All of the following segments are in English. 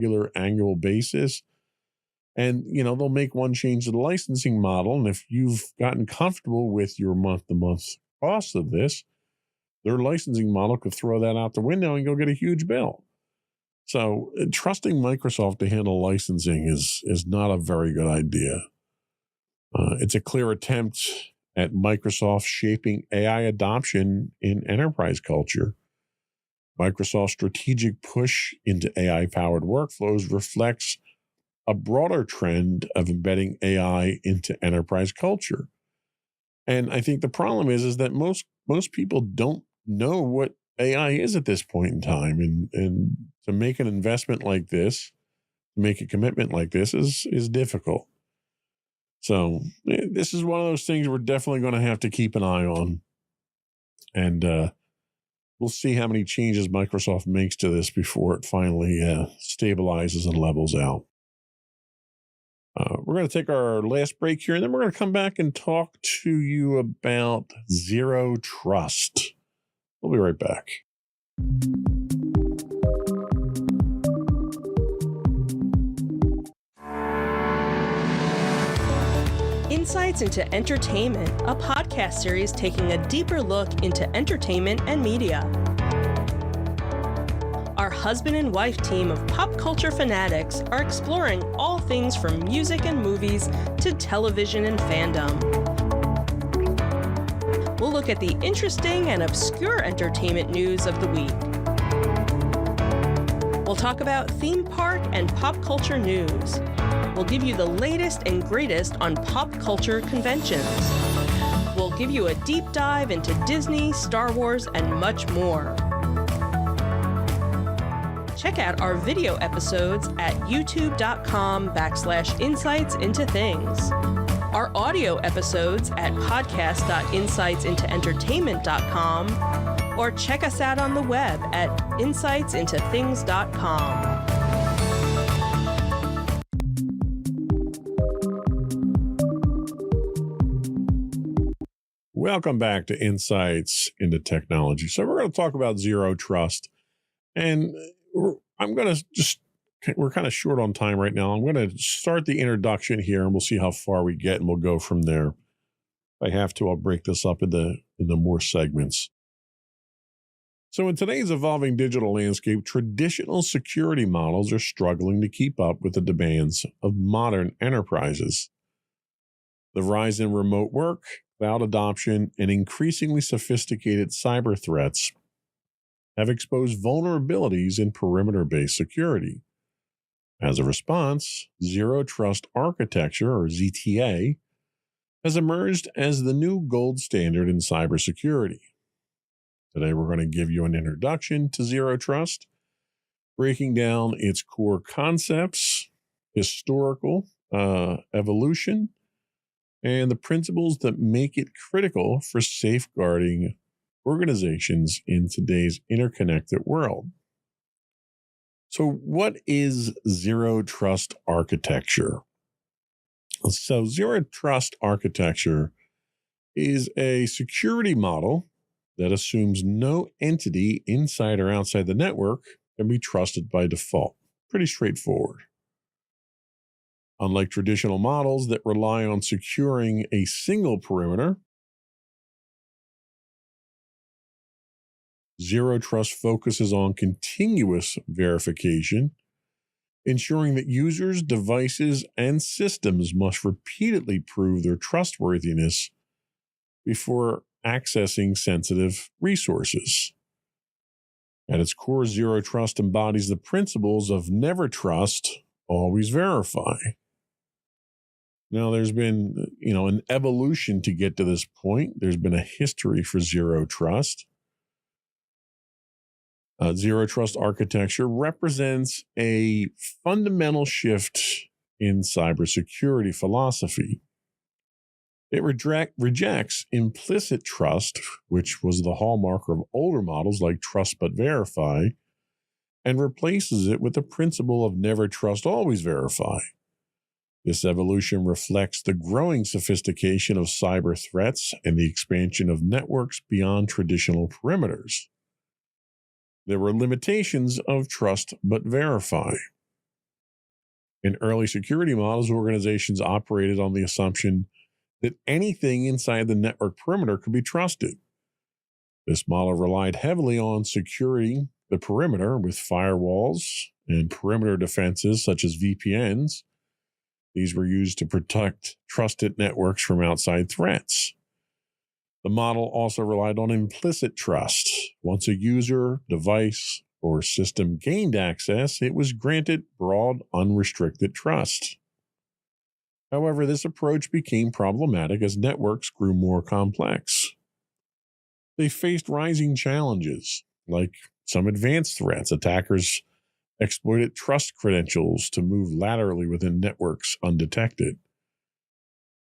regular annual basis. And, they'll make one change to the licensing model. And if you've gotten comfortable with your month-to-month cost of this, their licensing model could throw that out the window and you'll get a huge bill. So trusting Microsoft to handle licensing is not a very good idea. It's a clear attempt at Microsoft shaping AI adoption in enterprise culture. Microsoft's strategic push into AI-powered workflows reflects a broader trend of embedding AI into enterprise culture. And I think the problem is that most people don't know what AI is at this point in time. And to make an investment like this, to make a commitment like this is difficult. So this is one of those things we're definitely going to have to keep an eye on. And we'll see how many changes Microsoft makes to this before it finally stabilizes and levels out. We're going to take our last break here, and then we're going to come back and talk to you about Zero Trust. We'll be right back. Insights into Entertainment, a podcast series taking a deeper look into entertainment and media. Our husband and wife team of pop culture fanatics are exploring all things from music and movies to television and fandom. We'll look at the interesting and obscure entertainment news of the week. We'll talk about theme park and pop culture news. We'll give you the latest and greatest on pop culture conventions. We'll give you a deep dive into Disney, Star Wars, and much more. Check out our video episodes at youtube.com/insightsintothings. Our audio episodes at podcast.insightsintoentertainment.com, or check us out on the web at insightsintothings.com. Welcome back to Insights into Technology. So we're going to talk about Zero Trust. And we're kind of short on time right now. I'm going to start the introduction here and we'll see how far we get and we'll go from there. If I have to, I'll break this up into more segments. So in today's evolving digital landscape, traditional security models are struggling to keep up with the demands of modern enterprises. The rise in remote work, cloud adoption, and increasingly sophisticated cyber threats have exposed vulnerabilities in perimeter-based security. As a response, Zero Trust Architecture, or ZTA, has emerged as the new gold standard in cybersecurity. Today, we're going to give you an introduction to Zero Trust, breaking down its core concepts, historical evolution, and the principles that make it critical for safeguarding organizations in today's interconnected world. So what is Zero Trust Architecture? So Zero Trust Architecture is a security model that assumes no entity inside or outside the network can be trusted by default. Pretty straightforward. Unlike traditional models that rely on securing a single perimeter, Zero Trust focuses on continuous verification, ensuring that users, devices, and systems must repeatedly prove their trustworthiness before accessing sensitive resources. At its core, Zero Trust embodies the principles of never trust, always verify. Now, there's been, an evolution to get to this point. There's been a history for Zero Trust. Zero Trust Architecture represents a fundamental shift in cybersecurity philosophy. It rejects implicit trust, which was the hallmark of older models like trust but verify, and replaces it with the principle of never trust, always verify. This evolution reflects the growing sophistication of cyber threats and the expansion of networks beyond traditional perimeters. There were limitations of trust but verify. In early security models, organizations operated on the assumption that anything inside the network perimeter could be trusted. This model relied heavily on securing the perimeter with firewalls and perimeter defenses such as VPNs. These were used to protect trusted networks from outside threats. The model also relied on implicit trust. Once a user, device, or system gained access, it was granted broad, unrestricted trust. However, this approach became problematic as networks grew more complex. They faced rising challenges, like some advanced threats. Attackers exploited trust credentials to move laterally within networks undetected.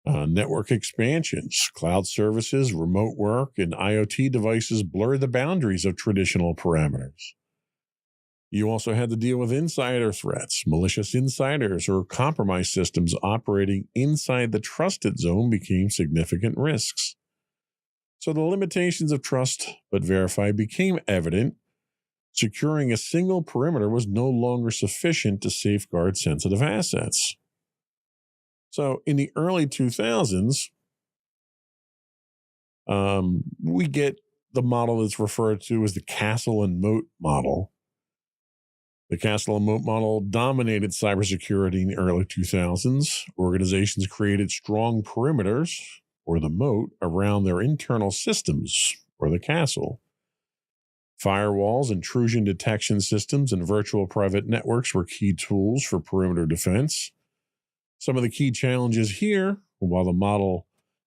Network expansions, cloud services, remote work, and IoT devices blurred the boundaries of traditional parameters. You also had to deal with insider threats. Malicious insiders or compromised systems operating inside the trusted zone became significant risks. So the limitations of trust but verify became evident. Securing a single perimeter was no longer sufficient to safeguard sensitive assets. So in the early 2000s, we get the model that's referred to as the castle and moat model. The castle and moat model dominated cybersecurity in the early 2000s. Organizations created strong perimeters, or the moat, around their internal systems, or the castle. Firewalls, intrusion detection systems, and virtual private networks were key tools for perimeter defense. Some of the key challenges here, while the model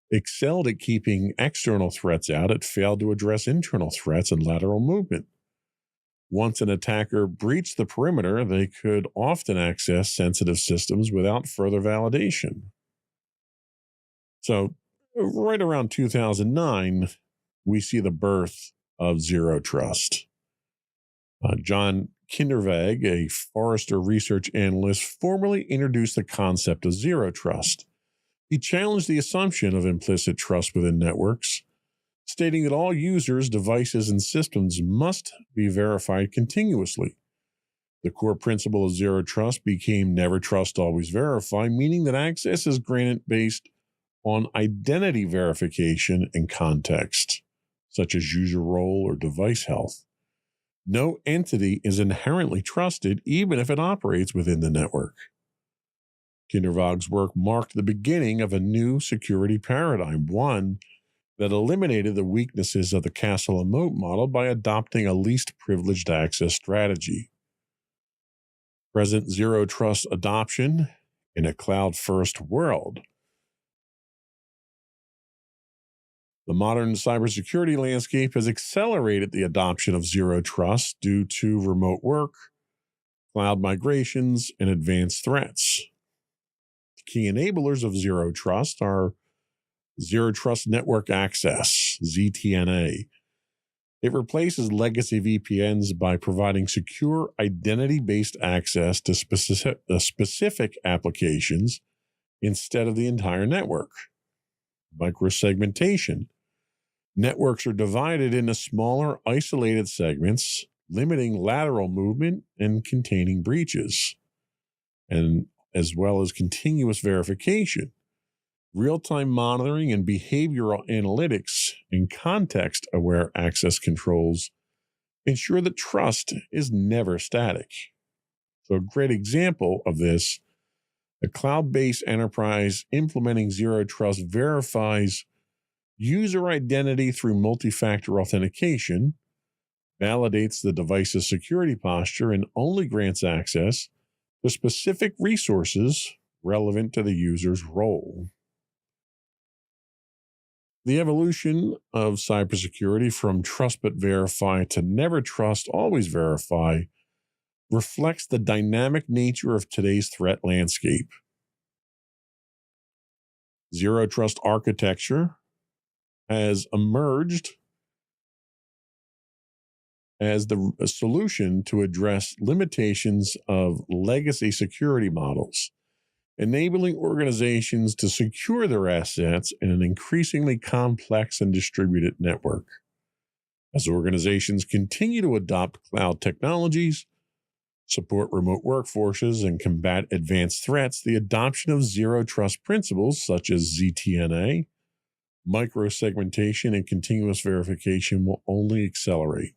excelled at keeping external threats out, it failed to address internal threats and lateral movement. Once an attacker breached the perimeter, they could often access sensitive systems without further validation. So, right around 2009, we see the birth of Zero Trust. John Kindervag, a Forrester research analyst, formally introduced the concept of Zero Trust. He challenged the assumption of implicit trust within networks, stating that all users, devices, and systems must be verified continuously. The core principle of Zero Trust became never trust, always verify, meaning that access is granted based on identity verification and context, such as user role or device health. No entity is inherently trusted, even if it operates within the network. Kindervag's work marked the beginning of a new security paradigm, one that eliminated the weaknesses of the castle and moat model by adopting a least privileged access strategy. Present Zero Trust adoption in a cloud-first world. The modern cybersecurity landscape has accelerated the adoption of Zero Trust due to remote work, cloud migrations, and advanced threats. The key enablers of Zero Trust are Zero Trust Network Access, ZTNA. It replaces legacy VPNs by providing secure identity-based access to specific applications instead of the entire network. Microsegmentation. Networks are divided into smaller, isolated segments, limiting lateral movement and containing breaches, and as well as continuous verification. Real-time monitoring and behavioral analytics and context-aware access controls ensure that trust is never static. So a great example of this, a cloud-based enterprise implementing Zero Trust verifies user identity through multi-factor authentication, validates the device's security posture, and only grants access to specific resources relevant to the user's role. The evolution of cybersecurity from trust but verify to never trust, always verify reflects the dynamic nature of today's threat landscape. Zero Trust architecture has emerged as the solution to address limitations of legacy security models, enabling organizations to secure their assets in an increasingly complex and distributed network. As organizations continue to adopt cloud technologies, support remote workforces, and combat advanced threats, the adoption of zero trust principles such as ZTNA, microsegmentation, and continuous verification will only accelerate.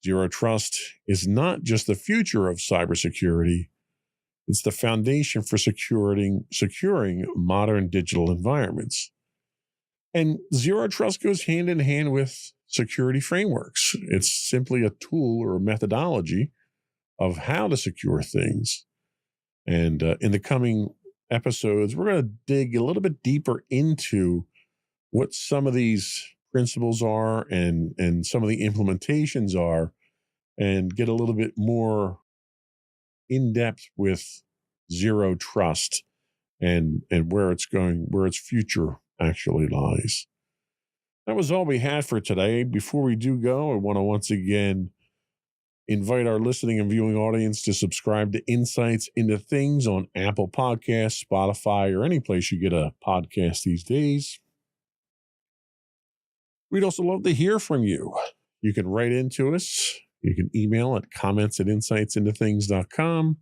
Zero trust is not just the future of cybersecurity, it's the foundation for securing modern digital environments. And zero trust goes hand in hand with security frameworks. It's simply a tool or a methodology of how to secure things. And in the coming episodes, we're going to dig a little bit deeper into what some of these principles are and some of the implementations are, and get a little bit more in depth with zero trust and where it's going, where its future actually lies. That was all we had for today. Before we do go, I want to once again invite our listening and viewing audience to subscribe to Insights into Things on Apple Podcasts, Spotify, or any place you get a podcast these days. We'd also love to hear from you. You can write into us. You can email at comments@insightsintothings.com.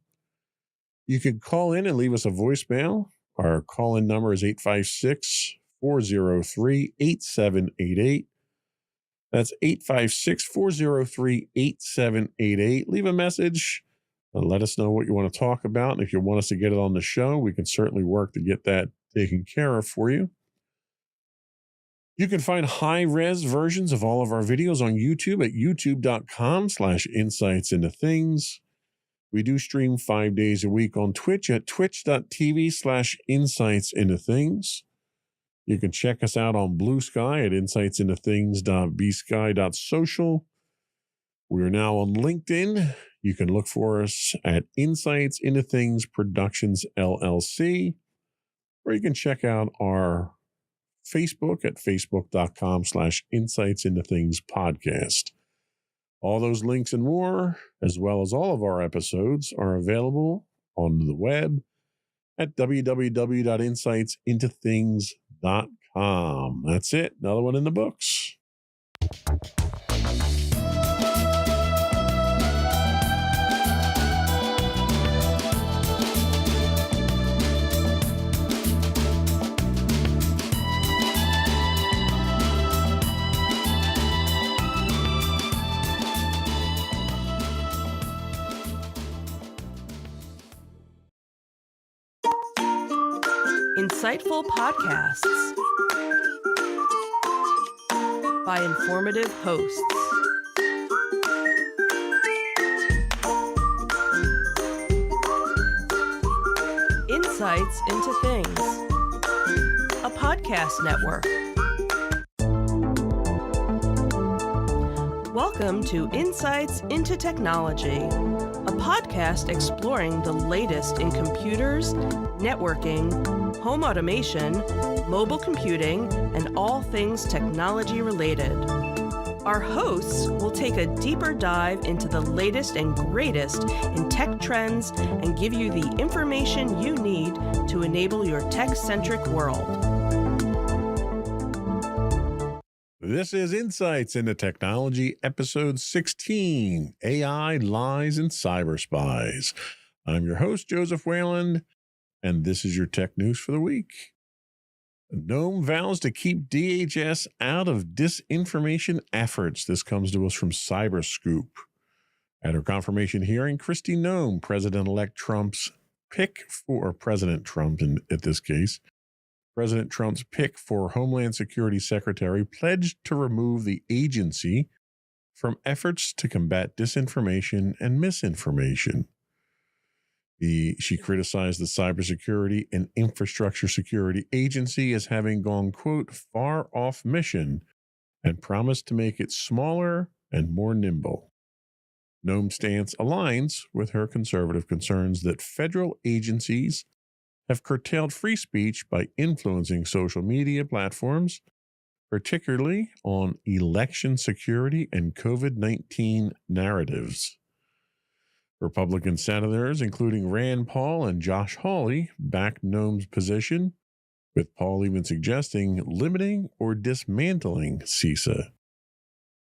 You can call in and leave us a voicemail. Our call-in number is 856-403-8788. That's 856-403-8788. Leave a message and let us know what you want to talk about. And if you want us to get it on the show, we can certainly work to get that taken care of for you. You can find high-res versions of all of our videos on YouTube at youtube.com/insightsintothings. We do stream 5 days a week on Twitch at twitch.tv/insightsintothings. You can check us out on Blue Sky at insightsintothings.bsky.social. We are now on LinkedIn. You can look for us at Insights Into Things Productions LLC, or you can check out our Facebook at facebook.com/insightsintothingspodcast. All those links and more, as well as all of our episodes, are available on the web at www.insightsintothings.com. That's it. Another one in the books. Insightful podcasts by informative hosts. Insights into Things, a podcast network. Welcome to Insights into Technology, a podcast exploring the latest in computers, networking, home automation, mobile computing, and all things technology related. Our hosts will take a deeper dive into the latest and greatest in tech trends and give you the information you need to enable your tech-centric world. This is Insights into Technology, episode 16, AI, Lies, and Cyber Spies. I'm your host, Joseph Whalen, and this is your tech news for the week. GNOME vows to keep DHS out of disinformation efforts. This comes to us from Cyberscoop. At her confirmation hearing, Kristi Noem, President-elect Trump's pick for President Trump, at this case, President Trump's pick for Homeland Security Secretary, pledged to remove the agency from efforts to combat disinformation and misinformation. She criticized the Cybersecurity and Infrastructure Security Agency as having gone, quote, far off mission and promised to make it smaller and more nimble. Noem's stance aligns with her conservative concerns that federal agencies have curtailed free speech by influencing social media platforms, particularly on election security and COVID-19 narratives. Republican senators, including Rand Paul and Josh Hawley, backed Noem's position, with Paul even suggesting limiting or dismantling CISA.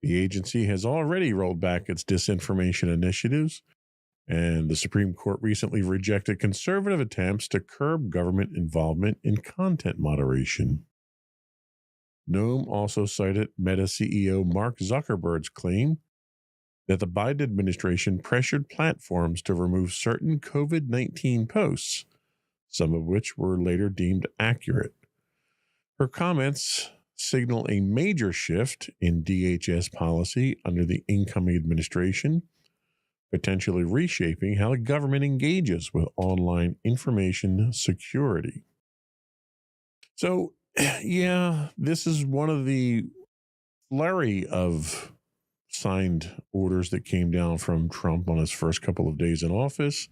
The agency has already rolled back its disinformation initiatives, And the Supreme Court recently rejected conservative attempts to curb government involvement in content moderation. Noam also cited Meta CEO Mark Zuckerberg's claim that the Biden administration pressured platforms to remove certain COVID-19 posts, some of which were later deemed accurate. Her comments signal a major shift in DHS policy under the incoming administration, potentially reshaping how the government engages with online information security. So, yeah, this is one of the flurry of signed orders that came down from Trump on his first couple of days in office.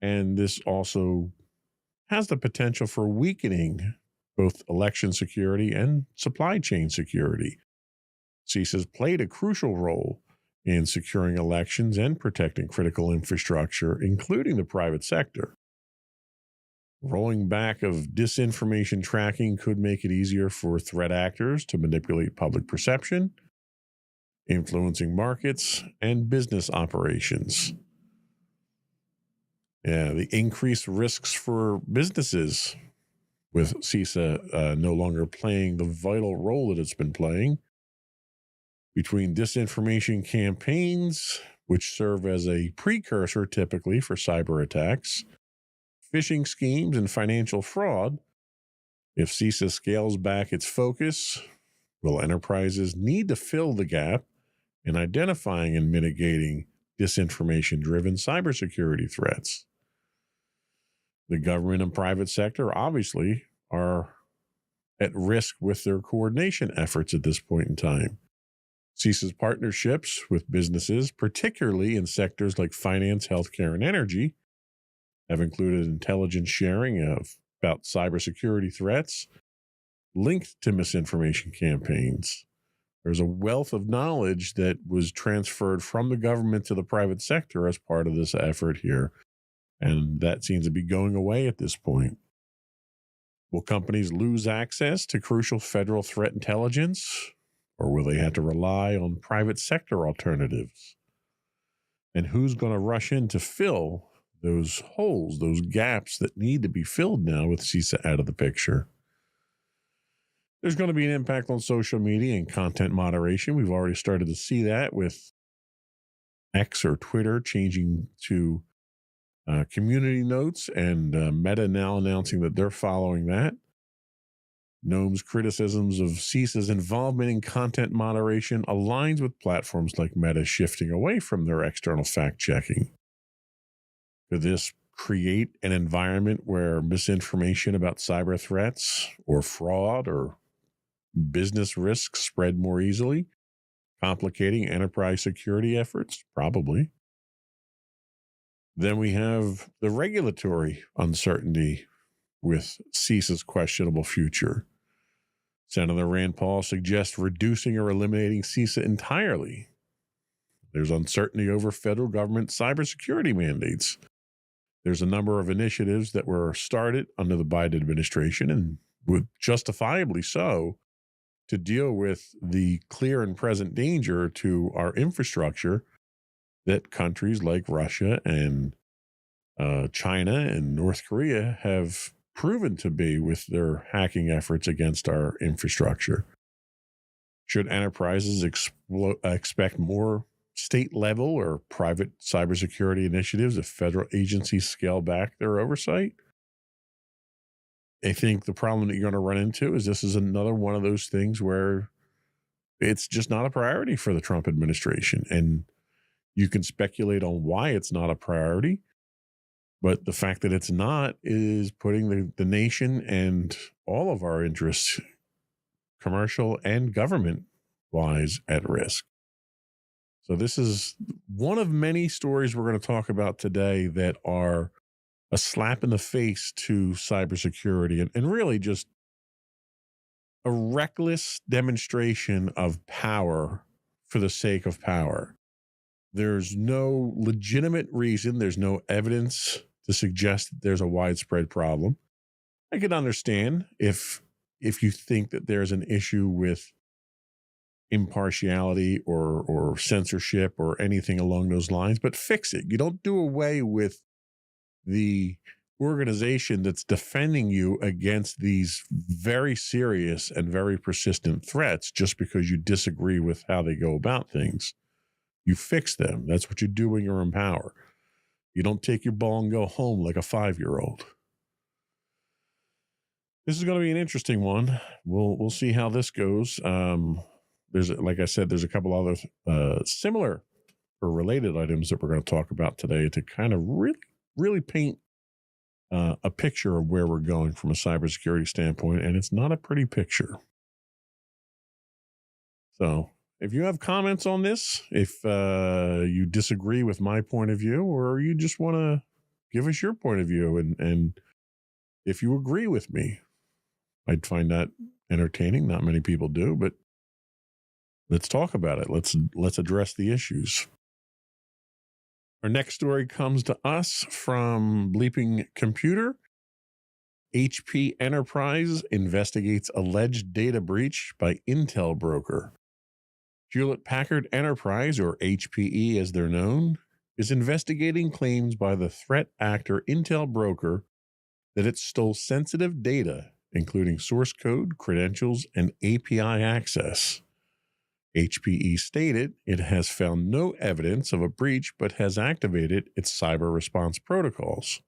And this also has the potential for weakening both election security and supply chain security. CISA has played a crucial role in securing elections and protecting critical infrastructure, including the private sector. Rolling back of disinformation tracking could make it easier for threat actors to manipulate public perception, influencing markets and business operations. Yeah, the increased risks for businesses with CISA no longer playing the vital role that it's been playing between disinformation campaigns, which serve as a precursor typically for cyber attacks, phishing schemes, and financial fraud. If CISA scales back its focus, will enterprises need to fill the gap in identifying and mitigating disinformation-driven cybersecurity threats? The government and private sector obviously are at risk with their coordination efforts at this point in time. CISA's partnerships with businesses, particularly in sectors like finance, healthcare, and energy, have included intelligence sharing about cybersecurity threats linked to misinformation campaigns. There's a wealth of knowledge that was transferred from the government to the private sector as part of this effort here. And that seems to be going away at this point. Will companies lose access to crucial federal threat intelligence, or will they have to rely on private sector alternatives? And who's going to rush in to fill those holes, those gaps that need to be filled now with CISA out of the picture? There's going to be an impact on social media and content moderation. We've already started to see that with X or Twitter changing to community notes, and Meta now announcing that they're following that. Noam's criticisms of CISA's involvement in content moderation aligns with platforms like Meta shifting away from their external fact-checking. Could this create an environment where misinformation about cyber threats or fraud or business risks spread more easily, complicating enterprise security efforts? Probably. Then we have the regulatory uncertainty with CISA's questionable future. Senator Rand Paul suggests reducing or eliminating CISA entirely. There's uncertainty over federal government cybersecurity mandates. There's a number of initiatives that were started under the Biden administration, and with justifiably so, to deal with the clear and present danger to our infrastructure that countries like Russia and China and North Korea have proven to be with their hacking efforts against our infrastructure. Should enterprises expect more state level or private cybersecurity initiatives if federal agencies scale back their oversight? I think the problem that you're going to run into is this is another one of those things where it's just not a priority for the Trump administration. And you can speculate on why it's not a priority, but the fact that it's not is putting the nation and all of our interests, commercial and government-wise, at risk. So this is one of many stories we're going to talk about today that are a slap in the face to cybersecurity and really just a reckless demonstration of power for the sake of power. There's no legitimate reason, there's no evidence to suggest that there's a widespread problem. I can understand if you think that there's an issue with impartiality or censorship or anything along those lines, but fix it. You don't do away with the organization that's defending you against these very serious and very persistent threats just because you disagree with how they go about things. You fix them. That's what you do when you're in power. You don't take your ball and go home like a 5-year-old. This is going to be an interesting one. We'll see how this goes. There's, like I said, there's a couple other similar or related items that we're going to talk about today to kind of really paint a picture of where we're going from a cybersecurity standpoint, and it's not a pretty picture. So if you have comments on this, if you disagree with my point of view, or you just want to give us your point of view, and if you agree with me, I'd find that entertaining. Not many people do, but let's talk about it. Let's address the issues. Our next story comes to us from Bleeping Computer. HP Enterprise investigates alleged data breach by Intel broker. Hewlett-Packard Enterprise, or HPE as they're known, is investigating claims by the threat actor Intel broker that it stole sensitive data, including source code, credentials, and API access. HPE stated it has found no evidence of a breach but has activated its cyber response protocols.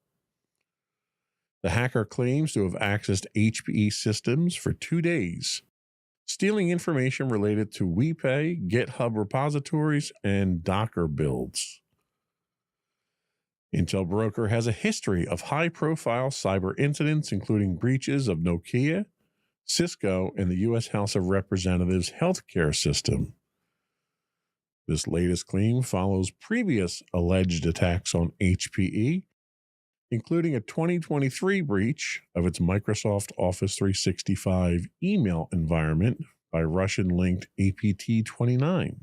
The hacker claims to have accessed HPE systems for 2 days, stealing information related to WePay, GitHub repositories, and Docker builds. Intel broker has a history of high-profile cyber incidents, including breaches of Nokia, Cisco, and the U.S. House of Representatives healthcare system. This latest claim follows previous alleged attacks on HPE, including a 2023 breach of its Microsoft Office 365 email environment by Russian-linked APT29.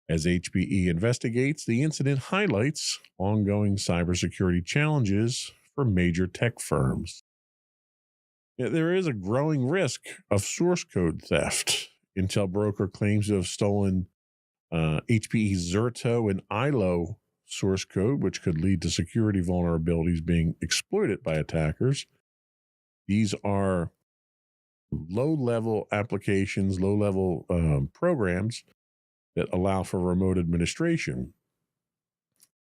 As HPE investigates, the incident highlights ongoing cybersecurity challenges for major tech firms. Yet there is a growing risk of source code theft. Intel broker claims to have stolen HPE's Zerto and ILO source code, which could lead to security vulnerabilities being exploited by attackers. These are low-level applications, low-level programs that allow for remote administration.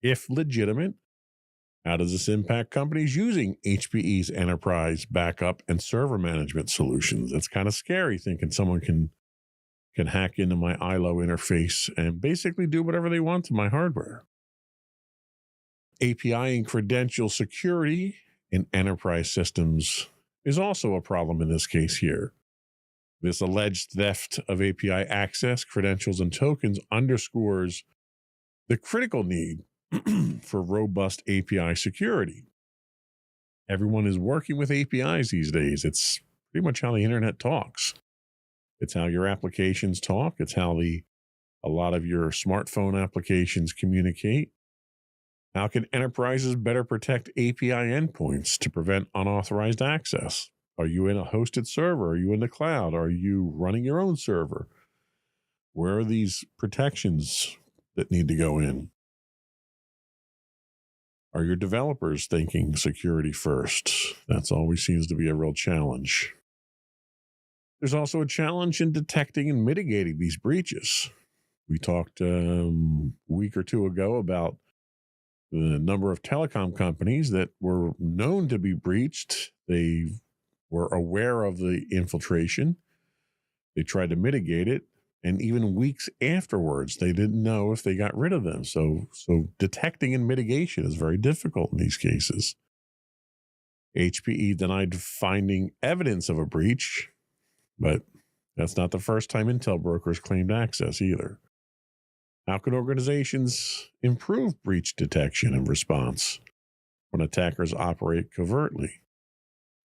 If legitimate, how does this impact companies using HPE's enterprise backup and server management solutions? It's kind of scary thinking someone can hack into my ILO interface and basically do whatever they want to my hardware. API and credential security in enterprise systems is also a problem in this case here. This alleged theft of API access, credentials, and tokens underscores the critical need for robust API security. Everyone is working with APIs these days. It's pretty much how the internet talks. It's how your applications talk. It's how a lot of your smartphone applications communicate. How can enterprises better protect API endpoints to prevent unauthorized access? Are you in a hosted server? Are you in the cloud? Are you running your own server? Where are these protections that need to go in? Are your developers thinking security first? That's always seems to be a real challenge. There's also a challenge in detecting and mitigating these breaches. We talked a week or two ago about the number of telecom companies that were known to be breached. They were aware of the infiltration. They tried to mitigate it. And even weeks afterwards, they didn't know if they got rid of them. So detecting and mitigation is very difficult in these cases. HPE denied finding evidence of a breach, but that's not the first time Intel brokers claimed access either. How can organizations improve breach detection and response when attackers operate covertly?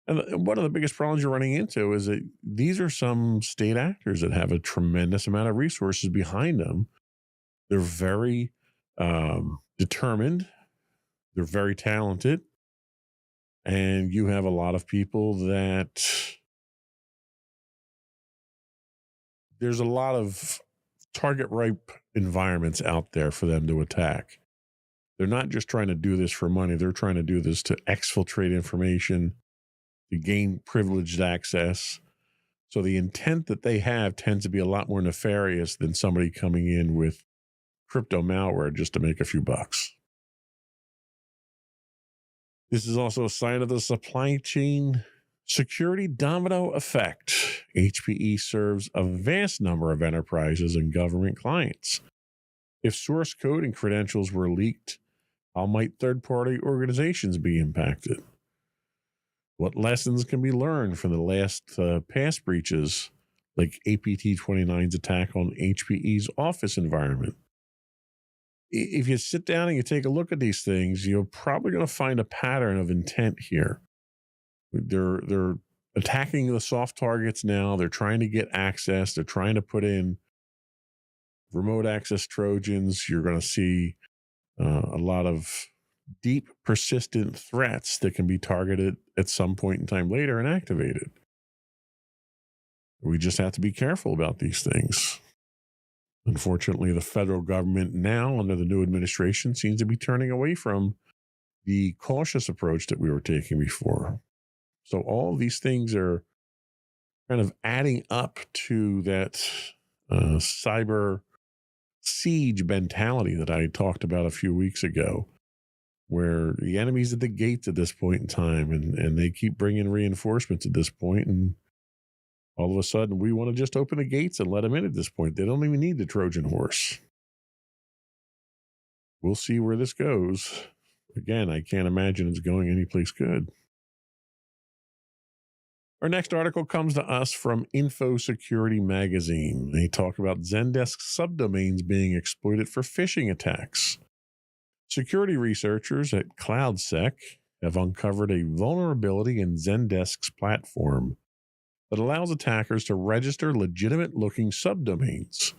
And one of the biggest problems you're running into is that these are some state actors that have a tremendous amount of resources behind them. They're very determined. They're very talented. And you have a lot of people that there's a lot of target ripe environments out there for them to attack. They're not just trying to do this for money. They're trying to do this to exfiltrate information, to gain privileged access. So the intent that they have tends to be a lot more nefarious than somebody coming in with crypto malware just to make a few bucks. This is also a sign of the supply chain security domino effect. HPE serves a vast number of enterprises and government clients. If source code and credentials were leaked, how might third-party organizations be impacted? What lessons can be learned from the last past breaches, like APT29's attack on HPE's office environment? If you sit down and you take a look at these things, you're probably going to find a pattern of intent here. They're attacking the soft targets now. They're trying to get access. They're trying to put in remote access Trojans. You're going to see a lot of deep, persistent threats that can be targeted at some point in time later and activated. We just have to be careful about these things. Unfortunately, the federal government now, under the new administration, seems to be turning away from the cautious approach that we were taking before. So all of these things are kind of adding up to that cyber siege mentality that I talked about a few weeks ago, where the enemy's at the gates at this point in time, and they keep bringing reinforcements at this point, and all of a sudden we want to just open the gates and let them in at this point. They don't even need the Trojan horse. We'll see where this goes. Again, I can't imagine it's going anyplace good. Our next article comes to us from Info Security Magazine. They talk about Zendesk subdomains being exploited for phishing attacks. Security researchers at CloudSec have uncovered a vulnerability in Zendesk's platform that allows attackers to register legitimate-looking subdomains,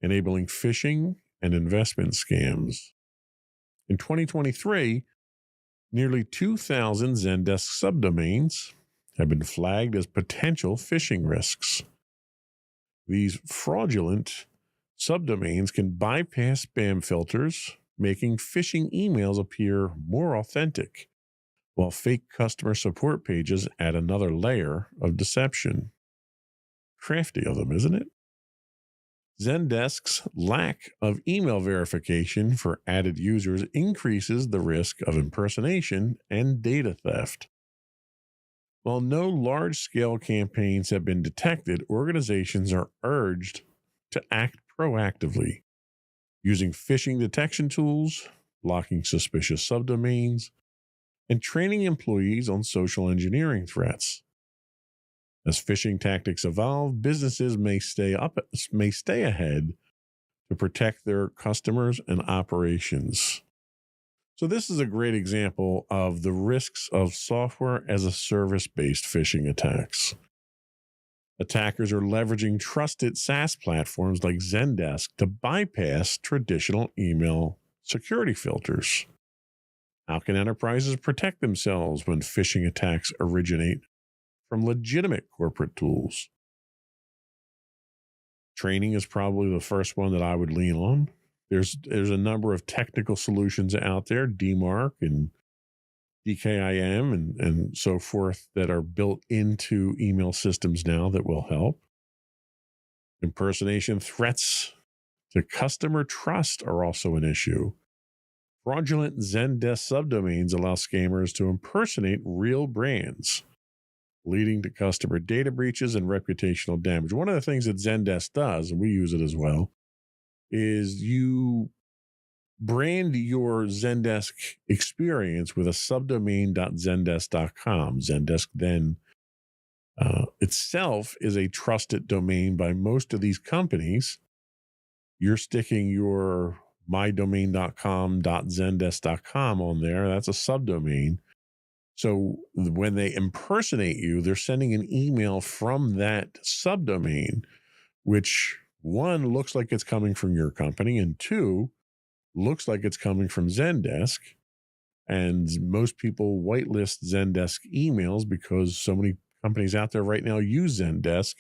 enabling phishing and investment scams. In 2023, nearly 2,000 Zendesk subdomains have been flagged as potential phishing risks. These fraudulent subdomains can bypass spam filters, making phishing emails appear more authentic, while fake customer support pages add another layer of deception. Crafty of them, isn't it? Zendesk's lack of email verification for added users increases the risk of impersonation and data theft. While no large-scale campaigns have been detected, organizations are urged to act proactively, using phishing detection tools, blocking suspicious subdomains, and training employees on social engineering threats. As phishing tactics evolve, businesses may stay ahead to protect their customers and operations. So this is a great example of the risks of software as a service-based phishing attacks. Attackers are leveraging trusted SaaS platforms like Zendesk to bypass traditional email security filters. How can enterprises protect themselves when phishing attacks originate from legitimate corporate tools? Training is probably the first one that I would lean on. There's a number of technical solutions out there, DMARC and DKIM and so forth, that are built into email systems now that will help. Impersonation threats to customer trust are also an issue. Fraudulent Zendesk subdomains allow scammers to impersonate real brands, leading to customer data breaches and reputational damage. One of the things that Zendesk does, and we use it as well, is you brand your Zendesk experience with a subdomain.zendesk.com. Zendesk then itself is a trusted domain by most of these companies. You're sticking your mydomain.com.zendesk.com on there. That's a subdomain. So when they impersonate you, they're sending an email from that subdomain, which one, looks like it's coming from your company, and two, looks like it's coming from Zendesk. And most people whitelist Zendesk emails because so many companies out there right now use Zendesk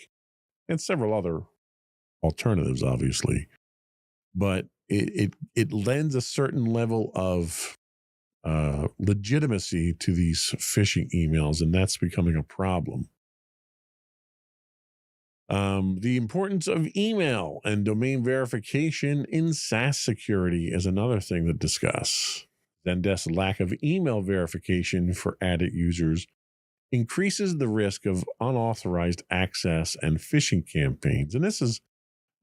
and several other alternatives, obviously, but it lends a certain level of legitimacy to these phishing emails, and that's becoming a problem. The importance of email and domain verification in SaaS security is another thing to discuss. Zendesk's lack of email verification for added users increases the risk of unauthorized access and phishing campaigns. And this is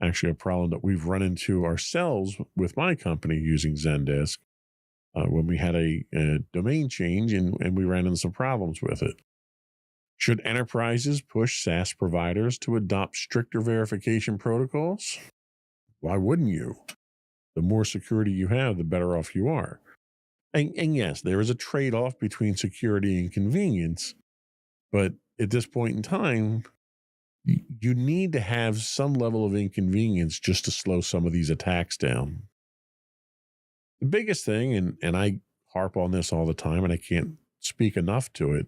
actually a problem that we've run into ourselves with my company using Zendesk when we had a domain change and we ran into some problems with it. Should enterprises push SaaS providers to adopt stricter verification protocols? Why wouldn't you? The more security you have, the better off you are. And yes, there is a trade-off between security and convenience, but at this point in time, you need to have some level of inconvenience just to slow some of these attacks down. The biggest thing, and I harp on this all the time, and I can't speak enough to it,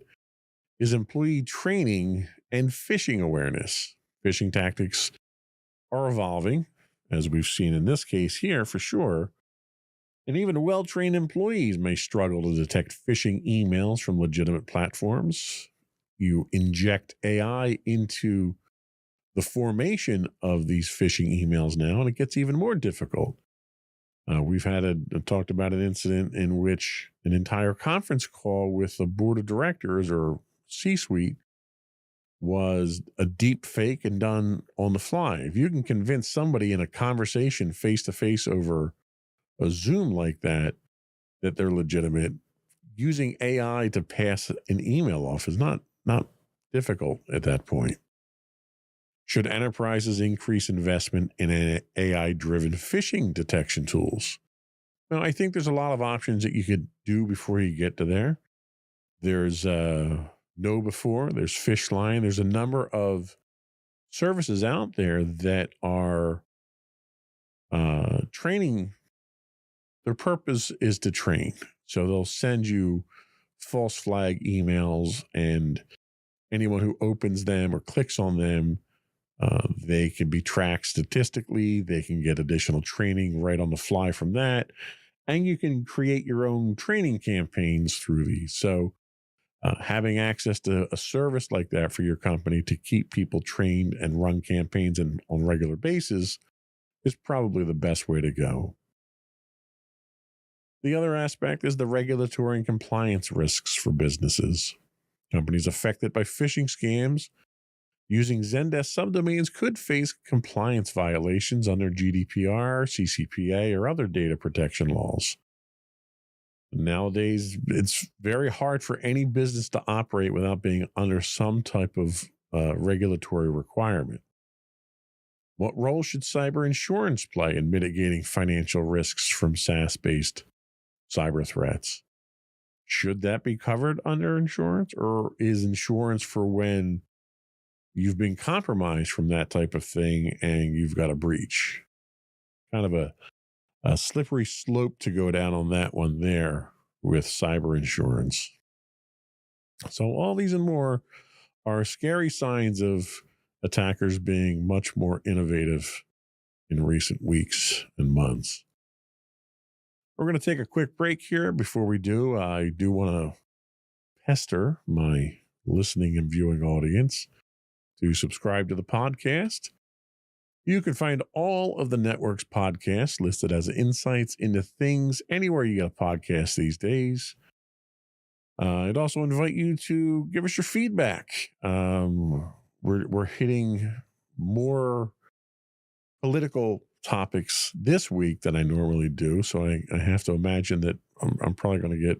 is employee training and phishing awareness. Phishing tactics are evolving, as we've seen in this case here for sure. And even well-trained employees may struggle to detect phishing emails from legitimate platforms. You inject AI into the formation of these phishing emails now, and it gets even more difficult. We've talked about an incident in which an entire conference call with the board of directors or C-suite was a deep fake and done on the fly. If you can convince somebody in a conversation face-to-face over a Zoom like that they're legitimate, using AI to pass an email off is not difficult at that point. Should enterprises increase investment in AI-driven phishing detection tools? Now, I think there's a lot of options that you could do before you get to there. There's KnowBe4, there's Phishline. There's a number of services out there that are training. Their purpose is to train. So they'll send you false flag emails, and anyone who opens them or clicks on them, they can be tracked statistically. They can get additional training right on the fly from that. And you can create your own training campaigns through these. So having access to a service like that for your company to keep people trained and run campaigns on a regular basis is probably the best way to go. The other aspect is the regulatory and compliance risks for businesses. Companies affected by phishing scams using Zendesk subdomains could face compliance violations under GDPR, CCPA, or other data protection laws. Nowadays, it's very hard for any business to operate without being under some type of regulatory requirement. What role should cyber insurance play in mitigating financial risks from SaaS-based cyber threats? Should that be covered under insurance, or is insurance for when you've been compromised from that type of thing and you've got a breach? Kind of a slippery slope to go down on that one there with cyber insurance. So all these and more are scary signs of attackers being much more innovative in recent weeks and months. We're going to take a quick break here. Before we do, I do want to pester my listening and viewing audience to subscribe to the podcast. You can find all of the network's podcasts listed as insights into things anywhere you get a podcast these days. I'd also invite you to give us your feedback. We're hitting more political topics this week than I normally do, so I have to imagine that I'm probably going to get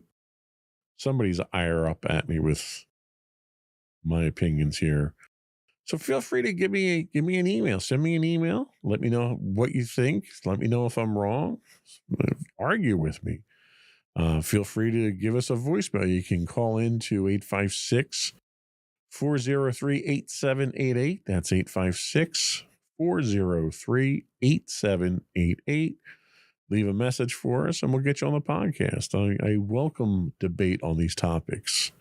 somebody's ire up at me with my opinions here. So feel free to give me an email. Send me an email. Let me know what you think. Let me know if I'm wrong. Argue with me. Feel free to give us a voicemail. You can call in to 856-403-8788. That's 856-403-8788. Leave a message for us and we'll get you on the podcast. I welcome debate on these topics.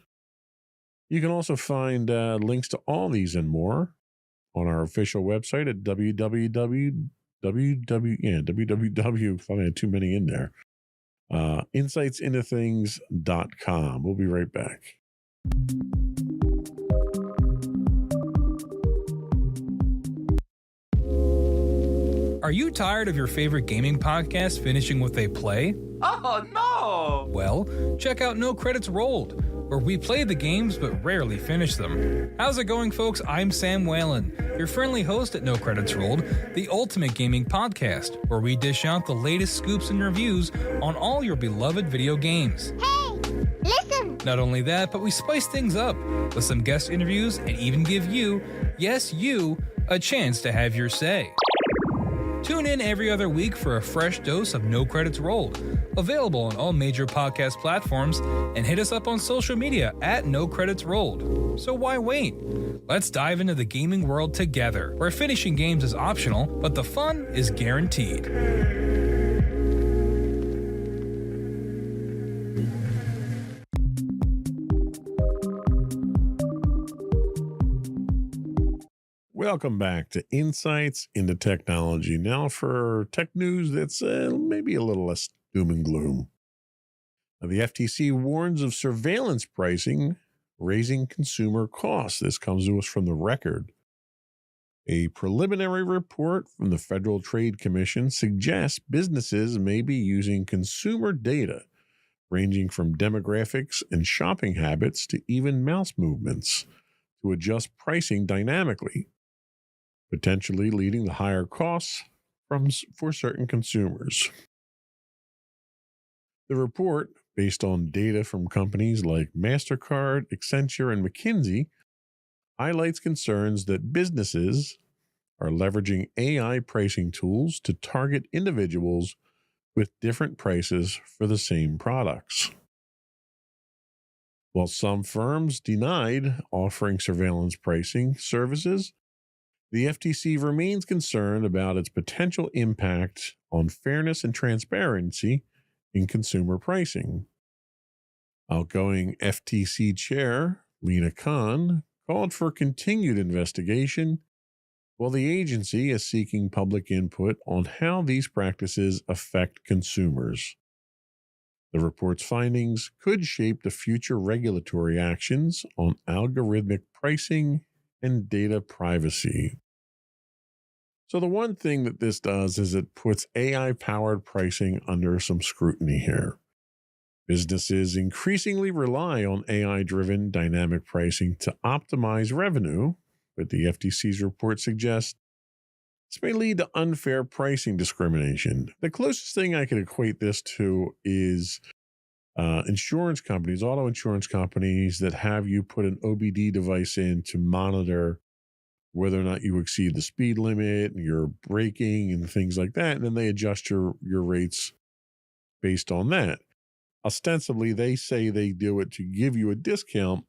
You can also find links to all these and more on our official website at www. Thought I had too many in there. Insightsintothings.com. We'll be right back. Are you tired of your favorite gaming podcast finishing with a play? Oh, no! Well, check out No Credits Rolled, where we play the games but rarely finish them. How's it going, folks? I'm Sam Whalen, your friendly host at No Credits Rolled, the ultimate gaming podcast, where we dish out the latest scoops and reviews on all your beloved video games. Hey, listen! Not only that, but we spice things up with some guest interviews and even give you, yes, you, a chance to have your say. Tune in every other week for a fresh dose of No Credits Rolled, available on all major podcast platforms, and hit us up on social media at No Credits Rolled. So why wait? Let's dive into the gaming world together, where finishing games is optional, but the fun is guaranteed. Welcome back to Insights into Technology. Now for tech news that's maybe a little less doom and gloom. Now, the FTC warns of surveillance pricing raising consumer costs. This comes to us from The Record. A preliminary report from the Federal Trade Commission suggests businesses may be using consumer data ranging from demographics and shopping habits to even mouse movements to adjust pricing dynamically, potentially leading to higher costs for certain consumers. The report, based on data from companies like MasterCard, Accenture, and McKinsey, highlights concerns that businesses are leveraging AI pricing tools to target individuals with different prices for the same products. While some firms denied offering surveillance pricing services, the FTC remains concerned about its potential impact on fairness and transparency in consumer pricing. Outgoing FTC Chair Lina Khan called for continued investigation, while the agency is seeking public input on how these practices affect consumers. The report's findings could shape the future regulatory actions on algorithmic pricing and data privacy. So the one thing that this does is it puts AI-powered pricing under some scrutiny here. Businesses increasingly rely on AI-driven dynamic pricing to optimize revenue, but the FTC's report suggests this may lead to unfair pricing discrimination. The closest thing I could equate this to is insurance companies, auto insurance companies that have you put an OBD device in to monitor whether or not you exceed the speed limit and your braking and things like that. And then they adjust your rates based on that. Ostensibly, they say they do it to give you a discount,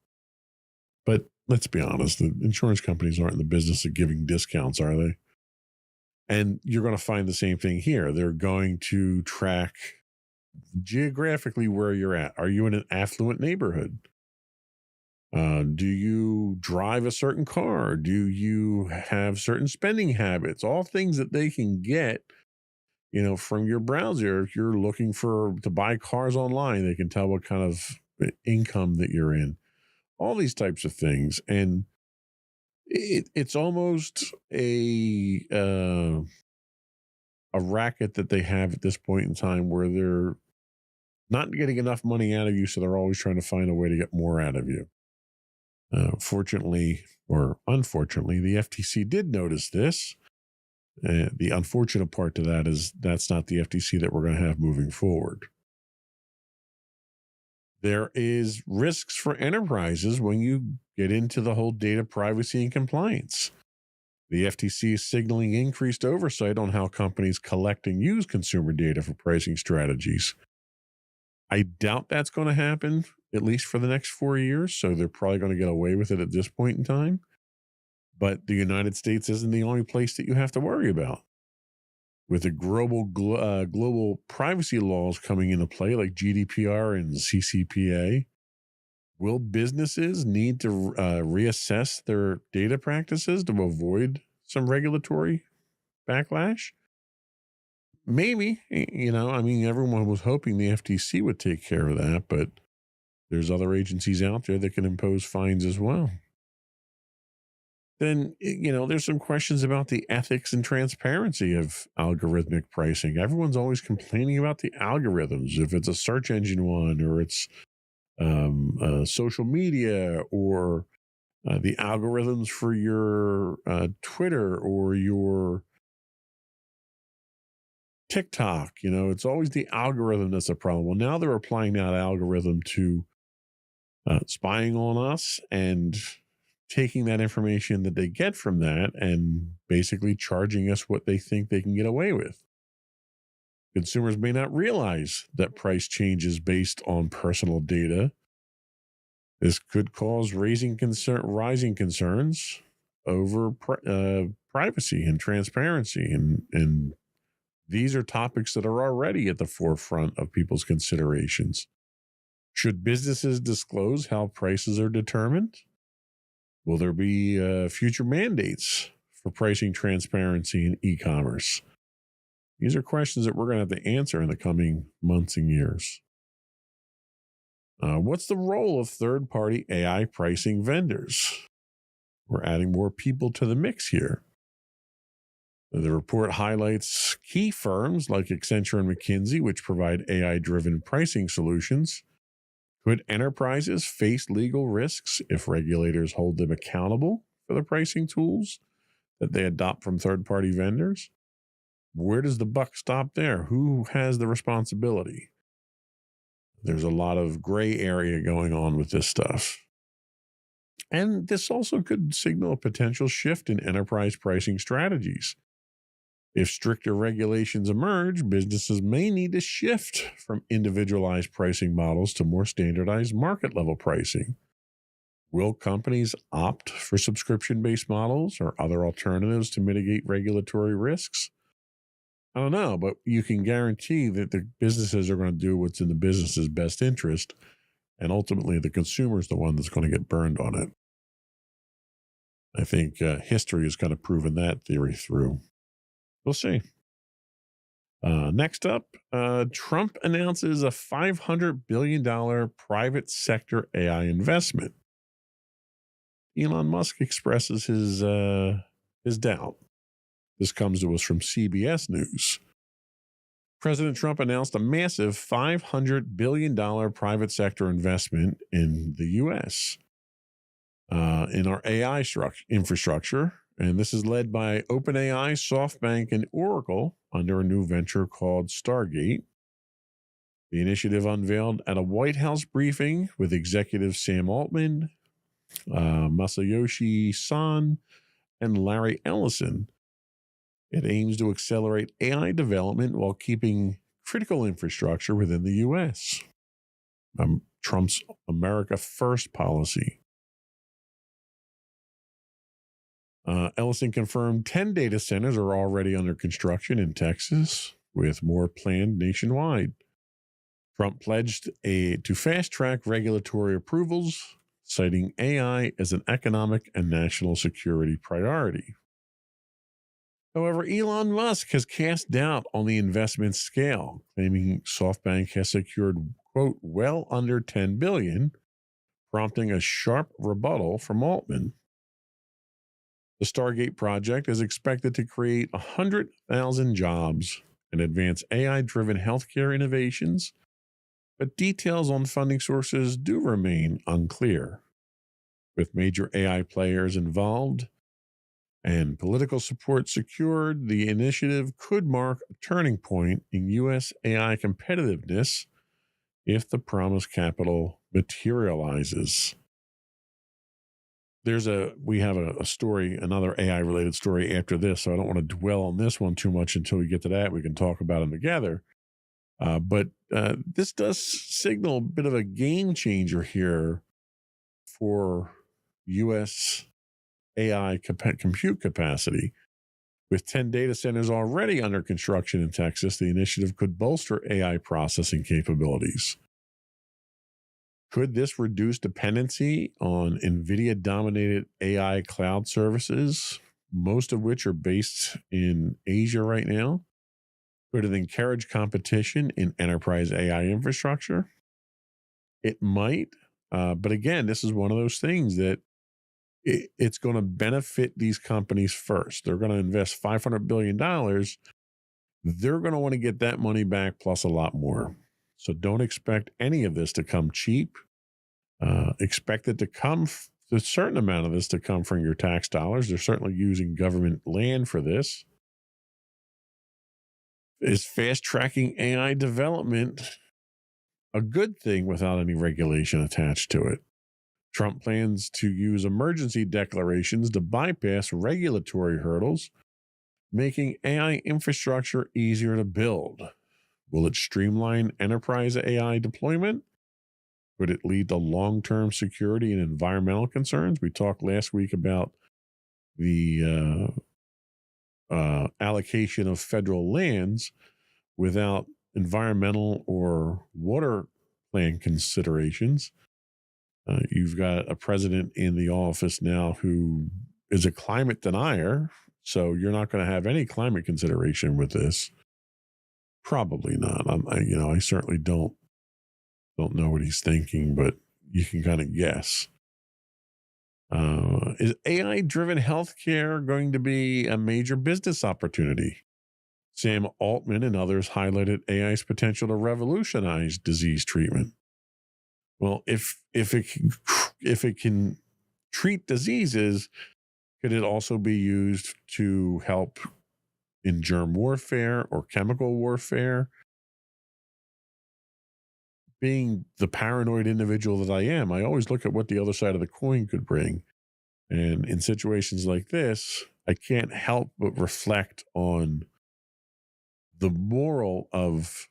but let's be honest, the insurance companies aren't in the business of giving discounts, are they? And you're going to find the same thing here. They're going to track geographically where you're at. Are you in an affluent neighborhood? Do you drive a certain car? Do you have certain spending habits? All things that they can get, from your browser. If you're looking to buy cars online, they can tell what kind of income that you're in. All these types of things. And it's almost a racket that they have at this point in time where they're not getting enough money out of you, so they're always trying to find a way to get more out of you. Fortunately or unfortunately, the FTC did notice this. The unfortunate part to that is that's not the FTC that we're going to have moving forward. There is risks for enterprises when you get into the whole data privacy and compliance. The FTC is signaling increased oversight on how companies collect and use consumer data for pricing strategies. I doubt that's going to happen, at least for the next 4 years, so they're probably going to get away with it at this point in time. But the United States isn't the only place that you have to worry about. With the global privacy laws coming into play, like GDPR and CCPA, Will businesses need to reassess their data practices to avoid some regulatory backlash? Maybe, I mean, everyone was hoping the FTC would take care of that, but there's other agencies out there that can impose fines as well. Then, there's some questions about the ethics and transparency of algorithmic pricing. Everyone's always complaining about the algorithms, if it's a search engine one or it's social media or the algorithms for your Twitter or your TikTok. It's always the algorithm that's a problem. Well, now they're applying that algorithm to spying on us and taking that information that they get from that and basically charging us what they think they can get away with. Consumers may not realize that price changes based on personal data. This could cause rising concerns over privacy and transparency. And these are topics that are already at the forefront of people's considerations. Should businesses disclose how prices are determined? Will there be future mandates for pricing transparency in e-commerce? These are questions that we're going to have to answer in the coming months and years. What's the role of third-party AI pricing vendors? We're adding more people to the mix here. The report highlights key firms like Accenture and McKinsey, which provide AI-driven pricing solutions. Could enterprises face legal risks if regulators hold them accountable for the pricing tools that they adopt from third-party vendors? Where does the buck stop there? Who has the responsibility? There's a lot of gray area going on with this stuff. And this also could signal a potential shift in enterprise pricing strategies. If stricter regulations emerge, businesses may need to shift from individualized pricing models to more standardized market-level pricing. Will companies opt for subscription-based models or other alternatives to mitigate regulatory risks? I don't know, but you can guarantee that the businesses are going to do what's in the business's best interest, and ultimately the consumer is the one that's going to get burned on it. I think history has kind of proven that theory through. We'll see. Next up, Trump announces a $500 billion private sector AI investment. Elon Musk expresses his doubt. This comes to us from CBS News. President Trump announced a massive $500 billion private sector investment in the U.S. In our AI infrastructure. And this is led by OpenAI, SoftBank, and Oracle under a new venture called Stargate. The initiative unveiled at a White House briefing with executives Sam Altman, Masayoshi Son, and Larry Ellison. It aims to accelerate AI development while keeping critical infrastructure within the U.S. Trump's America First policy. Ellison confirmed 10 data centers are already under construction in Texas, with more planned nationwide. Trump pledged to fast-track regulatory approvals, citing AI as an economic and national security priority. However, Elon Musk has cast doubt on the investment scale, claiming SoftBank has secured, quote, well under $10 billion, prompting a sharp rebuttal from Altman. The Stargate project is expected to create 100,000 jobs and advance AI-driven healthcare innovations, but details on funding sources do remain unclear. With major AI players involved and political support secured, the initiative could mark a turning point in U.S. AI competitiveness if the promised capital materializes. We have a story, another AI related story after this, so I don't want to dwell on this one too much until we get to that. We can talk about them together. But this does signal a bit of a game changer here for U.S. AI compute capacity. With 10 data centers already under construction in Texas, the initiative could bolster AI processing capabilities. Could this reduce dependency on NVIDIA dominated AI cloud services, most of which are based in Asia right now? Could it encourage competition in enterprise AI infrastructure? It might. But again, this is one of those things that it's going to benefit these companies first. They're going to invest $500 billion. They're going to want to get that money back plus a lot more. So don't expect any of this to come cheap. Expect it to come, a certain amount of this to come from your tax dollars. They're certainly using government land for this. Is fast tracking AI development a good thing without any regulation attached to it? Trump plans to use emergency declarations to bypass regulatory hurdles, making AI infrastructure easier to build. Will it streamline enterprise AI deployment? Could it lead to long-term security and environmental concerns? We talked last week about the allocation of federal lands without environmental or water plan considerations. You've got a president in the office now who is a climate denier, so you're not going to have any climate consideration with this. Probably not. I certainly don't know what he's thinking, but you can kind of guess. Is AI-driven healthcare going to be a major business opportunity? Sam Altman and others highlighted AI's potential to revolutionize disease treatment. Well, if it can treat diseases, could it also be used to help in germ warfare or chemical warfare? Being the paranoid individual that I am, I always look at what the other side of the coin could bring. And in situations like this, I can't help but reflect on the moral of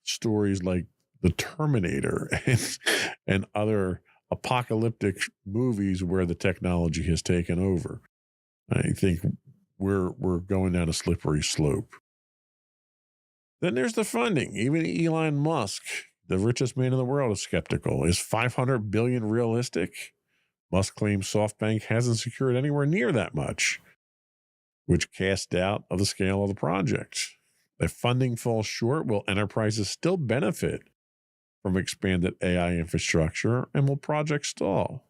stories like The Terminator and other apocalyptic movies where the technology has taken over. I think we're going down a slippery slope. Then there's the funding. Even Elon Musk, the richest man in the world, is skeptical. Is $500 billion realistic? Musk claims SoftBank hasn't secured anywhere near that much, which casts doubt of the scale of the project. If funding falls short, will enterprises still benefit from expanded AI infrastructure, and will projects stall?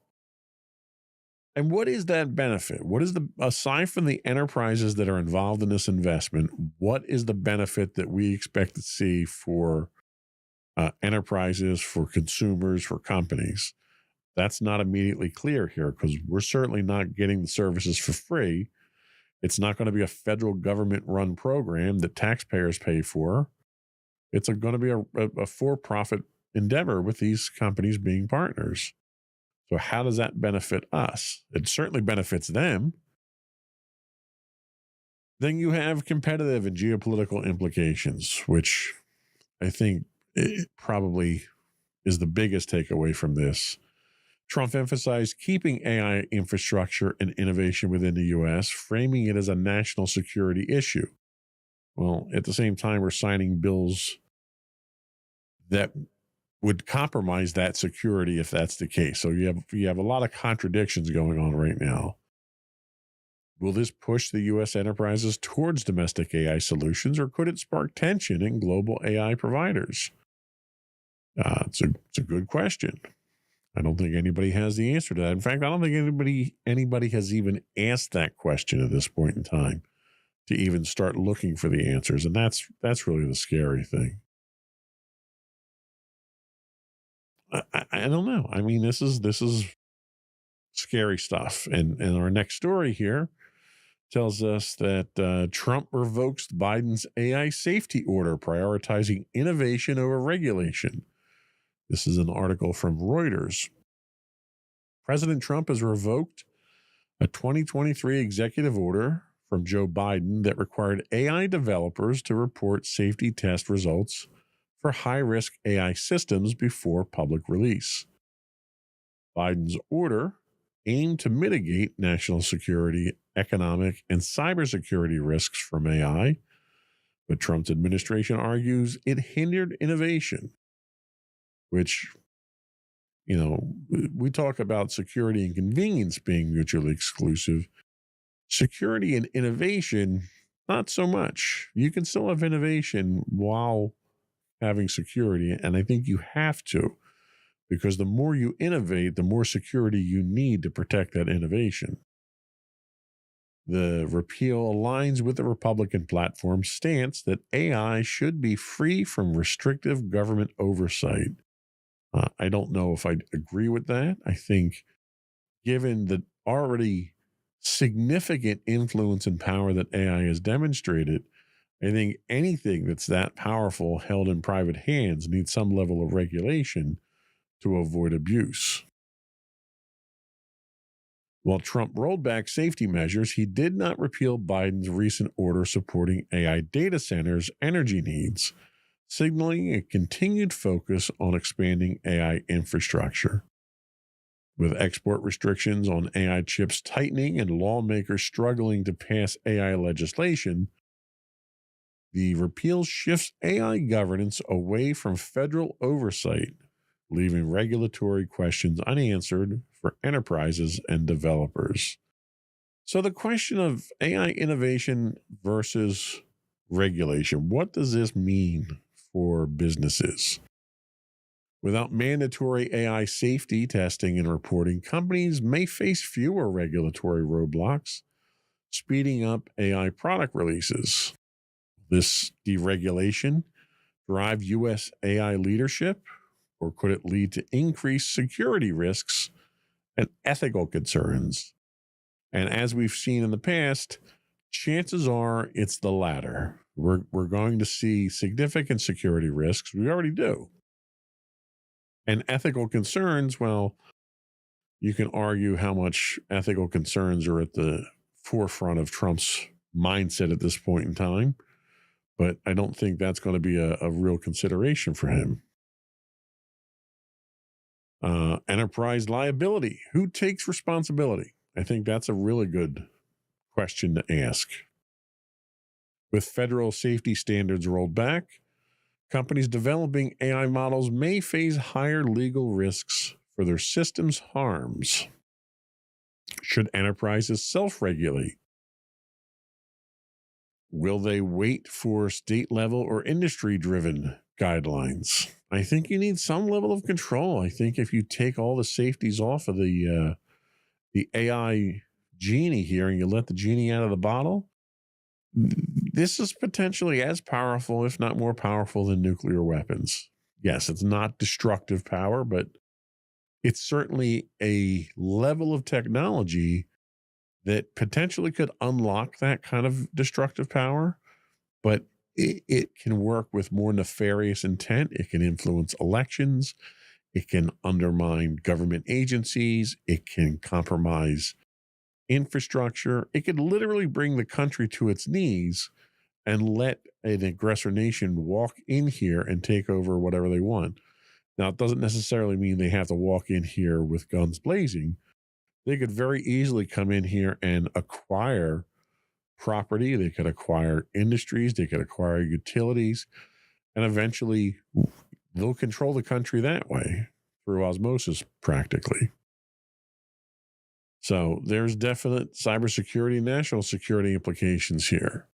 And what is that benefit? What is aside from the enterprises that are involved in this investment, what is the benefit that we expect to see for enterprises, for consumers, for companies? That's not immediately clear here because we're certainly not getting the services for free. It's not going to be a federal government-run program that taxpayers pay for. It's going to be a for-profit endeavor with these companies being partners. So how does that benefit us? It certainly benefits them. Then you have competitive and geopolitical implications, which I think it probably is the biggest takeaway from this. Trump emphasized keeping AI infrastructure and innovation within the U.S., framing it as a national security issue. Well, at the same time, we're signing bills that would compromise that security if that's the case. So you have a lot of contradictions going on right now. Will this push the U.S. enterprises towards domestic AI solutions, or could it spark tension in global AI providers? It's a good question. I don't think anybody has the answer to that. In fact, I don't think anybody has even asked that question at this point in time to even start looking for the answers. And that's really the scary thing. I don't know. I mean, this is scary stuff. And our next story here tells us that Trump revokes Biden's AI safety order, prioritizing innovation over regulation. This is an article from Reuters. President Trump has revoked a 2023 executive order from Joe Biden that required AI developers to report safety test results for high-risk AI systems before public release. Biden's order aimed to mitigate national security, economic, and cybersecurity risks from AI, but Trump's administration argues it hindered innovation, which we talk about security and convenience being mutually exclusive. Security and innovation, not so much. You can still have innovation while having security, and I think you have to, because the more you innovate, the more security you need to protect that innovation. The repeal aligns with the Republican platform stance that AI should be free from restrictive government oversight. I don't know if I'd agree with that. I think, given the already significant influence and power that AI has demonstrated, I think anything that's that powerful held in private hands needs some level of regulation to avoid abuse. While Trump rolled back safety measures, he did not repeal Biden's recent order supporting AI data centers' energy needs, signaling a continued focus on expanding AI infrastructure. With export restrictions on AI chips tightening and lawmakers struggling to pass AI legislation, the repeal shifts AI governance away from federal oversight, leaving regulatory questions unanswered for enterprises and developers. So the question of AI innovation versus regulation, what does this mean for businesses? Without mandatory AI safety testing and reporting, companies may face fewer regulatory roadblocks, speeding up AI product releases. This deregulation drive U.S. AI leadership, or could it lead to increased security risks and ethical concerns? And as we've seen in the past, chances are it's the latter. We're going to see significant security risks. We already do. And ethical concerns, well, you can argue how much ethical concerns are at the forefront of Trump's mindset at this point in time, but I don't think that's going to be a real consideration for him. Enterprise liability. Who takes responsibility? I think that's a really good question to ask. With federal safety standards rolled back, companies developing AI models may face higher legal risks for their systems' harms. Should enterprises self-regulate? Will they wait for state-level or industry-driven guidelines? I think you need some level of control. I think if you take all the safeties off of the AI genie here and you let the genie out of the bottle, this is potentially as powerful, if not more powerful, than nuclear weapons. Yes, it's not destructive power, but it's certainly a level of technology that potentially could unlock that kind of destructive power, but it can work with more nefarious intent. It can influence elections. It can undermine government agencies. It can compromise infrastructure. It could literally bring the country to its knees and let an aggressor nation walk in here and take over whatever they want. Now, it doesn't necessarily mean they have to walk in here with guns blazing. They could very easily come in here and acquire property. They could acquire industries. They could acquire utilities. And eventually, they'll control the country that way through osmosis, practically. So there's definite cybersecurity and national security implications here.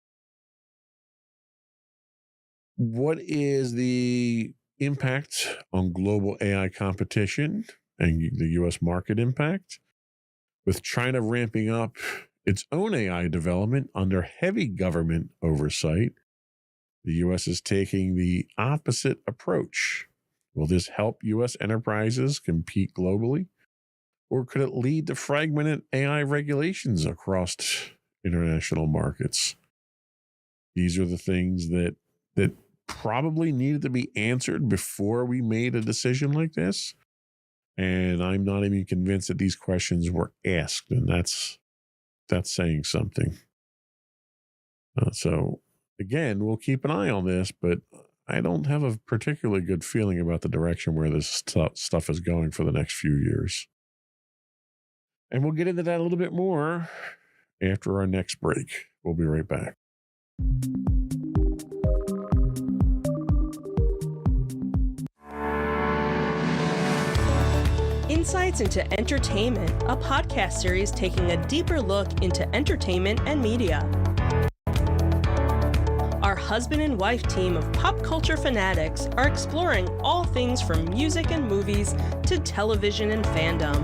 What is the impact on global AI competition and the U.S. market impact? With China ramping up its own AI development under heavy government oversight, the U.S. is taking the opposite approach. Will this help U.S. enterprises compete globally? Or could it lead to fragmented AI regulations across international markets? These are the things that probably needed to be answered before we made a decision like this. And I'm not even convinced that these questions were asked, and that's saying something. So again, we'll keep an eye on this, but I don't have a particularly good feeling about the direction where this stuff is going for the next few years. And we'll get into that a little bit more after our next break. We'll be right back. Insights into Entertainment, a podcast series taking a deeper look into entertainment and media. Our husband and wife team of pop culture fanatics are exploring all things from music and movies to television and fandom.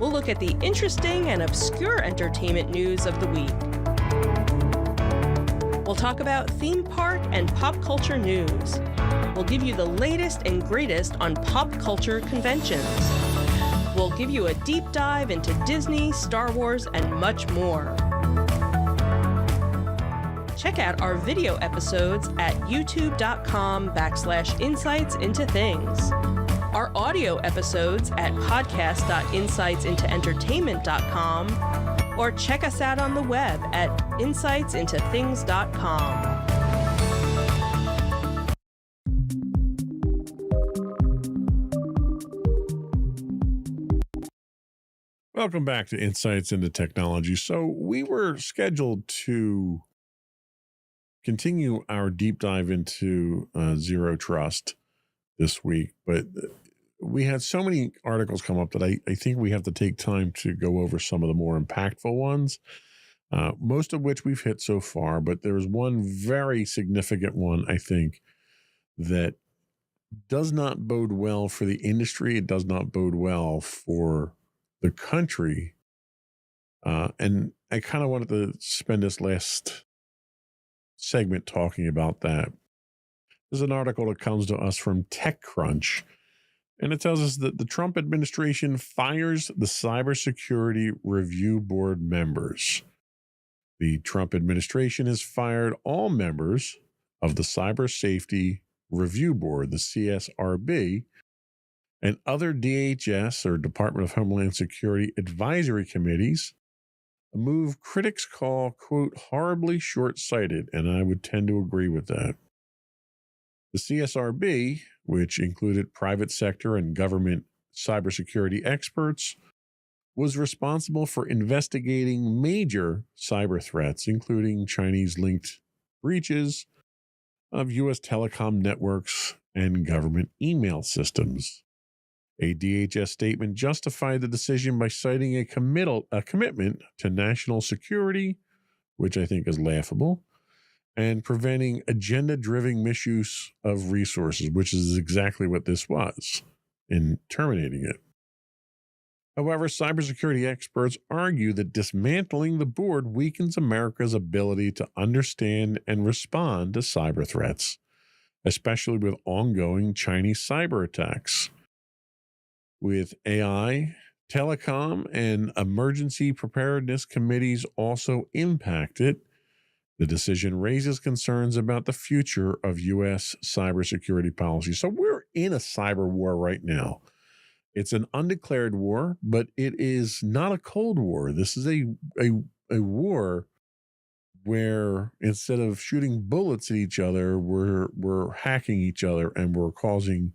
We'll look at the interesting and obscure entertainment news of the week. We'll talk about theme park and pop culture news. We'll give you the latest and greatest on pop culture conventions. We'll give you a deep dive into Disney, Star Wars, and much more. Check out our video episodes at youtube.com/insightsintothings. Our audio episodes at podcast.insightsintoentertainment.com, or check us out on the web at insightsintothings.com. Welcome back to Insights into Technology. So we were scheduled to continue our deep dive into Zero Trust this week, but we had so many articles come up that I think we have to take time to go over some of the more impactful ones, most of which we've hit so far, but there was one very significant one, I think, that does not bode well for the industry. It does not bode well for the country. And I kind of wanted to spend this last segment talking about that. There's an article that comes to us from TechCrunch, and it tells us that the Trump administration fires the Cybersecurity Review Board members. The Trump administration has fired all members of the Cyber Safety Review Board, the CSRB, and other DHS or Department of Homeland Security advisory committees, a move critics call, quote, horribly short-sighted, and I would tend to agree with that. The CSRB, which included private sector and government cybersecurity experts, was responsible for investigating major cyber threats, including Chinese-linked breaches of U.S. telecom networks and government email systems. A DHS statement justified the decision by citing a commitment to national security, which I think is laughable, and preventing agenda-driven misuse of resources, which is exactly what this was, in terminating it. However, cybersecurity experts argue that dismantling the board weakens America's ability to understand and respond to cyber threats, especially with ongoing Chinese cyber attacks. With AI, telecom, and emergency preparedness committees also impacted, the decision raises concerns about the future of U.S. cybersecurity policy. So we're in a cyber war right now. It's an undeclared war, but it is not a Cold War. This is a war where instead of shooting bullets at each other, we're hacking each other, and we're causing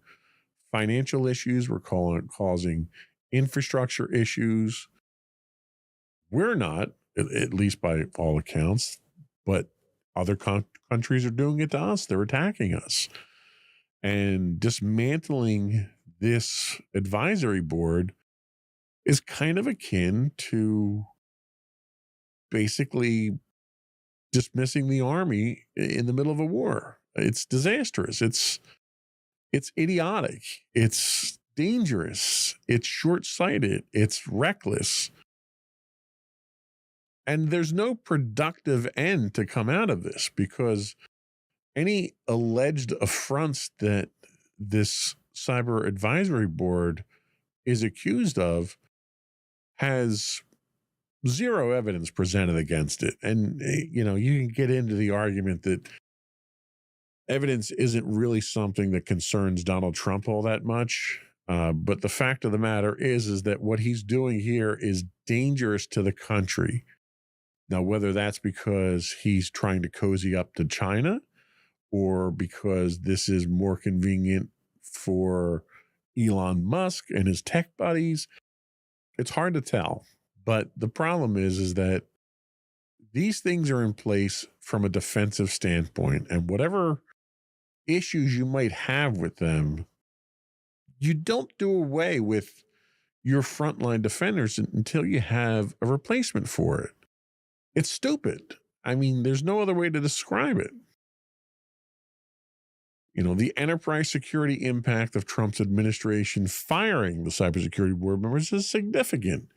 financial issues. We're causing infrastructure issues. We're not, at least by all accounts, but other countries are doing it to us. They're attacking us. And dismantling this advisory board is kind of akin to basically dismissing the army in the middle of a war. It's disastrous. It's idiotic. It's dangerous. It's short-sighted. It's reckless. And there's no productive end to come out of this, because any alleged affronts that this cyber advisory board is accused of has zero evidence presented against it. And, you know, you can get into the argument that evidence isn't really something that concerns Donald Trump all that much. But the fact of the matter is that what he's doing here is dangerous to the country. Now, whether that's because he's trying to cozy up to China or because this is more convenient for Elon Musk and his tech buddies, it's hard to tell. But the problem is that these things are in place from a defensive standpoint, and whatever issues you might have with them, you don't do away with your frontline defenders until you have a replacement for it. It's stupid. I mean, there's no other way to describe it. You know, the enterprise security impact of Trump's administration firing the cybersecurity board members is significant.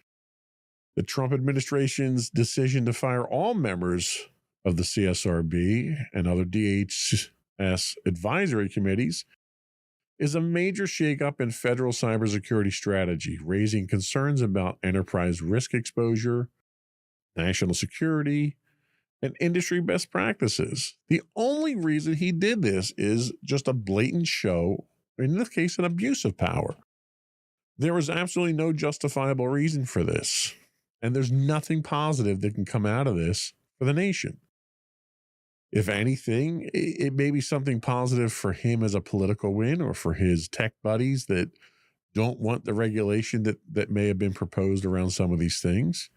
The Trump administration's decision to fire all members of the CSRB and other DHS advisory committees is a major shakeup in federal cybersecurity strategy, raising concerns about enterprise risk exposure, national security, and industry best practices. The only reason he did this is just a blatant show, in this case, an abuse of power. There was absolutely no justifiable reason for this, and there's nothing positive that can come out of this for the nation. If anything, it may be something positive for him as a political win, or for his tech buddies that don't want the regulation that may have been proposed around some of these things.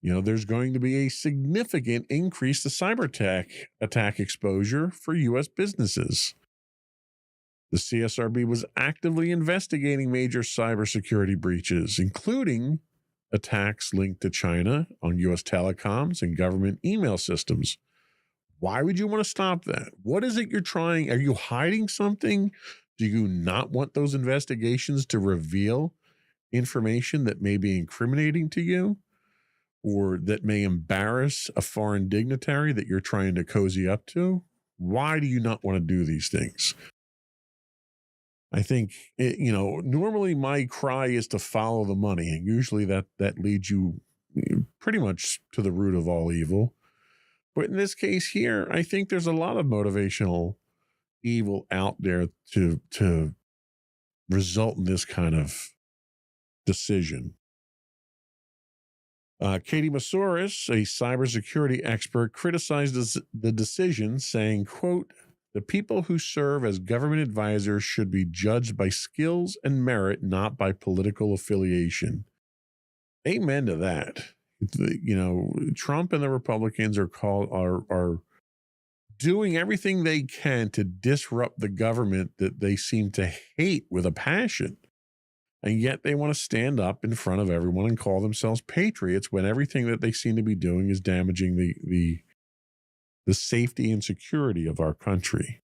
You know, there's going to be a significant increase to cyber attack exposure for U.S. businesses. The CSRB was actively investigating major cybersecurity breaches, including attacks linked to China on U.S. telecoms and government email systems. Why would you want to stop that? What is it you're trying? Are you hiding something? Do you not want those investigations to reveal information that may be incriminating to you, or that may embarrass a foreign dignitary that you're trying to cozy up to? Why do you not want to do these things? I think, normally my cry is to follow the money, and usually that leads you pretty much to the root of all evil. But in this case here, I think there's a lot of motivational evil out there to result in this kind of decision. Katie Masouras, a cybersecurity expert, criticized the decision, saying, quote, "The people who serve as government advisors should be judged by skills and merit, not by political affiliation." Amen to that. Trump and the Republicans are doing everything they can to disrupt the government that they seem to hate with a passion. And yet they want to stand up in front of everyone and call themselves patriots when everything that they seem to be doing is damaging the safety and security of our country.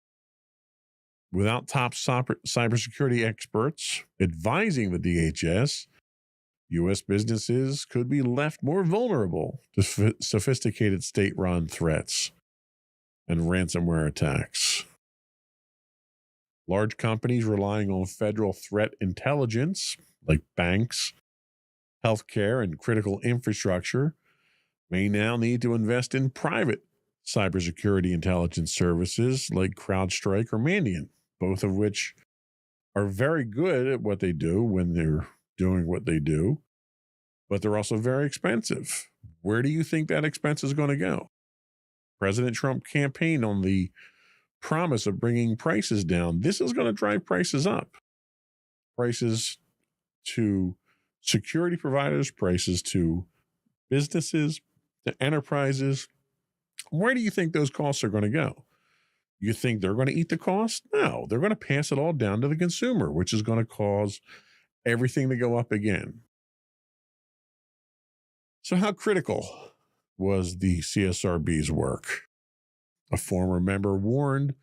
Without top cybersecurity experts advising the DHS, U.S. businesses could be left more vulnerable to sophisticated state-run threats and ransomware attacks. Large companies relying on federal threat intelligence, like banks, healthcare, and critical infrastructure, may now need to invest in private cybersecurity intelligence services like CrowdStrike or Mandiant, both of which are very good at what they do when they're doing what they do, but they're also very expensive. Where do you think that expense is going to go? President Trump campaigned on the promise of bringing prices down. This is going to drive prices up. Prices to security providers, prices to businesses, to enterprises. Where do you think those costs are going to go? You think they're going to eat the cost? No, they're going to pass it all down to the consumer, which is going to cause everything to go up again. So how critical was the CSRB's work? A former member warned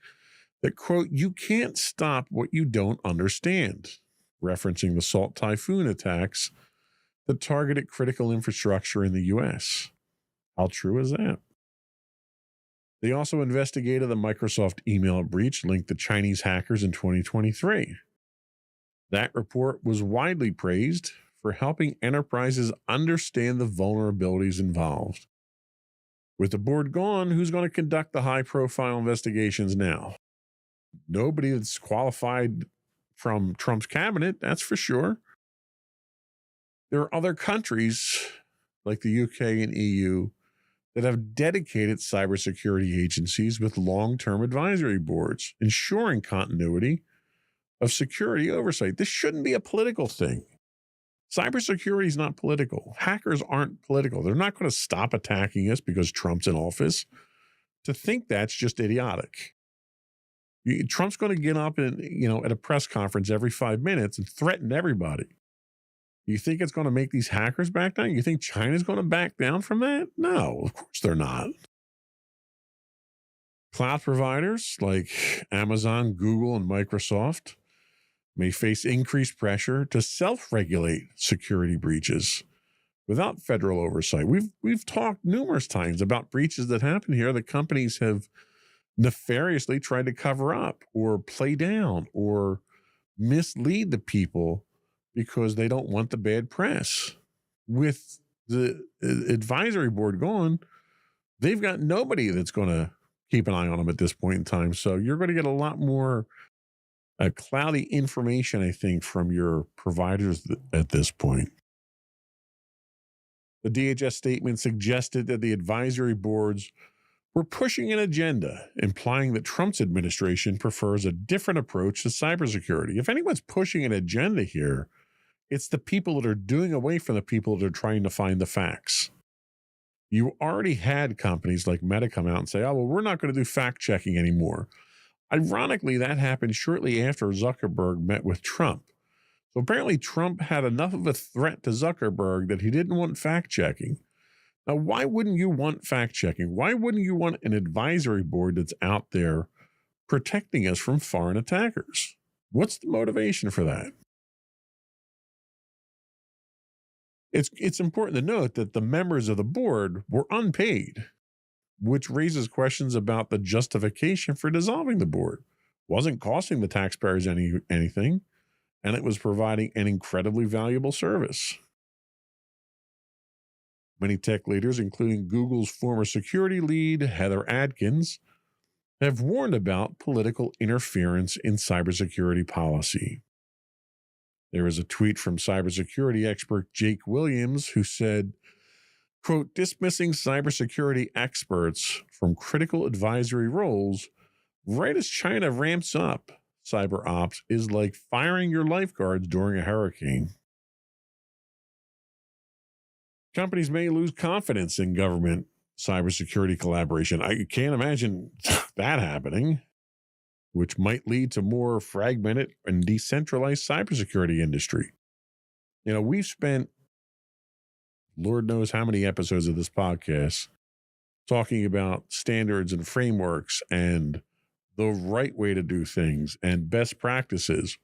that, quote, "You can't stop what you don't understand," referencing the Salt Typhoon attacks that targeted critical infrastructure in the U.S. How true is that? They also investigated the Microsoft email breach linked to Chinese hackers in 2023. That report was widely praised for helping enterprises understand the vulnerabilities involved. With the board gone, who's going to conduct the high-profile investigations now? Nobody that's qualified from Trump's cabinet, that's for sure. There are other countries like the UK and EU that have dedicated cybersecurity agencies with long-term advisory boards, ensuring continuity of security oversight. This shouldn't be a political thing. Cybersecurity is not political. Hackers aren't political. They're not going to stop attacking us because Trump's in office. To think that's just idiotic. Trump's going to get up and, at a press conference every 5 minutes and threaten everybody. You think it's going to make these hackers back down? You think China's going to back down from that? No, of course they're not. Cloud providers like Amazon, Google, and Microsoft may face increased pressure to self-regulate security breaches without federal oversight. We've talked numerous times about breaches that happen here that companies have nefariously tried to cover up or play down or mislead the people because they don't want the bad press. With the advisory board gone, they've got nobody that's going to keep an eye on them at this point in time. So you're going to get a lot more cloudy information, I think, from your providers at this point. The DHS statement suggested that the advisory boards were pushing an agenda, implying that Trump's administration prefers a different approach to cybersecurity. If anyone's pushing an agenda here, it's the people that are doing away from the people that are trying to find the facts. You already had companies like Meta come out and say, oh, well, we're not going to do fact checking anymore. Ironically, that happened shortly after Zuckerberg met with Trump. So apparently Trump had enough of a threat to Zuckerberg that he didn't want fact checking. Now, why wouldn't you want fact checking? Why wouldn't you want an advisory board that's out there protecting us from foreign attackers? What's the motivation for that? It's important to note that the members of the board were unpaid, which raises questions about the justification for dissolving the board. Wasn't costing the taxpayers anything, and it was providing an incredibly valuable service. Many tech leaders, including Google's former security lead, Heather Adkins, have warned about political interference in cybersecurity policy. There is a tweet from cybersecurity expert Jake Williams who said, quote, dismissing cybersecurity experts from critical advisory roles right as China ramps up cyber ops is like firing your lifeguards during a hurricane. Companies may lose confidence in government cybersecurity collaboration. I can't imagine that happening, which might lead to more fragmented and decentralized cybersecurity industry. We've spent Lord knows how many episodes of this podcast talking about standards and frameworks and the right way to do things and best practices.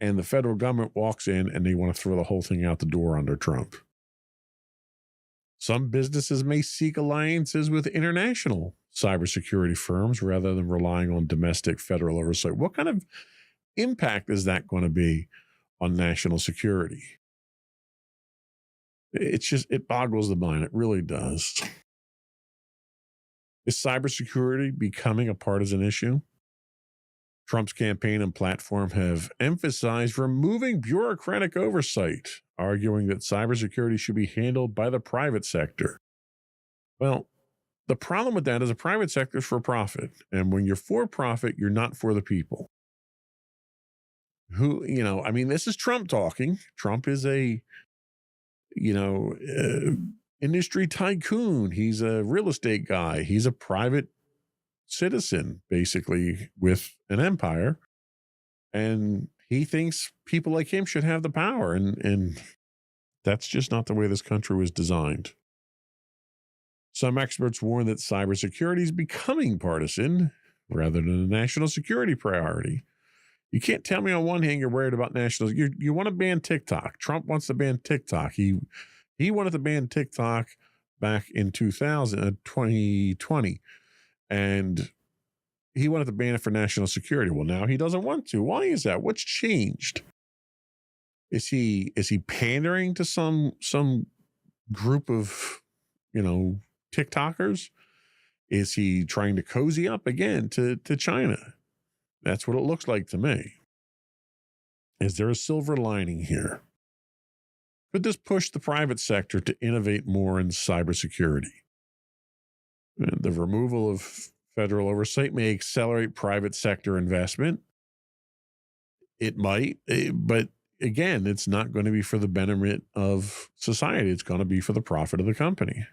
And the federal government walks in and they want to throw the whole thing out the door under Trump. Some businesses may seek alliances with international cybersecurity firms rather than relying on domestic federal oversight. What kind of impact is that going to be on national security? It boggles the mind. It really does. Is cybersecurity becoming a partisan issue? Trump's campaign and platform have emphasized removing bureaucratic oversight, arguing that cybersecurity should be handled by the private sector. Well, the problem with that is the private sector is for profit. And when you're for profit, you're not for the people. This is Trump talking. Trump is a, industry tycoon. He's a real estate guy. He's a private citizen, basically, with an empire. And he thinks people like him should have the power. And that's just not the way this country was designed. Some experts warn that cybersecurity is becoming partisan rather than a national security priority. You can't tell me on one hand you're worried about national. You want to ban TikTok. Trump wants to ban TikTok. He wanted to ban TikTok back in 2020, and he wanted to ban it for national security. Well, now he doesn't want to. Why is that? What's changed? Is he pandering to some group of TikTokers? Is he trying to cozy up again to China? That's what it looks like to me. Is there a silver lining here? Could this push the private sector to innovate more in cybersecurity? The removal of federal oversight may accelerate private sector investment. It might, but again, it's not going to be for the benefit of society. It's going to be for the profit of the company.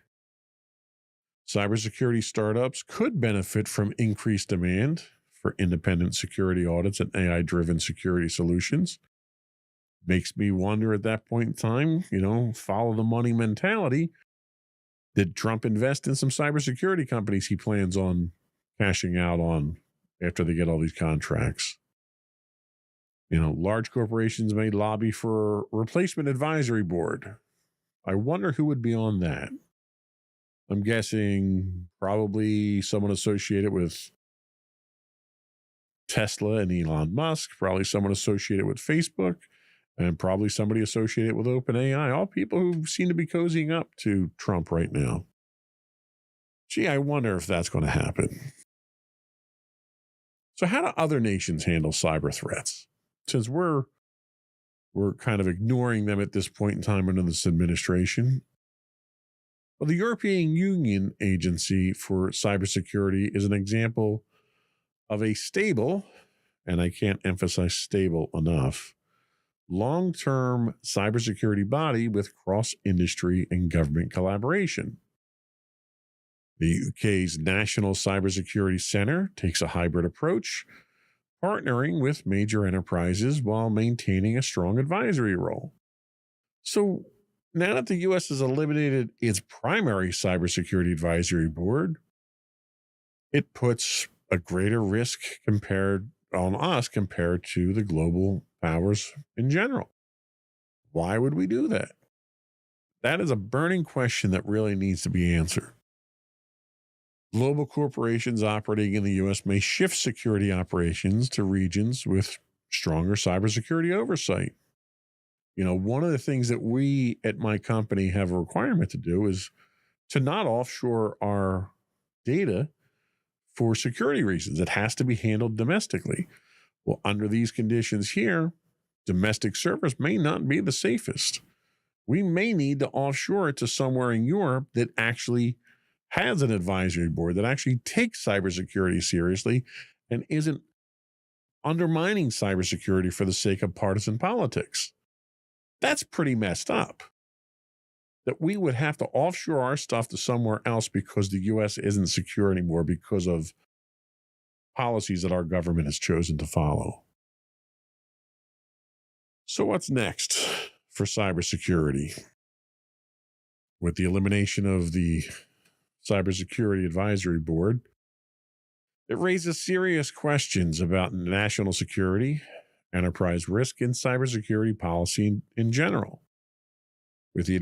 Cybersecurity startups could benefit from increased demand for independent security audits and AI-driven security solutions. Makes me wonder at that point in time, follow the money mentality. Did Trump invest in some cybersecurity companies he plans on cashing out on after they get all these contracts? Large corporations may lobby for a replacement advisory board. I wonder who would be on that. I'm guessing probably someone associated with Tesla and Elon Musk, probably someone associated with Facebook, and probably somebody associated with OpenAI, all people who seem to be cozying up to Trump right now. Gee, I wonder if that's going to happen. So how do other nations handle cyber threats? Since we're kind of ignoring them at this point in time under this administration. Well, the European Union Agency for Cybersecurity is an example of a stable, and I can't emphasize stable enough, long-term cybersecurity body with cross-industry and government collaboration. The UK's National Cybersecurity Centre takes a hybrid approach, partnering with major enterprises while maintaining a strong advisory role. So now that the U.S. has eliminated its primary cybersecurity advisory board, it puts a greater risk on us compared to the global powers in general. Why would we do that? That is a burning question that really needs to be answered. Global corporations operating in the U.S. may shift security operations to regions with stronger cybersecurity oversight. One of the things that we at my company have a requirement to do is to not offshore our data for security reasons. It has to be handled domestically. Well, under these conditions here, domestic servers may not be the safest. We may need to offshore it to somewhere in Europe that actually has an advisory board that actually takes cybersecurity seriously and isn't undermining cybersecurity for the sake of partisan politics. That's pretty messed up. That we would have to offshore our stuff to somewhere else because the U.S. isn't secure anymore because of policies that our government has chosen to follow. So what's next for cybersecurity? With the elimination of the Cybersecurity Advisory Board, it raises serious questions about national security, enterprise risk, and cybersecurity policy in general. While the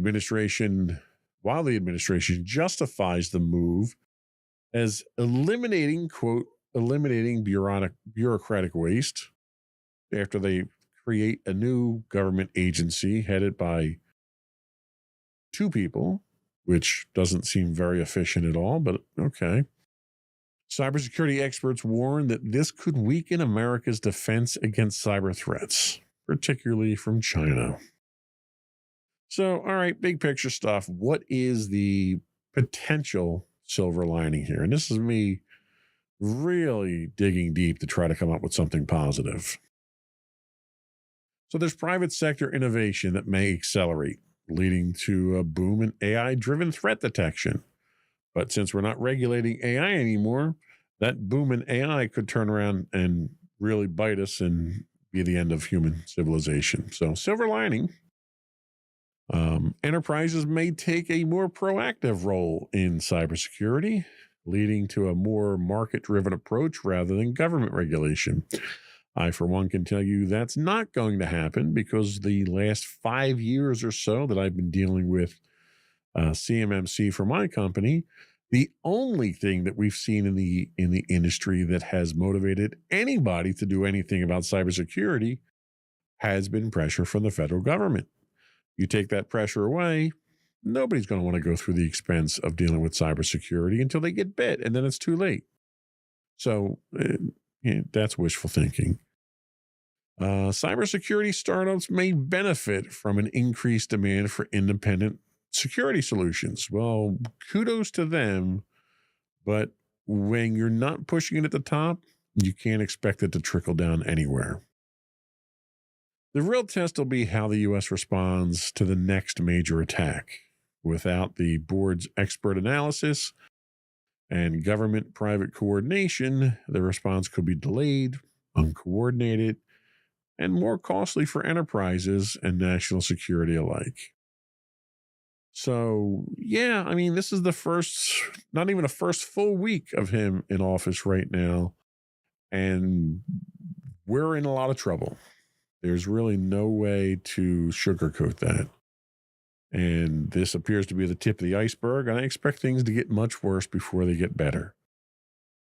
administration justifies the move as eliminating bureaucratic waste after they create a new government agency headed by two people, which doesn't seem very efficient at all, but okay. Cybersecurity experts warn that this could weaken America's defense against cyber threats, particularly from China. So, all right, big picture stuff. What is the potential silver lining here? And this is me really digging deep to try to come up with something positive. So there's private sector innovation that may accelerate, leading to a boom in AI-driven threat detection. But since we're not regulating AI anymore, that boom in AI could turn around and really bite us and be the end of human civilization. So silver lining, enterprises may take a more proactive role in cybersecurity, leading to a more market-driven approach rather than government regulation. I, for one, can tell you that's not going to happen because the last 5 years or so that I've been dealing with CMMC for my company, the only thing that we've seen in the industry that has motivated anybody to do anything about cybersecurity has been pressure from the federal government. You take that pressure away, nobody's going to want to go through the expense of dealing with cybersecurity until they get bit, and then it's too late. So that's wishful thinking. Cybersecurity startups may benefit from an increased demand for independent security solutions. Well, kudos to them, but when you're not pushing it at the top, you can't expect it to trickle down anywhere. The real test will be how the U.S. responds to the next major attack. Without the board's expert analysis, and government-private coordination, the response could be delayed, uncoordinated, and more costly for enterprises and national security alike. So, yeah, I mean, this is the first, not even a first full week of him in office right now. And we're in a lot of trouble. There's really no way to sugarcoat that. And this appears to be the tip of the iceberg. And I expect things to get much worse before they get better.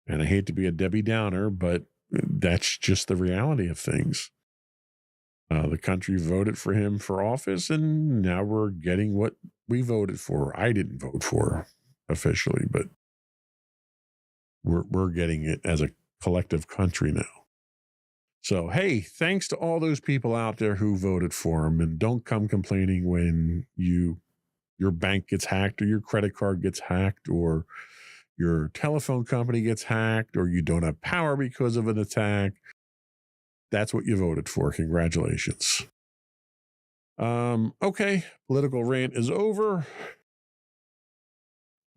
And I hate to be a Debbie Downer, but that's just the reality of things. The country voted for him for office, and now we're getting what we voted for. I didn't vote for officially, but we're getting it as a collective country now. So, hey, thanks to all those people out there who voted for him, and don't come complaining when your bank gets hacked or your credit card gets hacked or your telephone company gets hacked or you don't have power because of an attack. That's what you voted for. Congratulations. Okay, political rant is over.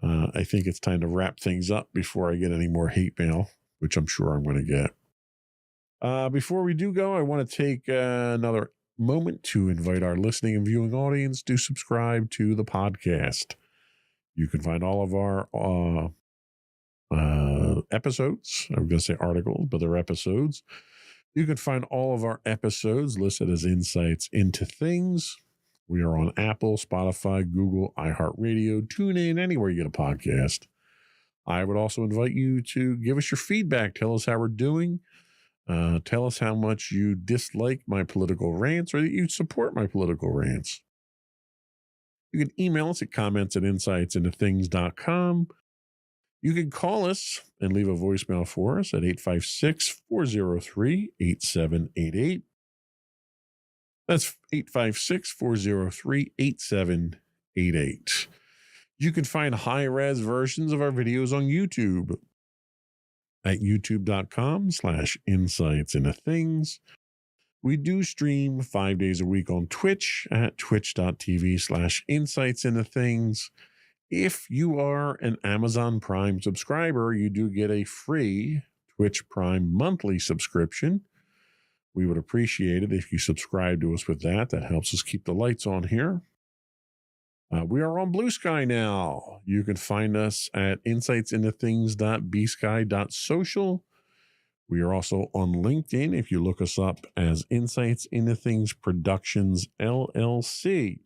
I think it's time to wrap things up before I get any more hate mail, which I'm sure I'm going to get. Before we do go, I want to take another moment to invite our listening and viewing audience to subscribe to the podcast. You can find all of our episodes. I'm going to say articles, but they're episodes. You can find all of our episodes listed as Insights into Things. We are on Apple, Spotify, Google, iHeartRadio, TuneIn, anywhere you get a podcast. I would also invite you to give us your feedback. Tell us how we're doing. Tell us how much you dislike my political rants or that you support my political rants. You can email us at comments@insightsintothings.com. You can call us and leave a voicemail for us at 856-403-8788. That's 856-403-8788. You can find high-res versions of our videos on YouTube at youtube.com/insightsintothings. We do stream 5 days a week on Twitch at twitch.tv/insightsintothings. If you are an Amazon Prime subscriber, you do get a free Twitch Prime monthly subscription. We would appreciate it if you subscribe to us with that. That helps us keep the lights on here. We are on Blue Sky now. You can find us at insightsintothings.bsky.social. We are also on LinkedIn if you look us up as Insights Into Things Productions, LLC.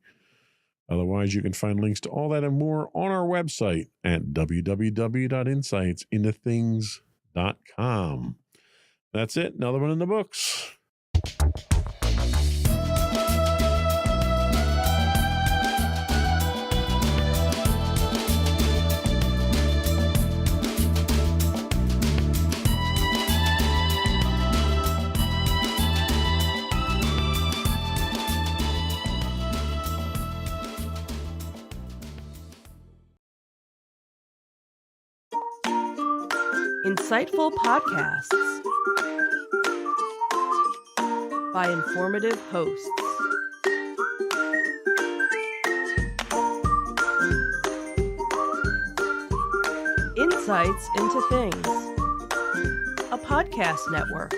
Otherwise, you can find links to all that and more on our website at www.insightsintothings.com. That's it. Another one in the books. Insightful podcasts by informative hosts. Insights into Things, a podcast network.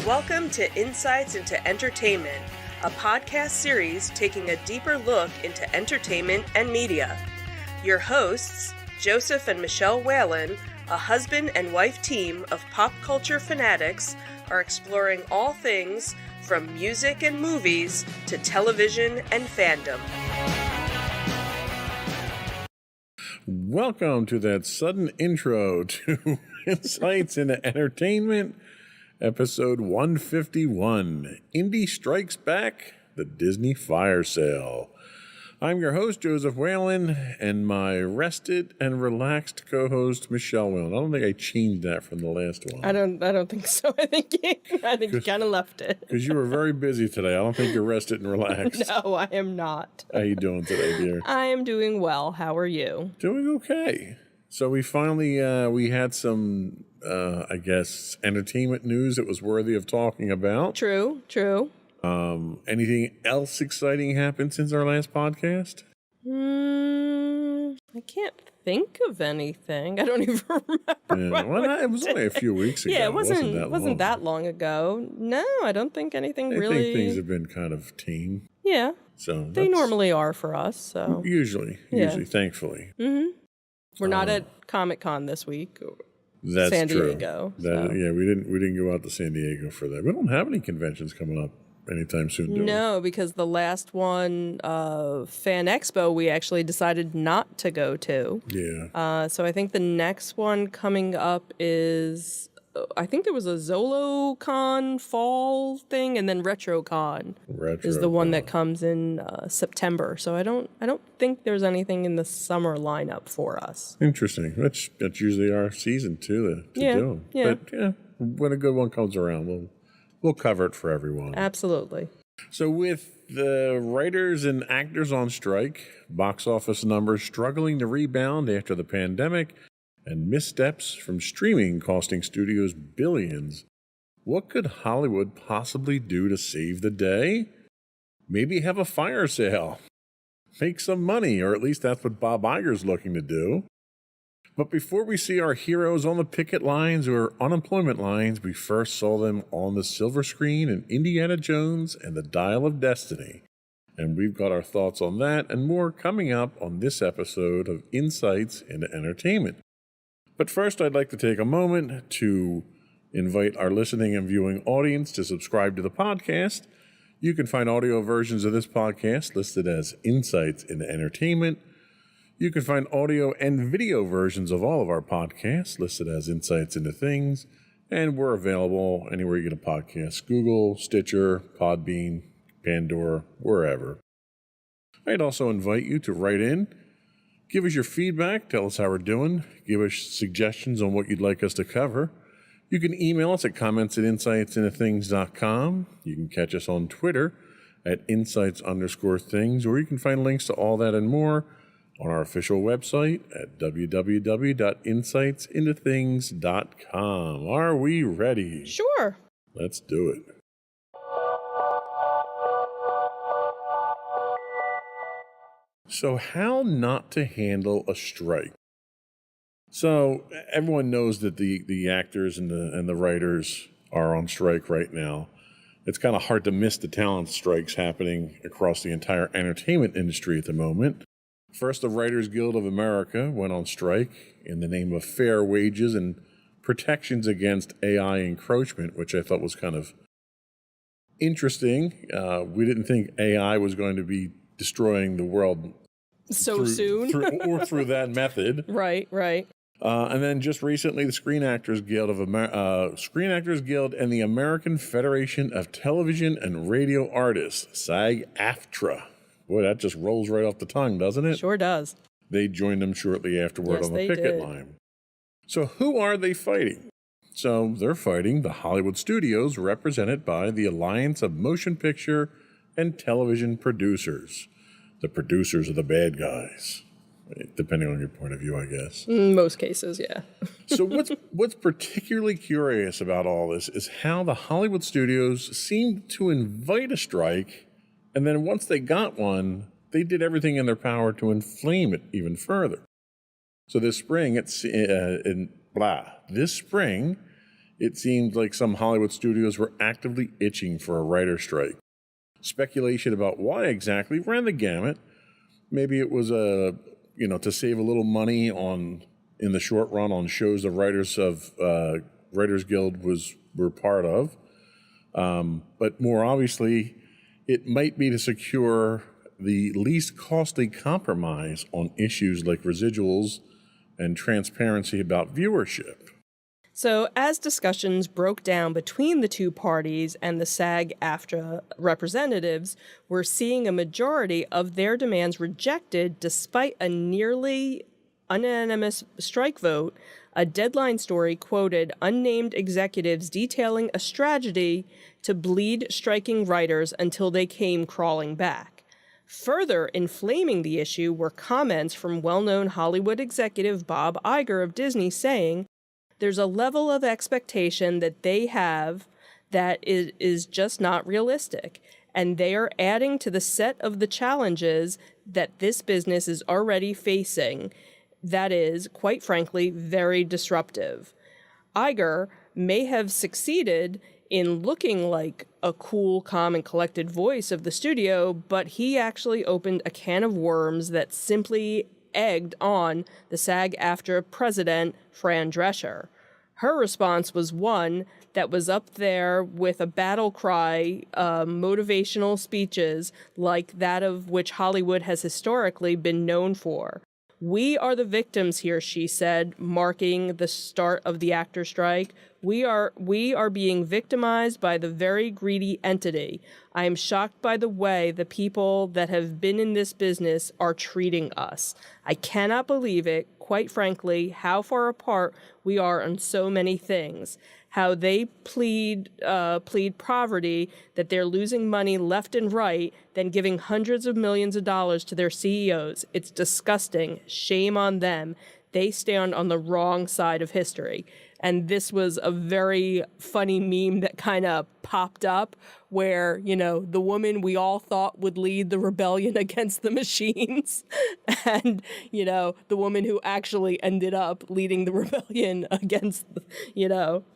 Welcome to Insights into Entertainment, a podcast series taking a deeper look into entertainment and media. Your hosts, Joseph and Michelle Whalen, a husband and wife team of pop culture fanatics, are exploring all things from music and movies to television and fandom. Welcome to that sudden intro to Insights into Entertainment, episode 151, Indy Strikes Back, the Disney Fire Sale. I'm your host, Joseph Whalen, and my rested and relaxed co-host, Michelle Whalen. I don't think I changed that from the last one. I don't think so. I think you kind of left it. Because you were very busy today. I don't think you're rested and relaxed. No, I am not. How you doing today, dear? I am doing well. How are you? Doing okay. So we finally, we had some, I guess, entertainment news that was worthy of talking about. True. Anything else exciting happened since our last podcast? I can't think of anything. I don't even remember. It was only a few weeks ago. Yeah, it wasn't that long. that long ago. No, I don't think anything I really. think things have been kind of tame. Yeah, So they normally are for us. So usually, thankfully. we're not at Comic-Con this week. That's San true. Diego. Yeah, we didn't go out to San Diego for that. We don't have any conventions coming up anytime soon, do we? No, because the last one, Fan Expo, we actually decided not to go to. Yeah. So I think the next one coming up is, I think there was a ZoloCon fall thing, and then RetroCon is the one that comes in September. So I don't think there's anything in the summer lineup for us. Interesting. That's usually our season too to do 'em. Yeah. But yeah, when a good one comes around, we'll cover it for everyone. Absolutely. So with the writers and actors on strike, box office numbers struggling to rebound after the pandemic, and missteps from streaming costing studios billions, what could Hollywood possibly do to save the day? Maybe have a fire sale. Make some money, or at least that's what Bob Iger's looking to do. But before we see our heroes on the picket lines or unemployment lines, we first saw them on the silver screen in Indiana Jones and the Dial of Destiny. And we've got our thoughts on that and more coming up on this episode of Insights into Entertainment. But first, I'd like to take a moment to invite our listening and viewing audience to subscribe to the podcast. You can find audio versions of this podcast listed as Insights into Entertainment. You can find audio and video versions of all of our podcasts listed as Insights into Things, and we're available anywhere you get a podcast: Google, Stitcher, Podbean, Pandora, wherever. I'd also invite you to write in, give us your feedback, tell us how we're doing, give us suggestions on what you'd like us to cover. You can email us at comments@insightsintothings.com. You can catch us on Twitter at insights_things, or you can find links to all that and more on our official website at www.insightsintothings.com. Are we ready? Sure. Let's do it. So, how not to handle a strike? So, everyone knows that the actors and the writers are on strike right now. It's kind of hard to miss the talent strikes happening across the entire entertainment industry at the moment. First, the Writers Guild of America went on strike in the name of fair wages and protections against AI encroachment, which I thought was kind of interesting. We didn't think AI was going to be destroying the world So soon. through that method. Right. And then just recently, the Screen Actors Guild and the American Federation of Television and Radio Artists, SAG-AFTRA. Boy, that just rolls right off the tongue, doesn't it? Sure does. They joined them shortly afterward Yes, on the they picket did. line. So who are they fighting? So they're fighting the Hollywood studios, represented by the Alliance of Motion Picture and Television Producers. The producers are the bad guys, depending on your point of view, I guess. In most cases, yeah. So what's particularly curious about all this is how the Hollywood studios seemed to invite a strike, and then once they got one, they did everything in their power to inflame it even further. So this spring, it seemed like some Hollywood studios were actively itching for a writer's strike. Speculation about why exactly ran the gamut. Maybe it was to save a little money in the short run on shows the Writers Guild were part of. But more obviously, it might be to secure the least costly compromise on issues like residuals and transparency about viewership. So, as discussions broke down between the two parties and the SAG-AFTRA representatives, we're seeing a majority of their demands rejected despite a nearly unanimous strike vote. A Deadline story quoted unnamed executives detailing a strategy to bleed striking writers until they came crawling back. Further inflaming the issue were comments from well-known Hollywood executive Bob Iger of Disney saying, "There's a level of expectation that they have that is just not realistic. And they are adding to the set of the challenges that this business is already facing that is, quite frankly, very disruptive. Iger may have succeeded in looking like a cool, calm, and collected voice of the studio, but he actually opened a can of worms that simply egged on the SAG-AFTRA president, Fran Drescher. Her response was one that was up there with a battle cry, motivational speeches like that of which Hollywood has historically been known for. "We are the victims here," she said, marking the start of the actor strike. We are being victimized by the very greedy entity. I am shocked by the way the people that have been in this business are treating us. I cannot believe it, quite frankly, how far apart we are on so many things. How they plead poverty, that they're losing money left and right, then giving hundreds of millions of dollars to their CEOs. It's disgusting. Shame on them. They stand on the wrong side of history. And this was a very funny meme that kind of popped up where, the woman we all thought would lead the rebellion against the machines and, the woman who actually ended up leading the rebellion against, the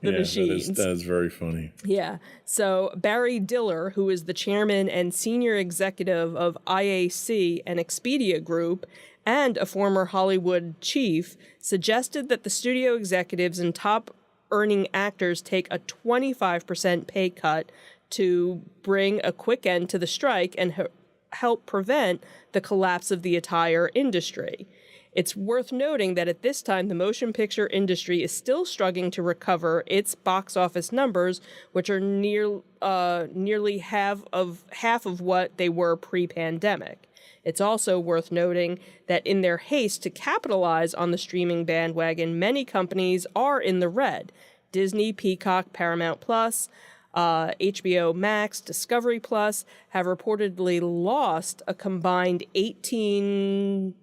machines. That is very funny. Yeah. So Barry Diller, who is the chairman and senior executive of IAC and Expedia Group, and a former Hollywood chief, suggested that the studio executives and top-earning actors take a 25% pay cut to bring a quick end to the strike and help prevent the collapse of the entire industry. It's worth noting that at this time, the motion picture industry is still struggling to recover its box office numbers, which are nearly half of what they were pre-pandemic. It's also worth noting that in their haste to capitalize on the streaming bandwagon, many companies are in the red. Disney, Peacock, Paramount Plus, HBO Max, Discovery Plus have reportedly lost a combined $18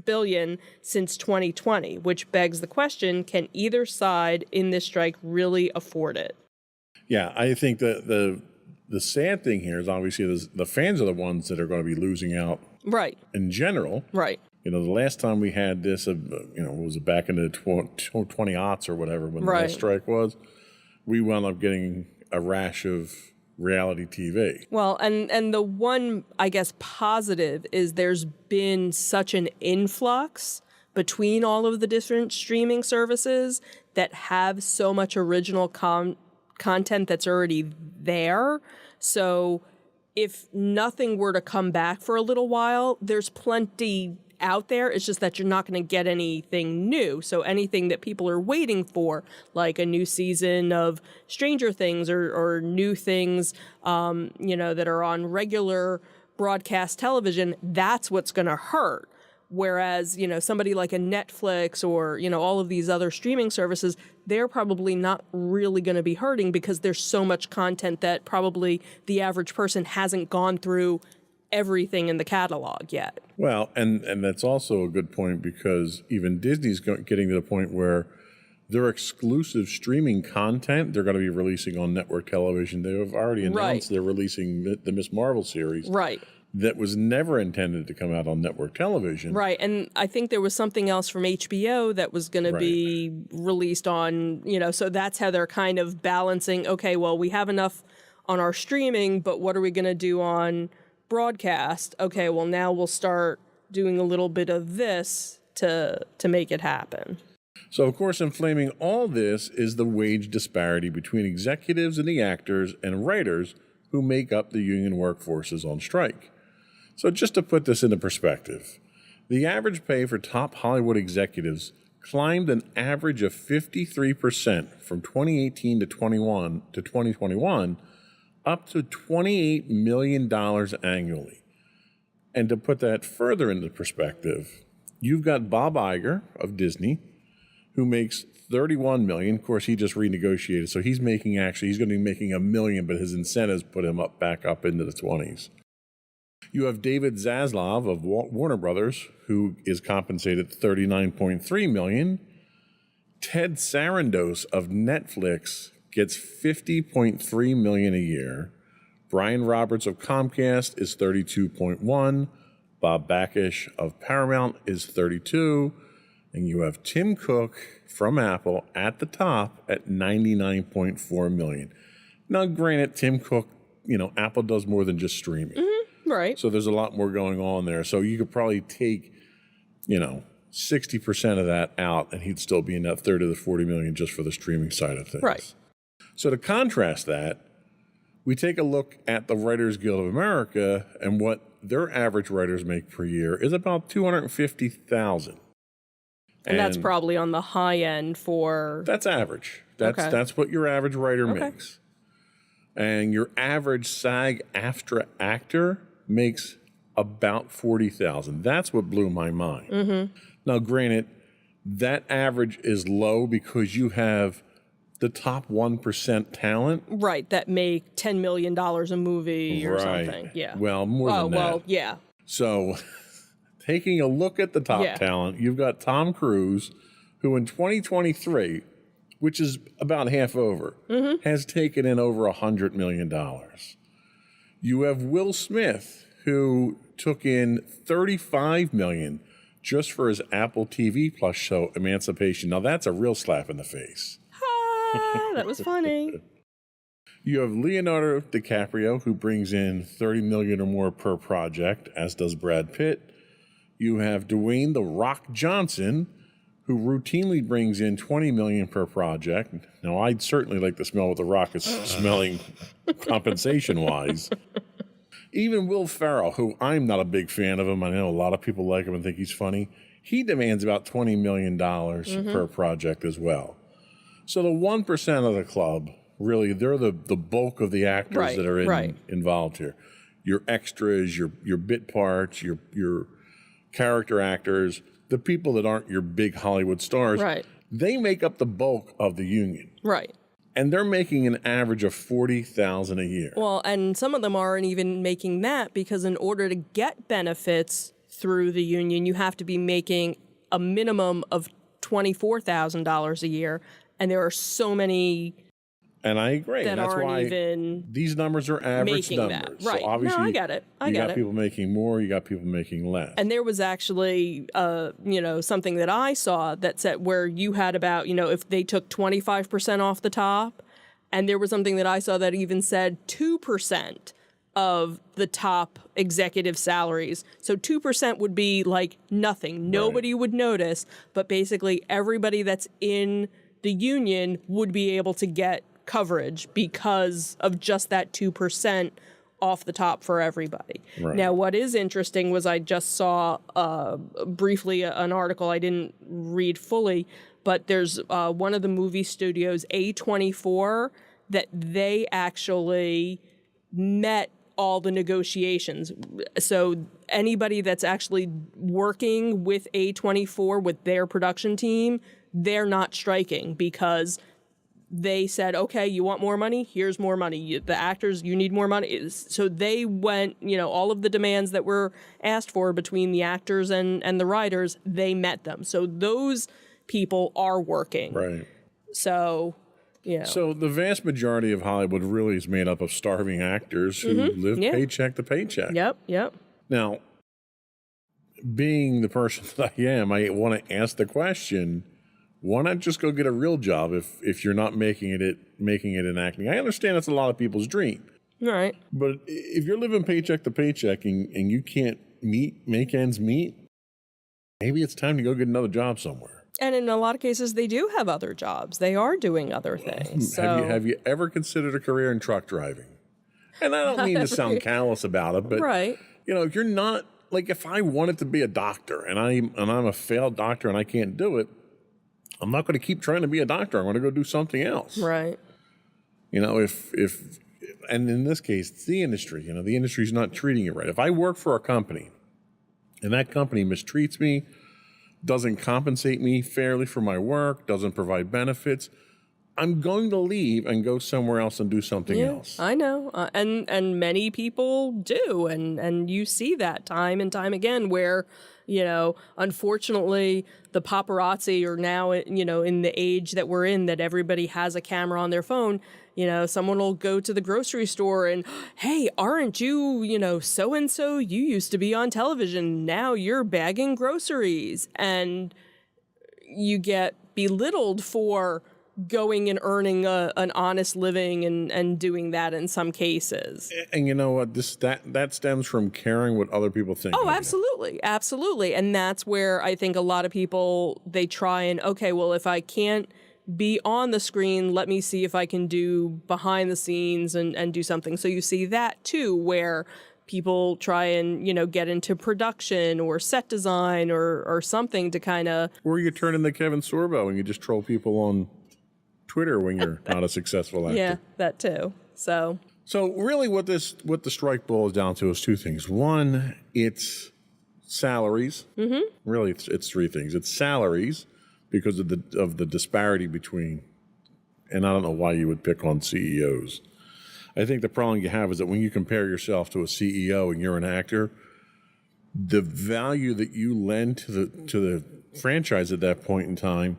billion since 2020, which begs the question, can either side in this strike really afford it? Yeah, I think that the sad thing here is obviously the fans are the ones that are going to be losing out. Right. In general. Right. The last time we had this, was it back in the 20-aughts or whatever when the last strike was, we wound up getting a rash of reality TV. Well, and the one, I guess, positive is there's been such an influx between all of the different streaming services that have so much original content that's already there. So if nothing were to come back for a little while, there's plenty out there. It's just that you're not going to get anything new. So anything that people are waiting for, like a new season of Stranger Things or new things, that are on regular broadcast television, that's what's going to hurt. Whereas, somebody like a Netflix or, all of these other streaming services, they're probably not really going to be hurting because there's so much content that probably the average person hasn't gone through everything in the catalog yet. Well, and that's also a good point because even Disney's getting to the point where their exclusive streaming content they're going to be releasing on network television. They have already announced they're releasing the Ms. Marvel series. Right. That was never intended to come out on network television. Right, and I think there was something else from HBO that was going to be released on, so that's how they're kind of balancing, okay, well, we have enough on our streaming, but what are we going to do on broadcast? Okay, well, now we'll start doing a little bit of this to make it happen. So, of course, inflaming all this is the wage disparity between executives and the actors and writers who make up the union workforces on strike. So just to put this into perspective, the average pay for top Hollywood executives climbed an average of 53% from 2018 to 2021, up to $28 million annually. And to put that further into perspective, you've got Bob Iger of Disney, who makes $31 million. Of course, he just renegotiated, so he's going to be making $1 million, but his incentives put him back up into the 20s. You have David Zaslav of Warner Brothers, who is compensated $39.3 million. Ted Sarandos of Netflix gets $50.3 million a year. Brian Roberts of Comcast is 32.1. Bob Bakish of Paramount is 32. And you have Tim Cook from Apple at the top at 99.4 million. Now, granted, Tim Cook, Apple does more than just streaming. Right. So there's a lot more going on there. So you could probably take, 60% of that out and he'd still be in that third of the 40 million just for the streaming side of things. Right. So to contrast that, we take a look at the Writers Guild of America, and what their average writers make per year is about $250,000. And that's probably on the high end for... That's average. That's what your average writer makes. And your average SAG-AFTRA actor makes about $40,000. That's what blew my mind. Now, granted, that average is low because you have the top 1% talent. Right, that make $10 million a movie or something. Yeah. Well, more than that. Well, yeah. So, taking a look at the top talent, you've got Tom Cruise, who in 2023, which is about half over, has taken in over $100 million. You have Will Smith, who took in $35 million just for his Apple TV Plus show, Emancipation. Now, that's a real slap in the face. That was funny. You have Leonardo DiCaprio, who brings in $30 million or more per project, as does Brad Pitt. You have Dwayne "The Rock" Johnson, who routinely brings in $20 million per project. Now, I'd certainly like to smell what The Rock is smelling compensation-wise. Even Will Ferrell, who I'm not a big fan of him, I know a lot of people like him and think he's funny, he demands about $20 million per project as well. So the 1% of the club, really, they're the bulk of the actors that are involved here. Your extras, your bit parts, your character actors, the people that aren't your big Hollywood stars, they make up the bulk of the union. Right. And they're making an average of $40,000 a year. Well, and some of them aren't even making that because in order to get benefits through the union, you have to be making a minimum of $24,000 a year. And there are so many and I agree. that That's aren't why even these numbers are average making numbers. that. Right. So obviously, no, I get it. You got people making more, you got people making less. And there was actually, something that I saw that said where you had about, if they took 25% off the top, and there was something that I saw that even said 2% of the top executive salaries. So 2% would be like nothing. Nobody would notice, but basically everybody that's in the union would be able to get coverage because of just that 2% off the top for everybody. Right. Now, what is interesting was I just saw briefly an article I didn't read fully, but there's one of the movie studios, A24, that they actually met all the negotiations. So anybody that's actually working with A24, with their production team, they're not striking because they said, okay, you want more money? Here's more money. The actors, you need more money. So they went, all of the demands that were asked for between the actors and the writers, they met them. So those people are working. Right. So, So the vast majority of Hollywood really is made up of starving actors who live paycheck to paycheck. Yep. Now, being the person that I am, I want to ask the question, why not just go get a real job if you're not making it in acting? I understand that's a lot of people's dream. Right. But if you're living paycheck to paycheck and you can't make ends meet, maybe it's time to go get another job somewhere. And in a lot of cases, they do have other jobs. They are doing other things. So. Have you ever considered a career in truck driving? And I don't mean to sound callous about it, but if you're not, like, if I wanted to be a doctor and I'm a failed doctor and I can't do it, I'm not going to keep trying to be a doctor. I'm going to go do something else. Right. And in this case, it's the industry. The industry's not treating it right. If I work for a company and that company mistreats me, doesn't compensate me fairly for my work, doesn't provide benefits, I'm going to leave and go somewhere else and do something else. I know, and many people do, and you see that time and time again where, unfortunately, the paparazzi are now, in the age that we're in, that everybody has a camera on their phone. Someone will go to the grocery store and, hey, aren't you, so and so? You used to be on television. Now you're bagging groceries, and you get belittled for going and earning an honest living and doing that in some cases. And you know what? That stems from caring what other people think. Oh, absolutely. Absolutely. And that's where I think a lot of people, they try and, okay, well, if I can't be on the screen, let me see if I can do behind the scenes and do something. So you see that too, where people try and, get into production or set design or something to kind of... Or you turn into Kevin Sorbo and you just troll people on Twitter when you're not a successful actor. Yeah, that too. So really what the strike boils down to is two things. One, it's salaries. Mm-hmm. Really, it's three things. It's salaries because of the disparity between, and I don't know why you would pick on CEOs. I think the problem you have is that when you compare yourself to a CEO and you're an actor, the value that you lend to the franchise at that point in time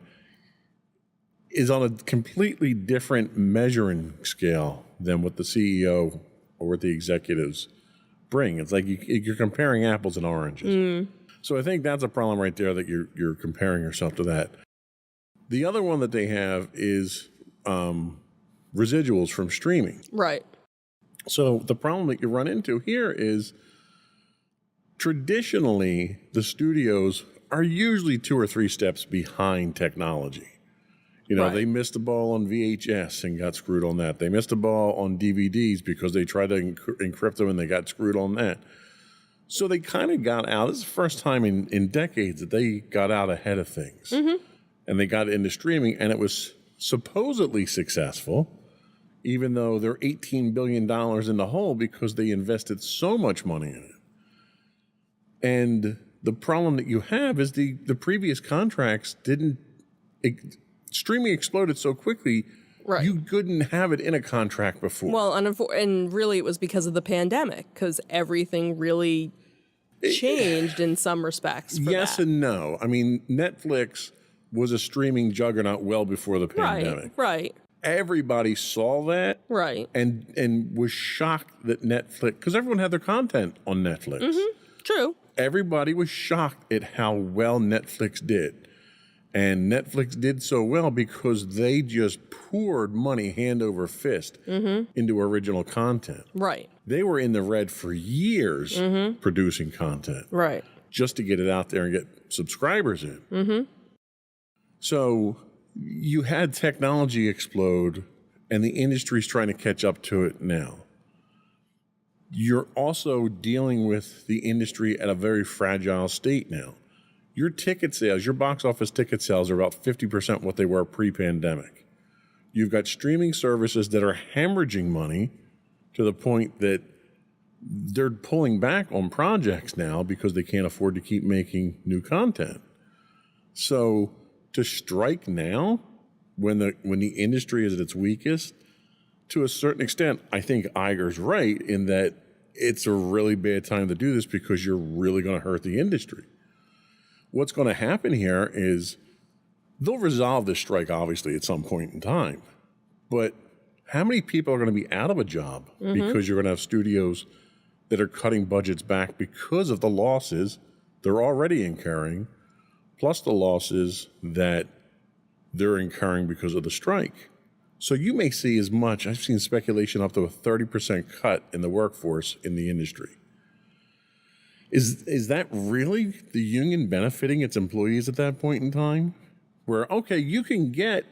is on a completely different measuring scale than what the CEO or what the executives bring. It's like you're comparing apples and oranges. Mm. So I think that's a problem right there, that you're comparing yourself to that. The other one that they have is residuals from streaming. Right. So the problem that you run into here is traditionally the studios are usually 2 or 3 steps behind technology. Right. They missed the ball on VHS and got screwed on that. They missed the ball on DVDs because they tried to encrypt them and they got screwed on that. So they kind of got out. This is the first time in decades that they got out ahead of things. Mm-hmm. And they got into streaming, and it was supposedly successful, even though they're $18 billion in the hole because they invested so much money in it. And the problem that you have is the previous contracts didn't... Streaming exploded so quickly, right. You couldn't have it in a contract before. Well, and really it was because of the pandemic, because everything really changed in some respects. Yes and no. I mean, Netflix was a streaming juggernaut well before the pandemic. Right. Everybody saw that. Right. And was shocked that Netflix, because everyone had their content on Netflix. Mm-hmm. True. Everybody was shocked at how well Netflix did. And Netflix did so well because they just poured money hand over fist into original content. Right. They were in the red for years producing content. Right. Just to get it out there and get subscribers in. Mm-hmm. So you had technology explode, and the industry's trying to catch up to it now. You're also dealing with the industry at a very fragile state now. Your ticket sales, your box office ticket sales are about 50% what they were pre-pandemic. You've got streaming services that are hemorrhaging money to the point that they're pulling back on projects now because they can't afford to keep making new content. So to strike now, when the industry is at its weakest, to a certain extent, I think Iger's right in that it's a really bad time to do this because you're really going to hurt the industry. What's going to happen here is they'll resolve this strike, obviously, at some point in time. But how many people are going to be out of a job because you're going to have studios that are cutting budgets back because of the losses they're already incurring, plus the losses that they're incurring because of the strike? So you may see as much, I've seen speculation up to a 30% cut in the workforce in the industry. Is that really the union benefiting its employees at that point in time? Where, okay, you can get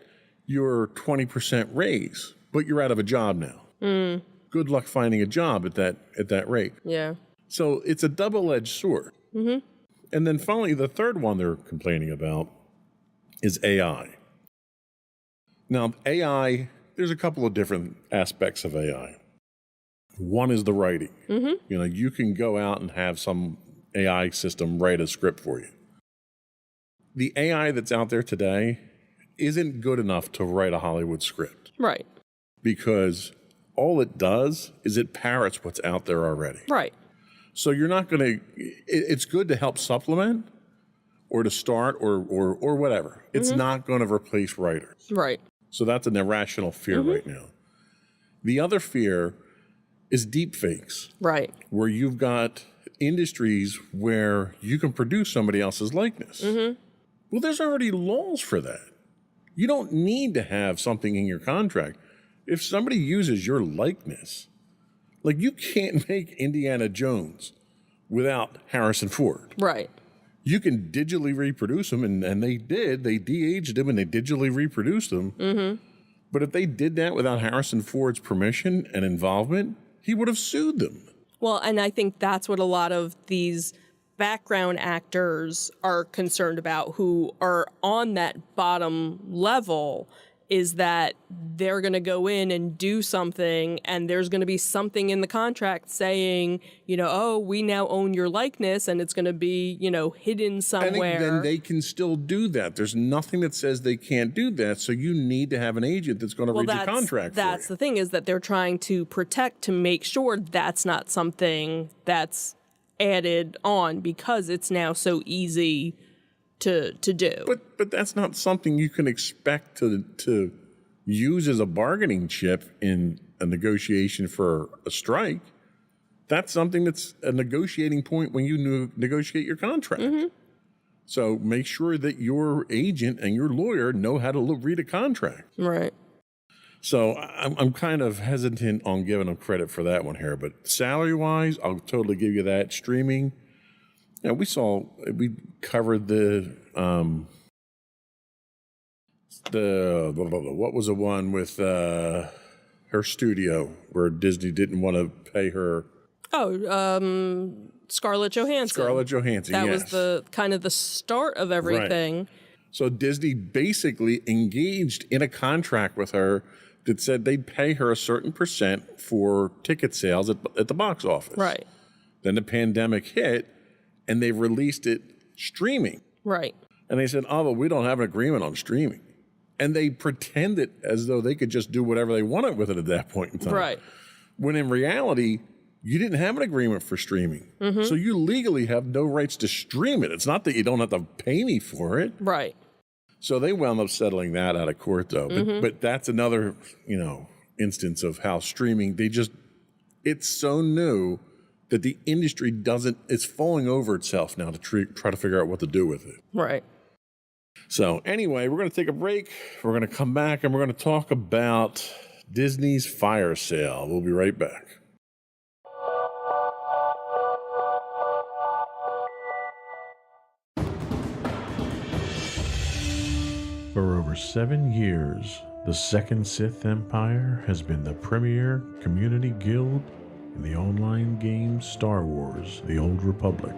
your 20% raise, but you're out of a job now. Mm. Good luck finding a job at that rate. Yeah. So it's a double-edged sword. Mm-hmm. And then finally, the third one they're complaining about is AI. Now, AI, there's a couple of different aspects of AI. One is the writing. Mm-hmm. You can go out and have some AI system write a script for you. The AI that's out there today, isn't good enough to write a Hollywood script, Right. because all it does is it parrots what's out there already. Right. So you're not going to, it's good to help supplement or to start or whatever. It's not going to replace writers. Right. So that's an irrational fear right now. The other fear is deep fakes, Right. where you've got industries where you can produce somebody else's likeness. Well, there's already laws for that. You don't need to have something in your contract. If somebody uses your likeness, like you can't make Indiana Jones without Harrison Ford. Right. You can digitally reproduce them, and they did. They de-aged him and they digitally reproduced them. But if they did that without Harrison Ford's permission and involvement, he would have sued them. Well, and I think that's what a lot of these background actors are concerned about who are on that bottom level, is that they're going to go in and do something and there's going to be something in the contract saying, you know, oh, we now own your likeness, and it's going to be, you know, hidden somewhere. And then they can still do that. There's nothing that says they can't do that. So you need to have an agent that's going to read your contract for That's you. the thing, is that they're trying to protect, to make sure that's not something that's added on, because it's now so easy to do. But that's not something you can expect to use as a bargaining chip in a negotiation for a strike. That's something that's a negotiating point when you negotiate your contract. So make sure that your agent and your lawyer know how to read a contract. Right. So I'm kind of hesitant on giving them credit for that one here, but salary-wise, I'll totally give you that. Streaming, you know, we covered what was the one with her studio where Disney didn't want to pay her? Oh, Scarlett Johansson. Scarlett Johansson, That yes. was the kind of the start of everything. So Disney basically engaged in a contract with her that said they'd pay her a certain percent for ticket sales at the box office. Right. Then the pandemic hit, and they released it streaming. Right. And they said, oh, but we don't have an agreement on streaming. And they pretended as though they could just do whatever they wanted with it at that point in time. Right. When in reality, you didn't have an agreement for streaming. So you legally have no rights to stream it. It's not that you don't have to pay me for it. Right. So they wound up settling that out of court, though. But that's another, instance of how streaming, it's so new that the industry it's falling over itself now to try to figure out what to do with it. Right. So anyway, we're going to take a break. We're going to come back and we're going to talk about Disney's fire sale. We'll be right back. For over 7 years, the Second Sith Empire has been the premier community guild in the online game Star Wars: The Old Republic.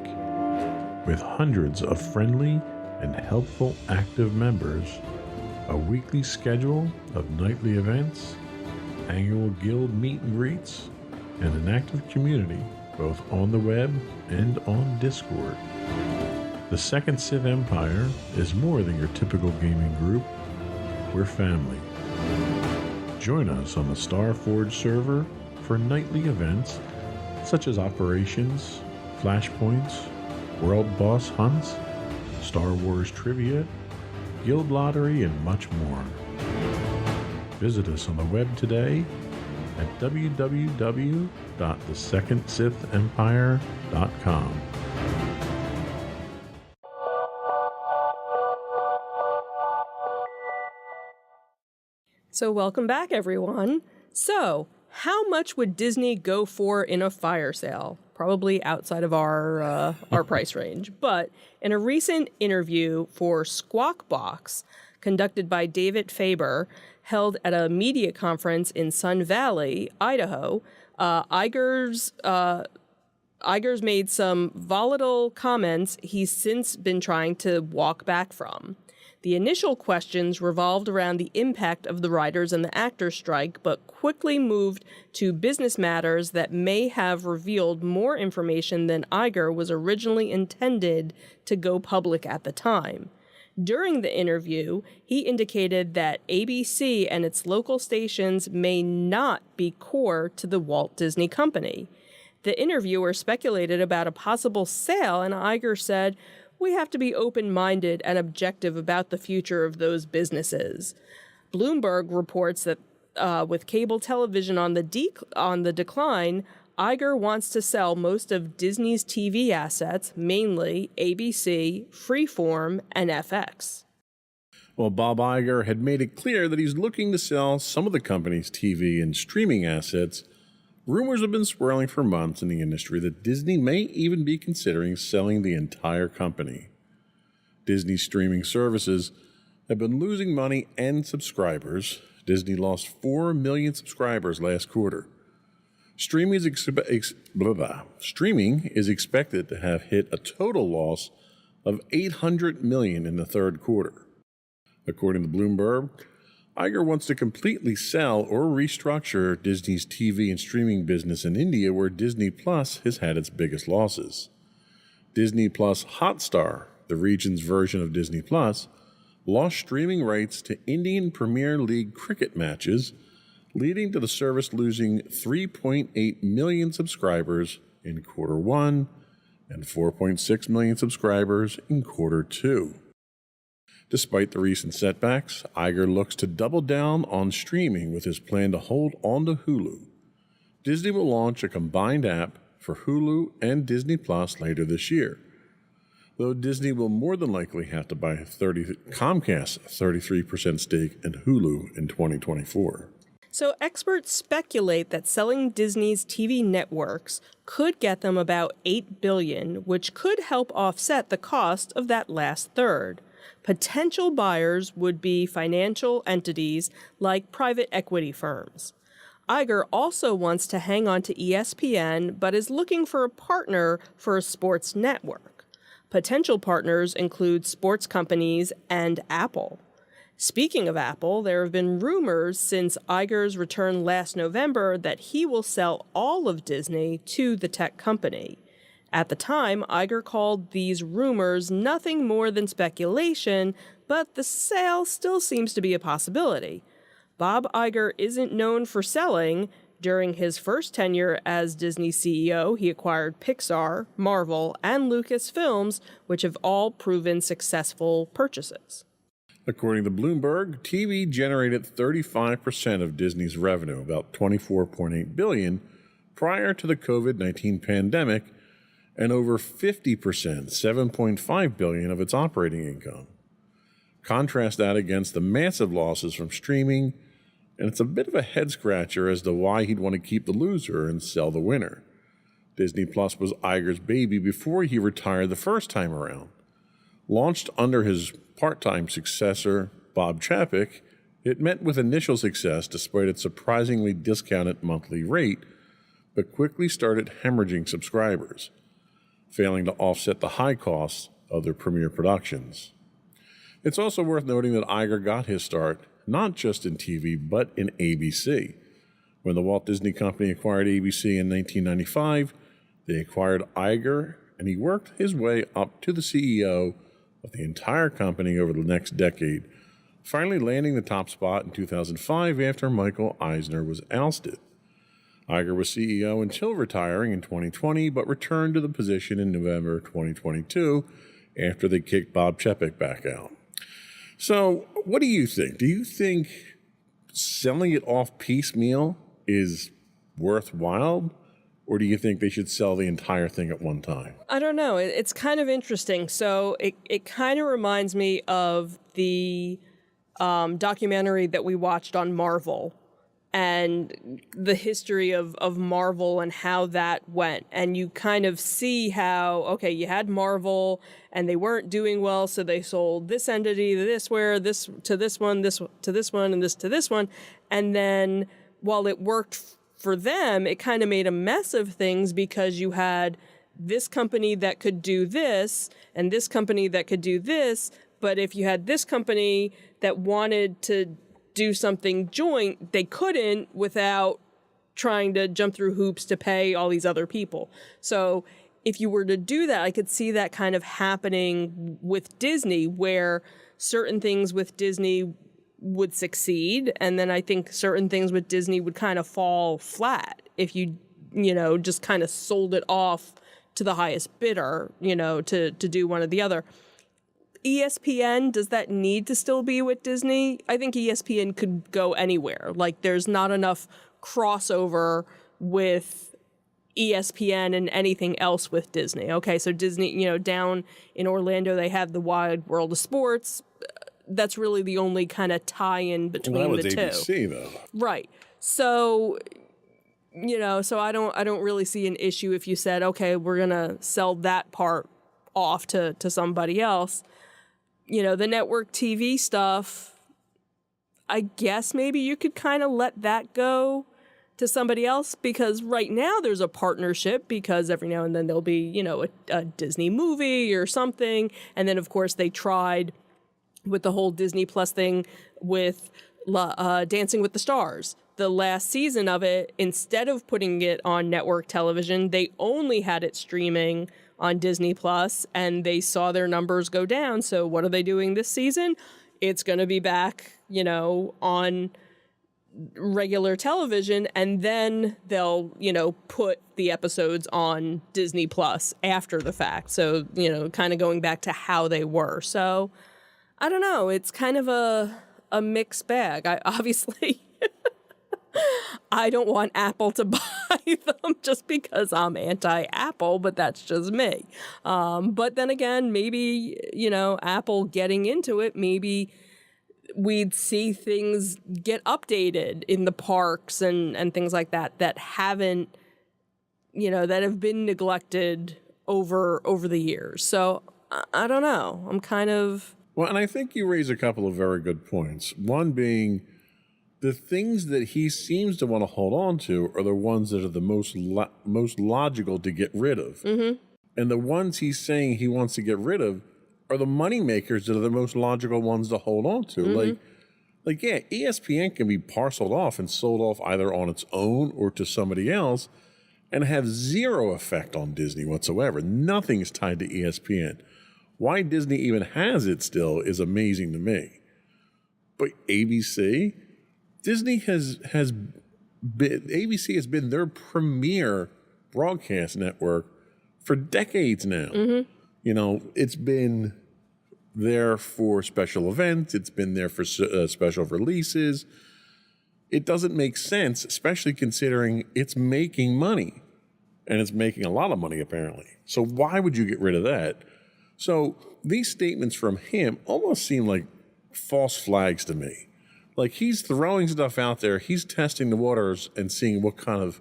With hundreds of friendly and helpful active members, a weekly schedule of nightly events, annual guild meet and greets, and an active community both on the web and on Discord. The Second Sith Empire is more than your typical gaming group. We're family. Join us on the Starforge server for nightly events such as operations, flashpoints, world boss hunts, Star Wars trivia, guild lottery, and much more. Visit us on the web today at www.thesecondsithempire.com. So welcome back, everyone. So, how much would Disney go for in a fire sale? Probably outside of our price range. But in a recent interview for Squawk Box, conducted by David Faber, held at a media conference in Sun Valley, Idaho, Iger's made some volatile comments he's since been trying to walk back from. The initial questions revolved around the impact of the writers and the actors' strike, but quickly moved to business matters that may have revealed more information than Iger was originally intended to go public at the time. During the interview, he indicated that ABC and its local stations may not be core to the Walt Disney Company. The interviewer speculated about a possible sale, and Iger said, "We have to be open-minded and objective about the future of those businesses." Bloomberg reports that with cable television on the decline, Iger wants to sell most of Disney's TV assets, mainly ABC, Freeform, and FX. Well, Bob Iger had made it clear that he's looking to sell some of the company's TV and streaming assets. Rumors have been swirling for months in the industry that Disney may even be considering selling the entire company. Disney's streaming services have been losing money and subscribers. Disney lost 4 million subscribers last quarter. Streaming is expected to have hit a total loss of $800 million in the third quarter. According to Bloomberg, Iger wants to completely sell or restructure Disney's TV and streaming business in India, where Disney Plus has had its biggest losses. Disney Plus Hotstar, the region's version of Disney Plus, lost streaming rights to Indian Premier League cricket matches, leading to the service losing 3.8 million subscribers in quarter one and 4.6 million subscribers in quarter two. Despite the recent setbacks, Iger looks to double down on streaming with his plan to hold on to Hulu. Disney will launch a combined app for Hulu and Disney Plus later this year, though Disney will more than likely have to buy Comcast's 33% stake in Hulu in 2024. So experts speculate that selling Disney's TV networks could get them about $8 billion, which could help offset the cost of that last third. Potential buyers would be financial entities like private equity firms. Iger also wants to hang on to ESPN, but is looking for a partner for a sports network. Potential partners include sports companies and Apple. Speaking of Apple, there have been rumors since Iger's return last November that he will sell all of Disney to the tech company. At the time, Iger called these rumors nothing more than speculation, but the sale still seems to be a possibility. Bob Iger isn't known for selling. During his first tenure as Disney CEO, he acquired Pixar, Marvel, and Lucasfilms, which have all proven successful purchases. According to Bloomberg, TV generated 35% of Disney's revenue, about $24.8 billion, prior to the COVID-19 pandemic, and over 50%, $7.5 billion, of its operating income. Contrast that against the massive losses from streaming, and it's a bit of a head-scratcher as to why he'd want to keep the loser and sell the winner. Disney Plus was Iger's baby before he retired the first time around. Launched under his part-time successor, Bob Chapek, it met with initial success despite its surprisingly discounted monthly rate, but quickly started hemorrhaging subscribers, failing to offset the high costs of their premiere productions. It's also worth noting that Iger got his start not just in TV, but in ABC. When the Walt Disney Company acquired ABC in 1995, they acquired Iger, and he worked his way up to the CEO of the entire company over the next decade, finally landing the top spot in 2005 after Michael Eisner was ousted. Iger was CEO until retiring in 2020, but returned to the position in November 2022 after they kicked Bob Chapek back out. So, what do you think? Do you think selling it off piecemeal is worthwhile? Or do you think they should sell the entire thing at one time? I don't know. It's kind of interesting. So it kind of reminds me of the documentary that we watched on Marvel and the history of Marvel and how that went. And you kind of see how, okay, you had Marvel and they weren't doing well, so they sold this entity to this to this one, this to this one, and this to this one. And then while it worked for them, it kind of made a mess of things because you had this company that could do this and this company that could do this. But if you had this company that wanted to do something joint, they couldn't without trying to jump through hoops to pay all these other people. So if you were to do that, I could see that kind of happening with Disney, where certain things with Disney would succeed, and then I think certain things with Disney would kind of fall flat if you just kind of sold it off to the highest bidder, to do one or the other. ESPN, does that need to still be with Disney? I think ESPN could go anywhere. Like, there's not enough crossover with ESPN and anything else with Disney. Okay, so Disney, down in Orlando, they have the Wide World of Sports. That's really the only kind of tie-in between the two. That was ABC, though. Right. So, so I don't really see an issue if you said, okay, we're going to sell that part off to somebody else. The network TV stuff, I guess maybe you could kind of let that go to somebody else, because right now there's a partnership, because every now and then there'll be, a Disney movie or something. And then, of course, they tried with the whole Disney Plus thing with Dancing with the Stars. The last season of it, instead of putting it on network television, they only had it streaming on Disney Plus, and they saw their numbers go down. So what are they doing this season? It's going to be back, on regular television, and then they'll, put the episodes on Disney Plus after the fact. So, kind of going back to how they were. So I don't know. It's kind of a mixed bag. I obviously I don't want Apple to buy them just because I'm anti-Apple, but that's just me. But then again, maybe, Apple getting into it, maybe we'd see things get updated in the parks and things like that haven't, that have been neglected over the years. So I don't know. I'm kind of... Well, and I think you raise a couple of very good points. One being, the things that he seems to want to hold on to are the ones that are the most logical to get rid of. Mm-hmm. And the ones he's saying he wants to get rid of are the money makers that are the most logical ones to hold on to. Mm-hmm. Like, yeah, ESPN can be parceled off and sold off either on its own or to somebody else and have zero effect on Disney whatsoever. Nothing is tied to ESPN. Why Disney even has it still is amazing to me. But ABC, Disney ABC has been their premier broadcast network for decades now. Mm-hmm. It's been there for special events. It's been there for special releases. It doesn't make sense, especially considering it's making money. And it's making a lot of money, apparently. So why would you get rid of that? So these statements from him almost seem like false flags to me. Like, he's throwing stuff out there. He's testing the waters and seeing what kind of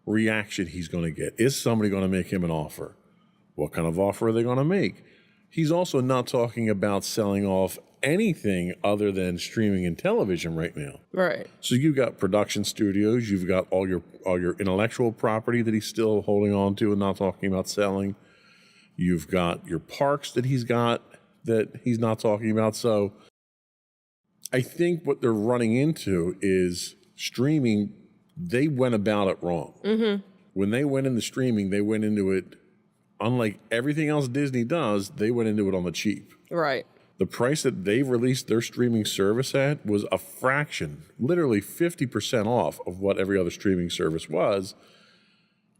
reaction he's going to get. Is somebody going to make him an offer? What kind of offer are they going to make? He's also not talking about selling off anything other than streaming and television right now. Right. So you've got production studios. You've got all your intellectual property that he's still holding on to and not talking about selling. You've got your parks that he's got that he's not talking about. So I think what they're running into is streaming. They went about it wrong. Mm-hmm. When they went into streaming, they went into it, unlike everything else Disney does, they went into it on the cheap. Right. The price that they released their streaming service at was a fraction, literally 50% off of what every other streaming service was.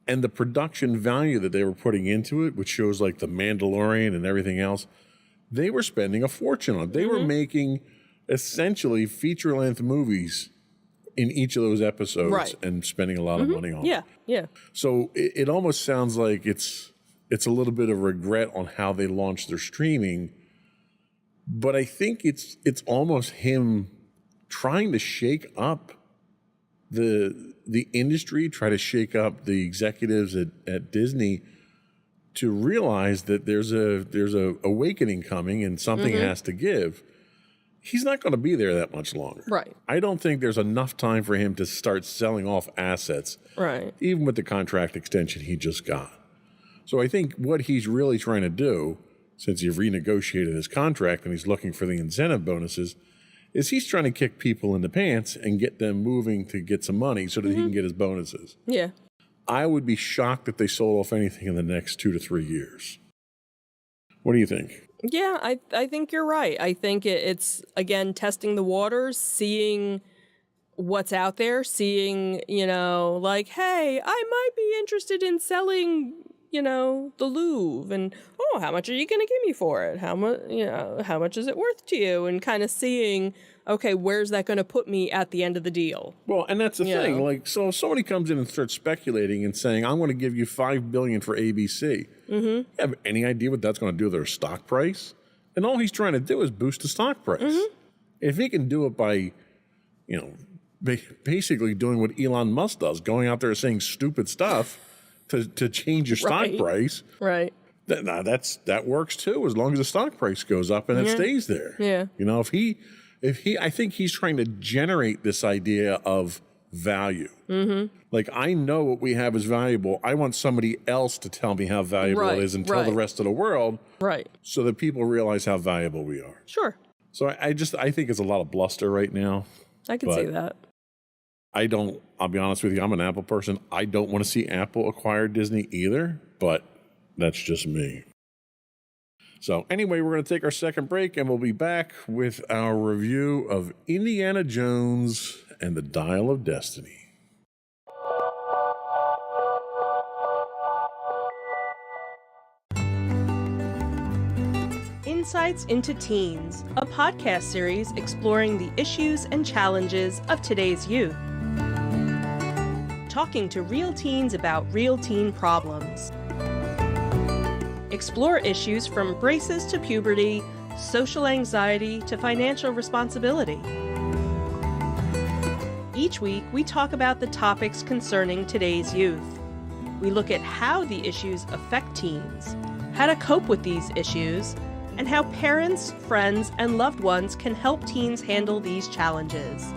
And the production value that they were putting into it, which shows like The Mandalorian and everything else, they were spending a fortune on. They were making essentially feature-length movies in each of those episodes and spending a lot of money on it. Yeah. So it almost sounds like it's a little bit of regret on how they launched their streaming. But I think it's almost him trying to shake up the industry, try to shake up the executives at Disney to realize that there's a awakening coming and something has to give. He's not going to be there that much longer. Right. I don't think there's enough time for him to start selling off assets. Right. Even with the contract extension he just got. So I think what he's really trying to do, since he renegotiated his contract and he's looking for the incentive bonuses, is he's trying to kick people in the pants and get them moving to get some money so that he can get his bonuses. Yeah. I would be shocked if they sold off anything in the next 2 to 3 years. What do you think? Yeah, I think you're right. I think it's, again, testing the waters, seeing what's out there, seeing, like, hey, I might be interested in selling, the Louvre, and, oh, how much are you going to give me for it? How much is it worth to you? And kind of seeing, okay, where's that going to put me at the end of the deal? Well, and that's the thing. know. Like, so if somebody comes in and starts speculating and saying, "I'm going to give you $5 billion for ABC," you have any idea what that's going to do to their stock price? And all he's trying to do is boost the stock price. If he can do it by, basically doing what Elon Musk does, going out there saying stupid stuff to change your stock Right. price, Right. that works too, as long as the stock price goes up and it stays there. Yeah. If he, I think he's trying to generate this idea of value. Like, I know what we have is valuable. I want somebody else to tell me how valuable Right, it is and tell the right. rest of the world, Right. so that people realize how valuable we are. Sure. So I think it's a lot of bluster right now. I can see that. I'll be honest with you, I'm an Apple person. I don't want to see Apple acquire Disney either, but that's just me. So anyway, we're going to take our second break, and we'll be back with our review of Indiana Jones and the Dial of Destiny. Insights into Teens, a podcast series exploring the issues and challenges of today's youth. Talking to real teens about real teen problems. Explore issues from braces to puberty, social anxiety to financial responsibility. Each week, we talk about the topics concerning today's youth. We look at how the issues affect teens, how to cope with these issues, and how parents, friends, and loved ones can help teens handle these challenges.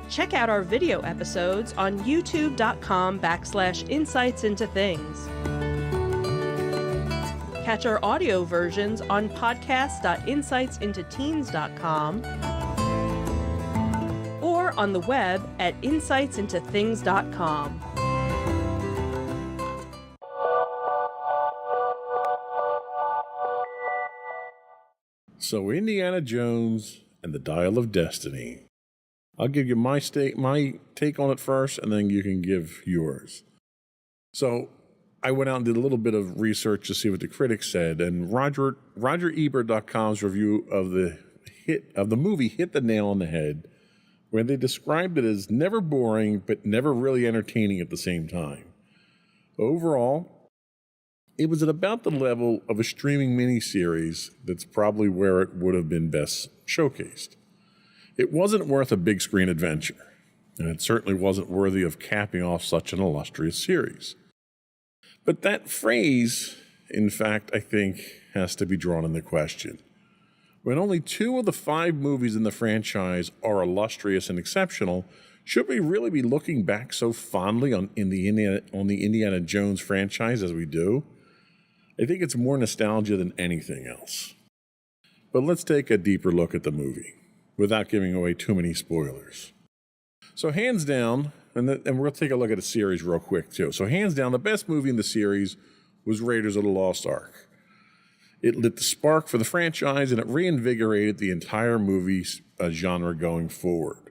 Check out our video episodes on youtube.com/insightsintothings. Catch our audio versions on podcast.insightsintoteens.com or on the web at insightsintothings.com. So Indiana Jones and the Dial of Destiny. I'll give you my take on it first, and then you can give yours. So I went out and did a little bit of research to see what the critics said, and RogerEbert.com's review of the movie hit the nail on the head, where they described it as never boring but never really entertaining at the same time. Overall, it was at about the level of a streaming miniseries that's probably where it would have been best showcased. It wasn't worth a big screen adventure, and it certainly wasn't worthy of capping off such an illustrious series. But that phrase, in fact, I think, has to be drawn into question. When only 2 of the 5 movies in the franchise are illustrious and exceptional, should we really be looking back so fondly on the Indiana Jones franchise as we do? I think it's more nostalgia than anything else. But let's take a deeper look at the movie, without giving away too many spoilers. So hands down, and we're going to take a look at the series real quick too. So hands down, the best movie in the series was Raiders of the Lost Ark. It lit the spark for the franchise, and it reinvigorated the entire movie genre going forward.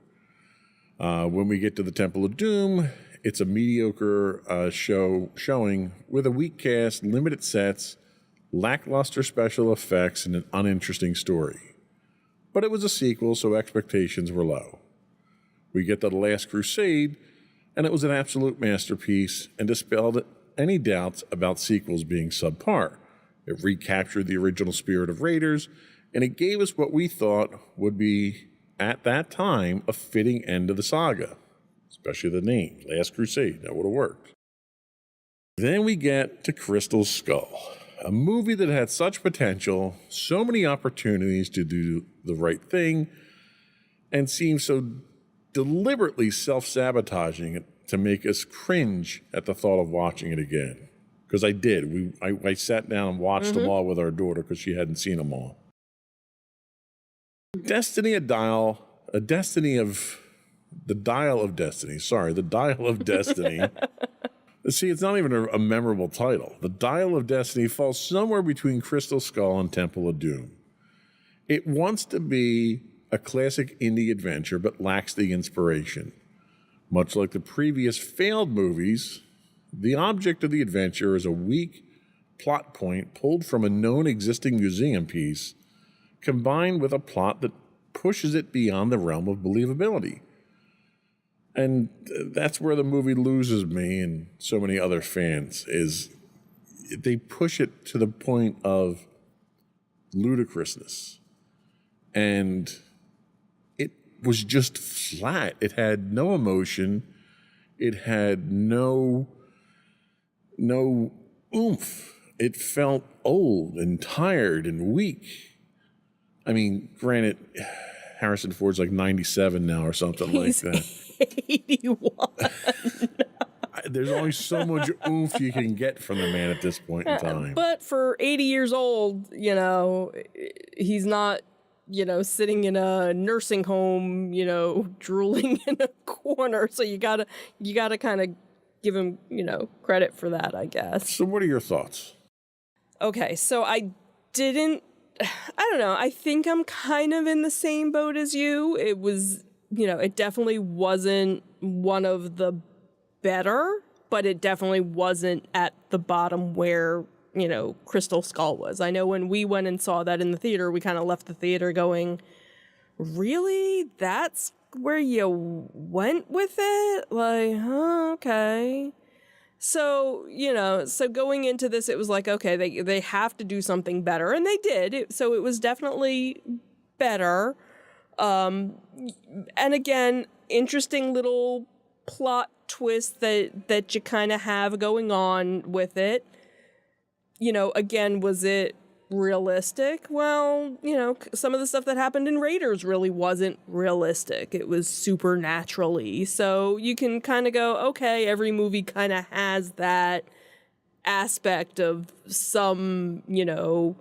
When we get to the Temple of Doom, it's a mediocre showing with a weak cast, limited sets, lackluster special effects, and an uninteresting story. But it was a sequel, so expectations were low. We get to The Last Crusade, and it was an absolute masterpiece and dispelled any doubts about sequels being subpar. It recaptured the original spirit of Raiders, and it gave us what we thought would be, at that time, a fitting end to the saga. Especially the name, Last Crusade. That would have worked. Then we get to Crystal Skull, a movie that had such potential, so many opportunities to do the right thing, and seemed so deliberately self-sabotaging to make us cringe at the thought of watching it again. Because I did. I sat down and watched them all with our daughter because she hadn't seen them all. The Dial of Destiny. Sorry, The Dial of Destiny. See, it's not even a memorable title. The Dial of Destiny falls somewhere between Crystal Skull and Temple of Doom. It wants to be a classic indie adventure, but lacks the inspiration. Much like the previous failed movies, the object of the adventure is a weak plot point pulled from a known existing museum piece, combined with a plot that pushes it beyond the realm of believability. And that's where the movie loses me and so many other fans, is they push it to the point of ludicrousness. And it was just flat. It had no emotion. It had no oomph. It felt old and tired and weak. I mean, granted, Harrison Ford's like 97 now or something like that. 81. There's only so much oomph you can get from the man at this point in time. But for 80 years old, you know, he's not, you know, sitting in a nursing home, you know, drooling in a corner. So you gotta kind of give him, you know, credit for that, I guess. So what are your thoughts? Okay, so I don't know. I think I'm kind of in the same boat as you. It was, you know, it definitely wasn't one of the better, but it definitely wasn't at the bottom where, you know, Crystal Skull was. I know when we went and saw that in the theater, we kind of left the theater going, really? That's where you went with it? Like, huh, okay. So, you know, so going into this, it was like, okay, they have to do something better. And they did. So it was definitely better. And again, interesting little plot twist that you kind of have going on with it. You know, again, was it realistic? Well, you know, some of the stuff that happened in Raiders really wasn't realistic. It was supernaturally. So you can kind of go, okay, every movie kind of has that aspect of some, you know,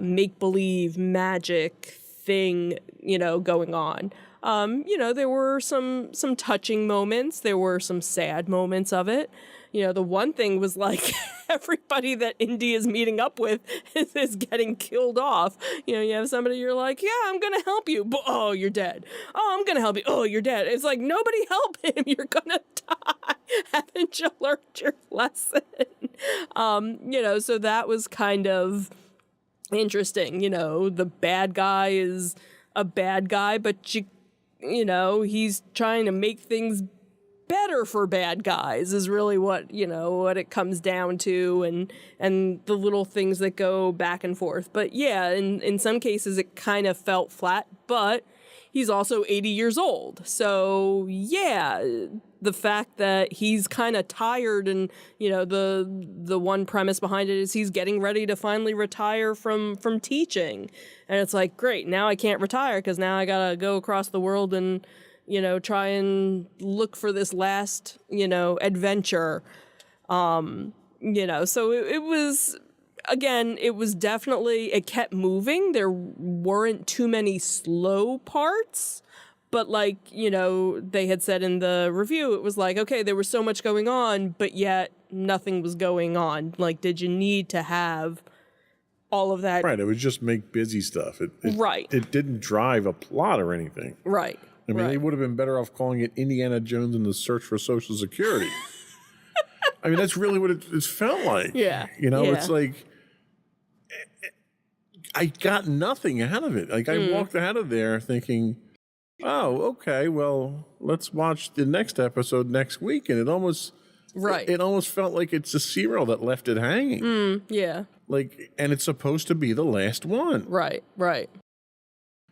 make-believe magic thing, you know, going on. You know, there were some touching moments. There were some sad moments of it. You know, the one thing was like everybody that Indy is meeting up with is getting killed off. You know, you have somebody, you're like, yeah, I'm going to help you. But, oh, you're dead. Oh, I'm going to help you. Oh, you're dead. It's like, nobody help him. You're going to die. Haven't you learned your lesson? You know, so that was kind of interesting. You know, the bad guy is a bad guy, but you know, he's trying to make things better for bad guys is really what, you know, what it comes down to, and the little things that go back and forth. But yeah, in some cases it kind of felt flat, but he's also 80 years old. So yeah, the fact that he's kind of tired, and, you know, the one premise behind it is he's getting ready to finally retire from teaching. And it's like, great, now I can't retire because now I gotta go across the world and, you know, try and look for this last, you know, adventure. You know, so it was, again, it was definitely, it kept moving. There weren't too many slow parts, but like, you know, they had said in the review, it was like, okay, there was so much going on, but yet nothing was going on. Like, did you need to have all of that? Right, it was just make busy stuff. Right. It didn't drive a plot or anything. Right. I mean, right. They would have been better off calling it Indiana Jones and the Search for Social Security. I mean, that's really what it felt like. Yeah. You know, yeah. It's like, I got nothing out of it. Like, I walked out of there thinking, oh, okay, well, let's watch the next episode next week. And it almost felt like it's a serial that left it hanging. Yeah. Like, and it's supposed to be the last one. Right, right.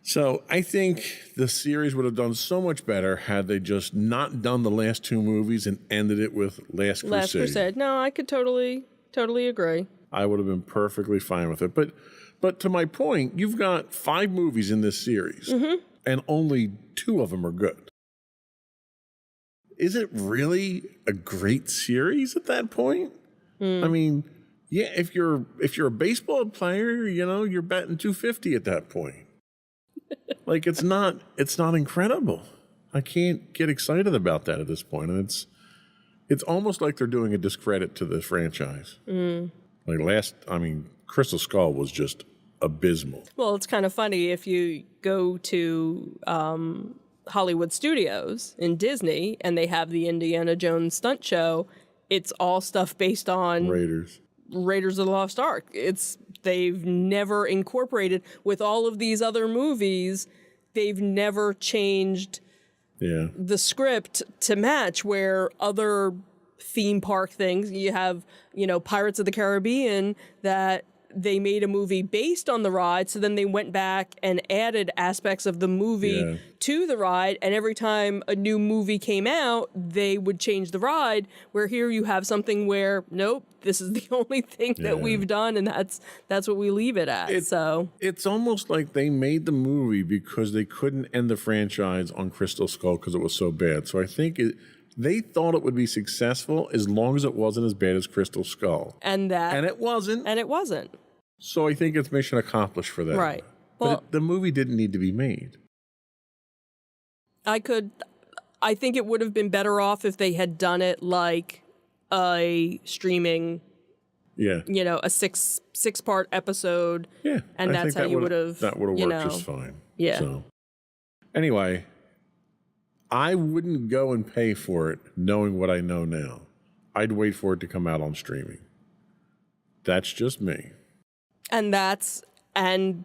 So I think the series would have done so much better had they just not done the last two movies and ended it with Last Crusade. Last Crusade. No, I could totally agree. I would have been perfectly fine with it. But to my point, you've got 5 movies in this series, and only 2 of them are good. Is it really a great series at that point? I mean, yeah, if you're a baseball player, you know, you're batting .250 at that point. Like, it's not incredible. I can't get excited about that at this point, and It's almost like they're doing a discredit to the franchise. Crystal Skull was just abysmal. Well, it's kind of funny if you go to Hollywood Studios in Disney and they have the Indiana Jones stunt show. It's all stuff based on Raiders of the Lost Ark. They've never incorporated with all of these other movies. They've never changed the script to match where other theme park things. You have, Pirates of the Caribbean that they made a movie based on the ride, so then they went back and added aspects of the movie to the ride, and every time a new movie came out, they would change the ride, where here you have something where, nope, this is the only thing that we've done, and that's what we leave it at. It's almost like they made the movie because they couldn't end the franchise on Crystal Skull because it was so bad. So I think they thought it would be successful as long as it wasn't as bad as Crystal Skull. And it wasn't. And it wasn't. So I think it's mission accomplished for them. Right. But the movie didn't need to be made. I think it would have been better off if they had done it like a streaming, a six-part episode. Yeah. And that's how you would have. That would have worked just fine. Yeah. So, anyway, I wouldn't go and pay for it knowing what I know now. I'd wait for it to come out on streaming. That's just me. And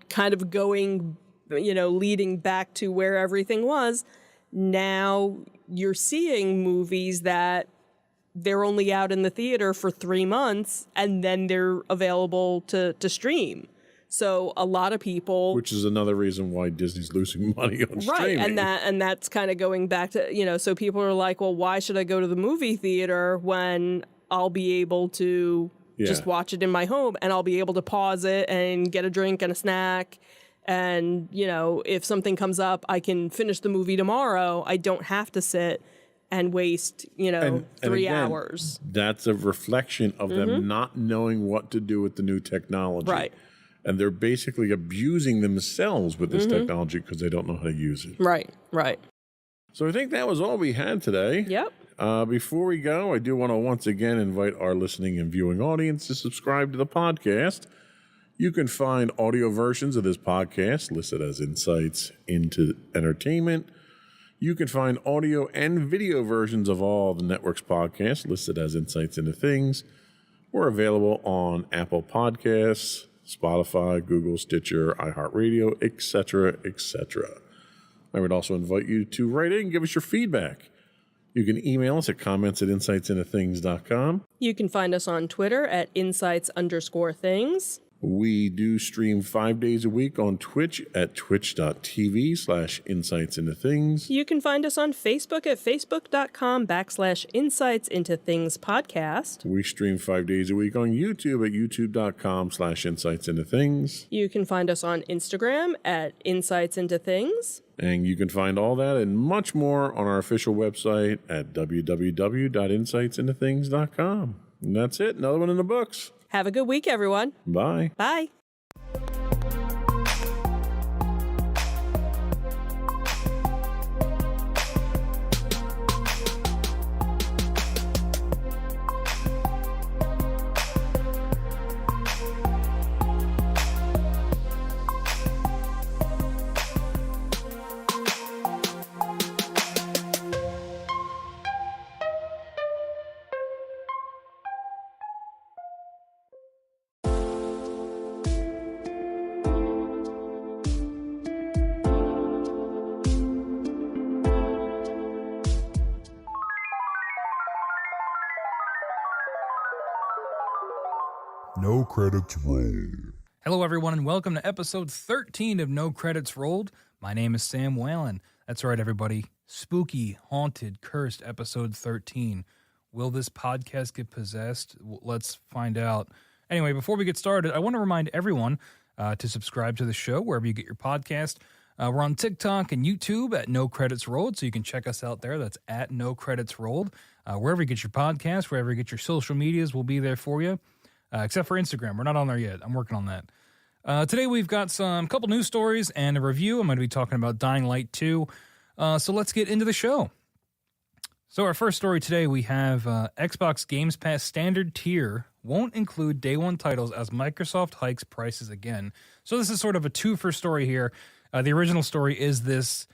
kind of going, leading back to where everything was. Now you're seeing movies that they're only out in the theater for 3 months and then they're available to stream. So a lot of people, which is another reason why Disney's losing money on streaming. Right, and that's kind of going back to, so people are like, well, why should I go to the movie theater when I'll be able to just watch it in my home, and I'll be able to pause it and get a drink and a snack. And, if something comes up, I can finish the movie tomorrow. I don't have to sit and waste, 3 hours. That's a reflection of them not knowing what to do with the new technology. Right. And they're basically abusing themselves with this technology because they don't know how to use it. Right. So I think that was all we had today. Yep. Before we go, I do want to once again invite our listening and viewing audience to subscribe to the podcast. You can find audio versions of this podcast listed as Insights into Entertainment. You can find audio and video versions of all the network's podcasts listed as Insights into Things. We're available on Apple Podcasts, Spotify, Google, Stitcher, iHeartRadio, etc., etc. I would also invite you to write in and give us your feedback. You can email us at comments@insightsintothings.com. You can find us on Twitter at insights_things. We do stream 5 days a week on Twitch at twitch.tv/insightsintothings. You can find us on Facebook at facebook.com/insightsintothingspodcast. We stream 5 days a week on YouTube at youtube.com/insightsintothings. You can find us on Instagram at insightsintothings. And you can find all that and much more on our official website at www.insightsintothings.com. And that's it. Another one in the books. Have a good week, everyone. Bye. Bye. No credits rolled. Hello, everyone, and welcome to episode 13 of No Credits Rolled. My name is Sam Whalen. That's right, everybody. Spooky, haunted, cursed episode 13. Will this podcast get possessed? Let's find out. Anyway, before we get started, I want to remind everyone to subscribe to the show wherever you get your podcast. We're on TikTok and YouTube at No Credits Rolled, so you can check us out there. That's at No Credits Rolled. Wherever you get your podcast, wherever you get your social medias, we'll be there for you. Except for Instagram. We're not on there yet. I'm working on that. Today we've got some couple news stories and a review. I'm going to be talking about Dying Light 2. So let's get into the show. So our first story today, we have Xbox Games Pass standard tier won't include day one titles as Microsoft hikes prices again. So this is sort of a two-for story here. The original story is this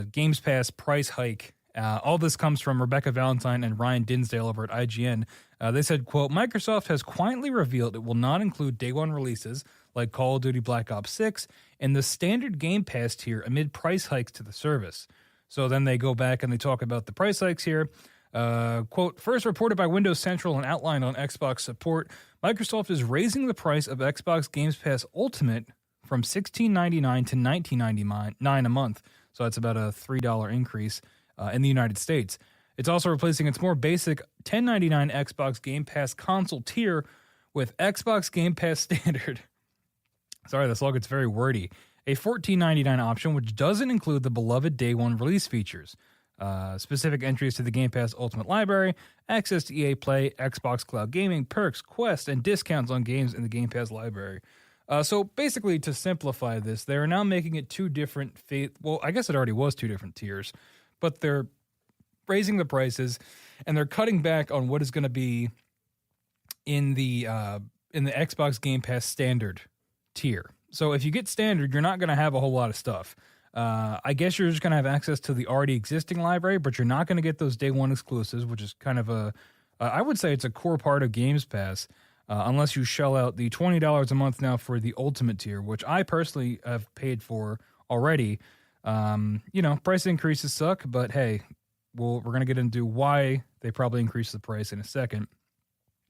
Games Pass price hike. All this comes from Rebecca Valentine and Ryan Dinsdale over at IGN. They said, quote, Microsoft has quietly revealed it will not include day one releases like Call of Duty Black Ops 6 in the standard Game Pass tier amid price hikes to the service. So then they go back and they talk about the price hikes here. Quote, first reported by Windows Central and outlined on Xbox support, Microsoft is raising the price of Xbox Games Pass Ultimate from $16.99 to $19.99 a month. So that's about a $3 increase in the United States. It's also replacing its more basic $10.99 Xbox Game Pass console tier with Xbox Game Pass Standard. Sorry, this all gets very wordy. A $14.99 option, which doesn't include the beloved day one release features, specific entries to the Game Pass Ultimate Library, access to EA Play, Xbox Cloud Gaming, perks, quests, and discounts on games in the Game Pass library. So basically, to simplify this, they are now making it two different, well, I guess it already was two different tiers, but they're raising the prices and they're cutting back on what is going to be in the Xbox Game Pass Standard tier. So if you get Standard, you're not going to have a whole lot of stuff. I guess you're just going to have access to the already existing library, but you're not going to get those day one exclusives, which is kind of I would say it's a core part of Games Pass, unless you shell out the $20 a month now for the Ultimate tier, which I personally have paid for already. Price increases suck, but hey, we're going to get into why they probably increased the price in a second.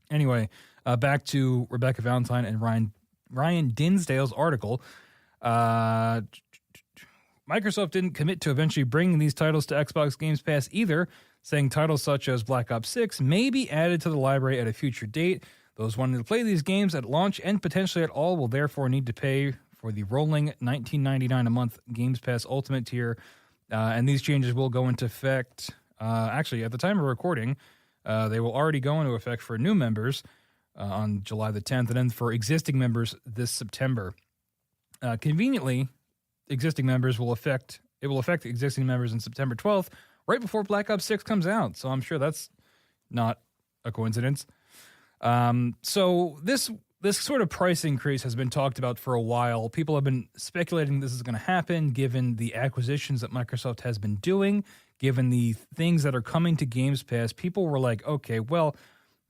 Anyway, back to Rebecca Valentine and Ryan Dinsdale's article. Microsoft didn't commit to eventually bringing these titles to Xbox Games Pass either, saying titles such as Black Ops 6 may be added to the library at a future date. Those wanting to play these games at launch and potentially at all will therefore need to pay for the rolling $19.99 a month Games Pass Ultimate tier, and these changes will go into effect, actually, at the time of recording, they will already go into effect for new members on July the 10th, and then for existing members this September. Conveniently, existing members will affect existing members in September 12th, right before Black Ops 6 comes out. So I'm sure that's not a coincidence. So this sort of price increase has been talked about for a while. People have been speculating this is going to happen given the acquisitions that Microsoft has been doing, given the things that are coming to Games Pass. People were like, okay, well,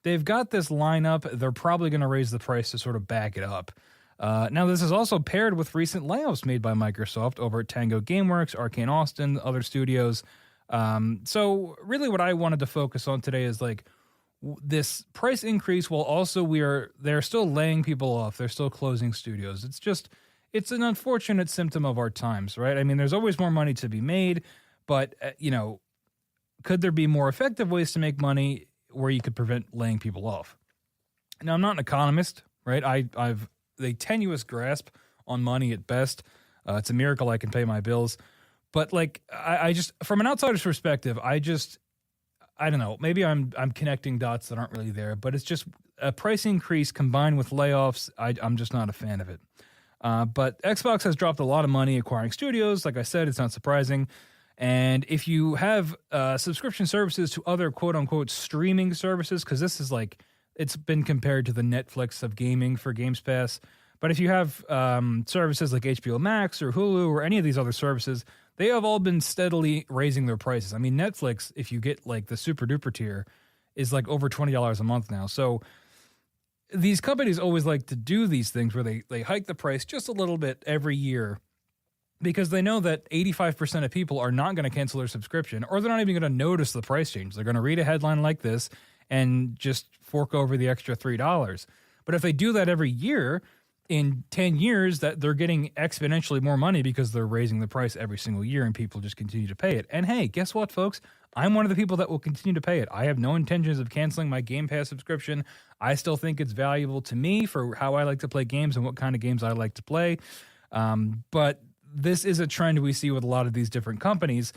they've got this lineup. They're probably going to raise the price to sort of back it up. Now, this is also paired with recent layoffs made by Microsoft over at Tango Gameworks, Arcane Austin, other studios. So really what I wanted to focus on today is like this price increase while also they're still laying people off. They're still closing studios. It's an unfortunate symptom of our times, right? I mean, there's always more money to be made, but, could there be more effective ways to make money where you could prevent laying people off? Now, I'm not an economist, right? I've a tenuous grasp on money at best. It's a miracle I can pay my bills. But like, I just, from an outsider's perspective, I don't know, maybe I'm connecting dots that aren't really there, but it's just a price increase combined with layoffs. I'm just not a fan of it. But Xbox has dropped a lot of money acquiring studios. Like I said, it's not surprising. And if you have subscription services to other quote unquote streaming services, because this is like, it's been compared to the Netflix of gaming for Games Pass. But if you have services like HBO Max or Hulu or any of these other services, they have all been steadily raising their prices. I mean, Netflix, if you get like the super duper tier, is like over $20 a month now. So these companies always like to do these things where they hike the price just a little bit every year because they know that 85% of people are not going to cancel their subscription, or they're not even going to notice the price change. They're going to read a headline like this and just fork over the extra $3. But if they do that every year, in 10 years, that they're getting exponentially more money because they're raising the price every single year and people just continue to pay it. And hey, guess what, folks? I'm one of the people that will continue to pay it. I have no intentions of canceling my Game Pass subscription. I still think it's valuable to me for how I like to play games and what kind of games I like to play. But this is a trend we see with a lot of these different companies.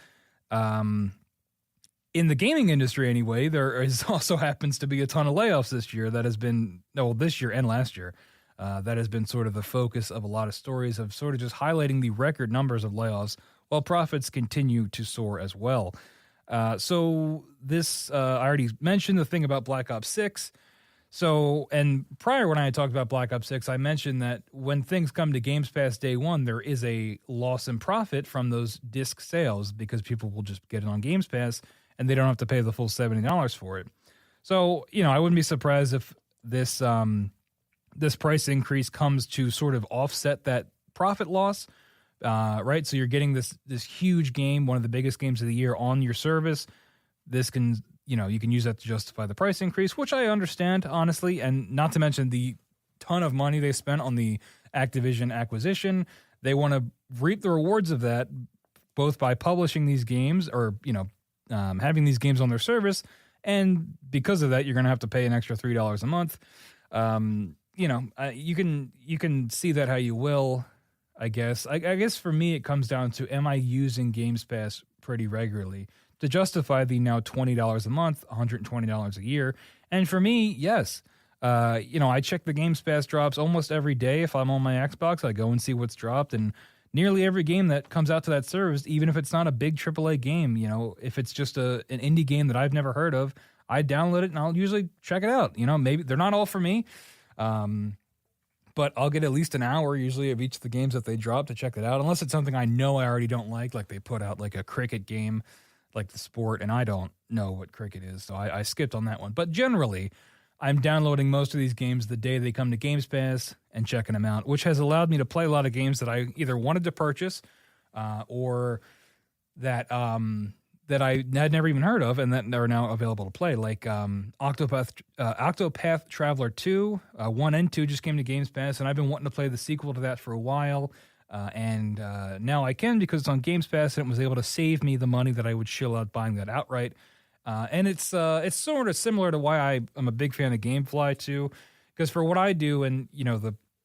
In the gaming industry anyway, there also happens to be a ton of layoffs this year this year and last year. That has been sort of the focus of a lot of stories of sort of just highlighting the record numbers of layoffs while profits continue to soar as well. So this, I already mentioned the thing about Black Ops 6. So, and prior when I talked about Black Ops 6, I mentioned that when things come to Games Pass day one, there is a loss in profit from those disc sales because people will just get it on Games Pass and they don't have to pay the full $70 for it. So, I wouldn't be surprised if this this price increase comes to sort of offset that profit loss, right? So you're getting this huge game, one of the biggest games of the year on your service. This can, you can use that to justify the price increase, which I understand, honestly, and not to mention the ton of money they spent on the Activision acquisition. They want to reap the rewards of that, both by publishing these games or, having these games on their service. And because of that, you're going to have to pay an extra $3 a month. You can see that how you will, I guess. I guess for me, it comes down to, am I using Games Pass pretty regularly to justify the now $20 a month, $120 a year? And for me, yes. I check the Games Pass drops almost every day. If I'm on my Xbox, I go and see what's dropped. And nearly every game that comes out to that service, even if it's not a big AAA game, if it's just an indie game that I've never heard of, I download it and I'll usually check it out. Maybe they're not all for me, but I'll get at least an hour usually of each of the games that they drop to check it out, unless it's something I know I already don't like they put out like a cricket game, like the sport, and I don't know what cricket is, so I skipped on that one. But generally, I'm downloading most of these games the day they come to Games Pass and checking them out, which has allowed me to play a lot of games that I either wanted to purchase or that I had never even heard of and that are now available to play, like Octopath Traveler 2. 1 and 2 just came to Games Pass, and I've been wanting to play the sequel to that for a while. And now I can because it's on Games Pass, and it was able to save me the money that I would shill out buying that outright. And it's sort of similar to why I'm a big fan of GameFly too, because for what I do, and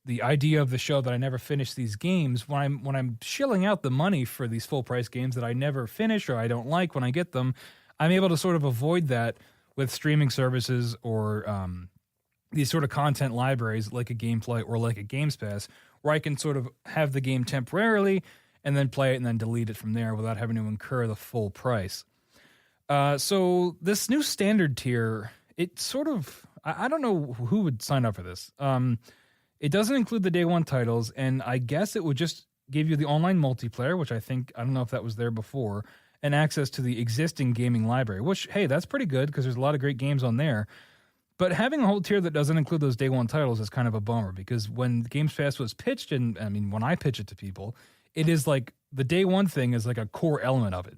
the idea of the show that I never finish these games, when I'm shilling out the money for these full price games that I never finish or I don't like when I get them, I'm able to sort of avoid that with streaming services or these sort of content libraries like a GameFly or like a Games Pass, where I can sort of have the game temporarily and then play it and then delete it from there without having to incur the full price. So this new standard tier, it sort of, I don't know who would sign up for this. It doesn't include the day one titles, and I guess it would just give you the online multiplayer, which I don't know if that was there before, and access to the existing gaming library, which, hey, that's pretty good because there's a lot of great games on there. But having a whole tier that doesn't include those day one titles is kind of a bummer, because when Games Pass was pitched, and I mean, when I pitch it to people, it is like the day one thing is like a core element of it.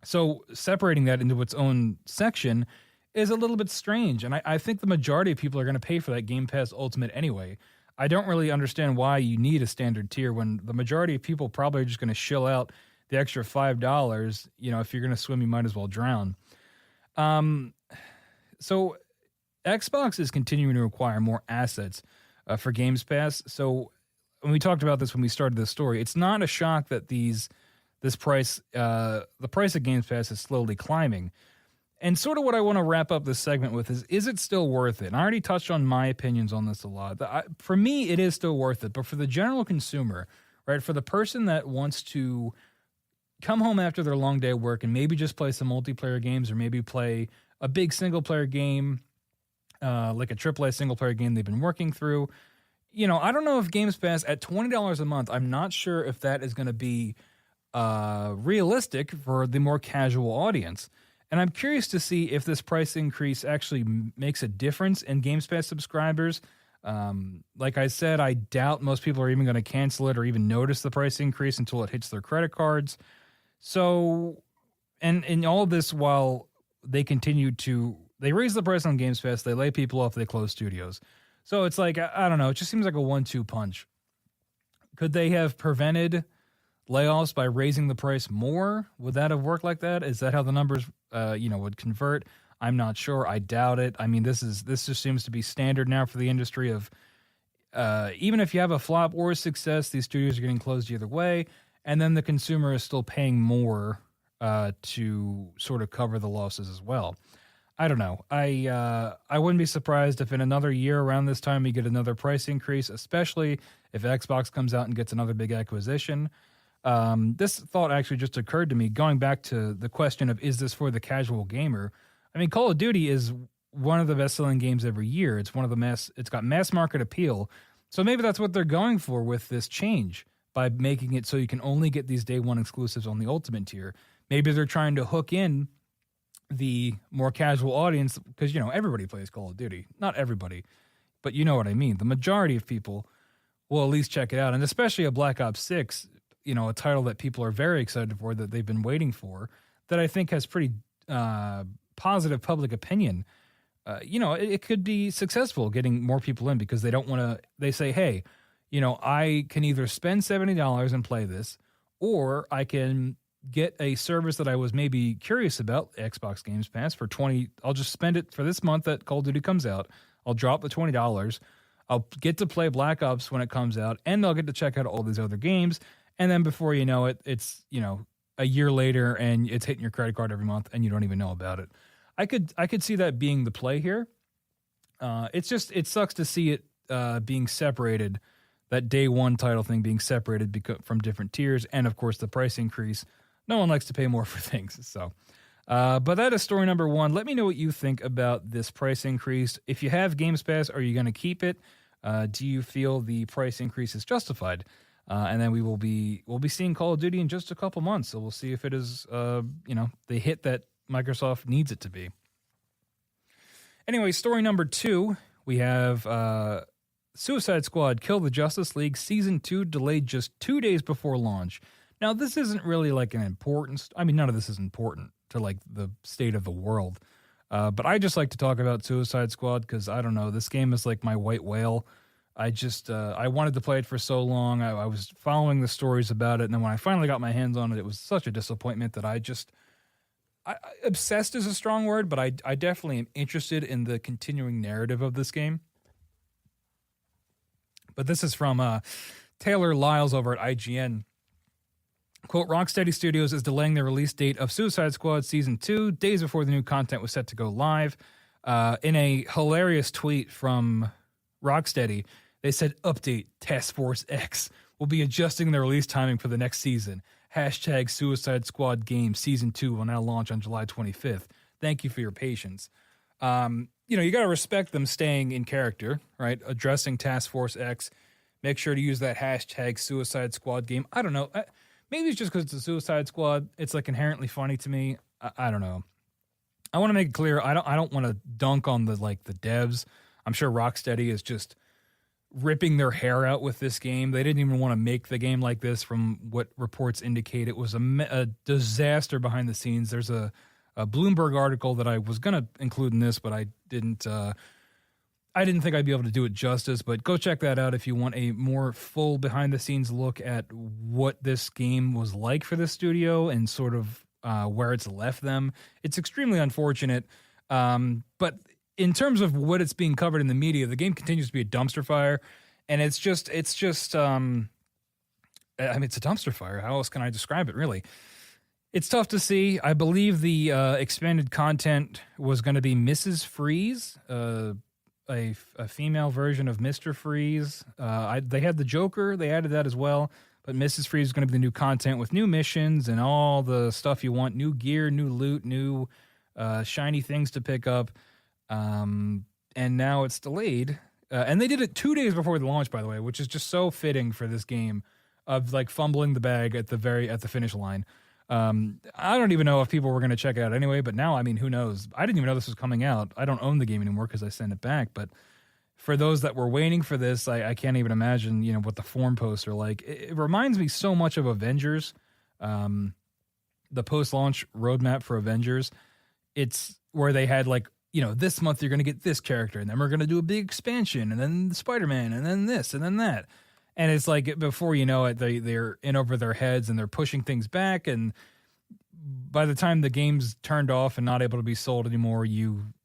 So separating that into its own section is a little bit strange. And I think the majority of people are going to pay for that Game Pass Ultimate anyway. I don't really understand why you need a standard tier when the majority of people probably are just going to shill out the extra $5. If you're going to swim, you might as well drown. So Xbox is continuing to acquire more assets for Games Pass. So when we talked about this when we started this story, it's not a shock that the price of Games Pass is slowly climbing. And sort of what I want to wrap up this segment with is it still worth it? And I already touched on my opinions on this a lot. For me, it is still worth it. But for the general consumer, right, for the person that wants to come home after their long day of work and maybe just play some multiplayer games or maybe play a big single-player game, like a AAA single-player game they've been working through, I don't know if Games Pass at $20 a month, I'm not sure if that is going to be realistic for the more casual audience. And I'm curious to see if this price increase actually makes a difference in Games Pass subscribers. Like I said, I doubt most people are even going to cancel it or even notice the price increase until it hits their credit cards. So, and in all of this, while they raise the price on Games Pass, they lay people off, they close studios. So it's like, I don't know, it just seems like a 1-2 punch. Could they have prevented layoffs by raising the price more? Would that have worked like that? Is that how the numbers, would convert? I'm not sure. I doubt it. I mean, this just seems to be standard now for the industry of, even if you have a flop or a success, these studios are getting closed either way, and then the consumer is still paying more to sort of cover the losses as well. I don't know. I wouldn't be surprised if in another year around this time we get another price increase, especially if Xbox comes out and gets another big acquisition. This thought actually just occurred to me going back to the question of, is this for the casual gamer? I mean, Call of Duty is one of the best-selling games every year. It's got mass market appeal. So maybe that's what they're going for with this change by making it so you can only get these day one exclusives on the Ultimate tier. Maybe they're trying to hook in the more casual audience because, everybody plays Call of Duty. Not everybody, but you know what I mean. The majority of people will at least check it out. And especially a Black Ops 6, a title that people are very excited for, that they've been waiting for, that I think has pretty positive public opinion. It could be successful getting more people in because they don't want to, they say, hey, I can either spend $70 and play this, or I can get a service that I was maybe curious about, Xbox Games Pass, for $20. I'll just spend it for this month that Call of Duty comes out. I'll drop the $20. I'll get to play Black Ops when it comes out, and I'll get to check out all these other games. And then before you know it, it's, a year later and it's hitting your credit card every month and you don't even know about it. I could see that being the play here. It sucks to see it being separated, that day one title thing being separated from different tiers, and of course the price increase. No one likes to pay more for things. So, but that is story number one. Let me know what you think about this price increase. If you have Games Pass, are you going to keep it? Do you feel the price increase is justified? And then we'll be seeing Call of Duty in just a couple months. So we'll see if it is, the hit that Microsoft needs it to be. Anyway, story number two, we have Suicide Squad Kill the Justice League Season 2 delayed just 2 days before launch. Now, this isn't really like an important... I mean, none of this is important to like the state of the world. But I just like to talk about Suicide Squad because, I don't know, this game is like my white whale. I wanted to play it for so long. I was following the stories about it, and then when I finally got my hands on it, it was such a disappointment that I obsessed is a strong word, but I definitely am interested in the continuing narrative of this game. But this is from Taylor Lyles over at IGN. Quote, Rocksteady Studios is delaying the release date of Suicide Squad Season 2 days before the new content was set to go live. In a hilarious tweet from Rocksteady, they said, update, Task Force X will be adjusting the release timing for the next season. Hashtag Suicide Squad game Season 2 will now launch on July 25th. Thank you for your patience. You got to respect them staying in character, right? Addressing Task Force X. Make sure to use that hashtag Suicide Squad game. I don't know. Maybe it's just because it's a Suicide Squad. It's like inherently funny to me. I don't know. I want to make it clear. I don't want to dunk on the devs. I'm sure Rocksteady is just ripping their hair out with this game. They didn't even want to make the game like this from what reports indicate. It was a disaster behind the scenes. There's a Bloomberg article that I was going to include in this, but I didn't think I'd be able to do it justice, but go check that out if you want a more full behind-the-scenes look at what this game was like for the studio and sort of where it's left them. It's extremely unfortunate, but in terms of what it's being covered in the media, the game continues to be a dumpster fire, and it's just it's a dumpster fire. How else can I describe it, really? It's tough to see. I believe the expanded content was going to be Mrs. Freeze, a female version of Mr. Freeze. They had the Joker. They added that as well. But Mrs. Freeze is going to be the new content with new missions and all the stuff you want. New gear, new loot, new shiny things to pick up. And now it's delayed. And they did it 2 days before the launch, by the way, which is just so fitting for this game of like fumbling the bag at the finish line. I don't even know if people were going to check it out anyway, but now, I mean, who knows? I didn't even know this was coming out. I don't own the game anymore because I sent it back, but for those that were waiting for this, I can't even imagine, what the forum posts are like. It reminds me so much of Avengers, the post-launch roadmap for Avengers. It's where they had like, this month you're going to get this character, and then we're going to do a big expansion, and then Spider-Man, and then this, and then that. And it's like before you know it, they're in over their heads and they're pushing things back. And by the time the game's turned off and not able to be sold anymore,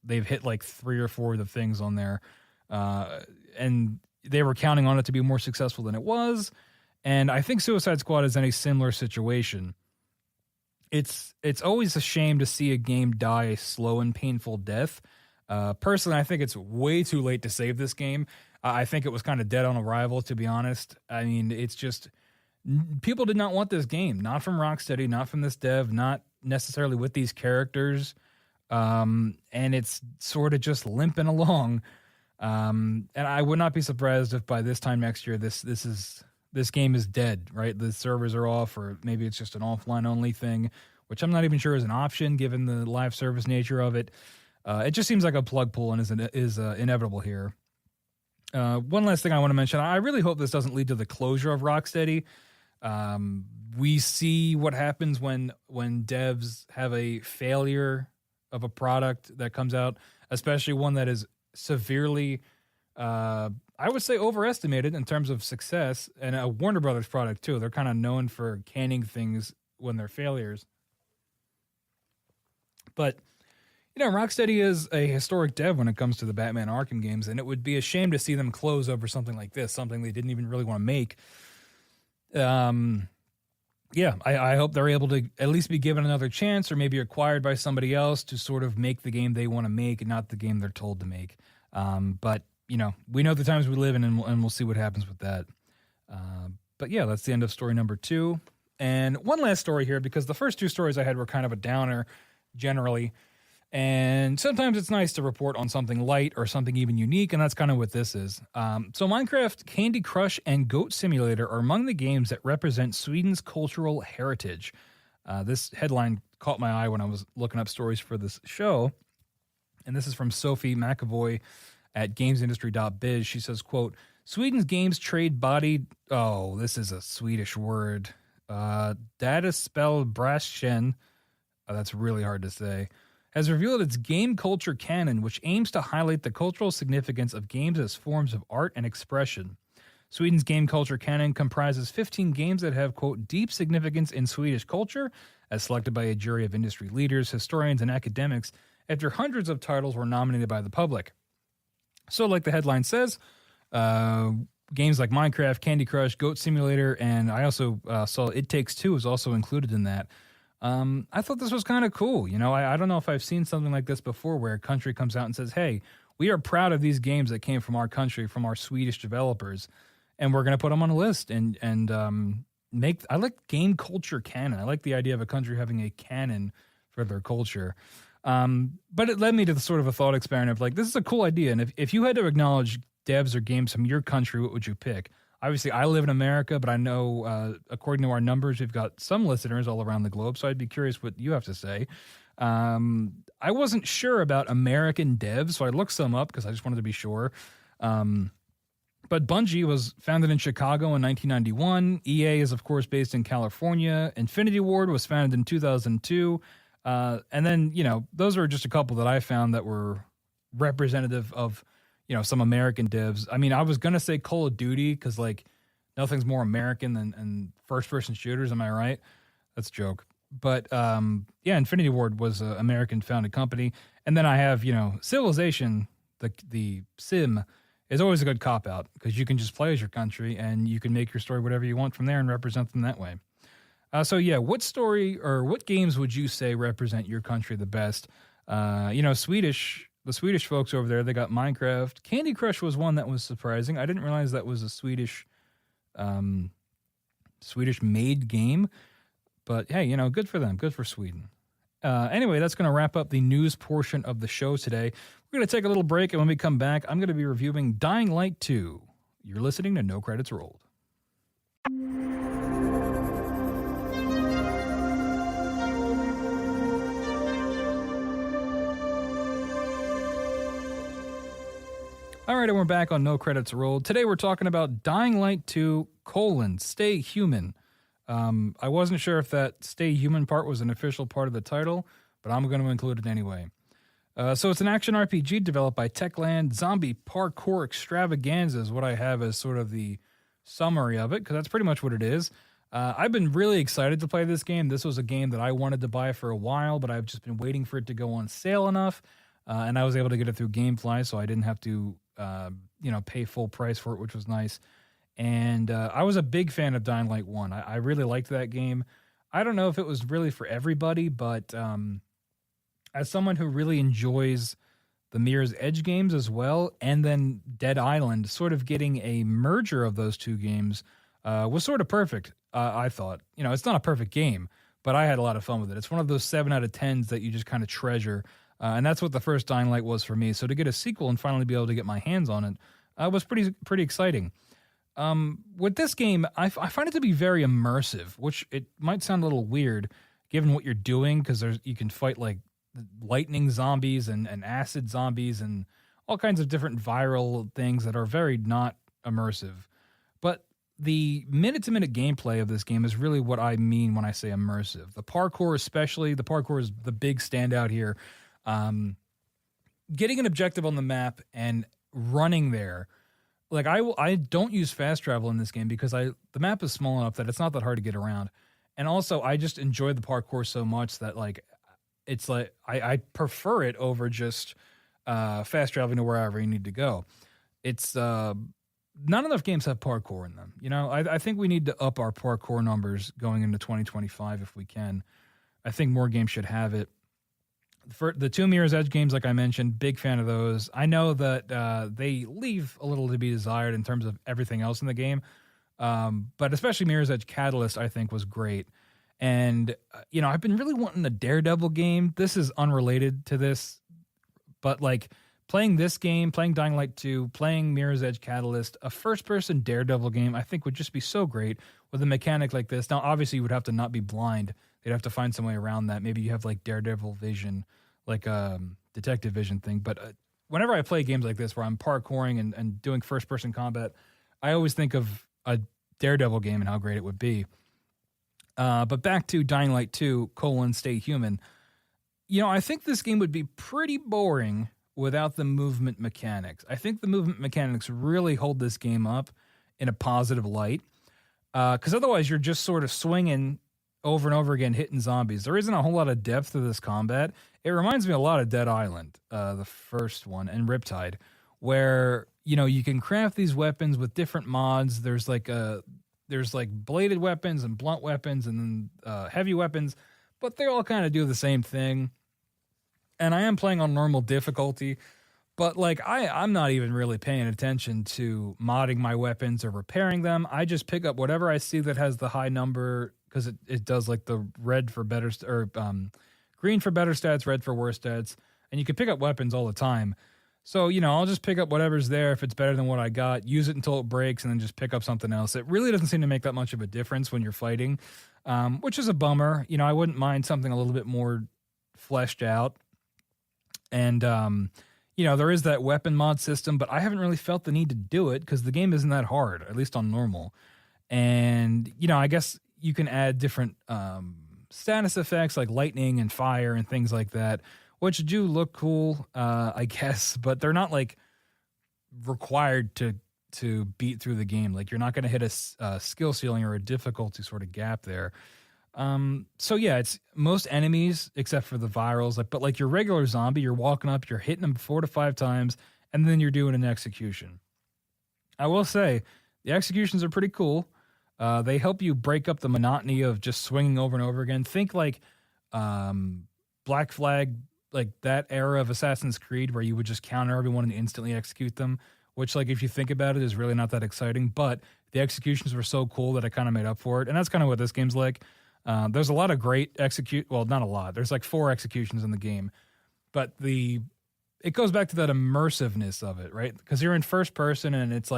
they've hit like 3 or 4 of the things on there. And they were counting on it to be more successful than it was. And I think Suicide Squad is in a similar situation. It's always a shame to see a game die a slow and painful death. Personally, I think it's way too late to save this game. I think it was kind of dead on arrival, to be honest. I mean, it's just People did not want this game, not from Rocksteady, not from this dev, not necessarily with these characters. And it's sort of just limping along. And I would not be surprised if by this time next year, this game is dead, right? The servers are off, or maybe it's just an offline only thing, which I'm not even sure is an option given the live service nature of it. It just seems like a plug pull and is inevitable here. One last thing I want to mention. I really hope this doesn't lead to the closure of Rocksteady. We see what happens when devs have a failure of a product that comes out, especially one that is severely, I would say, overestimated in terms of success, and a Warner Brothers product too. They're kind of known for canning things when they're failures. But, Rocksteady is a historic dev when it comes to the Batman Arkham games, and it would be a shame to see them close over something like this, something they didn't even really want to make. I hope they're able to at least be given another chance, or maybe acquired by somebody else to sort of make the game they want to make and not the game they're told to make. But we know the times we live in, and we'll see what happens with that. But yeah, that's the end of story number 2. And one last story here, because the first 2 stories I had were kind of a downer generally. And sometimes it's nice to report on something light or something even unique, and that's kind of what this is. So Minecraft, Candy Crush, and Goat Simulator are among the games that represent Sweden's cultural heritage. This headline caught my eye when I was looking up stories for this show. And this is from Sophie McAvoy at gamesindustry.biz. She says, quote, Sweden's games trade body... Oh, this is a Swedish word. Data spell Brashen. Oh, that's really hard to say. Has revealed its game culture canon, which aims to highlight the cultural significance of games as forms of art and expression. Sweden's game culture canon comprises 15 games that have, quote, deep significance in Swedish culture, as selected by a jury of industry leaders, historians, and academics, after hundreds of titles were nominated by the public. So, like the headline says, games like Minecraft, Candy Crush, Goat Simulator, and I also saw It Takes Two is also included in that. I thought this was kind of cool. I don't know if I've seen something like this before, where a country comes out and says, hey, we are proud of these games that came from our country, from our Swedish developers, and we're going to put them on a list and I like game culture canon. I like the idea of a country having a canon for their culture. But it led me to the sort of a thought experiment of like, this is a cool idea. And if you had to acknowledge devs or games from your country, what would you pick? Obviously, I live in America, but I know, according to our numbers, we've got some listeners all around the globe, so I'd be curious what you have to say. I wasn't sure about American devs, so I looked some up because I just wanted to be sure. But Bungie was founded in Chicago in 1991. EA is, of course, based in California. Infinity Ward was founded in 2002. And then, those are just a couple that I found that were representative of some American devs. I mean, I was going to say Call of Duty because, nothing's more American than first-person shooters. Am I right? That's a joke. But, Infinity Ward was an American-founded company. And then I have, Civilization, the sim, is always a good cop-out because you can just play as your country and you can make your story whatever you want from there and represent them that way. What story or what games would you say represent your country the best? The Swedish folks over there, they got Minecraft. Candy Crush was one that was surprising. I didn't realize that was a Swedish made game. But hey, good for them. Good for Sweden. Anyway, that's going to wrap up the news portion of the show today. We're going to take a little break, and when we come back, I'm going to be reviewing Dying Light 2. You're listening to No Credits Rolled. All right, and we're back on No Credits Rolled. Today we're talking about Dying Light 2, Stay Human. I wasn't sure if that Stay Human part was an official part of the title, but I'm going to include it anyway. So it's an action RPG developed by Techland. Zombie parkour extravaganza is what I have as sort of the summary of it, because that's pretty much what it is. I've been really excited to play this game. This was a game that I wanted to buy for a while, but I've just been waiting for it to go on sale enough, and I was able to get it through GameFly, so I didn't have to pay full price for it, which was nice. And I was a big fan of Dying Light 1. I really liked that game. I don't know if it was really for everybody, but as someone who really enjoys the Mirror's Edge games as well, and then Dead Island, sort of getting a merger of those two games was sort of perfect. I thought. It's not a perfect game, but I had a lot of fun with it. It's one of those 7 out of 10s that you just kind of treasure. And that's what the first Dying Light was for me. So to get a sequel and finally be able to get my hands on it was pretty exciting. With this game, I find it to be very immersive, which it might sound a little weird given what you're doing, because you can fight like lightning zombies and acid zombies and all kinds of different viral things that are very not immersive. But the minute-to-minute gameplay of this game is really what I mean when I say immersive. The parkour especially, the parkour is the big standout here. Getting an objective on the map and running there. Like I don't use fast travel in this game because the map is small enough that it's not that hard to get around. And also I just enjoy the parkour so much that it's like I prefer it over just fast traveling to wherever you need to go. It's not enough games have parkour in them. I think we need to up our parkour numbers going into 2025 if we can. I think more games should have it. For the 2 Mirror's Edge games, like I mentioned, big fan of those. I know that they leave a little to be desired in terms of everything else in the game, but especially Mirror's Edge Catalyst, I think, was great. And, I've been really wanting a Daredevil game. This is unrelated to this, but playing this game, playing Dying Light 2, playing Mirror's Edge Catalyst, a first-person Daredevil game, I think would just be so great with a mechanic like this. Now, obviously, you would have to not be blind. They'd have to find some way around that. Maybe you have Daredevil vision, detective vision thing. But whenever I play games like this where I'm parkouring and doing first-person combat, I always think of a Daredevil game and how great it would be. But back to Dying Light 2, Stay Human. I think this game would be pretty boring without the movement mechanics. I think the movement mechanics really hold this game up in a positive light. Because otherwise you're just sort of swinging over and over again, hitting zombies. There isn't a whole lot of depth to this combat. It reminds me a lot of Dead Island, the first one, and Riptide, where, you can craft these weapons with different mods. There's bladed weapons and blunt weapons and then heavy weapons, but they all kind of do the same thing. And I am playing on normal difficulty, but I'm not even really paying attention to modding my weapons or repairing them. I just pick up whatever I see that has the high number, because it does the red for better green for better stats, red for worse stats, and you can pick up weapons all the time. So I'll just pick up whatever's there if it's better than what I got, use it until it breaks, and then just pick up something else. It really doesn't seem to make that much of a difference when you're fighting, which is a bummer. I wouldn't mind something a little bit more fleshed out. And, there is that weapon mod system, but I haven't really felt the need to do it because the game isn't that hard, at least on normal. And, I guess you can add different status effects like lightning and fire and things like that, which do look cool, I guess, but they're not required to beat through the game. You're not going to hit a skill ceiling or a difficulty sort of gap there. So yeah, it's most enemies except for the virals, but your regular zombie, you're walking up, you're hitting them 4 to 5 times, and then you're doing an execution. I will say the executions are pretty cool. They help you break up the monotony of just swinging over and over again. Think Black Flag, that era of Assassin's Creed where you would just counter everyone and instantly execute them, which if you think about it is really not that exciting, but the executions were so cool that I kind of made up for it. And that's kind of what this game's like. There's a lot of great not a lot. There's 4 executions in the game, but it goes back to that immersiveness of it, right? Because you're in first person and it's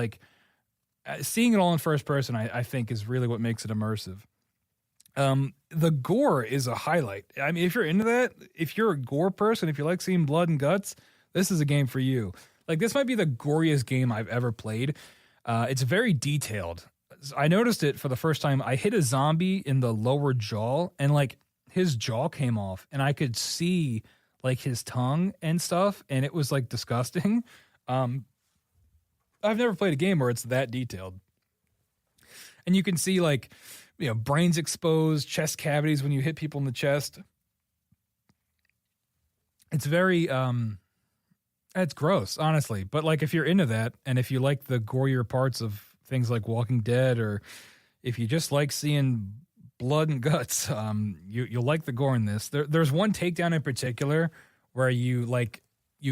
seeing it all in first person, I think is really what makes it immersive. The gore is a highlight. I mean, if you're into that, if you're a gore person, if you like seeing blood and guts, this is a game for you. This might be the goriest game I've ever played. It's very detailed. I noticed it for the first time. I hit a zombie in the lower jaw and his jaw came off and I could see his tongue and stuff. And it was disgusting. I've never played a game where it's that detailed. And you can see brains exposed, chest cavities when you hit people in the chest. It's very, it's gross, honestly. But if you're into that and if you like the gorier parts of things like Walking Dead, or if you just like seeing blood and guts, you'll like the gore in this. There's one takedown in particular where you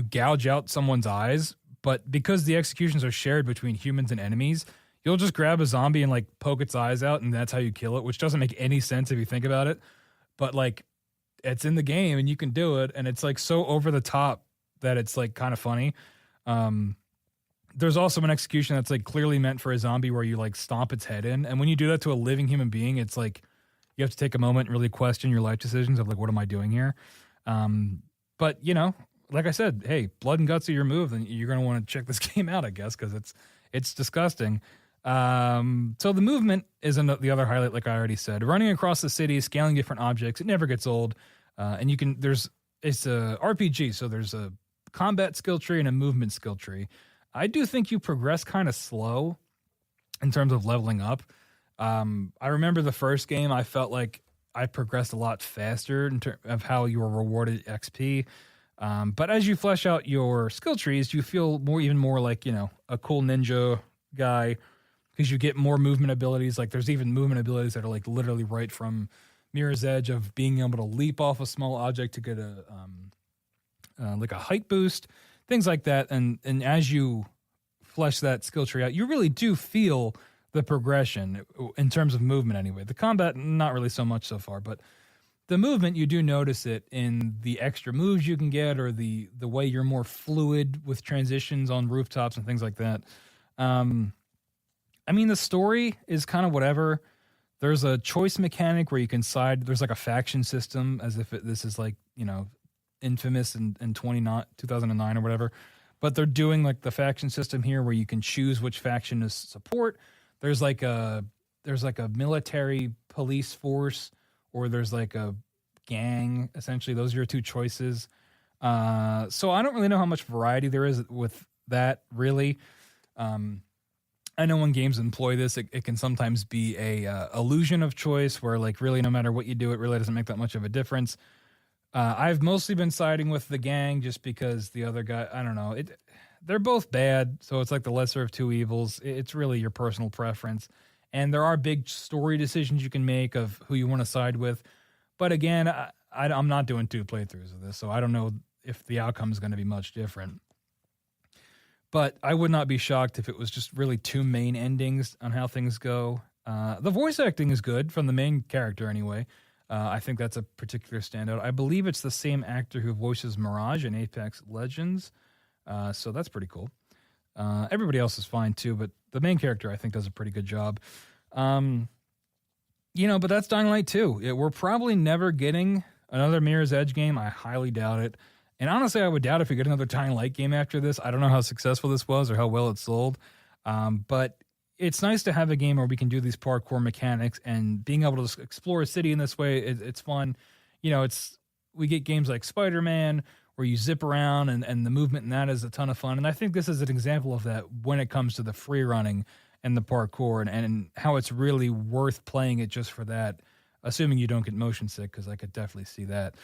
gouge out someone's eyes, but because the executions are shared between humans and enemies, you'll just grab a zombie and like poke its eyes out, and that's how you kill it, which doesn't make any sense if you think about it. But like, it's in the game and you can do it, and it's like so over the top that it's like kind of funny. There's also an execution that's like clearly meant for a zombie where you like stomp its head in, and when you do that to a living human being, it's like you have to take a moment and really question your life decisions of like, what am I doing here? But you know, like I said, hey, blood and guts are your move, and you're going to want to check this game out, I guess, because it's disgusting. So the movement is the other highlight, like I already said. Running across the city, scaling different objects, it never gets old. And it's a RPG, so there's a combat skill tree and a movement skill tree. I do think you progress kind of slow in terms of leveling up. I remember the first game, I felt like I progressed a lot faster in terms of how you were rewarded XP. But as you flesh out your skill trees, you feel even more like, you know, a cool ninja guy, because you get more movement abilities. Like there's even movement abilities that are like literally right from Mirror's Edge, of being able to leap off a small object to get like a height boost, things like that. And as you flesh that skill tree out, you really do feel the progression in terms of movement anyway. The combat, not really so much so far, but the movement, you do notice it in the extra moves you can get, or the way you're more fluid with transitions on rooftops and things like that. I mean, the story is kind of whatever. There's a choice mechanic where you can side. There's like a faction system, as if this is like, you know, Infamous in 2009 or whatever. But they're doing like the faction system here where you can choose which faction to support. There's like a military police force, or there's like a gang. Essentially, those are your two choices. So I don't really know how much variety there is with that, really. I know when games employ this, it can sometimes be a illusion of choice where like really no matter what you do, it really doesn't make that much of a difference. I've mostly been siding with the gang just because the other guy, I don't know, they're both bad, so it's like the lesser of two evils. It's really your personal preference. And there are big story decisions you can make of who you want to side with. But again, I'm not doing 2 playthroughs of this, so I don't know if the outcome is going to be much different. But I would not be shocked if it was just really 2 main endings on how things go. The voice acting is good from the main character anyway. I think that's a particular standout. I believe it's the same actor who voices Mirage in Apex Legends. So that's pretty cool. Everybody else is fine too, but the main character I think does a pretty good job. You know, but that's Dying Light 2. We're probably never getting another Mirror's Edge game. I highly doubt it. And honestly, I would doubt if we get another Dying Light game after this. I don't know how successful this was or how well it sold. But it's nice to have a game where we can do these parkour mechanics, and being able to explore a city in this way, it's fun. You know, we get games like Spider-Man where you zip around, and the movement in that is a ton of fun. And I think this is an example of that when it comes to the free running and the parkour, and how it's really worth playing it just for that, assuming you don't get motion sick, because I could definitely see that.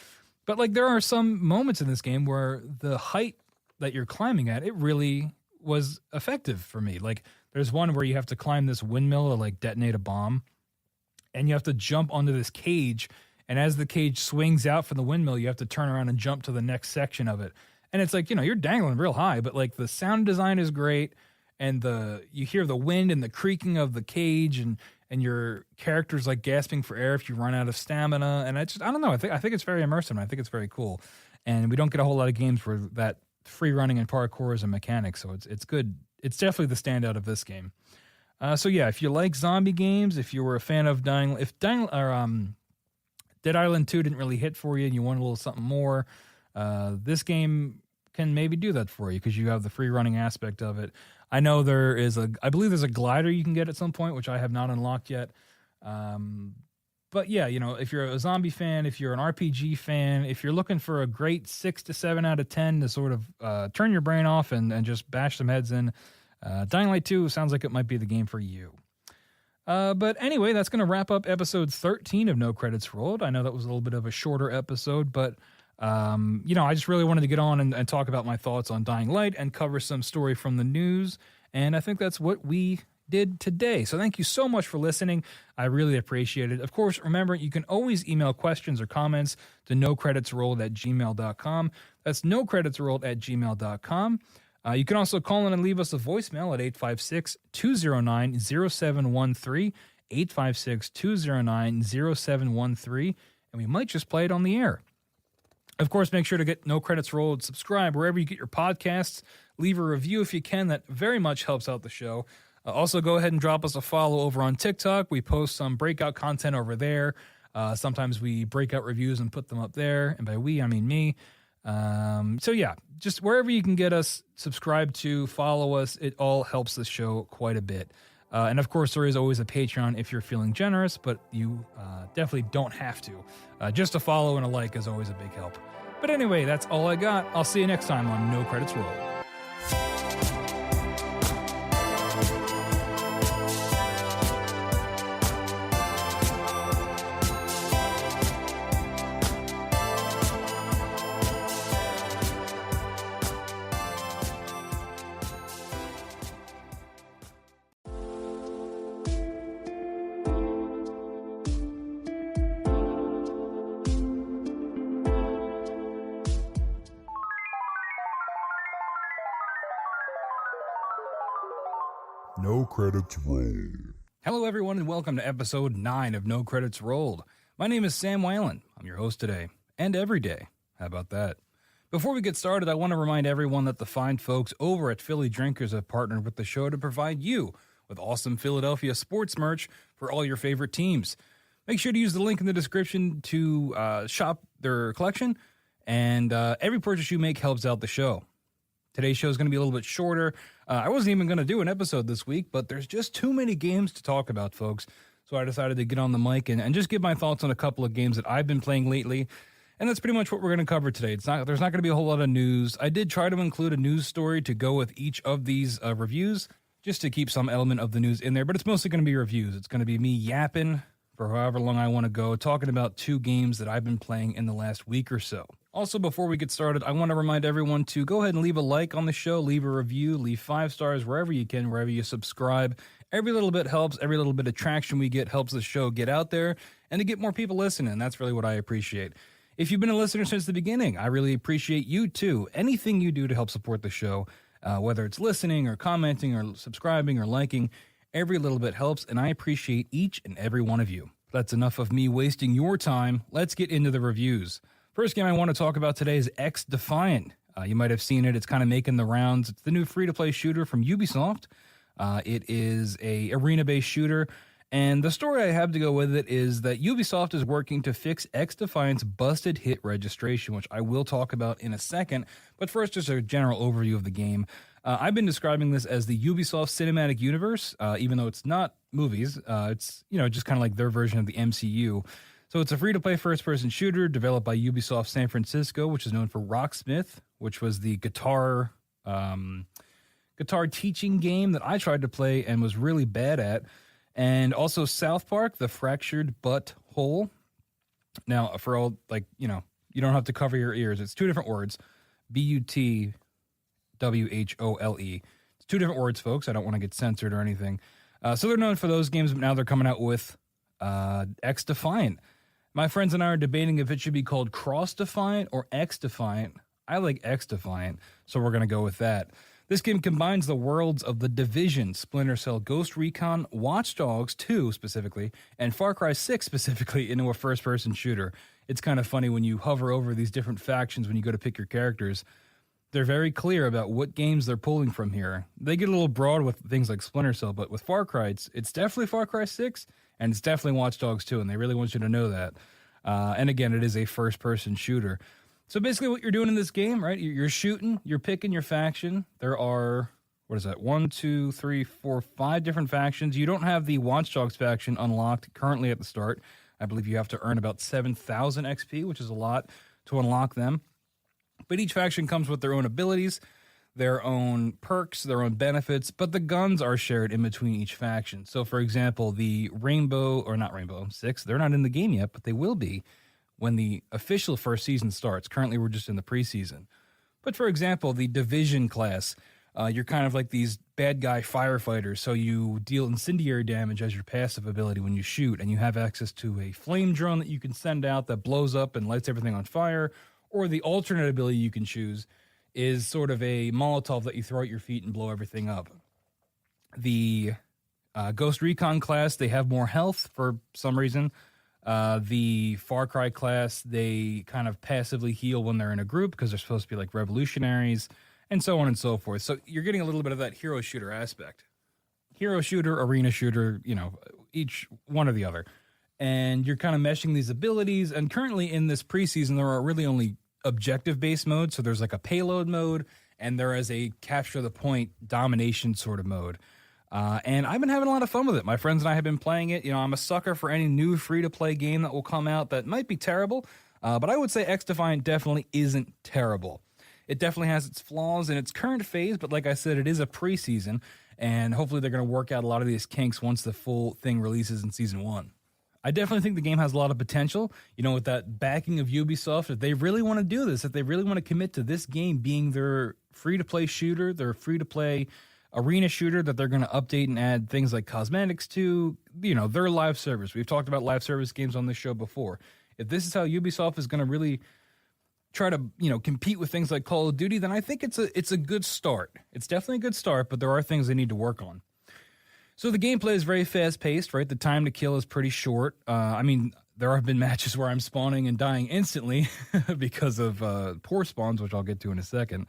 But like there are some moments in this game where the height that you're climbing at, it really was effective for me. Like there's one where you have to climb this windmill to like detonate a bomb, and you have to jump onto this cage, and as the cage swings out from the windmill, you have to turn around and jump to the next section of it. And it's like, you know, you're dangling real high, but like the sound design is great, and you hear the wind and the creaking of the cage, and your character's like gasping for air if you run out of stamina. And I don't know. I think it's very immersive, and I think it's very cool. And we don't get a whole lot of games where that free running and parkour is a mechanic, so it's good. It's definitely the standout of this game. So yeah, if you like zombie games, if you were a fan of Dead Island 2 didn't really hit for you and you want a little something more, this game can maybe do that for you because you have the free running aspect of it. I know I believe there's a glider you can get at some point, which I have not unlocked yet. But yeah, you know, if you're a zombie fan, if you're an RPG fan, if you're looking for a great 6 to 7 out of 10 to sort of turn your brain off and just bash some heads in, Dying Light 2 sounds like it might be the game for you. But anyway, that's going to wrap up episode 13 of No Credits Rolled. I know that was a little bit of a shorter episode, but you know, I just really wanted to get on and talk about my thoughts on Dying Light and cover some story from the news. And I think that's what we did today. So thank you so much for listening. I really appreciate it. Of course, remember, you can always email questions or comments to nocreditsrolled@gmail.com. That's nocreditsrolled@gmail.com. You can also call in and leave us a voicemail at 856-209-0713, 856-209-0713, and we might just play it on the air. Of course, make sure to get No Credits Rolled, subscribe wherever you get your podcasts, leave a review if you can. That very much helps out the show. Also, go ahead and drop us a follow over on TikTok. We post some breakout content over there. Sometimes we break out reviews and put them up there. And by we, I mean me. So yeah, just wherever you can get us, subscribe to, follow us. It all helps the show quite a bit. And of course, there is always a Patreon if you're feeling generous, but you definitely don't have to. Just a follow and a like is always a big help. But anyway, that's all I got. I'll see you next time on No Credits Rolled. No credits rolled. Hello, everyone, and welcome to episode 9 of No Credits Rolled. My name is Sam Whalen. I'm your host today, and every day. How about that? Before we get started, I want to remind everyone that the fine folks over at Philly Drinkers have partnered with the show to provide you with awesome Philadelphia sports merch for all your favorite teams. Make sure to use the link in the description to shop their collection, and every purchase you make helps out the show. Today's show is going to be a little bit shorter. I wasn't even going to do an episode this week, but there's just too many games to talk about, folks. So I decided to get on the mic and just give my thoughts on a couple of games that I've been playing lately. And that's pretty much what we're going to cover today. There's not going to be a whole lot of news. I did try to include a news story to go with each of these reviews, just to keep some element of the news in there. But it's mostly going to be reviews. It's going to be me yapping for however long I want to go, talking about 2 games that I've been playing in the last week or so. Also, before we get started, I want to remind everyone to go ahead and leave a like on the show, leave a review, leave 5 stars wherever you can, wherever you subscribe. Every little bit helps. Every little bit of traction we get helps the show get out there and to get more people listening. That's really what I appreciate. If you've been a listener since the beginning, I really appreciate you too. Anything you do to help support the show, whether it's listening or commenting or subscribing or liking, every little bit helps, and I appreciate each and every one of you. That's enough of me wasting your time. Let's get into the reviews. First game I want to talk about today is XDefiant. You might have seen it. It's kind of making the rounds. It's the new free-to-play shooter from Ubisoft. It is a arena-based shooter, and the story I have to go with it is that Ubisoft is working to fix XDefiant's busted hit registration, which I will talk about in a second. But first, just a general overview of the game. I've been describing this as the Ubisoft Cinematic Universe, even though it's not movies. It's just kind of like their version of the MCU. So it's a free-to-play first-person shooter developed by Ubisoft San Francisco, which is known for Rocksmith, which was the guitar teaching game that I tried to play and was really bad at, and also South Park: The Fractured But Whole. Now, for all you don't have to cover your ears. It's 2 different words: BUTWHOLE. It's 2 different words, folks. I don't want to get censored or anything. So they're known for those games, but now they're coming out with XDefiant. My friends and I are debating if it should be called Cross-Defiant or X-Defiant. I like X-Defiant, so we're going to go with that. This game combines the worlds of The Division, Splinter Cell, Ghost Recon, Watch Dogs 2 specifically, and Far Cry 6 specifically into a first-person shooter. It's kind of funny when you hover over these different factions when you go to pick your characters. They're very clear about what games they're pulling from here. They get a little broad with things like Splinter Cell, but with Far Cry, it's definitely Far Cry 6, and it's definitely Watch Dogs 2, and they really want you to know that. And again, it is a first-person shooter. So basically what you're doing in this game, right, you're shooting, you're picking your faction. There are, 5 different factions. You don't have the Watch Dogs faction unlocked currently at the start. I believe you have to earn about 7,000 XP, which is a lot to unlock them. But each faction comes with their own abilities, their own perks, their own benefits, but the guns are shared in between each faction. So, for example, the Rainbow Six, they're not in the game yet, but they will be when the official first season starts. Currently, we're just in the preseason. But, for example, the Division class, you're kind of like these bad guy firefighters, so you deal incendiary damage as your passive ability when you shoot, and you have access to a flame drone that you can send out that blows up and lights everything on fire, or the alternate ability you can choose is sort of a Molotov that you throw at your feet and blow everything up. The Ghost Recon class, they have more health for some reason. The Far Cry class, they kind of passively heal when they're in a group because they're supposed to be like revolutionaries, and so on and so forth. So you're getting a little bit of that hero shooter aspect. Hero shooter, arena shooter, each one or the other. And you're kind of meshing these abilities. And currently in this preseason, there are really only objective-based modes. So there's like a payload mode, and there is a capture the point domination sort of mode. And I've been having a lot of fun with it. My friends and I have been playing it. I'm a sucker for any new free-to-play game that will come out that might be terrible. But I would say X-Defiant definitely isn't terrible. It definitely has its flaws in its current phase, but like I said, it is a preseason, and hopefully they're going to work out a lot of these kinks once the full thing releases in Season 1. I definitely think the game has a lot of potential, with that backing of Ubisoft. If they really want to do this, if they really want to commit to this game being their free-to-play shooter, their free-to-play arena shooter that they're going to update and add things like cosmetics to, their live service. We've talked about live service games on this show before. If this is how Ubisoft is going to really try to, compete with things like Call of Duty, then I think it's a good start. It's definitely a good start, but there are things they need to work on. So the gameplay is very fast-paced, right? The time to kill is pretty short. There have been matches where I'm spawning and dying instantly because of poor spawns, which I'll get to in a second.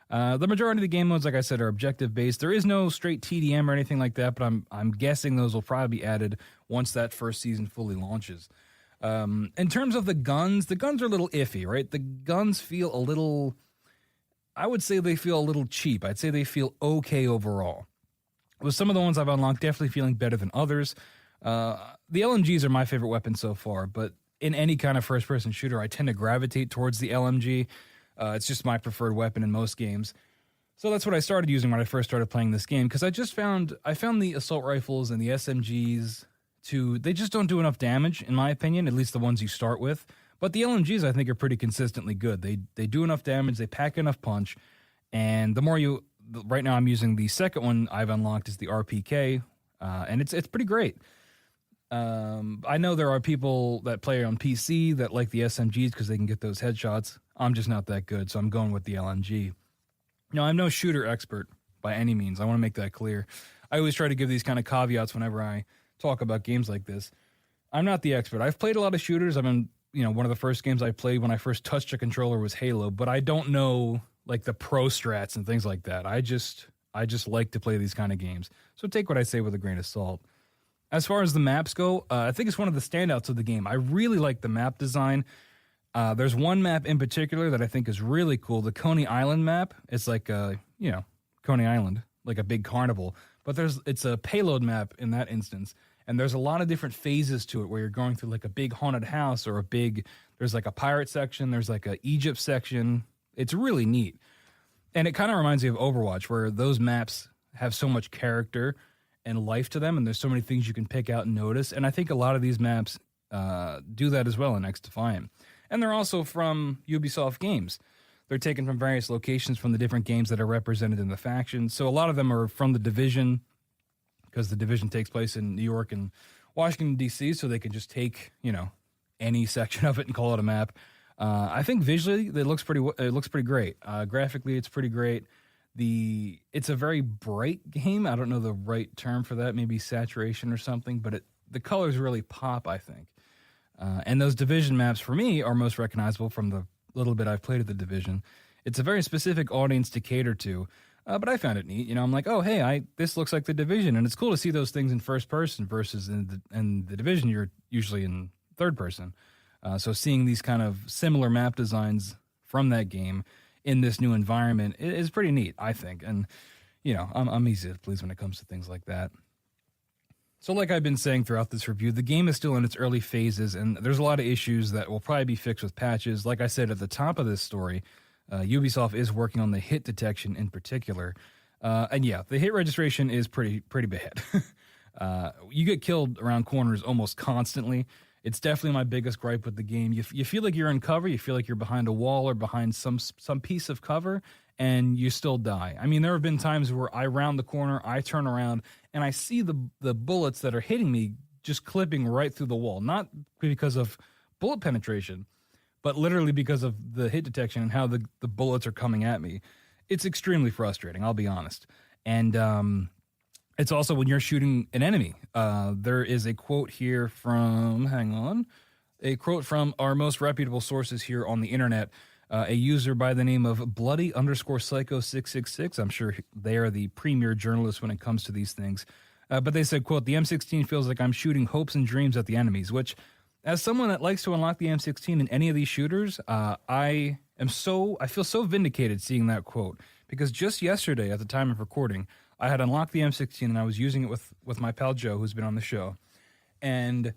The majority of the game modes, like I said, are objective-based. There is no straight TDM or anything like that, but I'm guessing those will probably be added once that first season fully launches. In terms of the guns are a little iffy, right? The guns feel I would say they feel a little cheap. I'd say they feel okay overall. With some of the ones I've unlocked definitely feeling better than others. The LMGs are my favorite weapon so far, but in any kind of first-person shooter, I tend to gravitate towards the LMG. It's just my preferred weapon in most games. So that's what I started using when I first started playing this game, because I found the assault rifles and the SMGs they just don't do enough damage, in my opinion, at least the ones you start with. But the LMGs, I think, are pretty consistently good. They do enough damage, they pack enough punch, and the more right now I'm using the second one I've unlocked is the RPK, and it's pretty great. I know there are people that play on PC that like the SMGs because they can get those headshots. I'm just not that good, so I'm going with the LMG. I'm no shooter expert by any means. I want to make that clear. I always try to give these kind of caveats whenever I talk about games like this. I'm not the expert. I've played a lot of shooters. I've been, one of the first games I played when I first touched a controller was Halo, but I don't know like the pro strats and things like that. I just like to play these kind of games. So take what I say with a grain of salt. As far as the maps go, I think it's one of the standouts of the game. I really like the map design. There's one map in particular that I think is really cool, the Coney Island map. It's like, Coney Island, like a big carnival. But it's a payload map in that instance. And there's a lot of different phases to it where you're going through like a big haunted house or there's like a pirate section, there's like a Egypt section. It's really neat. And it kind of reminds me of Overwatch, where those maps have so much character and life to them, and there's so many things you can pick out and notice. And I think a lot of these maps do that as well in X-Defiant. And they're also from Ubisoft games. They're taken from various locations from the different games that are represented in the factions. So a lot of them are from The Division, because The Division takes place in New York and Washington, D.C., so they can just take, any section of it and call it a map. I think visually it looks pretty great. Graphically, it's pretty great. It's a very bright game. I don't know the right term for that, maybe saturation or something, but the colors really pop, I think. And those Division maps, for me, are most recognizable from the little bit I've played of The Division. It's a very specific audience to cater to, but I found it neat. I'm like, oh, hey, this looks like The Division, and it's cool to see those things in first person versus in the Division, you're usually in third person. So seeing these kind of similar map designs from that game in this new environment is pretty neat, I think. And, I'm easy to please when it comes to things like that. So like I've been saying throughout this review, the game is still in its early phases, and there's a lot of issues that will probably be fixed with patches. Like I said at the top of this story, Ubisoft is working on the hit detection in particular. And yeah, the hit registration is pretty bad. You get killed around corners almost constantly. It's definitely my biggest gripe with the game. You feel like you're in cover, you feel like you're behind a wall or behind some piece of cover, and you still die. I mean, there have been times where I round the corner, I turn around, and I see the bullets that are hitting me just clipping right through the wall. Not because of bullet penetration, but literally because of the hit detection and how the bullets are coming at me. It's extremely frustrating, I'll be honest. And it's also when you're shooting an enemy. There is a quote here from, a quote from our most reputable sources here on the internet, a user by the name of bloody_psycho666. I'm sure they are the premier journalists when it comes to these things. But they said, quote, "The M16 feels like I'm shooting hopes and dreams at the enemies," which, as someone that likes to unlock the M16 in any of these shooters, I feel so vindicated seeing that quote, because just yesterday at the time of recording, I had unlocked the M16 and I was using it with my pal Joe, who's been on the show. And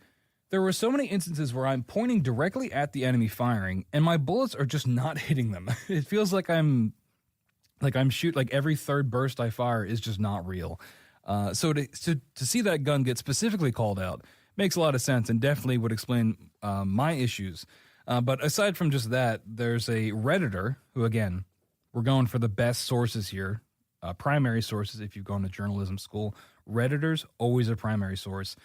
there were so many instances where I'm pointing directly at the enemy firing and my bullets are just not hitting them. It feels like I'm every third burst I fire is just not real. So to see that gun get specifically called out makes a lot of sense and definitely would explain my issues. But aside from just that, there's a Redditor who, again, we're going for the best sources here. Primary sources, if you've gone to journalism school. Redditor's always a primary source.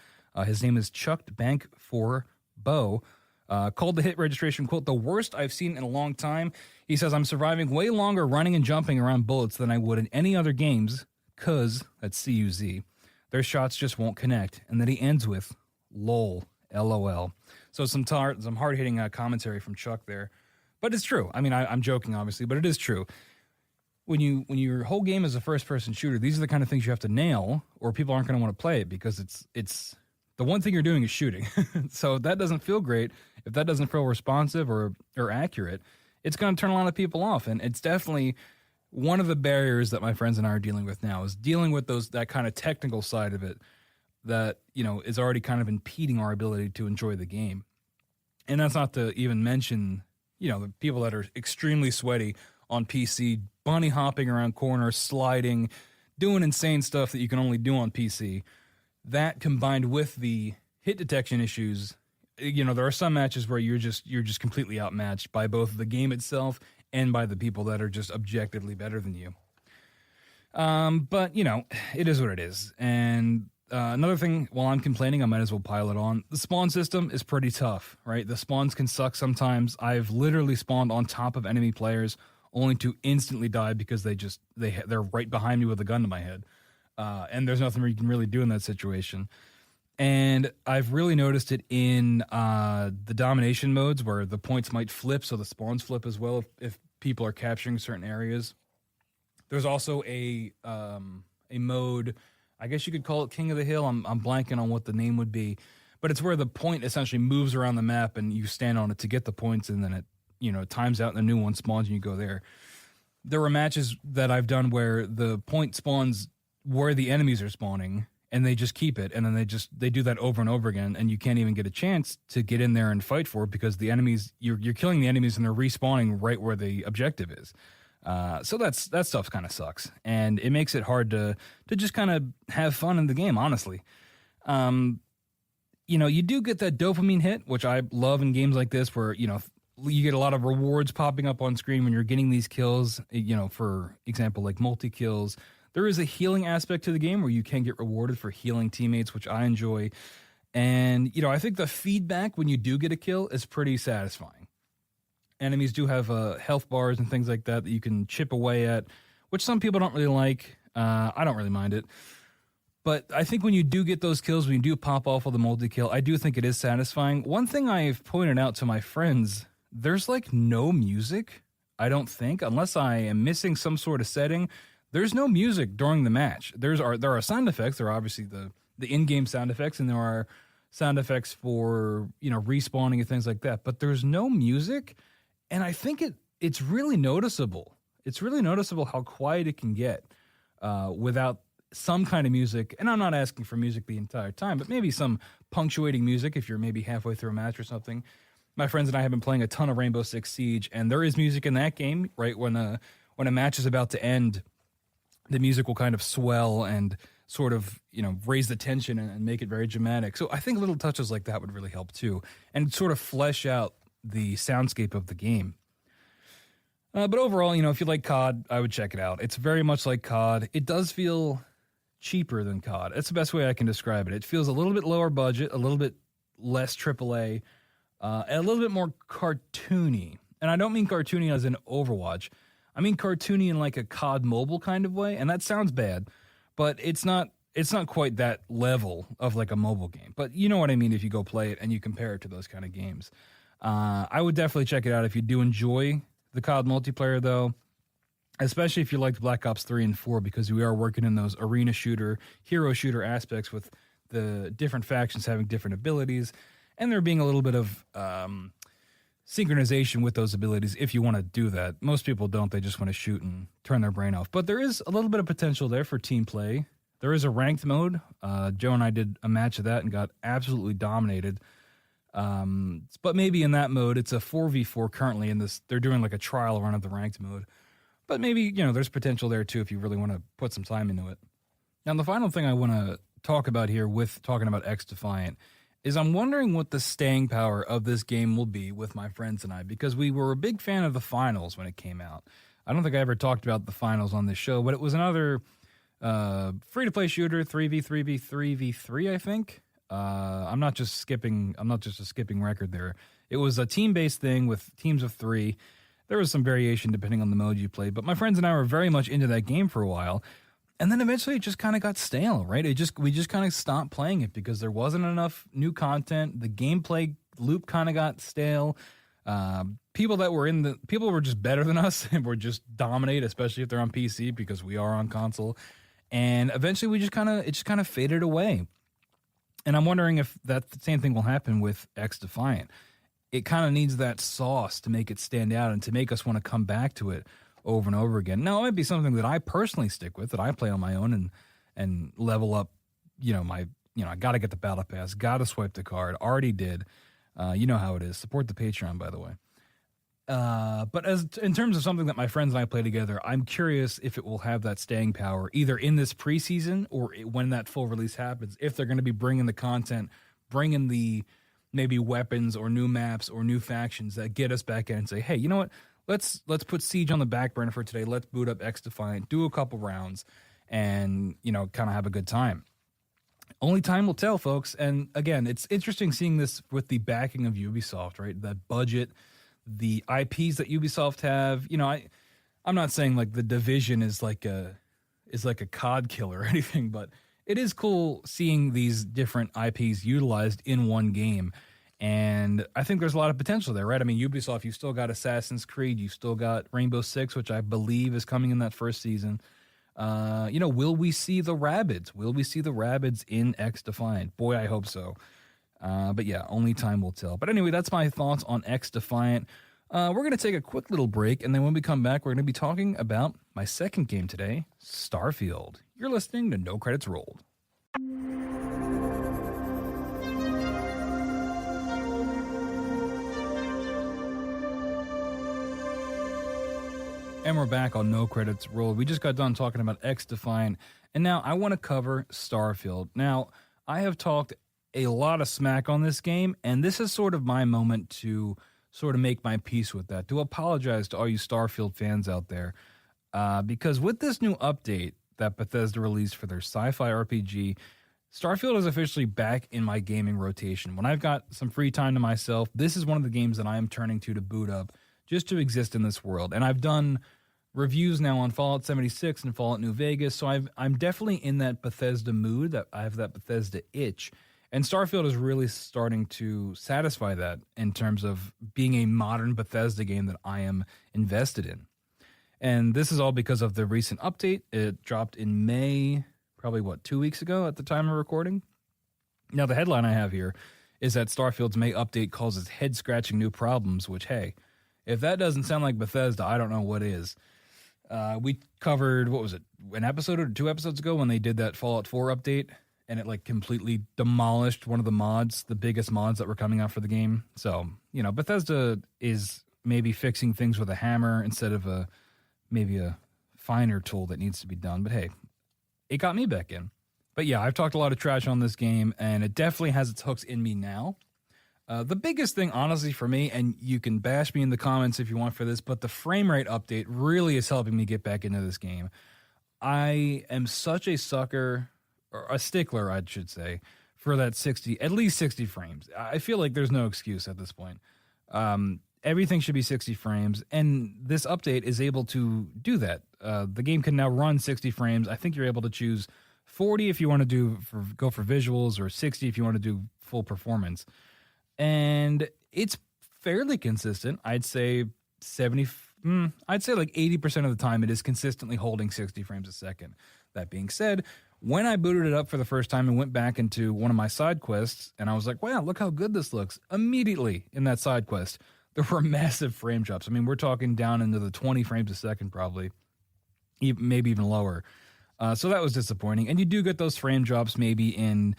His name is Chucked Bank for Bo. Called the hit registration, quote, "the worst I've seen in a long time." He says, "I'm surviving way longer running and jumping around bullets than I would in any other games, cuz," that's C-U-Z, "their shots just won't connect." And then he ends with, "lol, LOL." So some hard-hitting commentary from Chuck there. But it's true. I mean, I'm joking, obviously, but it is true. When your whole game is a first-person shooter, these are the kind of things you have to nail, or people aren't going to want to play it, because it's the one thing you're doing is shooting. So if that doesn't feel great, if that doesn't feel responsive or accurate, it's going to turn a lot of people off. And it's definitely one of the barriers that my friends and I are dealing with now, is dealing with that kind of technical side of it that, is already kind of impeding our ability to enjoy the game. And that's not to even mention, the people that are extremely sweaty on PC, bunny hopping around corners, sliding, doing insane stuff that you can only do on PC. That combined with the hit detection issues, there are some matches where you're just completely outmatched by both the game itself and by the people that are just objectively better than you. But it is what it is. And another thing, while I'm complaining, I might as well pile it on. The spawn system is pretty tough, right? The spawns can suck sometimes. I've literally spawned on top of enemy players only to instantly die because they're right behind me with a gun to my head. And there's nothing you can really do in that situation. And I've really noticed it in the domination modes where the points might flip, so the spawns flip as well if people are capturing certain areas. There's also a mode, I guess you could call it King of the Hill. I'm blanking on what the name would be. But it's where the point essentially moves around the map and you stand on it to get the points, and then it times out and a new one spawns and you go there. There were matches that I've done where the point spawns where the enemies are spawning and they just keep it, and then they do that over and over again, and you can't even get a chance to get in there and fight for it because the enemies, you're killing the enemies and they're respawning right where the objective is. So that stuff kind of sucks, and it makes it hard to just kind of have fun in the game, honestly. You do get that dopamine hit, which I love in games like this, where you get a lot of rewards popping up on screen when you're getting these kills, for example, like multi-kills. There is a healing aspect to the game where you can get rewarded for healing teammates, which I enjoy. And, I think the feedback when you do get a kill is pretty satisfying. Enemies do have health bars and things like that you can chip away at, which some people don't really like. I don't really mind it. But I think when you do get those kills, when you do pop off of the multi-kill, I do think it is satisfying. One thing I've pointed out to my friends, there's no music, I don't think, unless I am missing some sort of setting. There's no music during the match. There are sound effects. There are obviously the in-game sound effects, and there are sound effects for respawning and things like that. But there's no music, and I think it's really noticeable. It's really noticeable how quiet it can get without some kind of music. And I'm not asking for music the entire time, but maybe some punctuating music if you're maybe halfway through a match or something. My friends and I have been playing a ton of Rainbow Six Siege, and there is music in that game. Right when a match is about to end, the music will kind of swell and sort of, raise the tension and make it very dramatic. So I think little touches like that would really help too, and sort of flesh out the soundscape of the game. But overall, if you like COD, I would check it out. It's very much like COD. It does feel cheaper than COD. That's the best way I can describe it. It feels a little bit lower budget, a little bit less AAA, a little bit more cartoony. And I don't mean cartoony as in Overwatch. I mean cartoony in like a COD Mobile kind of way, and that sounds bad, but it's not quite that level of like a mobile game. But you know what I mean if you go play it and you compare it to those kind of games. I would definitely check it out if you do enjoy the COD multiplayer, though, especially if you liked Black Ops 3 and 4, because we are working in those arena shooter, hero shooter aspects with the different factions having different abilities, and there being a little bit of synchronization with those abilities if you want to do that. Most people don't. They just want to shoot and turn their brain off. But there is a little bit of potential there for team play. There is a ranked mode. Joe and I did a match of that and got absolutely dominated. But maybe in that mode, it's a 4v4 currently in this. They're doing like a trial run of the ranked mode. But maybe, there's potential there too if you really want to put some time into it. Now, the final thing I want to talk about here with talking about XDefiant is I'm wondering what the staying power of this game will be with my friends and I, because we were a big fan of the finals when it came out. I don't think I ever talked about the finals on this show, but it was another free-to-play shooter, 3v3v3v3, I think. I'm not just a skipping record there. It was a team-based thing with teams of 3. There was some variation depending on the mode you played, but my friends and I were very much into that game for a while. And then eventually it just kind of got stale, right? We just kind of stopped playing it because there wasn't enough new content. The gameplay loop kind of got stale. People were just better than us and were just dominate, especially if they're on PC, because we are on console. And eventually it just kind of faded away. And I'm wondering if that the same thing will happen with XDefiant. It kind of needs that sauce to make it stand out and to make us want to come back to it over and over again. Now, it might be something that I personally stick with, that I play on my own and level up, I got to get the battle pass, got to swipe the card, already did. You know how it is. Support the Patreon, by the way. But in terms of something that my friends and I play together, I'm curious if it will have that staying power either in this preseason or when that full release happens, if they're going to be bringing the content, bringing the maybe weapons or new maps or new factions that get us back in and say, hey, you know what? Let's put Siege on the back burner for today. Let's boot up XDefiant, do a couple rounds, and, kind of have a good time. Only time will tell, folks. And again, it's interesting seeing this with the backing of Ubisoft, right? That budget, the IPs that Ubisoft have. I'm not saying like The Division is like a COD killer or anything, but it is cool seeing these different IPs utilized in one game. And I think there's a lot of potential there, right? I mean, Ubisoft, you still got Assassin's Creed, you still got Rainbow Six, which I believe is coming in that first season. Will we see the Rabbids? Will we see the Rabbids in XDefiant? Boy, I hope so. But yeah, only time will tell. But anyway, that's my thoughts on XDefiant. We're going to take a quick little break, and then when we come back, we're going to be talking about my second game today, Starfield. You're listening to No Credits Rolled. And we're back on No Credits Rolled. We just got done talking about XDefiant, and now I want to cover Starfield. Now, I have talked a lot of smack on this game, and this is sort of my moment to sort of make my peace with that, to apologize to all you Starfield fans out there, because with this new update that Bethesda released for their sci-fi RPG, Starfield is officially back in my gaming rotation. When I've got some free time to myself, this is one of the games that I am turning to boot up just to exist in this world. And I've done reviews now on Fallout 76 and Fallout New Vegas, so I'm definitely in that Bethesda mood, that I have that Bethesda itch. And Starfield is really starting to satisfy that in terms of being a modern Bethesda game that I am invested in. And this is all because of the recent update. It dropped in May, probably 2 weeks ago at the time of recording. Now, the headline I have here is that Starfield's May update causes head-scratching new problems, which, hey, if that doesn't sound like Bethesda, I don't know what is. We covered, an episode or 2 episodes ago when they did that Fallout 4 update, and it completely demolished one of the mods, the biggest mods that were coming out for the game. So, Bethesda is maybe fixing things with a hammer instead of maybe a finer tool that needs to be done. But hey, it got me back in. But yeah, I've talked a lot of trash on this game, and it definitely has its hooks in me now. The biggest thing, honestly, for me, and you can bash me in the comments if you want for this, but the frame rate update really is helping me get back into this game. I am such a sucker, or a stickler, I should say, for that 60, at least 60 frames. I feel like there's no excuse at this point. Everything should be 60 frames, and this update is able to do that. The game can now run 60 frames. I think you're able to choose 40 if you want to go for visuals, or 60 if you want to do full performance. And it's fairly consistent. I'd say like 80% of the time it is consistently holding 60 frames a second. That being said, when I booted it up for the first time and went back into one of my side quests, and I was like, wow, look how good this looks. Immediately in that side quest, there were massive frame drops. I mean, we're talking down into the 20 frames a second probably, maybe even lower. So that was disappointing. And you do get those frame drops maybe in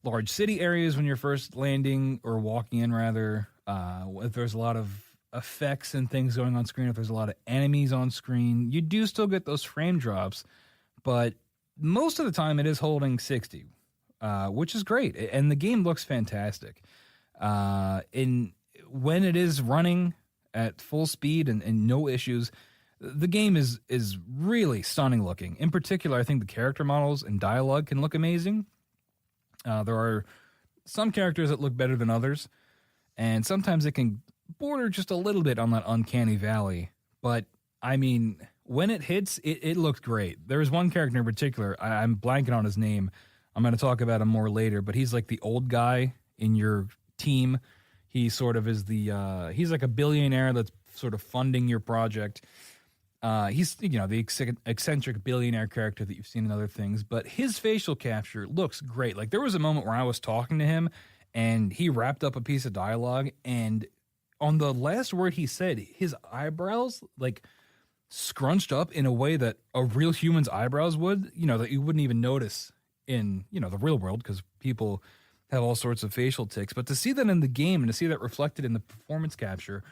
large city areas when you're first landing or walking in, rather. If there's a lot of effects and things going on screen, if there's a lot of enemies on screen, you do still get those frame drops. But most of the time it is holding 60, which is great. And the game looks fantastic. When it is running at full speed and no issues, the game is really stunning looking. In particular, I think the character models and dialogue can look amazing. There are some characters that look better than others, and sometimes it can border just a little bit on that uncanny valley. But, I mean, when it hits, it looked great. There was one character in particular, I'm blanking on his name. I'm going to talk about him more later, but he's like the old guy in your team. He sort of is he's like a billionaire that's sort of funding your project. He's, the eccentric billionaire character that you've seen in other things, but his facial capture looks great. Like, there was a moment where I was talking to him and he wrapped up a piece of dialogue, and on the last word he said, his eyebrows like scrunched up in a way that a real human's eyebrows would, that you wouldn't even notice in, the real world, because people have all sorts of facial tics. But to see that in the game and to see that reflected in the performance capture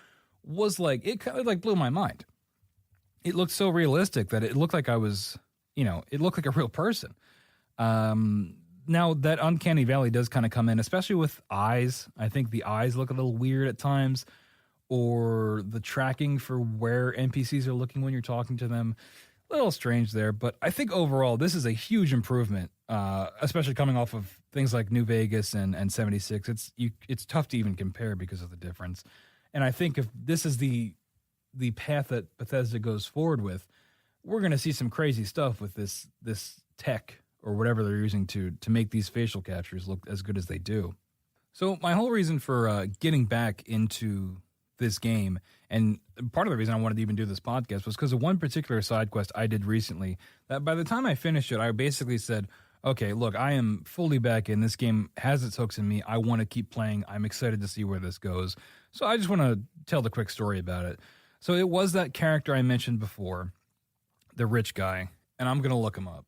was like, it kind of like blew my mind. It looked so realistic that it looked like I was, it looked like a real person. Now, that uncanny valley does kind of come in, especially with eyes. I think the eyes look a little weird at times, or the tracking for where NPCs are looking when you're talking to them. A little strange there, but I think overall this is a huge improvement, especially coming off of things like New Vegas and 76. It's tough to even compare because of the difference. And I think if this is the path that Bethesda goes forward with, we're going to see some crazy stuff with this tech or whatever they're using to make these facial captures look as good as they do. So my whole reason for getting back into this game, and part of the reason I wanted to even do this podcast, was because of one particular side quest I did recently that by the time I finished it, I basically said, okay, look, I am fully back in. This game has its hooks in me. I want to keep playing. I'm excited to see where this goes. So I just want to tell the quick story about it. So it was that character I mentioned before, the rich guy, and I'm going to look him up.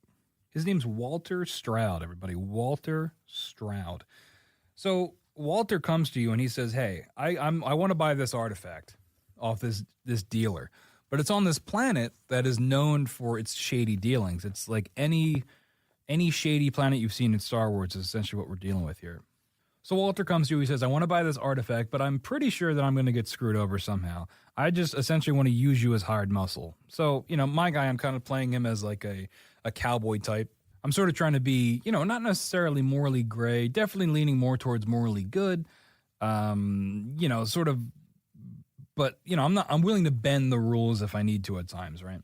His name's Walter Stroud, everybody. Walter Stroud. So Walter comes to you and he says, hey, I want to buy this artifact off this dealer, but it's on this planet that is known for its shady dealings. It's like any shady planet you've seen in Star Wars is essentially what we're dealing with here. So Walter comes to you, he says, I want to buy this artifact, but I'm pretty sure that I'm going to get screwed over somehow. I just essentially want to use you as hired muscle. So, my guy, I'm kind of playing him as like a cowboy type. I'm sort of trying to be, not necessarily morally gray, definitely leaning more towards morally good, sort of, but, I'm willing to bend the rules if I need to at times, right?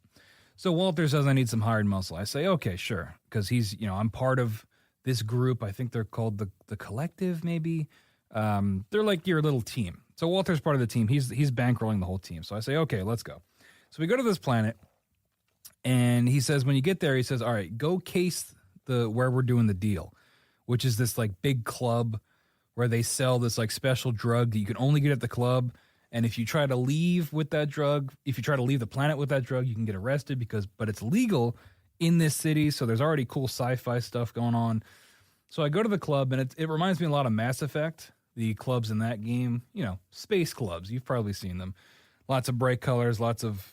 So Walter says I need some hired muscle. I say, okay, sure, because he's, I'm part of this group. I think they're called the Collective, maybe. They're like your little team. So Walter's part of the team. He's bankrolling the whole team. So I say, okay, let's go. So we go to this planet, and he says, when you get there, he says, all right, go case where we're doing the deal, which is this like big club where they sell this like special drug that you can only get at the club. And if you try to leave with that drug, if you try to leave the planet with that drug, you can get arrested but it's legal in this city. So there's already cool sci-fi stuff going on. So I go to the club, and it reminds me a lot of Mass Effect, the clubs in that game, space clubs. You've probably seen them. Lots of bright colors, lots of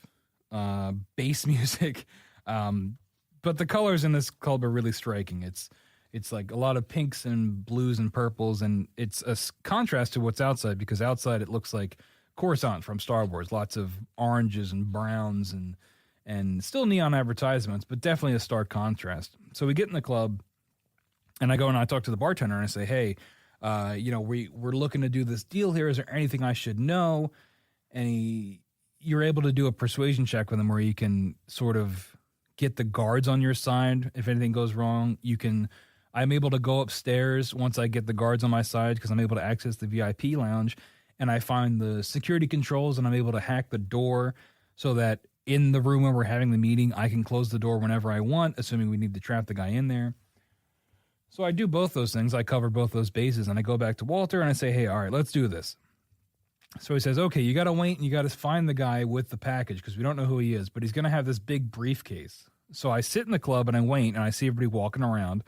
bass music. But the colors in this club are really striking. It's like a lot of pinks and blues and purples, and it's a contrast to what's outside, because outside it looks like Coruscant from Star Wars. Lots of oranges and browns and still neon advertisements, but definitely a stark contrast. So we get in the club, And I go and I talk to the bartender and I say, hey, we're looking to do this deal here. Is there anything I should know? And you're able to do a persuasion check with him where you can sort of get the guards on your side. If anything goes wrong, I'm able to go upstairs once I get the guards on my side because I'm able to access the VIP lounge, and I find the security controls and I'm able to hack the door so that in the room where we're having the meeting, I can close the door whenever I want, assuming we need to trap the guy in there. So I do both those things. I cover both those bases, and I go back to Walter and I say, hey, all right, let's do this. So he says, okay, you got to wait and you got to find the guy with the package because we don't know who he is, but he's going to have this big briefcase. So I sit in the club and I wait and I see everybody walking around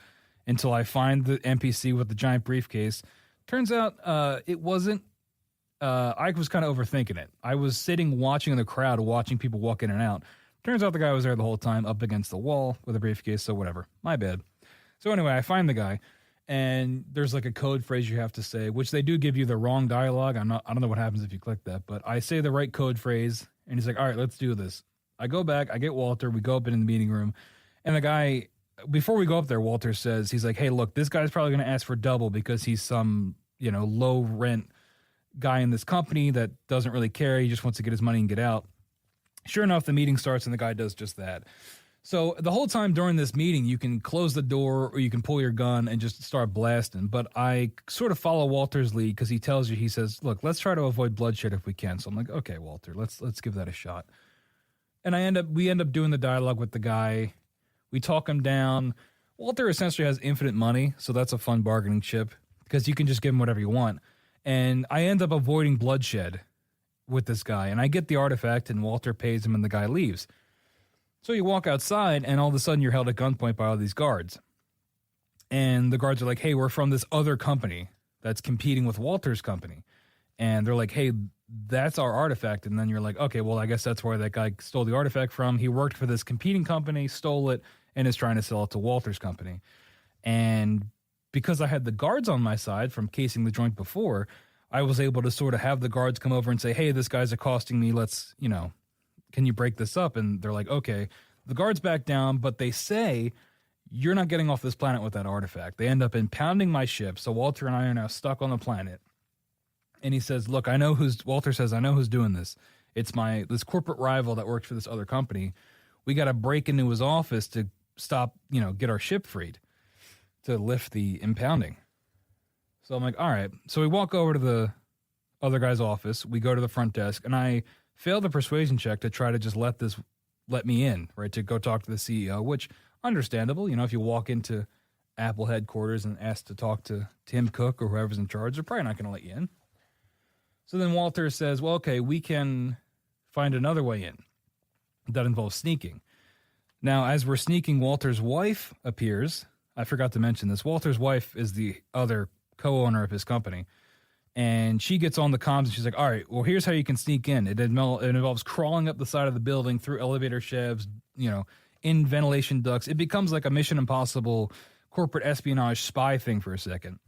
until I find the NPC with the giant briefcase. Turns out it wasn't, I was kind of overthinking it. I was sitting watching the crowd, watching people walk in and out. Turns out the guy was there the whole time up against the wall with a briefcase, so whatever. My bad. So anyway, I find the guy, and there's like a code phrase you have to say, which they do give you the wrong dialogue. I don't know what happens if you click that, but I say the right code phrase, and he's like, all right, let's do this. I go back, I get Walter, we go up in the meeting room, and the guy, before we go up there, Walter says, he's like, hey, look, this guy's probably going to ask for double because he's some, low rent guy in this company that doesn't really care. He just wants to get his money and get out. Sure enough, the meeting starts and the guy does just that. So the whole time during this meeting, you can close the door or you can pull your gun and just start blasting. But I sort of follow Walter's lead because he says, look, let's try to avoid bloodshed if we can. So I'm like, okay, Walter, let's give that a shot. And we end up doing the dialogue with the guy. We talk him down. Walter essentially has infinite money, so that's a fun bargaining chip because you can just give him whatever you want. And I end up avoiding bloodshed with this guy. And I get the artifact, and Walter pays him, and the guy leaves. So you walk outside, and all of a sudden you're held at gunpoint by all these guards. And the guards are like, hey, we're from this other company that's competing with Walter's company. And they're like, hey, that's our artifact. And then you're like, okay, well, I guess that's where that guy stole the artifact from. He worked for this competing company, stole it, and is trying to sell it to Walter's company. And because I had the guards on my side from casing the joint before, I was able to sort of have the guards come over and say, hey, this guy's accosting me. Let's, can you break this up? And they're like, okay. The guards back down, but they say, you're not getting off this planet with that artifact. They end up impounding my ship. So Walter and I are now stuck on the planet. And he says, look, Walter says, I know who's doing this. It's this corporate rival that works for this other company. We got to break into his office to stop, get our ship freed to lift the impounding. So I'm like, all right. So we walk over to the other guy's office. We go to the front desk, and I fail the persuasion check to try to just let me in, right, to go talk to the CEO, which, understandable. If you walk into Apple headquarters and ask to talk to Tim Cook or whoever's in charge, they're probably not going to let you in. So then Walter says, well, okay, we can find another way in. That involves sneaking. Now, as we're sneaking, Walter's wife appears. I forgot to mention this. Walter's wife is the other co-owner of his company. And she gets on the comms and she's like, all right, well, here's how you can sneak in. It involves crawling up the side of the building through elevator shafts, in ventilation ducts. It becomes like a Mission Impossible corporate espionage spy thing for a second.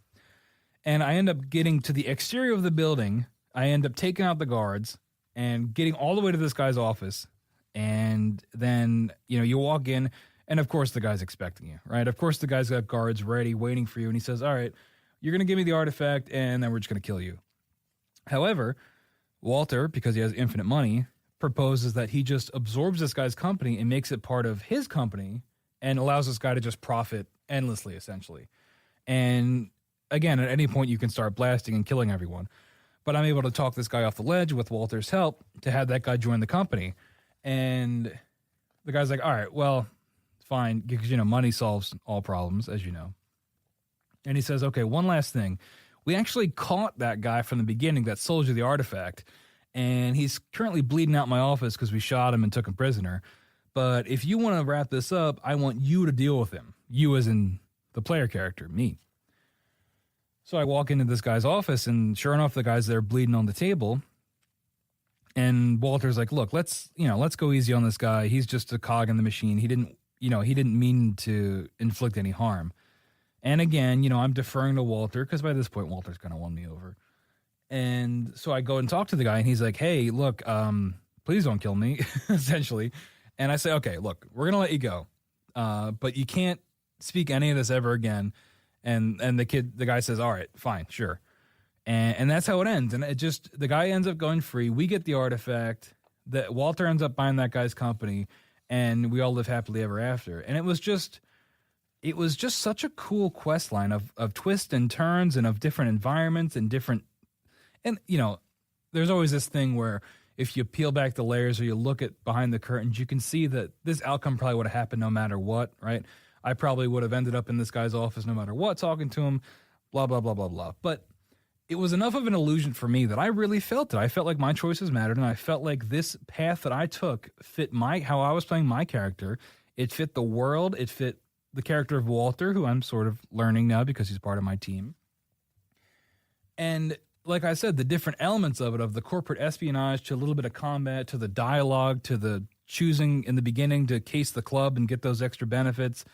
And I end up getting to the exterior of the building. I end up taking out the guards and getting all the way to this guy's office. And then, you walk in, and of course the guy's expecting you, right? Of course the guy's got guards ready, waiting for you. And he says, all right, you're going to give me the artifact, and then we're just going to kill you. However, Walter, because he has infinite money, proposes that he just absorbs this guy's company and makes it part of his company and allows this guy to just profit endlessly, essentially. And again, at any point you can start blasting and killing everyone. But I'm able to talk this guy off the ledge with Walter's help to have that guy join the company. And the guy's like, all right, well, fine, because, money solves all problems, as you know. And he says, okay, one last thing. We actually caught that guy from the beginning that sold you the artifact, and he's currently bleeding out my office because we shot him and took him prisoner. But if you want to wrap this up, I want you to deal with him. You as in the player character, me. So I walk into this guy's office, and sure enough, the guy's there bleeding on the table. And Walter's like, look, let's go easy on this guy. He's just a cog in the machine. He didn't mean to inflict any harm. And again, I'm deferring to Walter because by this point, Walter's kind of won me over. And so I go and talk to the guy, and he's like, hey, look, please don't kill me, essentially. And I say, okay, look, we're going to let you go. But you can't speak any of this ever again. And the guy says, all right, fine, sure. And that's how it ends. And the guy ends up going free. We get the artifact. That Walter ends up buying that guy's company, and we all live happily ever after. And it was just such a cool quest line of twists and turns and of different environments and there's always this thing where if you peel back the layers or you look at behind the curtains, you can see that this outcome probably would have happened no matter what, right? I probably would have ended up in this guy's office no matter what, talking to him, blah, blah, blah, blah, blah. But it was enough of an illusion for me that I really felt it. I felt like my choices mattered, and I felt like this path that I took fit how I was playing my character. It fit the world. It fit the character of Walter, who I'm sort of learning now because he's part of my team. And like I said, the different elements of it, of the corporate espionage to a little bit of combat, to the dialogue, to the choosing in the beginning to case the club and get those extra benefits,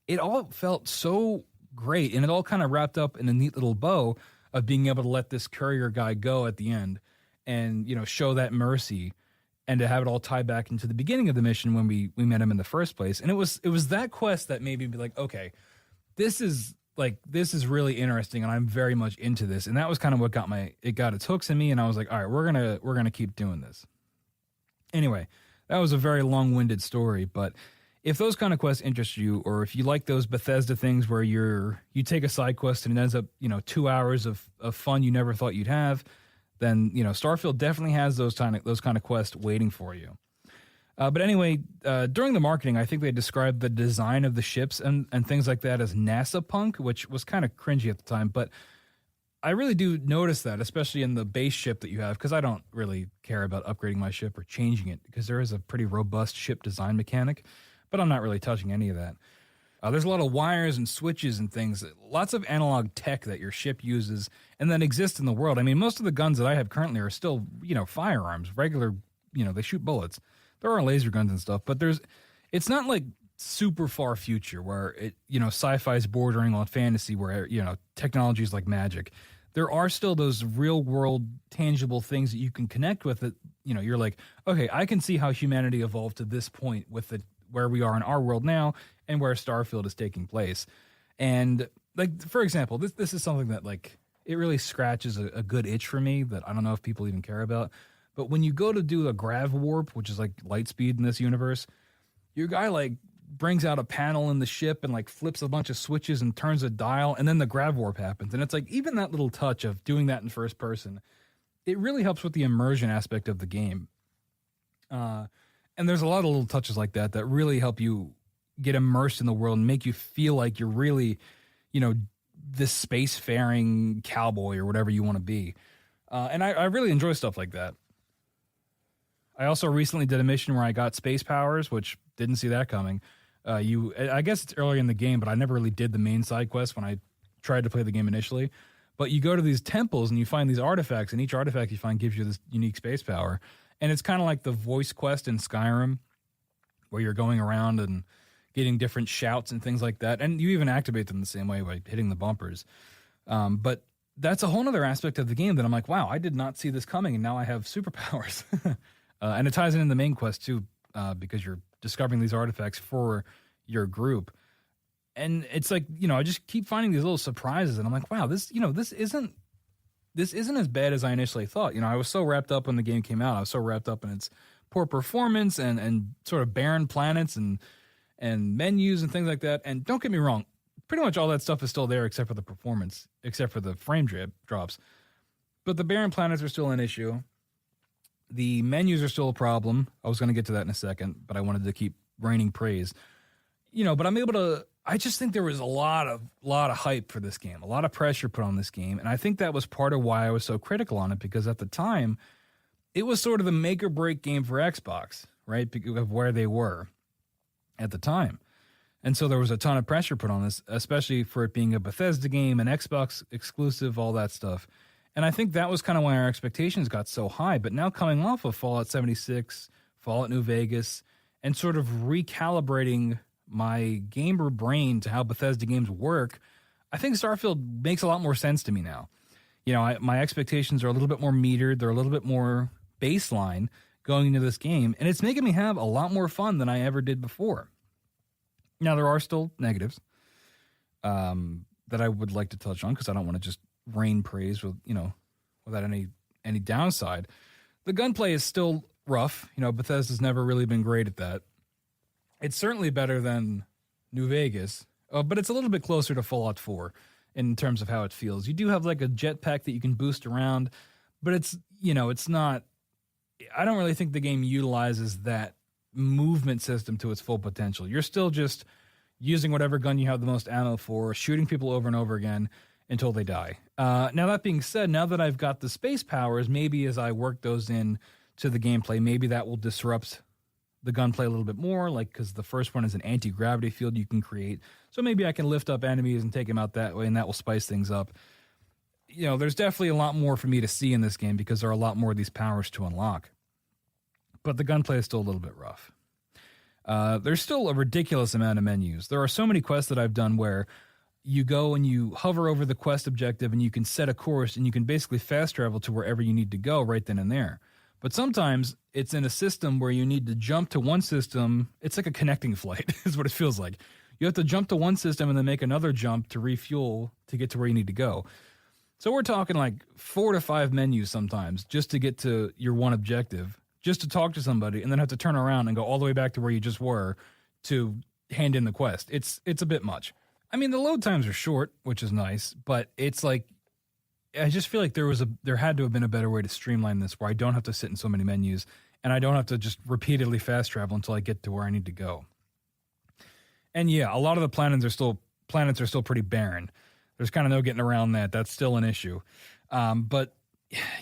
it all felt so great. And it all kind of wrapped up in a neat little bow of being able to let this courier guy go at the end and, show that mercy and to have it all tie back into the beginning of the mission when we met him in the first place. And it was that quest that made me be like, okay, this is really interesting and I'm very much into this. And that was kind of what got its hooks in me. And I was like, all right, we're going to keep doing this. Anyway, that was a very long-winded story, but if those kind of quests interest you, or if you like those Bethesda things where you take a side quest and it ends up, 2 hours of fun you never thought you'd have, then, Starfield definitely has those kind of quests waiting for you. But anyway, during the marketing, I think they described the design of the ships and things like that as NASA punk, which was kind of cringy at the time. But I really do notice that, especially in the base ship that you have, because I don't really care about upgrading my ship or changing it, because there is a pretty robust ship design mechanic. But I'm not really touching any of that. There's a lot of wires and switches and things, lots of analog tech that your ship uses and that exists in the world. I mean, most of the guns that I have currently are still, firearms, regular, they shoot bullets. There are laser guns and stuff, but it's not like super far future where sci-fi is bordering on fantasy where, technology is like magic. There are still those real world tangible things that you can connect with that, you're like, okay, I can see how humanity evolved to this point with where we are in our world now and where Starfield is taking place. And like, for example, this is something that like, it really scratches a good itch for me that I don't know if people even care about. But when you go to do a grav warp, which is like light speed in this universe, your guy like brings out a panel in the ship and like flips a bunch of switches and turns a dial, and then the grav warp happens. And it's like, even that little touch of doing that in first person, it really helps with the immersion aspect of the game. And there's a lot of little touches like that really help you get immersed in the world and make you feel like you're really, this spacefaring cowboy or whatever you want to be. And I really enjoy stuff like that. I also recently did a mission where I got space powers, which didn't see that coming. I guess it's earlier in the game, but I never really did the main side quest when I tried to play the game initially. But you go to these temples and you find these artifacts, and each artifact you find gives you this unique space power. And it's kind of like the voice quest in Skyrim, where you're going around and getting different shouts and things like that. And you even activate them the same way by hitting the bumpers. But that's a whole other aspect of the game that I'm like, wow, I did not see this coming, and now I have superpowers. And it ties in the main quest, too, because you're discovering these artifacts for your group. And it's like, I just keep finding these little surprises, and I'm like, wow, this isn't as bad as I initially thought. I was so wrapped up when the game came out. I was so wrapped up in its poor performance and sort of barren planets and menus and things like that. And don't get me wrong, pretty much all that stuff is still there except for the performance, except for the frame drops. But the barren planets are still an issue. The menus are still a problem. I was going to get to that in a second, but I wanted to keep raining praise. But I'm able to. I just think there was a lot of hype for this game, a lot of pressure put on this game, and I think that was part of why I was so critical on it, because at the time, it was sort of the make or break game for Xbox, right? Because of where they were at the time. And so there was a ton of pressure put on this, especially for it being a Bethesda game, an Xbox exclusive, all that stuff. And I think that was kind of why our expectations got so high. But now coming off of Fallout 76, Fallout New Vegas, and sort of recalibrating my gamer brain to how Bethesda games work, I think Starfield makes a lot more sense to me now. My expectations are a little bit more metered. They're a little bit more baseline going into this game. And it's making me have a lot more fun than I ever did before. Now, there are still negatives. that I would like to touch on, because I don't want to just rain praise without any downside. The gunplay is still rough. Bethesda's never really been great at that. It's certainly better than New Vegas, but it's a little bit closer to Fallout 4 in terms of how it feels. You do have like a jetpack that you can boost around, but it's not. I don't really think the game utilizes that movement system to its full potential. You're still just using whatever gun you have the most ammo for, shooting people over and over again until they die. Now, that being said, now that I've got the space powers, maybe as I work those in to the gameplay, maybe that will disrupt the gunplay a little bit more, because the first one is an anti-gravity field you can create. So maybe I can lift up enemies and take them out that way, and that will spice things up. There's definitely a lot more for me to see in this game because there are a lot more of these powers to unlock. But the gunplay is still a little bit rough. There's still a ridiculous amount of menus. There are so many quests that I've done where you go and you hover over the quest objective and you can set a course and you can basically fast travel to wherever you need to go right then and there. But sometimes it's in a system where you need to jump to one system. It's like a connecting flight is what it feels like. You have to jump to one system and then make another jump to refuel to get to where you need to go. So we're talking like 4 to 5 menus sometimes just to get to your one objective, just to talk to somebody, and then have to turn around and go all the way back to where you just were to hand in the quest. It's a bit much. I mean, the load times are short, which is nice, but it's like, I just feel like there had to have been a better way to streamline this where I don't have to sit in so many menus and I don't have to just repeatedly fast travel until I get to where I need to go. And yeah, a lot of the planets are still pretty barren. There's kind of no getting around that. That's still an issue. But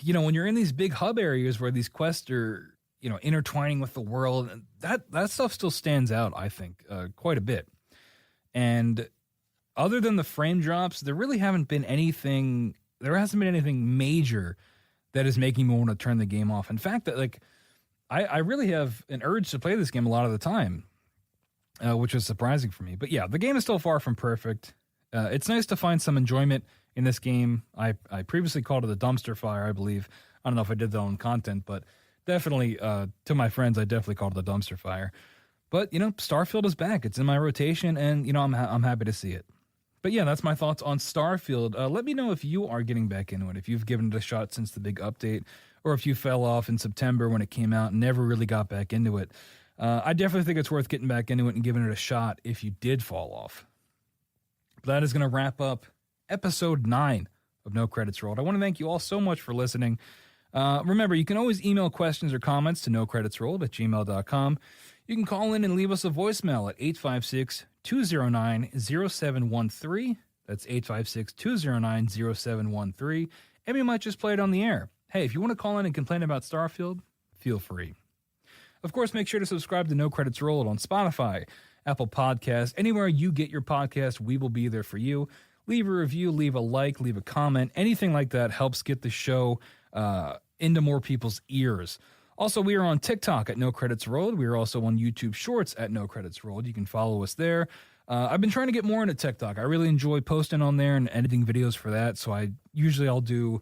when you're in these big hub areas where these quests are, intertwining with the world, that stuff still stands out, I think, quite a bit. And other than the frame drops, there hasn't been anything major that is making me want to turn the game off. In fact, I really have an urge to play this game a lot of the time, which is surprising for me. But yeah, the game is still far from perfect. It's nice to find some enjoyment in this game. I previously called it a dumpster fire, I believe. I don't know if I did that on content, but definitely to my friends, I definitely called it a dumpster fire. But, Starfield is back. It's in my rotation, and, I'm happy to see it. But yeah, that's my thoughts on Starfield. Let me know if you are getting back into it, if you've given it a shot since the big update, or if you fell off in September when it came out and never really got back into it. I definitely think it's worth getting back into it and giving it a shot if you did fall off. But that is going to wrap up episode 9 of No Credits Rolled. I want to thank you all so much for listening. Remember, you can always email questions or comments to nocreditsrolled@gmail.com. You can call in and leave us a voicemail at 856-209-0713. That's 856-209-0713. And we might just play it on the air. Hey, if you want to call in and complain about Starfield, feel free. Of course, make sure to subscribe to No Credits Rolled on Spotify, Apple Podcasts, anywhere you get your podcast, we will be there for you. Leave a review, leave a like, leave a comment. Anything like that helps get the show into more people's ears. Also, we are on TikTok at No Credits Rolled. We are also on YouTube Shorts at No Credits Rolled. You can follow us there. I've been trying to get more into TikTok. I really enjoy posting on there and editing videos for that. So I'll do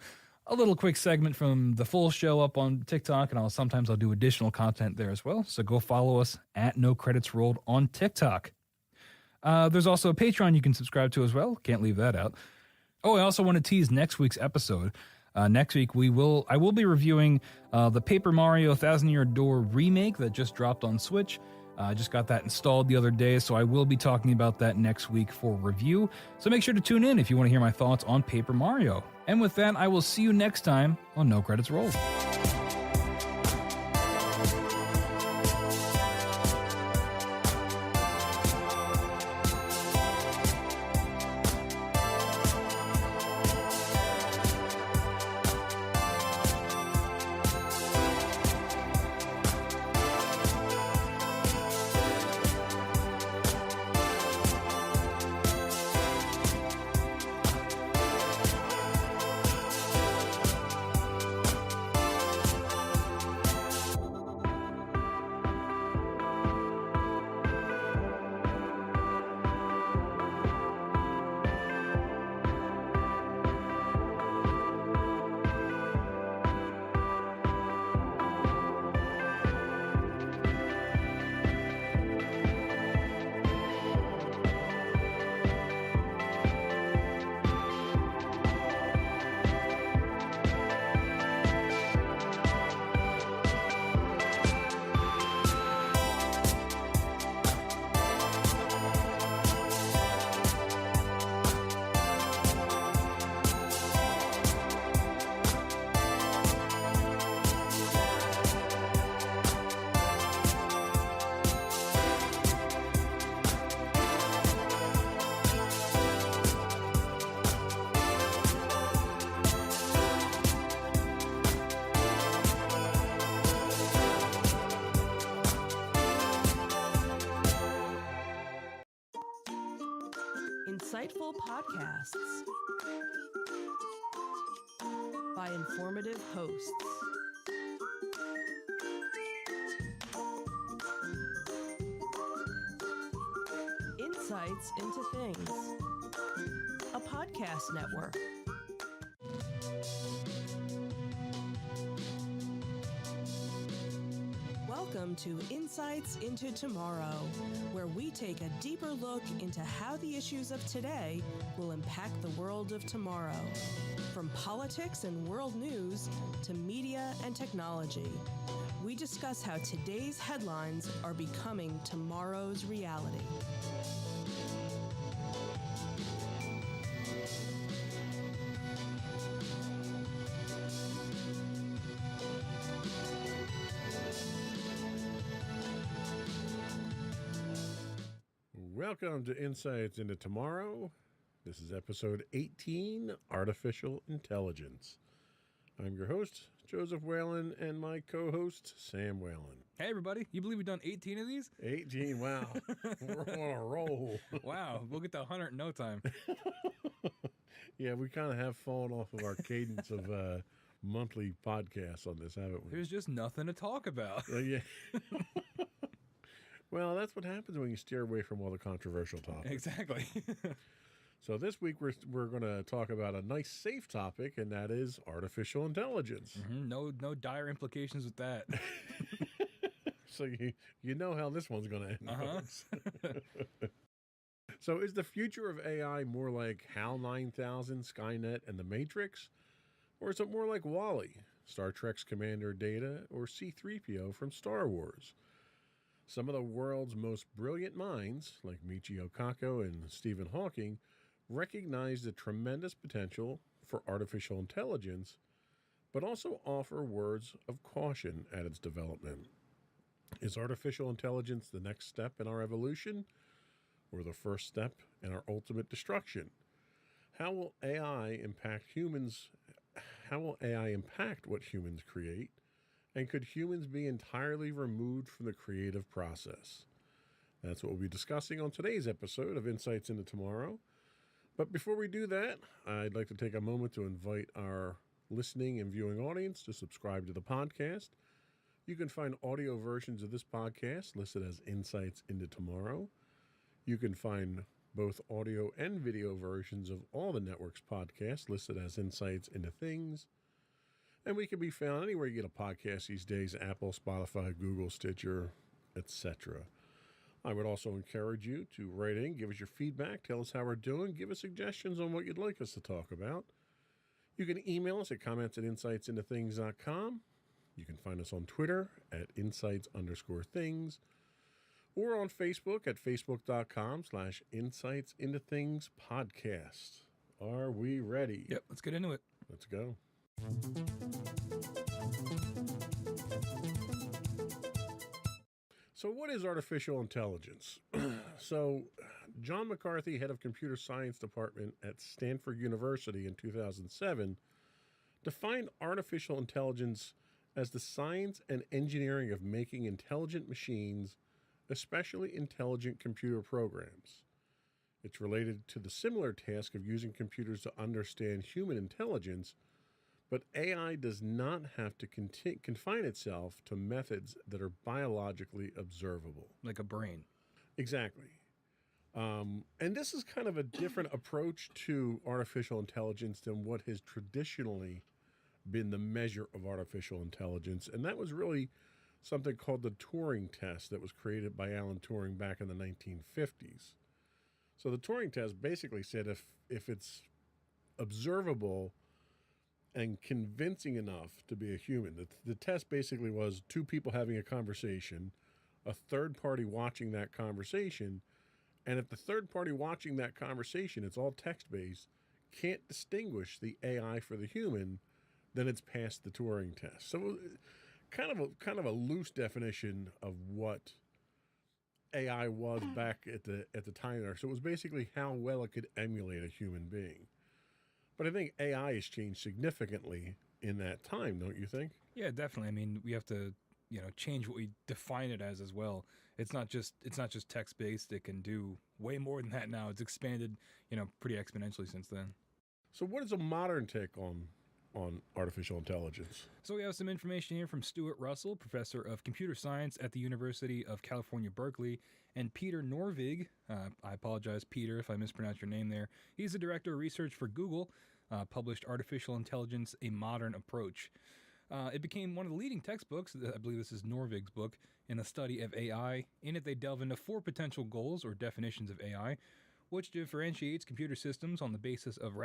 a little quick segment from the full show up on TikTok, and sometimes I'll do additional content there as well. So go follow us at No Credits Rolled on TikTok. There's also a Patreon you can subscribe to as well. Can't leave that out. Oh, I also want to tease next week's episode. Next week, I will be reviewing the Paper Mario Thousand Year Door remake that just dropped on Switch. I just got that installed the other day, so I will be talking about that next week for review. So make sure to tune in if you want to hear my thoughts on Paper Mario. And with that, I will see you next time on No Credits Rolled. insightful podcasts by informative hosts. Insights into Things, a podcast network. Welcome to Insights into Tomorrow, where we take a deeper look into how the issues of today will impact the world of tomorrow. From politics and world news to media and technology, we discuss how today's headlines are becoming tomorrow's reality. Welcome to Insights into Tomorrow. This is episode 18, Artificial Intelligence. I'm your host, Joseph Whalen, and my co-host, Sam Whalen. Hey, everybody. You believe we've done 18 of these? 18, wow. We're on a roll. Wow. We'll get to 100 in no time. Yeah, we kind of have fallen off of our cadence of monthly podcasts on this, haven't we? There's just nothing to talk about. Yeah. Well, that's what happens when you steer away from all the controversial topics. Exactly. So this week we're going to talk about a nice safe topic, and that is artificial intelligence. No dire implications with that. So you know how this one's going to end. Folks. So is the future of AI more like HAL 9000, Skynet, and The Matrix? Or is it more like WALL-E, Star Trek's Commander Data, or C-3PO from Star Wars? Some of the world's most brilliant minds, like Michio Kaku and Stephen Hawking, recognize the tremendous potential for artificial intelligence, but also offer words of caution at its development. Is artificial intelligence the next step in our evolution, or the first step in our ultimate destruction? How will AI impact humans? How will AI impact what humans create? And could humans be entirely removed from the creative process? That's what we'll be discussing on today's episode of Insights into Tomorrow. But before we do that, I'd like to take a moment to invite our listening and viewing audience to subscribe to the podcast. You can find audio versions of this podcast listed as Insights into Tomorrow. You can find both audio and video versions of all the network's podcasts listed as Insights into Things. And we can be found anywhere you get a podcast these days: Apple, Spotify, Google, Stitcher, etc. I would also encourage you to write in, give us your feedback, tell us how we're doing, give us suggestions on what you'd like us to talk about. You can email us at comments@insightsintothings.com. You can find us on Twitter at insights_things, or on Facebook at facebook.com/insightsintothingspodcast. Are we ready? Yep, let's get into it. Let's go. So what is artificial intelligence? So John McCarthy, head of computer science department at Stanford University in 2007, defined artificial intelligence as the science and engineering of making intelligent machines, especially intelligent computer programs. It's related to the similar task of using computers to understand human intelligence, but AI does not have to confine itself to methods that are biologically observable. Like a brain. Exactly. And this is kind of a different approach to artificial intelligence than what has traditionally been the measure of artificial intelligence. And that was really something called the Turing test that was created by Alan Turing back in the 1950s. So the Turing test basically said if it's observable and convincing enough to be a human. The test basically was two people having a conversation, a third party watching that conversation, and if the third party watching that conversation, it's all text-based, can't distinguish the AI for the human, then it's passed the Turing test. So kind of a loose definition of what AI was back at the time there. So it was basically how well it could emulate a human being. But I think AI has changed significantly in that time, don't you think? Yeah, definitely. I mean, we have to change what we define it as well. It's not just text based. It can do way more than that now. It's expanded, pretty exponentially since then. So what is a modern take on artificial intelligence? So we have some information here from Stuart Russell, professor of computer science at the University of California, Berkeley, and Peter Norvig. I apologize, Peter, if I mispronounced your name there. He's the director of research for Google, published Artificial Intelligence, A Modern Approach. It became one of the leading textbooks, I believe this is Norvig's book, in the study of AI. In it, they delve into 4 potential goals or definitions of AI, which differentiates computer systems on the basis of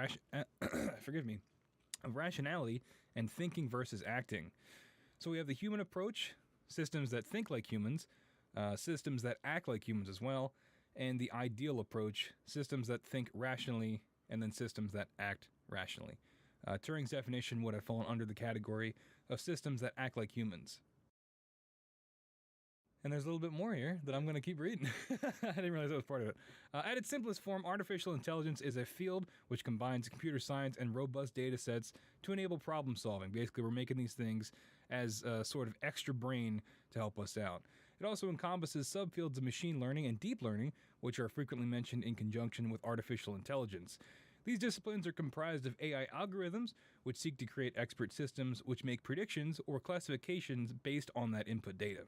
rationality and thinking versus acting. So we have the human approach, systems that think like humans, systems that act like humans as well, and the ideal approach, systems that think rationally, and then systems that act rationally. Turing's definition would have fallen under the category of systems that act like humans. And there's a little bit more here that I'm going to keep reading. I didn't realize that was part of it. At its simplest form, artificial intelligence is a field which combines computer science and robust data sets to enable problem solving. Basically, we're making these things as a sort of extra brain to help us out. It also encompasses subfields of machine learning and deep learning, which are frequently mentioned in conjunction with artificial intelligence. These disciplines are comprised of AI algorithms, which seek to create expert systems which make predictions or classifications based on that input data.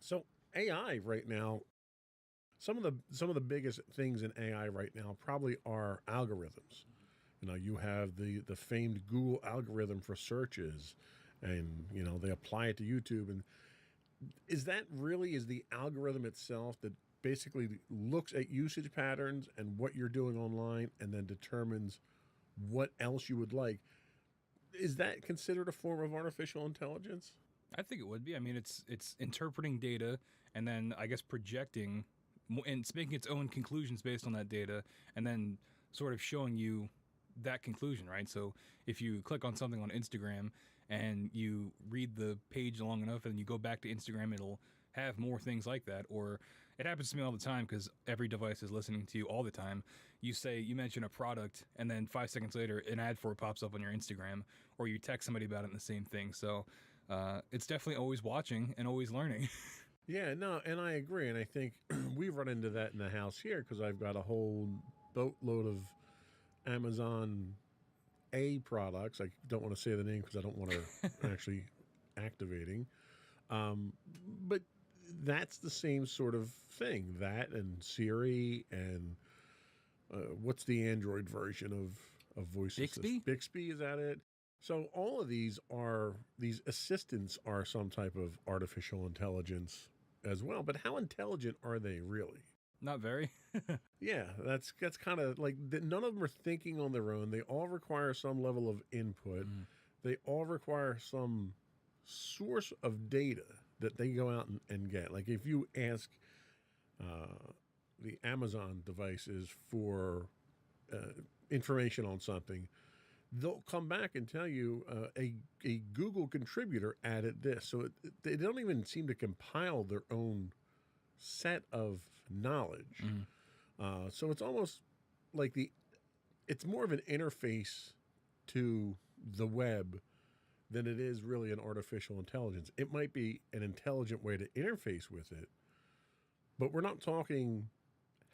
So AI right now, some of the biggest things in AI right now probably are algorithms. You have the famed Google algorithm for searches, and they apply it to YouTube. And is the algorithm itself that basically looks at usage patterns and what you're doing online, and then determines what else you would like? Is that considered a form of artificial intelligence? I think it would be. I mean, it's interpreting data and then I guess projecting and it's making its own conclusions based on that data and then sort of showing you that conclusion, right? So if you click on something on Instagram and you read the page long enough and you go back to Instagram, it'll have more things like that. Or it happens to me all the time because every device is listening to you all the time. You mention a product and then 5 seconds later an ad for it pops up on your Instagram, or you text somebody about it and the same thing. So it's definitely always watching and always learning. Yeah, no, and I agree. And I think we've run into that in the house here because I've got a whole boatload of Amazon A products. I don't want to say the name because I don't want to actually activating. But that's the same sort of thing. That and Siri and what's the Android version of voice Bixby? Bixby, is that it? So all of these assistants are some type of artificial intelligence as well. But how intelligent are they really? Not very. Yeah, that's kind of like none of them are thinking on their own. They all require some level of input. They all require some source of data that they go out and get. Like if you ask the Amazon devices for information on something, they'll come back and tell you a Google contributor added this. So they don't even seem to compile their own set of knowledge. So it's almost like it's more of an interface to the web than it is really an artificial intelligence. It might be an intelligent way to interface with it, but we're not talking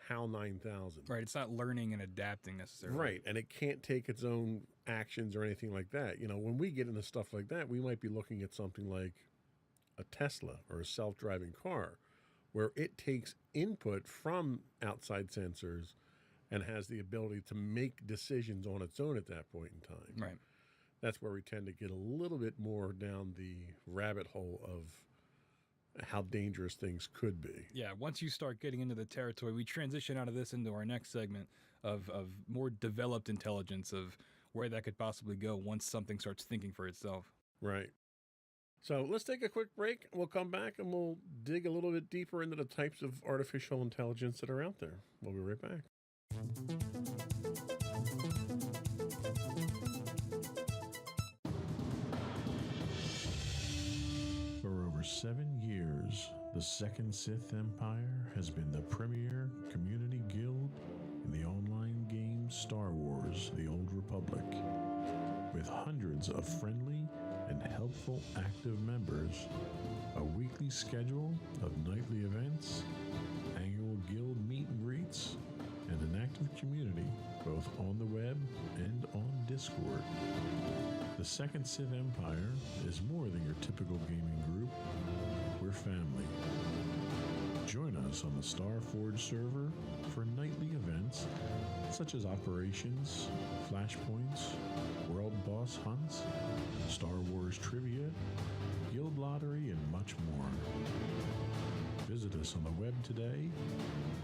HAL 9000. Right, it's not learning and adapting necessarily. Right, and it can't take its own actions or anything like that. When we get into stuff like that, we might be looking at something like a Tesla or a self-driving car, where it takes input from outside sensors and has the ability to make decisions on its own at that point in time. Right. That's where we tend to get a little bit more down the rabbit hole of how dangerous things could be. Yeah, once you start getting into the territory, we transition out of this into our next segment of more developed intelligence, of where that could possibly go once something starts thinking for itself. Right. So let's take a quick break. We'll come back and we'll dig a little bit deeper into the types of artificial intelligence that are out there. We'll be right back. For over 7 years, the Second Sith Empire has been the premier community guild in the online game Star Wars: The Old Republic, with hundreds of friendly and helpful active members, a weekly schedule of nightly events, annual guild meet and greets, and an active community both on the web and on Discord. The Second Sith Empire is more than your typical gaming group. We're family. Join us on the Starforge server for nightly events such as operations, flashpoints, world boss hunts, Star Wars trivia, guild lottery, and much more. Visit us on the web today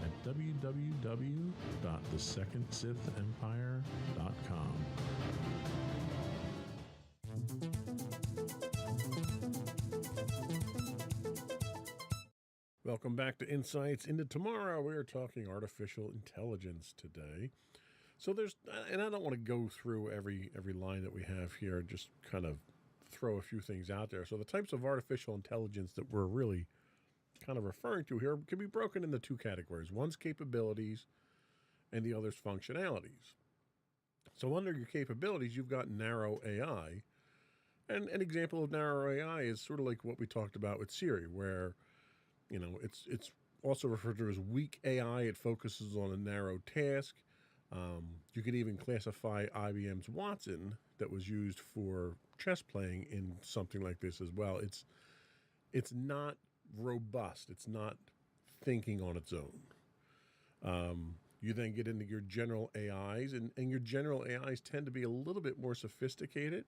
at www.thesecondsithempire.com. Welcome back to Insights into Tomorrow. We're talking artificial intelligence today. So and I don't want to go through every line that we have here, just kind of throw a few things out there. So the types of artificial intelligence that we're really kind of referring to here can be broken into two categories. One's capabilities and the other's functionalities. So under your capabilities, you've got narrow AI. And an example of narrow AI is sort of like what we talked about with Siri, where it's also referred to as weak AI. It focuses on a narrow task. You could even classify IBM's Watson that was used for chess playing in something like this as well. It's not robust. It's not thinking on its own. You then get into your general AIs, and your general AIs tend to be a little bit more sophisticated.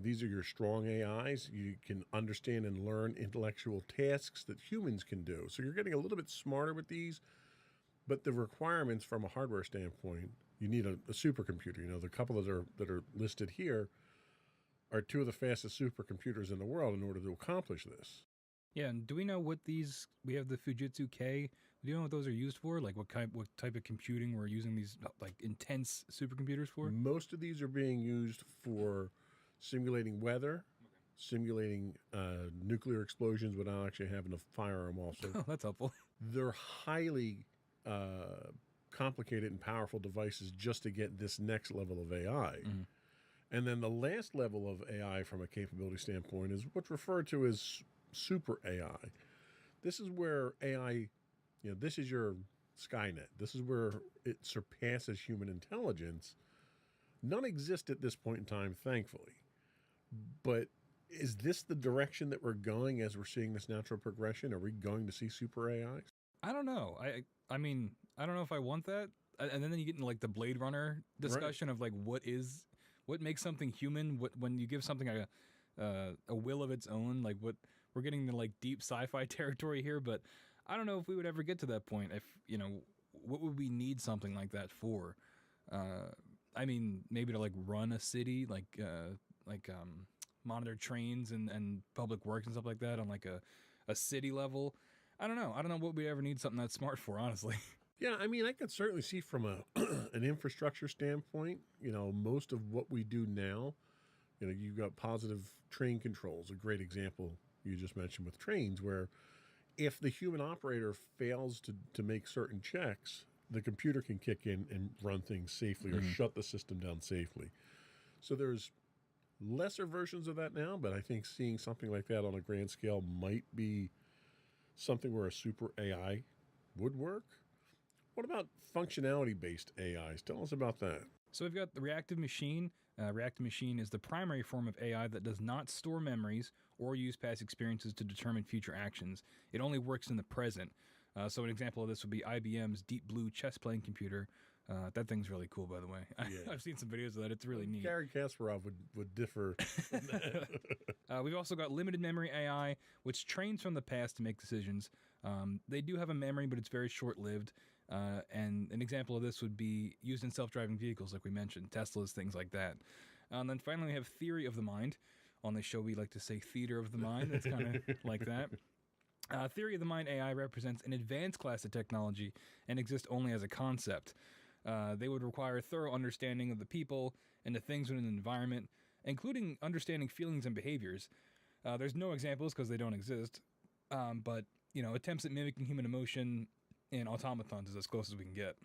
These are your strong AIs. You can understand and learn intellectual tasks that humans can do. So you're getting a little bit smarter with these, but the requirements from a hardware standpoint, you need a supercomputer. The couple that are listed here are two of the fastest supercomputers in the world in order to accomplish this. Yeah, and do we know what we have the Fujitsu K, do you know what those are used for? Like what type of computing we're using these like intense supercomputers for? Most of these are being used for simulating weather, simulating nuclear explosions without actually having to fire them off. So that's helpful. They're highly complicated and powerful devices just to get this next level of AI. Mm-hmm. And then the last level of AI from a capability standpoint is what's referred to as super AI. This is where AI, this is your Skynet. This is where it surpasses human intelligence. None exist at this point in time, thankfully. But is this the direction that we're going as we're seeing this natural progression? Are we going to see super AIs? I don't know. I mean, I don't know if I want that. And then you get into like the Blade Runner discussion of like what makes something human. When you give something a will of its own, like what we're getting into like deep sci-fi territory here. But I don't know if we would ever get to that point. If what would we need something like that for? I mean, maybe to like run a city, like monitor trains and public works and stuff like that on like a city level. I don't know what we'd ever need something that smart for, honestly. Yeah, I mean, I could certainly see from an infrastructure standpoint, most of what we do now, you've got positive train controls, a great example you just mentioned with trains, where if the human operator fails to make certain checks, the computer can kick in and run things safely or shut the system down safely. So there's lesser versions of that now, but I think seeing something like that on a grand scale might be something where a super AI would work. What about functionality-based AIs? Tell us about that. So we've got the reactive machine. Reactive machine is the primary form of AI that does not store memories or use past experiences to determine future actions. It only works in the present. So an example of this would be IBM's Deep Blue chess playing computer. That thing's really cool, by the way. Yeah. I've seen some videos of that. It's really neat. Gary Kasparov would differ. We've also got limited memory AI, which trains from the past to make decisions. They do have a memory, but it's very short-lived. And an example of this would be used in self-driving vehicles, like we mentioned, Teslas, things like that. And then finally, we have theory of the mind. On the show, we like to say theater of the mind. It's kind of like that. Theory of the mind AI represents an advanced class of technology and exists only as a concept. They would require thorough understanding of the people and the things within the environment, including understanding feelings and behaviors. There's no examples because they don't exist, but attempts at mimicking human emotion and automatons is as close as we can get.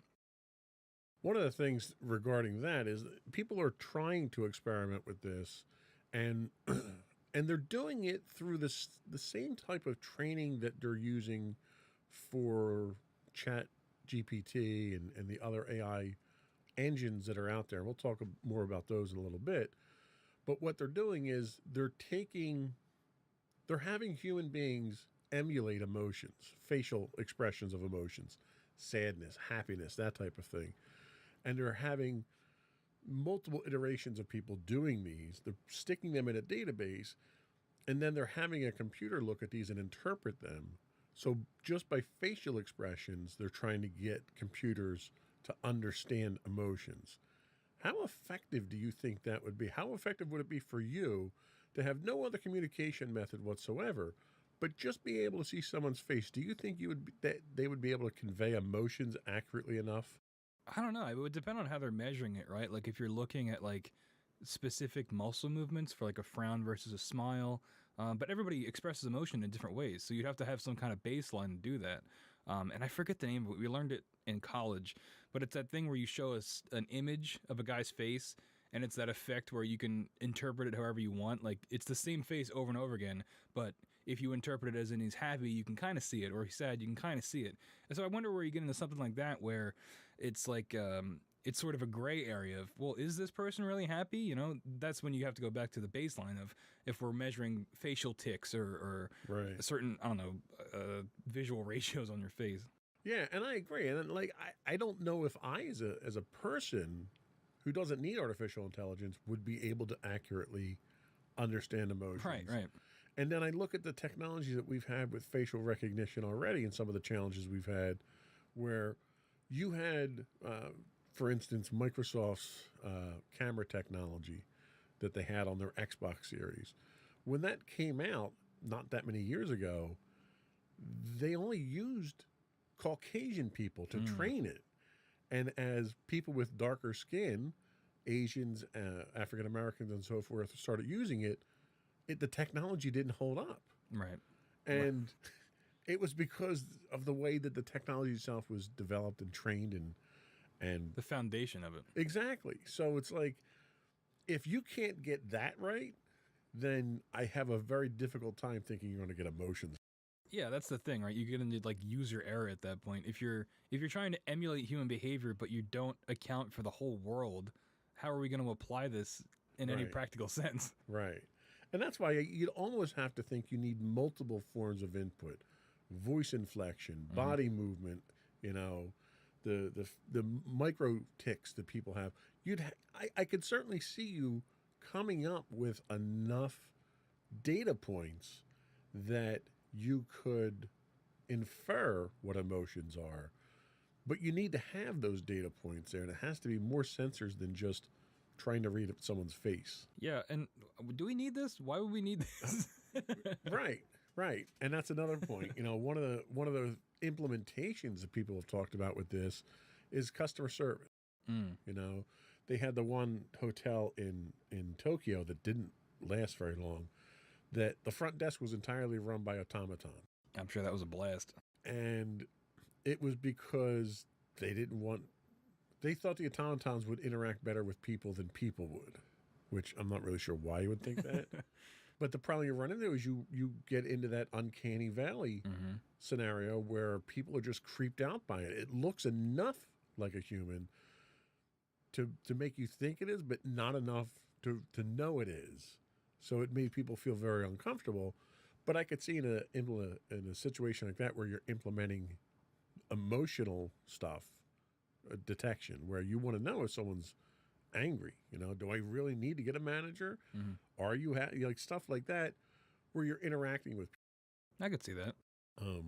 One of the things regarding that is that people are trying to experiment with this and and they're doing it through the same type of training that they're using for Chat GPT and the other AI engines that are out there. We'll talk more about those in a little bit. But what they're doing is they're having human beings emulate emotions, facial expressions of emotions, sadness, happiness, that type of thing. And they're having multiple iterations of people doing these. They're sticking them in a database, and then they're having a computer look at these and interpret them. So just by facial expressions, they're trying to get computers to understand emotions. How effective do you think that would be? How effective would it be for you to have no other communication method whatsoever, but just be able to see someone's face? Do you think that they would be able to convey emotions accurately enough? I don't know. It would depend on how they're measuring it, right? Like if you're looking at like specific muscle movements for like a frown versus a smile, but everybody expresses emotion in different ways. So you'd have to have some kind of baseline to do that. And I forget the name of it. We learned it in college, but it's that thing where you show us an image of a guy's face, and it's that effect where you can interpret it however you want. Like it's the same face over and over again, but if you interpret it as in he's happy, you can kind of see it, or he's sad, you can kind of see it. And so I wonder where you get into something like that, where it's like it's sort of a gray area of, well, is this person really happy? You know, that's when you have to go back to the baseline of if we're measuring facial tics or Right. certain, I don't know, visual ratios on your face. Yeah, and I agree. And like I don't know if I as a person who doesn't need artificial intelligence would be able to accurately understand emotions. Right. And then I look at the technology that we've had with facial recognition already and some of the challenges we've had where you had, for instance, Microsoft's camera technology that they had on their Xbox series. When that came out, not that many years ago, they only used Caucasian people to train it. And as people with darker skin, Asians, African Americans, and so forth, started using it, the technology didn't hold up. Right. And it was because of the way that the technology itself was developed and trained and The foundation of it. exactly. So it's like, if you can't get that right, then I have a very difficult time thinking you're going to get emotions. Yeah, that's the thing, right? You get into like user error at that point. If you're trying to emulate human behavior, but you don't account for the whole world, how are we going to apply this in any Right. practical sense? Right. And that's why you'd almost have to think you need multiple forms of input, voice inflection, body movement, you know, the micro tics that people have. I could certainly see you coming up with enough data points that you could infer what emotions are, but you need to have those data points there, and it has to be more sensors than just trying to read someone's face. Yeah, and do we need this? Why would we need this? Right. And that's another point. You know, one of the implementations that people have talked about with this is customer service. You know, they had the one hotel in Tokyo that didn't last very long, that the front desk was entirely run by automaton. I'm sure that was a blast. And it was because they thought the automatons would interact better with people than people would, which I'm not really sure why you would think that. But the problem you run into is you get into that uncanny valley scenario where people are just creeped out by it. It looks enough like a human to make you think it is, but not enough to know it is. So it made people feel very uncomfortable. But I could see in a situation like that where you're implementing emotional stuff, detection, where you want to know if someone's angry. You know, do I really need to get a manager? Are you like stuff like that where you're interacting with I could see that. people?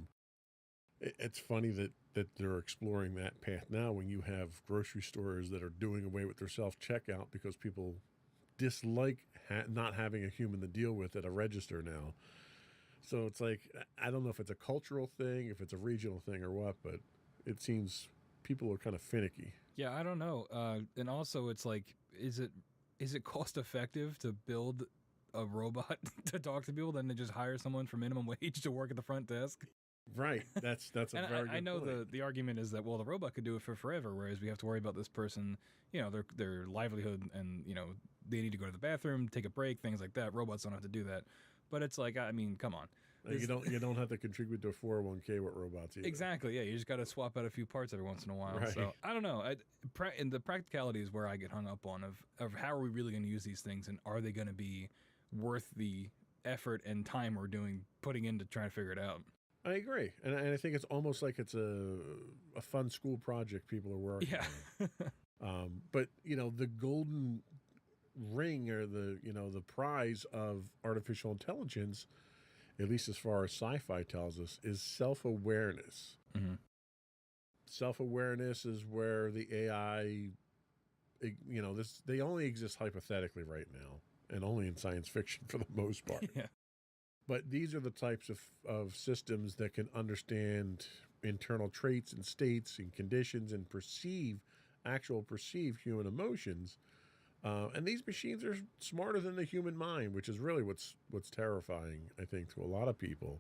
It's funny that they're exploring that path now when you have grocery stores that are doing away with their self-checkout because people dislike not having a human to deal with at a register now. So it's like, I don't know if it's a cultural thing, if it's a regional thing or what, but it seems people are kind of finicky. Yeah, I don't know. And also, it's like, is it cost effective to build a robot to talk to people than to just hire someone for minimum wage to work at the front desk? Right. That's a And very good I know point. the argument is that, well, the robot could do it for forever, whereas we have to worry about this person, you know, their livelihood and, you know, they need to go to the bathroom, take a break, things like that. Robots don't have to do that. But it's like, I mean, come on. You don't have to contribute to a 401k with robots either. Exactly. Yeah, you just got to swap out a few parts every once in a while. Right. So I don't know. And the practicality is where I get hung up on of how are we really going to use these things, and are they going to be worth the effort and time we're putting in to try to figure it out. I agree, and I think it's almost like it's a fun school project people are working on. But the golden ring or the prize of artificial intelligence, at least as far as sci-fi tells us, is self-awareness. Mm-hmm. Self-awareness is where the AI, they only exist hypothetically right now, and only in science fiction for the most part. Yeah. But these are the types of systems that can understand internal traits and states and conditions and perceive human emotions. And these machines are smarter than the human mind, which is really what's terrifying, I think, to a lot of people.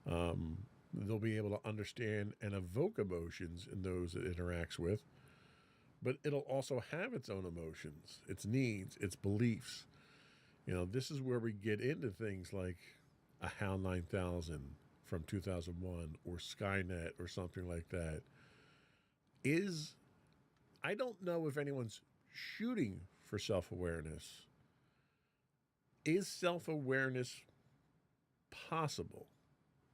They'll be able to understand and evoke emotions in those it interacts with, but it'll also have its own emotions, its needs, its beliefs. This is where we get into things like a HAL 9000 from 2001 or Skynet or something like that. I don't know if anyone's shooting for self-awareness. Is self-awareness possible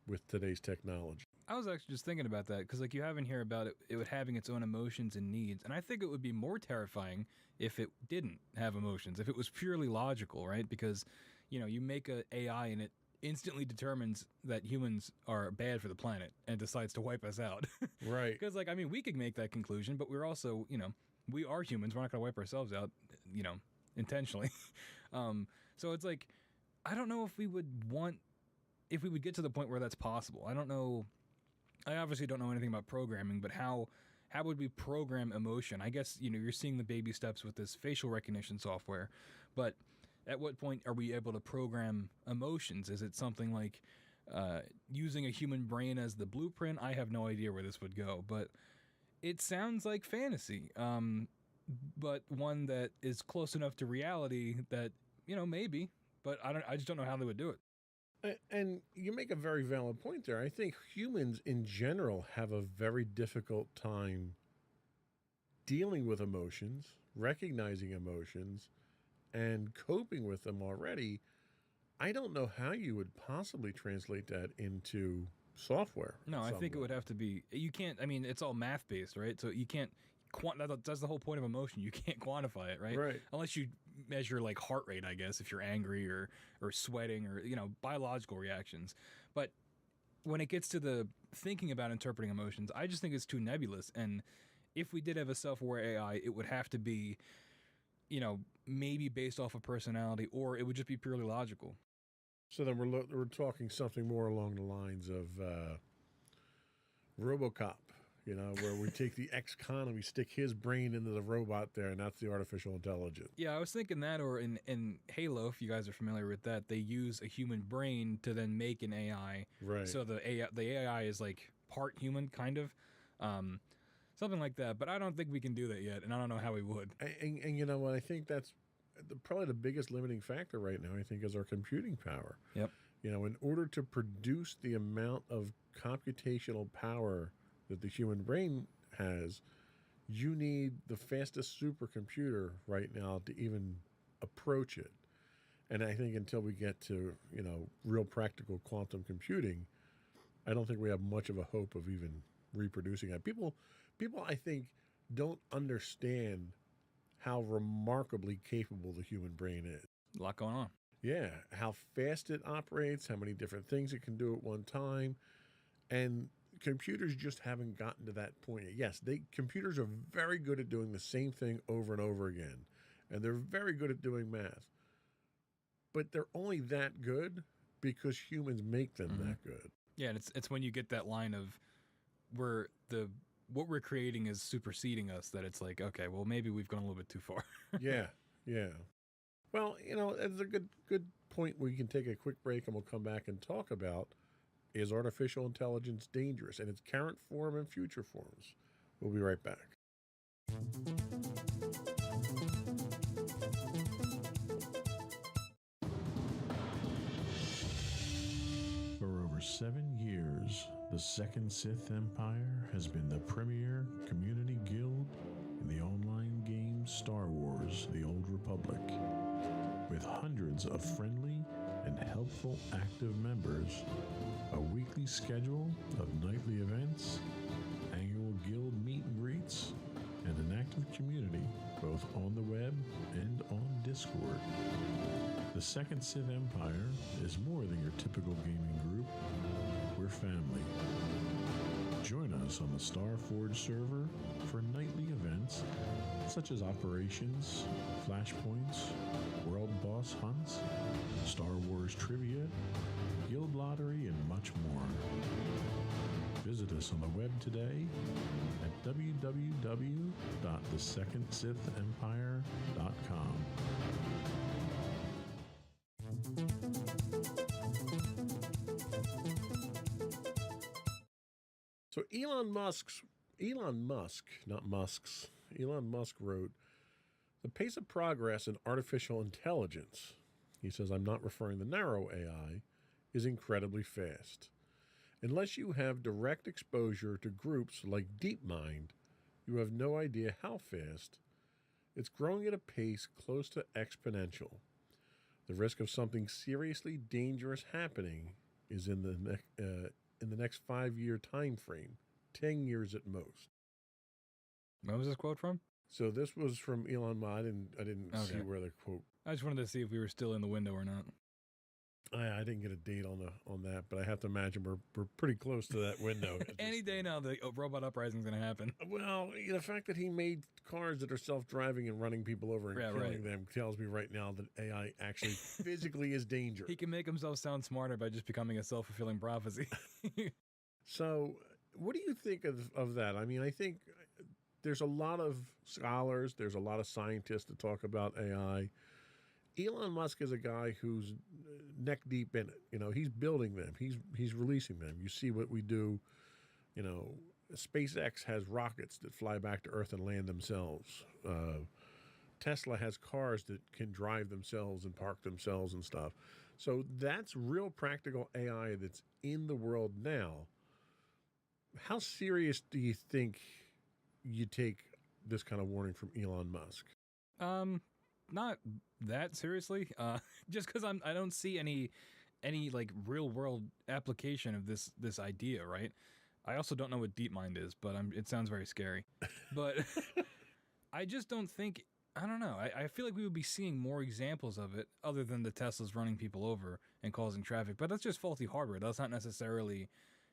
with today's technology? I was actually just thinking about that because, you have in here about it having its own emotions and needs, and I think it would be more terrifying if it didn't have emotions, if it was purely logical, right? Because, you make a AI and it instantly determines that humans are bad for the planet and decides to wipe us out. Right. Because, we could make that conclusion, but we're also, we are humans. We're not going to wipe ourselves out, intentionally. So it's like, I don't know if we would get to the point where that's possible. I don't know. I obviously don't know anything about programming, but how would we program emotion? I guess, you're seeing the baby steps with this facial recognition software, but at what point are we able to program emotions? Is it something like using a human brain as the blueprint? I have no idea where this would go, but it sounds like fantasy, but one that is close enough to reality that, maybe, but I just don't know how they would do it. And you make a very valid point there. I think humans in general have a very difficult time dealing with emotions, recognizing emotions, and coping with them already. I don't know how you would possibly translate that into software. No, I think it would have to be, you can't, it's all math based, right? So you can't, that's the whole point of emotion. You can't quantify it, right? Right. Unless you measure heart rate, I guess, if you're angry or sweating or, biological reactions. But when it gets to the thinking about interpreting emotions, I just think it's too nebulous. And if we did have a self-aware AI, it would have to be, maybe based off of personality, or it would just be purely logical. So then we're talking something more along the lines of RoboCop, where we take the ex-con and we stick his brain into the robot there, and that's the artificial intelligence. Yeah, I was thinking that, or in Halo, if you guys are familiar with that, they use a human brain to then make an AI. Right. So the AI is part human, kind of. Something like that, but I don't think we can do that yet, and I don't know how we would. And you know what? I think that's probably the biggest limiting factor right now, I think, is our computing power. Yep. In order to produce the amount of computational power that the human brain has, you need the fastest supercomputer right now to even approach it. And I think until we get to, real practical quantum computing, I don't think we have much of a hope of even reproducing it. People, I think, don't understand how remarkably capable the human brain is. A lot going on. Yeah, how fast it operates, how many different things it can do at one time. And computers just haven't gotten to that point yet. Yes, computers are very good at doing the same thing over and over again. And they're very good at doing math. But they're only that good because humans make them that good. Yeah, and it's when you get that line of where what we're creating is superseding us, that it's like, okay, well, maybe we've gone a little bit too far. Yeah. Well, it's a good point. We can take a quick break and we'll come back and talk about, is artificial intelligence dangerous in its current form and future forms? We'll be right back. 7 years, the Second Sith Empire has been the premier community guild in the online game Star Wars: The Old Republic. With hundreds of friendly and helpful active members, a weekly schedule of nightly events, annual guild meet and greets, and an active community both on the web and on Discord. The Second Sith Empire is more than your typical gaming group. We're family. Join us on the Starforge server for nightly events such as operations, flashpoints, world boss hunts, Star Wars trivia, guild lottery, and much more. Visit us on the web today at www.thesecondsithempire.com. So Elon Musk, wrote, "The pace of progress in artificial intelligence," he says, "I'm not referring to narrow AI, is incredibly fast. Unless you have direct exposure to groups like DeepMind, you have no idea how fast. It's growing at a pace close to exponential. The risk of something seriously dangerous happening is in the next 5-year time frame, 10 years at most." Where was this quote from? So this was from Elon Musk. I didn't see where the quote. I just wanted to see if we were still in the window or not. I didn't get a date on that, but I have to imagine we're pretty close to that window. Any day now, the robot uprising is going to happen. Well, the fact that he made cars that are self-driving and running people over and killing them tells me right now that AI actually physically is dangerous. He can make himself sound smarter by just becoming a self-fulfilling prophecy. So what do you think of that? I mean, I think there's a lot of scholars, there's a lot of scientists that talk about AI. Elon Musk is a guy who's neck deep in it. He's building them. He's releasing them. You see what we do. SpaceX has rockets that fly back to Earth and land themselves. Tesla has cars that can drive themselves and park themselves and stuff. So that's real practical AI that's in the world now. How serious do you think you take this kind of warning from Elon Musk? Not that seriously. Just because I don't see any like real world application of this idea, right? I also don't know what DeepMind is, but it sounds very scary. But I just don't think. I don't know. I feel like we would be seeing more examples of it other than the Teslas running people over and causing traffic. But that's just faulty hardware. That's not necessarily,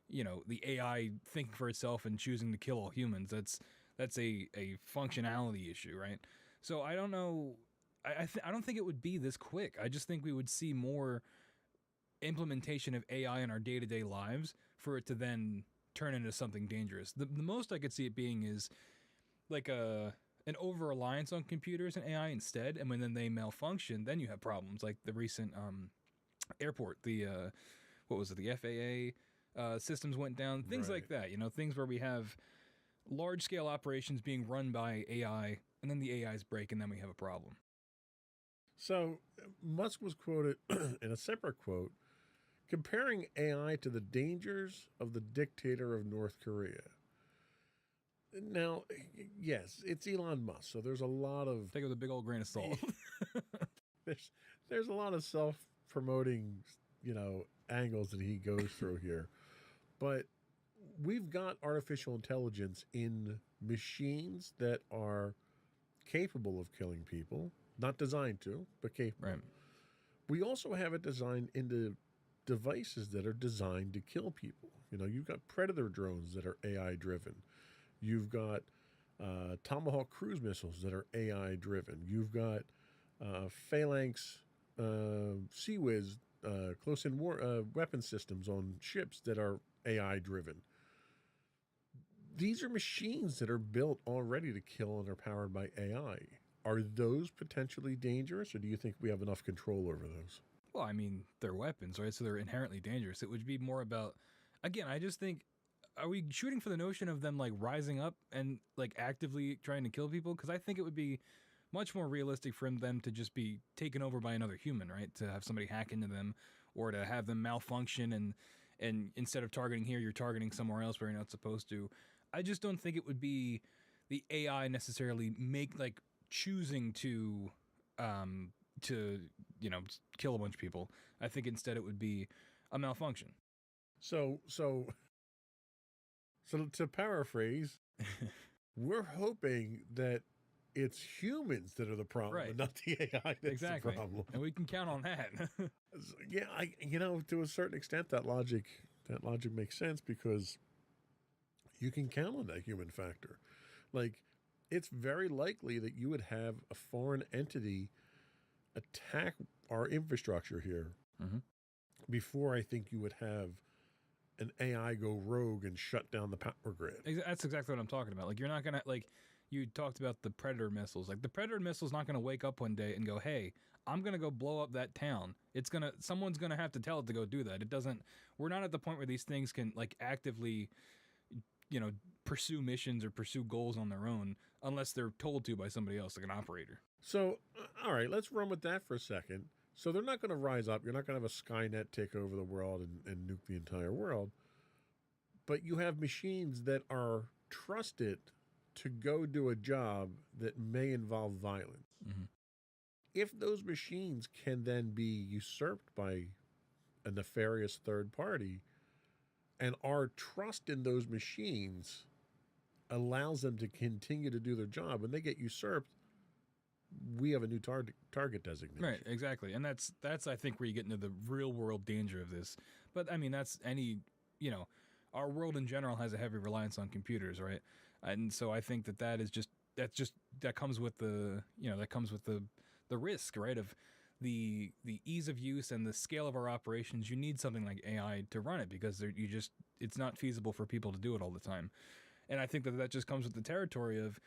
the AI thinking for itself and choosing to kill all humans. That's a functionality issue, right? So I don't know. I don't think it would be this quick. I just think we would see more implementation of AI in our day-to-day lives for it to then turn into something dangerous. The most I could see it being is like an over-reliance on computers and AI instead, and when then they malfunction, then you have problems like the recent airport, the FAA systems went down, things like that, things where we have large-scale operations being run by AI, and then the AIs break, and then we have a problem. So Musk was quoted in a separate quote comparing AI to the dangers of the dictator of North Korea. Now, yes, it's Elon Musk, so there's a lot of... Take it with a big old grain of salt. there's a lot of self-promoting, angles that he goes through here. But we've got artificial intelligence in machines that are capable of killing people. Not designed to, but capable. Right. We also have it designed into devices that are designed to kill people. You've got Predator drones that are AI driven. You've got Tomahawk cruise missiles that are AI driven. You've got Phalanx Sea-Wiz close-in weapon systems on ships that are AI driven. These are machines that are built already to kill and are powered by AI. Are those potentially dangerous, or do you think we have enough control over those? Well, I mean, they're weapons, right? So they're inherently dangerous. It would be more about, again, I just think, are we shooting for the notion of them like rising up and like actively trying to kill people? Because I think it would be much more realistic for them to just be taken over by another human, right? To have somebody hack into them or to have them malfunction and and instead of targeting here, you're targeting somewhere else where you're not supposed to. I just don't think it would be the AI necessarily choosing to kill a bunch of people. I think instead it would be a malfunction. So to paraphrase, we're hoping that it's humans that are the problem, Right. and not the AI that's Exactly. the problem. And we can count on that. Yeah, to a certain extent, that logic makes sense because you can count on that human factor. Like, it's very likely that you would have a foreign entity attack our infrastructure here before I think you would have an AI go rogue and shut down the power grid. That's exactly what I'm talking about. Like, you're not gonna, like, you talked about the Predator missiles. Like, the Predator missile's not gonna wake up one day and go, "Hey, I'm gonna go blow up that town." Someone's gonna have to tell it to go do that. It doesn't. We're not at the point where these things can like actively, pursue missions or pursue goals on their own unless they're told to by somebody else, like an operator. So, all right, let's run with that for a second. So they're not going to rise up. You're not going to have a Skynet take over the world and nuke the entire world. But you have machines that are trusted to go do a job that may involve violence. Mm-hmm. If those machines can then be usurped by a nefarious third party, and our trust in those machines allows them to continue to do their job, when they get usurped, we have a new target designation. Right, exactly. And that's I think where you get into the real world danger of this. But I mean, that's our world in general has a heavy reliance on computers, right? And so I think that comes with the risk, right, of the ease of use and the scale of our operations. You need something like AI to run it because it's not feasible for people to do it all the time. And I think that just comes with the territory of,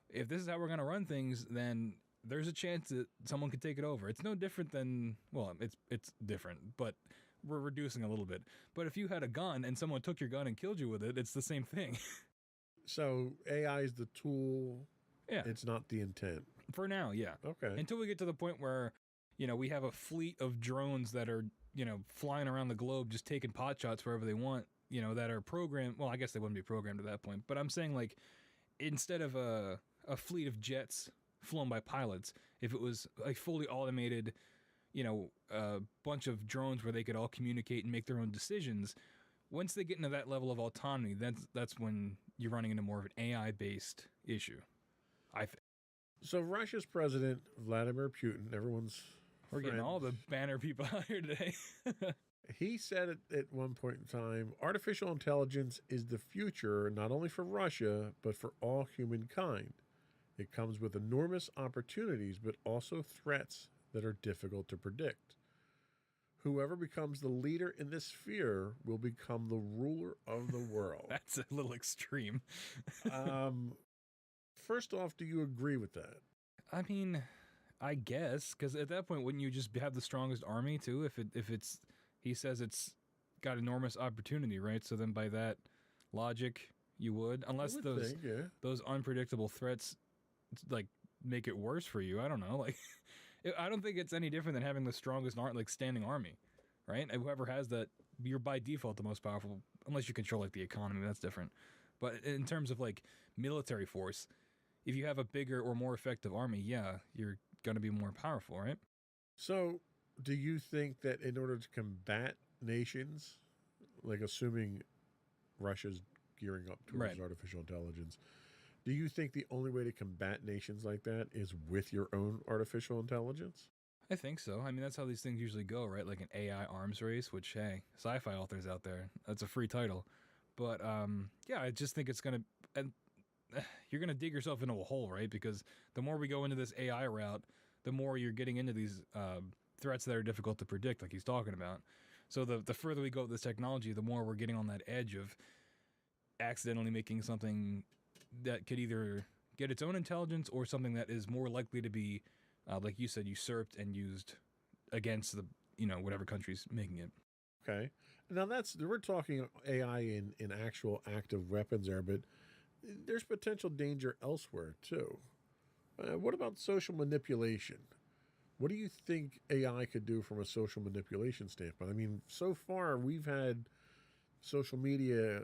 if this is how we're going to run things, then there's a chance that someone could take it over. It's no different than, well, it's different, but we're reducing a little bit. But if you had a gun and someone took your gun and killed you with it, it's the same thing. So AI is the tool. Yeah. It's not the intent. For now, yeah. Okay. Until we get to the point where, we have a fleet of drones that are, flying around the globe just taking pot shots wherever they want, that are programmed. Well, I guess they wouldn't be programmed at that point. But I'm saying, like, instead of a fleet of jets flown by pilots, if it was a fully automated, a bunch of drones where they could all communicate and make their own decisions, once they get into that level of autonomy, that's when you're running into more of an AI-based issue, I think. So Russia's president, Vladimir Putin, we're getting all the banner people out here today. He said at one point in time, artificial intelligence is the future, not only for Russia, but for all humankind. It comes with enormous opportunities, but also threats that are difficult to predict. Whoever becomes the leader in this sphere will become the ruler of the world. That's a little extreme. First off, do you agree with that? I mean, I guess, because at that point, wouldn't you just have the strongest army too? If he says it's got enormous opportunity, right? So then by that logic, you would, unless those unpredictable threats like make it worse for you. I don't know. Like, I don't think it's any different than having the strongest standing army, right? And whoever has that, you're by default the most powerful, unless you control like the economy. That's different. But in terms of like military force, if you have a bigger or more effective army, yeah, you're going to be more powerful, right? So, do you think that in order to combat nations, like assuming Russia's gearing up towards artificial intelligence, do you think the only way to combat nations like that is with your own artificial intelligence? I think so. I mean, that's how these things usually go, right? Like an AI arms race, which, hey, sci-fi authors out there, that's a free title. But, yeah, I just think it's going to... And you're going to dig yourself into a hole, right? Because the more we go into this AI route, the more you're getting into these threats that are difficult to predict, like he's talking about. So the further we go with this technology, the more we're getting on that edge of accidentally making something that could either get its own intelligence or something that is more likely to be, like you said, usurped and used against the, whatever country's making it. Okay. Now we're talking AI in actual active weapons there, but there's potential danger elsewhere too. What about social manipulation? What do you think AI could do from a social manipulation standpoint? I mean, so far we've had social media,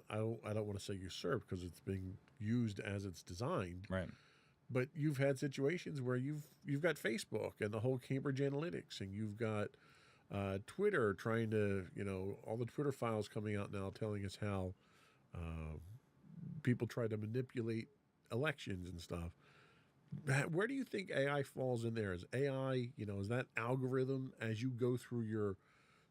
I don't want to say usurped because it's being used as it's designed. Right. But you've had situations where you've got Facebook and the whole Cambridge Analytics, and you've got Twitter trying to, all the Twitter files coming out now telling us how people try to manipulate elections and stuff. Where do you think AI falls in there? Is AI, is that algorithm as you go through your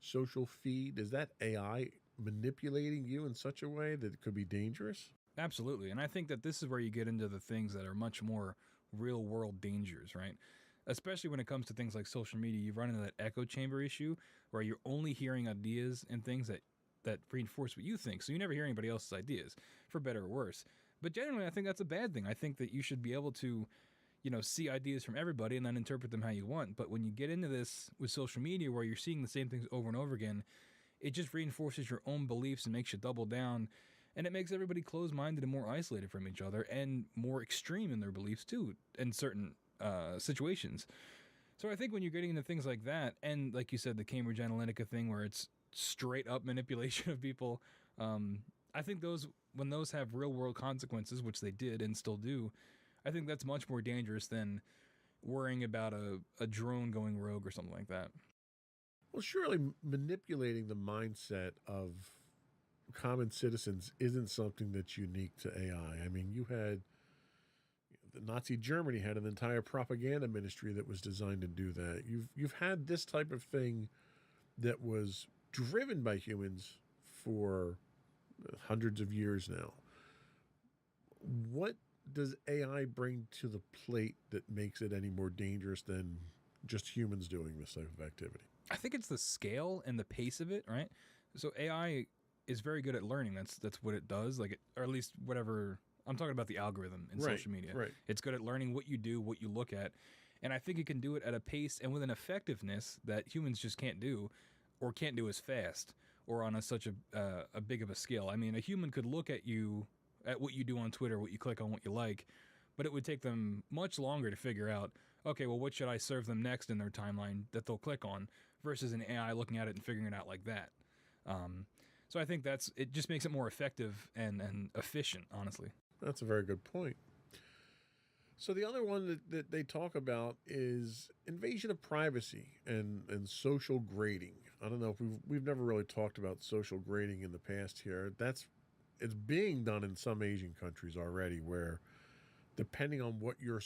social feed, is that AI manipulating you in such a way that it could be dangerous? Absolutely. And I think that this is where you get into the things that are much more real world dangers, right? Especially when it comes to things like social media, you run into that echo chamber issue where you're only hearing ideas and things that reinforce what you think. So you never hear anybody else's ideas, for better or worse. But generally, I think that's a bad thing. I think that you should be able to, see ideas from everybody and then interpret them how you want. But when you get into this with social media where you're seeing the same things over and over again, it just reinforces your own beliefs and makes you double down. And it makes everybody closed-minded and more isolated from each other and more extreme in their beliefs, too, in certain situations. So I think when you're getting into things like that, and like you said, the Cambridge Analytica thing where it's straight-up manipulation of people, I think when those have real-world consequences, which they did and still do, I think that's much more dangerous than worrying about a drone going rogue or something like that. Well, surely manipulating the mindset of common citizens isn't something that's unique to AI. I mean, you had the Nazi Germany had an entire propaganda ministry that was designed to do that. You've had this type of thing that was driven by humans for hundreds of years now. What does AI bring to the plate that makes it any more dangerous than just humans doing this type of activity? I think it's the scale and the pace of it, right? So AI is very good at learning. That's what it does, or at least whatever. I'm talking about the algorithm in social media. Right. It's good at learning what you do, what you look at, and I think it can do it at a pace and with an effectiveness that humans just can't do, or can't do as fast, or on such a big of a scale. I mean, a human could look at what you do on Twitter, what you click on, what you like, but it would take them much longer to figure out, okay, well, what should I serve them next in their timeline that they'll click on, versus an AI looking at it and figuring it out like that. So I think it just makes it more effective and efficient, honestly. That's a very good point. So the other one that they talk about is invasion of privacy and social grading. I don't know if we've never really talked about social grading in the past here. It's being done in some Asian countries already, where depending on what your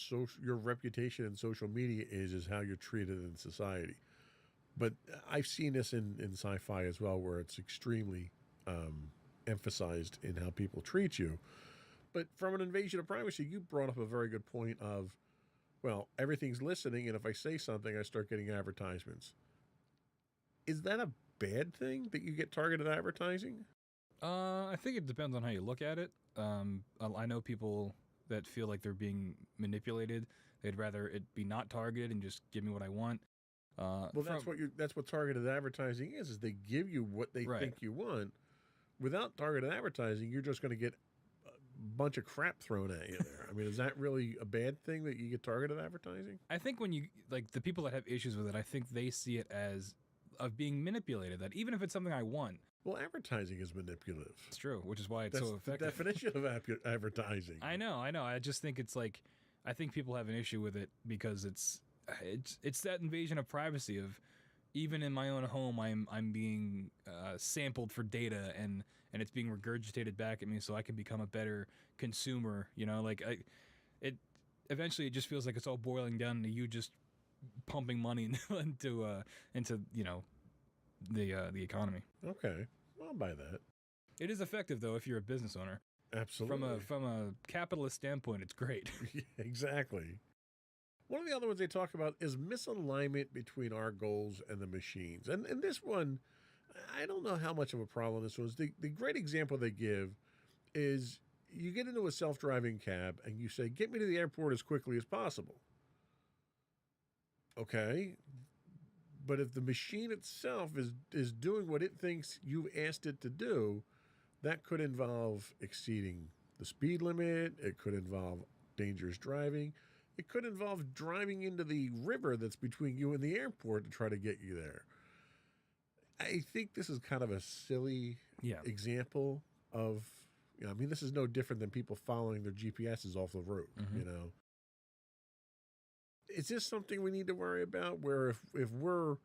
reputation in social media is how you're treated in society. But I've seen this in sci-fi as well, where it's extremely emphasized in how people treat you. But from an invasion of privacy, you brought up a very good point of, well, everything's listening, and if I say something, I start getting advertisements. Is that a bad thing that you get targeted advertising? I think it depends on how you look at it. I know people that feel like they're being manipulated. They'd rather it be not targeted and just give me what I want. That's what targeted advertising is they give you what they think you want. Without targeted advertising, you're just going to get a bunch of crap thrown at you there. I mean, is that really a bad thing that you get targeted advertising? I think when you, the people that have issues with it, I think they see it as of being manipulated, that even if it's something I want. Well, advertising is manipulative. It's true, which is why it's so effective. That's the definition of advertising. I know. I just think it's I think people have an issue with it because it's that invasion of privacy of, even in my own home, I'm being sampled for data and it's being regurgitated back at me so I can become a better consumer. Eventually it just feels like it's all boiling down to you just pumping money into the economy. Okay, I'll buy that. It is effective though if you're a business owner. Absolutely. From a capitalist standpoint, it's great. Yeah, exactly. One of the other ones they talk about is misalignment between our goals and the machines. And this one, I don't know how much of a problem this was. The great example they give is you get into a self-driving cab and you say, get me to the airport as quickly as possible. Okay. But if the machine itself is doing what it thinks you've asked it to do, that could involve exceeding the speed limit. It could involve dangerous driving. It could involve driving into the river that's between you and the airport to try to get you there. I think this is kind of a silly Yeah. example of, I mean, this is no different than people following their GPSs off the road, you know. Is this something we need to worry about, where if we're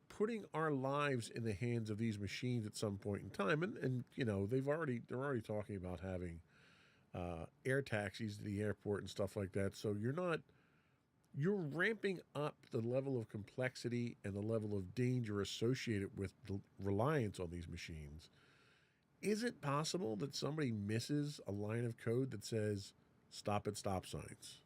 putting our lives in the hands of these machines at some point in time, and you know, they're already talking about having air taxis to the airport and stuff like that. So you're ramping up the level of complexity and the level of danger associated with the reliance on these machines. Is it possible that somebody misses a line of code that says stop at stop signs?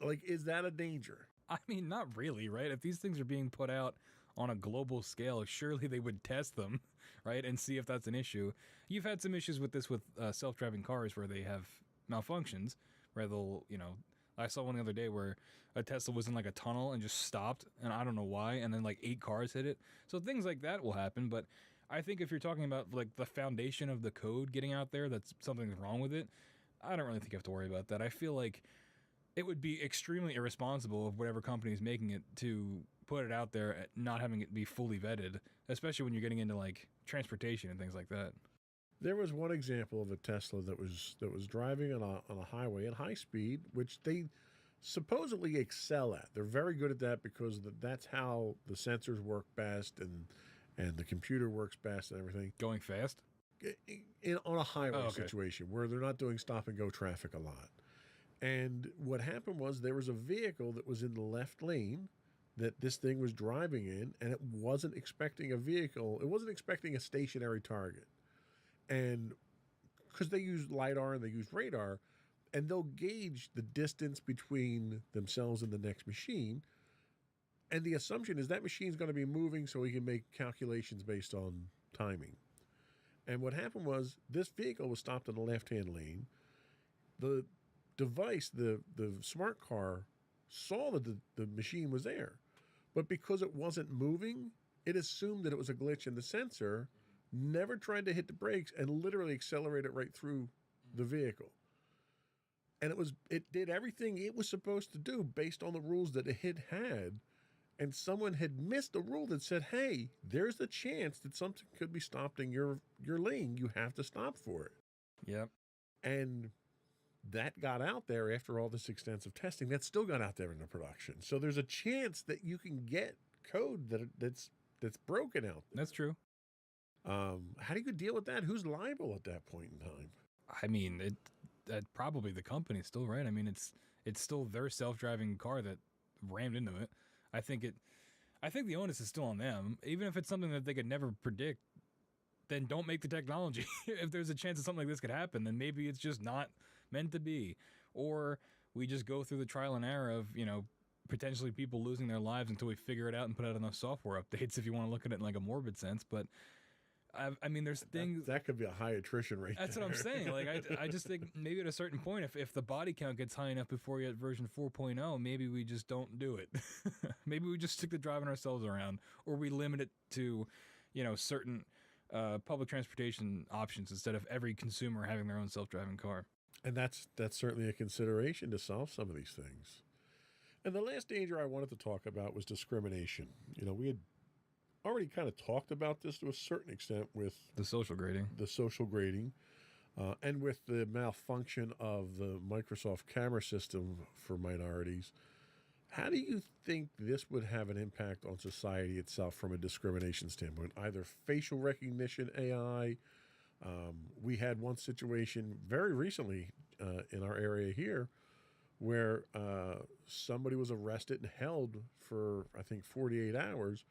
Like, is that a danger? I mean, not really, right? If these things are being put out on a global scale, surely they would test them, right, and see if that's an issue. You've had some issues with this with self-driving cars where they have malfunctions, where they'll, you know, I saw one the other day where a Tesla was in like a tunnel and just stopped, and I don't know why, and then like 8 cars hit it. So things like that will happen, but I think if you're talking about like the foundation of the code getting out there, that's something's wrong with it, I don't really think you have to worry about that. I feel like it would be extremely irresponsible of whatever company is making it to put it out there at not having it be fully vetted, especially when you're getting into like transportation and things like that. There was one example of a Tesla that was driving on a highway at high speed, which they supposedly excel at. They're very good at that because that's how the sensors work best and the computer works best and everything. Going fast? On a highway okay. situation where they're not doing stop and go traffic a lot. And what happened was there was a vehicle that was in the left lane that this thing was driving in, and it wasn't expecting a vehicle. It wasn't expecting a stationary target. And because they use LiDAR and they use radar, and they'll gauge the distance between themselves and the next machine. And the assumption is that machine's going to be moving so we can make calculations based on timing. And what happened was this vehicle was stopped in the left-hand lane. The device, the smart car, saw that the machine was there. But because it wasn't moving, it assumed that it was a glitch in the sensor, never tried to hit the brakes, and literally accelerated right through the vehicle. And it did everything it was supposed to do based on the rules that it had. And someone had missed a rule that said, hey, there's the chance that something could be stopped in your lane. You have to stop for it. Yep. And that got out there after all this extensive testing. That still got out there into production. So there's a chance that you can get code that's broken out there. That's true. How do you deal with that? Who's liable at that point in time? I mean, probably the company still, right? I mean, it's still their self-driving car that rammed into it. I think the onus is still on them. Even if it's something that they could never predict, then don't make the technology. If there's a chance that something like this could happen, then maybe it's just not meant to be. Or we just go through the trial and error of, you know, potentially people losing their lives until we figure it out and put out enough software updates, if you want to look at it in like a morbid sense. But I mean, there's things that could be a high attrition rate. That's there. what I'm saying. Like, I just think maybe at a certain point, if the body count gets high enough before you get version 4.0, maybe we just don't do it. Maybe we just stick to driving ourselves around, or we limit it to, you know, certain public transportation options instead of every consumer having their own self-driving car. And that's certainly a consideration to solve some of these things. And the last danger I wanted to talk about was discrimination. You know, we had already kind of talked about this to a certain extent with the social grading, and with the malfunction of the Microsoft camera system for minorities. How do you think this would have an impact on society itself from a discrimination standpoint? Either facial recognition AI. We had one situation very recently in our area here where somebody was arrested and held for, I think, 48 hours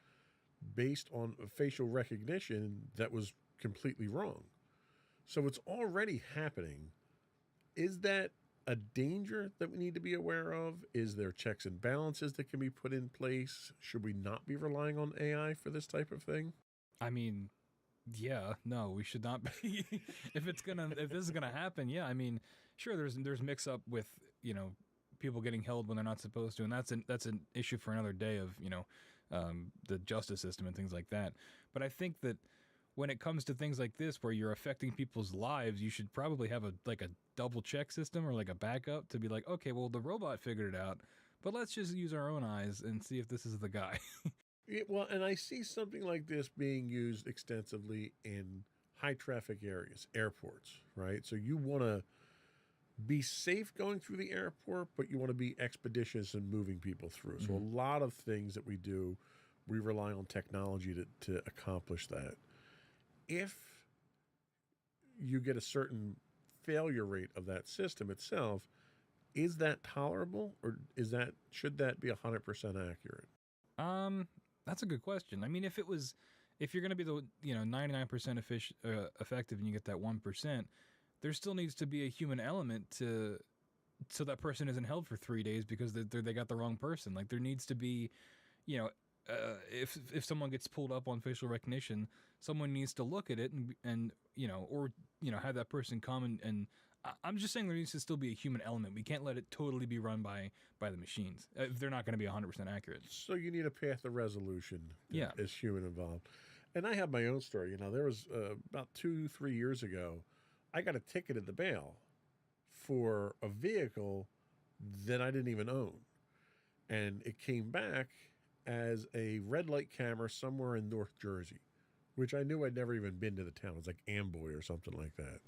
based on facial recognition that was completely wrong. So it's already happening. Is that a danger that we need to be aware of? Is there checks and balances that can be put in place? Should we not be relying on AI for this type of thing? I mean, yeah, no, we should not be. If this is gonna happen, yeah, I mean, sure, there's mix up with, you know, people getting held when they're not supposed to, and that's an issue for another day of, you know, the justice system and things like that. But I think that when it comes to things like this, where you're affecting people's lives, you should probably have a double check system or like a backup to be like, okay, well, the robot figured it out, but let's just use our own eyes and see if this is the guy. Well, and I see something like this being used extensively in high traffic areas, airports, right? So you want to be safe going through the airport, but you want to be expeditious in moving people through. So a lot of things that we do, we rely on technology to accomplish that. If you get a certain failure rate of that system itself, is that tolerable, or should that be 100% accurate? That's a good question. I mean, if you're going to be the 99% effective and you get that 1%, there still needs to be a human element so that person isn't held for 3 days because they got the wrong person. Like there needs to be, if someone gets pulled up on facial recognition, someone needs to look at it and have that person come and I'm just saying there needs to still be a human element. We can't let it totally be run by the machines if they're not going to be 100% accurate. So you need a path of resolution Yeah. as human involved. And I have my own story. There was about 2-3 years ago, I got a ticket at the mail for a vehicle that I didn't even own. And it came back as a red light camera somewhere in North Jersey, which I knew I'd never even been to the town. It was like Amboy or something like that.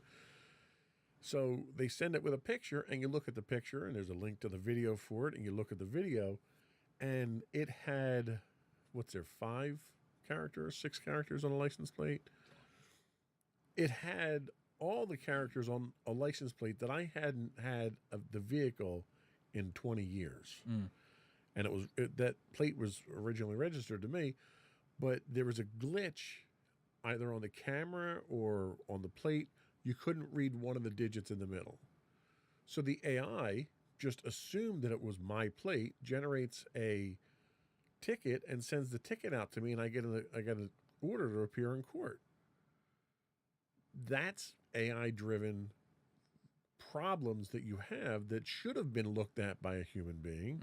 So they send it with a picture, and you look at the picture, and there's a link to the video for it, and you look at the video, and it had, 5 characters, 6 characters on a license plate? It had all the characters on a license plate that I hadn't had of the vehicle in 20 years. And that plate was originally registered to me, but there was a glitch either on the camera or on the plate. You couldn't read one of the digits in the middle. So the AI just assumed that it was my plate, generates a ticket, and sends the ticket out to me, and I get an order to appear in court. That's AI-driven problems that you have that should have been looked at by a human being,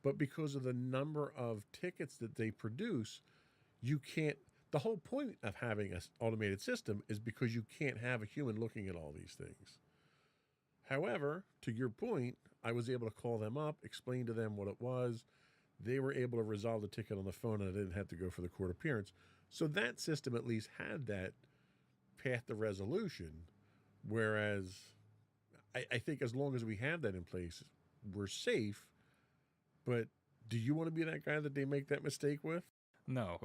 but because of the number of tickets that they produce, you can't. The whole point of having an automated system is because you can't have a human looking at all these things. However, to your point, I was able to call them up, explain to them what it was. They were able to resolve the ticket on the phone, and I didn't have to go for the court appearance. So that system at least had that path to resolution, whereas I think as long as we have that in place, we're safe. But do you want to be that guy that they make that mistake with? No,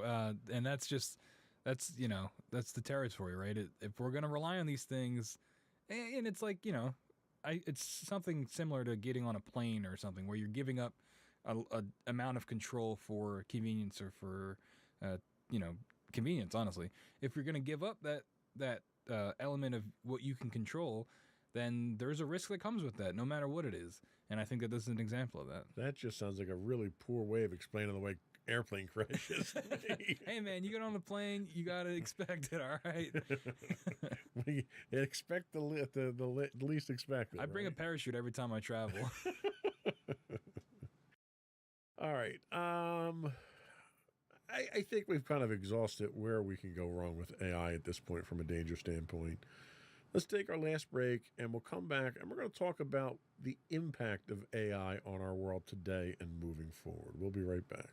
and that's the territory, right? If we're going to rely on these things, and it's like, it's something similar to getting on a plane or something where you're giving up a amount of control for convenience or for, convenience, honestly. If you're going to give up that element of what you can control, then there's a risk that comes with that, no matter what it is. And I think that this is an example of that. That just sounds like a really poor way of explaining the way airplane crashes. Hey, man, you get on the plane, you got to expect it, all right? We expect the least expected. I bring a parachute every time I travel. All right. I think we've kind of exhausted where we can go wrong with AI at this point from a danger standpoint. Let's take our last break, and we'll come back, and we're going to talk about the impact of AI on our world today and moving forward. We'll be right back.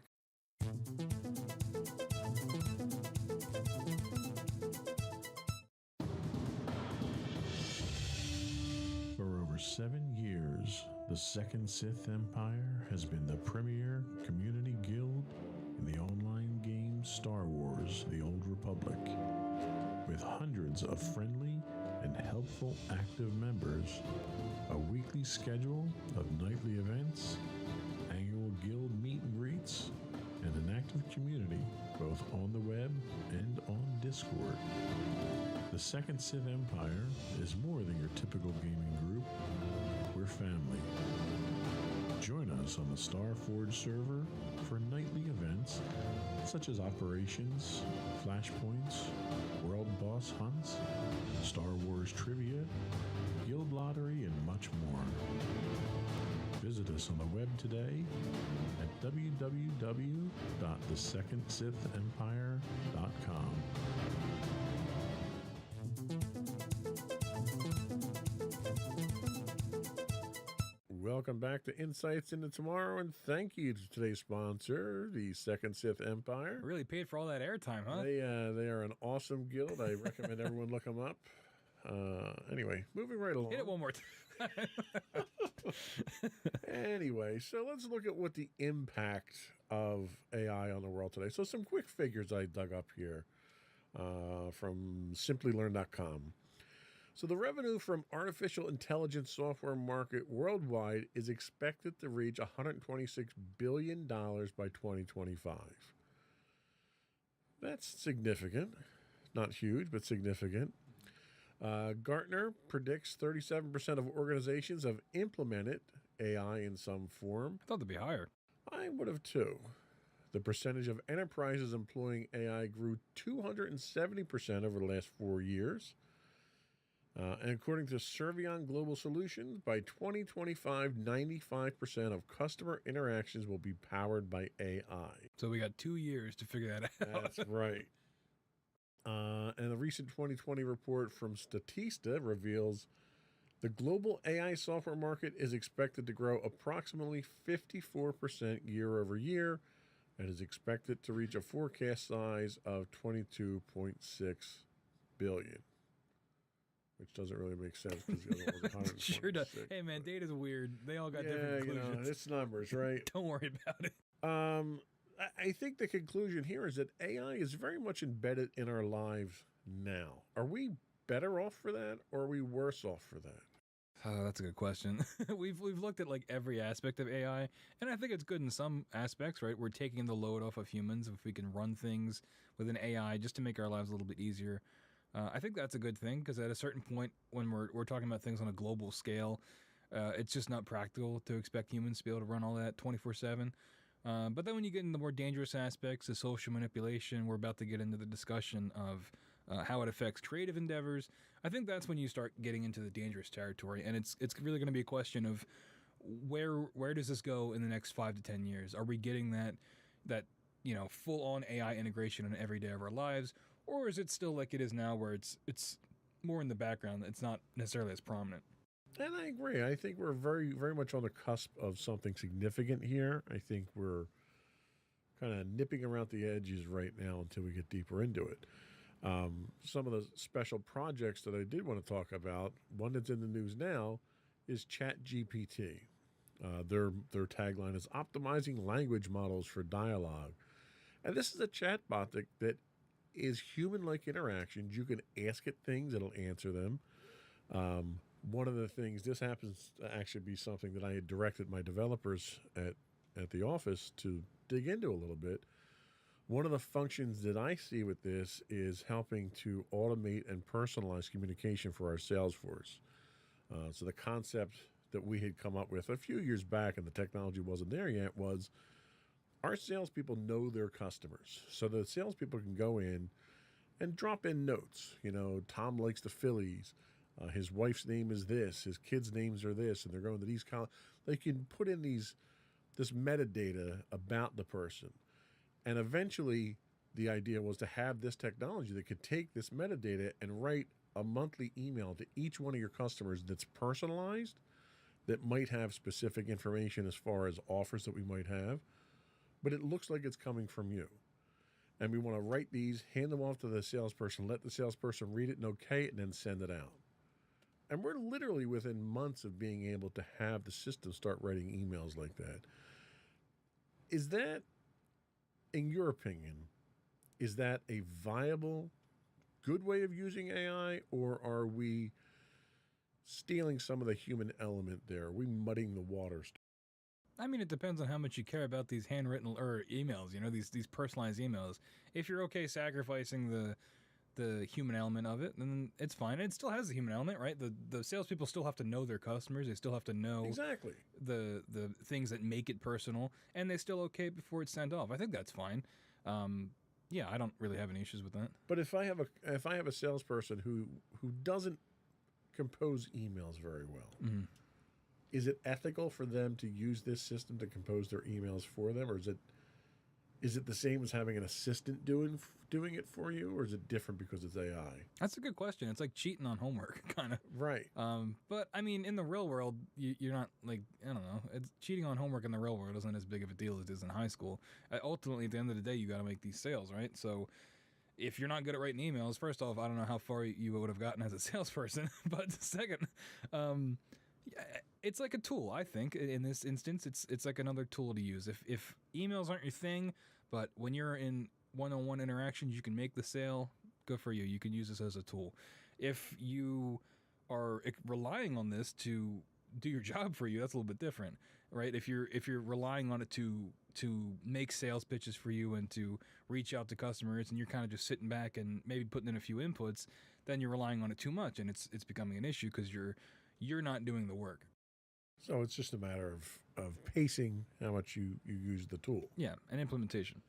For over 7 years, the Second Sith Empire has been the premier community guild in the online game Star Wars: The Old Republic. With hundreds of friendly and helpful active members, a weekly schedule of nightly events, annual guild meet and greets, and an active community both on the web and on Discord. The Second Sith Empire is more than your typical gaming group. We're family. Join us on the Starforge server for nightly events such as operations, flashpoints, world boss hunts, Star Wars trivia, guild lottery, and much more. Visit us on the web today at www.thesecondsithempire.com. welcome back to Insights into Tomorrow, and thank you to today's sponsor, the Second Sith Empire. Really paid for all that airtime, huh? They are an awesome guild. I recommend everyone look them up. Anyway, moving right along. Hit it one more time. Anyway, so let's look at what the impact of AI on the world today. So some quick figures I dug up here from simplylearn.com. So the revenue from artificial intelligence software market worldwide is expected to reach $126 billion by 2025. That's significant. Not huge, but significant. Gartner predicts 37% of organizations have implemented AI in some form. I thought they'd be higher. I would have too. The percentage of enterprises employing AI grew 270% over the last 4 years. And according to Servion Global Solutions, by 2025, 95% of customer interactions will be powered by AI. So we got 2 years to figure that out. That's right. And a recent 2020 report from Statista reveals the global AI software market is expected to grow approximately 54% year over year and is expected to reach a forecast size of $22.6 billion. Which doesn't really make sense because the other one's 126. Sure does. Hey, man, data's weird. They all got different conclusions. It's numbers, right? Don't worry about it. I think the conclusion here is that AI is very much embedded in our lives now. Are we better off for that, or are we worse off for that? Oh, that's a good question. We've looked at like every aspect of AI, and I think it's good in some aspects, right? We're taking the load off of humans if we can run things with an AI just to make our lives a little bit easier. I think that's a good thing because at a certain point when we're talking about things on a global scale, it's just not practical to expect humans to be able to run all that 24/7. But then when you get into the more dangerous aspects of social manipulation, we're about to get into the discussion of how it affects creative endeavors. I think that's when you start getting into the dangerous territory, and it's really going to be a question of where does this go in the next 5 to 10 years? Are we getting that full on AI integration in every day of our lives? Or is it still like it is now where it's more in the background, it's not necessarily as prominent? And I agree. I think we're very, very much on the cusp of something significant here. I think we're kind of nipping around the edges right now until we get deeper into it. Some of the special projects that I did want to talk about, one that's in the news now, is ChatGPT. Their tagline is optimizing language models for dialogue. And this is a chatbot that is human-like interactions. You can ask it things, it'll answer them. One of the things, this happens to actually be something that I had directed my developers at the office to dig into a little bit. One of the functions that I see with this is helping to automate and personalize communication for our sales force. So the concept that we had come up with a few years back, and the technology wasn't there yet, was our salespeople know their customers. So the salespeople can go in and drop in notes. Tom likes the Phillies. His wife's name is this. His kids' names are this. And they're going to these colleges. They can put in this metadata about the person. And eventually, the idea was to have this technology that could take this metadata and write a monthly email to each one of your customers that's personalized, that might have specific information as far as offers that we might have, but it looks like it's coming from you. And we want to write these, hand them off to the salesperson, let the salesperson read it and okay it, and then send it out. And we're literally within months of being able to have the system start writing emails like that. Is that, in your opinion, is that a viable, good way of using AI, or are we stealing some of the human element there? Are we muddying the waters? I mean, it depends on how much you care about these handwritten or emails, these personalized emails. If you're okay sacrificing the human element of it, then it's fine. It still has the human element, right? The salespeople still have to know their customers. They still have to know exactly the things that make it personal, and they still okay before it's sent off. I think that's fine. Yeah, I don't really have any issues with that. But if I have a salesperson who doesn't compose emails very well, is it ethical for them to use this system to compose their emails for them, or is is it the same as having an assistant doing it for you, or is it different because it's AI? That's a good question. It's like cheating on homework, kind of. Right. But I mean, in the real world, you're not like, I don't know. It's cheating on homework in the real world isn't as big of a deal as it is in high school. Ultimately, at the end of the day, you got to make these sales, right? So if you're not good at writing emails, first off, I don't know how far you would have gotten as a salesperson. But second, it's like a tool. I think in this instance, it's like another tool to use. If emails aren't your thing, but when you're in one-on-one interactions, you can make the sale. Good for you. You can use this as a tool. If you are relying on this to do your job for you, that's a little bit different, right? If you're relying on it to make sales pitches for you and to reach out to customers, and you're kind of just sitting back and maybe putting in a few inputs, then you're relying on it too much, and it's becoming an issue because you're not doing the work. So it's just a matter of pacing how much you use the tool. Yeah, and implementation.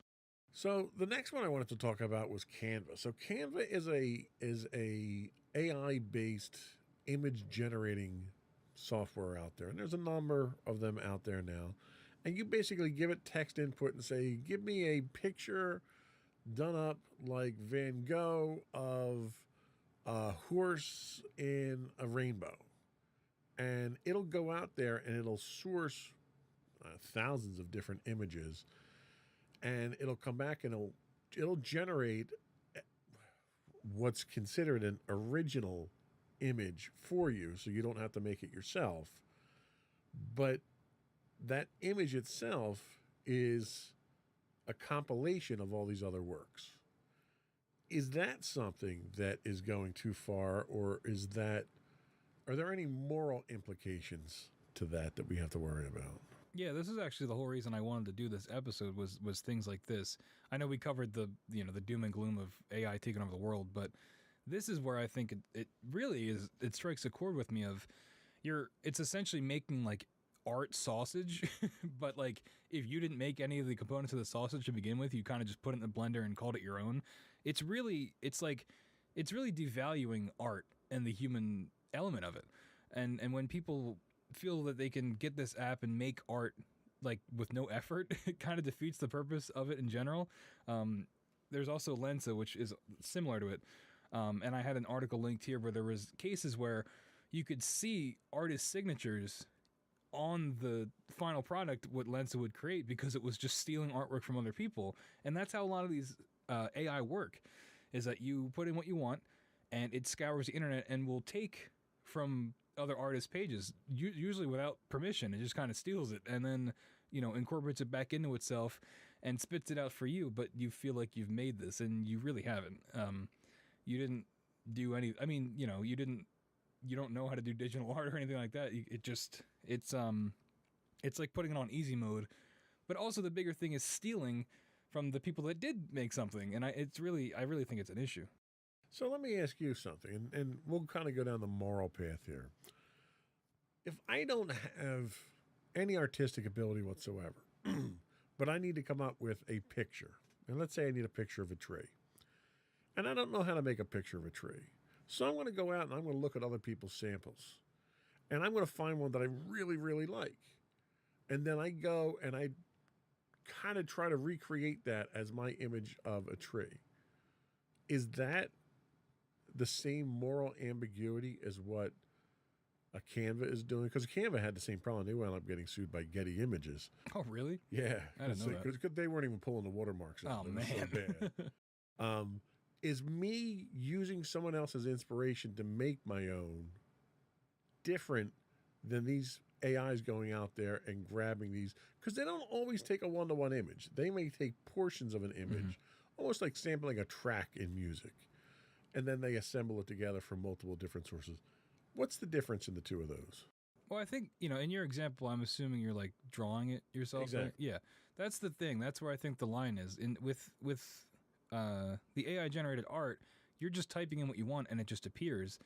So the next one I wanted to talk about was Canva. So Canva is a AI-based image generating software out there, and there's a number of them out there now. And you basically give it text input and say, give me a picture done up like Van Gogh of a horse in a rainbow. And it'll go out there and it'll source thousands of different images, and it'll come back and it'll generate what's considered an original image for you, so you don't have to make it yourself. But that image itself is a compilation of all these other works. Is that something that is going too far, or are there any moral implications to that we have to worry about? Yeah, this is actually the whole reason I wanted to do this episode was things like this. I know we covered the doom and gloom of AI taking over the world, but this is where I think it really is. It strikes a chord with me of it's essentially making like art sausage, but like if you didn't make any of the components of the sausage to begin with, you kind of just put it in the blender and called it your own. It's really devaluing art and the human element of it. And when people feel that they can get this app and make art like with no effort, it kind of defeats the purpose of it in general. There's also Lensa, which is similar to it. And I had an article linked here where there was cases where you could see artist signatures on the final product, what Lensa would create, because it was just stealing artwork from other people. And that's how a lot of these AI work, is that you put in what you want and it scours the internet and will take from other artists' pages, usually without permission. It just kind of steals it and then, incorporates it back into itself and spits it out for you. But you feel like you've made this, and you really haven't. You didn't do any. I mean, you don't know how to do digital art or anything like that. It's like putting it on easy mode. But also the bigger thing is stealing from the people that did make something, and I really think it's an issue. So let me ask you something, and we'll kind of go down the moral path here. If I don't have any artistic ability whatsoever, but I need to come up with a picture, and let's say I need a picture of a tree, and I don't know how to make a picture of a tree, so I'm going to go out and I'm going to look at other people's samples, and I'm going to find one that I really, really like, and then I go and I kind of try to recreate that as my image of a tree. Is that the same moral ambiguity as what a Canva is doing? Because Canva had the same problem. They wound up getting sued by Getty Images. Oh, really? Yeah. I didn't know that. Because they weren't even pulling the watermarks out. Oh, It was man. so bad. Is me using someone else's inspiration to make my own different than these AIs going out there and grabbing these? Because they don't always take a one-to-one image. They may take portions of an image, almost like sampling a track in music, and then they assemble it together from multiple different sources. What's the difference in the two of those? Well, I think, in your example, I'm assuming you're like drawing it yourself. Exactly. Right? Yeah. That's the thing. That's where I think the line is. With the AI generated art, you're just typing in what you want and it just appears,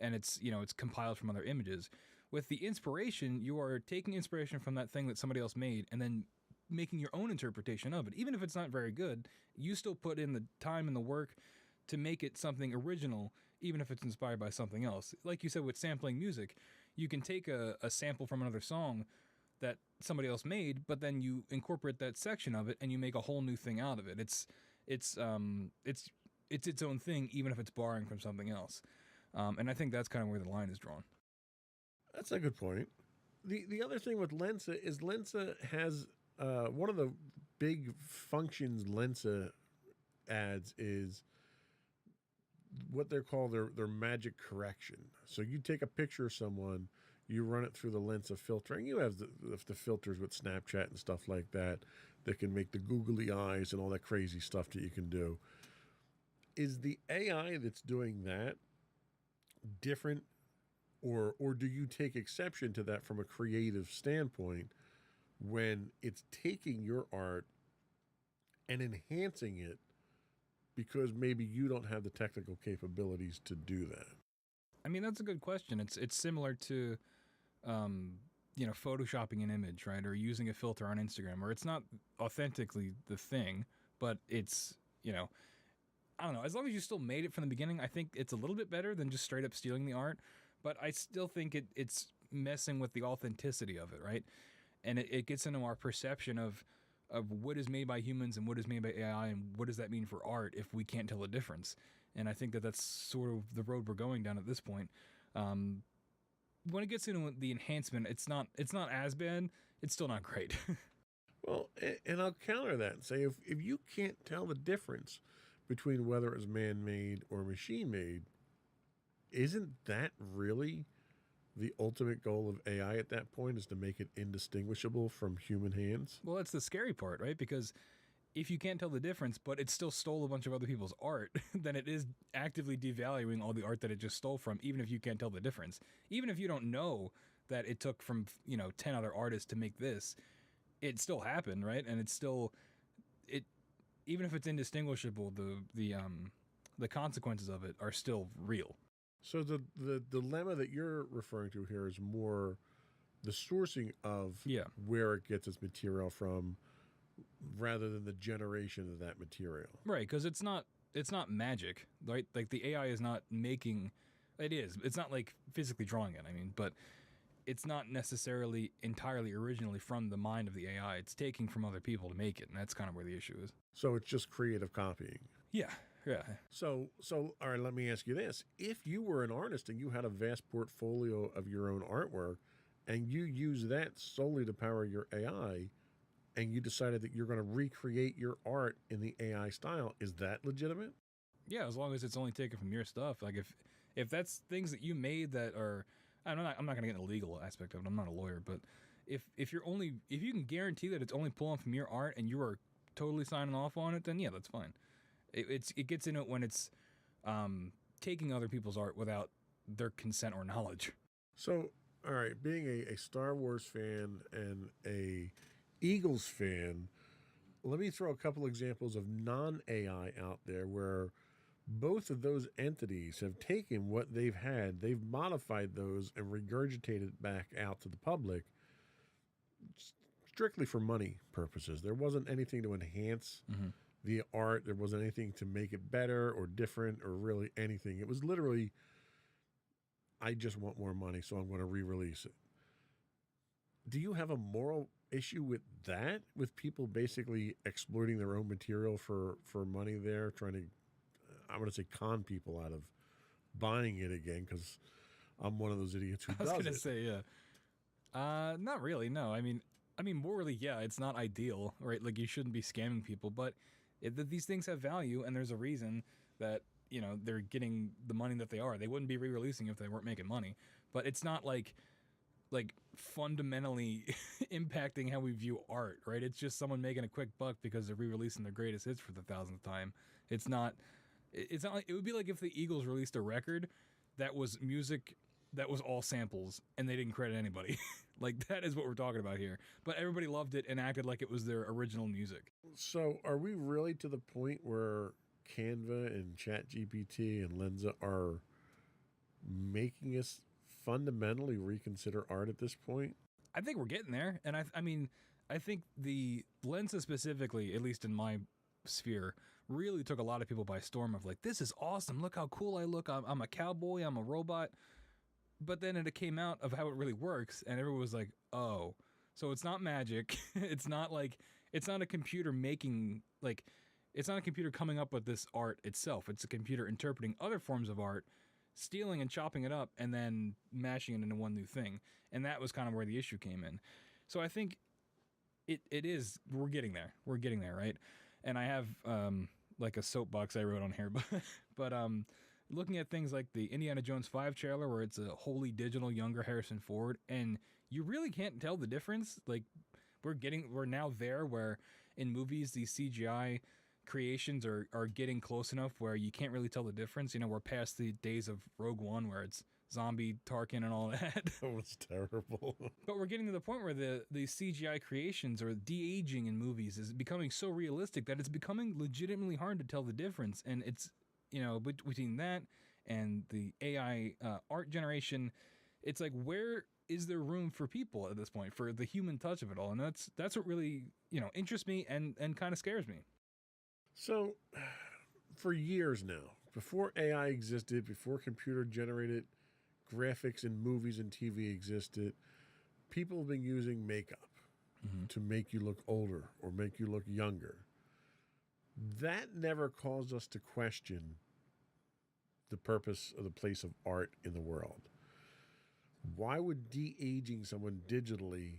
and it's compiled from other images. With the inspiration, you are taking inspiration from that thing that somebody else made and then making your own interpretation of it. Even if it's not very good, you still put in the time and the work to make it something original, even if it's inspired by something else. Like you said with sampling music, you can take a sample from another song that somebody else made, but then you incorporate that section of it and you make a whole new thing out of it. It's its own thing, even if it's borrowing from something else. And I think that's kind of where the line is drawn. That's a good point. The other thing with Lensa is Lensa has one of the big functions Lensa adds is what they call their magic correction. So you take a picture of someone, you run it through the Lensa filter, and you have the filters with Snapchat and stuff like that that can make the googly eyes and all that crazy stuff that you can do. Is the AI that's doing that different, or do you take exception to that from a creative standpoint when it's taking your art and enhancing it because maybe you don't have the technical capabilities to do that? I mean, that's a good question. It's similar to, photoshopping an image, right? Or using a filter on Instagram, where it's not authentically the thing, but it's, I don't know. As long as you still made it from the beginning, I think it's a little bit better than just straight up stealing the art. But I still think it's messing with the authenticity of it, right? And it gets into our perception of what is made by humans and what is made by AI, and what does that mean for art if we can't tell the difference. And I think that's sort of the road we're going down at this point. When it gets into the enhancement, it's not as bad. It's still not great. Well, and I'll counter that and say if you can't tell the difference between whether it's man-made or machine-made, isn't that really the ultimate goal of AI at that point, is to make it indistinguishable from human hands? Well, that's the scary part, right? Because if you can't tell the difference, but it still stole a bunch of other people's art, then it is actively devaluing all the art that it just stole from, even if you can't tell the difference. Even if you don't know that it took from, 10 other artists to make this, it still happened, right? And it's still, even if it's indistinguishable, the consequences of it are still real. So the dilemma that you're referring to here is more the sourcing of where it gets its material from, rather than the generation of that material. Right, because it's not magic, right? Like the AI is not making it is. It's not like physically drawing it, I mean, but it's not necessarily entirely originally from the mind of the AI. It's taking from other people to make it, and that's kind of where the issue is. So it's just creative copying. Yeah. So all right, let me ask you this. If you were an artist and you had a vast portfolio of your own artwork and you use that solely to power your AI, and you decided that you're going to recreate your art in the AI style, is that legitimate? Yeah, as long as it's only taken from your stuff. Like if that's things that you made that are, I'm not going to get into the legal aspect of it. I'm not a lawyer, but if you can guarantee that it's only pulling from your art and you are totally signing off on it, then yeah, that's fine. It gets into it when it's taking other people's art without their consent or knowledge. So, all right, being a Star Wars fan and a Eagles fan, let me throw a couple examples of non-AI out there where both of those entities have taken what they've had, they've modified those and regurgitated it back out to the public strictly for money purposes. There wasn't anything to enhance the art. There wasn't anything to make it better or different or really anything. It was literally, I just want more money, so I'm going to re-release it. Do you have a moral issue with that, with people basically exploiting their own material for money there, trying to, I'm going to say, con people out of buying it again, because I'm one of those idiots who does it. I was going to say, yeah. Not really, no. I mean, morally, yeah, it's not ideal, right? Like, you shouldn't be scamming people, but these things have value, and there's a reason that, they're getting the money that they are. They wouldn't be re-releasing if they weren't making money. But it's not like fundamentally impacting how we view art, right? It's just someone making a quick buck because they're re-releasing their greatest hits for the 1,000th time. It's not like, it would be like if the Eagles released a record that was music that was all samples and they didn't credit anybody. Like, that is what we're talking about here. But everybody loved it and acted like it was their original music. So are we really to the point where Canva and ChatGPT and Lensa are making us fundamentally reconsider art at this point? I think we're getting there. And I think the Lensa specifically, at least in my sphere, really took a lot of people by storm of like, this is awesome. Look how cool I look. I'm a cowboy. I'm a robot. But then it came out of how it really works, and everyone was like, oh, So it's not magic. It's not a computer making, like, it's not a computer coming up with this art itself. It's a computer interpreting other forms of art, stealing and chopping it up, and then mashing it into one new thing. And that was kind of where the issue came in. So I think we're getting there. We're getting there, right? And I have like a soapbox I wrote on here, but looking at things like the Indiana Jones 5 trailer, where it's a wholly digital younger Harrison Ford, and you really can't tell the difference. Like, we're now there where in movies these CGI creations are getting close enough where you can't really tell the difference. You know, we're past the days of Rogue One where it's zombie Tarkin and all that. That was terrible. But we're getting to the point where the CGI creations or de-aging in movies is becoming so realistic that it's becoming legitimately hard to tell the difference. And it's, you know, between that and the AI art generation, it's like, where is there room for people at this point, for the human touch of it all? And that's what really, you know, interests me and kind of scares me. So, for years now, before AI existed, before computer-generated graphics in movies and TV existed, people have been using makeup to make you look older or make you look younger. That never caused us to question the purpose of the place of art in the world. Why would de-aging someone digitally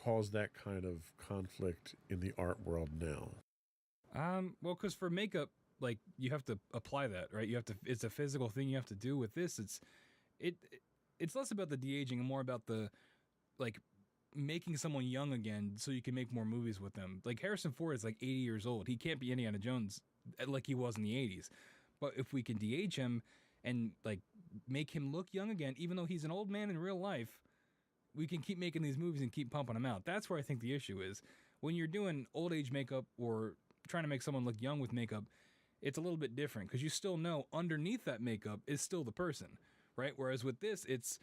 cause that kind of conflict in the art world now? Well, because for makeup, like, you have to apply that, right? It's a physical thing you have to do. With this, it's less about the de-aging and more about the, like, making someone young again so you can make more movies with them. Like, Harrison Ford is like 80 years old. He can't be Indiana Jones like he was in the 80s. But if we can de-age him and, like, make him look young again, even though he's an old man in real life, we can keep making these movies and keep pumping them out. That's where I think the issue is. When you're doing old age makeup or trying to make someone look young with makeup, it's a little bit different because you still know underneath that makeup is still the person, right? Whereas with this, it's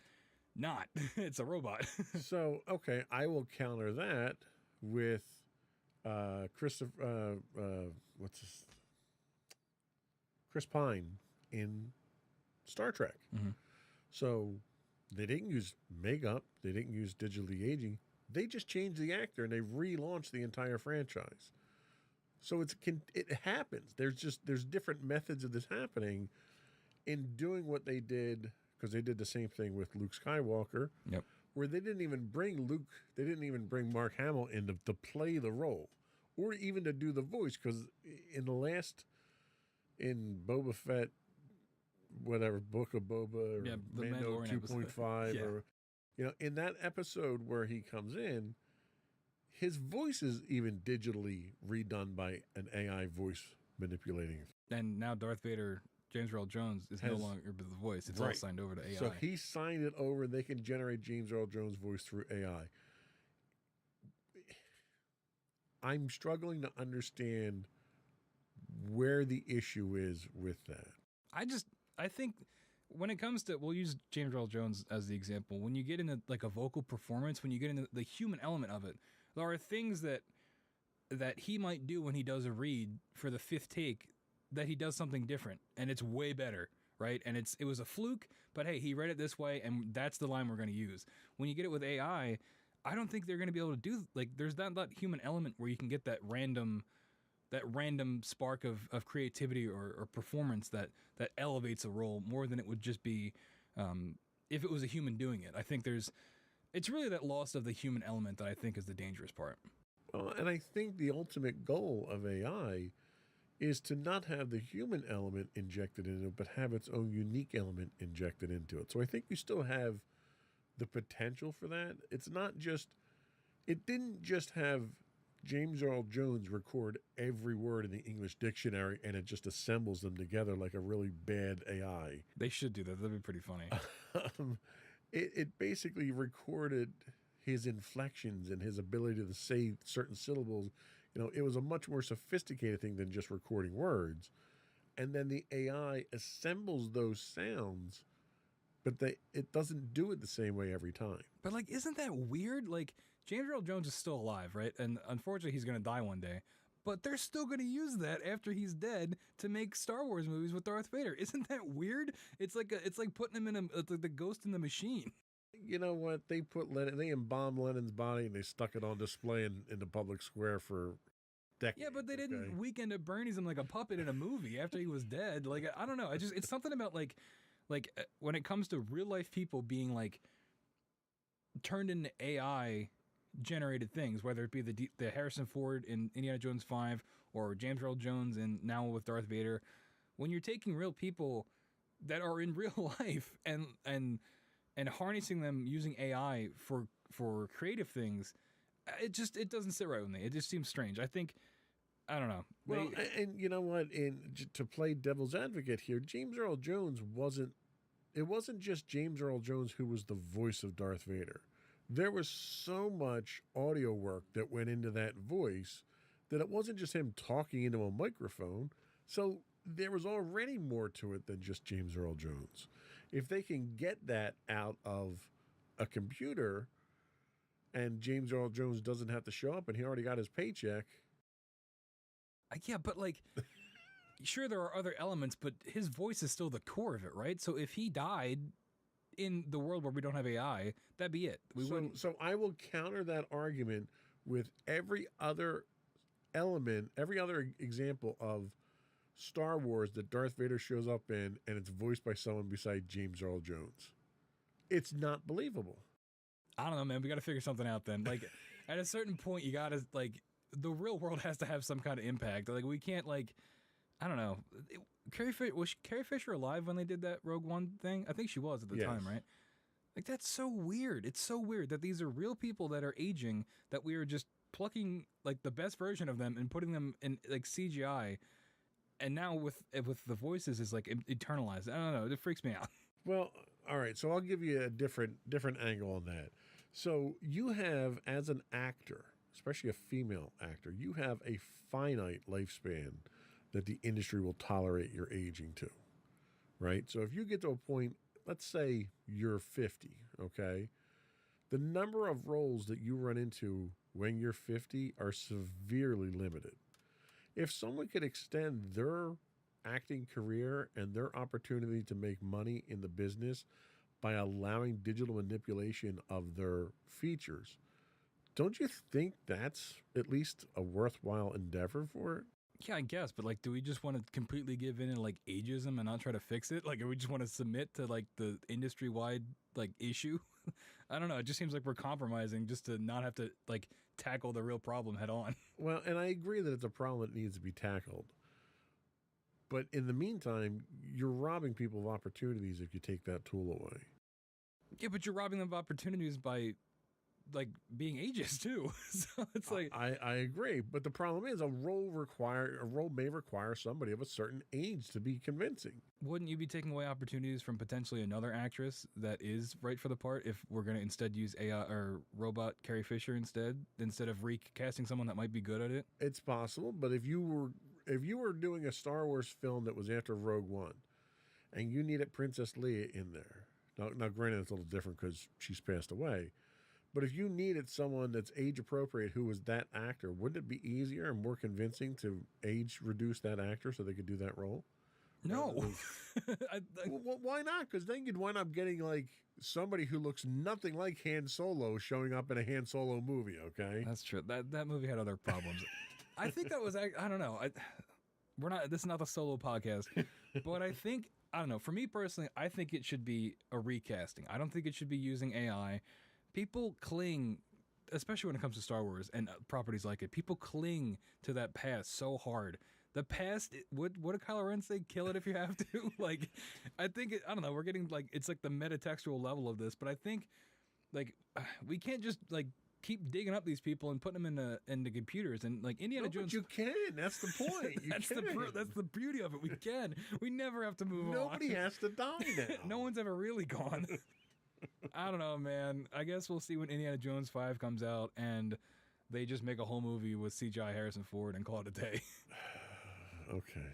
not. It's a robot. So, okay, I will counter that with Chris Pine in Star Trek. So they didn't use makeup, they didn't use digital de-aging. They just changed the actor and they relaunched the entire franchise. So it happens. There's different methods of this happening in doing what they did, because they did the same thing with Luke Skywalker. Yep. Where they didn't even bring Mark Hamill in to play the role, or even to do the voice, because in Boba Fett, whatever, Book of Boba, or the Mando Mandalorian 2.5, yeah. or, you know, in that episode where he comes in, his voice is even digitally redone by an AI voice manipulating. And now Darth Vader, James Earl Jones, is no longer the voice. It's all signed over to AI. So he signed it over, and they can generate James Earl Jones' voice through AI. I'm struggling to understand where the issue is with that. I think when it comes to, we'll use James Earl Jones as the example. When you get into like a vocal performance, when you get into the human element of it, there are things that he might do when he does a read for the fifth take that he does something different, and it's way better, right? And it was a fluke, but hey, he read it this way, and that's the line we're going to use. When you get it with AI, I don't think they're going to be able to do, like, there's that human element where you can get that random spark of creativity or performance that elevates a role more than it would just be if it was a human doing it. I think it's really that loss of the human element that I think is the dangerous part. Well, and I think the ultimate goal of AI is to not have the human element injected into it, but have its own unique element injected into it. So I think you still have the potential for that. It didn't just have James Earl Jones record every word in the English dictionary and it just assembles them together like a really bad AI. They should do that. That'd be pretty funny. It basically recorded his inflections and his ability to say certain syllables. You know, it was a much more sophisticated thing than just recording words. And then the AI assembles those sounds, but it doesn't do it the same way every time. But, like, isn't that weird? Like, James Earl Jones is still alive, right? And unfortunately, he's going to die one day. But they're still going to use that after he's dead to make Star Wars movies with Darth Vader. Isn't that weird? It's like putting him in the ghost in the machine. you know what? They put Lenin, they embalmed Lenin's body and they stuck it on display in the public square for decades. Yeah, but they didn't Weekend at Bernie's him like a puppet in a movie after he was dead. Like, I don't know. It's something about like when it comes to real life people being like turned into AI generated things, whether it be the Harrison Ford in Indiana Jones 5 or James Earl Jones and now with Darth Vader. When you're taking real people that are in real life and harnessing them using AI for creative things, it doesn't sit right with me. It just seems strange. I don't know. Well, and you know what? To play devil's advocate here, James Earl Jones wasn't just James Earl Jones who was the voice of Darth Vader. There was so much audio work that went into that voice that it wasn't just him talking into a microphone. So there was already more to it than just James Earl Jones. If they can get that out of a computer and James Earl Jones doesn't have to show up and he already got his paycheck. Yeah, but like, sure, there are other elements, but his voice is still the core of it, right? So if he died in the world where we don't have AI, that'd be it. So I will counter that argument with every other element, every other example of Star Wars that Darth Vader shows up in and it's voiced by someone beside James Earl Jones. It's not believable. I don't know, man. We got to figure something out then. Like, at a certain point, you got to, like, the real world has to have some kind of impact. Like, we can't, like, I don't know. Was Carrie Fisher alive when they did that Rogue One thing? I think she was at the time, right? Like, that's so weird. It's so weird that these are real people that are aging, that we are just plucking, like, the best version of them and putting them in, like, CGI. And now with the voices is like eternalized. I don't know. It freaks me out. Well, all right. So I'll give you a different angle on that. So you have, as an actor, especially a female actor, you have a finite lifespan that the industry will tolerate your aging to, right? So if you get to a point, let's say you're 50, okay? The number of roles that you run into when you're 50 are severely limited. If someone could extend their acting career and their opportunity to make money in the business by allowing digital manipulation of their features, don't you think that's at least a worthwhile endeavor for it? Yeah, I guess, but like, do we just want to completely give in to like ageism and not try to fix it? Like, or we just want to submit to like the industry-wide like issue? I don't know. It just seems like we're compromising just to not have to like tackle the real problem head on. Well, and I agree that it's a problem that needs to be tackled. But in the meantime, you're robbing people of opportunities if you take that tool away. Yeah, but you're robbing them of opportunities by like being ageist too. So it's like I agree, but the problem is a role may require somebody of a certain age to be convincing. Wouldn't you be taking away opportunities from potentially another actress that is right for the part if we're going to instead use AI or robot Carrie Fisher instead of recasting someone that might be good at it? It's possible, but if you were doing a Star Wars film that was after Rogue One and you needed Princess Leia in there. Now granted it's a little different because she's passed away. But if you needed someone that's age appropriate who was that actor, wouldn't it be easier and more convincing to age reduce that actor so they could do that role? No. Well, why not? Because then you'd wind up getting like somebody who looks nothing like Han Solo showing up in a Han Solo movie, okay? That's true. That movie had other problems. I think that was, I don't know. This is not the Solo podcast, but I don't know. For me personally, I think it should be a recasting. I don't think it should be using AI. People cling, especially when it comes to Star Wars and properties like it, people cling to that past so hard. The past, what did Kylo Ren say? Kill it if you have to. Like, I think, I don't know, we're getting like, it's like the metatextual level of this, but I think like we can't just like keep digging up these people and putting them into computers and like Indiana Jones. But you can. That's the point. That's the beauty of it. We can. We never have to move on. Nobody has to die now. No one's ever really gone. I don't know, man. I guess we'll see when Indiana Jones 5 comes out and they just make a whole movie with CGI Harrison Ford and call it a day. Okay.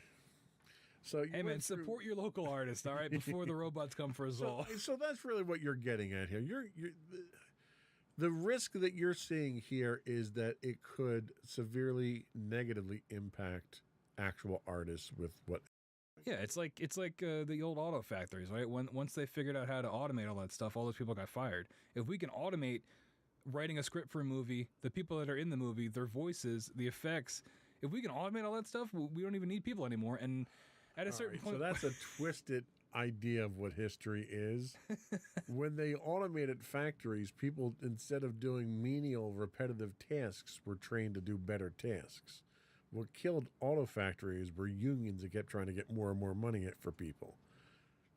So hey, man, support your local artist, all right, before the robots come for us all. So that's really what you're getting at here. The risk that you're seeing here is that it could severely negatively impact actual artists with what Yeah, it's like the old auto factories, right? Once they figured out how to automate all that stuff, all those people got fired. If we can automate writing a script for a movie, the people that are in the movie, their voices, the effects, if we can automate all that stuff, we don't even need people anymore. And at a certain point, so that's a twisted idea of what history is. When they automated factories, people, instead of doing menial, repetitive tasks, were trained to do better tasks. What killed auto factories were unions that kept trying to get more and more money for people.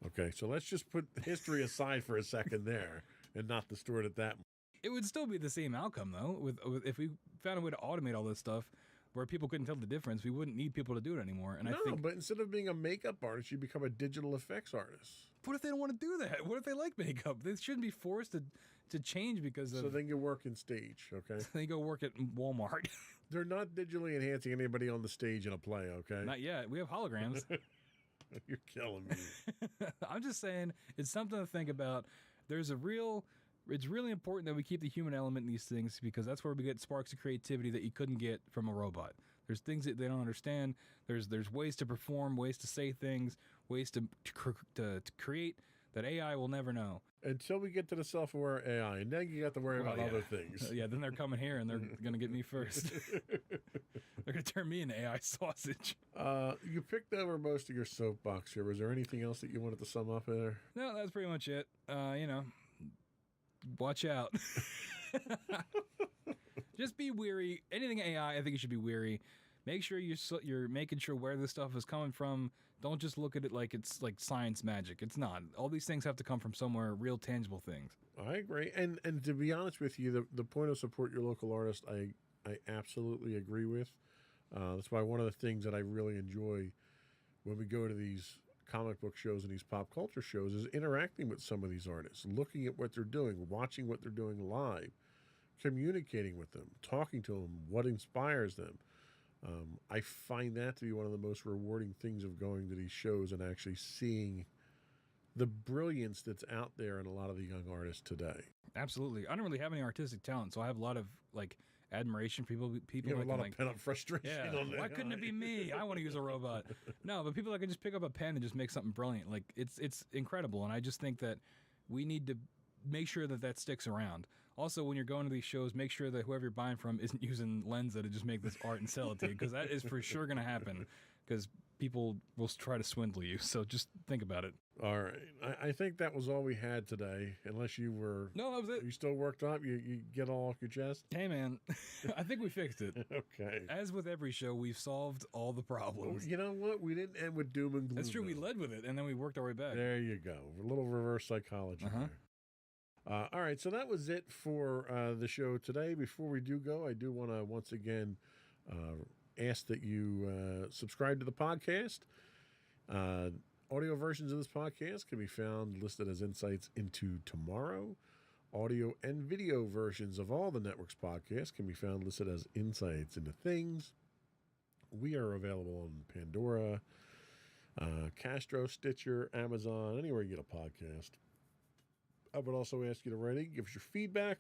Okay, so let's just put history aside for a second there and not distort it that much. it would still be the same outcome, though. With if we found a way to automate all this stuff, where people couldn't tell the difference, we wouldn't need people to do it anymore. And I think, but instead of being a makeup artist, you become a digital effects artist. what if they don't want to do that? What if they like makeup? They shouldn't be forced to change because of. So then you work in stage, okay? They go work at Walmart. They're not digitally enhancing anybody on the stage in a play, okay? Not yet. We have holograms. You're killing me. I'm just saying it's something to think about. It's really important that we keep the human element in these things, because that's where we get sparks of creativity that you couldn't get from a robot. There's things that they don't understand. There's ways to perform, ways to say things, ways to create that AI will never know. Until we get to the self-aware AI, and then you got to worry about other things. Yeah, then they're coming here and they're going to get me first. They're going to turn me into AI sausage. You picked over most of your soapbox here. Was there anything else that you wanted to sum up there? No, that's pretty much it. Watch out. Just be weary. Anything AI, I think you should be weary. Make sure you're making sure where this stuff is coming from. Don't just look at it like it's like science magic. It's not. All these things have to come from somewhere, real tangible things. I agree. And to be honest with you, the point of support your local artist, I absolutely agree with. That's why one of the things that I really enjoy when we go to these comic book shows and these pop culture shows is interacting with some of these artists, looking at what they're doing, watching what they're doing live, communicating with them, talking to them, what inspires them. I find that to be one of the most rewarding things of going to these shows and actually seeing the brilliance that's out there in a lot of the young artists today. Absolutely. I don't really have any artistic talent, so I have a lot of admiration for people. You have a lot of pent-up frustration. Yeah, why couldn't it be me? I want to use a robot. No, but people that can just pick up a pen and just make something brilliant. It's incredible, and I just think that we need to make sure that sticks around. Also, when you're going to these shows, make sure that whoever you're buying from isn't using Lensa to just make this art and sell it to you, because that is for sure going to happen, because people will try to swindle you. So just think about it. All right. I think that was all we had today, unless you were... No, that was it. You still worked up? You get all off your chest? Hey, man, I think we fixed it. Okay. As with every show, we've solved all the problems. You know what? We didn't end with doom and gloom. That's true. We led with it, and then we worked our way back. There you go. A little reverse psychology there. All right, so that was it for the show today. Before we do go, I do want to once again ask that you subscribe to the podcast. Audio versions of this podcast can be found listed as Insights into Tomorrow. Audio and video versions of all the network's podcasts can be found listed as Insights into Things. We are available on Pandora, Castro, Stitcher, Amazon, anywhere you get a podcast. I would also ask you to write in, give us your feedback.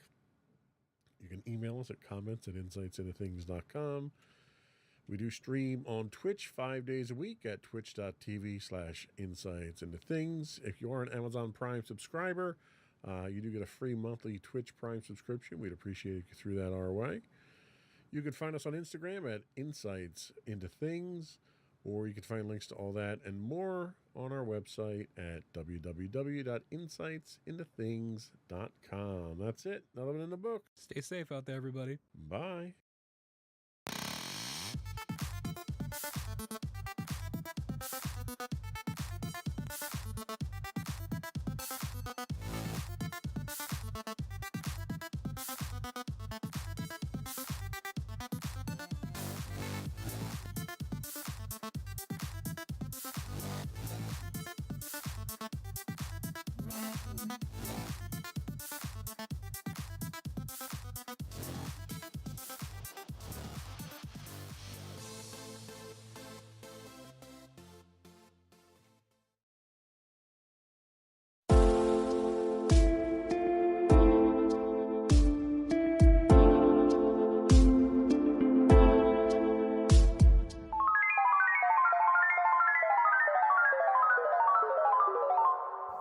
You can email us at comments@insightsintothings.com. We do stream on Twitch 5 days a week at twitch.tv/insightsintothings. If you are an Amazon Prime subscriber, you do get a free monthly Twitch Prime subscription. We'd appreciate it if you threw that our way. You can find us on Instagram at Insights Into Things, or you can find links to all that and more on our website at www.insightsintothings.com. That's it. Another one in the book. Stay safe out there, everybody. Bye.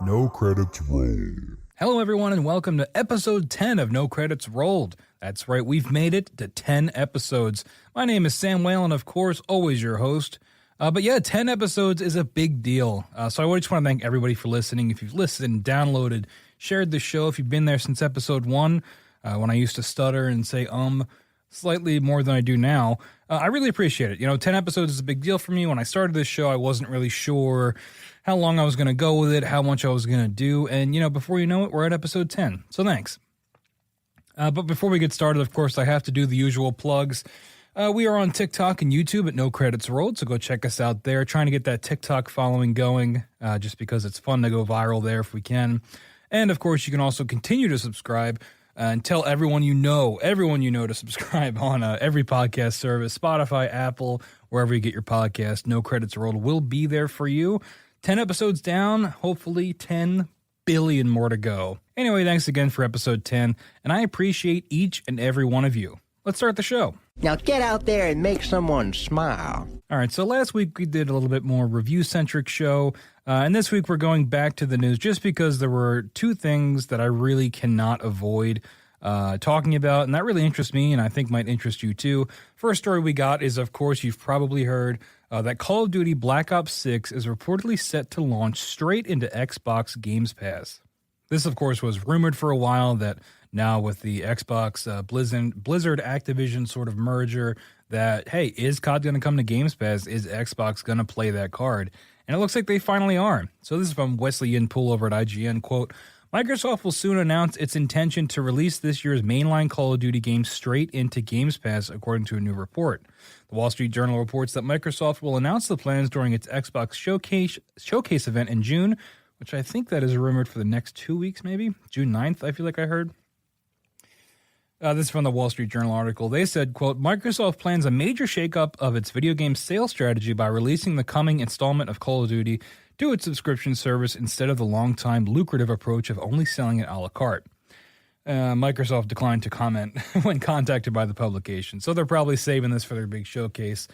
No credits rolled. Hello, everyone, and welcome to episode 10 of No Credits Rolled. That's right, we've made it to 10 episodes. My name is Sam Whalen, of course, always your host. But yeah, 10 episodes is a big deal. So I just want to thank everybody for listening. If you've listened, downloaded, shared the show, if you've been there since episode 1, when I used to stutter and say slightly more than I do now, I really appreciate it. 10 episodes is a big deal for me. When I started this show, I wasn't really sure how long I was going to go with it, how much I was going to do, and, before you know it, we're at episode 10, so thanks. But before we get started, of course, I have to do the usual plugs. We are on TikTok and YouTube at No Credits Rolled, so go check us out there. Trying to get that TikTok following going, just because it's fun to go viral there if we can. And, of course, you can also continue to subscribe and tell everyone you know to subscribe on every podcast service, Spotify, Apple, wherever you get your podcast. No Credits Rolled will be there for you. 10 episodes down, hopefully 10 billion more to go. Anyway, thanks again for episode 10, and I appreciate each and every one of you. Let's start the show. Now get out there and make someone smile. All right, so last week we did a little bit more review-centric show, and this week we're going back to the news just because there were two things that I really cannot avoid talking about, and that really interests me and I think might interest you too. First story we got is, of course, you've probably heard that Call of Duty Black Ops 6 is reportedly set to launch straight into Xbox Games Pass. This, of course, was rumored for a while that now with the Xbox Blizzard Activision sort of merger that, hey, is COD going to come to Games Pass? Is Xbox going to play that card? And it looks like they finally are. So this is from Wesley Yin-Poole over at IGN, quote, Microsoft will soon announce its intention to release this year's mainline Call of Duty game straight into Games Pass, according to a new report. The Wall Street Journal reports that Microsoft will announce the plans during its Xbox showcase event in June, which I think that is rumored for the next 2 weeks, maybe? June 9th, I feel like I heard. This is from the Wall Street Journal article. They said, quote, Microsoft plans a major shakeup of its video game sales strategy by releasing the coming installment of Call of Duty to its subscription service instead of the long-time lucrative approach of only selling it a la carte. Microsoft declined to comment when contacted by the publication, so they're probably saving this for their big showcase.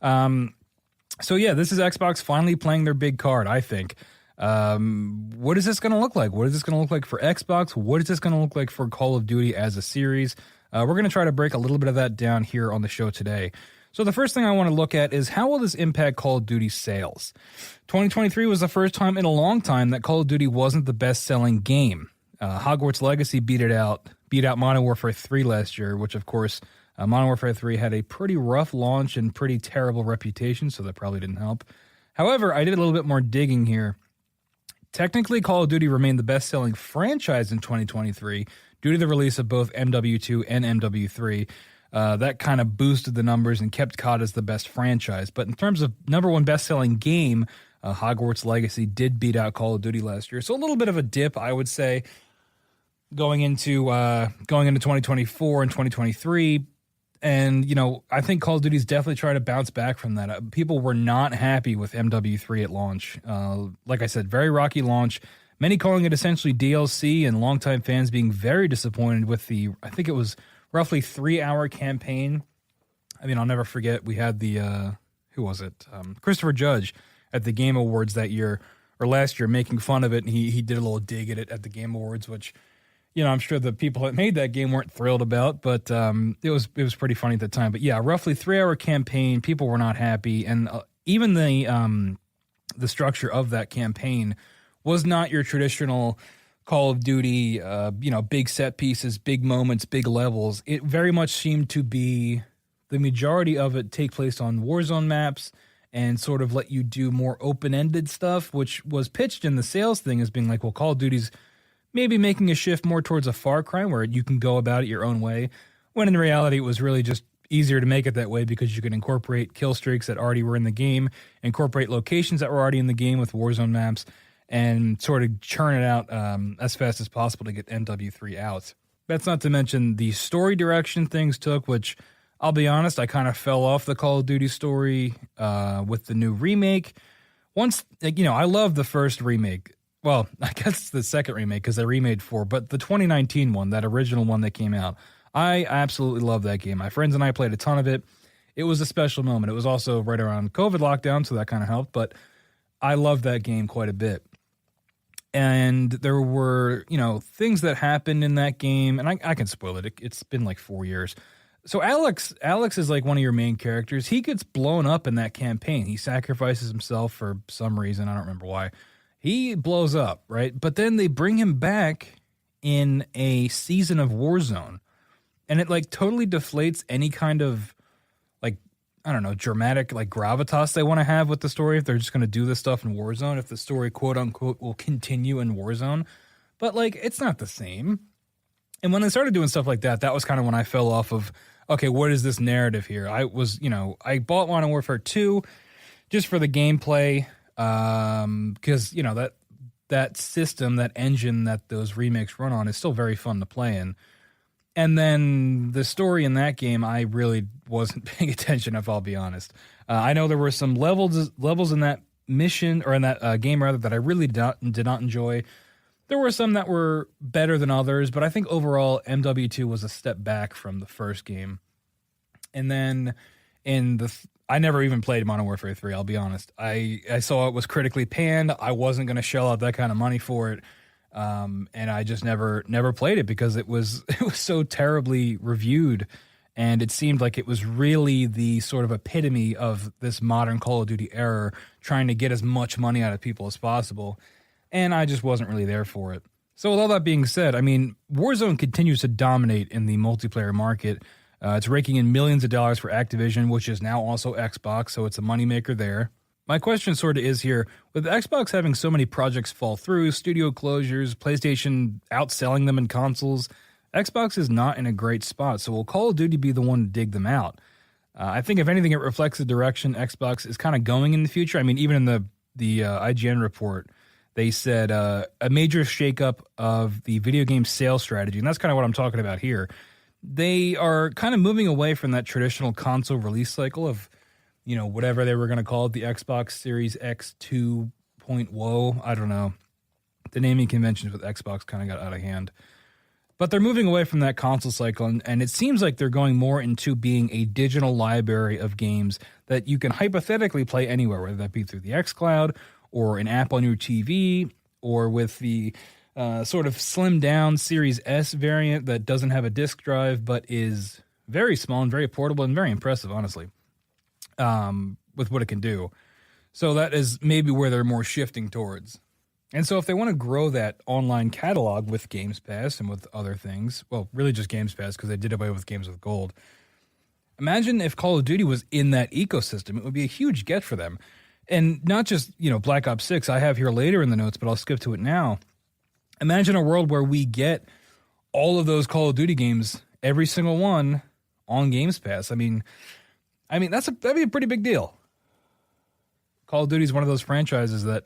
So yeah, this is Xbox finally playing their big card, I think. What is this going to look like? What is this going to look like for Xbox? What is this going to look like for Call of Duty as a series? We're going to try to break a little bit of that down here on the show today. So the first thing I want to look at is how will this impact Call of Duty sales? 2023 was the first time in a long time that Call of Duty wasn't the best-selling game. Hogwarts Legacy beat out Modern Warfare 3 last year, which of course Modern Warfare 3 had a pretty rough launch and pretty terrible reputation, so that probably didn't help. However, I did a little bit more digging here. Technically, Call of Duty remained the best-selling franchise in 2023 due to the release of both MW2 and MW3. That kind of boosted the numbers and kept COD as the best franchise. But in terms of number one best-selling game, Hogwarts Legacy did beat out Call of Duty last year. So a little bit of a dip, I would say, going into 2024 and 2023. And, I think Call of Duty's definitely trying to bounce back from that. People were not happy with MW3 at launch. Like I said, very rocky launch. Many calling it essentially DLC, and longtime fans being very disappointed with I think it was roughly 3-hour campaign. I mean, I'll never forget, we had who was it? Christopher Judge at the Game Awards that year, or last year, making fun of it, and he did a little dig at it at the Game Awards, which, I'm sure the people that made that game weren't thrilled about, but it was pretty funny at the time. But yeah, roughly 3-hour campaign, people were not happy, and even the structure of that campaign was not your traditional Call of Duty, big set pieces, big moments, big levels. It very much seemed to be the majority of it take place on Warzone maps and sort of let you do more open-ended stuff, which was pitched in the sales thing as being like, well, Call of Duty's maybe making a shift more towards a Far Cry where you can go about it your own way, when in reality it was really just easier to make it that way because you could incorporate kill streaks that already were in the game, incorporate locations that were already in the game with Warzone maps, and sort of churn it out as fast as possible to get MW3 out. That's not to mention the story direction things took, which I'll be honest, I kind of fell off the Call of Duty story with the new remake. I love the first remake. Well, I guess it's the second remake because they remade 4, but the 2019 one, that original one that came out, I absolutely love that game. My friends and I played a ton of it. It was a special moment. It was also right around COVID lockdown, so that kind of helped, but I love that game quite a bit. And there were, things that happened in that game, and I can spoil it. It's been like 4 years. So Alex is like one of your main characters. He gets blown up in that campaign. He sacrifices himself for some reason. I don't remember why. He blows up, right? But then they bring him back in a season of Warzone. And it like totally deflates any kind of like, I don't know, dramatic like gravitas they want to have with the story if they're just going to do this stuff in Warzone, if the story quote unquote will continue in Warzone. But like, it's not the same. And when they started doing stuff like that, that was kind of when I fell off of, okay, what is this narrative here? I bought Modern Warfare 2 just for the gameplay, because, that system, that engine that those remakes run on is still very fun to play in. And then the story in that game, I really wasn't paying attention, if I'll be honest. I know there were some levels in that mission, or in that game rather, that I really did not enjoy. There were some that were better than others, but I think overall MW2 was a step back from the first game. And then I never even played Modern Warfare 3, I'll be honest. I saw it was critically panned. I wasn't going to shell out that kind of money for it. And I just never played it because it was so terribly reviewed, and it seemed like it was really the sort of epitome of this modern Call of Duty era, trying to get as much money out of people as possible, and I just wasn't really there for it. So with all that being said, I mean, Warzone continues to dominate in the multiplayer market. It's raking in millions of dollars for Activision, which is now also Xbox, so it's a moneymaker there. My question sort of is here, with Xbox having so many projects fall through, studio closures, PlayStation outselling them in consoles, Xbox is not in a great spot, so will Call of Duty be the one to dig them out? I think if anything, it reflects the direction Xbox is kind of going in the future. I mean, even in the IGN report, they said a major shakeup of the video game sales strategy, and that's kind of what I'm talking about here. They are kind of moving away from that traditional console release cycle of, whatever they were going to call it, the Xbox Series X 2.0. I don't know. The naming conventions with Xbox kind of got out of hand. But they're moving away from that console cycle, and it seems like they're going more into being a digital library of games that you can hypothetically play anywhere, whether that be through the xCloud or an app on your TV, or with the sort of slimmed down Series S variant that doesn't have a disk drive but is very small and very portable and very impressive, honestly, with what it can do. So that is maybe where they're more shifting towards. And so if they want to grow that online catalog with Games Pass and with other things, well, really just Games Pass because they did away with Games with Gold. Imagine if Call of Duty was in that ecosystem. It would be a huge get for them. And not just, Black Ops 6, I have here later in the notes, but I'll skip to it now. Imagine a world where we get all of those Call of Duty games, every single one, on Games Pass. I mean, that'd be a pretty big deal. Call of Duty is one of those franchises that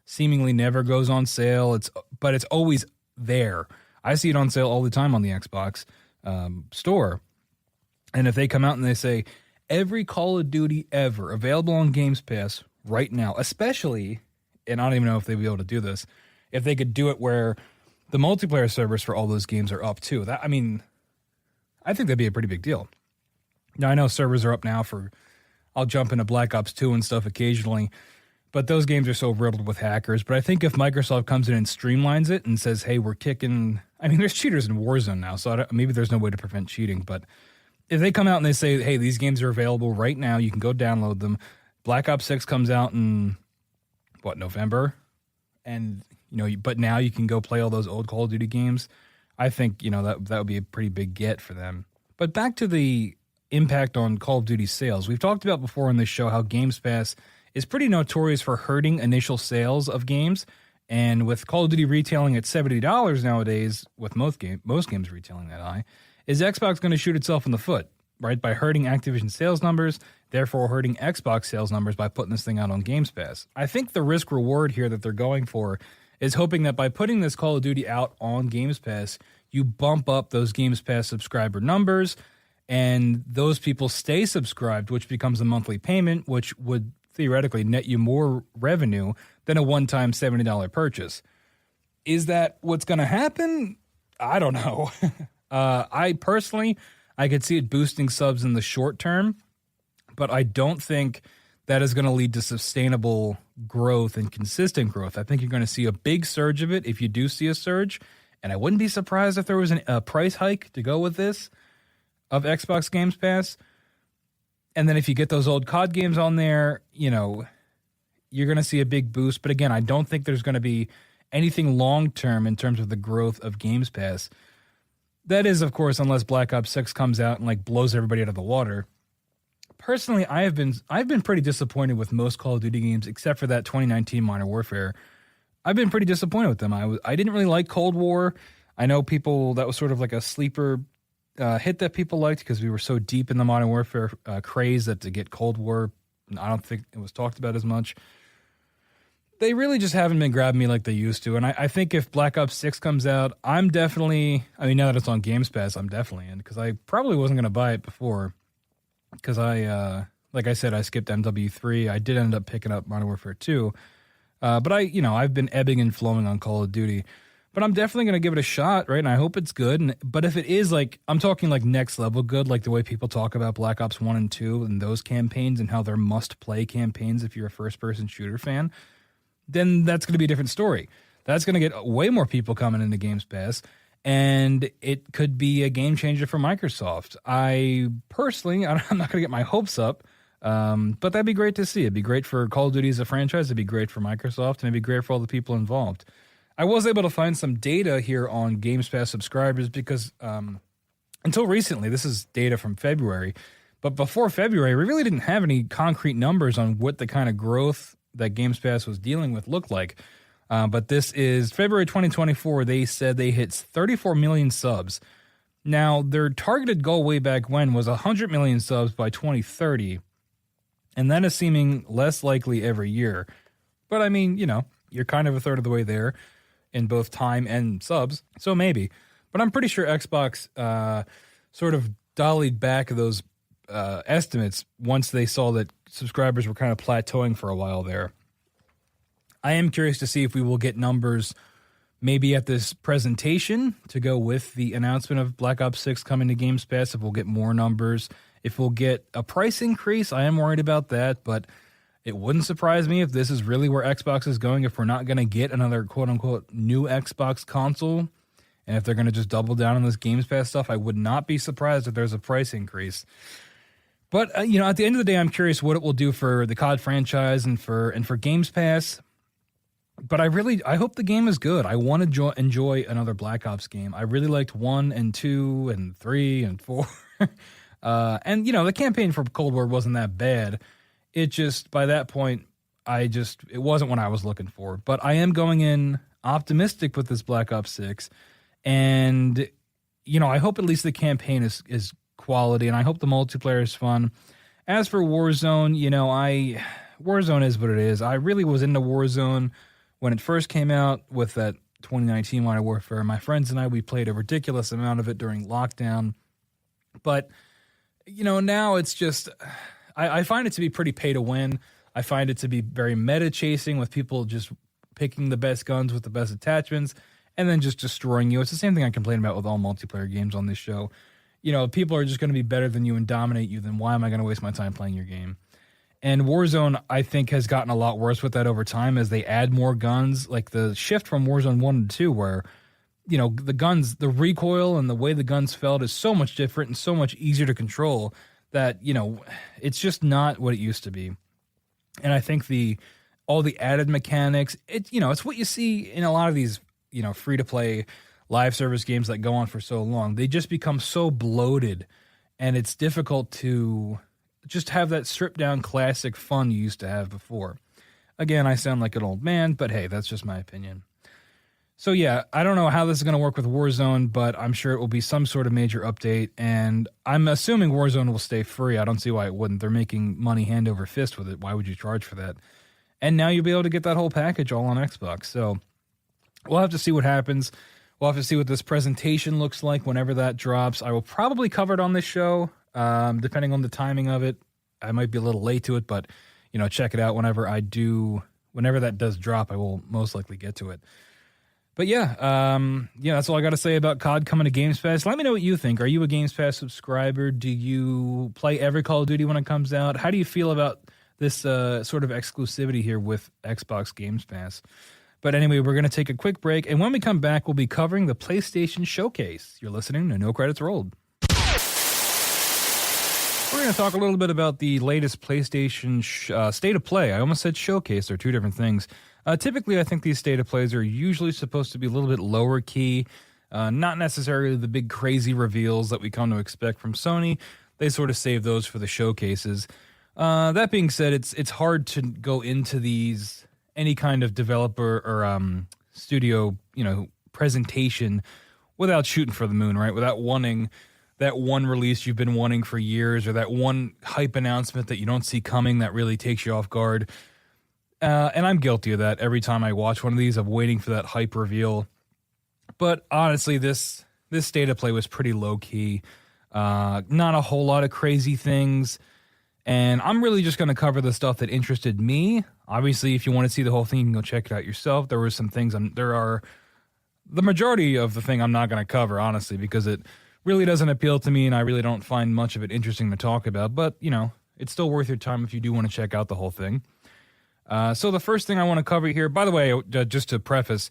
seemingly never goes on sale. But it's always there. I see it on sale all the time on the Xbox store. And if they come out and they say, every Call of Duty ever available on Games Pass right now, especially, and I don't even know if they'd be able to do this, if they could do it where the multiplayer servers for all those games are up too. I think that'd be a pretty big deal. Now, I know servers are up now I'll jump into Black Ops 2 and stuff occasionally, but those games are so riddled with hackers. But I think if Microsoft comes in and streamlines it and says, hey, we're kicking... there's cheaters in Warzone now, so maybe there's no way to prevent cheating, but if they come out and they say, hey, these games are available right now, you can go download them. Black Ops 6 comes out in, November? And, but now you can go play all those old Call of Duty games. I think, that would be a pretty big get for them. But back to the impact on Call of Duty sales. We've talked about before on this show how Games Pass is pretty notorious for hurting initial sales of games. And with Call of Duty retailing at $70 nowadays, with most games retailing that high, is Xbox going to shoot itself in the foot, right? By hurting Activision sales numbers, therefore hurting Xbox sales numbers by putting this thing out on Games Pass. I think the risk reward here that they're going for is hoping that by putting this Call of Duty out on Games Pass, you bump up those Games Pass subscriber numbers, and those people stay subscribed, which becomes a monthly payment, which would theoretically net you more revenue than a one-time $70 purchase. Is that what's going to happen? I don't know. I could see it boosting subs in the short term, but I don't think that is going to lead to sustainable growth and consistent growth. I think you're going to see a big surge of it if you do see a surge. And I wouldn't be surprised if there was a price hike to go with this of Xbox Games Pass. And then if you get those old COD games on there, you know, you're going to see a big boost. But again, I don't think there's going to be anything long-term in terms of the growth of Games Pass. That is, of course, unless Black Ops 6 comes out and like blows everybody out of the water. Personally, I've been pretty disappointed with most Call of Duty games, except for that 2019 Modern Warfare. I've been pretty disappointed with them. I didn't really like Cold War. I know people, that was sort of like a sleeper hit that people liked because we were so deep in the Modern Warfare craze that to get Cold War, I don't think it was talked about as much. They really just haven't been grabbing me like they used to. And I think if Black Ops 6 comes out, I'm definitely, I mean, now that it's on Games Pass, I'm definitely in because I probably wasn't going to buy it before. Because like I said, I skipped MW3. I did end up picking up Modern Warfare 2. But I've been ebbing and flowing on Call of Duty. But I'm definitely going to give it a shot, right? And I hope it's good. But if it is like, I'm talking like next level good, like the way people talk about Black Ops 1 and 2 and those campaigns and how they're must-play campaigns if you're a first-person shooter fan, then that's going to be a different story. That's going to get way more people coming into Games Pass. And it could be a game changer for Microsoft. I personally, I'm not going to get my hopes up, but that'd be great to see. It'd be great for Call of Duty as a franchise. It'd be great for Microsoft, and it'd be great for all the people involved. I was able to find some data here on Games Pass subscribers because until recently, this is data from February, but before February, we really didn't have any concrete numbers on what the kind of growth that Games Pass was dealing with looked like. But this is February 2024. They said they hit 34 million subs. Now, their targeted goal way back when was 100 million subs by 2030. And that is seeming less likely every year. But I mean, you're kind of a third of the way there in both time and subs. So maybe. But I'm pretty sure Xbox sort of dollied back those estimates once they saw that subscribers were kind of plateauing for a while there. I am curious to see if we will get numbers maybe at this presentation to go with the announcement of Black Ops 6 coming to Games Pass, if we'll get more numbers. If we'll get a price increase, I am worried about that, but it wouldn't surprise me if this is really where Xbox is going, if we're not going to get another quote-unquote new Xbox console, and if they're going to just double down on this Games Pass stuff. I would not be surprised if there's a price increase. But, at the end of the day, I'm curious what it will do for the COD franchise and for Games Pass. But I hope the game is good. I want to enjoy another Black Ops game. I really liked 1 and 2 and 3 and 4. And, the campaign for Cold War wasn't that bad. It just, by that point, it wasn't what I was looking for. But I am going in optimistic with this Black Ops 6. And, I hope at least the campaign is quality, and I hope the multiplayer is fun. As for Warzone, Warzone is what it is. I really was into Warzone when it first came out with that 2019 Modern Warfare. My friends and I, we played a ridiculous amount of it during lockdown. But, now it's just, I find it to be pretty pay to win. I find it to be very meta chasing with people just picking the best guns with the best attachments and then just destroying you. It's the same thing I complain about with all multiplayer games on this show. People are just going to be better than you and dominate you, then why am I going to waste my time playing your game? And Warzone, I think, has gotten a lot worse with that over time as they add more guns. Like the shift from Warzone 1 to 2 where, the guns, the recoil and the way the guns felt is so much different and so much easier to control that, it's just not what it used to be. And I think all the added mechanics, it's what you see in a lot of these, free-to-play live service games that go on for so long. They just become so bloated, and it's difficult to just have that stripped-down classic fun you used to have before. Again, I sound like an old man, but hey, that's just my opinion. So yeah, I don't know how this is going to work with Warzone, but I'm sure it will be some sort of major update, and I'm assuming Warzone will stay free. I don't see why it wouldn't. They're making money hand over fist with it. Why would you charge for that? And now you'll be able to get that whole package all on Xbox. So we'll have to see what happens. We'll have to see what this presentation looks like whenever that drops. I will probably cover it on this show, depending on the timing of it. I might be a little late to it, but, check it out whenever that does drop, I will most likely get to it. But yeah, that's all I got to say about COD coming to Games Pass. Let me know what you think. Are you a Games Pass subscriber? Do you play every Call of Duty when it comes out? How do you feel about this sort of exclusivity here with Xbox Games Pass. But anyway, we're going to take a quick break, and when we come back, we'll be covering the PlayStation Showcase. You're listening to No Credits Rolled. We're going to talk a little bit about the latest PlayStation State of Play. I almost said Showcase. They're two different things. Typically, I think these State of Plays are usually supposed to be a little bit lower key, not necessarily the big crazy reveals that we come to expect from Sony. They sort of save those for the showcases. That being said, it's hard to go into these any kind of developer or studio, presentation without shooting for the moon, right? Without wanting that one release you've been wanting for years, or that one hype announcement that you don't see coming that really takes you off guard. And I'm guilty of that every time I watch one of these, of waiting for that hype reveal. But honestly, this State of Play was pretty low key. Not a whole lot of crazy things. And I'm really just going to cover the stuff that interested me. Obviously, if you want to see the whole thing, you can go check it out yourself. There were some things, the majority of the thing I'm not going to cover, honestly, because it really doesn't appeal to me and I really don't find much of it interesting to talk about. But, it's still worth your time if you do want to check out the whole thing. So the first thing I want to cover here, by the way, just to preface,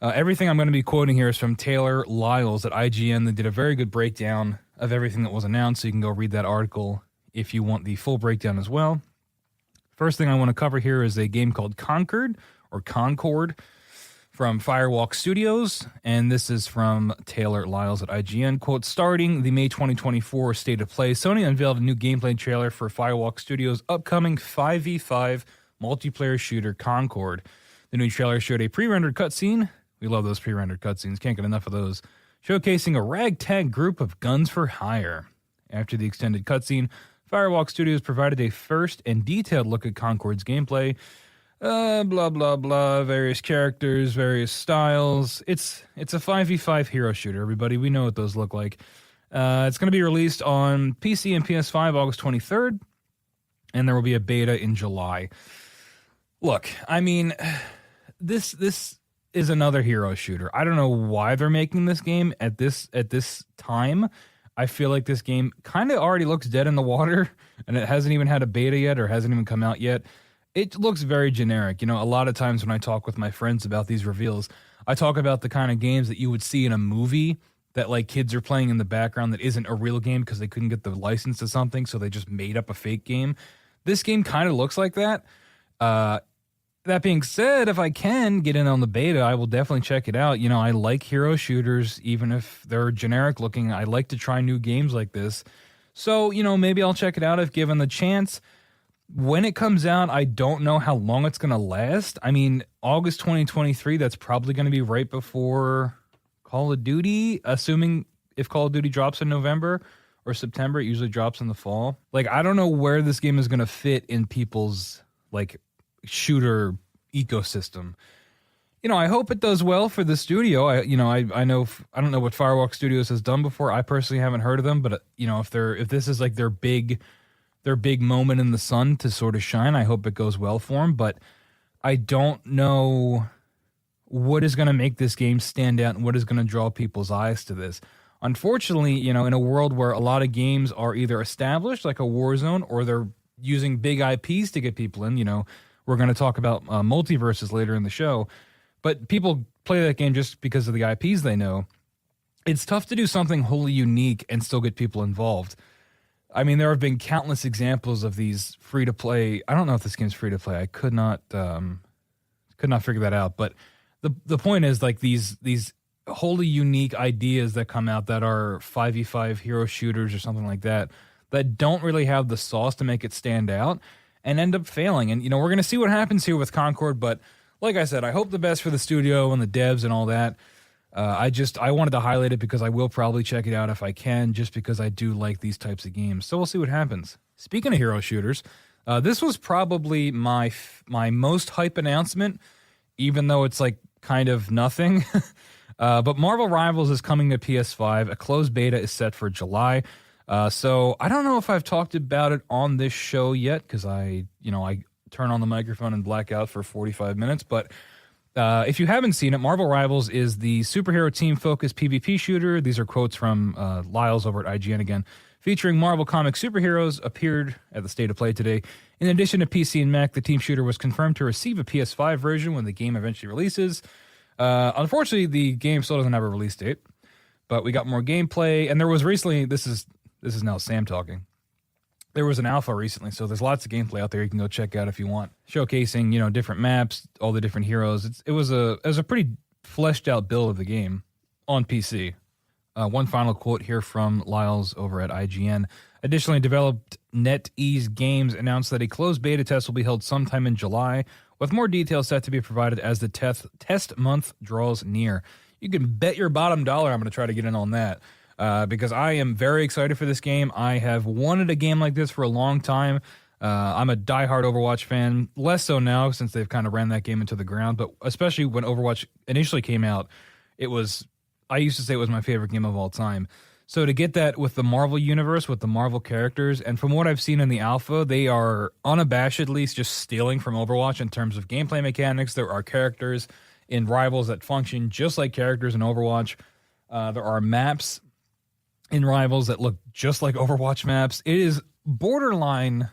everything I'm going to be quoting here is from Taylor Lyles at IGN. They did a very good breakdown of everything that was announced, so you can go read that article if you want the full breakdown as well. First thing I want to cover here is a game called Concord from Firewalk Studios, and this is from Taylor Lyles at IGN. Quote, starting the May 2024 State of Play, Sony unveiled a new gameplay trailer for Firewalk Studios' upcoming 5v5 multiplayer shooter Concord. The new trailer showed a pre-rendered cutscene. We love those pre-rendered cutscenes, can't get enough of those. Showcasing a ragtag group of guns for hire. After the extended cutscene, Firewalk Studios provided a first and detailed look at Concord's gameplay. Blah, blah, blah, various characters, various styles. It's a 5v5 hero shooter, everybody. We know what those look like. It's going to be released on PC and PS5 August 23rd, and there will be a beta in July. Look, I mean, this is another hero shooter. I don't know why they're making this game at this time. I feel like this game kind of already looks dead in the water, and it hasn't even had a beta yet or hasn't even come out yet. It looks very generic. A lot of times when I talk with my friends about these reveals, I talk about the kind of games that you would see in a movie that like kids are playing in the background that isn't a real game because they couldn't get the license to something, so they just made up a fake game. This game kind of looks like that. That being said, if I can get in on the beta, I will definitely check it out. I like hero shooters, even if they're generic looking. I like to try new games like this. So, maybe I'll check it out if given the chance. When it comes out, I don't know how long it's going to last. I mean, August 2023, that's probably going to be right before Call of Duty, assuming if Call of Duty drops in November or September, it usually drops in the fall. Like, I don't know where this game is going to fit in people's, shooter ecosystem. I hope it does well for the studio. I know I don't know what Firewalk Studios has done before. I personally haven't heard of them, but if this is like their big moment in the sun to sort of shine, I hope it goes well for them. But I don't know what is going to make this game stand out and what is going to draw people's eyes to this. Unfortunately, in a world where a lot of games are either established like a Warzone or they're using big IPs to get people in, we're going to talk about multiverses later in the show, but people play that game just because of the IPs they know. It's tough to do something wholly unique and still get people involved. I mean, there have been countless examples of these free-to-play. I don't know if this game's free-to-play. I could not figure that out. But the point is, like, these wholly unique ideas that come out that are 5v5 hero shooters or something like that don't really have the sauce to make it stand out and end up failing. And, we're going to see what happens here with Concord. But like I said, I hope the best for the studio and the devs and all that. I wanted to highlight it because I will probably check it out if I can, just because I do like these types of games. So we'll see what happens. Speaking of hero shooters, this was probably my most hype announcement, even though it's like kind of nothing. But Marvel Rivals is coming to PS5. A closed beta is set for July. So I don't know if I've talked about it on this show yet, because I turn on the microphone and black out for 45 minutes. But if you haven't seen it, Marvel Rivals is the superhero team-focused PvP shooter. These are quotes from Lyles over at IGN again. featuring Marvel Comics superheroes appeared at the State of Play today. In addition to PC and Mac, the Team Shooter was confirmed to receive a PS5 version when the game eventually releases. Unfortunately, the game still doesn't have a release date, but we got more gameplay. And there was recently, this is now Sam talking. There was an alpha recently, so there's lots of gameplay out there you can go check out if you want, showcasing different maps, all the different heroes. It was a pretty fleshed out build of the game on PC. One final quote here from Lyles over at IGN. Additionally, developed NetEase Games announced that a closed beta test will be held sometime in July, with more details set to be provided as the test month draws near. You can bet your bottom dollar I'm going to try to get in on that. Because I am very excited for this game. I have wanted a game like this for a long time. I'm a diehard Overwatch fan, less so now since they've kind of ran that game into the ground, but especially when Overwatch initially came out, I used to say it was my favorite game of all time. So to get that with the Marvel universe, with the Marvel characters, and from what I've seen in the alpha, they are unabashedly just stealing from Overwatch in terms of gameplay mechanics. There are characters in Rivals that function just like characters in Overwatch. There are maps in Rivals that look just like Overwatch maps. It is borderline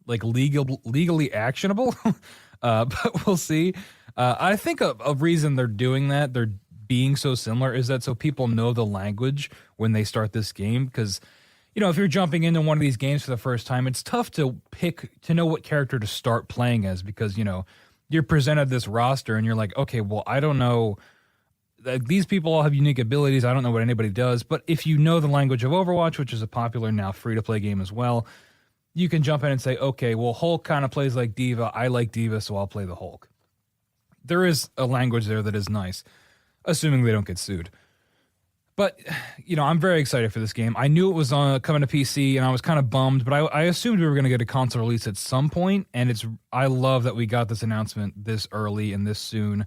like legally actionable, but we'll see. I think a reason they're doing that, they're being so similar, is that so people know the language when they start this game. Because if you're jumping into one of these games for the first time, it's tough to know what character to start playing as, because you're presented this roster and you're like, okay, well, I don't know. These people all have unique abilities. I don't know what anybody does. But if you know the language of Overwatch, which is a popular now free-to-play game as well, you can jump in and say, okay, well, Hulk kind of plays like D.Va. I like D.Va, so I'll play the Hulk. There is a language there that is nice, assuming they don't get sued. But, I'm very excited for this game. I knew it was coming to PC, and I was kind of bummed, but I assumed we were going to get a console release at some point, and I love that we got this announcement this early and this soon.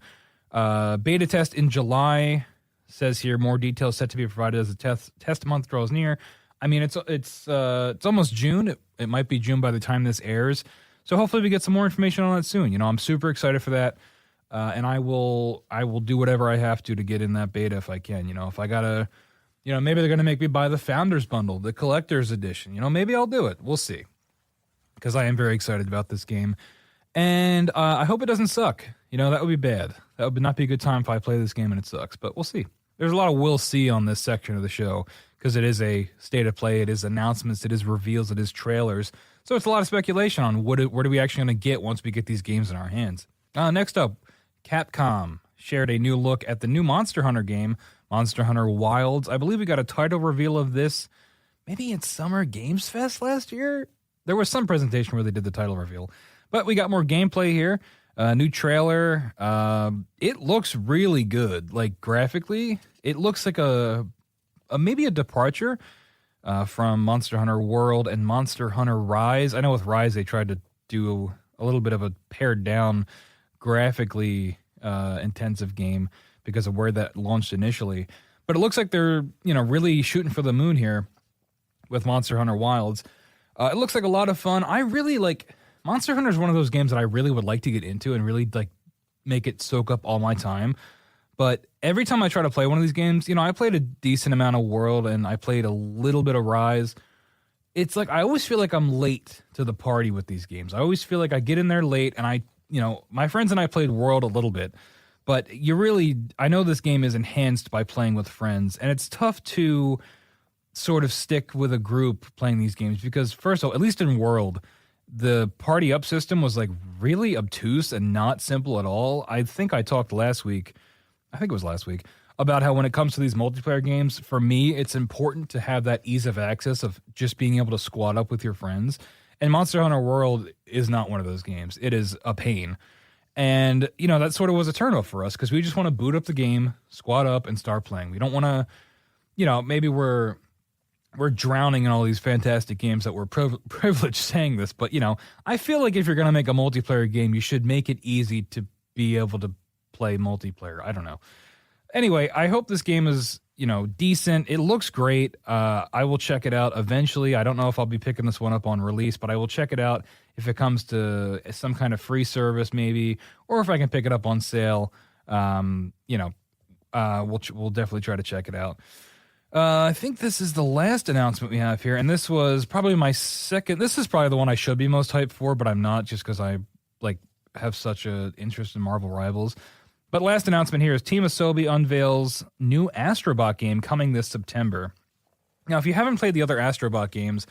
Beta test in July, says here. More details set to be provided as the test month draws near. I mean, it's almost June. It might be June by the time this airs. So hopefully we get some more information on that soon. I'm super excited for that, and I will do whatever I have to get in that beta if I can. If I gotta, maybe they're gonna make me buy the Founders Bundle, the Collector's Edition. Maybe I'll do it. We'll see, because I am very excited about this game, and I hope it doesn't suck. That would be bad. That would not be a good time if I play this game and it sucks, but we'll see. There's a lot of we'll see on this section of the show, because it is a state of play, it is announcements, it is reveals, it is trailers. So it's a lot of speculation on where are we actually going to get once we get these games in our hands. Next up, Capcom shared a new look at the new Monster Hunter game, Monster Hunter Wilds. I believe we got a title reveal of this maybe at Summer Games Fest last year. There was some presentation where they did the title reveal, but we got more gameplay here. New trailer. It looks really good. Like graphically, it looks like maybe a departure from Monster Hunter World and Monster Hunter Rise. I know with Rise they tried to do a little bit of a pared down graphically intensive game because of where that launched initially. But it looks like they're really shooting for the moon here with Monster Hunter Wilds. It looks like a lot of fun. I really like. Monster Hunter is one of those games that I really would like to get into and really make it soak up all my time. But every time I try to play one of these games, I played a decent amount of World and I played a little bit of Rise. It's like I always feel like I'm late to the party with these games. I always feel like I get in there late, and my friends and I played World a little bit, but I know this game is enhanced by playing with friends, and it's tough to sort of stick with a group playing these games because, first of all, at least in World, the party up system was really obtuse and not simple at all. I think I talked last week, about how when it comes to these multiplayer games, for me, it's important to have that ease of access of just being able to squad up with your friends. And Monster Hunter World is not one of those games. It is a pain. And, that sort of was a turnoff for us because we just want to boot up the game, squad up, and start playing. We don't want to, maybe we're drowning in all these fantastic games that we're privileged saying this, but I feel like if you're going to make a multiplayer game, you should make it easy to be able to play multiplayer. I don't know. Anyway, I hope this game is, decent. It looks great. I will check it out eventually. I don't know if I'll be picking this one up on release, but I will check it out if it comes to some kind of free service maybe, or if I can pick it up on sale. We'll definitely try to check it out. I think this is the last announcement we have here, and this was probably my second. This is probably the one I should be most hyped for, but I'm not, just because I have such an interest in Marvel Rivals. But last announcement here is Team Asobi unveils new Astrobot game coming this September. Now, if you haven't played the other Astrobot games,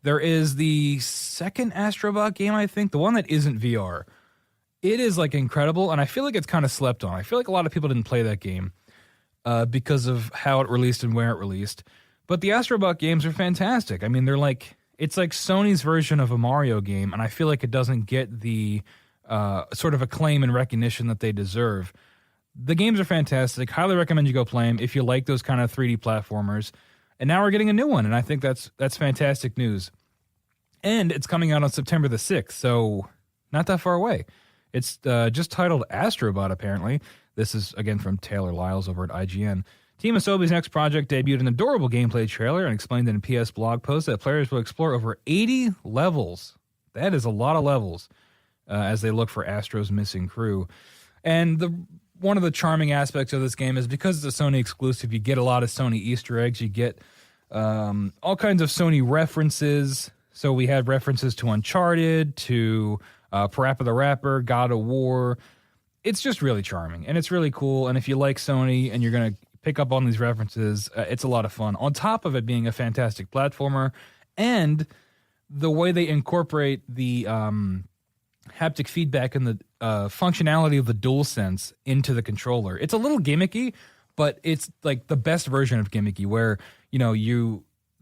there is the second Astrobot game, I think, the one that isn't VR. It is incredible, and I feel like it's kind of slept on. I feel like a lot of people didn't play that game because of how it released and where it released. But the Astrobot games are fantastic. I mean, it's like Sony's version of a Mario game, and I feel like it doesn't get the sort of acclaim and recognition that they deserve. The games are fantastic. Highly recommend you go play them if you like those kind of 3D platformers. And now we're getting a new one, and I think that's fantastic news. And it's coming out on September the 6th, so not that far away. It's just titled Astrobot, apparently. This is, again, from Taylor Lyles over at IGN. Team Asobi's next project debuted an adorable gameplay trailer and explained in a PS blog post that players will explore over 80 levels. That is a lot of levels as they look for Astro's missing crew. And one of the charming aspects of this game is because it's a Sony exclusive, you get a lot of Sony Easter eggs. You get all kinds of Sony references. So we had references to Uncharted, to Parappa the Rapper, God of War. It's just really charming, and it's really cool. And if you like Sony and you're going to pick up on these references, it's a lot of fun. On top of it being a fantastic platformer, and the way they incorporate the haptic feedback and the functionality of the DualSense into the controller. It's a little gimmicky, but it's like the best version of gimmicky, where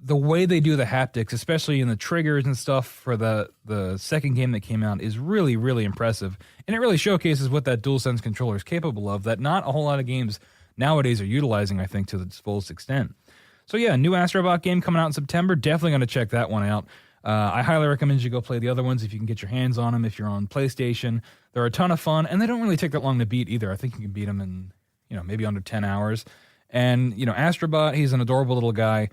the way they do the haptics, especially in the triggers and stuff for the second game that came out, is really, really impressive. And it really showcases what that DualSense controller is capable of, that not a whole lot of games nowadays are utilizing, I think, to its fullest extent. So yeah, new Astrobot game coming out in September. Definitely going to check that one out. I highly recommend you go play the other ones if you can get your hands on them. If you're on PlayStation, they're a ton of fun, and they don't really take that long to beat either. I think you can beat them in, maybe under 10 hours. And, Astrobot, he's an adorable little guy.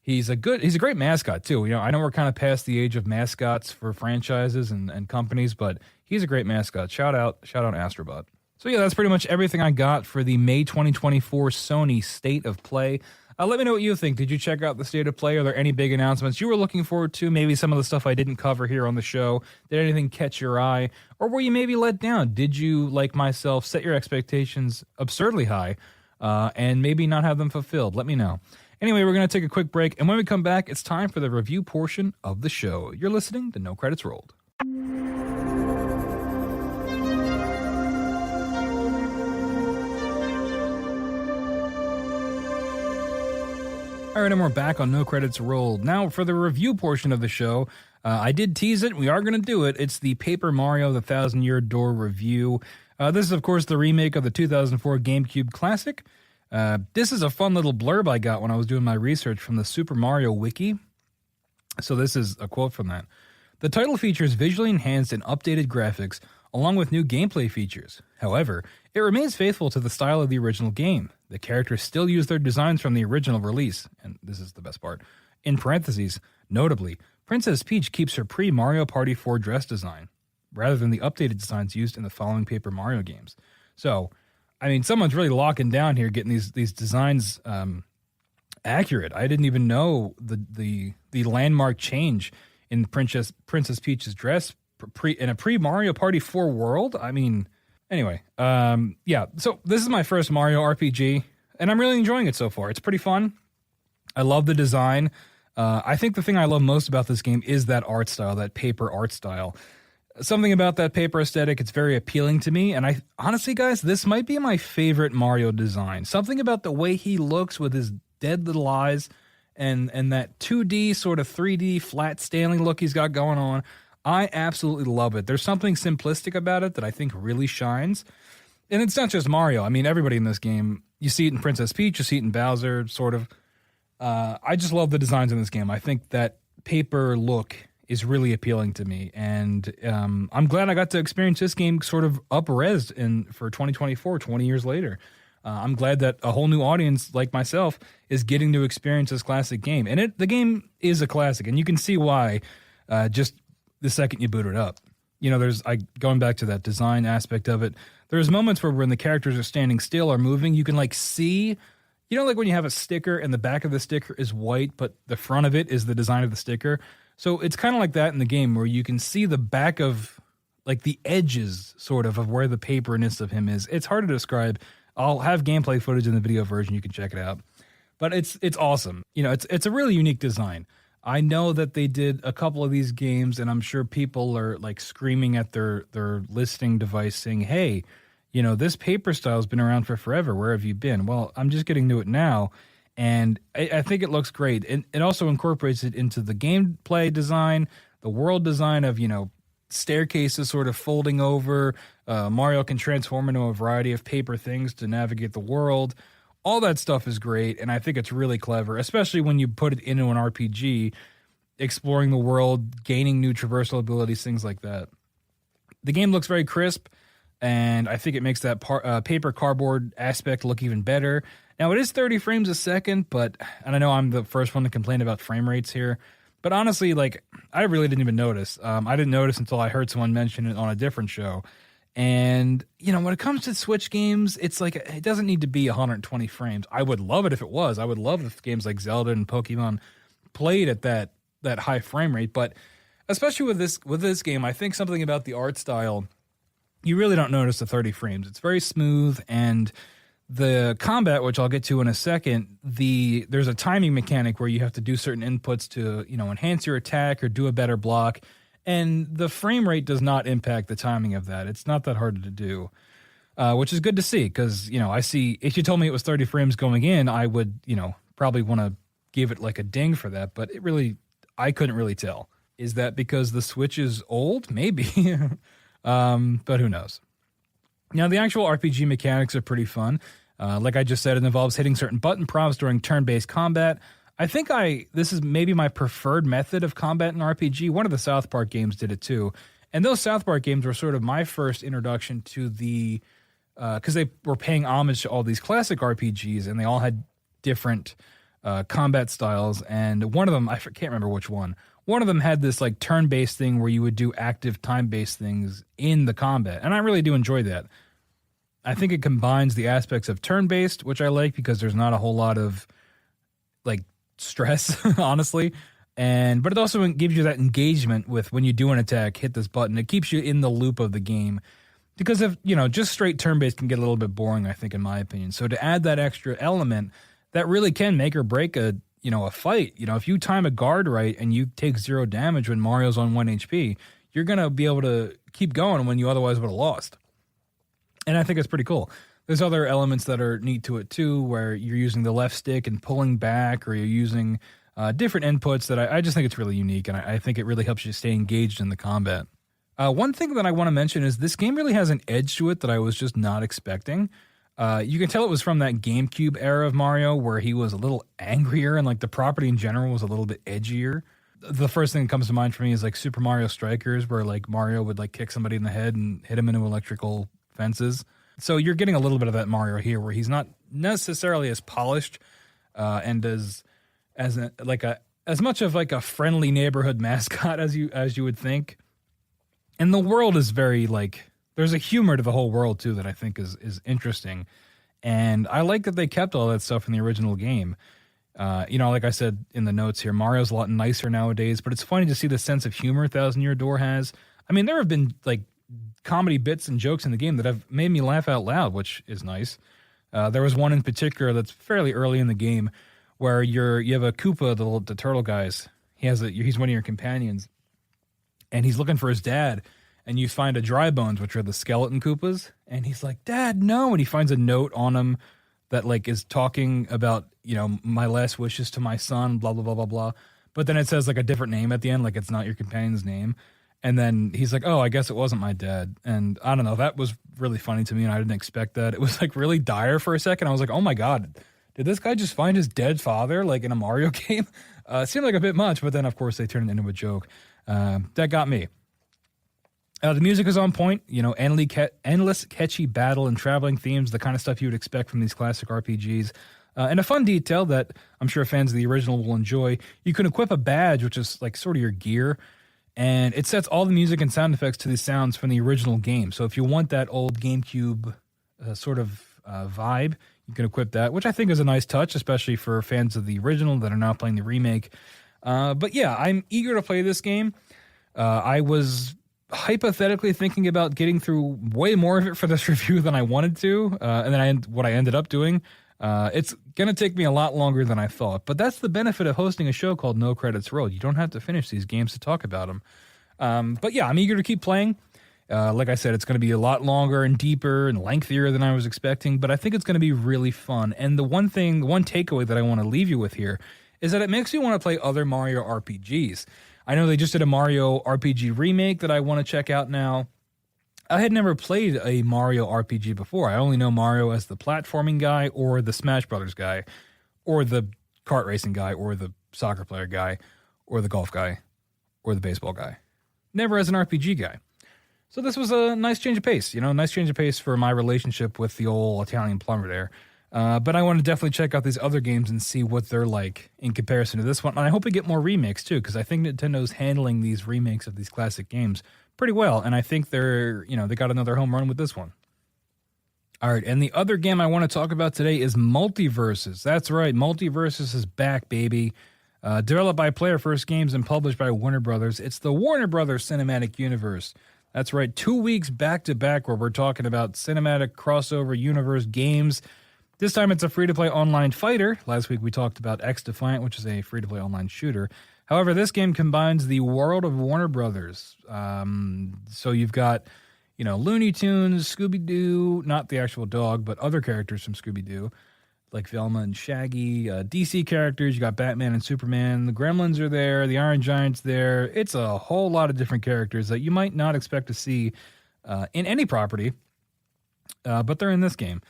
He's a great mascot too. I know we're kind of past the age of mascots for franchises and companies, but he's a great mascot. Shout out Astrobot. So yeah, that's pretty much everything I got for the May 2024 Sony State of Play. Let me know what you think. Did you check out the State of Play? Are there any big announcements you were looking forward to? Maybe some of the stuff I didn't cover here on the show. Did anything catch your eye? Or were you maybe let down? Did you, like myself, set your expectations absurdly high and maybe not have them fulfilled? Let me know. Anyway, we're going to take a quick break, and when we come back, it's time for the review portion of the show. You're listening to No Credits Rolled. All right, and we're back on No Credits Rolled. Now, for the review portion of the show, I did tease it. We are going to do it. It's the Paper Mario The Thousand Year Door review. This is, of course, the remake of the 2004 GameCube classic. This is a fun little blurb I got when I was doing my research from the Super Mario Wiki. So this is a quote from that. The title features visually enhanced and updated graphics, along with new gameplay features. However, it remains faithful to the style of the original game. The characters still use their designs from the original release, and this is the best part. In parentheses, notably, Princess Peach keeps her pre-Mario Party 4 dress design, rather than the updated designs used in the following Paper Mario games. So, I mean, someone's really locking down here, getting these designs accurate. I didn't even know the landmark change in Princess Peach's dress in a pre-Mario Party 4 world. I mean, anyway, yeah. So this is my first Mario RPG, and I'm really enjoying it so far. It's pretty fun. I love the design. I think the thing I love most about this game is that art style, that paper art style. Something about that paper aesthetic, it's very appealing to me. And I honestly, guys, this might be my favorite Mario design. Something about the way he looks with his dead little eyes and that 2D sort of 3D flat Stanley look he's got going on. I absolutely love it. There's something simplistic about it that I think really shines. And it's not just Mario. I mean, everybody in this game, you see it in Princess Peach, you see it in Bowser, sort of. I just love the designs in this game. I think that paper look is really appealing to me. And I'm glad I got to experience this game sort of up-res for 2024, 20 years later. I'm glad that a whole new audience like myself is getting to experience this classic game. And the game is a classic, and you can see why just the second you boot it up. You know, going back to that design aspect of it, there's moments where when the characters are standing still or moving, you can like see, You know, like when you have a sticker and the back of the sticker is white, but the front of it is the design of the sticker. So it's kind of like that in the game where you can see the back of like the edges sort of where the paperness of him is. It's hard to describe. I'll have gameplay footage in the video version. You can check it out. But it's awesome. You know, it's a really unique design. I know that they did a couple of these games, and I'm sure people are like screaming at their listing device saying, hey, you know, this paper style's been around for forever. Where have you been? Well, I'm just getting to it now, and I think it looks great. It also incorporates it into the gameplay design, the world design of, you know, staircases sort of folding over. Mario can transform into a variety of paper things to navigate the world. All that stuff is great, and I think it's really clever, especially when you put it into an RPG, exploring the world, gaining new traversal abilities, things like that. The game looks very crisp, and I think it makes that paper cardboard aspect look even better. Now, it is 30 frames a second, and I know I'm the first one to complain about frame rates here, but honestly, like, I really didn't even notice. I didn't notice until I heard someone mention it on a different show. And, you know, when it comes to Switch games, it's like, it doesn't need to be 120 frames. I would love it if it was. I would love if games like Zelda and Pokemon played at that high frame rate. But especially with this game, I think something about the art style, you really don't notice the 30 frames. It's very smooth, and the combat, which I'll get to in a second, there's a timing mechanic where you have to do certain inputs to, you know, enhance your attack or do a better block. And the frame rate does not impact the timing of that. It's not that hard to do, which is good to see because, you know, I see if you told me it was 30 frames going in, I would, you know, probably want to give it like a ding for that. But I couldn't really tell. Is that because the Switch is old? Maybe. But who knows? Now, the actual RPG mechanics are pretty fun. Like I just said, it involves hitting certain button prompts during turn-based combat. I think this is maybe my preferred method of combat in RPG. One of the South Park games did it too. And those South Park games were sort of my first introduction to because they were paying homage to all these classic RPGs, and they all had different combat styles. And one of them, I can't remember which one. One of them had this like turn-based thing where you would do active time-based things in the combat. And I really do enjoy that. I think it combines the aspects of turn-based, which I like because there's not a whole lot of like stress, honestly. But it also gives you that engagement with when you do an attack, hit this button. It keeps you in the loop of the game. Because if, you know, just straight turn-based can get a little bit boring, I think, in my opinion. So to add that extra element, that really can make or break a fight. You know, if you time a guard right and you take 0 damage when Mario's on 1 HP, you're going to be able to keep going when you otherwise would have lost. And I think it's pretty cool. There's other elements that are neat to it too, where you're using the left stick and pulling back, or you're using different inputs that I just think it's really unique, and I think it really helps you stay engaged in the combat. One thing that I want to mention is this game really has an edge to it that I was just not expecting. You can tell it was from that GameCube era of Mario where he was a little angrier and like the property in general was a little bit edgier. The first thing that comes to mind for me is like Super Mario Strikers, where like Mario would like kick somebody in the head and hit him into electrical fences. So you're getting a little bit of that Mario here, where he's not necessarily as polished and as much of like a friendly neighborhood mascot as you would think. And the world is very like, there's a humor to the whole world too that I think is interesting. And I like that they kept all that stuff in the original game. Like I said in the notes here, Mario's a lot nicer nowadays, but it's funny to see the sense of humor Thousand Year Door has. I mean, there have been like comedy bits and jokes in the game that have made me laugh out loud, which is nice. There was one in particular that's fairly early in the game where you have a Koopa, the turtle guys. He's one of your companions, and he's looking for his dad, and you find a Dry Bones, which are the skeleton Koopas, and he's like, "Dad, no!" And he finds a note on him that like is talking about, you know, my last wishes to my son, blah blah blah blah blah. But then it says like a different name at the end, like it's not your companion's name. And then he's like, "Oh, I guess it wasn't my dad." And I don't know, that was really funny to me, and I didn't expect that. It was like really dire for a second. I was like, "Oh my god, did this guy just find his dead father like in a Mario game?" It seemed like a bit much, but then of course they turned it into a joke. That got me. The music is on point, you know, endless catchy battle and traveling themes, the kind of stuff you would expect from these classic RPGs. And a fun detail that I'm sure fans of the original will enjoy, you can equip a badge, which is like sort of your gear, and it sets all the music and sound effects to the sounds from the original game. So if you want that old GameCube sort of vibe, You can equip that, which I think is a nice touch, especially for fans of the original that are now playing the remake. But yeah, I'm eager to play this game. I was hypothetically thinking about getting through way more of it for this review than I wanted to, and then what I ended up doing. It's going to take me a lot longer than I thought, but that's the benefit of hosting a show called No Credits Rolled. You don't have to finish these games to talk about them. But yeah, I'm eager to keep playing. Like I said, it's going to be a lot longer and deeper and lengthier than I was expecting, but I think it's going to be really fun. And the one takeaway that I want to leave you with here is that it makes me want to play other Mario RPGs. I know they just did a Mario RPG remake that I want to check out now. I had never played a Mario RPG before. I only know Mario as the platforming guy or the Smash Brothers guy or the kart racing guy or the soccer player guy or the golf guy or the baseball guy. Never as an RPG guy. So this was a nice change of pace, nice change of pace for my relationship with the old Italian plumber there. But I want to definitely check out these other games and see what they're like in comparison to this one. And I hope we get more remakes too, because I think Nintendo's handling these remakes of these classic games pretty well. And I think they got another home run with this one. All right, and the other game I want to talk about today is MultiVersus. That's right, MultiVersus is back, baby. Developed by Player First Games and published by Warner Brothers. It's the Warner Brothers Cinematic Universe. That's right, 2 weeks back-to-back where we're talking about cinematic crossover universe games. This time it's a free-to-play online fighter. Last week we talked about X-Defiant, which is a free-to-play online shooter. However, this game combines the world of Warner Brothers. So you've got, Looney Tunes, Scooby-Doo, not the actual dog, but other characters from Scooby-Doo, like Velma and Shaggy. DC characters, you got Batman and Superman. The Gremlins are there. The Iron Giant's there. It's a whole lot of different characters that you might not expect to see in any property, but they're in this game.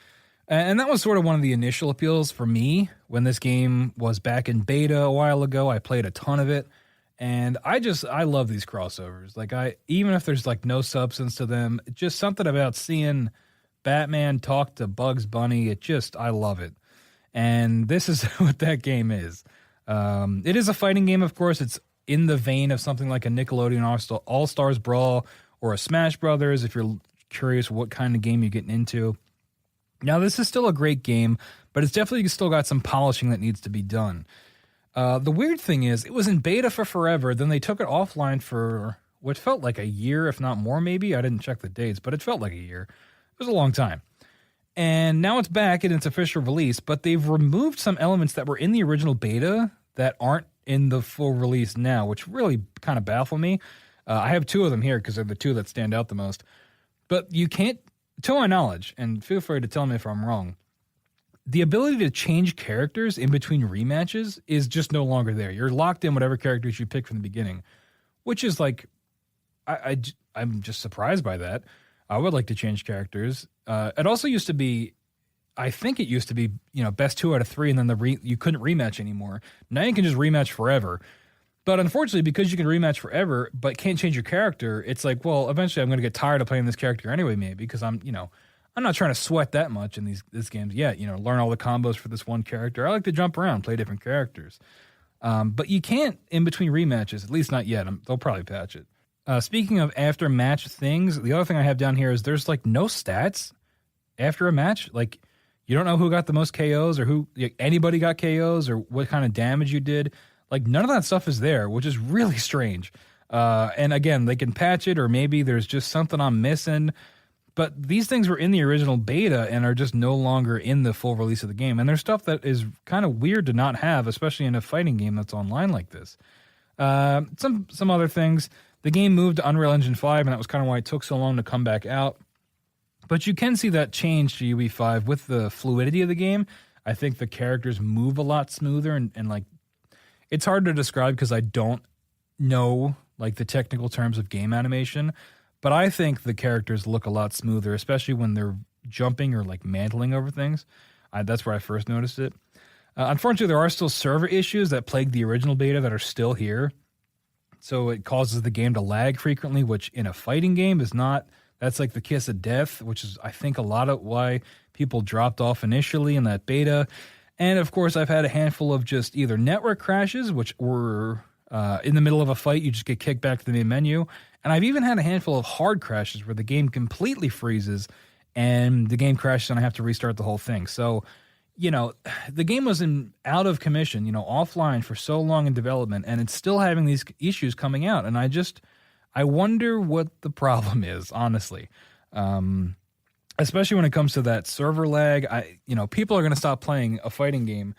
And that was sort of one of the initial appeals for me when this game was back in beta a while ago. I played a ton of it, and I love these crossovers. Even if there's no substance to them, just something about seeing Batman talk to Bugs Bunny. I love it. And this is what that game is. It is a fighting game, of course. It's in the vein of something like a Nickelodeon All-Stars Brawl or a Smash Brothers, if you're curious what kind of game you're getting into. Now, this is still a great game, but it's definitely still got some polishing that needs to be done. The weird thing is, it was in beta for forever, then they took it offline for what felt like a year, if not more maybe. I didn't check the dates, but it felt like a year. It was a long time. And now it's back in its official release, but they've removed some elements that were in the original beta that aren't in the full release now, which really kind of baffle me. I have two of them here because they're the two that stand out the most. But you can't, to my knowledge, and feel free to tell me if I'm wrong, the ability to change characters in between rematches is just no longer there. You're locked in whatever characters you pick from the beginning, which is I'm just surprised by that. I would like to change characters. It also used to be, I think it used to be, best 2 out of 3, and then you couldn't rematch anymore. Now you can just rematch forever. But unfortunately, because you can rematch forever, but can't change your character, it's like, well, eventually I'm going to get tired of playing this character anyway, maybe, because I'm not trying to sweat that much in these games yet. Learn all the combos for this one character. I like to jump around, play different characters. But you can't in between rematches, at least not yet. They'll probably patch it. Speaking of after match things, the other thing I have down here is there's no stats after a match. You don't know who got the most KOs or who anybody got KOs or what kind of damage you did. None of that stuff is there, which is really strange. And again, they can patch it, or maybe there's just something I'm missing. But these things were in the original beta and are just no longer in the full release of the game. And there's stuff that is kind of weird to not have, especially in a fighting game that's online like this. Some other things. The game moved to Unreal Engine 5, and that was kind of why it took so long to come back out. But you can see that change to UE5 with the fluidity of the game. I think the characters move a lot smoother, and it's hard to describe because I don't know the technical terms of game animation. But I think the characters look a lot smoother, especially when they're jumping or mantling over things. That's where I first noticed it. Unfortunately, there are still server issues that plagued the original beta that are still here. So it causes the game to lag frequently, which in a fighting game is not, that's the kiss of death, which is, I think, a lot of why people dropped off initially in that beta. And of course, I've had a handful of just either network crashes, which were in the middle of a fight, you just get kicked back to the main menu. And I've even had a handful of hard crashes where the game completely freezes and the game crashes and I have to restart the whole thing. So the game was out of commission, offline for so long in development, and it's still having these issues coming out. And I wonder what the problem is, honestly. Especially when it comes to that server lag. People are going to stop playing a fighting game.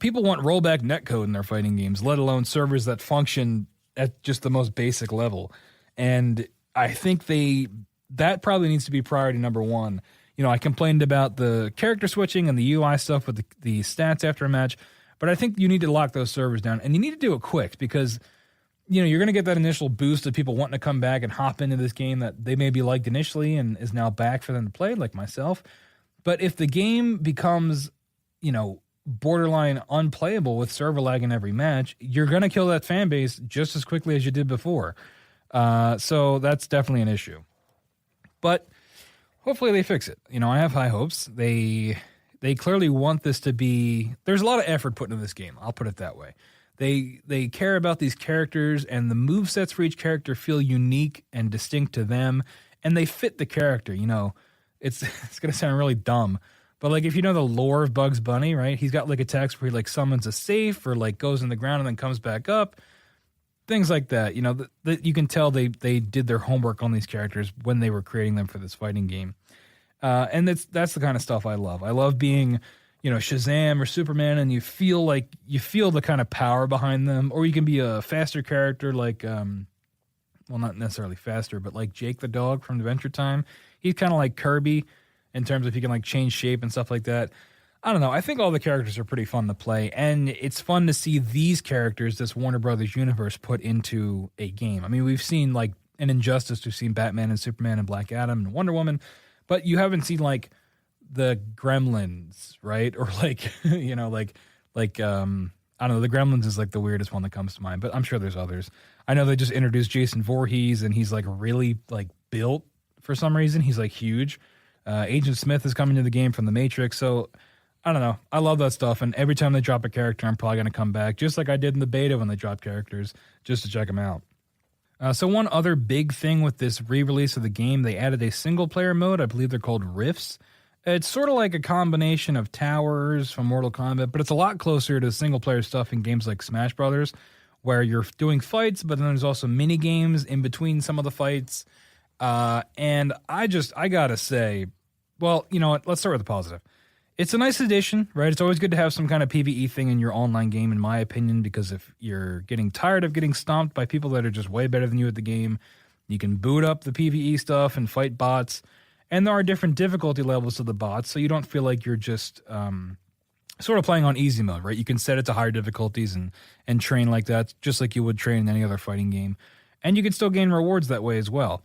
People want rollback netcode in their fighting games, let alone servers that function at just the most basic level. And I think that probably needs to be priority number one. I complained about the character switching and the UI stuff with the stats after a match, but I think you need to lock those servers down, and you need to do it quick because, you're going to get that initial boost of people wanting to come back and hop into this game that they maybe liked initially and is now back for them to play, like myself. But if the game becomes, borderline unplayable with server lag in every match, you're going to kill that fan base just as quickly as you did before. So that's definitely an issue. But hopefully they fix it. I have high hopes. They clearly want this to be... There's a lot of effort put into this game. I'll put it that way. They care about these characters, and the movesets for each character feel unique and distinct to them, and they fit the character. It's going to sound really dumb, but if you know the lore of Bugs Bunny, right? He's got attacks where he summons a safe or goes in the ground and then comes back up. Things like that. You can tell they did their homework on these characters when they were creating them for this fighting game. And that's the kind of stuff I love. I love being, Shazam or Superman, and you feel the kind of power behind them. Or you can be a faster character not necessarily faster, but Jake the dog from Adventure Time. He's kind of like Kirby in terms of he can change shape and stuff like that. I don't know. I think all the characters are pretty fun to play, and it's fun to see these characters, this Warner Brothers universe, put into a game. I mean, we've seen in Injustice, we've seen Batman and Superman and Black Adam and Wonder Woman, but you haven't seen the Gremlins, right? Or I don't know. The Gremlins is the weirdest one that comes to mind, but I'm sure there's others. I know they just introduced Jason Voorhees, and he's really built for some reason. He's huge. Agent Smith is coming to the game from The Matrix, so I don't know. I love that stuff, and every time they drop a character, I'm probably going to come back, just like I did in the beta when they dropped characters, just to check them out. So one other big thing with this re-release of the game, they added a single-player mode. I believe they're called Rifts. It's sort of like a combination of towers from Mortal Kombat, but it's a lot closer to single-player stuff in games like Smash Brothers, where you're doing fights, but then there's also mini-games in between some of the fights. And I gotta say, well, you know what? Let's start with the positive. It's a nice addition, right? It's always good to have some kind of PvE thing in your online game, in my opinion, because if you're getting tired of getting stomped by people that are just way better than you at the game, you can boot up the PvE stuff and fight bots. And there are different difficulty levels to the bots, so you don't feel like you're just sort of playing on easy mode, right? You can set it to higher difficulties and train like that, just like you would train in any other fighting game. And you can still gain rewards that way as well.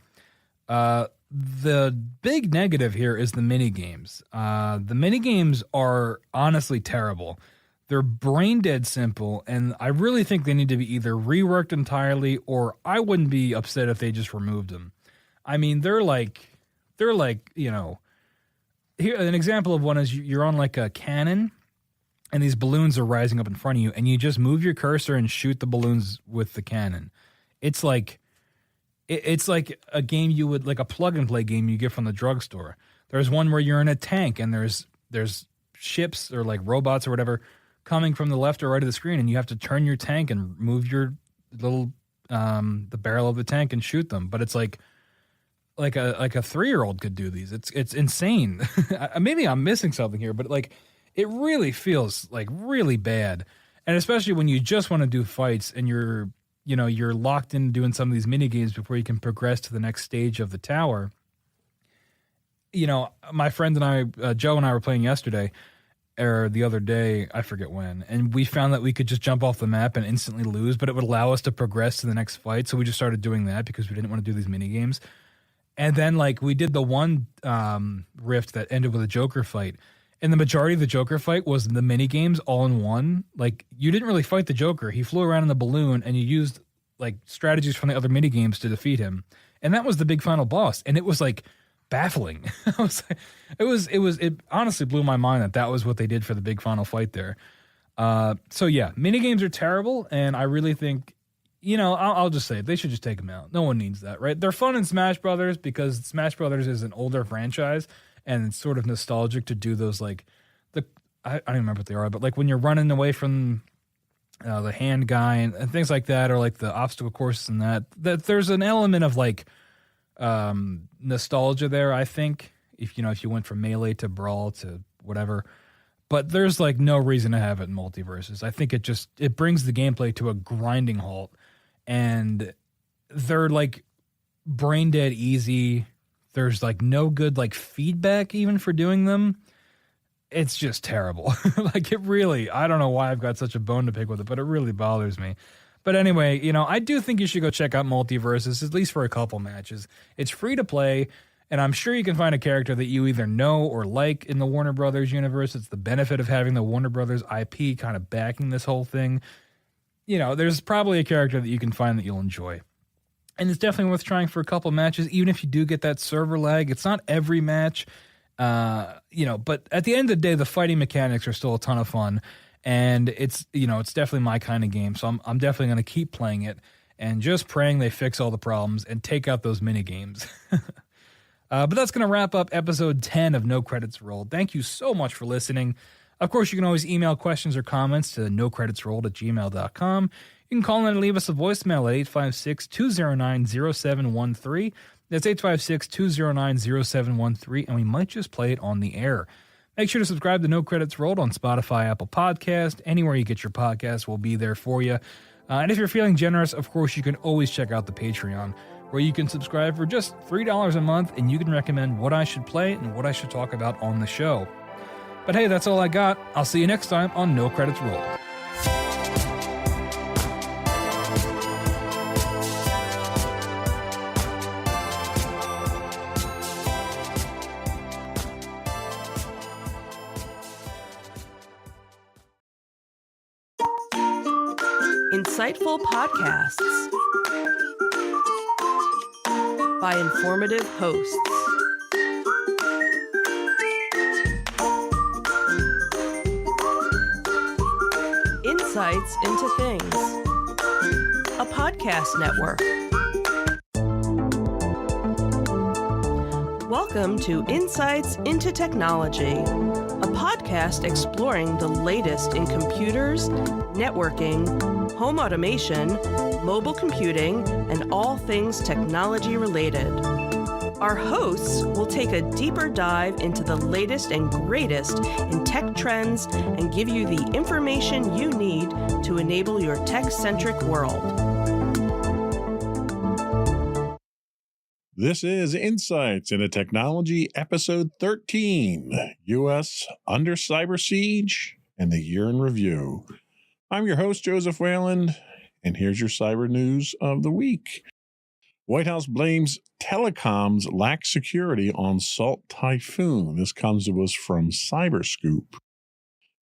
The big negative here is the minigames. The minigames are honestly terrible. They're brain dead simple, and I really think they need to be either reworked entirely, or I wouldn't be upset if they just removed them. I mean, they're like, here an example of one is you're on a cannon, and these balloons are rising up in front of you, and you just move your cursor and shoot the balloons with the cannon. It's like a game you would, a plug-and-play game you get from the drugstore. There's one where you're in a tank, and there's ships or robots or whatever coming from the left or right of the screen, and you have to turn your tank and move your little the barrel of the tank and shoot them. But it's like a 3-year-old could do these. It's insane. Maybe I'm missing something here, but it really feels really bad, and especially when you just want to do fights and you're locked in doing some of these mini games before you can progress to the next stage of the tower. My friend and I, Joe and I, were playing yesterday or the other day, I forget when, and we found that we could just jump off the map and instantly lose, but it would allow us to progress to the next fight. So we just started doing that because we didn't want to do these mini games. And then we did the one rift that ended with a Joker fight. And the majority of the Joker fight was the mini games all in one. You didn't really fight the Joker. He flew around in the balloon, and you used strategies from the other mini games to defeat him. And that was the big final boss. And it was baffling. It honestly blew my mind that was what they did for the big final fight there. So yeah, mini games are terrible, and I really think, I'll just say it, they should just take them out. No one needs that, right? They're fun in Smash Brothers because Smash Brothers is an older franchise. And it's sort of nostalgic to do those I don't even remember what they are, but like when you're running away from the hand guy and things like that, or like the obstacle courses and that there's an element of like nostalgia there, I think, if you went from Melee to Brawl to whatever. But there's like no reason to have it in Multiverses. I think it brings the gameplay to a grinding halt, and they're like brain dead easy. There's like no good like feedback even for doing them. It's just terrible. Like it really, I don't know why I've got such a bone to pick with it, but it really bothers me. But anyway, I do think you should go check out Multiverses, at least for a couple matches. It's free to play, and I'm sure you can find a character that you either know or like in the Warner Brothers universe. It's the benefit of having the Warner Brothers IP kind of backing this whole thing. There's probably a character that you can find that you'll enjoy. And it's definitely worth trying for a couple matches, even if you do get that server lag. It's not every match, but at the end of the day, the fighting mechanics are still a ton of fun. And it's definitely my kind of game. So I'm definitely going to keep playing it and just praying they fix all the problems and take out those mini games. But that's going to wrap up episode 10 of No Credits Rolled. Thank you so much for listening. Of course, you can always email questions or comments to nocreditsrolled@gmail.com. You can call in and leave us a voicemail at 856-209-0713. That's 856-209-0713, and we might just play it on the air. Make sure to subscribe to No Credits Rolled on Spotify, Apple Podcast, anywhere you get your podcasts, we'll be there for you. And if you're feeling generous, of course, you can always check out the Patreon, where you can subscribe for just $3 a month, and you can recommend what I should play and what I should talk about on the show. But hey, that's all I got. I'll see you next time on No Credits Rolled. Insightful podcasts by informative hosts. Insights into Things, a podcast network. Welcome to Insights into Technology, a podcast exploring the latest in computers, networking, home automation, mobile computing, and all things technology related. Our hosts will take a deeper dive into the latest and greatest in tech trends and give you the information you need to enable your tech-centric world. This is Insights into Technology, episode 13, U.S. Under Cyber Siege and the Year in Review. I'm your host, Joseph Wayland, and here's your cyber news of the week. White House blames telecoms lack security on Salt Typhoon. This comes to us from Cyberscoop.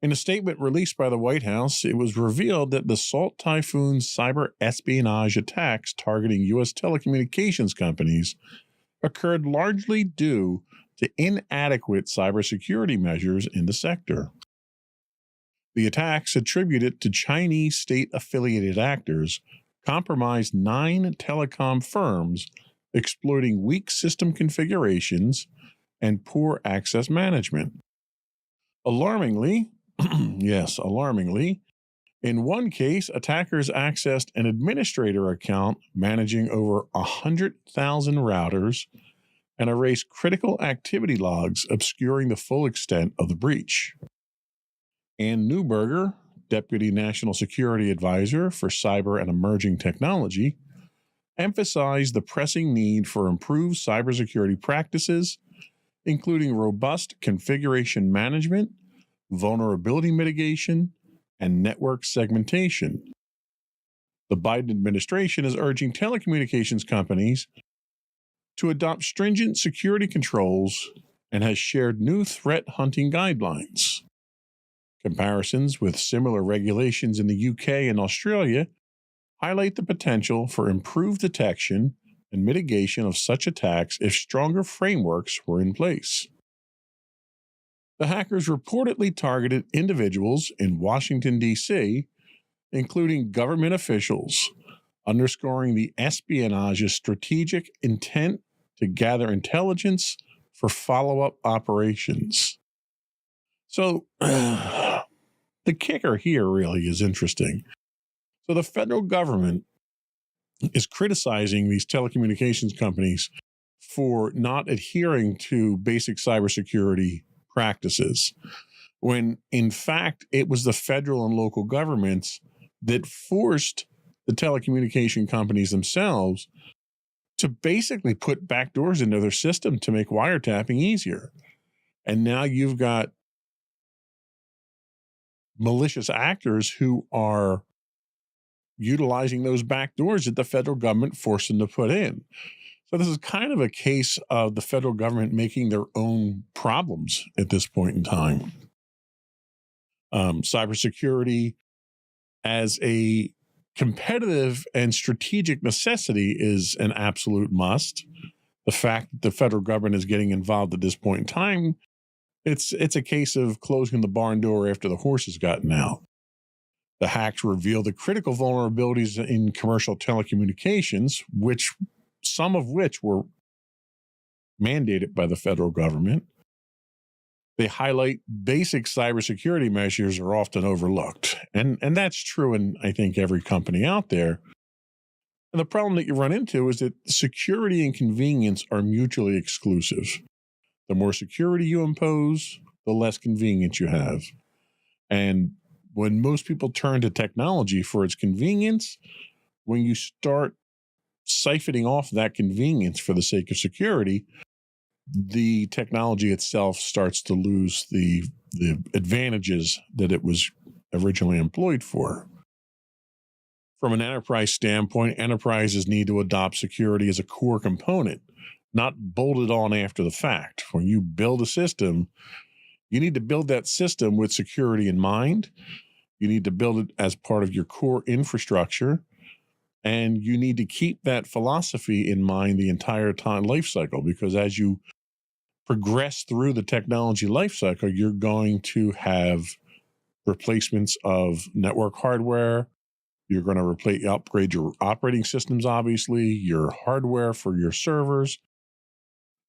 In a statement released by the White House, it was revealed that the Salt Typhoon cyber espionage attacks targeting U.S. telecommunications companies occurred largely due to inadequate cybersecurity measures in the sector. The attacks, attributed to Chinese state-affiliated actors, compromised 9 telecom firms, exploiting weak system configurations and poor access management. Alarmingly, in one case, attackers accessed an administrator account managing over 100,000 routers and erased critical activity logs, obscuring the full extent of the breach. Ann Neuberger, Deputy National Security Advisor for Cyber and Emerging Technology, emphasized the pressing need for improved cybersecurity practices, including robust configuration management, vulnerability mitigation, and network segmentation. The Biden administration is urging telecommunications companies to adopt stringent security controls and has shared new threat hunting guidelines. Comparisons with similar regulations in the UK and Australia highlight the potential for improved detection and mitigation of such attacks if stronger frameworks were in place. The hackers reportedly targeted individuals in Washington, D.C., including government officials, underscoring the espionage's strategic intent to gather intelligence for follow-up operations. So the kicker here really is interesting. So the federal government is criticizing these telecommunications companies for not adhering to basic cybersecurity practices, when in fact it was the federal and local governments that forced the telecommunication companies themselves to basically put backdoors into their system to make wiretapping easier. And now you've got malicious actors who are utilizing those backdoors that the federal government forced them to put in. So this is kind of a case of the federal government making their own problems at this point in time. Cybersecurity as a competitive and strategic necessity is an absolute must. The fact that the federal government is getting involved at this point in time, it's a case of closing the barn door after the horse has gotten out. The hacks reveal the critical vulnerabilities in commercial telecommunications, some of which were mandated by the federal government. They highlight basic cybersecurity measures are often overlooked. And that's true in, I think, every company out there. And the problem that you run into is that security and convenience are mutually exclusive. The more security you impose, the less convenience you have. And when most people turn to technology for its convenience, when you start siphoning off that convenience for the sake of security, the technology itself starts to lose the advantages that it was originally employed for. From an enterprise standpoint, enterprises need to adopt security as a core component, not bolted on after the fact. When you build a system, you need to build that system with security in mind. You need to build it as part of your core infrastructure. And you need to keep that philosophy in mind the entire time life cycle, because as you progress through the technology life cycle, you're going to have replacements of network hardware. You're going to upgrade your operating systems, obviously, your hardware for your servers.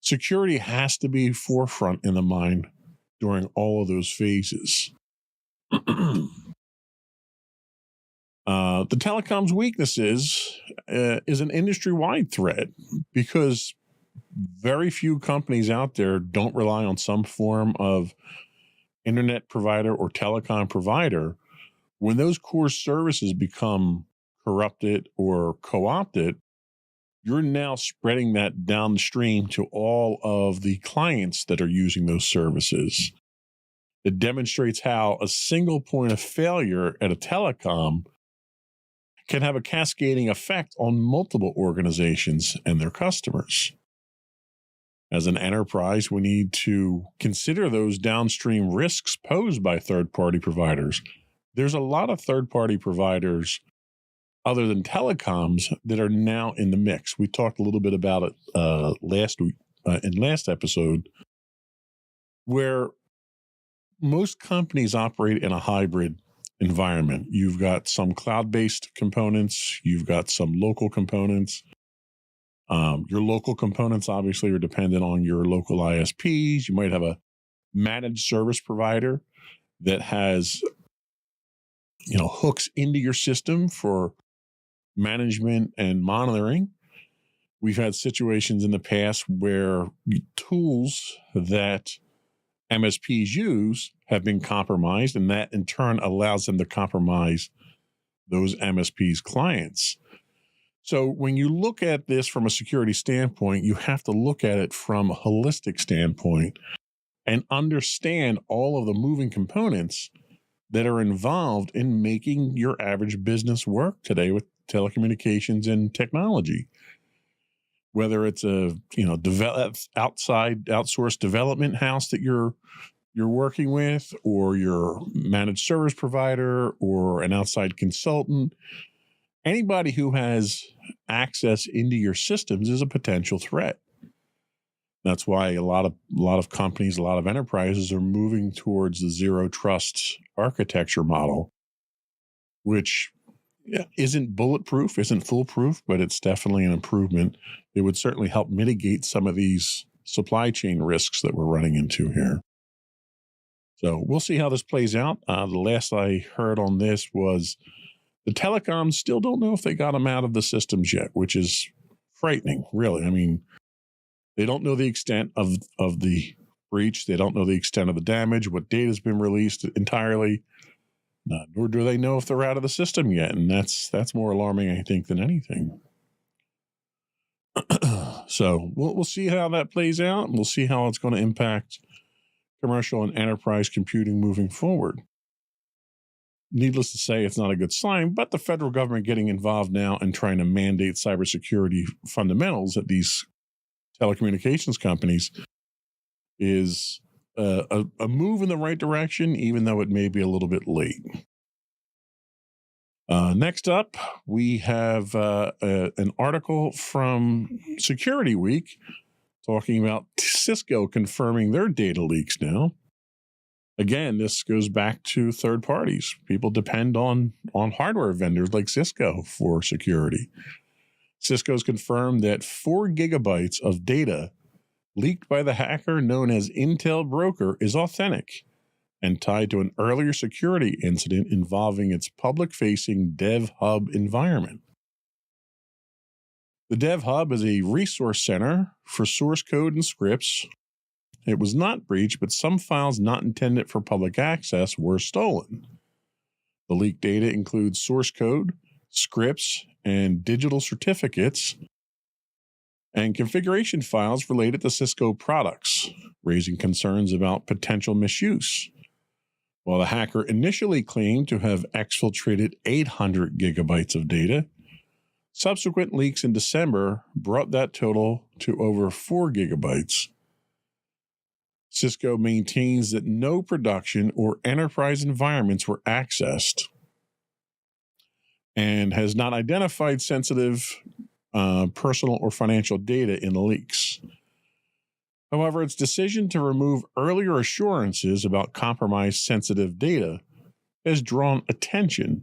Security has to be forefront in the mind during all of those phases. The telecom's weaknesses is an industry-wide threat, because very few companies out there don't rely on some form of internet provider or telecom provider. When those core services become corrupted or co-opted, you're now spreading that downstream to all of the clients that are using those services. It demonstrates how a single point of failure at a telecom can have a cascading effect on multiple organizations and their customers. As an enterprise, we need to consider those downstream risks posed by third-party providers. There's a lot of third-party providers other than telecoms that are now in the mix. We talked a little bit about it last week, in last episode, where most companies operate in a hybrid environment. You've got some cloud-based components. You've got some local components. Your local components obviously are dependent on your local ISPs. You might have a managed service provider that has, hooks into your system for management and monitoring. We've had situations in the past where tools that MSPs use have been compromised, and that in turn allows them to compromise those MSPs' clients. So when you look at this from a security standpoint, you have to look at it from a holistic standpoint and understand all of the moving components that are involved in making your average business work today with telecommunications and technology. Whether it's a outsourced development house that you're working with, or your managed service provider, or an outside consultant, anybody who has access into your systems is a potential threat. That's why a lot of companies, a lot of enterprises are moving towards the zero trust architecture model, which isn't bulletproof, isn't foolproof, but it's definitely an improvement. It would certainly help mitigate some of these supply chain risks that we're running into here. So we'll see how this plays out. The last I heard on this was the telecoms still don't know if they got them out of the systems yet, which is frightening, really. I mean, they don't know the extent of the breach. They don't know the extent of the damage, what data has been released entirely, nor do they know if they're out of the system yet. And that's more alarming, I think, than anything. So we'll see how that plays out. And we'll see how it's going to impact commercial and enterprise computing moving forward. Needless to say, it's not a good sign, but the federal government getting involved now and trying to mandate cybersecurity fundamentals at these telecommunications companies is a move in the right direction, even though it may be a little bit late. Next up, we have an article from Security Week talking about Cisco confirming their data leaks now. Again, this goes back to third parties. People depend on hardware vendors like Cisco for security. Cisco's confirmed that 4 gigabytes of data leaked by the hacker known as Intel Broker is authentic and tied to an earlier security incident involving its public-facing DevHub environment. The DevHub is a resource center for source code and scripts. It was not breached, but some files not intended for public access were stolen. The leaked data includes source code, scripts, and digital certificates, and configuration files related to Cisco products, raising concerns about potential misuse. While the hacker initially claimed to have exfiltrated 800 gigabytes of data, subsequent leaks in December brought that total to over 4 gigabytes. Cisco maintains that no production or enterprise environments were accessed and has not identified sensitive personal or financial data in the leaks. However, its decision to remove earlier assurances about compromised sensitive data has drawn attention,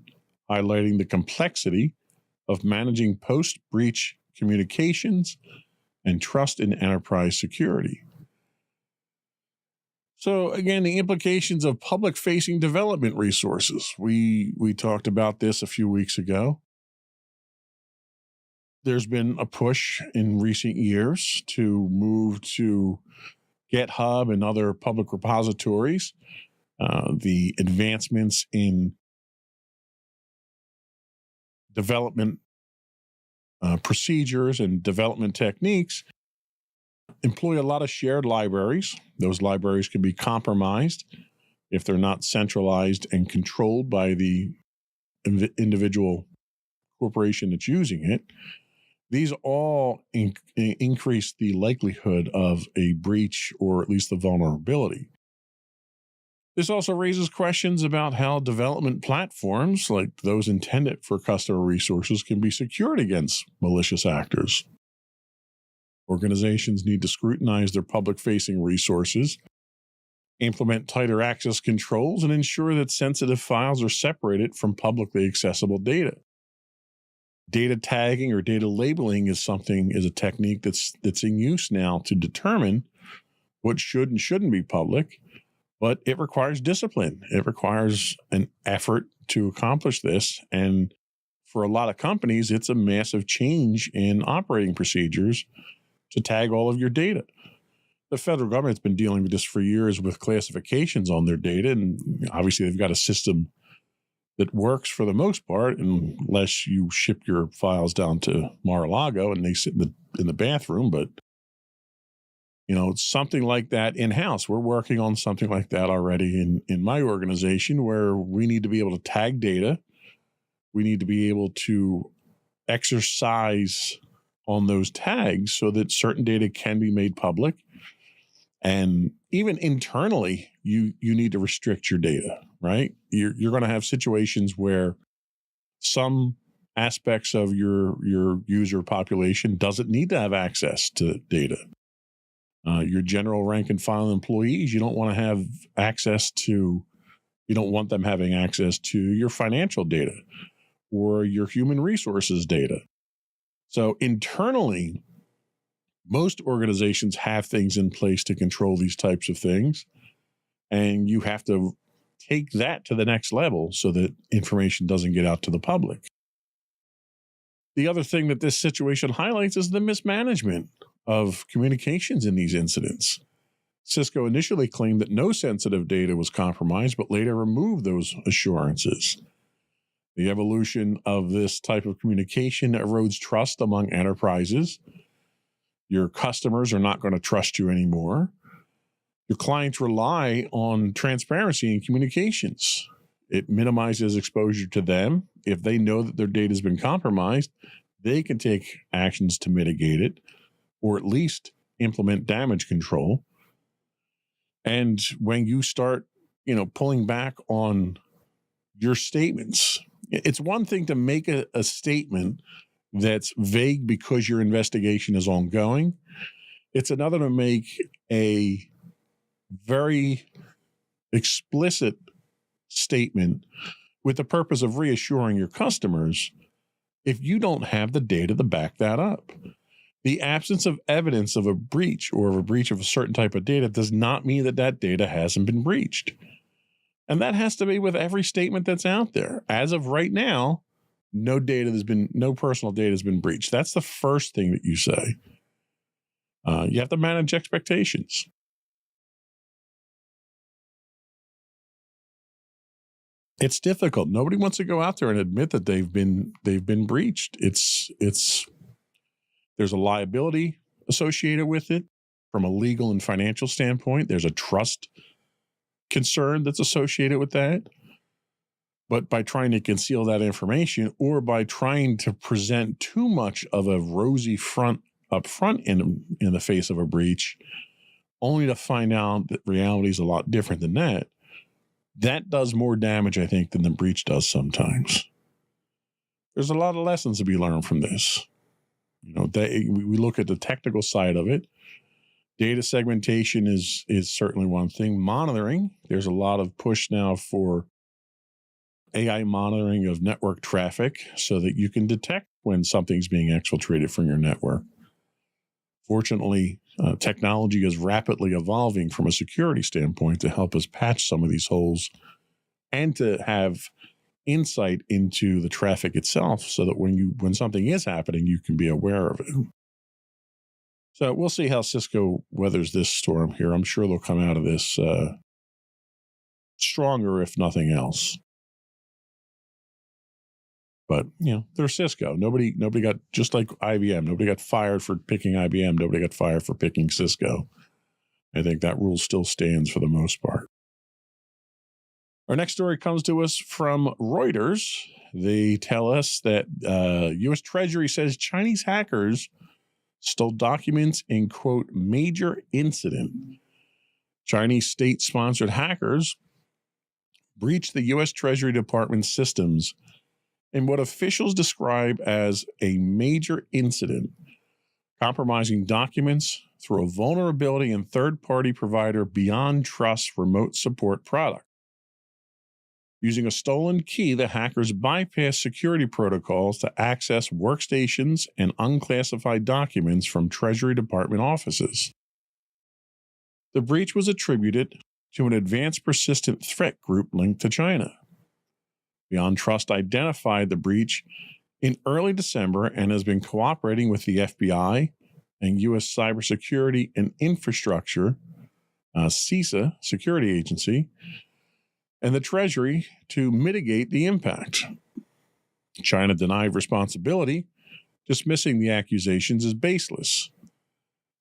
highlighting the complexity of managing post-breach communications and trust in enterprise security. So again, the implications of public-facing development resources. We talked about this a few weeks ago. There's been a push in recent years to move to GitHub and other public repositories. The advancements in development procedures and development techniques employ a lot of shared libraries. Those libraries can be compromised if they're not centralized and controlled by the individual corporation that's using it. These all increase the likelihood of a breach or at least the vulnerability. This also raises questions about how development platforms, like those intended for customer resources, can be secured against malicious actors. Organizations need to scrutinize their public-facing resources, implement tighter access controls, and ensure that sensitive files are separated from publicly accessible data. Data tagging or data labeling is a technique that's in use now to determine what should and shouldn't be public, but it requires discipline. It requires an effort to accomplish this. And for a lot of companies, it's a massive change in operating procedures to tag all of your data. The federal government's been dealing with this for years with classifications on their data, and obviously they've got a system that works for the most part, unless you ship your files down to Mar-a-Lago and they sit in the bathroom. But it's something like that in-house. We're working on something like that already in my organization, where we need to be able to tag data. We need to be able to exercise on those tags so that certain data can be made public. And even internally, you need to restrict your data, right? You're going to have situations where some aspects of your user population doesn't need to have access to data. Your general rank and file employees, you don't want them having access to your financial data or your human resources data. So internally, most organizations have things in place to control these types of things. And you have to take that to the next level so that information doesn't get out to the public. The other thing that this situation highlights is the mismanagement of communications in these incidents. Cisco initially claimed that no sensitive data was compromised, but later removed those assurances. The evolution of this type of communication erodes trust among enterprises. Your customers are not going to trust you anymore. Your clients rely on transparency in communications. It minimizes exposure to them. If they know that their data has been compromised, they can take actions to mitigate it, or at least implement damage control. And when you start, pulling back on your statements, it's one thing to make a statement that's vague because your investigation is ongoing. It's another to make a very explicit statement with the purpose of reassuring your customers if you don't have the data to back that up. The absence of evidence of a breach or of a breach of a certain type of data does not mean that that data hasn't been breached. And that has to be with every statement that's out there. As of right now, no personal data has been breached. That's the first thing that you say. You have to manage expectations. It's difficult. Nobody wants to go out there and admit that they've been breached. There's a liability associated with it from a legal and financial standpoint. There's a trust concern that's associated with that. But by trying to conceal that information, or by trying to present too much of a rosy front up front in the face of a breach, only to find out that reality is a lot different than that, that does more damage, I think, than the breach does sometimes. There's a lot of lessons to be learned from this. We look at the technical side of it. Data segmentation is certainly one thing. Monitoring, there's a lot of push now for AI monitoring of network traffic so that you can detect when something's being exfiltrated from your network. Fortunately, technology is rapidly evolving from a security standpoint to help us patch some of these holes and to have insight into the traffic itself so that when something is happening, you can be aware of it. So we'll see how Cisco weathers this storm here. I'm sure they'll come out of this stronger, if nothing else. But, they're Cisco. Nobody got, just like IBM, nobody got fired for picking IBM. Nobody got fired for picking Cisco. I think that rule still stands for the most part. Our next story comes to us from Reuters. They tell us that U.S. Treasury says Chinese hackers stole documents in, quote, major incident. Chinese state-sponsored hackers breached the U.S. Treasury Department systems in what officials describe as a major incident, compromising documents through a vulnerability in third-party provider BeyondTrust remote support product. Using a stolen key, the hackers bypassed security protocols to access workstations and unclassified documents from Treasury Department offices. The breach was attributed to an advanced persistent threat group linked to China. BeyondTrust identified the breach in early December and has been cooperating with the FBI and U.S. Cybersecurity and Infrastructure, CISA, security agency, and the Treasury to mitigate the impact. China denied responsibility, dismissing the accusations as baseless.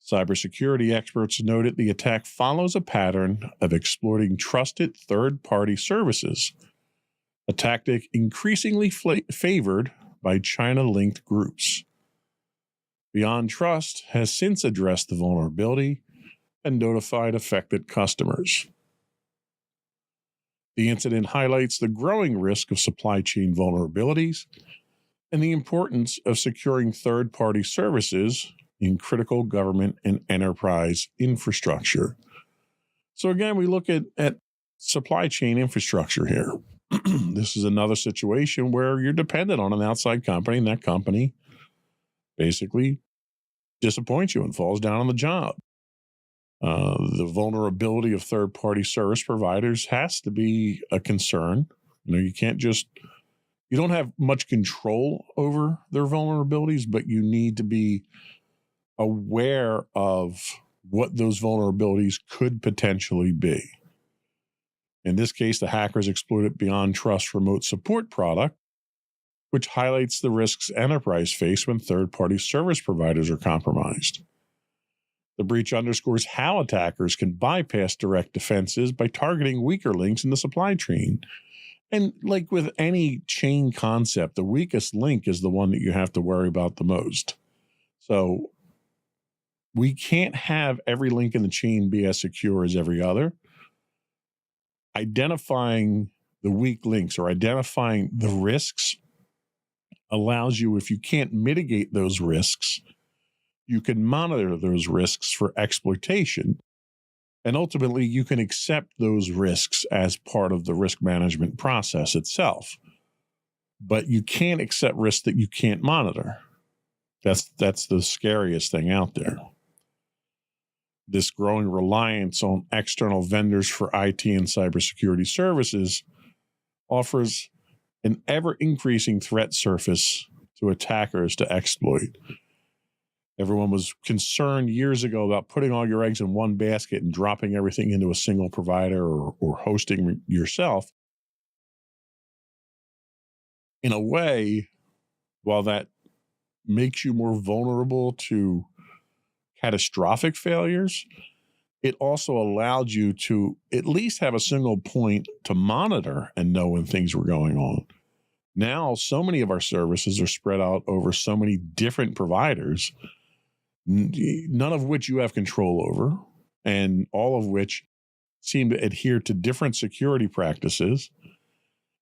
Cybersecurity experts noted the attack follows a pattern of exploiting trusted third-party services, a tactic increasingly favored by China-linked groups. BeyondTrust has since addressed the vulnerability and notified affected customers. The incident highlights the growing risk of supply chain vulnerabilities and the importance of securing third-party services in critical government and enterprise infrastructure. So again, we look at supply chain infrastructure here. This is another situation where you're dependent on an outside company, and that company basically disappoints you and falls down on the job. The vulnerability of third-party service providers has to be a concern. You don't have much control over their vulnerabilities, but you need to be aware of what those vulnerabilities could potentially be. In this case, the hackers exploited Beyond Trust remote support product, which highlights the risks enterprise face when third-party service providers are compromised. The breach underscores how attackers can bypass direct defenses by targeting weaker links in the supply chain. And like with any chain concept, the weakest link is the one that you have to worry about the most. So we can't have every link in the chain be as secure as every other. Identifying the weak links or identifying the risks allows you, if you can't mitigate those risks, you can monitor those risks for exploitation. And ultimately, you can accept those risks as part of the risk management process itself. But you can't accept risks that you can't monitor. That's the scariest thing out there. This growing reliance on external vendors for IT and cybersecurity services offers an ever-increasing threat surface to attackers to exploit. Everyone was concerned years ago about putting all your eggs in one basket and dropping everything into a single provider or hosting yourself. In a way, while that makes you more vulnerable to catastrophic failures, it also allowed you to at least have a single point to monitor and know when things were going on. Now, so many of our services are spread out over so many different providers, none of which you have control over, and all of which seem to adhere to different security practices.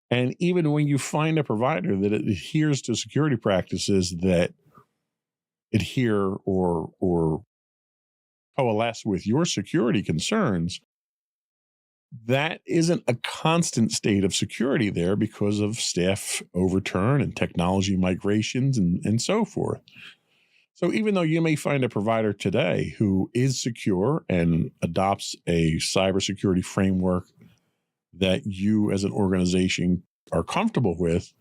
And even when you find a provider that adheres to security practices that adhere or coalesce with your security concerns, that isn't a constant state of security there because of staff overturn and technology migrations and so forth. So even though you may find a provider today who is secure and adopts a cybersecurity framework that you as an organization are comfortable with,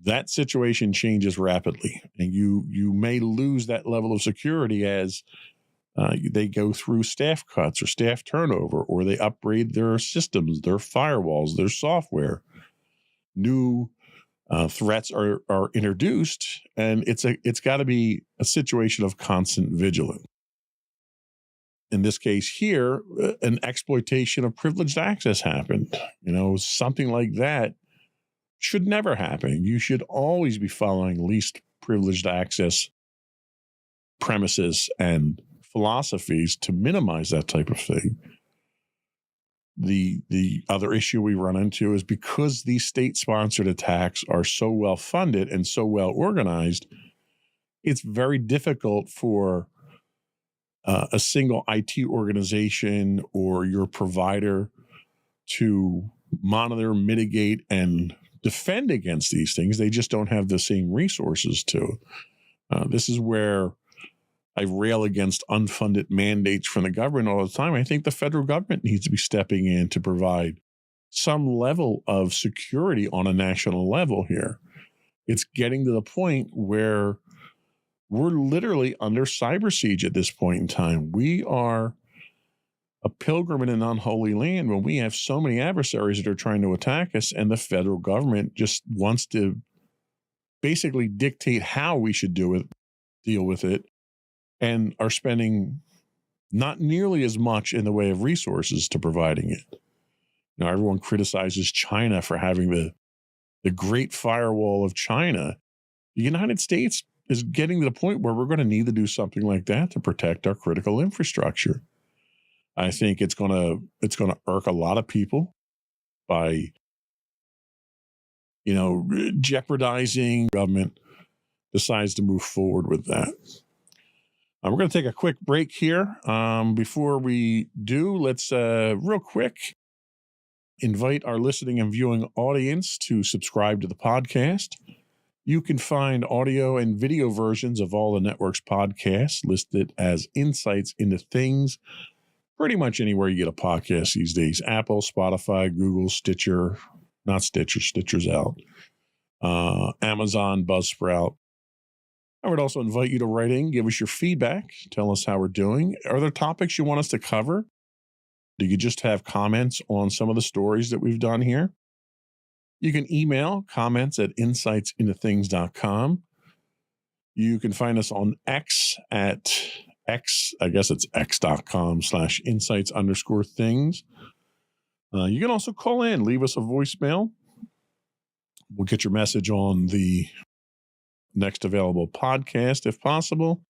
that situation changes rapidly. And you may lose that level of security as they go through staff cuts or staff turnover, or they upgrade their systems, their firewalls, their software. New threats are introduced, and it's got to be a situation of constant vigilance. In this case here, an exploitation of privileged access happened. Something like that should never happen. You should always be following least privileged access premises and philosophies to minimize that type of thing. The other issue we run into is because these state-sponsored attacks are so well funded and so well organized, it's very difficult for a single IT organization or your provider to monitor, mitigate, and defend against these things. They just don't have the same resources to. This is where I rail against unfunded mandates from the government all the time. I think the federal government needs to be stepping in to provide some level of security on a national level here. It's getting to the point where we're literally under cyber siege at this point in time. We are a pilgrim in an unholy land when we have so many adversaries that are trying to attack us, and the federal government just wants to basically dictate how we should deal with it, and are spending not nearly as much in the way of resources to providing it. Everyone criticizes China for having the Great Firewall of China. The United States is getting to the point where we're going to need to do something like that to protect our critical infrastructure. I think it's going to irk a lot of people by, jeopardizing government decides to move forward with that. We're going to take a quick break here. Before we do, let's real quick invite our listening and viewing audience to subscribe to the podcast. You can find audio and video versions of all the network's podcasts listed as Insights into Things pretty much anywhere you get a podcast these days. Apple, Spotify, Google, Stitcher, not Stitcher, Stitcher's out, Amazon, Buzzsprout. I would also invite you to write in, give us your feedback, tell us how we're doing. Are there topics you want us to cover? Do you just have comments on some of the stories that we've done here? You can email comments at insightsintothings.com. You can find us on X at X, I guess it's x.com/insights_things. You can also call in, leave us a voicemail. We'll get your message on the next available podcast if possible.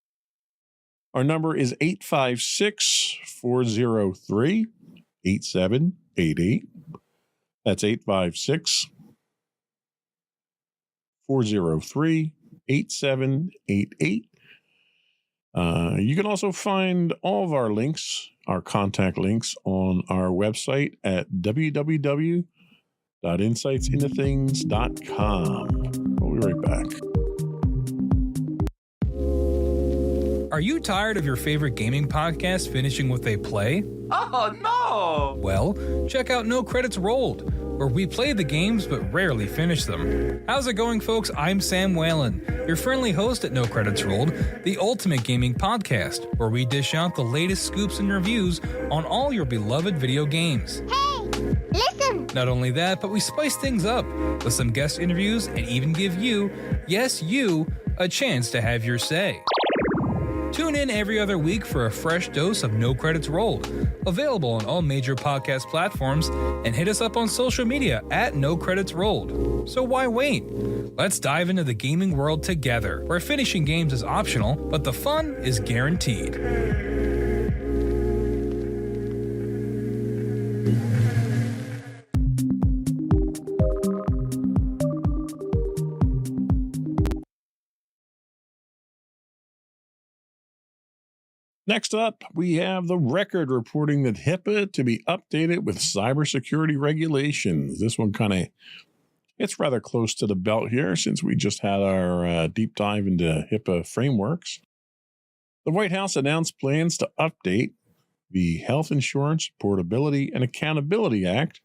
Our number is 856-403-8788. That's 856-403-8788. You can also find all of our links, our contact links, on our website at www.insightsintothings.com. We'll be right back. Are you tired of your favorite gaming podcast finishing with a play? Oh, no! Well, check out No Credits Rolled, where we play the games but rarely finish them. How's it going, folks? I'm Sam Whalen, your friendly host at No Credits Rolled, the ultimate gaming podcast, where we dish out the latest scoops and reviews on all your beloved video games. Hey, listen! Not only that, but we spice things up with some guest interviews and even give you, yes, you, a chance to have your say. Tune in every other week for a fresh dose of No Credits Rolled, available on all major podcast platforms, and hit us up on social media at No Credits Rolled. So why wait? Let's dive into the gaming world together, where finishing games is optional, but the fun is guaranteed. Next up, we have the Record reporting that HIPAA to be updated with cybersecurity regulations. This one it's rather close to the belt here since we just had our deep dive into HIPAA frameworks. The White House announced plans to update the Health Insurance Portability and Accountability Act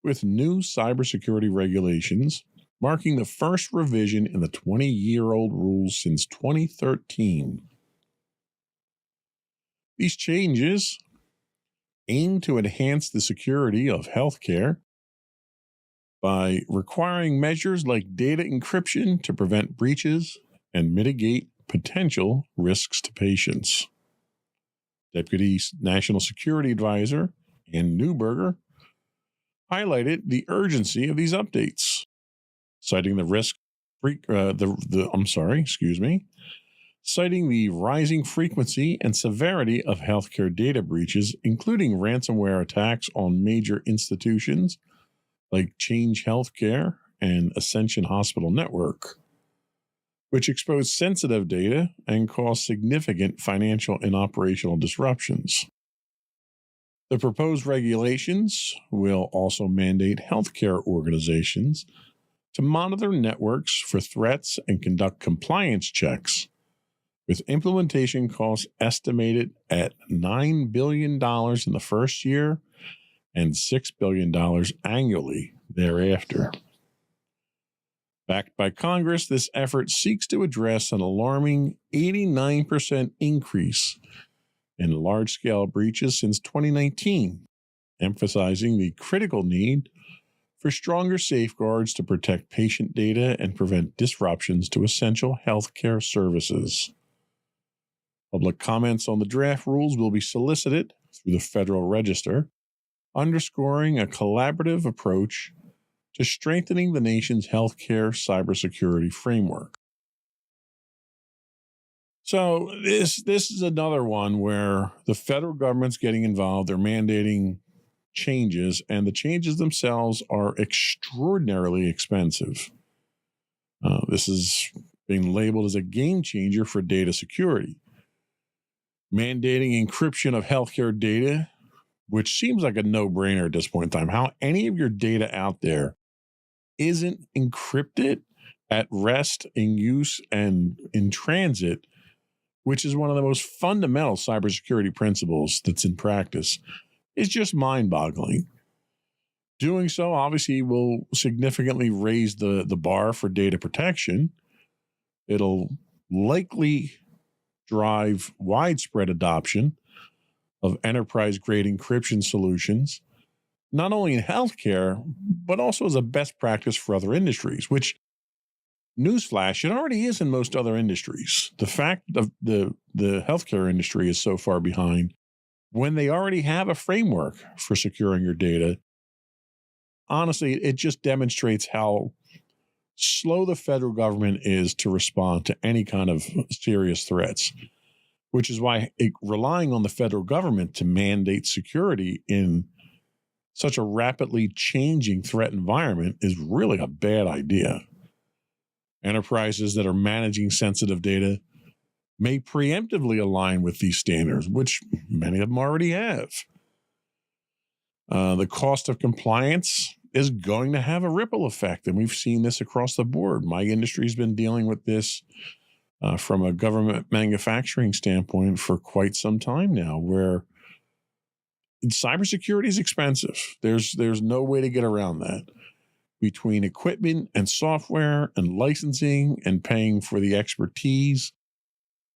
with new cybersecurity regulations, marking the first revision in the 20-year-old rules since 2013. These changes aim to enhance the security of healthcare by requiring measures like data encryption to prevent breaches and mitigate potential risks to patients. Deputy National Security Advisor Ann Neuberger highlighted the urgency of these updates, citing citing the rising frequency and severity of healthcare data breaches, including ransomware attacks on major institutions like Change Healthcare and Ascension Hospital Network, which expose sensitive data and cause significant financial and operational disruptions. The proposed regulations will also mandate healthcare organizations to monitor networks for threats and conduct compliance checks, with implementation costs estimated at $9 billion in the first year and $6 billion annually thereafter. Backed by Congress, this effort seeks to address an alarming 89% increase in large-scale breaches since 2019, emphasizing the critical need for stronger safeguards to protect patient data and prevent disruptions to essential healthcare services. Public comments on the draft rules will be solicited through the Federal Register, underscoring a collaborative approach to strengthening the nation's healthcare cybersecurity framework. So this is another one where the federal government's getting involved. They're mandating changes, and the changes themselves are extraordinarily expensive. This is being labeled as a game changer for data security. Mandating encryption of healthcare data, which seems like a no-brainer at this point in time. How any of your data out there isn't encrypted at rest, in use, and in transit, which is one of the most fundamental cybersecurity principles that's in practice, is just mind-boggling. Doing so obviously will significantly raise the bar for data protection. It'll likely drive widespread adoption of enterprise-grade encryption solutions, not only in healthcare, but also as a best practice for other industries, which, newsflash, it already is in most other industries. The fact that the healthcare industry is so far behind when they already have a framework for securing your data, honestly, it just demonstrates how slow the federal government is to respond to any kind of serious threats, which is why relying on the federal government to mandate security in such a rapidly changing threat environment is really a bad idea. Enterprises that are managing sensitive data may preemptively align with these standards, which many of them already have. The cost of compliance is going to have a ripple effect, and we've seen this across the board. My industry's been dealing with this from a government manufacturing standpoint for quite some time now, where cybersecurity is expensive. There's no way to get around that. Between equipment and software and licensing and paying for the expertise,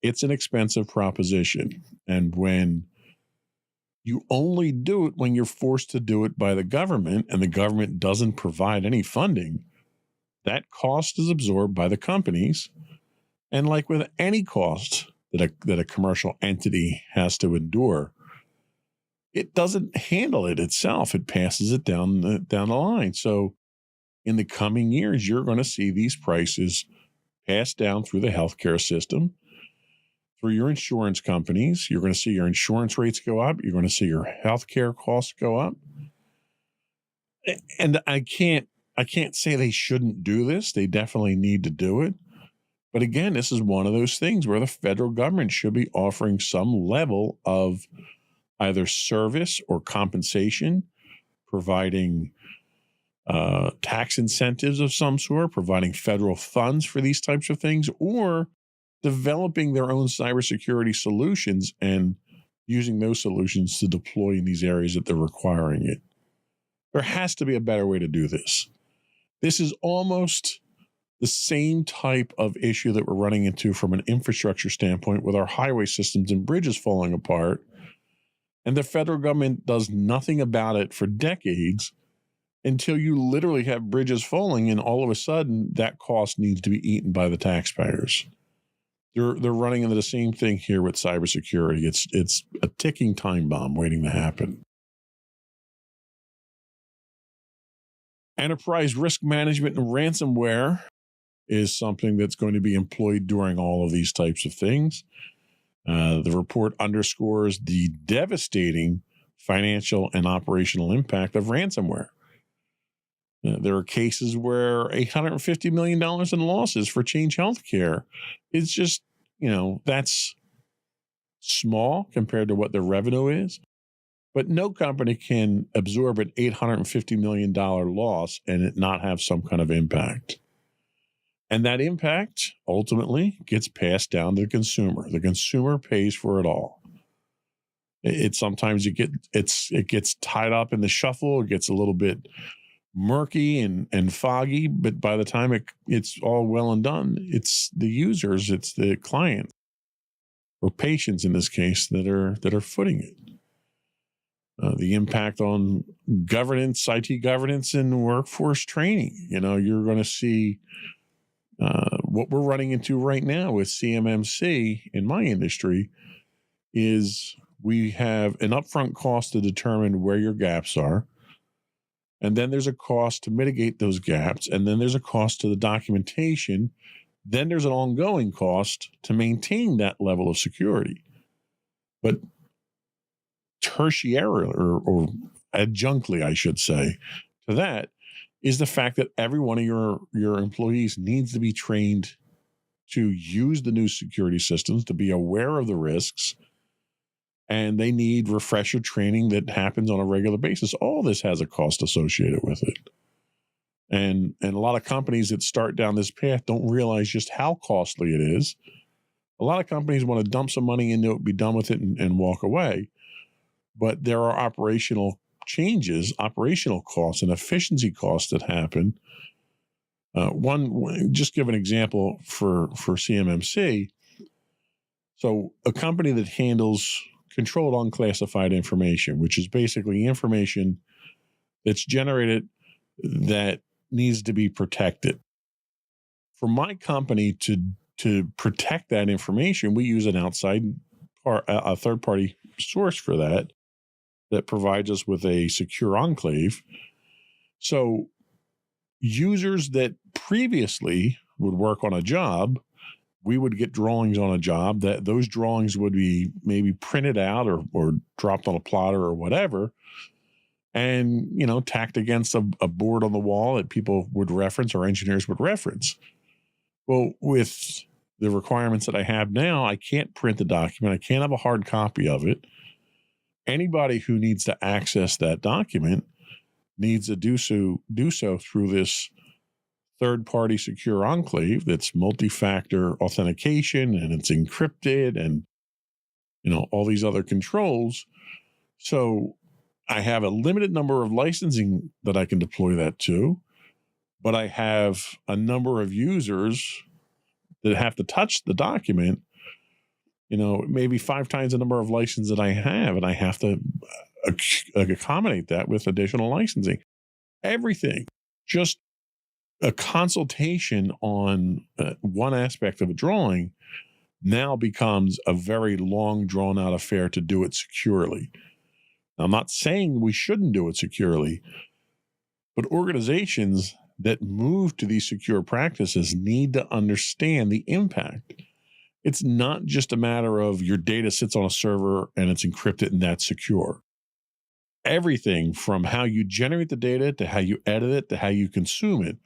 it's an expensive proposition. And when you only do it when you're forced to do it by the government and the government doesn't provide any funding, that cost is absorbed by the companies. And like with any cost that a commercial entity has to endure, it doesn't handle it itself. It passes it down the line. So in the coming years, you're going to see these prices passed down through the healthcare system, through your insurance companies. You're going to see your insurance rates go up. You're going to see your healthcare costs go up. And I can't say they shouldn't do this. They definitely need to do it. But again, this is one of those things where the federal government should be offering some level of either service or compensation, providing tax incentives of some sort, providing federal funds for these types of things, or developing their own cybersecurity solutions and using those solutions to deploy in these areas that they're requiring it. There has to be a better way to do this. This is almost the same type of issue that we're running into from an infrastructure standpoint with our highway systems and bridges falling apart. And the federal government does nothing about it for decades until you literally have bridges falling, and all of a sudden that cost needs to be eaten by the taxpayers. They're running into the same thing here with cybersecurity. It's a ticking time bomb waiting to happen. Enterprise risk management and ransomware is something that's going to be employed during all of these types of things. The report underscores the devastating financial and operational impact of ransomware. There are cases where $850 million in losses for Change Healthcare is just, that's small compared to what their revenue is. But no company can absorb an $850 million loss and it not have some kind of impact. And that impact ultimately gets passed down to the consumer. The consumer pays for it all. Sometimes it gets tied up in the shuffle. It gets a little bit murky and foggy, but by the time it's all well and done, it's the users, it's the client or patients in this case that are footing it. The impact on governance, IT governance, and workforce training. You're going to see what we're running into right now with CMMC in my industry is we have an upfront cost to determine where your gaps are. And then there's a cost to mitigate those gaps. And then there's a cost to the documentation. Then there's an ongoing cost to maintain that level of security. But tertiary or adjunctly, I should say, to that is the fact that every one of your employees needs to be trained to use the new security systems, to be aware of the risks, and they need refresher training that happens on a regular basis. All this has a cost associated with it. And a lot of companies that start down this path don't realize just how costly it is. A lot of companies want to dump some money into it, be done with it, and walk away. But there are operational changes, operational costs, and efficiency costs that happen. Just give an example for CMMC. So a company that handles controlled unclassified information, which is basically information that's generated that needs to be protected. For my company to protect that information, we use an outside a third-party source for that provides us with a secure enclave. So users that previously would work on a job, we would get drawings on a job, that those drawings would be maybe printed out or dropped on a plotter or whatever, and, tacked against a board on the wall that people would reference or engineers would reference. Well, with the requirements that I have now, I can't print the document. I can't have a hard copy of it. Anybody who needs to access that document needs to do so through this third-party secure enclave that's multi-factor authentication, and it's encrypted, and all these other controls. So I have a limited number of licensing that I can deploy that to, but I have a number of users that have to touch the document, maybe 5 times the number of licenses that I have, and I have to accommodate that with additional licensing. Everything, just a consultation on one aspect of a drawing now becomes a very long, drawn-out affair to do it securely. Now, I'm not saying we shouldn't do it securely, but organizations that move to these secure practices need to understand the impact. It's not just a matter of your data sits on a server and it's encrypted and that's secure. Everything from how you generate the data to how you edit it to how you consume it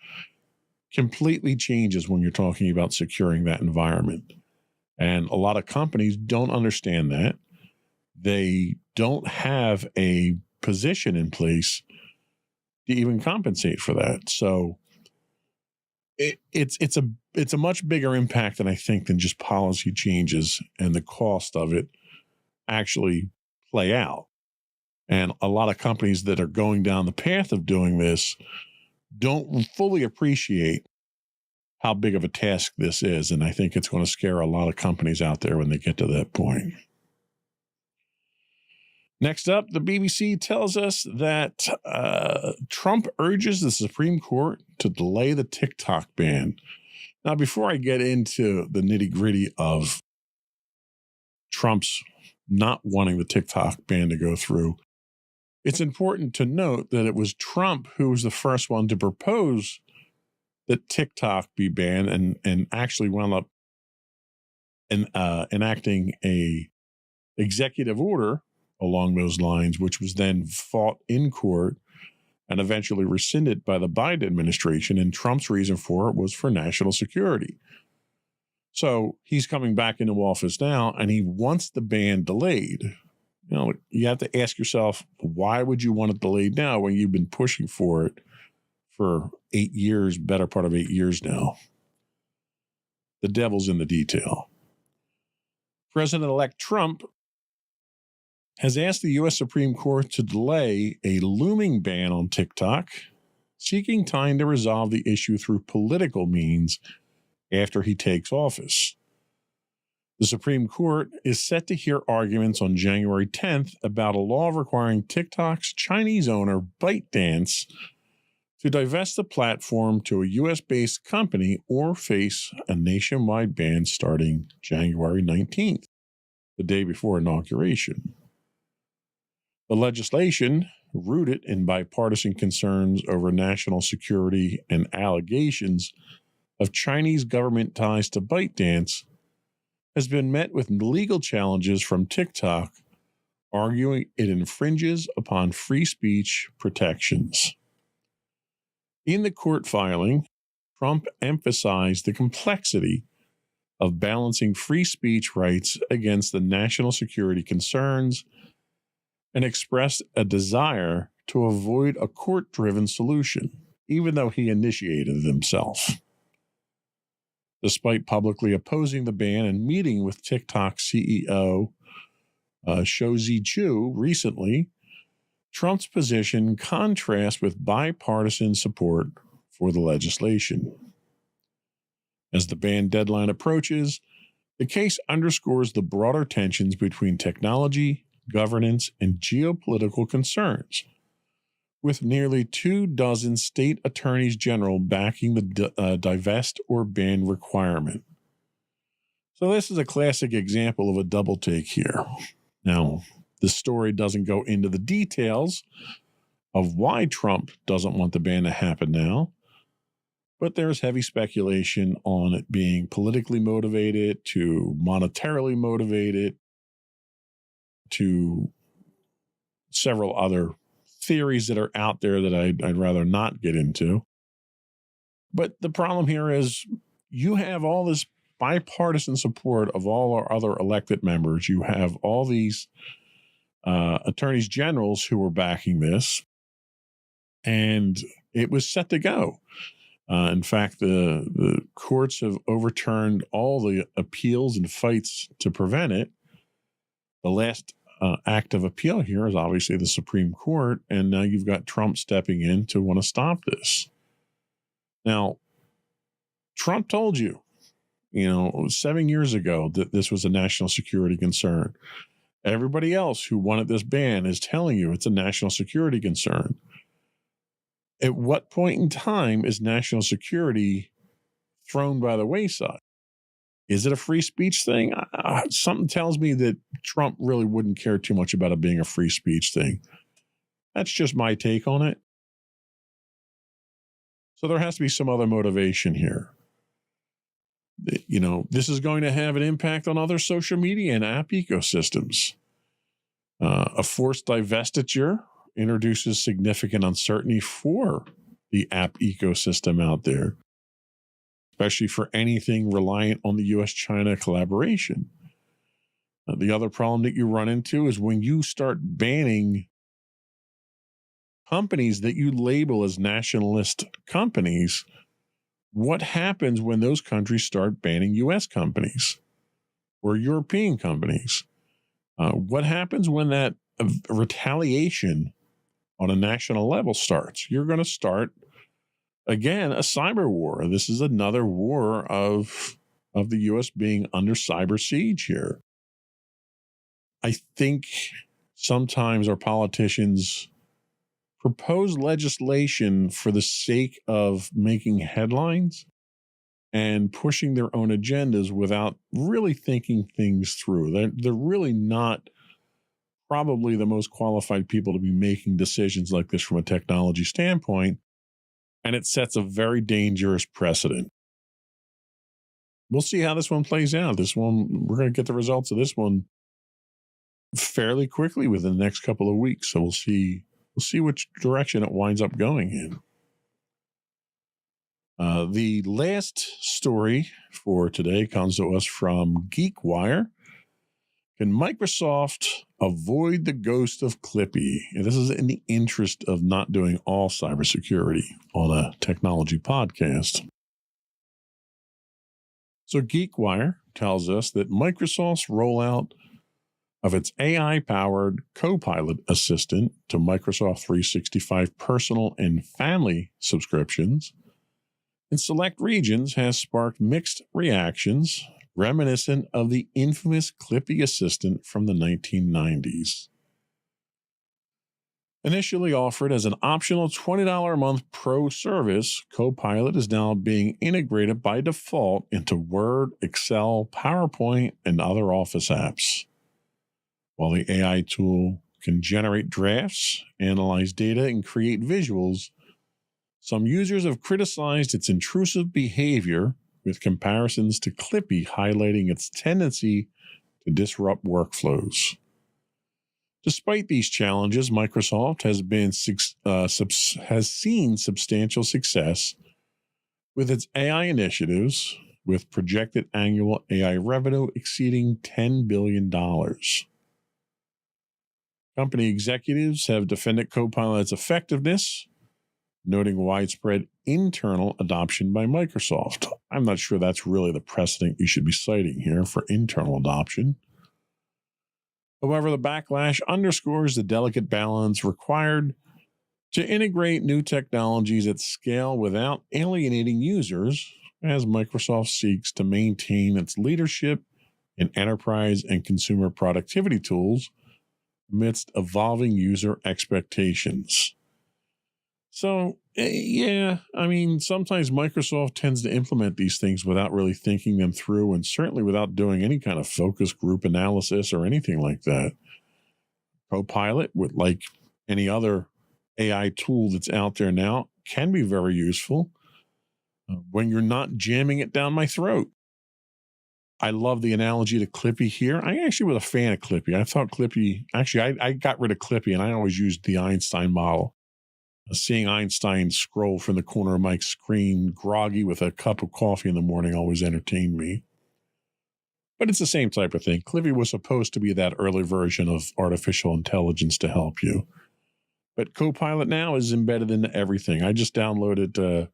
completely changes when you're talking about securing that environment. And a lot of companies don't understand that. They don't have a position in place to even compensate for that. So it's a much bigger impact than I think than just policy changes and the cost of it actually play out. And a lot of companies that are going down the path of doing this don't fully appreciate how big of a task this is. And I think it's going to scare a lot of companies out there when they get to that point. Next up, the BBC tells us that Trump urges the Supreme Court to delay the TikTok ban. Now, before I get into the nitty-gritty of Trump's not wanting the TikTok ban to go through, it's important to note that it was Trump who was the first one to propose that TikTok be banned and actually wound up enacting a executive order along those lines, which was then fought in court and eventually rescinded by the Biden administration. And Trump's reason for it was for national security. So he's coming back into office now, and he wants the ban delayed. You have to ask yourself, why would you want it delayed now when you've been pushing for it for 8 years, better part of 8 years now? The devil's in the detail. President-elect Trump has asked the U.S. Supreme Court to delay a looming ban on TikTok, seeking time to resolve the issue through political means after he takes office. The Supreme Court is set to hear arguments on January 10th about a law requiring TikTok's Chinese owner ByteDance to divest the platform to a U.S.-based company or face a nationwide ban starting January 19th, the day before inauguration. The legislation, rooted in bipartisan concerns over national security and allegations of Chinese government ties to ByteDance, has been met with legal challenges from TikTok, arguing it infringes upon free speech protections. In the court filing, Trump emphasized the complexity of balancing free speech rights against the national security concerns and expressed a desire to avoid a court-driven solution. even though he initiated it himself. Despite publicly opposing the ban and meeting with TikTok CEO Shou Zi-Chew recently, Trump's position contrasts with bipartisan support for the legislation. As the ban deadline approaches, the case underscores the broader tensions between technology, governance, and geopolitical concerns, with nearly 24 state attorneys general backing the divest or ban requirement. So this is a classic example of a double take here. Now, the story doesn't go into the details of why Trump doesn't want the ban to happen now, but there's heavy speculation on it being politically motivated, to monetarily motivated, to several other theories that are out there that I'd rather not get into. But the problem here is you have all this bipartisan support of all our other elected members. You have all these attorneys generals who were backing this, and it was set to go. In fact, the courts have overturned all the appeals and fights to prevent it. The last active appeal here is obviously the Supreme Court, and now you've got Trump stepping in to want to stop this. Now, Trump told you, 7 years ago that this was a national security concern. Everybody else who wanted this ban is telling you it's a national security concern. At what point in time is national security thrown by the wayside? Is it a free speech thing? Something tells me that Trump really wouldn't care too much about it being a free speech thing. That's just my take on it. So there has to be some other motivation here. This is going to have an impact on other social media and app ecosystems. A forced divestiture introduces significant uncertainty for the app ecosystem out there, especially for anything reliant on the U.S.-China collaboration. The other problem that you run into is when you start banning companies that you label as nationalist companies, what happens when those countries start banning U.S. companies or European companies? What happens when that retaliation on a national level starts? You're going to start, again, a cyber war. This is another war of the U.S. being under cyber siege here. I think sometimes our politicians propose legislation for the sake of making headlines and pushing their own agendas without really thinking things through. They're really not probably the most qualified people to be making decisions like this from a technology standpoint, and it sets a very dangerous precedent. We'll see how this one plays out. We're going to get the results of this one fairly quickly within the next couple of weeks. So we'll see which direction it winds up going in. The last story for today comes to us from GeekWire. Can Microsoft avoid the ghost of Clippy? And this is in the interest of not doing all cybersecurity on a technology podcast. So GeekWire tells us that Microsoft's rollout of its AI-powered Copilot assistant to Microsoft 365 personal and family subscriptions in select regions has sparked mixed reactions, reminiscent of the infamous Clippy assistant from the 1990s. Initially offered as an optional $20 a month pro service, Copilot is now being integrated by default into Word, Excel, PowerPoint, and other Office apps. While the AI tool can generate drafts, analyze data, and create visuals, some users have criticized its intrusive behavior, with comparisons to Clippy highlighting its tendency to disrupt workflows. Despite these challenges, Microsoft has seen substantial success with its AI initiatives, with projected annual AI revenue exceeding $10 billion. Company executives have defended Copilot's effectiveness, noting widespread internal adoption by Microsoft. I'm not sure that's really the precedent you should be citing here for internal adoption. However, the backlash underscores the delicate balance required to integrate new technologies at scale without alienating users, as Microsoft seeks to maintain its leadership in enterprise and consumer productivity tools amidst evolving user expectations. So, yeah, I mean, sometimes Microsoft tends to implement these things without really thinking them through, and certainly without doing any kind of focus group analysis or anything like that. Copilot, with like any other AI tool that's out there now, can be very useful when you're not jamming it down my throat. I love the analogy to Clippy here. I actually was a fan of Clippy. I thought Clippy, actually, I got rid of Clippy and I always used the Einstein model. Seeing Einstein scroll from the corner of my screen, groggy with a cup of coffee in the morning, always entertained me. But it's the same type of thing. Clippy was supposed to be that early version of artificial intelligence to help you. But Copilot now is embedded into everything. I just downloaded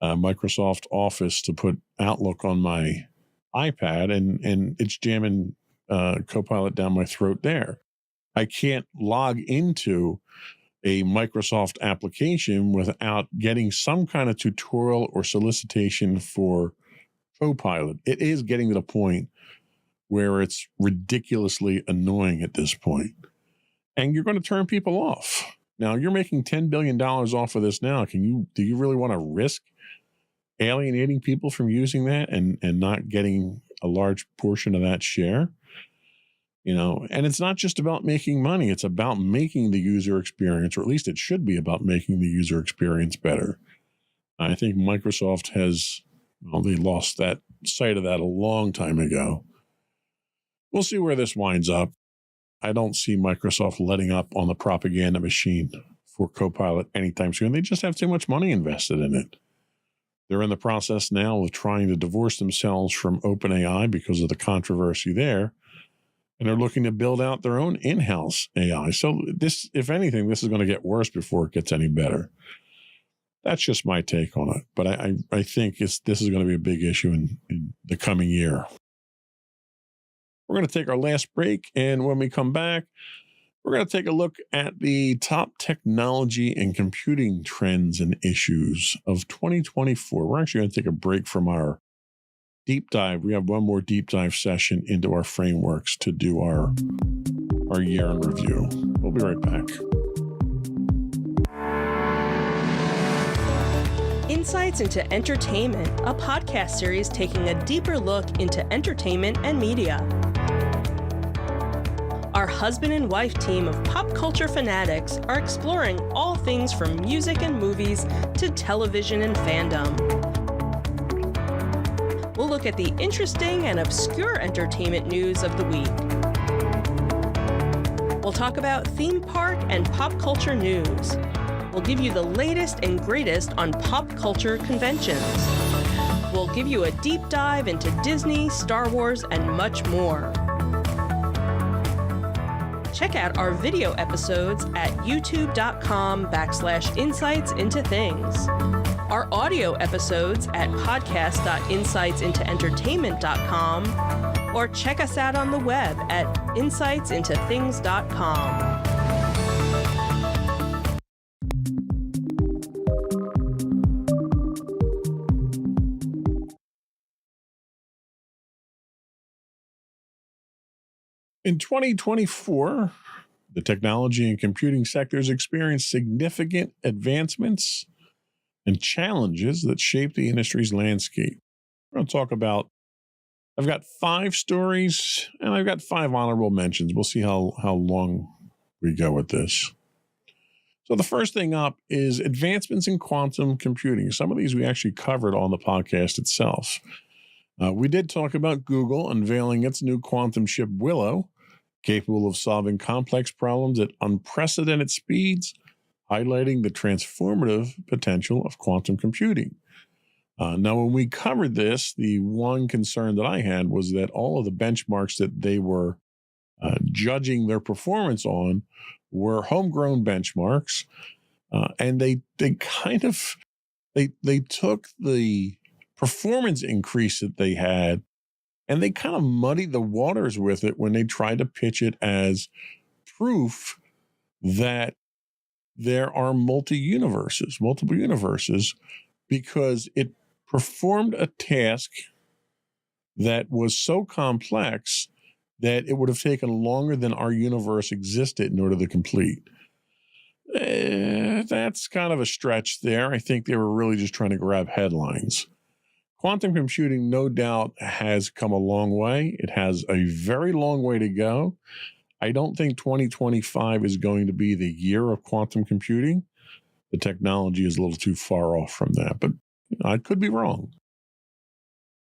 Microsoft Office to put Outlook on my iPad, and it's jamming Copilot down my throat there. I can't log into a Microsoft application without getting some kind of tutorial or solicitation for Copilot. It is getting to the point where it's ridiculously annoying at this point. And you're going to turn people off. Now, you're making $10 billion off of this now. Do you really want to risk alienating people from using that and not getting a large portion of that share? You know, and it's not just about making money. It's about making the user experience, or at least it should be about making the user experience better. I think Microsoft has, well, they lost that sight of that a long time ago. We'll see where this winds up. I don't see Microsoft letting up on the propaganda machine for Copilot anytime soon. They just have too much money invested in it. They're in the process now of trying to divorce themselves from OpenAI because of the controversy there. And they're looking to build out their own in-house AI. So this, if anything, this is going to get worse before it gets any better. That's just my take on it. But I think this is going to be a big issue in the coming year. We're going to take our last break. And when we come back, we're going to take a look at the top technology and computing trends and issues of 2024. We're actually going to take a break from our deep dive. We have one more deep dive session into our frameworks to do our year in review. We'll be right back. Insights into Entertainment, a podcast series taking a deeper look into entertainment and media. Our husband and wife team of pop culture fanatics are exploring all things from music and movies to television and fandom. We'll look at the interesting and obscure entertainment news of the week. We'll talk about theme park and pop culture news. We'll give you the latest and greatest on pop culture conventions. We'll give you a deep dive into Disney, Star Wars, and much more. Check out our video episodes at youtube.com/insightsintothings. Our audio episodes at podcast.insightsintoentertainment.com, or check us out on the web at insightsintothings.com. In 2024, the technology and computing sectors experienced significant advancements and challenges that shape the industry's landscape. We're going to talk about, I've got 5 stories and I've got 5 honorable mentions. We'll see how long we go with this. So the first thing up is advancements in quantum computing. Some of these we actually covered on the podcast itself. We did talk about Google unveiling its new quantum chip Willow, capable of solving complex problems at unprecedented speeds, highlighting the transformative potential of quantum computing. Now, when we covered this, the one concern that I had was that all of the benchmarks that they were judging their performance on were homegrown benchmarks And they kind of they took the performance increase that they had and they kind of muddied the waters with it when they tried to pitch it as proof that there are multiple universes, because it performed a task that was so complex that it would have taken longer than our universe existed in order to complete. That's kind of a stretch there. I think they were really just trying to grab headlines. Quantum computing, no doubt, has come a long way. It has a very long way to go. I don't think 2025 is going to be the year of quantum computing. The technology is a little too far off from that, but I could be wrong.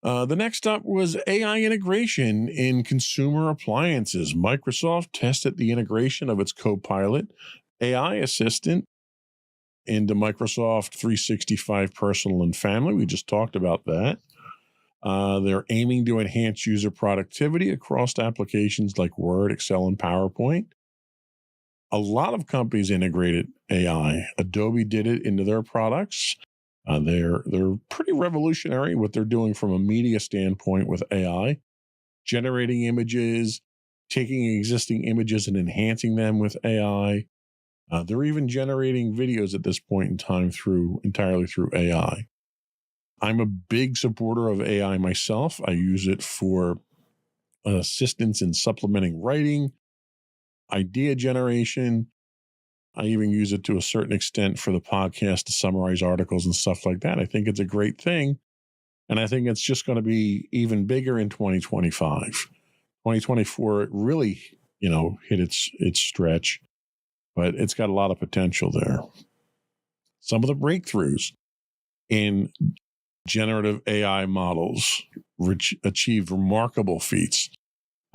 The next up was AI integration in consumer appliances. Microsoft tested the integration of its Copilot AI assistant into Microsoft 365 Personal and Family. We just talked about that. They're aiming to enhance user productivity across applications like Word, Excel, and PowerPoint. A lot of companies integrated AI. Adobe did it into their products. They're pretty revolutionary what they're doing from a media standpoint with AI, generating images, taking existing images and enhancing them with AI. They're even generating videos at this point in time entirely through AI. I'm a big supporter of AI myself. I use it for assistance in supplementing writing, idea generation. I even use it to a certain extent for the podcast to summarize articles and stuff like that. I think it's a great thing. And I think it's just going to be even bigger in 2025. 2024, it really, hit its stretch, but it's got a lot of potential there. Some of the breakthroughs in generative AI models achieved remarkable feats,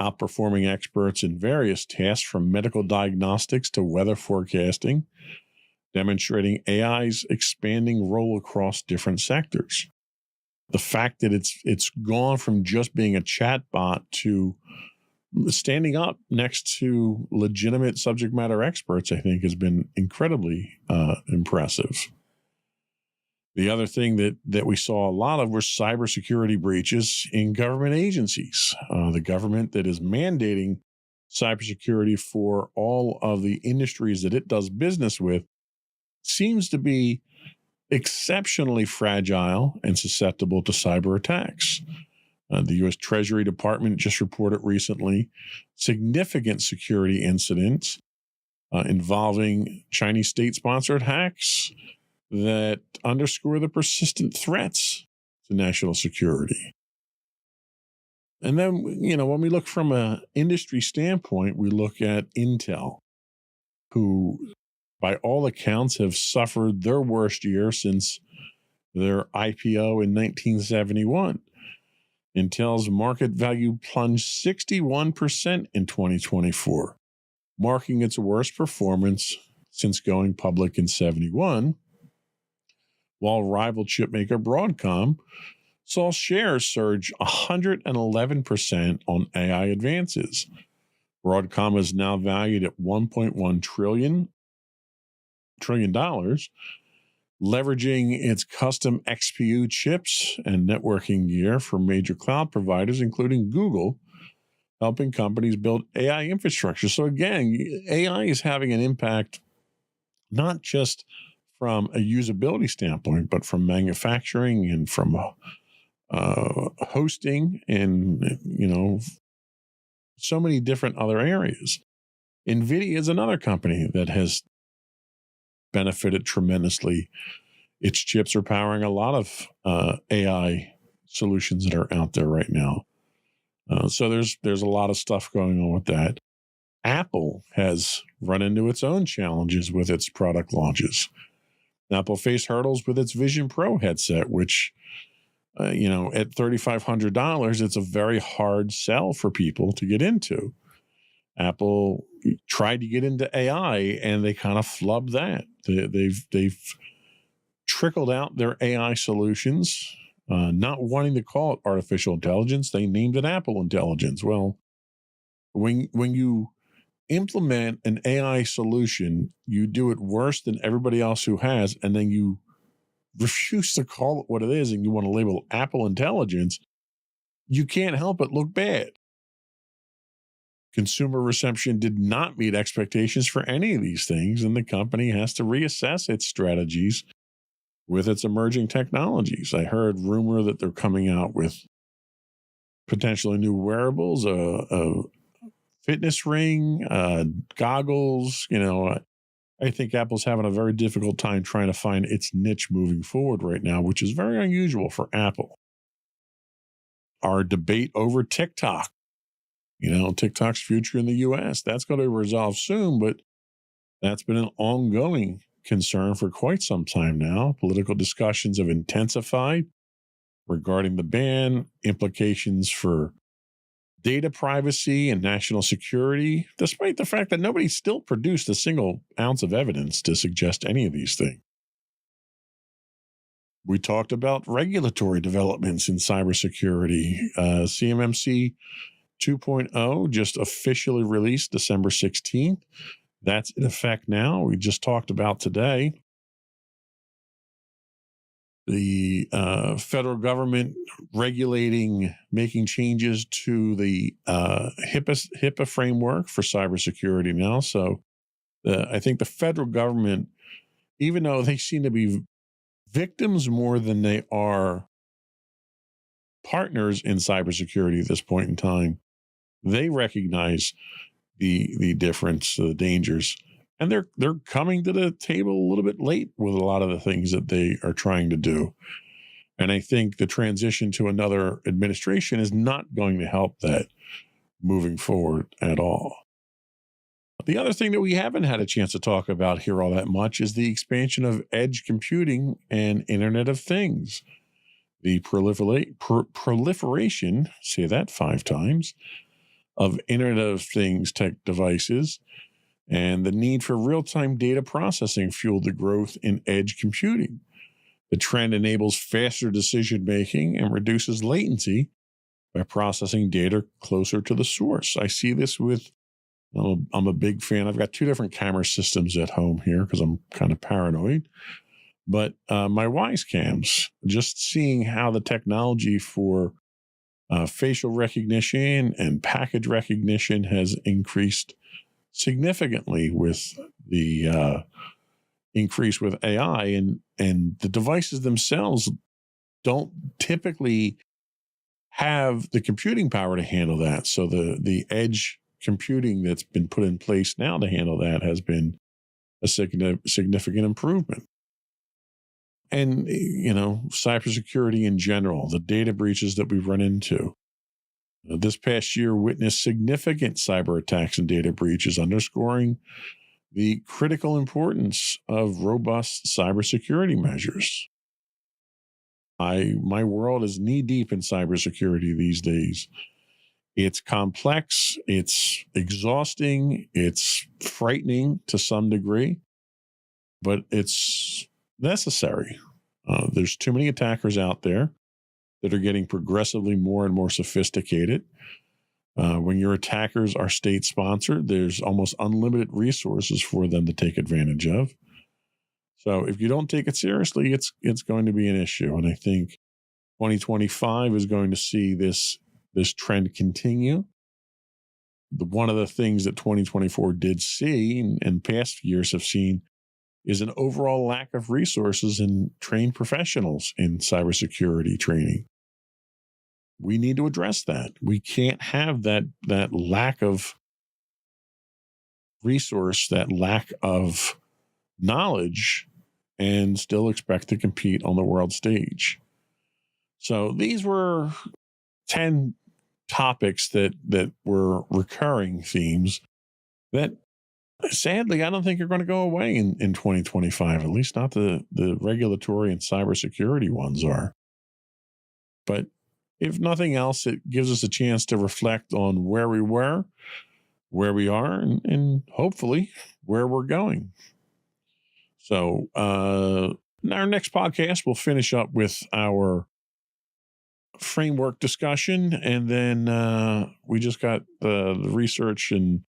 outperforming experts in various tasks from medical diagnostics to weather forecasting, demonstrating AI's expanding role across different sectors. The fact that it's gone from just being a chatbot to standing up next to legitimate subject matter experts, I think, has been incredibly impressive. The other thing that we saw a lot of were cybersecurity breaches in government agencies. The government that is mandating cybersecurity for all of the industries that it does business with seems to be exceptionally fragile and susceptible to cyber attacks. The U.S. Treasury Department just reported recently significant security incidents involving Chinese state-sponsored hacks that underscore the persistent threats to national security. And then, when we look from an industry standpoint, we look at Intel, who, by all accounts, have suffered their worst year since their IPO in 1971. Intel's market value plunged 61% in 2024, marking its worst performance since going public in 71. While rival chipmaker Broadcom saw shares surge 111% on AI advances. Broadcom is now valued at $1.1 trillion, leveraging its custom XPU chips and networking gear for major cloud providers, including Google, helping companies build AI infrastructure. So again, AI is having an impact not just from a usability standpoint, but from manufacturing and from hosting and, so many different other areas. NVIDIA is another company that has benefited tremendously. Its chips are powering a lot of AI solutions that are out there right now. So there's a lot of stuff going on with that. Apple has run into its own challenges with its product launches. Apple faced hurdles with its Vision Pro headset, which, at $3,500, it's a very hard sell for people to get into. Apple tried to get into AI, and they kind of flubbed that. They've trickled out their AI solutions, not wanting to call it artificial intelligence. They named it Apple Intelligence. Well, when you implement an AI solution, you do it worse than everybody else who has, and then you refuse to call it what it is, and you want to label Apple Intelligence, you can't help but look bad. Consumer reception did not meet expectations for any of these things, and the company has to reassess its strategies with its emerging technologies. I heard rumor that they're coming out with potentially new wearables, a fitness ring, goggles. I think Apple's having a very difficult time trying to find its niche moving forward right now, which is very unusual for Apple. Our debate over TikTok, TikTok's future in the U.S., that's going to be resolved soon, but that's been an ongoing concern for quite some time now. Political discussions have intensified regarding the ban, implications for data privacy and national security, despite the fact that nobody still produced a single ounce of evidence to suggest any of these things. We talked about regulatory developments in cybersecurity. CMMC 2.0 just officially released December 16th. That's in effect now. We just talked about today the federal government making changes to the HIPAA framework for cybersecurity now. So I think the federal government, even though they seem to be victims more than they are partners in cybersecurity at this point in time, they recognize the difference, the dangers, and they're coming to the table a little bit late with a lot of the things that they are trying to do. And I think the transition to another administration is not going to help that moving forward at all. The other thing that we haven't had a chance to talk about here all that much is the expansion of edge computing and Internet of Things. The proliferation, say that 5 times, of Internet of Things tech devices and the need for real-time data processing fueled the growth in edge computing. The trend enables faster decision-making and reduces latency by processing data closer to the source. I see this with, I'm a big fan. I've got 2 different camera systems at home here because I'm kind of paranoid. But my Wise cams, just seeing how the technology for facial recognition and package recognition has increased significantly with the increase with AI, and the devices themselves don't typically have the computing power to handle that. So the edge computing that's been put in place now to handle that has been a significant improvement. And, cybersecurity in general, the data breaches that we've run into. This past year witnessed significant cyber attacks and data breaches, underscoring the critical importance of robust cybersecurity measures. My world is knee-deep in cybersecurity these days. It's complex, it's exhausting, it's frightening to some degree, but it's necessary. There's too many attackers out there that are getting progressively more and more sophisticated. When your attackers are state-sponsored, there's almost unlimited resources for them to take advantage of. So if you don't take it seriously, it's going to be an issue. And I think 2025 is going to see this trend continue. One of the things that 2024 did see, and past years have seen, is an overall lack of resources and trained professionals in cybersecurity training. We need to address that. We can't have that lack of resource, that lack of knowledge, and still expect to compete on the world stage. So these were 10 topics that were recurring themes that sadly, I don't think are going to go away in 2025, at least not the regulatory and cybersecurity ones are. But if nothing else, it gives us a chance to reflect on where we were, where we are, and hopefully where we're going. So in our next podcast, we'll finish up with our framework discussion, and then we just got the research and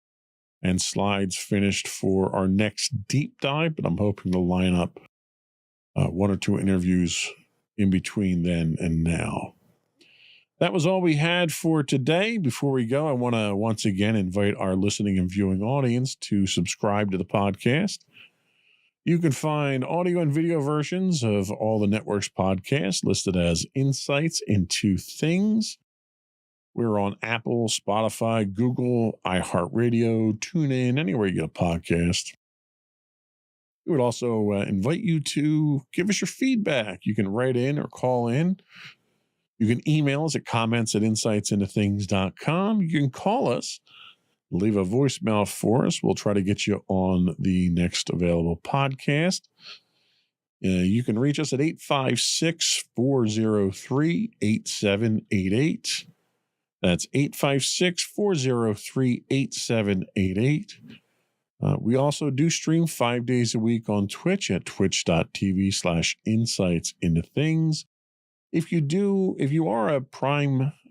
and slides finished for our next deep dive, but I'm hoping to line up one or two interviews in between then and now. That was all we had for today. Before we go, I want to once again invite our listening and viewing audience to subscribe to the podcast. You can find audio and video versions of all the network's podcasts listed as Insights into Things. We're on Apple, Spotify, Google, iHeartRadio, TuneIn, anywhere you get a podcast. We would also invite you to give us your feedback. You can write in or call in. You can email us at comments@insightsintothings.com. You can call us, leave a voicemail for us. We'll try to get you on the next available podcast. You can reach us at 856-403-8788. That's 856-403-8788. We also do stream 5 days a week on Twitch at twitch.tv/insightsintothings. If you are a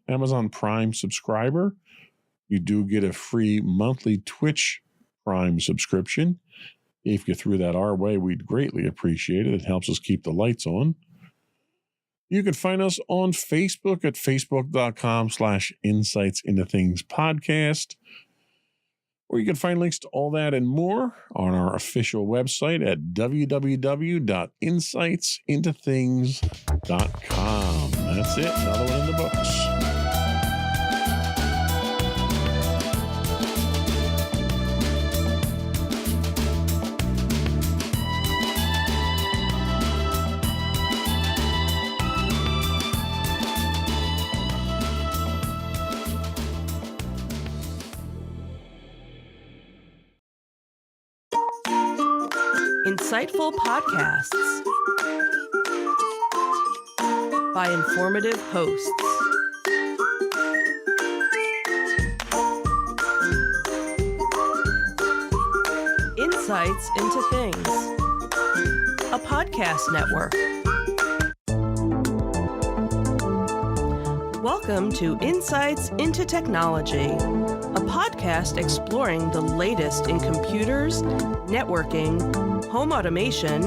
Amazon Prime subscriber, you do get a free monthly Twitch Prime subscription. If you threw that our way, we'd greatly appreciate it. It helps us keep the lights on. You can find us on Facebook at facebook.com/insightsintothingspodcast. Or you can find links to all that and more on our official website at www.insightsintothings.com. That's it. Another one in the books. Insightful podcasts by informative hosts. Insights into Things, a podcast network. Welcome to Insights into Technology, a podcast exploring the latest in computers, networking, home automation,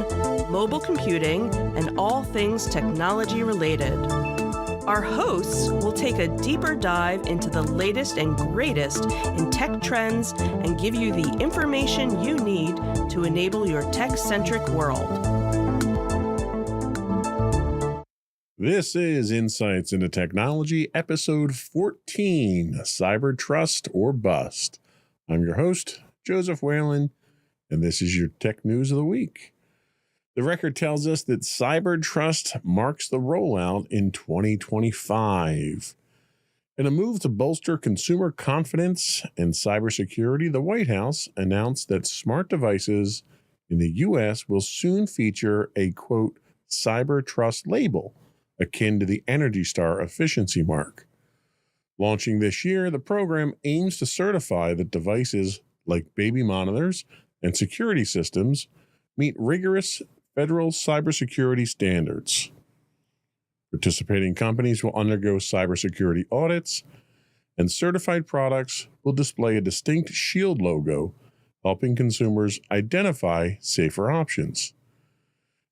mobile computing, and all things technology related. Our hosts will take a deeper dive into the latest and greatest in tech trends and give you the information you need to enable your tech-centric world. This is Insights into Technology, episode 14, Cyber Trust or Bust. I'm your host, Joseph Whalen, and this is your tech news of the week. The record tells us that cyber trust marks the rollout in 2025. In a move to bolster consumer confidence and cybersecurity, the White House announced that smart devices in the U.S. will soon feature a, quote, cyber trust label, akin to the Energy Star efficiency mark. Launching this year, the program aims to certify that devices like baby monitors and security systems meet rigorous federal cybersecurity standards. Participating companies will undergo cybersecurity audits, and certified products will display a distinct shield logo, helping consumers identify safer options.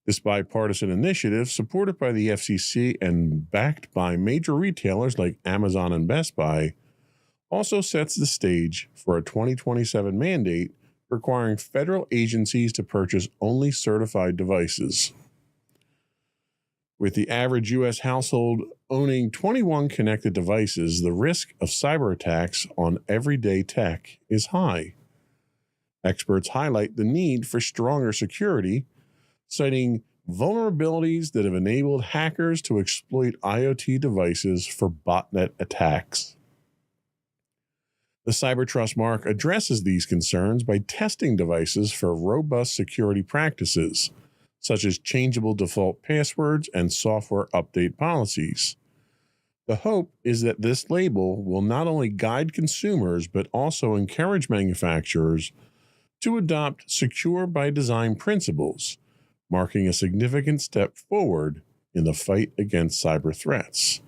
This bipartisan initiative, supported by the FCC and backed by major retailers like Amazon and Best Buy, also sets the stage for a 2027 mandate requiring federal agencies to purchase only certified devices. With the average U.S. household owning 21 connected devices, the risk of cyber attacks on everyday tech is high. Experts highlight the need for stronger security, citing vulnerabilities that have enabled hackers to exploit IoT devices for botnet attacks. The CyberTrust mark addresses these concerns by testing devices for robust security practices, such as changeable default passwords and software update policies. The hope is that this label will not only guide consumers, but also encourage manufacturers to adopt secure by design principles, marking a significant step forward in the fight against cyber threats.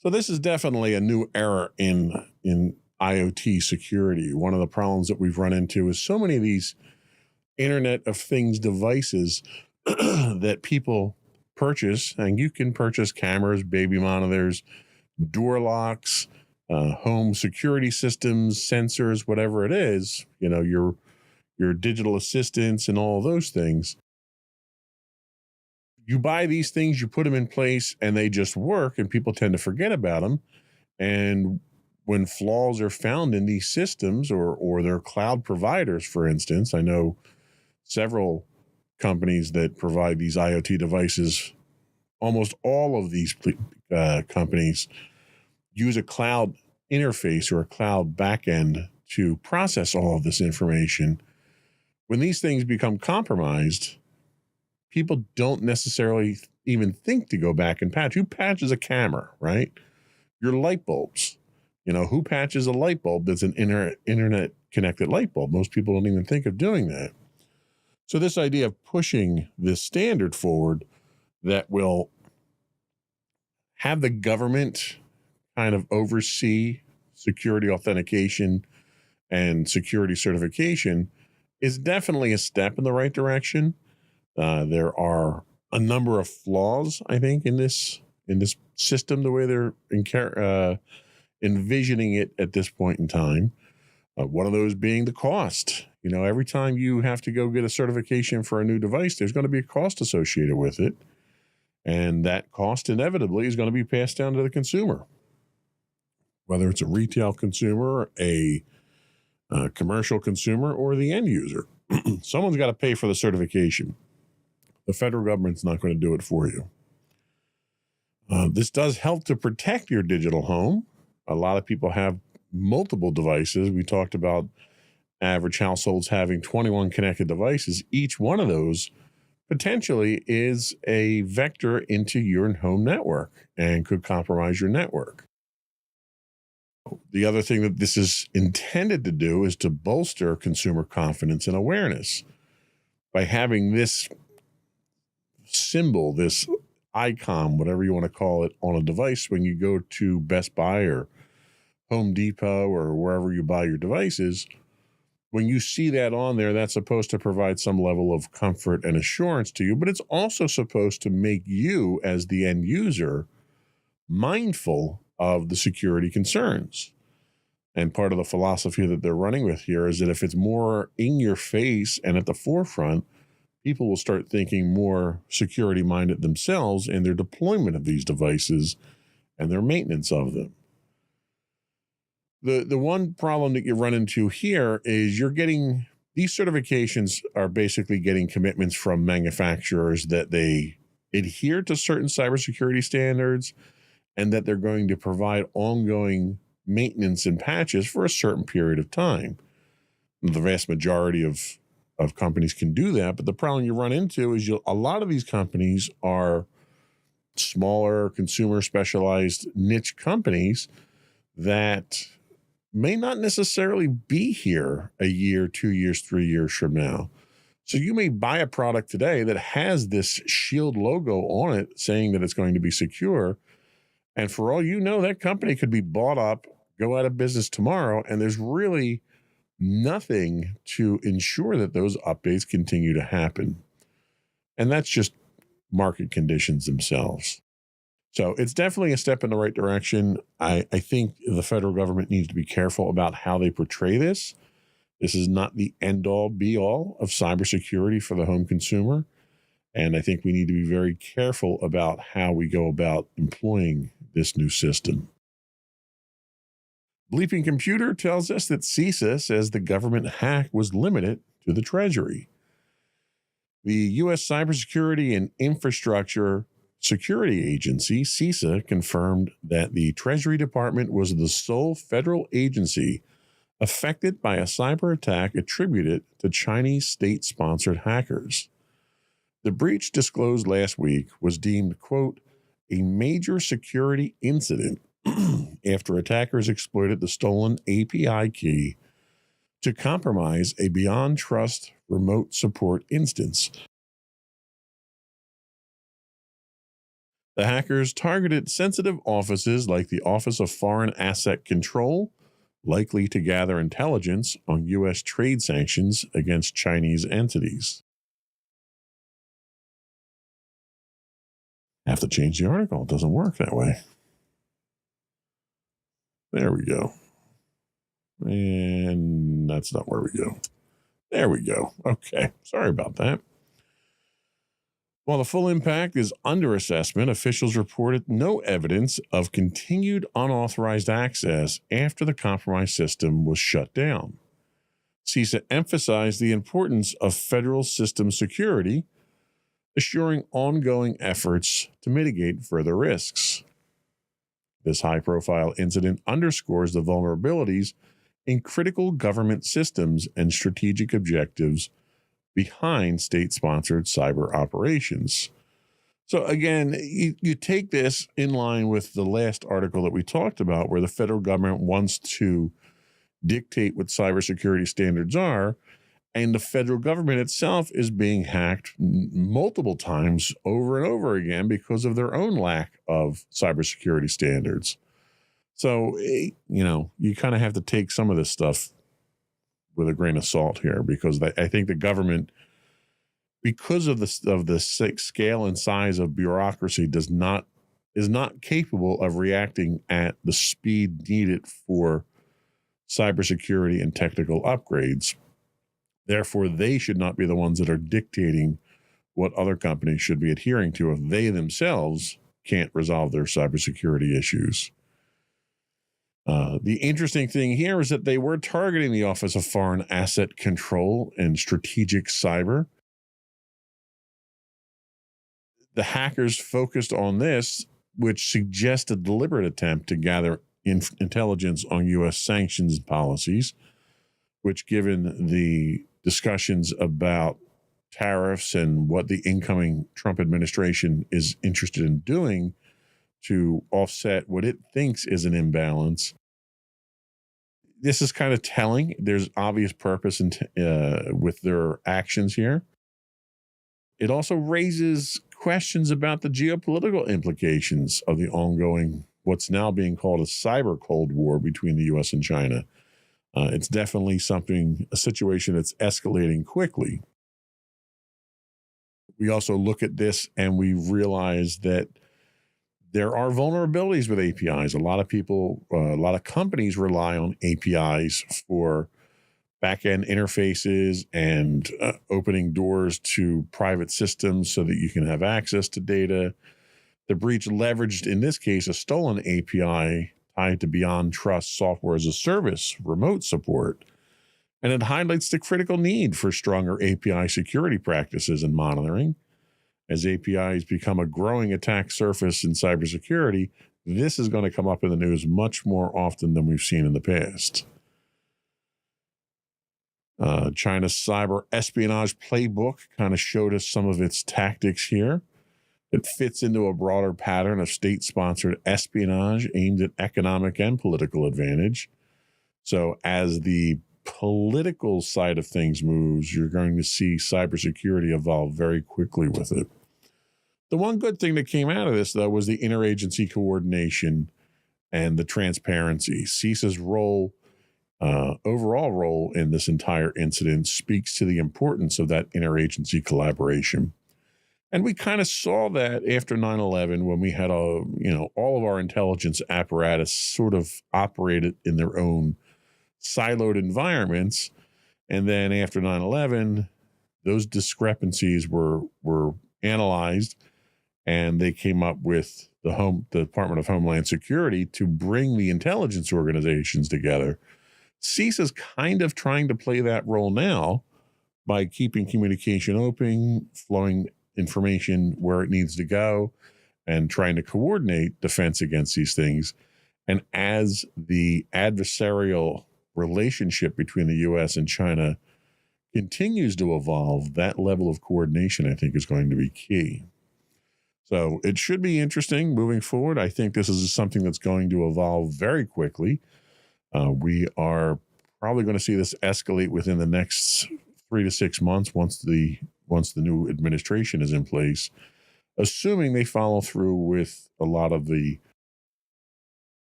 So this is definitely a new era in IoT security. One of the problems that we've run into is so many of these Internet of Things devices that people purchase, and you can purchase cameras, baby monitors, door locks, home security systems, sensors, whatever it is, your digital assistants and all those things. You buy these things, you put them in place, and they just work, and people tend to forget about them. And when flaws are found in these systems or their cloud providers, for instance, I know several companies that provide these IoT devices. Almost all of these companies use a cloud interface or a cloud backend to process all of this information. When these things become compromised, people don't necessarily even think to go back and patch. Who patches a camera, right? Your light bulbs. Who patches a light bulb that's an internet connected light bulb? Most people don't even think of doing that. So this idea of pushing this standard forward that will have the government kind of oversee security authentication and security certification is definitely a step in the right direction. There are a number of flaws, I think, in this system, the way they're envisioning it at this point in time. One of those being the cost. Every time you have to go get a certification for a new device, there's going to be a cost associated with it. And that cost inevitably is going to be passed down to the consumer. Whether it's a retail consumer, a commercial consumer, or the end user. Someone's got to pay for the certification. The federal government's not going to do it for you. This does help to protect your digital home. A lot of people have multiple devices. We talked about average households having 21 connected devices. Each one of those potentially is a vector into your home network and could compromise your network. The other thing that this is intended to do is to bolster consumer confidence and awareness by having this symbol, this icon, whatever you want to call it, on a device when you go to Best Buy or Home Depot or wherever you buy your devices. When you see that on there, that's supposed to provide some level of comfort and assurance to you, but it's also supposed to make you, as the end user, mindful of the security concerns. And part of the philosophy that they're running with here is that if it's more in your face and at the forefront, people will start thinking more security-minded themselves in their deployment of these devices and their maintenance of them. The one problem that you run into here is these certifications are basically getting commitments from manufacturers that they adhere to certain cybersecurity standards and that they're going to provide ongoing maintenance and patches for a certain period of time. The vast majority of companies can do that, but the problem you run into is a lot of these companies are smaller, consumer specialized niche companies that may not necessarily be here a year, 2 years, 3 years from now. So you may buy a product today that has this Shield logo on it saying that it's going to be secure. And for all you know, that company could be bought up, go out of business tomorrow, and there's really nothing to ensure that those updates continue to happen. And that's just market conditions themselves. So it's definitely a step in the right direction. I think the federal government needs to be careful about how they portray this. This is not the end-all, be-all of cybersecurity for the home consumer. And I think we need to be very careful about how we go about employing this new system. Bleeping Computer tells us that CISA says the government hack was limited to the Treasury. The U.S. Cybersecurity and Infrastructure Security Agency, CISA, confirmed that the Treasury Department was the sole federal agency affected by a cyber attack attributed to Chinese state-sponsored hackers. The breach disclosed last week was deemed, quote, a major security incident after attackers exploited the stolen API key to compromise a Beyond Trust remote support instance. The hackers targeted sensitive offices like the Office of Foreign Asset Control, likely to gather intelligence on U.S. trade sanctions against Chinese entities. Have to change the article. It doesn't work that way. There we go. And that's not where we go. There we go. Okay. Sorry about that. While the full impact is under assessment, officials reported no evidence of continued unauthorized access after the compromised system was shut down. CISA emphasized the importance of federal system security, assuring ongoing efforts to mitigate further risks. This high-profile incident underscores the vulnerabilities in critical government systems and strategic objectives behind state-sponsored cyber operations. So again, you take this in line with the last article that we talked about, where the federal government wants to dictate what cybersecurity standards are, and the federal government itself is being hacked multiple times over and over again because of their own lack of cybersecurity standards. So, you kind of have to take some of this stuff with a grain of salt here, because I think the government, because of the scale and size of bureaucracy, is not capable of reacting at the speed needed for cybersecurity and technical upgrades. Therefore, they should not be the ones that are dictating what other companies should be adhering to if they themselves can't resolve their cybersecurity issues. The interesting thing here is that they were targeting the Office of Foreign Asset Control and Strategic Cyber. The hackers focused on this, which suggests a deliberate attempt to gather intelligence on U.S. sanctions policies, which, given the discussions about tariffs and what the incoming Trump administration is interested in doing to offset what it thinks is an imbalance, this is kind of telling. There's obvious purpose with their actions here. It also raises questions about the geopolitical implications of the ongoing, what's now being called a cyber Cold War between the U.S. and China. It's definitely a situation that's escalating quickly. We also look at this and we realize that there are vulnerabilities with APIs. A lot of companies rely on APIs for back-end interfaces and opening doors to private systems so that you can have access to data. The breach leveraged, in this case, a stolen API tied to Beyond Trust software as a service remote support. And it highlights the critical need for stronger API security practices and monitoring. As APIs become a growing attack surface in cybersecurity, this is going to come up in the news much more often than we've seen in the past. China's cyber espionage playbook kind of showed us some of its tactics here. It fits into a broader pattern of state-sponsored espionage aimed at economic and political advantage. So as the political side of things moves, you're going to see cybersecurity evolve very quickly with it. The one good thing that came out of this, though, was the interagency coordination and the transparency. CISA's overall role in this entire incident speaks to the importance of that interagency collaboration. And we kind of saw that after 9/11, when we had all of our intelligence apparatus sort of operated in their own siloed environments. And then after 9/11, those discrepancies were analyzed, and they came up with the Department of Homeland Security to bring the intelligence organizations together. CISA's kind of trying to play that role now by keeping communication open, flowing information where it needs to go, and trying to coordinate defense against these things. And as the adversarial relationship between the U.S. and China continues to evolve, that level of coordination, I think, is going to be key. So it should be interesting moving forward. I think this is something that's going to evolve very quickly. We are probably going to see this escalate within the next 3 to 6 months once the new administration is in place, assuming they follow through with a lot of the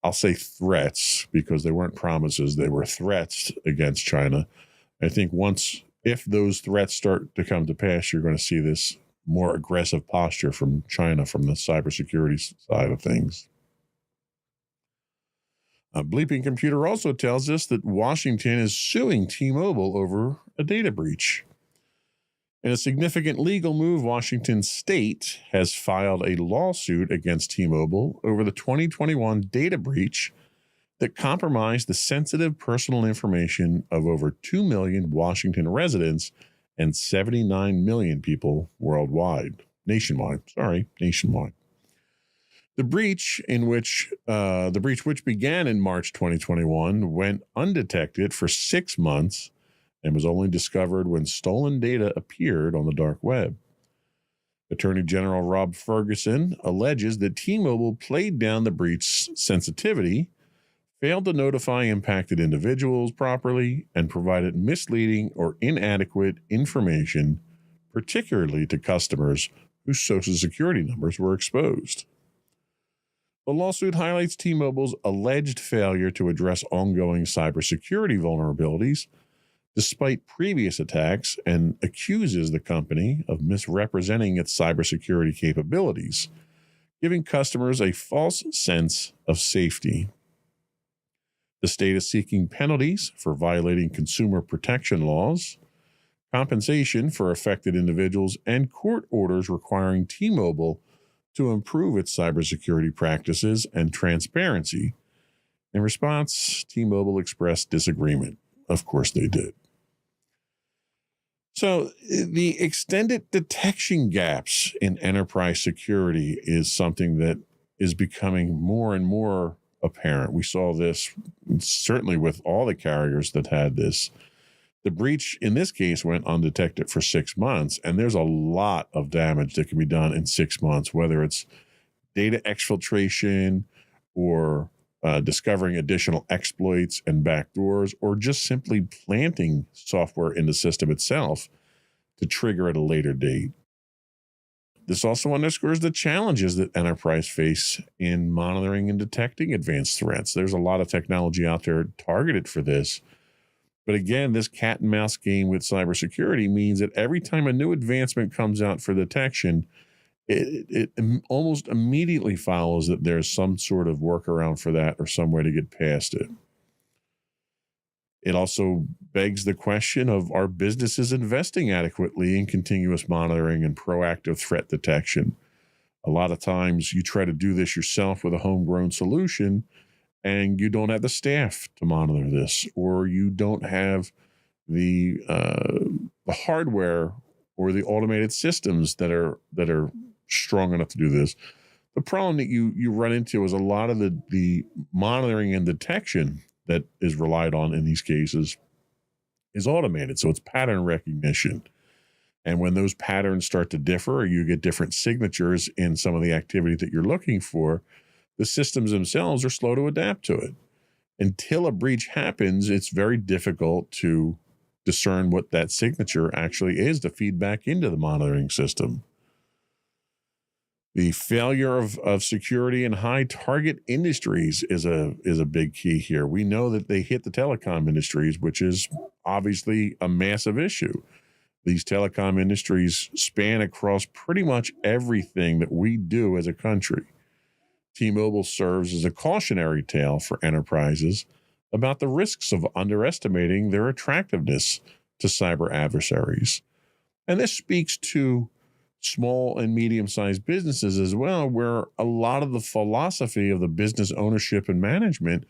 I'll say threats because they weren't promises, they were threats against China. I think if those threats start to come to pass, you're going to see this more aggressive posture from China from the cybersecurity side of things. A Bleeping Computer also tells us that Washington is suing T-Mobile over a data breach. In a significant legal move, Washington State has filed a lawsuit against T-Mobile over the 2021 data breach that compromised the sensitive personal information of over 2 million Washington residents and 79 million people nationwide. The breach, which began in March 2021, went undetected for 6 months and was only discovered when stolen data appeared on the dark web. Attorney General Rob Ferguson alleges that T-Mobile played down the breach's sensitivity, failed to notify impacted individuals properly, and provided misleading or inadequate information, particularly to customers whose Social Security numbers were exposed. The lawsuit highlights T-Mobile's alleged failure to address ongoing cybersecurity vulnerabilities despite previous attacks and accuses the company of misrepresenting its cybersecurity capabilities, giving customers a false sense of safety. The state is seeking penalties for violating consumer protection laws, compensation for affected individuals, and court orders requiring T-Mobile to improve its cybersecurity practices and transparency. In response, T-Mobile expressed disagreement. Of course they did. So the extended detection gaps in enterprise security is something that is becoming more and more apparent. We saw this certainly with all the carriers that had this. The breach in this case went undetected for 6 months, and there's a lot of damage that can be done in 6 months, whether it's data exfiltration or discovering additional exploits and backdoors, or just simply planting software in the system itself to trigger at a later date. This also underscores the challenges that enterprise face in monitoring and detecting advanced threats. There's a lot of technology out there targeted for this. But again, this cat and mouse game with cybersecurity means that every time a new advancement comes out for detection, it almost immediately follows that there's some sort of workaround for that or some way to get past it. It also begs the question of, are businesses investing adequately in continuous monitoring and proactive threat detection? A lot of times you try to do this yourself with a homegrown solution and you don't have the staff to monitor this, or you don't have the hardware or the automated systems that are strong enough to do this. The problem that you run into is a lot of the monitoring and detection that is relied on in these cases is automated. So it's pattern recognition. And when those patterns start to differ, or you get different signatures in some of the activity that you're looking for, the systems themselves are slow to adapt to it. Until a breach happens, it's very difficult to discern what that signature actually is to feed back into the monitoring system. The failure of security in high target industries is a big key here. We know that they hit the telecom industries, which is obviously a massive issue. These telecom industries span across pretty much everything that we do as a country. T-Mobile serves as a cautionary tale for enterprises about the risks of underestimating their attractiveness to cyber adversaries. And this speaks to small and medium-sized businesses as well, where a lot of the philosophy of the business ownership and management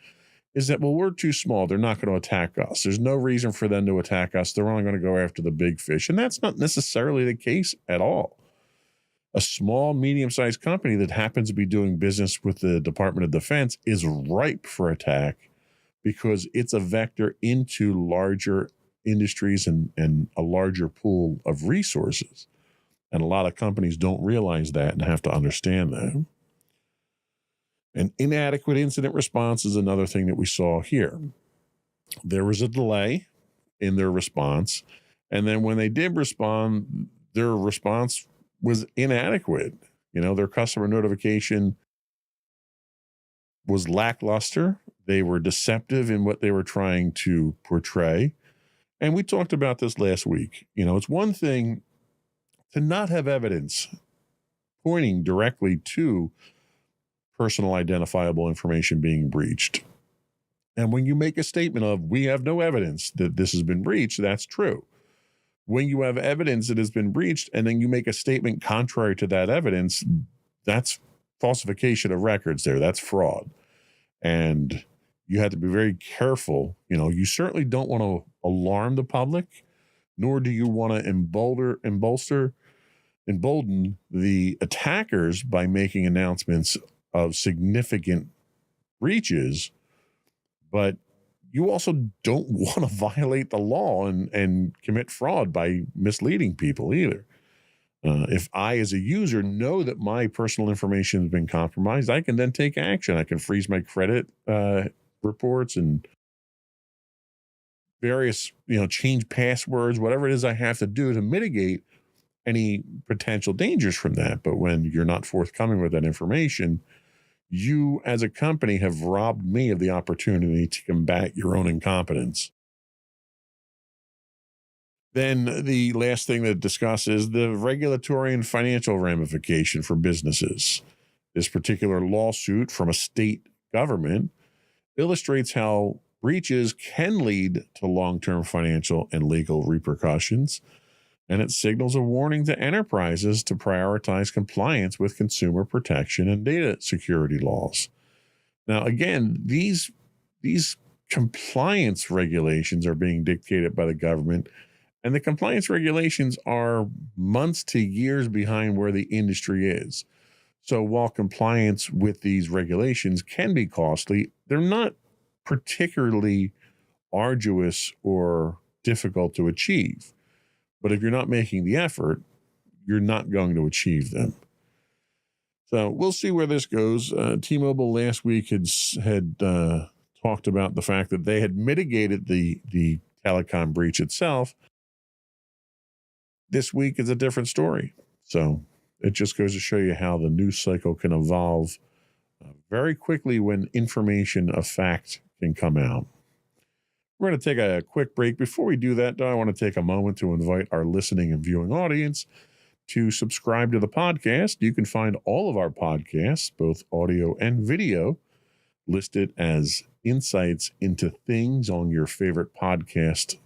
is that, well, we're too small. They're not going to attack us. There's no reason for them to attack us. They're only going to go after the big fish. And that's not necessarily the case at all. A small, medium-sized company that happens to be doing business with the Department of Defense is ripe for attack because it's a vector into larger industries and a larger pool of resources. And a lot of companies don't realize that and have to understand that. An inadequate incident response is another thing that we saw here. There was a delay in their response. And then when they did respond, their response was inadequate. Their customer notification was lackluster. They were deceptive in what they were trying to portray. And we talked about this last week. You know, it's one thing to not have evidence pointing directly to personal identifiable information being breached. And when you make a statement of, we have no evidence that this has been breached, that's true. When you have evidence that has been breached and then you make a statement contrary to that evidence, that's falsification of records there. That's fraud. And you have to be very careful. You know, you certainly don't want to alarm the public, nor do you want to embolden the attackers by making announcements of significant breaches. But you also don't want to violate the law and commit fraud by misleading people either. If I, as a user, know that my personal information has been compromised, I can then take action. I can freeze my credit reports and various, change passwords, whatever it is I have to do to mitigate any potential dangers from that. But when you're not forthcoming with that information, you as a company have robbed me of the opportunity to combat your own incompetence. Then the last thing to discuss is the regulatory and financial ramification for businesses. This particular lawsuit from a state government illustrates how breaches can lead to long-term financial and legal repercussions, and it signals a warning to enterprises to prioritize compliance with consumer protection and data security laws. Now, again, these compliance regulations are being dictated by the government, and the compliance regulations are months to years behind where the industry is. So while compliance with these regulations can be costly, they're not particularly arduous or difficult to achieve. But if you're not making the effort, you're not going to achieve them. So we'll see where this goes. T-Mobile last week had talked about the fact that they had mitigated the telecom breach itself. This week is a different story. So it just goes to show you how the news cycle can evolve very quickly when information of fact can come out. We're going to take a quick break. Before we do that, though, I want to take a moment to invite our listening and viewing audience to subscribe to the podcast. You can find all of our podcasts, both audio and video, listed as Insights into Things on your favorite podcast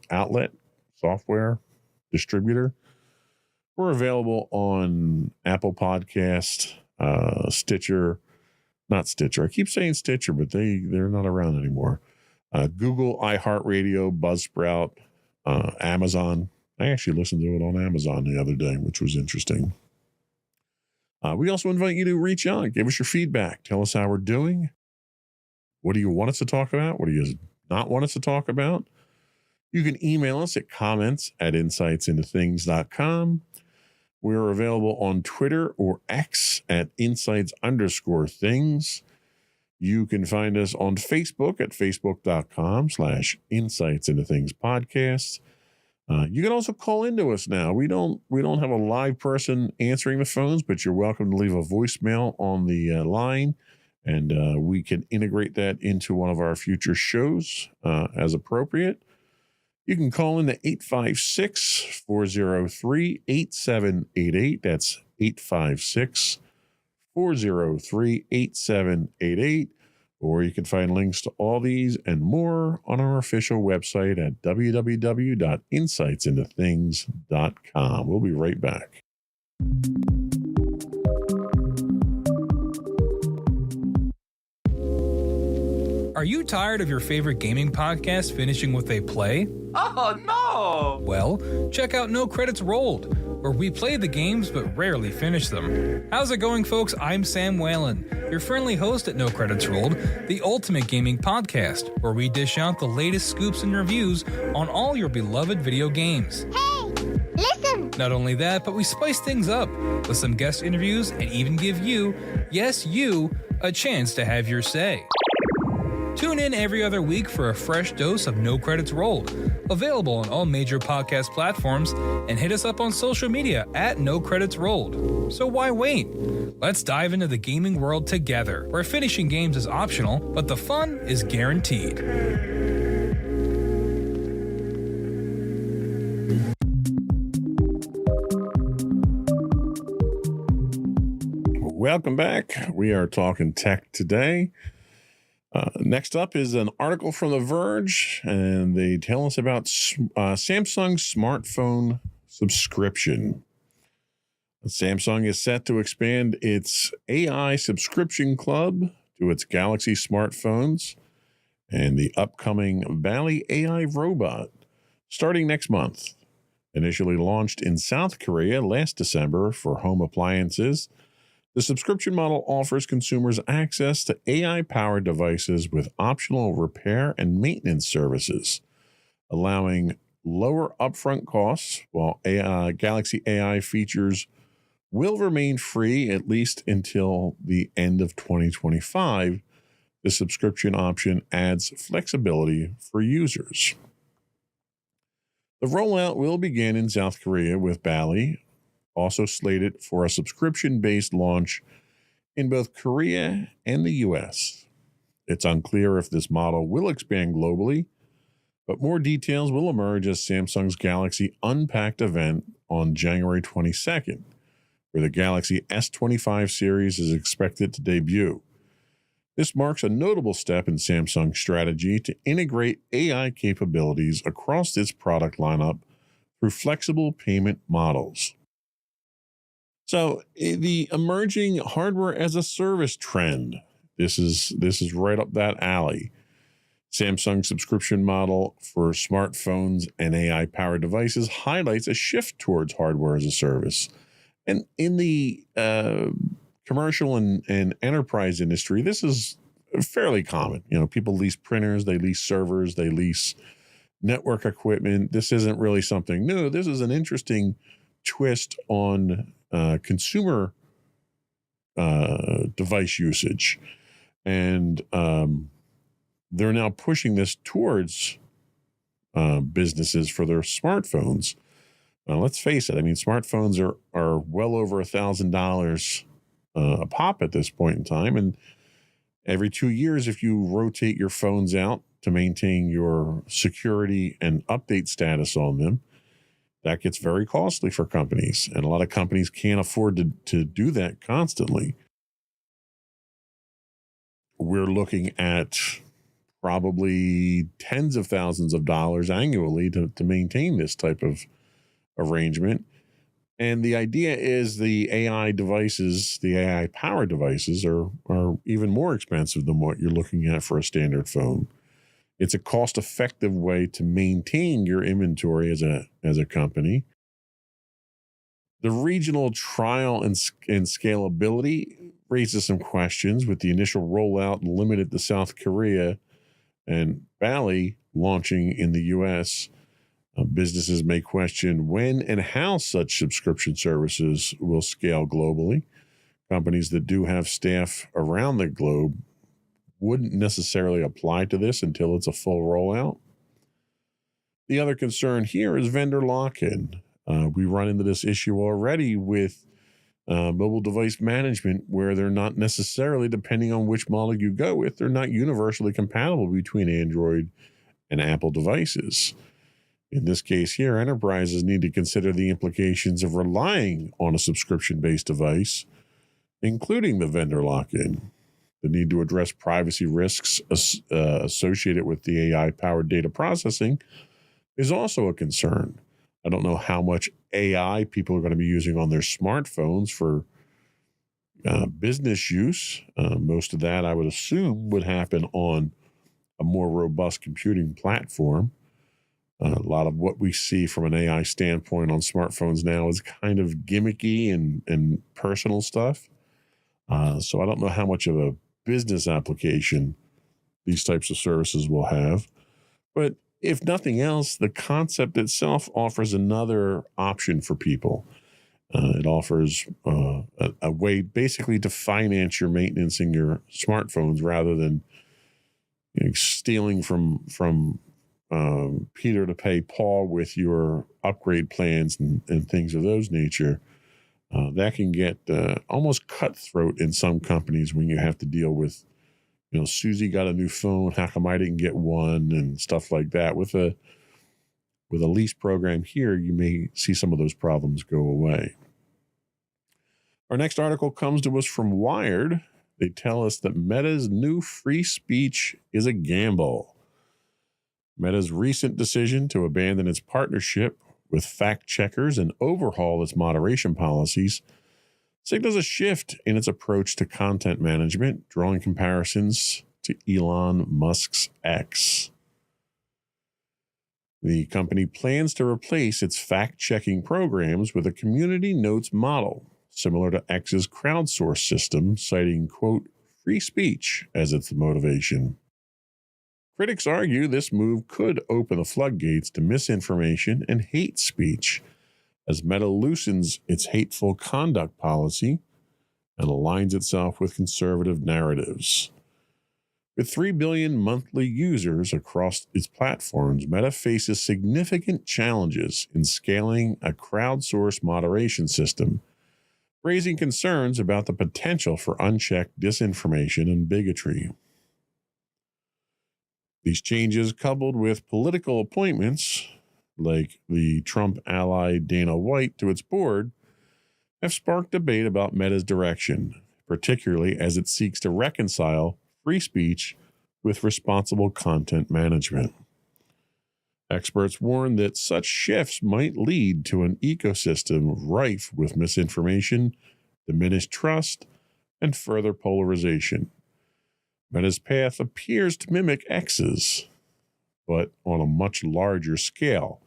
outlet, software, distributor. We're available on Apple Podcast, Stitcher, not Stitcher. I keep saying Stitcher, but they're not around anymore. Google, iHeartRadio, Buzzsprout, Amazon. I actually listened to it on Amazon the other day, which was interesting. We also invite you to reach out, give us your feedback, tell us how we're doing. What do you want us to talk about? What do you not want us to talk about? You can email us at comments@insightsintothings.com. We're available on Twitter or X at insights_things. You can find us on Facebook at facebook.com/insightsintothingspodcast. You can also call into us now. We don't have a live person answering the phones, but you're welcome to leave a voicemail on the line, and we can integrate that into one of our future shows as appropriate. You can call in to 856-403-8788. That's 856-403-8788. Or you can find links to all these and more on our official website at www.insightsintothings.com. We'll be right back. Are you tired of your favorite gaming podcast finishing with a play? Oh, no! Well, check out No Credits Rolled, where we play the games but rarely finish them. How's it going, folks? I'm Sam Whalen, your friendly host at No Credits Rolled, the ultimate gaming podcast, where we dish out the latest scoops and reviews on all your beloved video games. Hey, listen! Not only that, but we spice things up with some guest interviews and even give you, yes, you, a chance to have your say. Tune in every other week for a fresh dose of No Credits Rolled, available on all major podcast platforms, and hit us up on social media at No Credits Rolled. So why wait? Let's dive into the gaming world together, where finishing games is optional, but the fun is guaranteed. Welcome back. We are talking tech today. Next up is an article from The Verge, and they tell us about Samsung's smartphone subscription. Samsung is set to expand its AI subscription club to its Galaxy smartphones and the upcoming Valley AI robot starting next month. Initially launched in South Korea last December for home appliances, the subscription model offers consumers access to AI-powered devices with optional repair and maintenance services, allowing lower upfront costs, while Galaxy AI features will remain free at least until the end of 2025. The subscription option adds flexibility for users. The rollout will begin in South Korea with Bally, also slated for a subscription-based launch in both Korea and the US. It's unclear if this model will expand globally, but more details will emerge as Samsung's Galaxy Unpacked event on January 22nd, where the Galaxy S25 series is expected to debut. This marks a notable step in Samsung's strategy to integrate AI capabilities across its product lineup through flexible payment models. So the emerging hardware as a service trend, this is right up that alley. Samsung's subscription model for smartphones and AI-powered devices highlights a shift towards hardware as a service. And in the commercial and enterprise industry, this is fairly common. You know, people lease printers, they lease servers, they lease network equipment. This isn't really something new. This is an interesting twist on consumer device usage. And they're now pushing this towards businesses for their smartphones. Let's face it. I mean, smartphones are well over $1,000 a pop at this point in time. And every 2 years, if you rotate your phones out to maintain your security and update status on them, that gets very costly for companies. And a lot of companies can't afford to do that constantly. We're looking at probably tens of thousands of dollars annually to maintain this type of arrangement. And the idea is the AI devices, the AI powered devices are even more expensive than what you're looking at for a standard phone. It's a cost-effective way to maintain your inventory as a company. The regional trial and scalability raises some questions, with the initial rollout limited to South Korea and Bally launching in the U.S. Businesses may question when and how such subscription services will scale globally. Companies that do have staff around the globe wouldn't necessarily apply to this until it's a full rollout. The other concern here is vendor lock-in. We run into this issue already with mobile device management, where they're not necessarily, depending on which model you go with, they're not universally compatible between Android and Apple devices. In this case here, enterprises need to consider the implications of relying on a subscription-based device, including the vendor lock-in. The need to address privacy risks associated with the AI-powered data processing is also a concern. I don't know how much AI people are going to be using on their smartphones for business use. Most of that, I would assume, would happen on a more robust computing platform. A lot of what we see from an AI standpoint on smartphones now is kind of gimmicky and personal stuff. So I don't know how much of a business application these types of services will have. But if nothing else, the concept itself offers another option for people. It offers a way basically to finance your maintenance in your smartphones rather than stealing from Peter to pay Paul with your upgrade plans and things of those nature. That can get almost cutthroat in some companies when you have to deal with, Susie got a new phone. How come I didn't get one, and stuff like that. With a lease program here, you may see some of those problems go away. Our next article comes to us from Wired. They tell us that Meta's new free speech is a gamble. Meta's recent decision to abandon its partnership with fact checkers and overhaul its moderation policies signals a shift in its approach to content management, drawing comparisons to Elon Musk's X. The company plans to replace its fact-checking programs with a community notes model, similar to X's crowdsource system, citing, quote, free speech as its motivation. Critics argue this move could open the floodgates to misinformation and hate speech, as Meta loosens its hateful conduct policy and aligns itself with conservative narratives. With 3 billion monthly users across its platforms, Meta faces significant challenges in scaling a crowdsourced moderation system, raising concerns about the potential for unchecked disinformation and bigotry. These changes, coupled with political appointments, like the Trump ally Dana White to its board, have sparked debate about Meta's direction, particularly as it seeks to reconcile free speech with responsible content management. Experts warn that such shifts might lead to an ecosystem rife with misinformation, diminished trust, and further polarization. Meta's path appears to mimic X's, but on a much larger scale,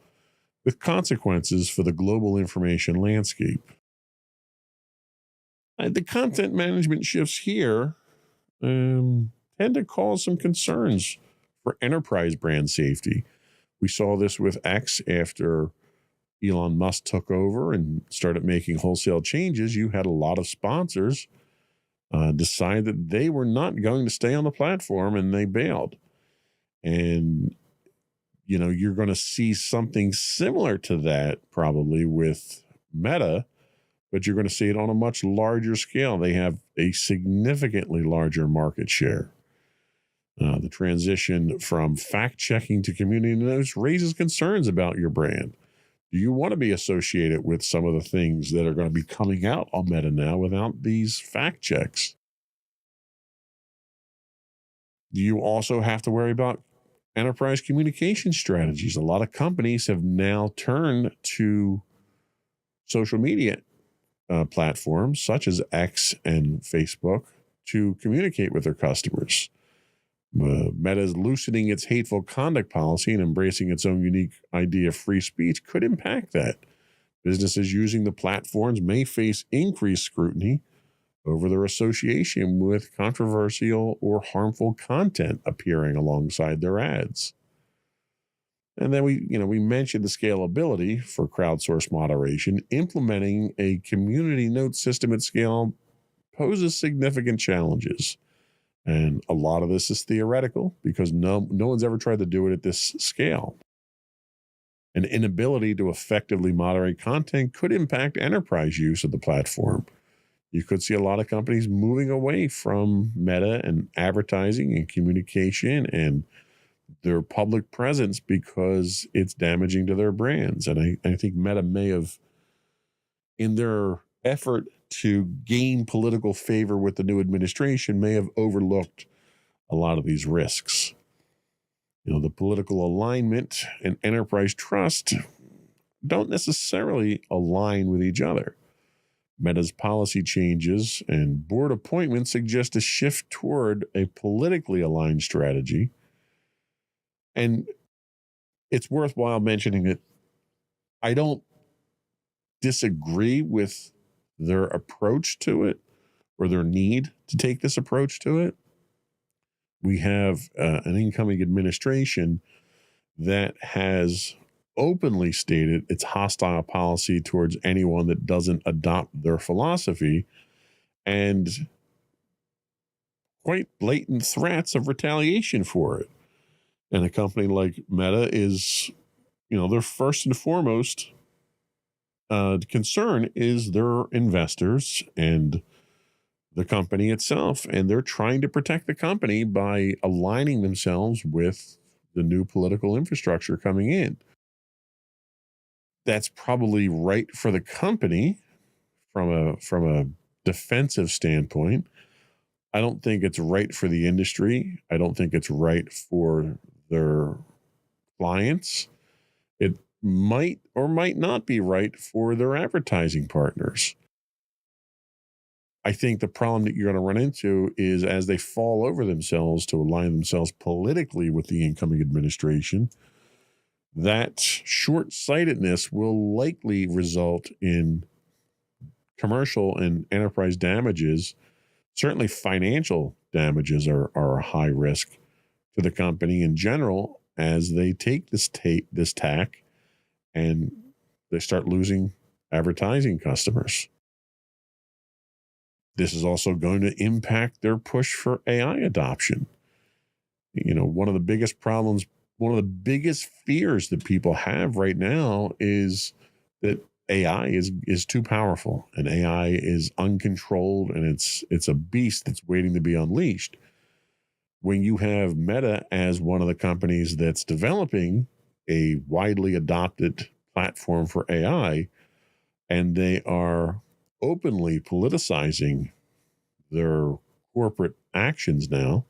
with consequences for the global information landscape. The content management shifts here tend to cause some concerns for enterprise brand safety. We saw this with X after Elon Musk took over and started making wholesale changes. You had a lot of sponsors decide that they were not going to stay on the platform, and they bailed. And, you're going to see something similar to that probably with Meta, but you're going to see it on a much larger scale. They have a significantly larger market share. The transition from fact-checking to community notes raises concerns about your brand. Do you want to be associated with some of the things that are going to be coming out on Meta now without these fact checks? Do you also have to worry about enterprise communication strategies? A lot of companies have now turned to social media platforms such as X and Facebook to communicate with their customers. Meta is loosening its hateful conduct policy and embracing its own unique idea of free speech could impact that. Businesses using the platforms may face increased scrutiny over their association with controversial or harmful content appearing alongside their ads. And then we mentioned the scalability for crowdsourced moderation. Implementing a community note system at scale poses significant challenges. And a lot of this is theoretical because no one's ever tried to do it at this scale. An inability to effectively moderate content could impact enterprise use of the platform. You could see a lot of companies moving away from Meta and advertising and communication and their public presence because it's damaging to their brands. And I think Meta may have, in their effort to gain political favor with the new administration, may have overlooked a lot of these risks. The political alignment and enterprise trust don't necessarily align with each other. Meta's policy changes and board appointments suggest a shift toward a politically aligned strategy. And it's worthwhile mentioning that I don't disagree with their approach to it or their need to take this approach to it. We have an incoming administration that has openly stated its hostile policy towards anyone that doesn't adopt their philosophy. And quite blatant threats of retaliation for it. And a company like Meta is, their first and foremost concern is their investors and the company itself. And they're trying to protect the company by aligning themselves with the new political infrastructure coming in. That's probably right for the company from a defensive standpoint. I don't think it's right for the industry. I don't think it's right for their clients. It might or might not be right for their advertising partners. I think the problem that you're going to run into is as they fall over themselves to align themselves politically with the incoming administration, that short-sightedness will likely result in commercial and enterprise damages. Certainly financial damages are a high risk to the company in general as they take this tack and they start losing advertising customers. This is also going to impact their push for AI adoption. One of the biggest problems, one of the biggest fears that people have right now is that AI is too powerful and AI is uncontrolled and it's a beast that's waiting to be unleashed. When you have Meta as one of the companies that's developing a widely adopted platform for AI, and they are openly politicizing their corporate actions now,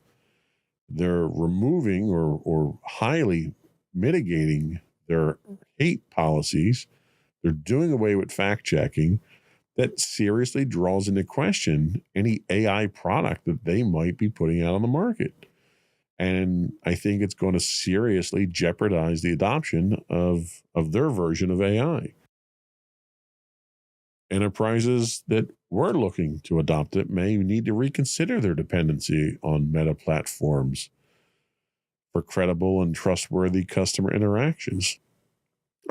they're removing or highly mitigating their hate policies. They're doing away with fact checking. That seriously draws into question any AI product that they might be putting out on the market. And I think it's going to seriously jeopardize the adoption of their version of AI. Enterprises that were looking to adopt it may need to reconsider their dependency on Meta platforms for credible and trustworthy customer interactions.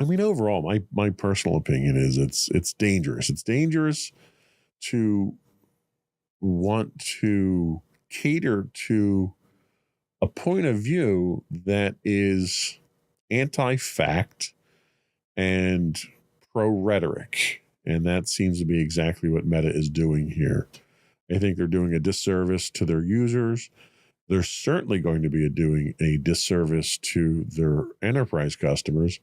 I mean, overall, my personal opinion is it's dangerous. It's dangerous to want to cater to a point of view that is anti-fact and pro-rhetoric. And that seems to be exactly what Meta is doing here. I think they're doing a disservice to their users. They're certainly going to be doing a disservice to their enterprise customers.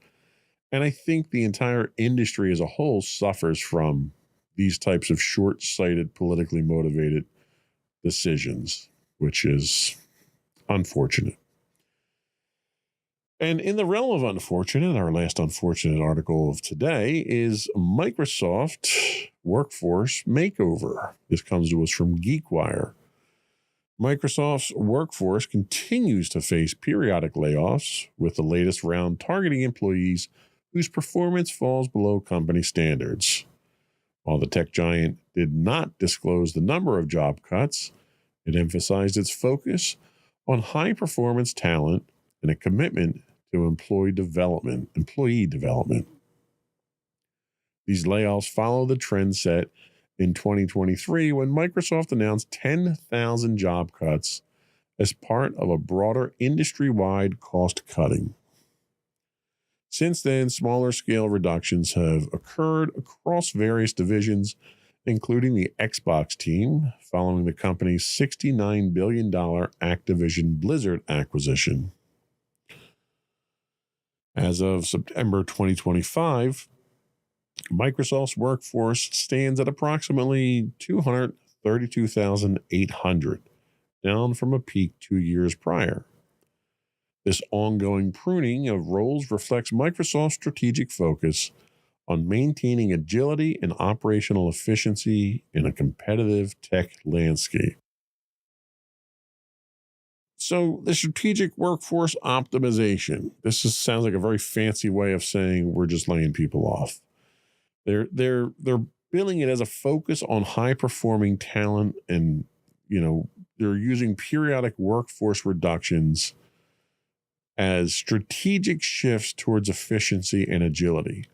And I think the entire industry as a whole suffers from these types of short-sighted, politically motivated decisions, which is unfortunate. And in the realm of unfortunate, our last unfortunate article of today is Microsoft Workforce Makeover. This comes to us from GeekWire. Microsoft's workforce continues to face periodic layoffs, with the latest round targeting employees whose performance falls below company standards. While the tech giant did not disclose the number of job cuts, it emphasized its focus on high-performance talent and a commitment to employee development. These layoffs follow the trend set in 2023 when Microsoft announced 10,000 job cuts as part of a broader industry-wide cost cutting. Since then, smaller scale reductions have occurred across various divisions, including the Xbox team, following the company's $69 billion Activision Blizzard acquisition. As of September 2025, Microsoft's workforce stands at approximately 232,800, down from a peak 2 years prior. This ongoing pruning of roles reflects Microsoft's strategic focus on maintaining agility and operational efficiency in a competitive tech landscape. So the strategic workforce optimization, sounds like a very fancy way of saying we're just laying people off. They're billing it as a focus on high-performing talent, and they're using periodic workforce reductions as strategic shifts towards efficiency and agility.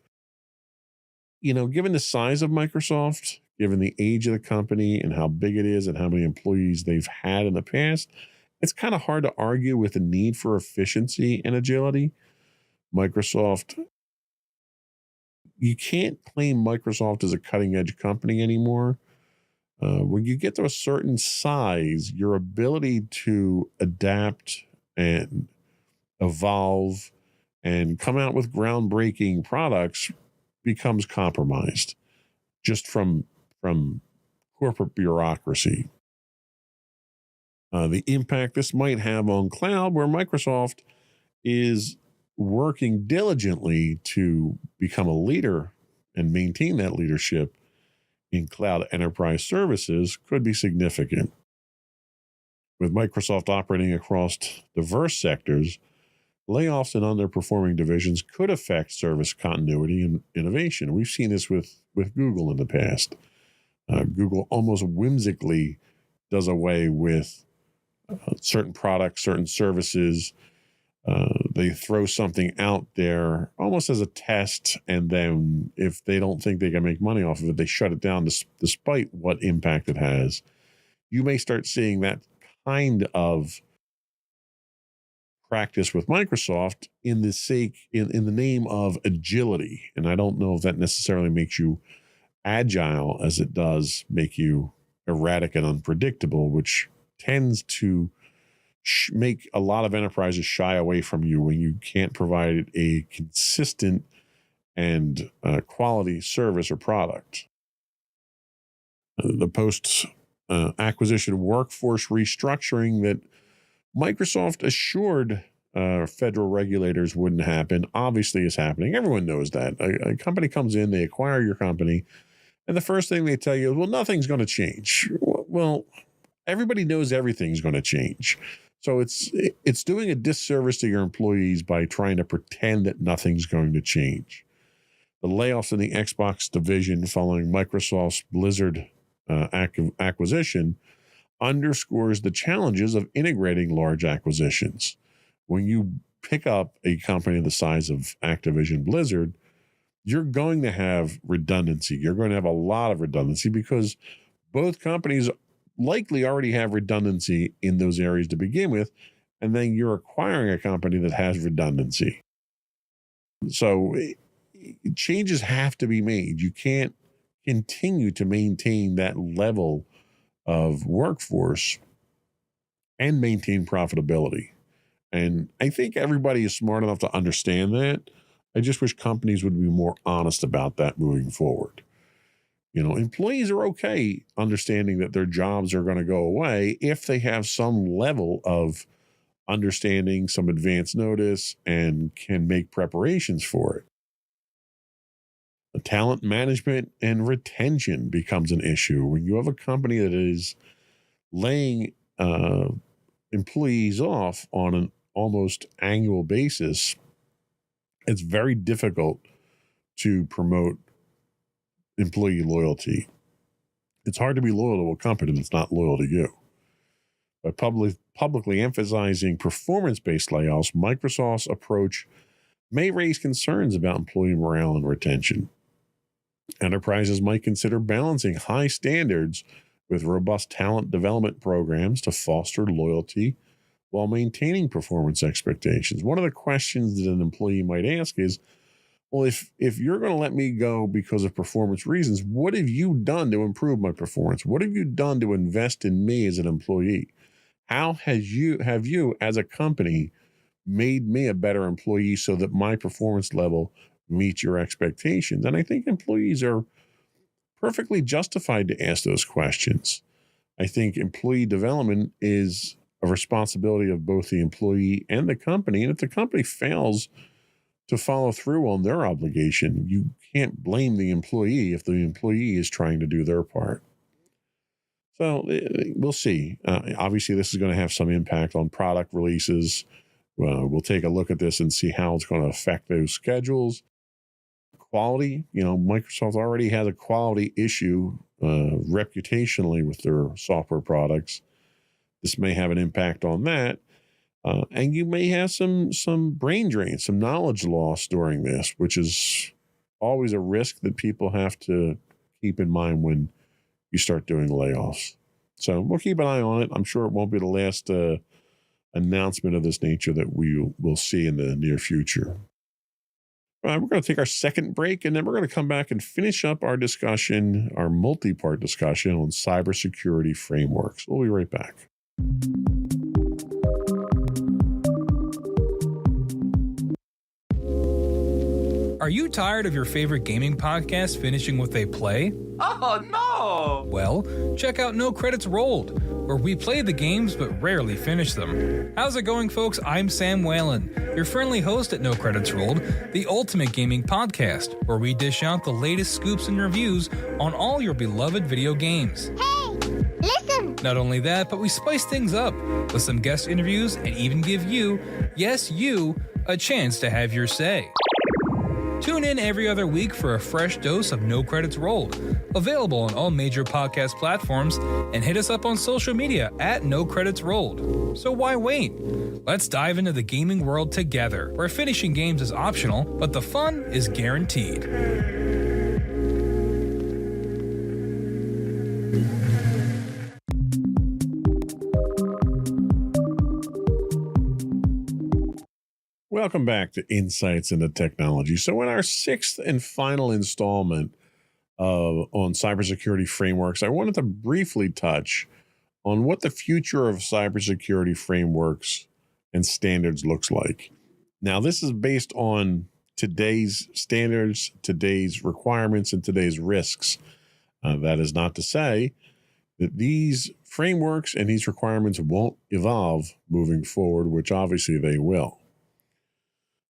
Given the size of Microsoft, given the age of the company and how big it is and how many employees they've had in the past, it's kind of hard to argue with the need for efficiency and agility. Microsoft, you can't claim Microsoft as a cutting edge company anymore. When you get to a certain size, your ability to adapt and evolve and come out with groundbreaking products becomes compromised just from corporate bureaucracy. The impact this might have on cloud, where Microsoft is working diligently to become a leader and maintain that leadership in cloud enterprise services, could be significant. With Microsoft operating across diverse sectors, layoffs in underperforming divisions could affect service continuity and innovation. We've seen this with Google in the past. Google almost whimsically does away with certain products, certain services. They throw something out there almost as a test, and then if they don't think they can make money off of it, they shut it down despite what impact it has. You may start seeing that kind of practice with Microsoft in the name of agility. And I don't know if that necessarily makes you agile as it does make you erratic and unpredictable, which tends to make a lot of enterprises shy away from you when you can't provide a consistent and quality service or product. The post acquisition workforce restructuring that Microsoft assured federal regulators wouldn't happen obviously is happening. Everyone knows that. A company comes in, they acquire your company, and the first thing they tell you is, well, nothing's going to change. Well, everybody knows everything's going to change. So it's doing a disservice to your employees by trying to pretend that nothing's going to change. The layoffs in the Xbox division following Microsoft's Blizzard acquisition underscores the challenges of integrating large acquisitions. When you pick up a company the size of Activision Blizzard, you're going to have redundancy. You're going to have a lot of redundancy because both companies likely already have redundancy in those areas to begin with, and then you're acquiring a company that has redundancy. So changes have to be made. You can't continue to maintain that level of workforce and maintain profitability. And I think everybody is smart enough to understand that. I just wish companies would be more honest about that moving forward. You know, employees are okay understanding that their jobs are going to go away if they have some level of understanding, some advance notice, and can make preparations for it. The talent management and retention becomes an issue when you have a company that is laying employees off on an almost annual basis. It's very difficult to promote employee loyalty. It's hard to be loyal to a company that's not loyal to you. By publicly emphasizing performance-based layoffs, Microsoft's approach may raise concerns about employee morale and retention. Enterprises might consider balancing high standards with robust talent development programs to foster loyalty while maintaining performance expectations. One of the questions that an employee might ask is, well, if you're going to let me go because of performance reasons, what have you done to improve my performance? What have you done to invest in me as an employee? How have you as a company made me a better employee so that my performance level meets your expectations? And I think employees are perfectly justified to ask those questions. I think employee development is a responsibility of both the employee and the company. And if the company fails to follow through on their obligation, you can't blame the employee if the employee is trying to do their part. So we'll see. Obviously, this is going to have some impact on product releases. We'll take a look at this and see how it's going to affect those schedules. Quality, Microsoft already has a quality issue reputationally with their software products. This may have an impact on that. And you may have some brain drain, some knowledge loss during this, which is always a risk that people have to keep in mind when you start doing layoffs. So we'll keep an eye on it. I'm sure it won't be the last announcement of this nature that we will see in the near future. All right, we're going to take our second break, and then we're going to come back and finish up our discussion, our multi-part discussion on cybersecurity frameworks. We'll be right back. Are you tired of your favorite gaming podcast finishing with a play? Oh no! Well, check out No Credits Rolled, where we play the games but rarely finish them. How's it going, folks? I'm Sam Whalen, your friendly host at No Credits Rolled, the ultimate gaming podcast, where we dish out the latest scoops and reviews on all your beloved video games. Hey, listen! Not only that, but we spice things up with some guest interviews and even give you, yes, you, a chance to have your say. Tune in every other week for a fresh dose of No Credits Rolled, available on all major podcast platforms, and hit us up on social media at No Credits Rolled. So why wait? Let's dive into the gaming world together, where finishing games is optional, but the fun is guaranteed. Welcome back to Insights into Technology. So in our sixth and final installment on cybersecurity frameworks, I wanted to briefly touch on what the future of cybersecurity frameworks and standards looks like. Now, this is based on today's standards, today's requirements, and today's risks. That is not to say that these frameworks and these requirements won't evolve moving forward, which obviously they will.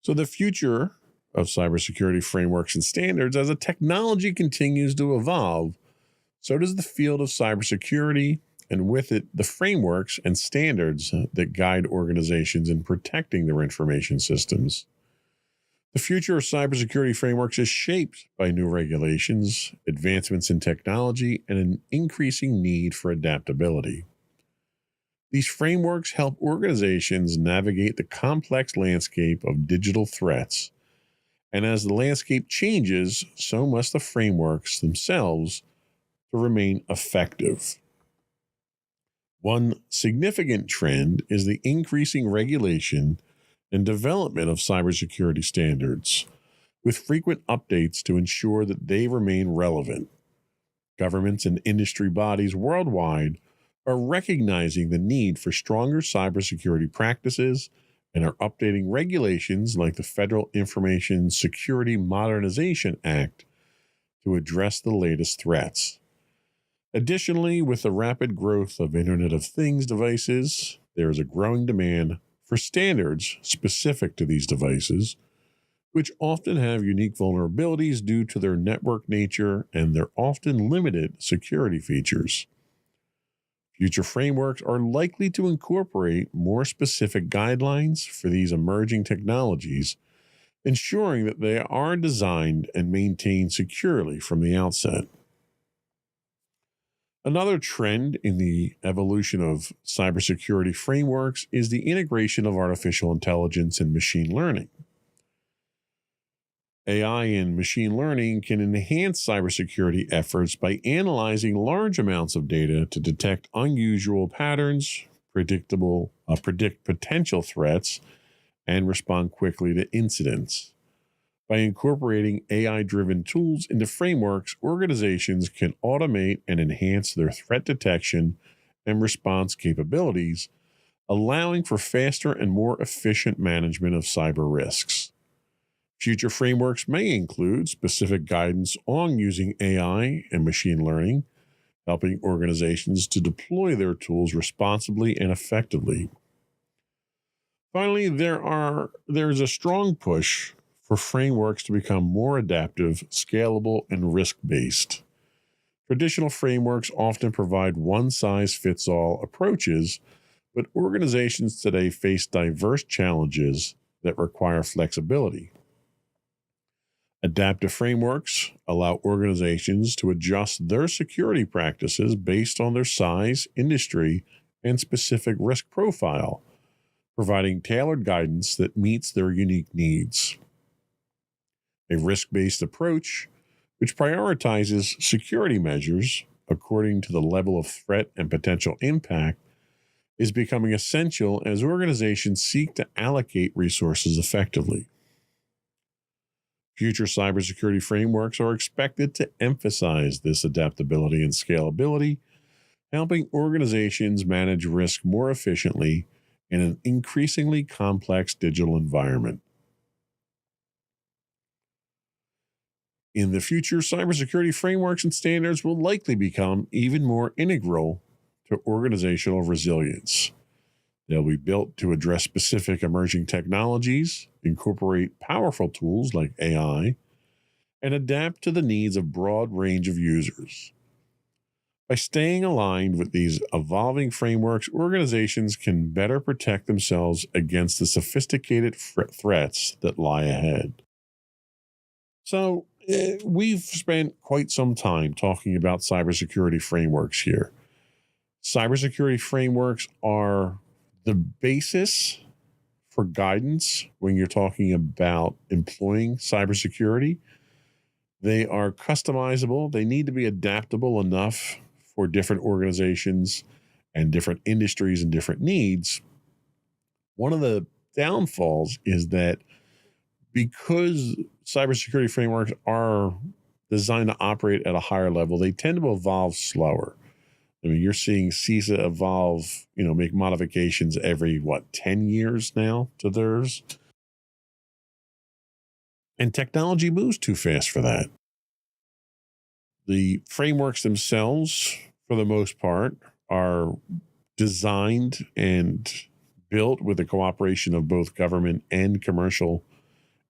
So the future of cybersecurity frameworks and standards, as the technology continues to evolve, so does the field of cybersecurity, and with it, the frameworks and standards that guide organizations in protecting their information systems. The future of cybersecurity frameworks is shaped by new regulations, advancements in technology, and an increasing need for adaptability. These frameworks help organizations navigate the complex landscape of digital threats. And as the landscape changes, so must the frameworks themselves to remain effective. One significant trend is the increasing regulation and development of cybersecurity standards, with frequent updates to ensure that they remain relevant. Governments and industry bodies worldwide are recognizing the need for stronger cybersecurity practices and are updating regulations like the Federal Information Security Modernization Act to address the latest threats. Additionally, with the rapid growth of Internet of Things devices, there is a growing demand for standards specific to these devices, which often have unique vulnerabilities due to their network nature and their often limited security features. Future frameworks are likely to incorporate more specific guidelines for these emerging technologies, ensuring that they are designed and maintained securely from the outset. Another trend in the evolution of cybersecurity frameworks is the integration of artificial intelligence and machine learning. AI and machine learning can enhance cybersecurity efforts by analyzing large amounts of data to detect unusual patterns, predict potential threats, and respond quickly to incidents. By incorporating AI-driven tools into frameworks, organizations can automate and enhance their threat detection and response capabilities, allowing for faster and more efficient management of cyber risks. Future frameworks may include specific guidance on using AI and machine learning, helping organizations to deploy their tools responsibly and effectively. Finally, there's a strong push for frameworks to become more adaptive, scalable, and risk-based. Traditional frameworks often provide one-size-fits-all approaches, but organizations today face diverse challenges that require flexibility. Adaptive frameworks allow organizations to adjust their security practices based on their size, industry, and specific risk profile, providing tailored guidance that meets their unique needs. A risk-based approach, which prioritizes security measures, according to the level of threat and potential impact, is becoming essential as organizations seek to allocate resources effectively. Future cybersecurity frameworks are expected to emphasize this adaptability and scalability, helping organizations manage risk more efficiently in an increasingly complex digital environment. In the future, cybersecurity frameworks and standards will likely become even more integral to organizational resilience. They'll be built to address specific emerging technologies, incorporate powerful tools like AI, and adapt to the needs of a broad range of users. By staying aligned with these evolving frameworks, organizations can better protect themselves against the sophisticated threats that lie ahead. So, we've spent quite some time talking about cybersecurity frameworks here. Cybersecurity frameworks are the basis for guidance when you're talking about employing cybersecurity. They are customizable. They need to be adaptable enough for different organizations and different industries and different needs. One of the downfalls is that because cybersecurity frameworks are designed to operate at a higher level, they tend to evolve slower. I mean, you're seeing CISA evolve, make modifications every, 10 years now to theirs. And technology moves too fast for that. The frameworks themselves, for the most part, are designed and built with the cooperation of both government and commercial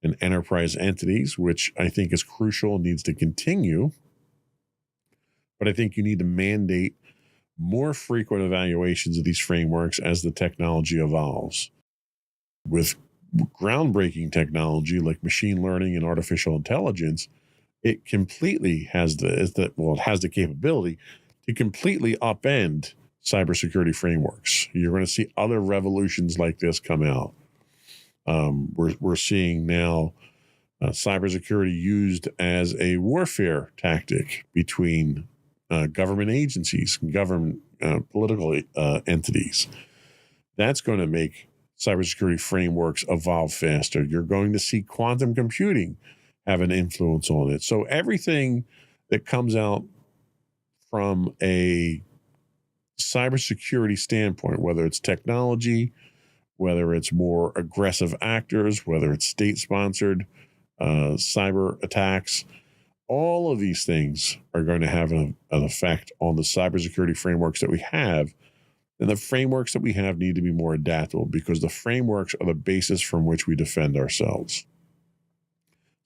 and enterprise entities, which I think is crucial and needs to continue. But I think you need to mandate more frequent evaluations of these frameworks as the technology evolves. With groundbreaking technology like machine learning and artificial intelligence, it completely has the capability to completely upend cybersecurity frameworks. You're going to see other revolutions like this come out. We're seeing now cybersecurity used as a warfare tactic between government agencies, government political entities. That's going to make cybersecurity frameworks evolve faster. You're going to see quantum computing have an influence on it. So everything that comes out from a cybersecurity standpoint, whether it's technology, whether it's more aggressive actors, whether it's state-sponsored cyber attacks, all of these things are going to have an effect on the cybersecurity frameworks that we have. And the frameworks that we have need to be more adaptable because the frameworks are the basis from which we defend ourselves.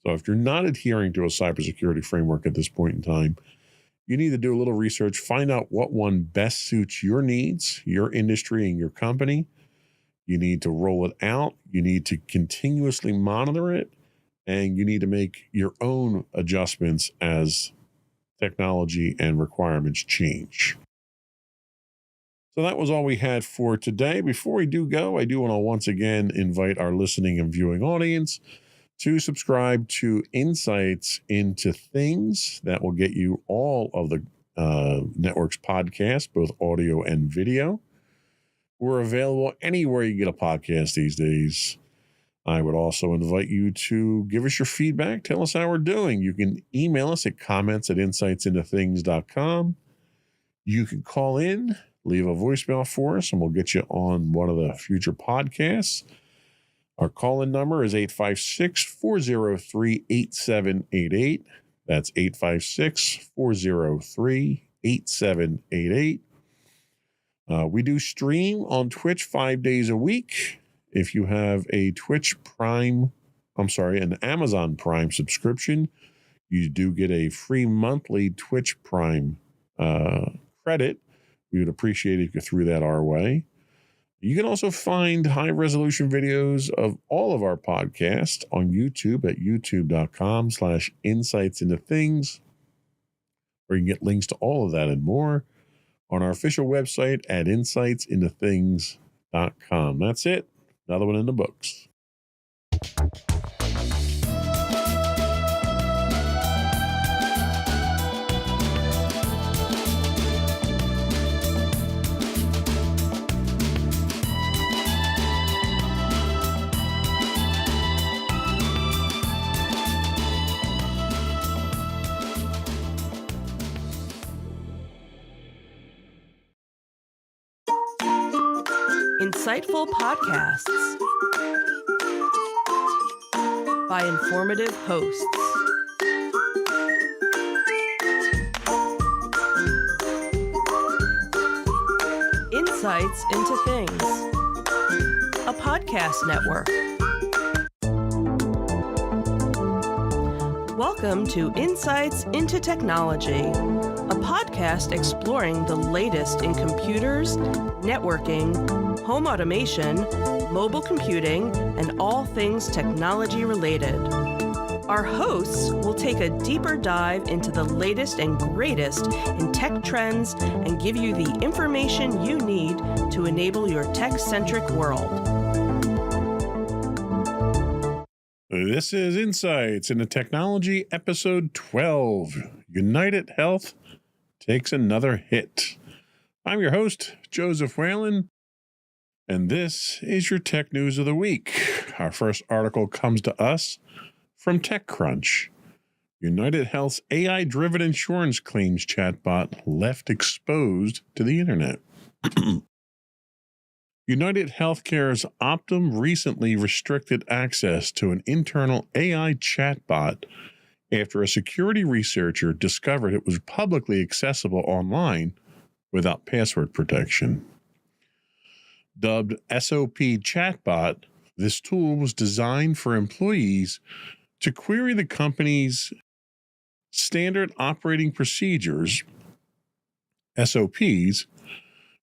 So if you're not adhering to a cybersecurity framework at this point in time, you need to do a little research, find out what one best suits your needs, your industry, and your company. You need to roll it out. You need to continuously monitor it. And you need to make your own adjustments as technology and requirements change. So that was all we had for today. Before we do go, I do want to once again invite our listening and viewing audience to subscribe to Insights into Things. That will get you all of the network's podcasts, both audio and video. We're available anywhere you get a podcast these days. I would also invite you to give us your feedback. Tell us how we're doing. You can email us at comments@insightsintothings.com. You can call in, leave a voicemail for us, and we'll get you on one of the future podcasts. Our call-in number is 856-403-8788. That's 856-403-8788. We do stream on Twitch 5 days a week. If you have a an Amazon Prime subscription, you do get a free monthly Twitch Prime credit. We would appreciate it if you threw that our way. You can also find high-resolution videos of all of our podcasts on YouTube at youtube.com/insightsintothings, where you can get links to all of that and more on our official website at insightsintothings.com. That's it. Another one in the books. Insightful podcasts by informative hosts. Insights into Things, a podcast network. Welcome to Insights into Technology, a podcast exploring the latest in computers, networking, home automation, mobile computing, and all things technology related. Our hosts will take a deeper dive into the latest and greatest in tech trends and give you the information you need to enable your tech-centric world. This is Insights into Technology, episode 12. United Health takes another hit. I'm your host, Joseph Whalen, and this is your tech news of the week. Our first article comes to us from TechCrunch. United Health's AI-driven insurance claims chatbot left exposed to the internet. United Healthcare's Optum recently restricted access to an internal AI chatbot after a security researcher discovered it was publicly accessible online without password protection. Dubbed SOP Chatbot, this tool was designed for employees to query the company's standard operating procedures, SOPs,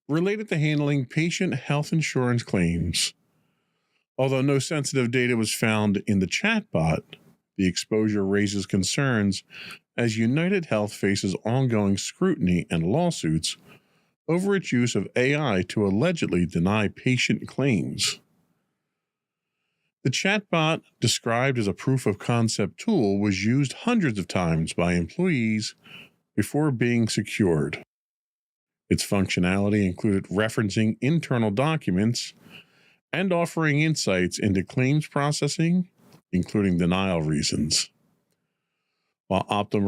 related to handling patient health insurance claims. Although no sensitive data was found in the chatbot, the exposure raises concerns as United Health faces ongoing scrutiny and lawsuits over its use of AI to allegedly deny patient claims. The chatbot, described as a proof-of-concept tool, was used hundreds of times by employees before being secured. Its functionality included referencing internal documents and offering insights into claims processing, including denial reasons. While Optum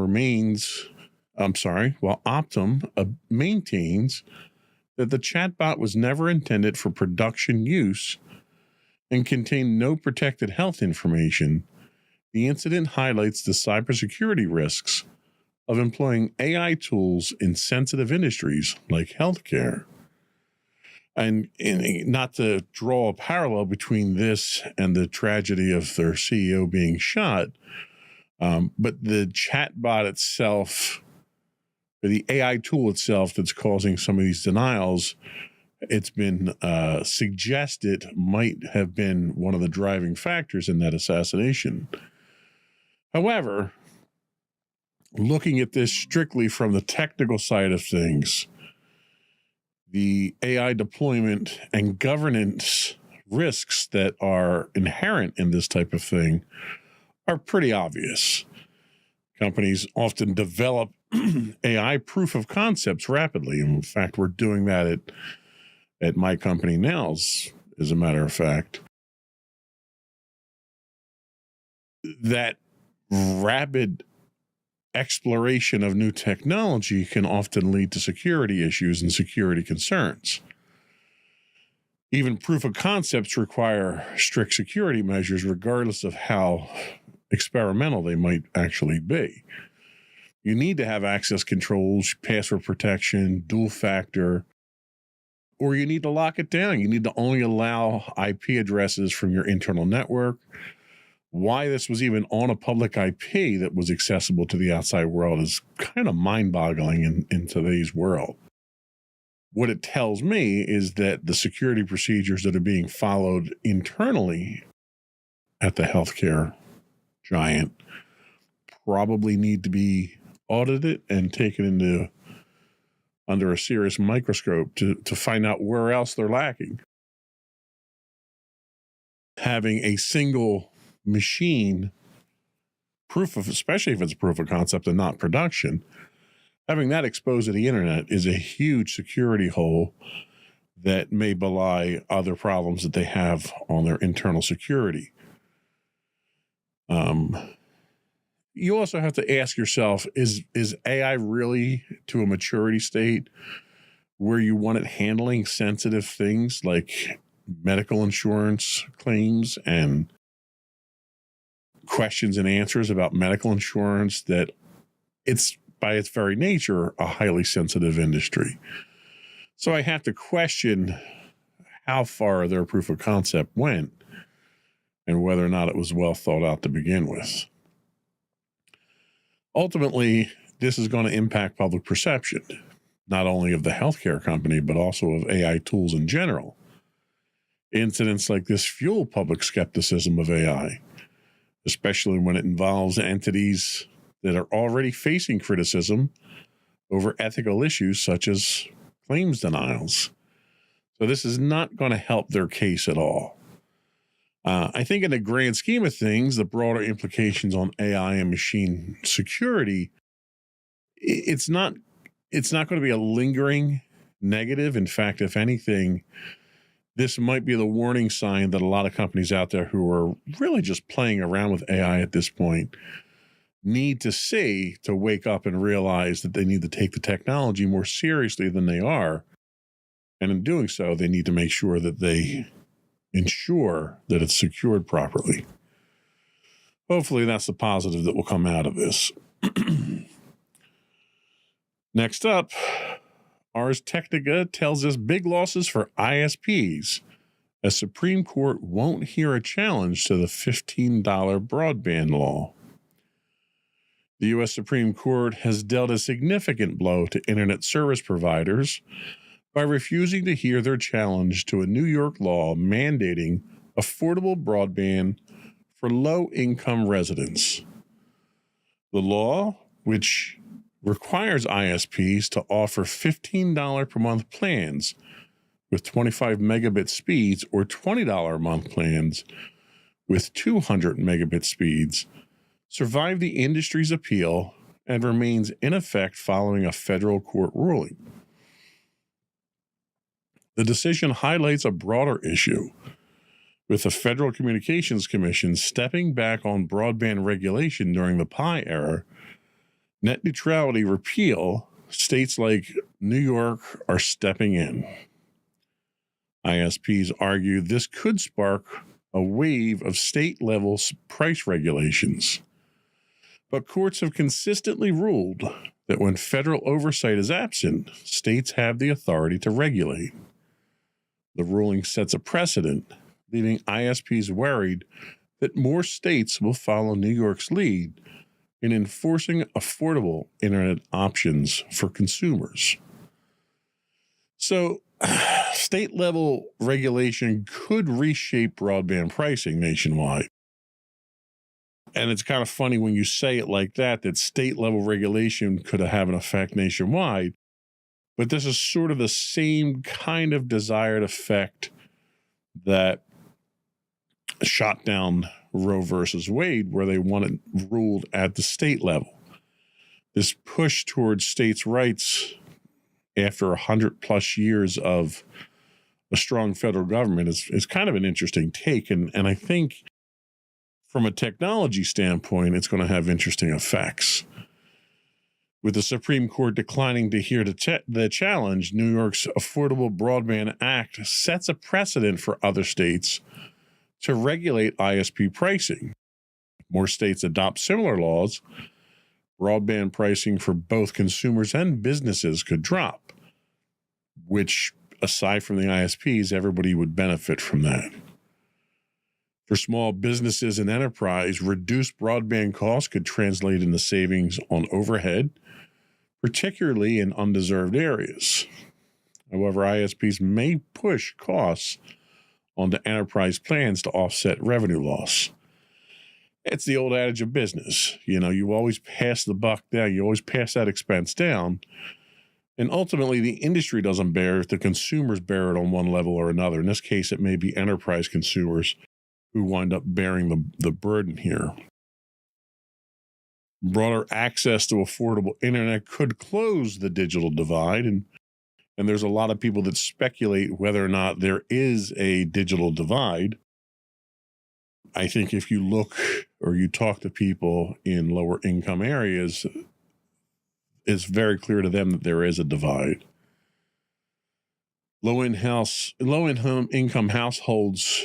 maintains that the chatbot was never intended for production use and contained no protected health information, the incident highlights the cybersecurity risks of employing AI tools in sensitive industries like healthcare. And not to draw a parallel between this and the tragedy of their CEO being shot, but the chatbot itself, the AI tool itself that's causing some of these denials, it's been suggested might have been one of the driving factors in that assassination. However, looking at this strictly from the technical side of things, the AI deployment and governance risks that are inherent in this type of thing are pretty obvious. Companies often develop AI proof of concepts rapidly. In fact, we're doing that at my company now, as a matter of fact. That rapid exploration of new technology can often lead to security issues and security concerns. Even proof of concepts require strict security measures, regardless of how experimental they might actually be. You need to have access controls, password protection, dual factor, or you need to lock it down. You need to only allow IP addresses from your internal network. Why this was even on a public IP that was accessible to the outside world is kind of mind-boggling in today's world. What it tells me is that the security procedures that are being followed internally at the healthcare giant probably need to be audited and taken under a serious microscope to find out where else they're lacking. Having a single machine especially if it's proof of concept and not production, having that exposed to the internet is a huge security hole that may belie other problems that they have on their internal security. You also have to ask yourself, is AI really to a maturity state where you want it handling sensitive things like medical insurance claims and questions and answers about medical insurance, that it's by its very nature a highly sensitive industry. So I have to question how far their proof of concept went and whether or not it was well thought out to begin with. Ultimately, this is going to impact public perception, not only of the healthcare company, but also of AI tools in general. Incidents like this fuel public skepticism of AI, especially when it involves entities that are already facing criticism over ethical issues such as claims denials. So this is not going to help their case at all. I think in the grand scheme of things, the broader implications on AI and machine security, it's not going to be a lingering negative. In fact, if anything, this might be the warning sign that a lot of companies out there who are really just playing around with AI at this point need to see, to wake up and realize that they need to take the technology more seriously than they are. And in doing so, they need to make sure that they ensure that it's secured properly. Hopefully that's the positive that will come out of this. Next up, Ars Technica tells us big losses for ISPs as Supreme Court won't hear a challenge to the $15 broadband law. The U.S. Supreme Court has dealt a significant blow to internet service providers by refusing to hear their challenge to a New York law mandating affordable broadband for low-income residents. The law, which requires ISPs to offer $15 per month plans with 25 megabit speeds or $20 a month plans with 200 megabit speeds, survived the industry's appeal and remains in effect following a federal court ruling. The decision highlights a broader issue, with the Federal Communications Commission stepping back on broadband regulation during the PI era. Net neutrality repeal, states like New York are stepping in. ISPs argue this could spark a wave of state-level price regulations. But courts have consistently ruled that when federal oversight is absent, states have the authority to regulate. The ruling sets a precedent, leaving ISPs worried that more states will follow New York's lead in enforcing affordable internet options for consumers. So, state-level regulation could reshape broadband pricing nationwide. And it's kind of funny when you say it like that state-level regulation could have an effect nationwide. But this is sort of the same kind of desired effect that shot down Roe versus Wade, where they want it ruled at the state level. This push towards states' rights after 100 plus years of a strong federal government is kind of an interesting take. And I think from a technology standpoint, it's going to have interesting effects. With the Supreme Court declining to hear the challenge, New York's Affordable Broadband Act sets a precedent for other states to regulate ISP pricing. More states adopt similar laws, broadband pricing for both consumers and businesses could drop, which, aside from the ISPs, everybody would benefit from that. For small businesses and enterprise, reduced broadband costs could translate into savings on overhead, particularly in undeserved areas. However, ISPs may push costs onto enterprise plans to offset revenue loss. It's the old adage of business. You always pass the buck down. You always pass that expense down. And ultimately, the industry doesn't bear it. The consumers bear it on one level or another. In this case, it may be enterprise consumers who wind up bearing the burden here. Broader access to affordable internet could close the digital divide, and there's a lot of people that speculate whether or not there is a digital divide. I think if you look or you talk to people in lower income areas, it's very clear to them that there is a divide. Low-income households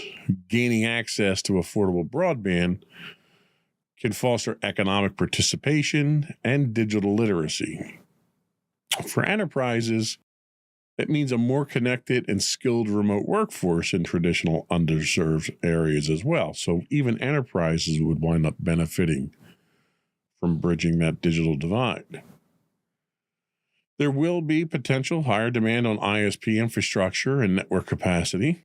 gaining access to affordable broadband can foster economic participation and digital literacy. For enterprises, it means a more connected and skilled remote workforce in traditional underserved areas as well. So even enterprises would wind up benefiting from bridging that digital divide. There will be potential higher demand on ISP infrastructure and network capacity.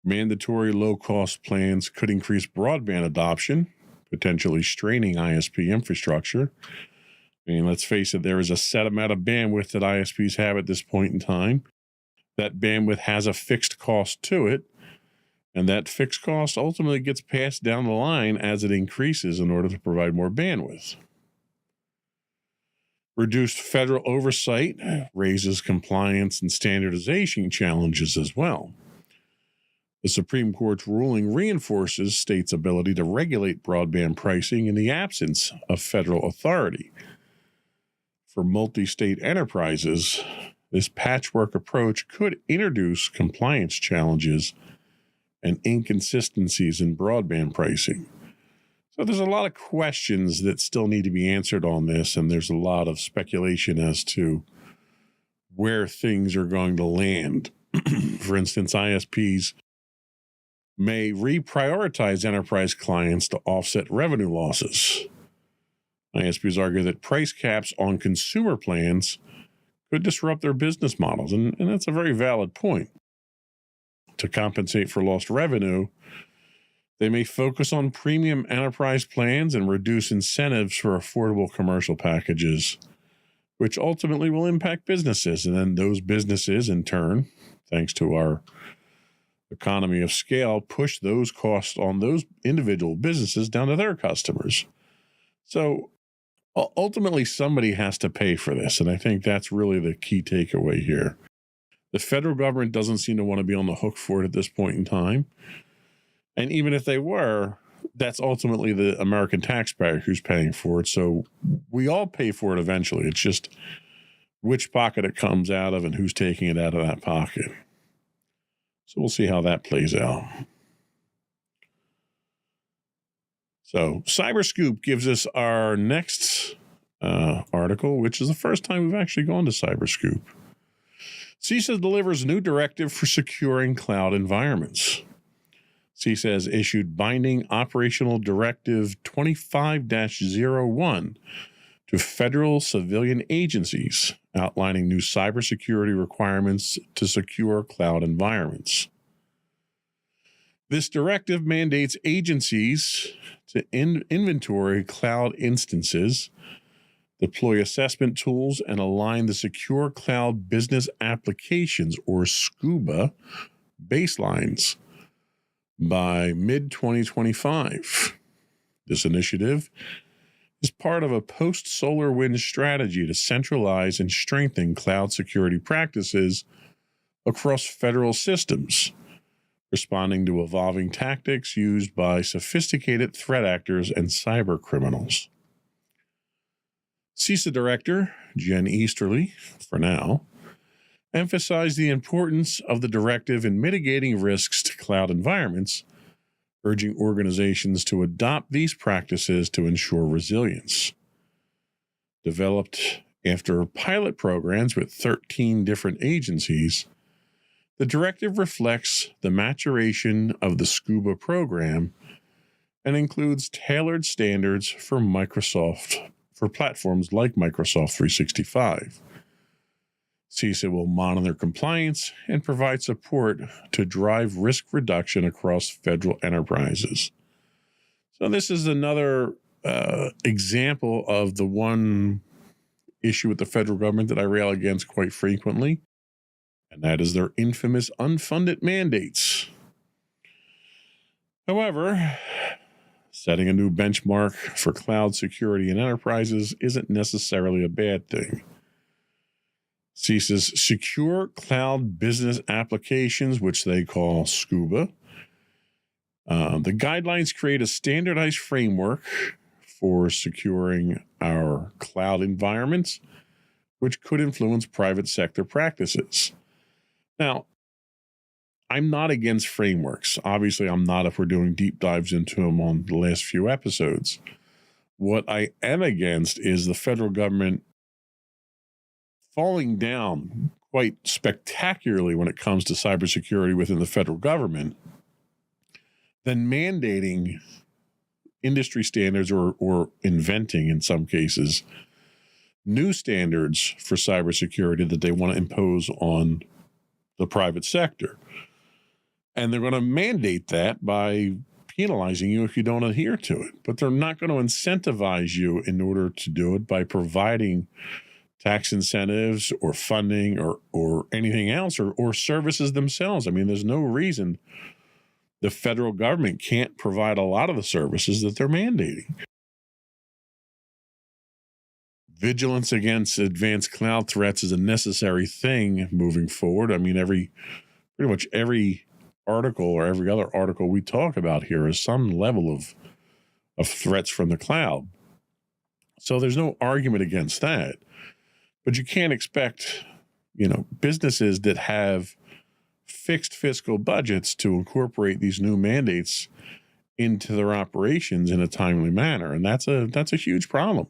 Mandatory low-cost plans could increase broadband adoption, potentially straining ISP infrastructure. I mean, let's face it, there is a set amount of bandwidth that ISPs have at this point in time. That bandwidth has a fixed cost to it, and that fixed cost ultimately gets passed down the line as it increases in order to provide more bandwidth. Reduced federal oversight raises compliance and standardization challenges as well. The Supreme Court's ruling reinforces states' ability to regulate broadband pricing in the absence of federal authority. For multi-state enterprises, this patchwork approach could introduce compliance challenges and inconsistencies in broadband pricing. So there's a lot of questions that still need to be answered on this, and there's a lot of speculation as to where things are going to land. For instance, ISPs may reprioritize enterprise clients to offset revenue losses. ISPs argue that price caps on consumer plans could disrupt their business models, and that's a very valid point. To compensate for lost revenue, they may focus on premium enterprise plans and reduce incentives for affordable commercial packages, which ultimately will impact businesses. And then those businesses, in turn, thanks to our economy of scale, push those costs on those individual businesses down to their customers. So ultimately, somebody has to pay for this. And I think that's really the key takeaway here. The federal government doesn't seem to want to be on the hook for it at this point in time. And even if they were, that's ultimately the American taxpayer who's paying for it. So we all pay for it eventually. It's just which pocket it comes out of and who's taking it out of that pocket. So we'll see how that plays out. So Cyberscoop gives us our next article, which is the first time we've actually gone to Cyberscoop. CISA delivers new directive for securing cloud environments. CISA has issued binding Operational Directive 25-01 to federal civilian agencies, outlining new cybersecurity requirements to secure cloud environments. This directive mandates agencies to inventory cloud instances, deploy assessment tools, and align the Secure Cloud Business Applications, or SCUBA, baselines by mid-2025. This initiative is part of a post-SolarWinds strategy to centralize and strengthen cloud security practices across federal systems, responding to evolving tactics used by sophisticated threat actors and cyber criminals. CISA Director Jen Easterly, for now, emphasized the importance of the directive in mitigating risks to cloud environments, urging organizations to adopt these practices to ensure resilience. Developed after pilot programs with 13 different agencies, the directive reflects the maturation of the SCUBA program and includes tailored standards for platforms like Microsoft 365. CISA will monitor compliance and provide support to drive risk reduction across federal enterprises. So this is another example of the one issue with the federal government that I rail against quite frequently, and that is their infamous unfunded mandates. However, setting a new benchmark for cloud security in enterprises isn't necessarily a bad thing. CISA's Secure Cloud Business Applications, which they call SCUBA. The guidelines create a standardized framework for securing our cloud environments, which could influence private sector practices. Now, I'm not against frameworks. Obviously, I'm not if we're doing deep dives into them on the last few episodes. What I am against is the federal government falling down quite spectacularly when it comes to cybersecurity within the federal government, then mandating industry standards or inventing, in some cases, new standards for cybersecurity that they want to impose on the private sector. And they're going to mandate that by penalizing you if you don't adhere to it. But they're not going to incentivize you in order to do it by providing tax incentives or funding or anything else or services themselves. I mean, there's no reason the federal government can't provide a lot of the services that they're mandating. Vigilance against advanced cloud threats is a necessary thing moving forward. I mean, pretty much every article or every other article we talk about here is some level of threats from the cloud. So there's no argument against that. But you can't expect, businesses that have fixed fiscal budgets to incorporate these new mandates into their operations in a timely manner. And that's a huge problem.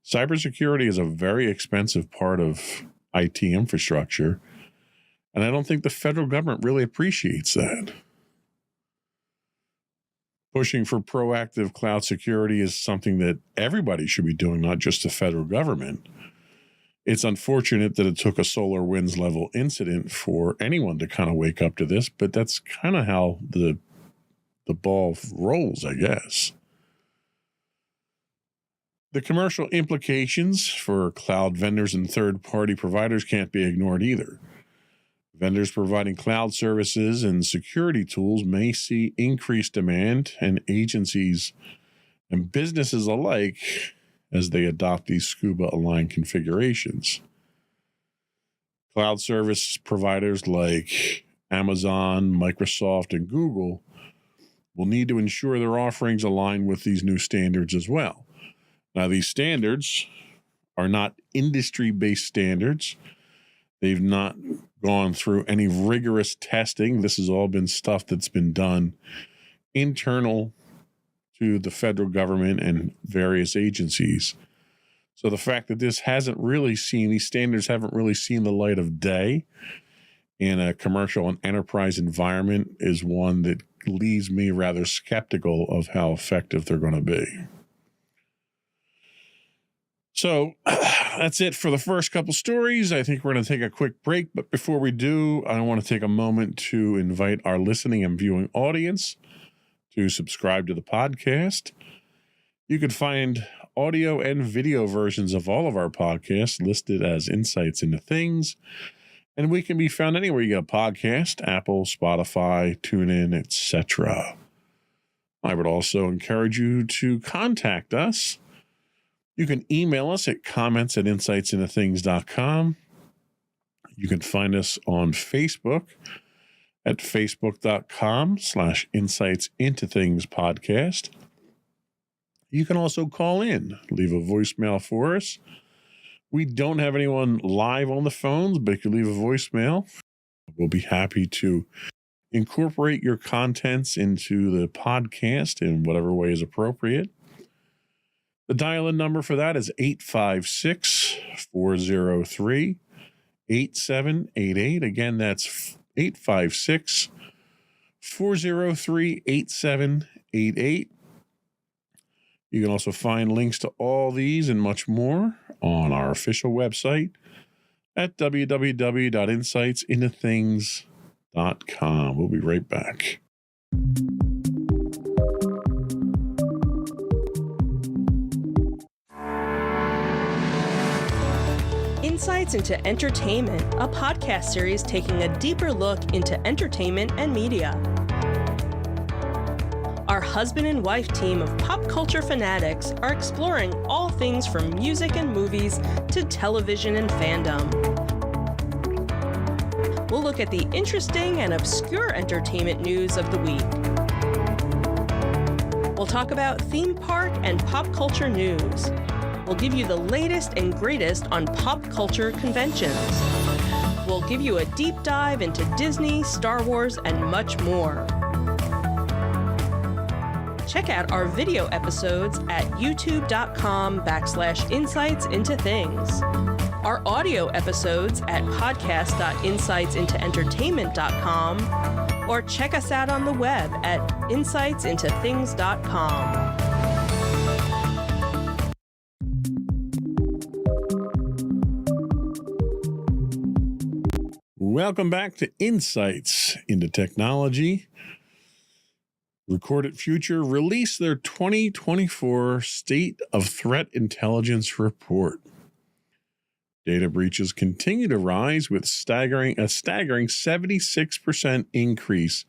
Cybersecurity is a very expensive part of IT infrastructure. And I don't think the federal government really appreciates that. Pushing for proactive cloud security is something that everybody should be doing, not just the federal government. It's unfortunate that it took a SolarWinds level incident for anyone to kind of wake up to this, but that's kind of how the ball rolls, I guess. The commercial implications for cloud vendors and third-party providers can't be ignored either. Vendors providing cloud services and security tools may see increased demand, and agencies and businesses alike as they adopt these SCUBA-aligned configurations. Cloud service providers like Amazon, Microsoft, and Google will need to ensure their offerings align with these new standards as well. Now, these standards are not industry-based standards. They've not gone through any rigorous testing. This has all been stuff that's been done internal to the federal government and various agencies. So the fact that these standards haven't really seen the light of day in a commercial and enterprise environment is one that leaves me rather skeptical of how effective they're going to be. So that's it for the first couple stories. I think we're going to take a quick break. But before we do, I want to take a moment to invite our listening and viewing audience to subscribe to the podcast. You can find audio and video versions of all of our podcasts listed as Insights into Things. And we can be found anywhere you get a podcast, Apple, Spotify, TuneIn, etc. I would also encourage you to contact us. You can email us at comments@insightsintothings.com. You can find us on Facebook at facebook.com/insightsintothingspodcast. You can also call in, leave a voicemail for us. We don't have anyone live on the phones, but if you leave a voicemail, we'll be happy to incorporate your contents into the podcast in whatever way is appropriate. The dial-in number for that is 856-403-8788. Again, that's 856-403-8788. You can also find links to all these and much more on our official website at www.insightsintothings.com. We'll be right back. Insights into Entertainment, a podcast series taking a deeper look into entertainment and media. Our husband and wife team of pop culture fanatics are exploring all things from music and movies to television and fandom. We'll look at the interesting and obscure entertainment news of the week. We'll talk about theme park and pop culture news. We'll give you the latest and greatest on pop culture conventions. We'll give you a deep dive into Disney, Star Wars, and much more. Check out our video episodes at youtube.com/insightsintothings. Our audio episodes at podcast.insightsintoentertainment.com, or check us out on the web at insightsintothings.com. Welcome back to Insights into Technology. Recorded Future released their 2024 State of Threat Intelligence Report. Data breaches continue to rise with a staggering 76% increase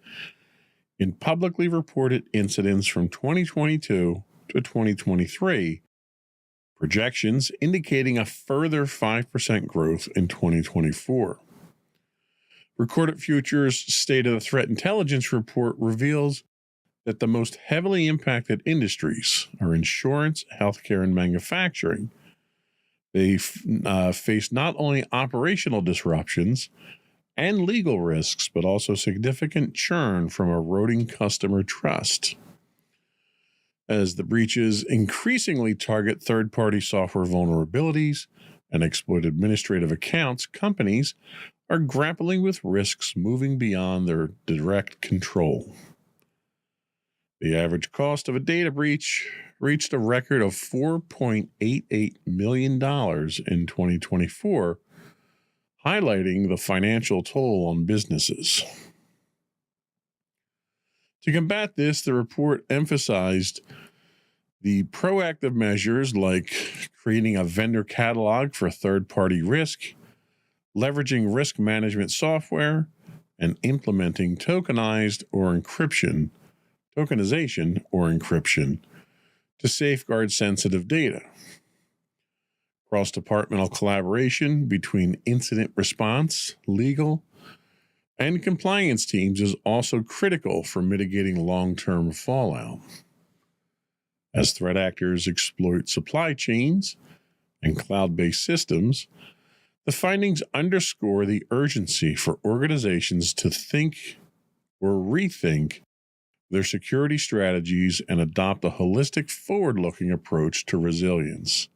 in publicly reported incidents from 2022 to 2023. Projections indicating a further 5% growth in 2024. Recorded Future's State of the Threat Intelligence Report reveals that the most heavily impacted industries are insurance, healthcare, and manufacturing. They face not only operational disruptions and legal risks, but also significant churn from eroding customer trust. As the breaches increasingly target third-party software vulnerabilities and exploit administrative accounts, companies are grappling with risks moving beyond their direct control. The average cost of a data breach reached a record of $4.88 million in 2024, highlighting the financial toll on businesses. To combat this, the report emphasized the proactive measures like creating a vendor catalog for third-party risk, leveraging risk management software, and implementing tokenization or encryption to safeguard sensitive data. Cross-departmental collaboration between incident response, legal, and compliance teams is also critical for mitigating long-term fallout. As threat actors exploit supply chains and cloud-based systems, the findings underscore the urgency for organizations to think or rethink their security strategies and adopt a holistic, forward-looking approach to resilience.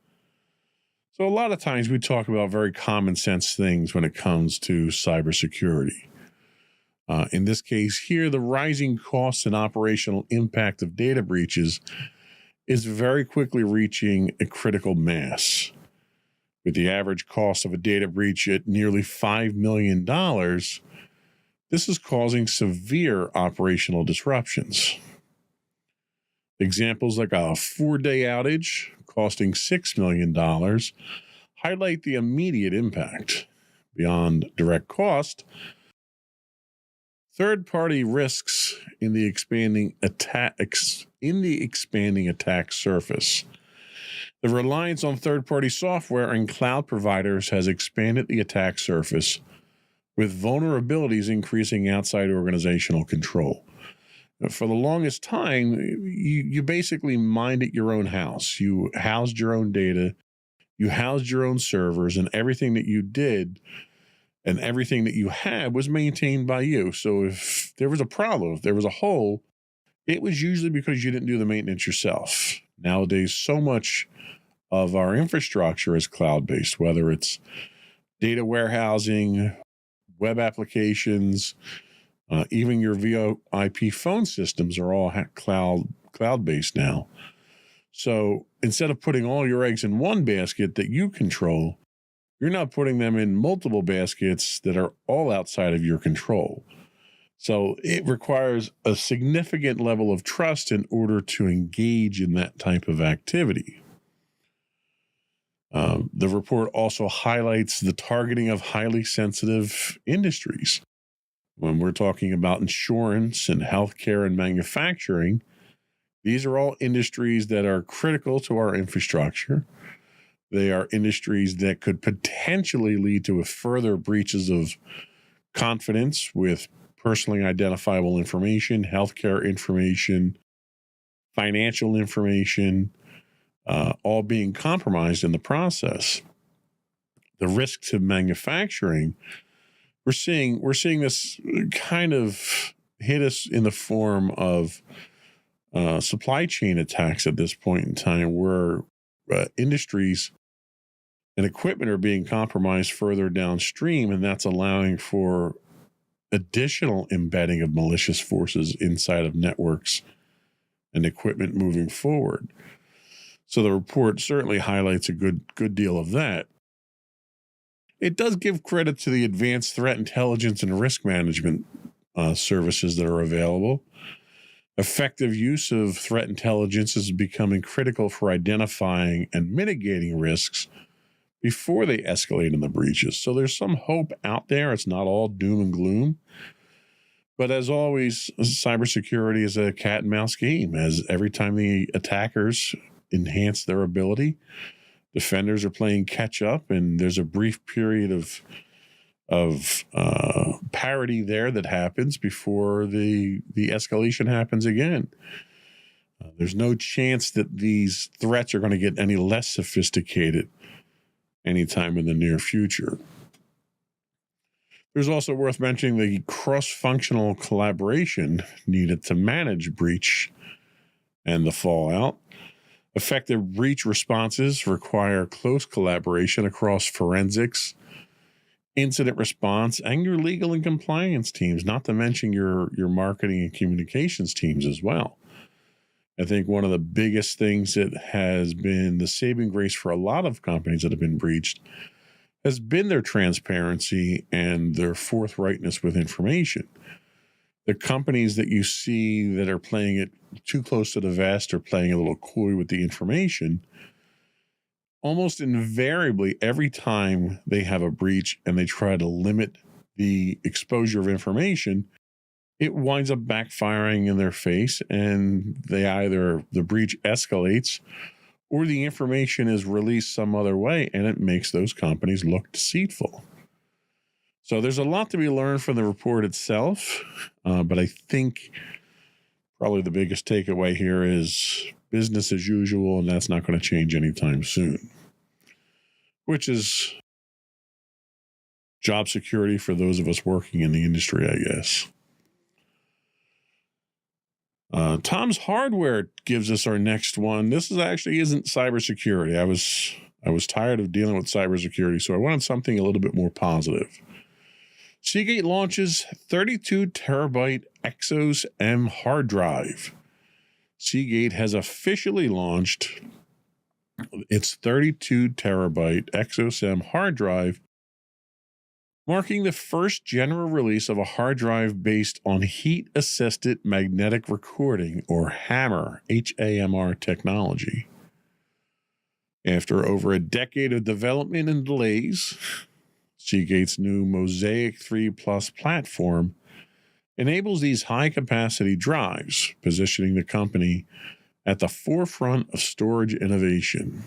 So a lot of times we talk about very common sense things when it comes to cybersecurity. In this case here, the rising costs and operational impact of data breaches is very quickly reaching a critical mass. With the average cost of a data breach at nearly $5 million, this is causing severe operational disruptions. Examples like a 4-day outage costing $6 million highlight the immediate impact. Beyond direct cost, third-party risks in the expanding attack surface. The reliance on third-party software and cloud providers has expanded the attack surface, with vulnerabilities increasing outside organizational control. For the longest time, you basically minded your own house. You housed your own data, you housed your own servers, and everything that you did and everything that you had was maintained by you. So if there was a problem, if there was a hole, it was usually because you didn't do the maintenance yourself. Nowadays, so much of our infrastructure is cloud-based, whether it's data warehousing, web applications, even your VoIP phone systems are all cloud-based now. So instead of putting all your eggs in one basket that you control, you're now putting them in multiple baskets that are all outside of your control. So it requires a significant level of trust in order to engage in that type of activity. The report also highlights the targeting of highly sensitive industries. When we're talking about insurance and healthcare and manufacturing, these are all industries that are critical to our infrastructure. They are industries that could potentially lead to further breaches of confidence with personally identifiable information, healthcare information, financial information, all being compromised in the process. The risk to manufacturing we're seeing this kind of hit us in the form of supply chain attacks at this point in time, where industries and equipment are being compromised further downstream, and that's allowing for additional embedding of malicious forces inside of networks and equipment moving forward. So the report certainly highlights a good deal of that. It does give credit to the advanced threat intelligence and risk management services that are available. Effective use of threat intelligence is becoming critical for identifying and mitigating risks before they escalate in the breaches. So there's some hope out there. It's not all doom and gloom. But as always, cybersecurity is a cat and mouse game, as every time the attackers enhance their ability, defenders are playing catch up, and there's a brief period of parity there that happens before the escalation happens again. There's no chance that these threats are going to get any less sophisticated anytime in the near future. There's also worth mentioning the cross-functional collaboration needed to manage breach and the fallout. Effective breach responses require close collaboration across forensics, incident response, and your legal and compliance teams, not to mention your marketing and communications teams as well. I think one of the biggest things that has been the saving grace for a lot of companies that have been breached has been their transparency and their forthrightness with information. The companies that you see that are playing it too close to the vest or playing a little coy with the information, almost invariably, every time they have a breach and they try to limit the exposure of information, it winds up backfiring in their face, and the breach escalates or the information is released some other way, and it makes those companies look deceitful. So there's a lot to be learned from the report itself, but I think probably the biggest takeaway here is business as usual, and that's not going to change anytime soon, which is job security for those of us working in the industry, I guess. Tom's Hardware gives us our next one. This isn't cybersecurity. I was tired of dealing with cybersecurity, so I wanted something a little bit more positive. Seagate launches 32 terabyte Exos M hard drive. Seagate has officially launched its 32 terabyte Exos M hard drive, marking the first general release of a hard drive based on heat-assisted magnetic recording, or HAMR, H-A-M-R technology. After over a decade of development and delays, Seagate's new Mosaic 3 Plus platform enables these high-capacity drives, positioning the company at the forefront of storage innovation.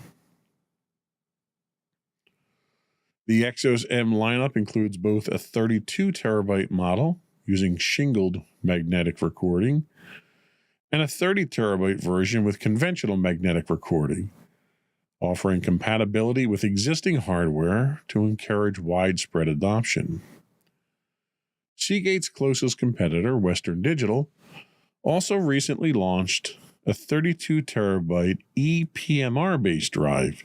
The Exos M lineup includes both a 32 terabyte model using shingled magnetic recording and a 30 terabyte version with conventional magnetic recording, offering compatibility with existing hardware to encourage widespread adoption. Seagate's closest competitor, Western Digital, also recently launched a 32 terabyte ePMR-based drive,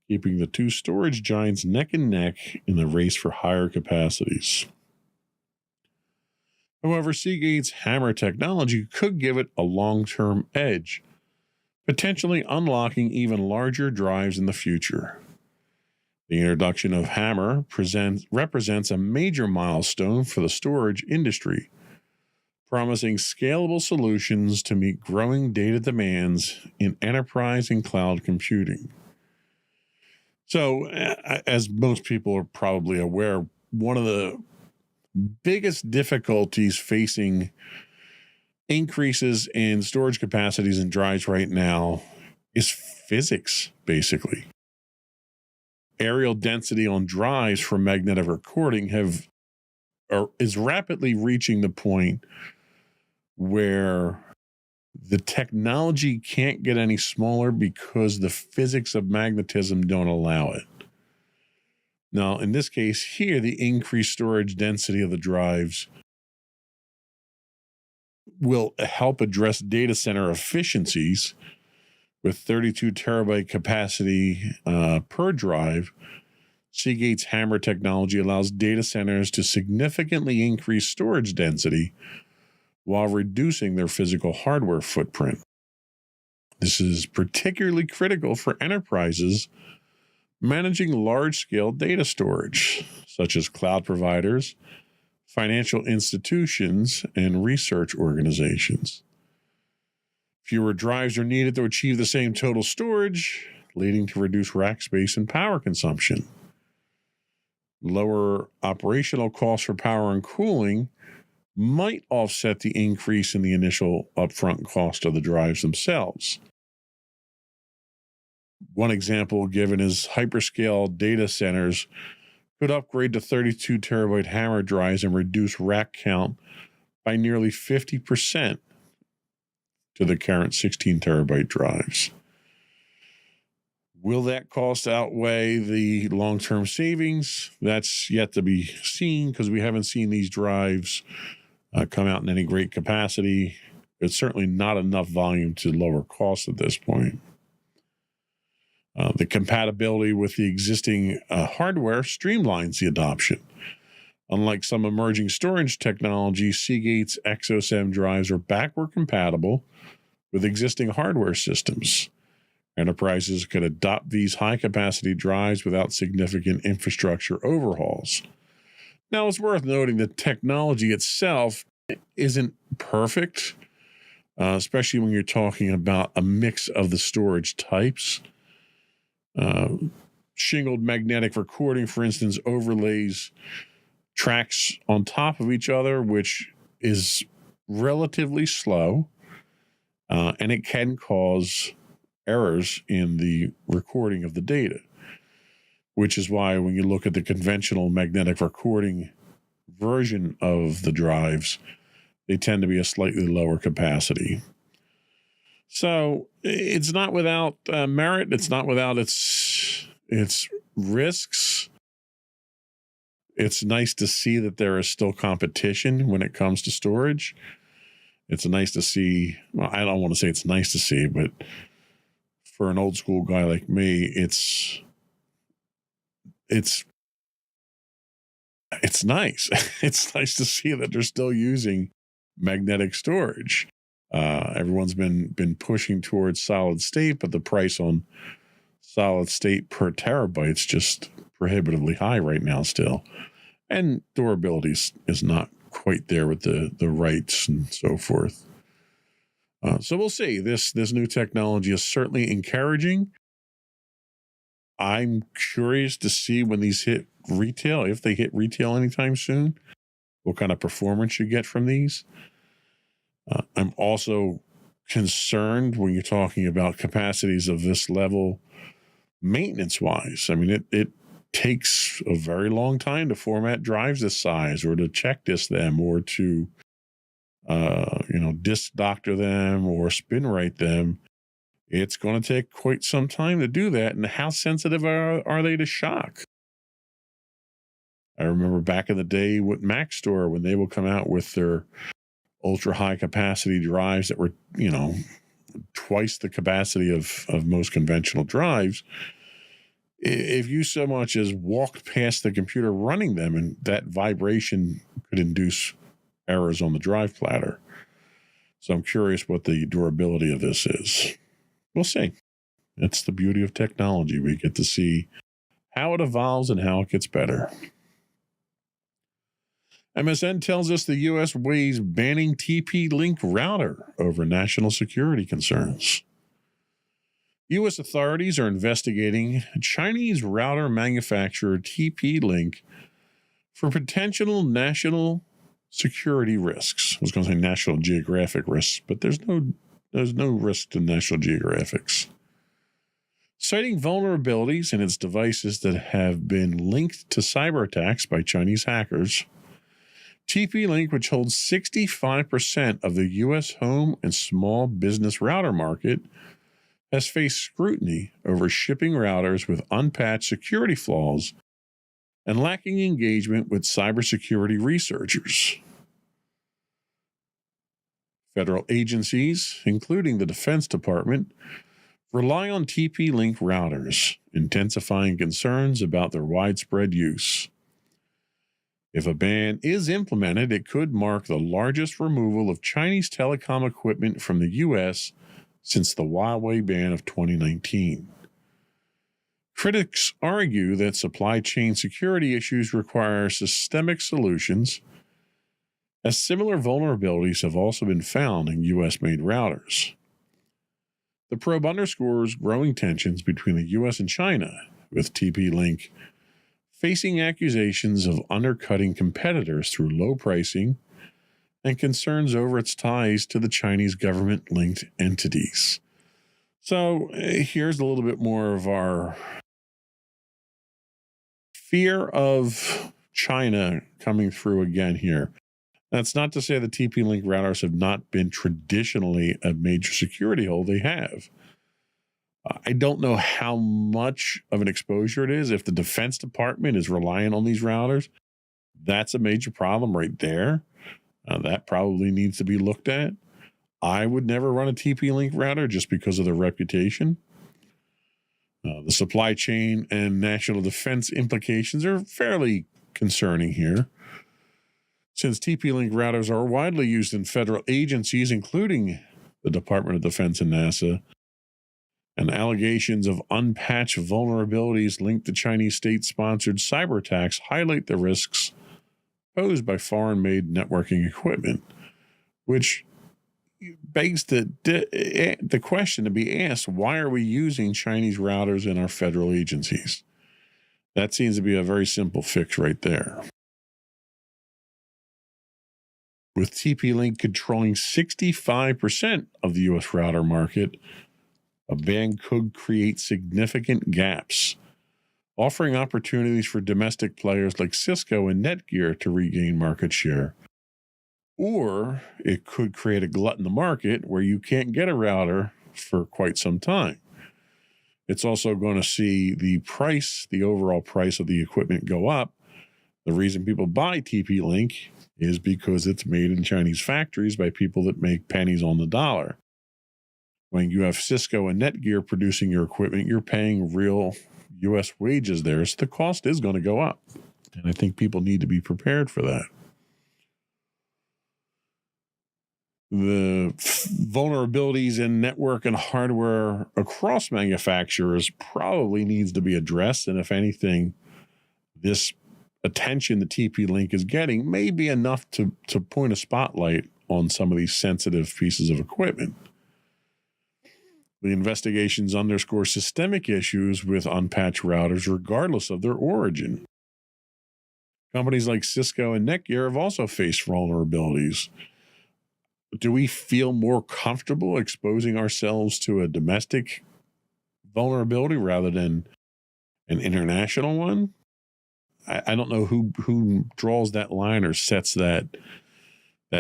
keeping the two storage giants neck and neck in the race for higher capacities. However, Seagate's HAMR technology could give it a long-term edge, potentially unlocking even larger drives in the future. The introduction of HAMR represents a major milestone for the storage industry, promising scalable solutions to meet growing data demands in enterprise and cloud computing. So, as most people are probably aware, one of the biggest difficulties facing increases in storage capacities and drives right now is physics, basically. Areal density on drives for magnetic recording is rapidly reaching the point where the technology can't get any smaller because the physics of magnetism don't allow it. Now, in this case here, the increased storage density of the drives will help address data center efficiencies. With 32 terabyte capacity per drive, Seagate's HAMR technology allows data centers to significantly increase storage density while reducing their physical hardware footprint. This is particularly critical for enterprises managing large-scale data storage, such as cloud providers, financial institutions, and research organizations. Fewer drives are needed to achieve the same total storage, leading to reduced rack space and power consumption. Lower operational costs for power and cooling might offset the increase in the initial upfront cost of the drives themselves. One example given is hyperscale data centers could upgrade to 32 terabyte HAMR drives and reduce rack count by nearly 50% to the current 16 terabyte drives. Will that cost outweigh the long-term savings? That's yet to be seen because we haven't seen these drives come out in any great capacity. It's certainly not enough volume to lower costs at this point. The compatibility with the existing hardware streamlines the adoption. Unlike some emerging storage technologies, Seagate's XOSM drives are backward compatible with existing hardware systems. Enterprises could adopt these high-capacity drives without significant infrastructure overhauls. Now, it's worth noting that technology itself isn't perfect, especially when you're talking about a mix of the storage types. Shingled magnetic recording, for instance, overlays tracks on top of each other, which is relatively slow, and it can cause errors in the recording of the data, which is why when you look at the conventional magnetic recording version of the drives, they tend to be a slightly lower capacity. So it's not without merit. It's not without its risks. It's nice to see that there is still competition when it comes to storage. It's nice to see. Well, I don't want to say it's nice to see, but for an old school guy like me, it's nice. It's nice to see that they're still using magnetic storage. Everyone's been pushing towards solid state, but the price on solid state per terabyte is just prohibitively high right now still. And durability is not quite there with the writes and so forth. So we'll see. This new technology is certainly encouraging. I'm curious to see when these hit retail, if they hit retail anytime soon, what kind of performance you get from these. I'm also concerned when you're talking about capacities of this level, maintenance-wise. I mean, it takes a very long time to format drives this size, or to check disk them, or to disk doctor them or spin write them. It's going to take quite some time to do that. And how sensitive are they to shock? I remember back in the day with Maxtor, when they would come out with their ultra high capacity drives that were, twice the capacity of most conventional drives. If you so much as walked past the computer running them, and that vibration could induce errors on the drive platter. So I'm curious what the durability of this is. We'll see. That's the beauty of technology. We get to see how it evolves and how it gets better. MSN tells us the U.S. weighs banning TP-Link router over national security concerns. U.S. authorities are investigating Chinese router manufacturer TP-Link for potential national security risks. I was going to say National Geographic risks, but there's no risk to National Geographics. Citing vulnerabilities in its devices that have been linked to cyber attacks by Chinese hackers, TP-Link, which holds 65% of the U.S. home and small business router market, has faced scrutiny over shipping routers with unpatched security flaws and lacking engagement with cybersecurity researchers. Federal agencies, including the Defense Department, rely on TP-Link routers, intensifying concerns about their widespread use. If a ban is implemented, it could mark the largest removal of Chinese telecom equipment from the U.S. since the Huawei ban of 2019. Critics argue that supply chain security issues require systemic solutions, as similar vulnerabilities have also been found in U.S.-made routers. The probe underscores growing tensions between the U.S. and China, with TP-Link facing accusations of undercutting competitors through low pricing and concerns over its ties to the Chinese government-linked entities. So here's a little bit more of our fear of China coming through again here. That's not to say the TP-Link routers have not been traditionally a major security hole. They have. I don't know how much of an exposure it is. If the Defense Department is relying on these routers, that's a major problem right there. That probably needs to be looked at. I would never run a TP-Link router just because of their reputation. The supply chain and national defense implications are fairly concerning here. Since TP-Link routers are widely used in federal agencies, including the Department of Defense and NASA, and allegations of unpatched vulnerabilities linked to Chinese state-sponsored cyber attacks highlight the risks posed by foreign-made networking equipment, which begs the question to be asked, why are we using Chinese routers in our federal agencies? That seems to be a very simple fix right there. With TP-Link controlling 65% of the U.S. router market, a ban could create significant gaps, offering opportunities for domestic players like Cisco and Netgear to regain market share. Or it could create a glut in the market where you can't get a router for quite some time. It's also going to see the overall price of the equipment go up. The reason people buy TP-Link is because it's made in Chinese factories by people that make pennies on the dollar. When you have Cisco and Netgear producing your equipment, you're paying real U.S. wages there, so the cost is going to go up. And I think people need to be prepared for that. The vulnerabilities in network and hardware across manufacturers probably needs to be addressed. And if anything, this attention the TP-Link is getting may be enough to point a spotlight on some of these sensitive pieces of equipment. The investigations underscore systemic issues with unpatched routers regardless of their origin. Companies like Cisco and Netgear have also faced vulnerabilities. Do we feel more comfortable exposing ourselves to a domestic vulnerability rather than an international one? I don't know who draws that line or sets that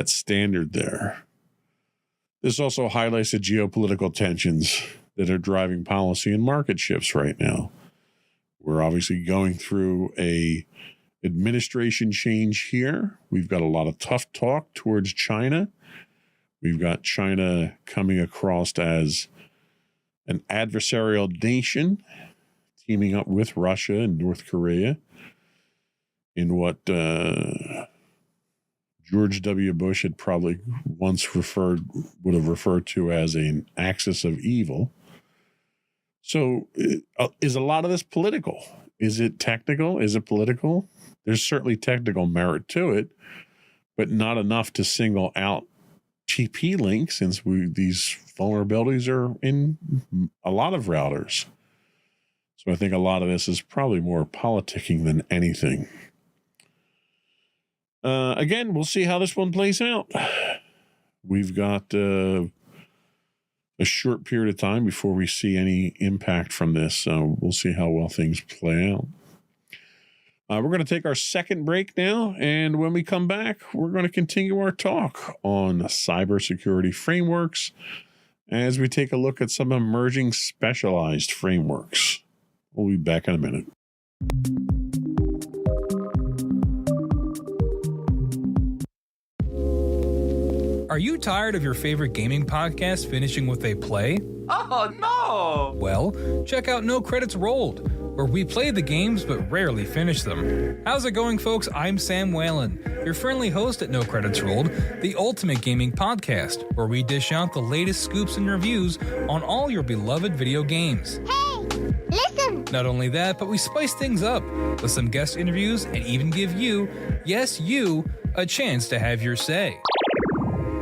standard there. This also highlights the geopolitical tensions that are driving policy and market shifts right now. We're obviously going through a administration change here. We've got a lot of tough talk towards China. We've got China coming across as an adversarial nation, teaming up with Russia and North Korea in what George W. Bush had probably once would have referred to as an axis of evil. So is a lot of this political? Is it technical? Is it political? There's certainly technical merit to it, but not enough to single out TP-Link since these vulnerabilities are in a lot of routers. So I think a lot of this is probably more politicking than anything. Again, we'll see how this one plays out. We've got a short period of time before we see any impact from this. So we'll see how well things play out. We're going to take our second break now. And when we come back, we're going to continue our talk on cybersecurity frameworks as we take a look at some emerging specialized frameworks. We'll be back in a minute. Are you tired of your favorite gaming podcast finishing with a play? Oh no! Well, check out No Credits Rolled, where we play the games but rarely finish them. How's it going, folks? I'm Sam Whalen, your friendly host at No Credits Rolled, the ultimate gaming podcast, where we dish out the latest scoops and reviews on all your beloved video games. Hey, listen! Not only that, but we spice things up with some guest interviews and even give you, yes, you, a chance to have your say.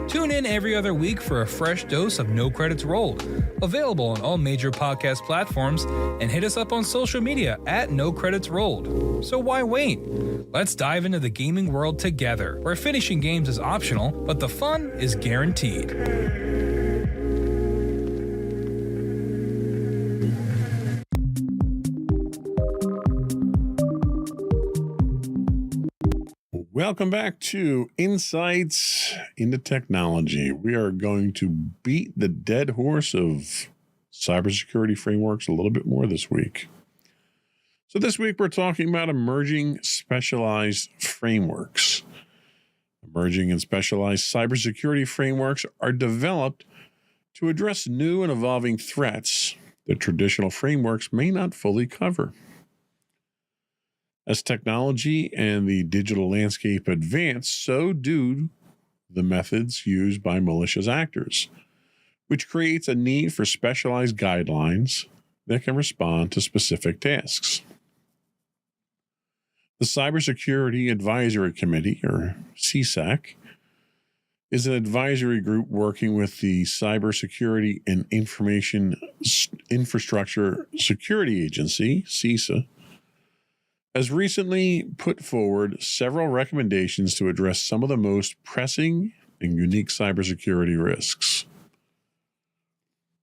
Tune in every other week for a fresh dose of No Credits Rolled, available on all major podcast platforms, and hit us up on social media at No Credits Rolled. So why wait? Let's dive into the gaming world together, where finishing games is optional, but the fun is guaranteed. Welcome back to Insights into Technology. We are going to beat the dead horse of cybersecurity frameworks a little bit more this week. So this week we're talking about emerging specialized frameworks. Emerging and specialized cybersecurity frameworks are developed to address new and evolving threats that traditional frameworks may not fully cover. As technology and the digital landscape advance, so do the methods used by malicious actors, which creates a need for specialized guidelines that can respond to specific tasks. The Cybersecurity Advisory Committee, or CSAC, is an advisory group working with the Cybersecurity and Information Infrastructure Security Agency, CISA, has recently put forward several recommendations to address some of the most pressing and unique cybersecurity risks.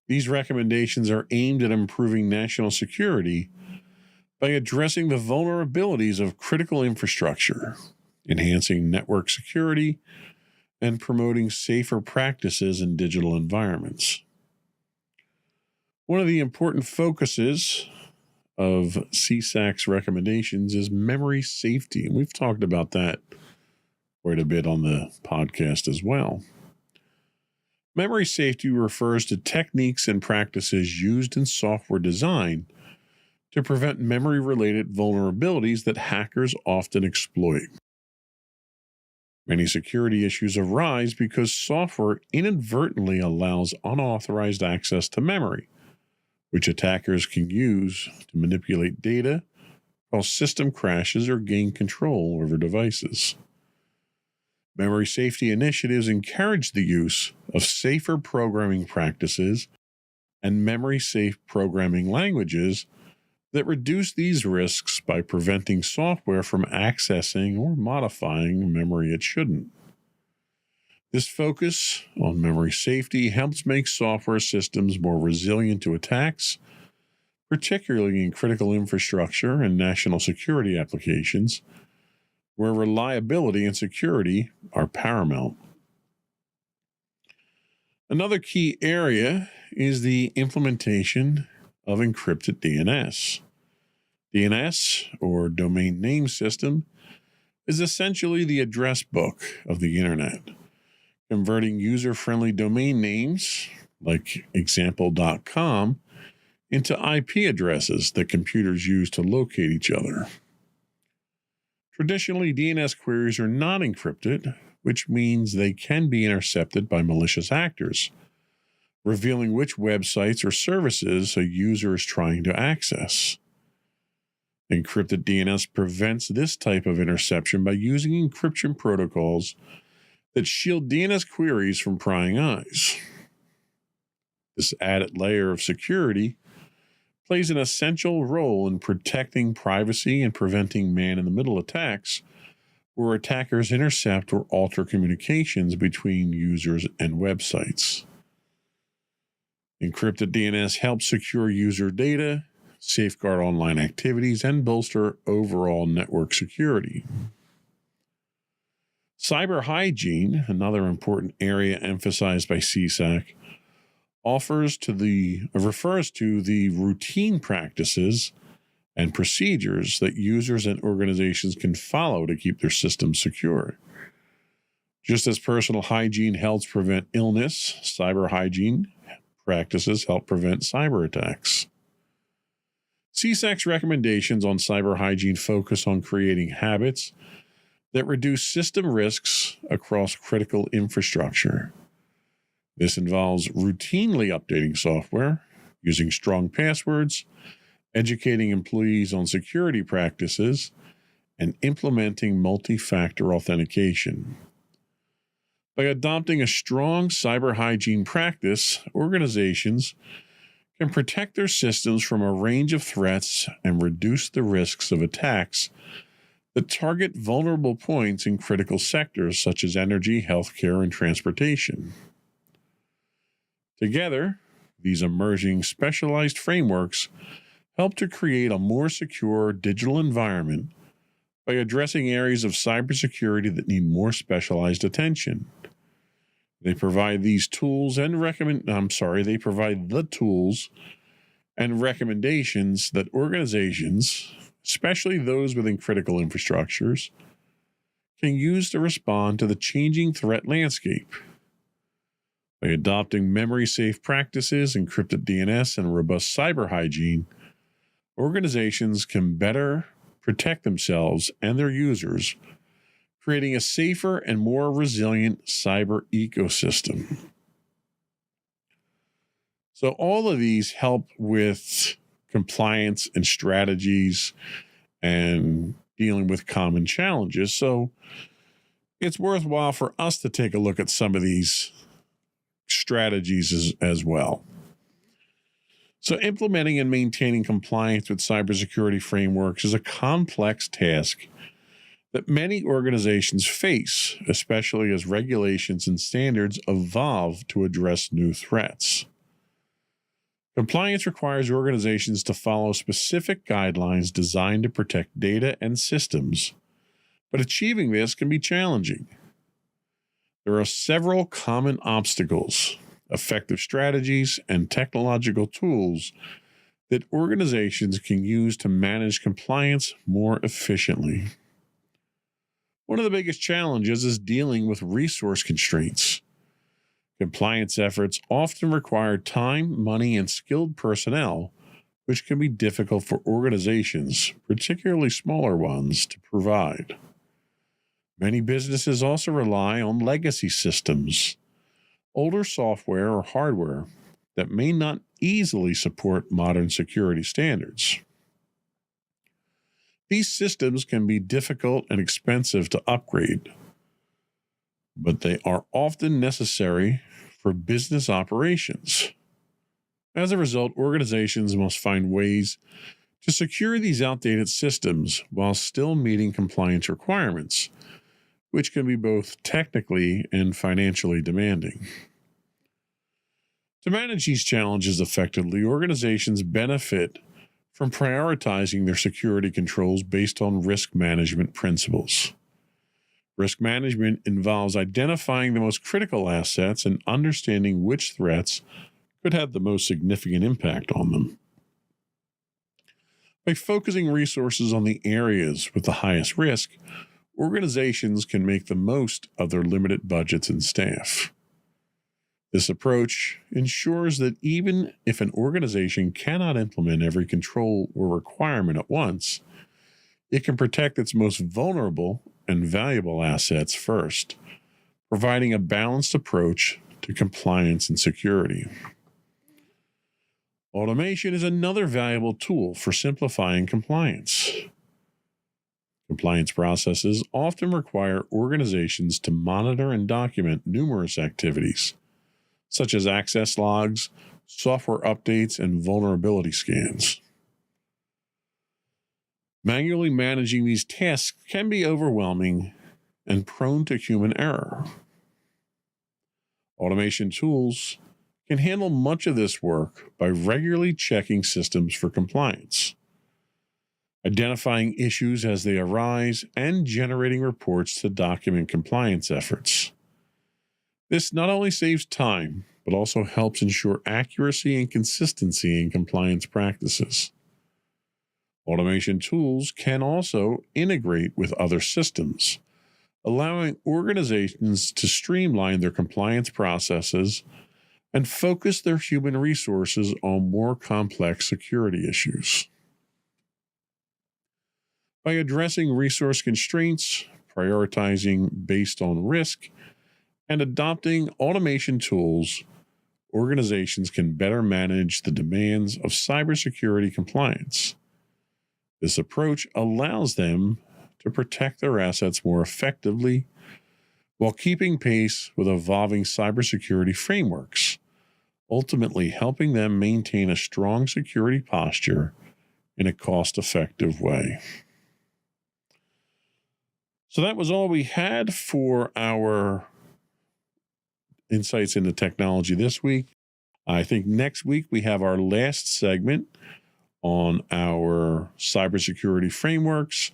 These recommendations are aimed at improving national security by addressing the vulnerabilities of critical infrastructure, enhancing network security, and promoting safer practices in digital environments. One of the important focuses of CSAC's recommendations is memory safety. And we've talked about that quite a bit on the podcast as well. Memory safety refers to techniques and practices used in software design to prevent memory-related vulnerabilities that hackers often exploit. Many security issues arise because software inadvertently allows unauthorized access to memory, which attackers can use to manipulate data, cause system crashes, or gain control over devices. Memory safety initiatives encourage the use of safer programming practices and memory-safe programming languages that reduce these risks by preventing software from accessing or modifying memory it shouldn't. This focus on memory safety helps make software systems more resilient to attacks, particularly in critical infrastructure and national security applications, where reliability and security are paramount. Another key area is the implementation of encrypted DNS. DNS, or Domain Name System, is essentially the address book of the Internet, converting user-friendly domain names, like example.com, into IP addresses that computers use to locate each other. Traditionally, DNS queries are not encrypted, which means they can be intercepted by malicious actors, revealing which websites or services a user is trying to access. Encrypted DNS prevents this type of interception by using encryption protocols that shield DNS queries from prying eyes. This added layer of security plays an essential role in protecting privacy and preventing man-in-the-middle attacks, where attackers intercept or alter communications between users and websites. Encrypted DNS helps secure user data, safeguard online activities, and bolster overall network security. Cyber hygiene, another important area emphasized by CSAC, refers to the routine practices and procedures that users and organizations can follow to keep their systems secure. Just as personal hygiene helps prevent illness, cyber hygiene practices help prevent cyber attacks. CSAC's recommendations on cyber hygiene focus on creating habits that reduce system risks across critical infrastructure. This involves routinely updating software, using strong passwords, educating employees on security practices, and implementing multi-factor authentication. By adopting a strong cyber hygiene practice, organizations can protect their systems from a range of threats and reduce the risks of attacks that target vulnerable points in critical sectors such as energy, healthcare, and transportation. Together, these emerging specialized frameworks help to create a more secure digital environment by addressing areas of cybersecurity that need more specialized attention. They provide the tools and recommendations that organizations, especially those within critical infrastructures, can use to respond to the changing threat landscape. By adopting memory-safe practices, encrypted DNS, and robust cyber hygiene, organizations can better protect themselves and their users, creating a safer and more resilient cyber ecosystem. So all of these help with compliance and strategies and dealing with common challenges. So it's worthwhile for us to take a look at some of these strategies as well. So implementing and maintaining compliance with cybersecurity frameworks is a complex task that many organizations face, especially as regulations and standards evolve to address new threats. Compliance requires organizations to follow specific guidelines designed to protect data and systems, but achieving this can be challenging. There are several common obstacles, effective strategies, and technological tools that organizations can use to manage compliance more efficiently. One of the biggest challenges is dealing with resource constraints. Compliance efforts often require time, money, and skilled personnel, which can be difficult for organizations, particularly smaller ones, to provide. Many businesses also rely on legacy systems, older software or hardware that may not easily support modern security standards. These systems can be difficult and expensive to upgrade, but they are often necessary for business operations. As a result, organizations must find ways to secure these outdated systems while still meeting compliance requirements, which can be both technically and financially demanding. To manage these challenges effectively, organizations benefit from prioritizing their security controls based on risk management principles. Risk management involves identifying the most critical assets and understanding which threats could have the most significant impact on them. By focusing resources on the areas with the highest risk, organizations can make the most of their limited budgets and staff. This approach ensures that even if an organization cannot implement every control or requirement at once, it can protect its most vulnerable and valuable assets first, providing a balanced approach to compliance and security. Automation is another valuable tool for simplifying compliance. Compliance processes often require organizations to monitor and document numerous activities, such as access logs, software updates, and vulnerability scans. Manually managing these tasks can be overwhelming and prone to human error. Automation tools can handle much of this work by regularly checking systems for compliance, identifying issues as they arise, and generating reports to document compliance efforts. This not only saves time, but also helps ensure accuracy and consistency in compliance practices. Automation tools can also integrate with other systems, allowing organizations to streamline their compliance processes and focus their human resources on more complex security issues. By addressing resource constraints, prioritizing based on risk, and adopting automation tools, organizations can better manage the demands of cybersecurity compliance. This approach allows them to protect their assets more effectively while keeping pace with evolving cybersecurity frameworks, ultimately helping them maintain a strong security posture in a cost-effective way. So that was all we had for our insights into technology this week. I think next week we have our last segment on our cybersecurity frameworks.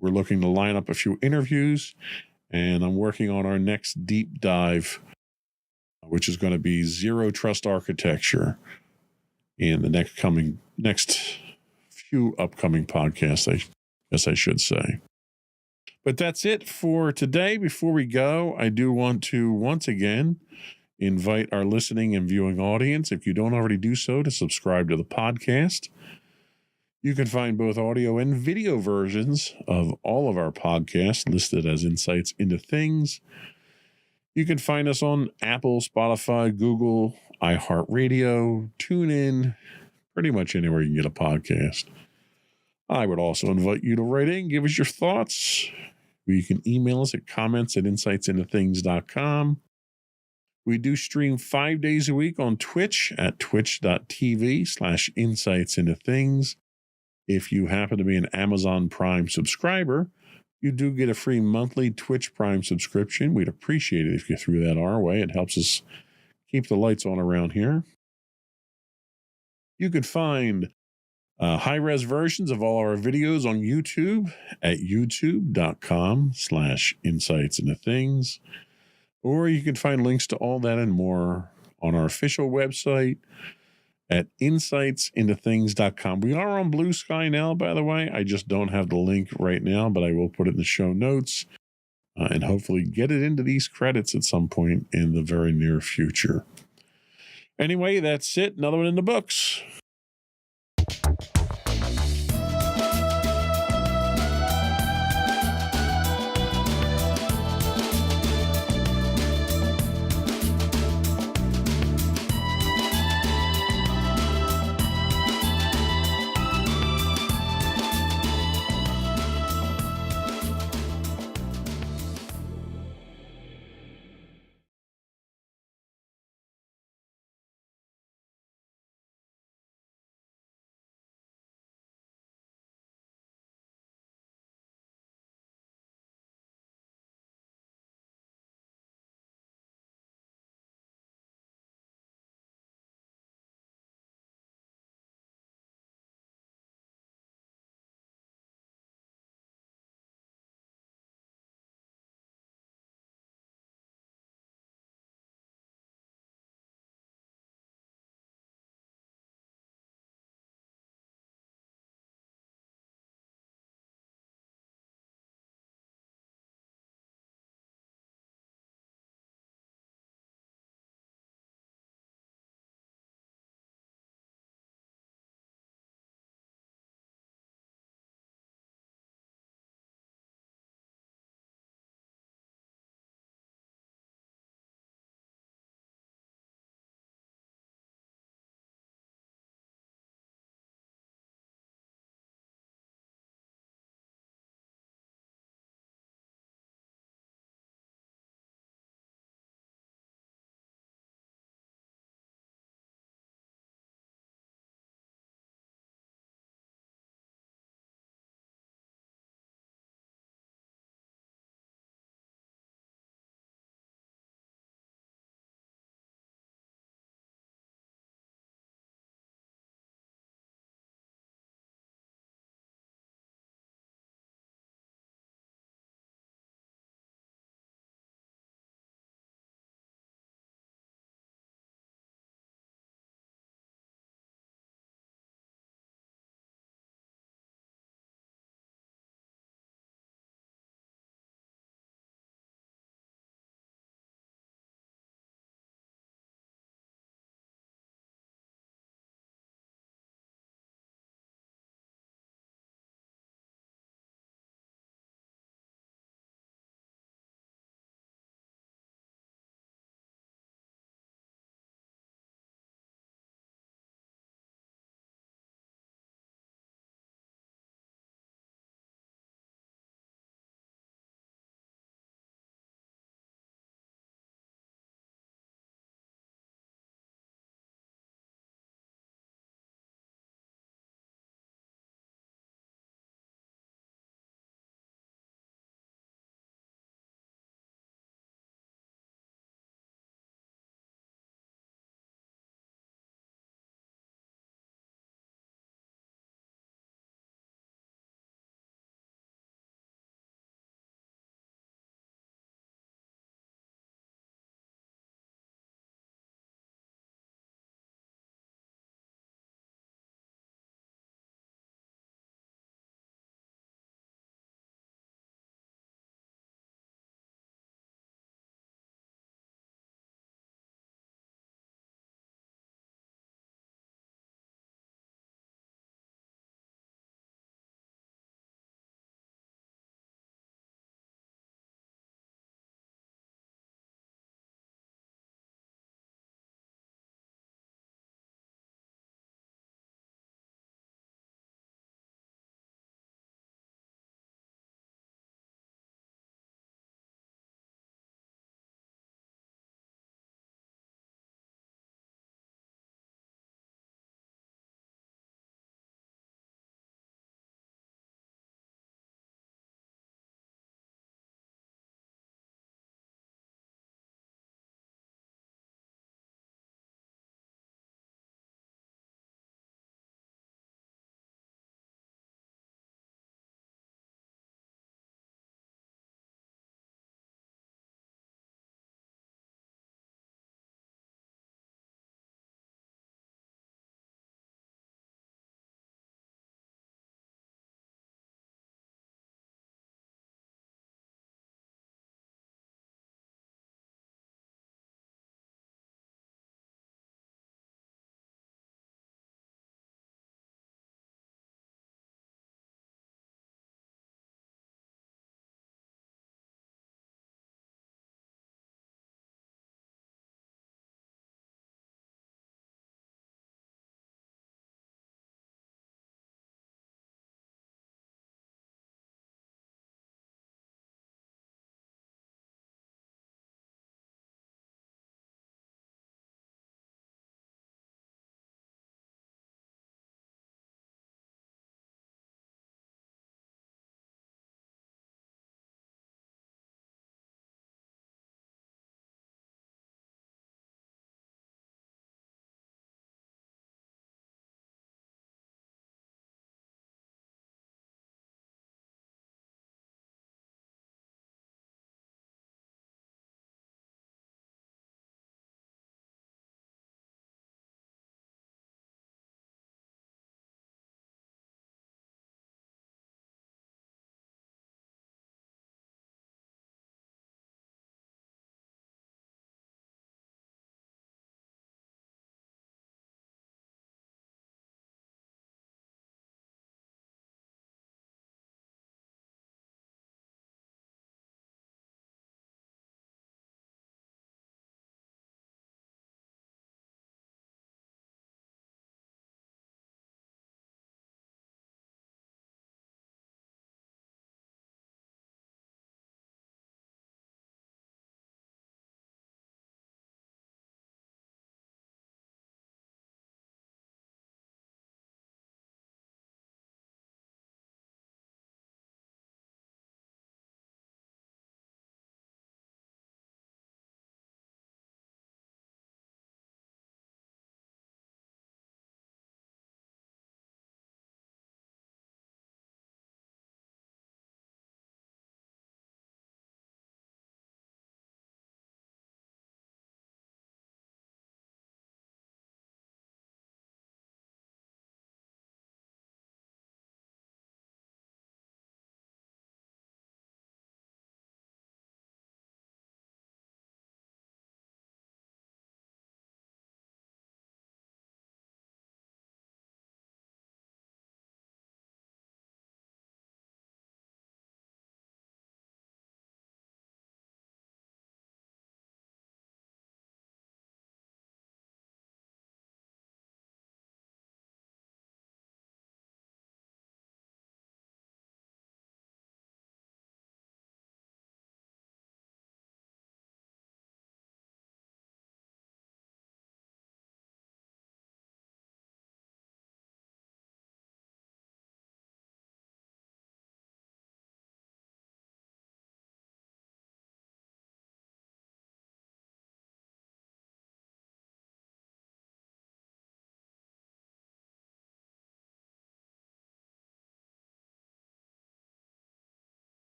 We're looking to line up a few interviews, and I'm working on our next deep dive, which is going to be zero trust architecture in the next few upcoming podcasts, I guess I should say. But that's it for today. Before we go, I do want to once again invite our listening and viewing audience, if you don't already do so, to subscribe to the podcast. You can find both audio and video versions of all of our podcasts listed as Insights into Things. You can find us on Apple, Spotify, Google, iHeartRadio, TuneIn, pretty much anywhere you can get a podcast. I would also invite you to write in, give us your thoughts. You can email us at comments@insightsintothings.com. We do stream 5 days a week on Twitch at twitch.tv/insightsintothings. If you happen to be an Amazon Prime subscriber, you do get a free monthly Twitch Prime subscription. We'd appreciate it if you threw that our way. It helps us keep the lights on around here. You could find high-res versions of all our videos on YouTube at youtube.com/insightsintothings. Or you can find links to all that and more on our official website at insightsintothings.com. We are on Blue Sky now, by the way. I just don't have the link right now, but I will put it in the show notes and hopefully get it into these credits at some point in the very near future. Anyway, that's it. Another one in the books.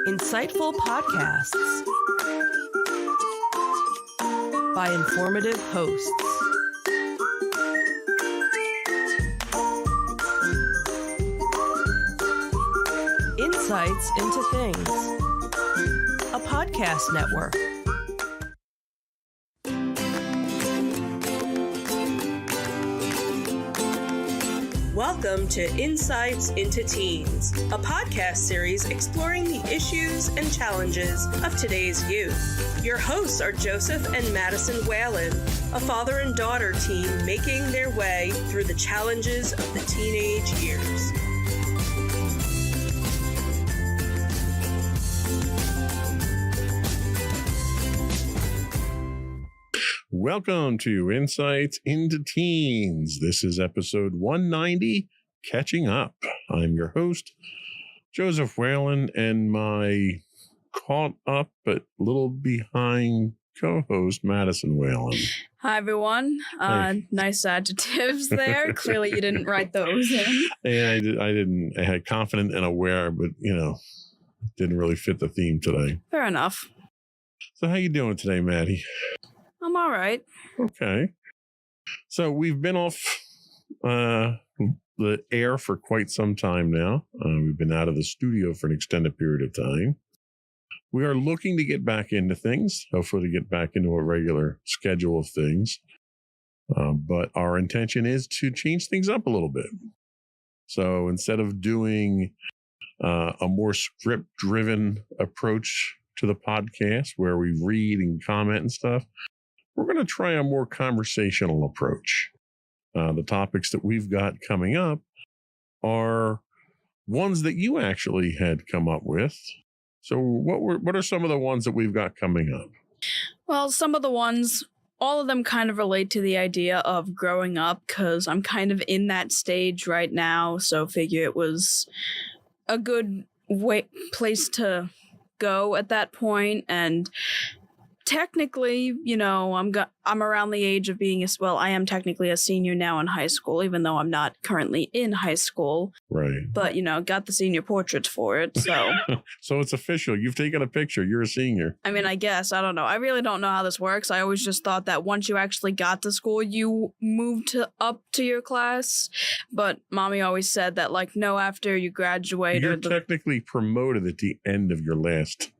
Insightful podcasts by informative hosts. Insights into Things, a podcast network. Welcome to Insights into Teens, a podcast series exploring the issues and challenges of today's youth. Your hosts are Joseph and Madison Whalen, a father and daughter team making their way through the challenges of the teenage years. Welcome to Insights into Teens. This is episode 190, Catching Up. I'm your host, Joseph Whalen, and my caught up but little behind co-host, Madison Whalen. Hi, everyone. Hey. Nice adjectives there. Clearly, you didn't write those in. Yeah, I didn't. I had confident and aware, but, didn't really fit the theme today. Fair enough. So how you doing today, Maddie? I'm all right. Okay. So we've been off the air for quite some time now. We've been out of the studio for an extended period of time. We are looking to get back into things, hopefully to get back into a regular schedule of things. But our intention is to change things up a little bit. So instead of doing a more script-driven approach to the podcast where we read and comment and stuff, we're going to try a more conversational approach. The topics that we've got coming up are ones that you actually had come up with. So what are some of the ones that we've got coming up? Well, some of the ones, all of them kind of relate to the idea of growing up because I'm kind of in that stage right now. So figure it was a good place to go at that point. And technically, I'm around the age of being I am technically a senior now in high school, even though I'm not currently in high school. Right. But, got the senior portraits for it, so. So it's official. You've taken a picture. You're a senior. I mean, I guess. I don't know. I really don't know how this works. I always just thought that once you actually got to school, you moved up to your class. But mommy always said that, no, after you graduate. You're technically promoted at the end of your last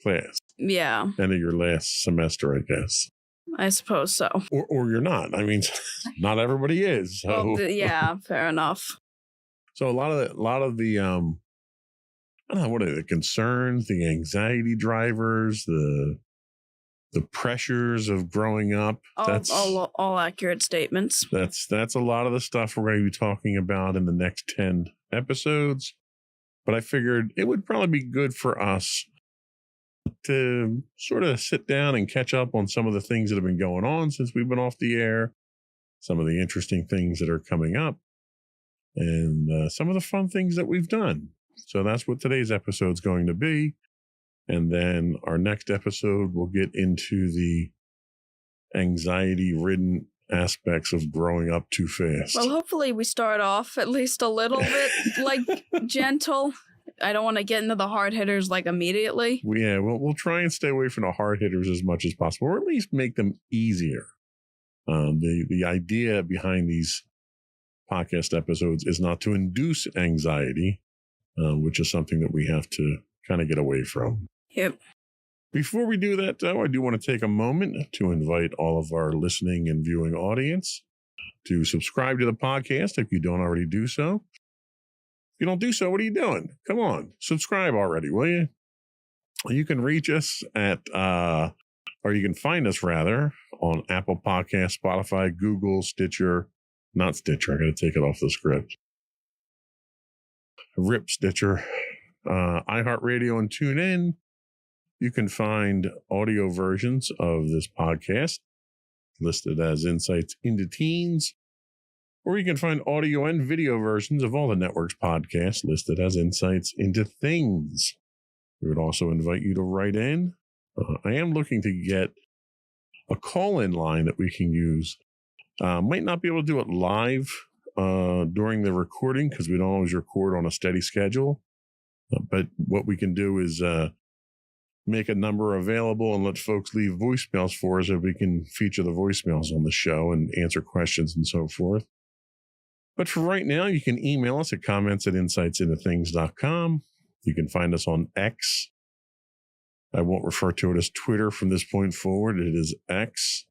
class. Yeah. End of your last semester, I guess. I suppose so. Or you're not. I mean, not everybody is. So. Well, yeah, fair enough. So a lot of the I don't know, what are the concerns, the anxiety drivers, the pressures of growing up. That's all accurate statements. That's a lot of the stuff we're going to be talking about in the next 10 episodes. But I figured it would probably be good for us to sort of sit down and catch up on some of the things that have been going on since we've been off the air, some of the interesting things that are coming up, and some of the fun things that we've done. So that's what today's episode is going to be. And then our next episode will get into the anxiety-ridden aspects of growing up too fast. Well, hopefully we start off at least a little bit gentle. I don't want to get into the hard hitters immediately. Yeah, we'll try and stay away from the hard hitters as much as possible, or at least make them easier. The idea behind these podcast episodes is not to induce anxiety, which is something that we have to kind of get away from. Yep. Before we do that, though, I do want to take a moment to invite all of our listening and viewing audience to subscribe to the podcast if you don't already do so. If you don't do so, what are you doing? Come on, subscribe already, will you? You can reach us at, or you can find us rather, on Apple Podcasts, Spotify, Google, Stitcher, not Stitcher, I got to take it off the script. RIP Stitcher, iHeartRadio, and TuneIn. You can find audio versions of this podcast listed as Insights into Teens, or you can find audio and video versions of all the network's podcasts listed as Insights into Things. We would also invite you to write in. I am looking to get a call-in line that we can use. Might not be able to do it live during the recording because we don't always record on a steady schedule. But what we can do is make a number available and let folks leave voicemails for us, if we can feature the voicemails on the show and answer questions and so forth. But for right now, you can email us at comments@insightsintothings.com. You can find us on X. I won't refer to it as Twitter from this point forward. It is X,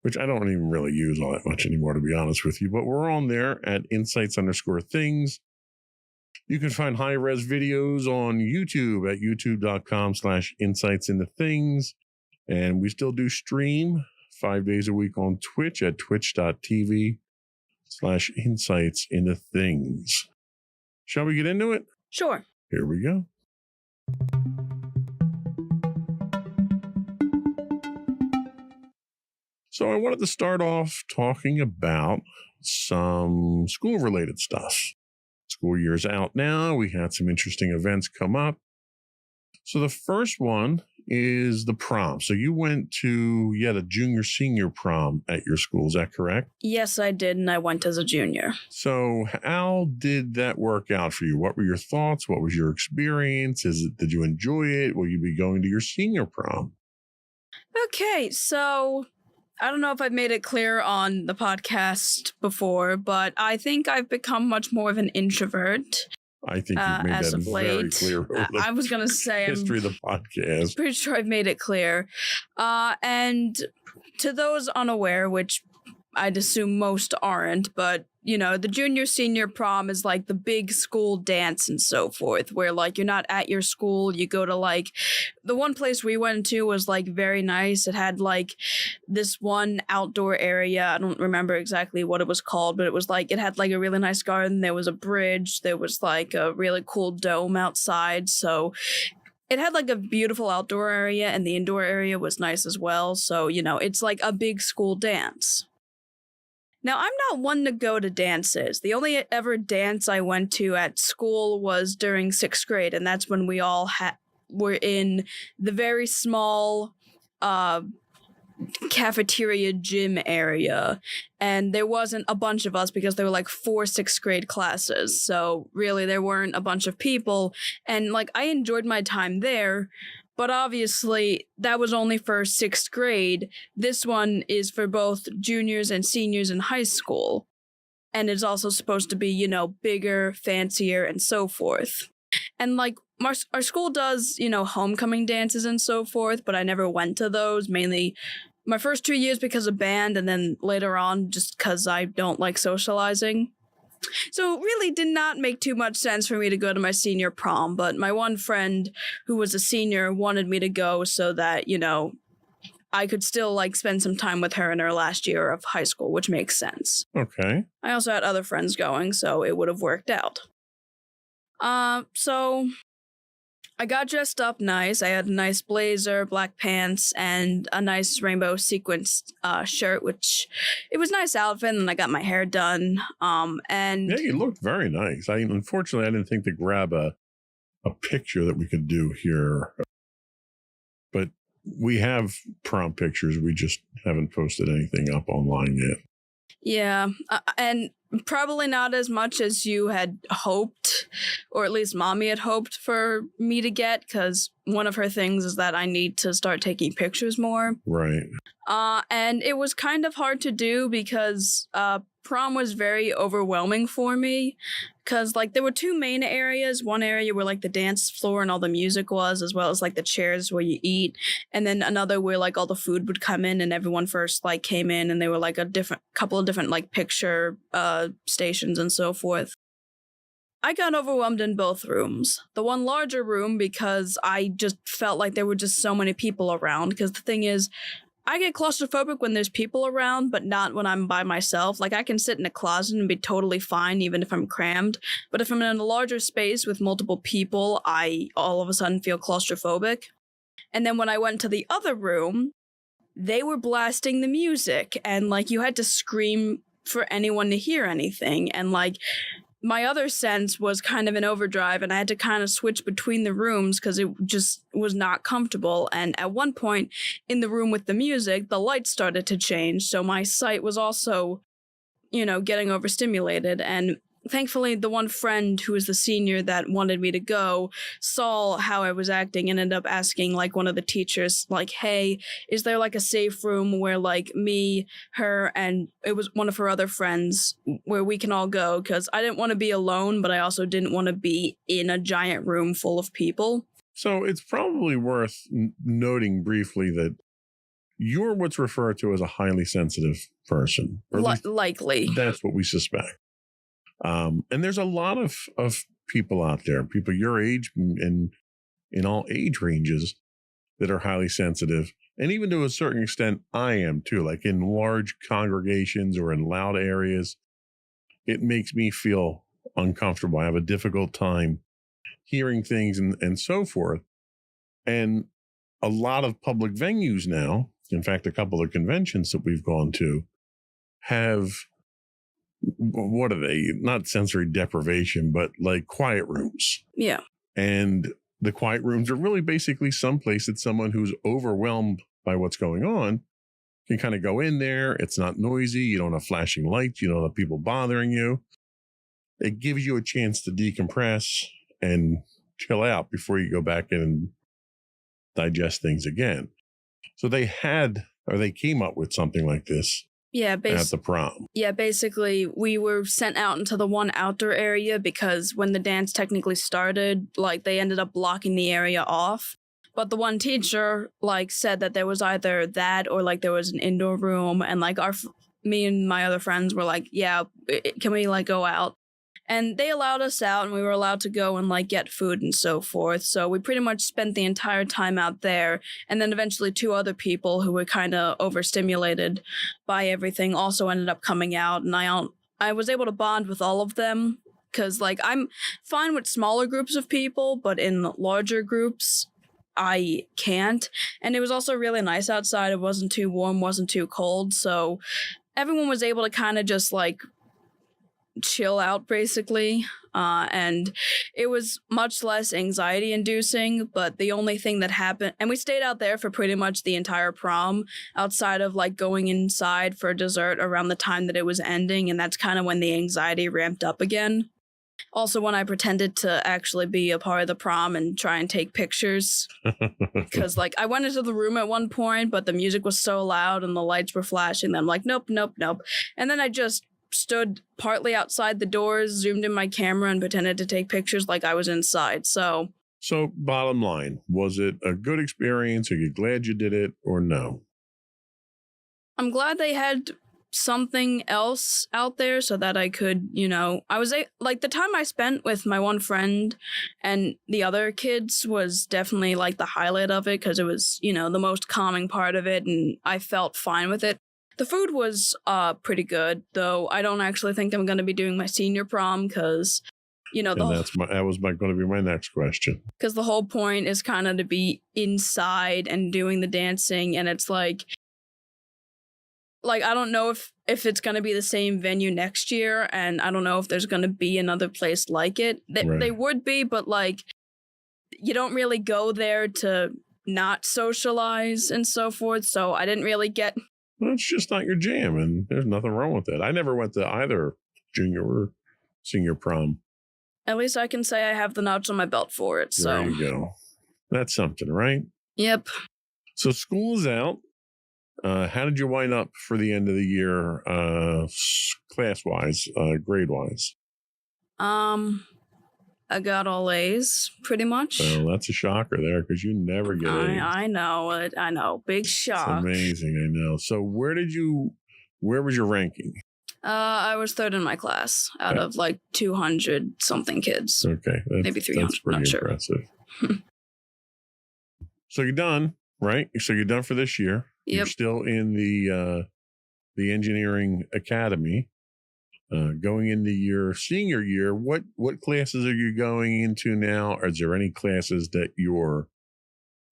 which I don't even really use all that much anymore, to be honest with you. But we're on there at insights_things. You can find high-res videos on YouTube at youtube.com/insightsintothings. And we still do stream 5 days a week on Twitch at twitch.tv/insightsintothings. Shall we get into it? Sure. Here we go. So I wanted to start off talking about some school-related stuff. School year's out now. We had some interesting events come up. So the first one is the prom. So you went to a junior-senior prom at your school. Is that correct? Yes, I did, and I went as a junior. So how did that work out for you? What were your thoughts? What was your experience? Did you enjoy it? Will you be going to your senior prom? Okay, so I don't know if I've made it clear on the podcast before, but I think I've become much more of an introvert. I think you've made as that of very late. clear over the I was going to say, history of the podcast. pretty sure I've made it clear. And to those unaware, which I'd assume most aren't, but the junior senior prom is like the big school dance and so forth, where like you're not at your school, you go to like the one place we went to was like very nice. It had like this one outdoor area. I don't remember exactly what it was called, but it was like it had like a really nice garden. There was a bridge. There was like a really cool dome outside. So it had like a beautiful outdoor area, and the indoor area was nice as well. So, it's like a big school dance. Now, I'm not one to go to dances. The only ever dance I went to at school was during 6th grade, and that's when we all were in the very small cafeteria gym area, and there wasn't a bunch of us because there were like 4 6th grade classes, so really there weren't a bunch of people, and like I enjoyed my time there. But obviously, that was only for 6th grade. This one is for both juniors and seniors in high school. And it's also supposed to be, bigger, fancier, and so forth. And, like, our school does, homecoming dances and so forth, but I never went to those. Mainly my first 2 years because of band, and then later on just because I don't like socializing. So it really did not make too much sense for me to go to my senior prom, but my one friend who was a senior wanted me to go so that, I could still like spend some time with her in her last year of high school, which makes sense. Okay. I also had other friends going, so it would have worked out. So I got dressed up nice. I had a nice blazer, black pants, and a nice rainbow sequenced shirt, which it was a nice outfit, and I got my hair done. And yeah, you looked very nice. Unfortunately, I didn't think to grab a picture that we could do here, but we have prom pictures. We just haven't posted anything up online yet. Yeah, and probably not as much as you had hoped, or at least Mommy had hoped for me to get, because one of her things is that I need to start taking pictures more. Right. And it was kind of hard to do because prom was very overwhelming for me, because like there were 2 main areas. One area where like the dance floor and all the music was, as well as like the chairs where you eat, and then another where like all the food would come in, and everyone first like came in, and they were like a couple of different like picture stations and so forth. I got overwhelmed in both rooms. The one larger room because I just felt like there were just so many people around, because the thing is, I get claustrophobic when there's people around, but not when I'm by myself. Like, I can sit in a closet and be totally fine, even if I'm crammed. But if I'm in a larger space with multiple people, I all of a sudden feel claustrophobic. And then when I went to the other room, they were blasting the music, and, like, you had to scream for anyone to hear anything. And, like, my other sense was kind of in overdrive, and I had to kind of switch between the rooms because it just was not comfortable. And at one point in the room with the music, the lights started to change, so my sight was also, getting overstimulated. And thankfully, the one friend who was the senior that wanted me to go saw how I was acting and ended up asking like one of the teachers, like, hey, is there like a safe room where like me, her, and it was one of her other friends where we can all go? Because I didn't want to be alone, but I also didn't want to be in a giant room full of people. So it's probably worth noting briefly that you're what's referred to as a highly sensitive person. Or at least Likely. that's what we suspect. And there's a lot of people out there, people your age and in all age ranges that are highly sensitive. And even to a certain extent, I am too, like in large congregations or in loud areas, it makes me feel uncomfortable. I have a difficult time hearing things and so forth. And a lot of public venues now, in fact, a couple of conventions that we've gone to have, what are they? Not sensory deprivation, but like quiet rooms. Yeah. And the quiet rooms are really basically someplace that someone who's overwhelmed by what's going on can kind of go in there. It's not noisy. You don't have flashing lights. You don't have people bothering you. It gives you a chance to decompress and chill out before you go back in and digest things again. So they came up with something like this at the prom. Yeah, basically, we were sent out into the one outdoor area because when the dance technically started, like, they ended up blocking the area off. But the one teacher, like, said that there was either that or, like, there was an indoor room. And, like, me and my other friends were like, yeah, can we, like, go out? And they allowed us out, and we were allowed to go and, like, get food and so forth. So we pretty much spent the entire time out there. And then eventually 2 other people who were kind of overstimulated by everything also ended up coming out. And I was able to bond with all of them because, like, I'm fine with smaller groups of people, but in larger groups, I can't. And it was also really nice outside. It wasn't too warm, wasn't too cold. So everyone was able to kind of just, like, chill out basically, and it was much less anxiety inducing. But the only thing that happened, and we stayed out there for pretty much the entire prom outside of like going inside for dessert around the time that it was ending, and that's kind of when the anxiety ramped up again. Also, when I pretended to actually be a part of the prom and try and take pictures, because like I went into the room at one point, but the music was so loud and the lights were flashing that I'm like, nope, and then I just stood partly outside the doors, zoomed in my camera, and pretended to take pictures like I was inside. So bottom line, was it a good experience? Are you glad you did it or no? I'm glad they had something else out there so that I could, I was like the time I spent with my one friend and the other kids was definitely like the highlight of it because it was, the most calming part of it, and I felt fine with it. The food was pretty good, though I don't actually think I'm going to be doing my senior prom because, that was going to be my next question. Because the whole point is kind of to be inside and doing the dancing, and it's like I don't know if it's going to be the same venue next year, and I don't know if there's going to be another place like it. They would be, but like you don't really go there to not socialize and so forth, so I didn't really get... Well, it's just not your jam, and there's nothing wrong with that. I never went to either junior or senior prom. At least I can say I have the notch on my belt for it, so... There you go. That's something, right? Yep. So school is out. How did you wind up for the end of the year, class-wise, grade-wise? I got all A's, pretty much. Well, that's a shocker there, because you never get A's. I know it. I know. Big shock. It's amazing, I know. So where was your ranking? I was 3rd in my class out of like 200-something kids. Okay. Maybe 300. That's pretty impressive. So you're done, right? So you're done for this year. Yep. You're still in the engineering academy. Going into your senior year, what classes are you going into now? Is there any classes that you're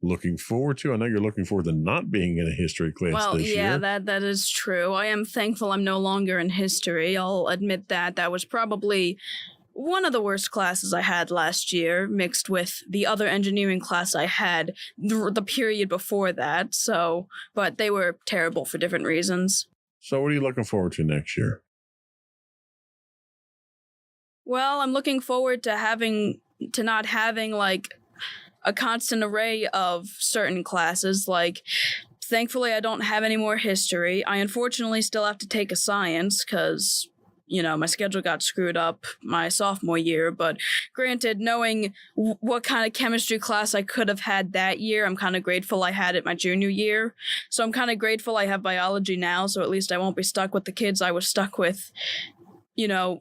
looking forward to? I know you're looking forward to not being in a history class this year. That is true. I am thankful I'm no longer in history. I'll admit that was probably one of the worst classes I had last year, mixed with the other engineering class I had the period before that. But they were terrible for different reasons. So what are you looking forward to next year? Well, I'm looking forward to not having like a constant array of certain classes. Like, thankfully, I don't have any more history. I unfortunately still have to take a science because, my schedule got screwed up my sophomore year. But granted, knowing what kind of chemistry class I could have had that year, I'm kind of grateful I had it my junior year. So I'm kind of grateful I have biology now, so at least I won't be stuck with the kids I was stuck with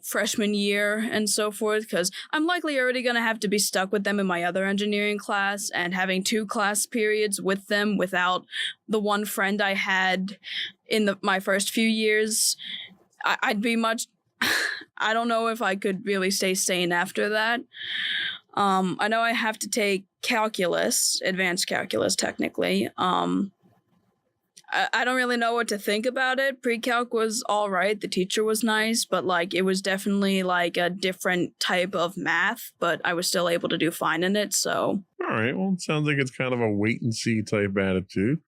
freshman year and so forth, because I'm likely already going to have to be stuck with them in my other engineering class, and having 2 class periods with them without the one friend I had in my first few years, I'd be much... I don't know if I could really stay sane after that. I know I have to take calculus, advanced calculus technically. I don't really know what to think about it. Pre-calc was all right. The teacher was nice, but it was definitely a different type of math, but I was still able to do fine in it, so. All right. Well, it sounds like it's kind of a wait and see type attitude.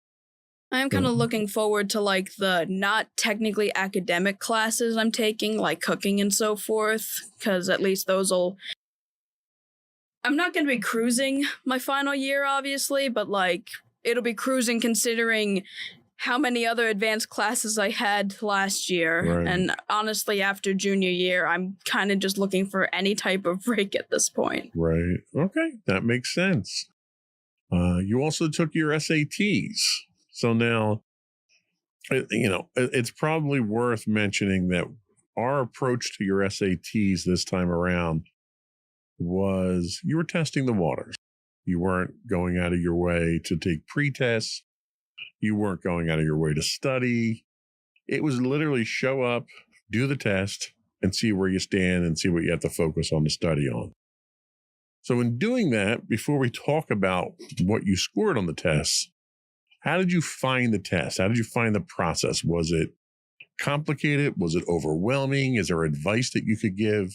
I am kind of looking forward to the not technically academic classes I'm taking, like cooking and so forth, because at least I'm not going to be cruising my final year, obviously, but it'll be cruising considering how many other advanced classes I had last year. Right. And honestly, after junior year, I'm kind of just looking for any type of break at this point. Right. Okay. That makes sense. You also took your SATs. So now, it's probably worth mentioning that our approach to your SATs this time around was you were testing the waters. You weren't going out of your way to take pre-tests. You weren't going out of your way to study. It was literally show up, do the test, and see where you stand and see what you have to focus on to study on. So in doing that, before we talk about what you scored on the tests, how did you find the test? How did you find the process? Was it complicated? Was it overwhelming? Is there advice that you could give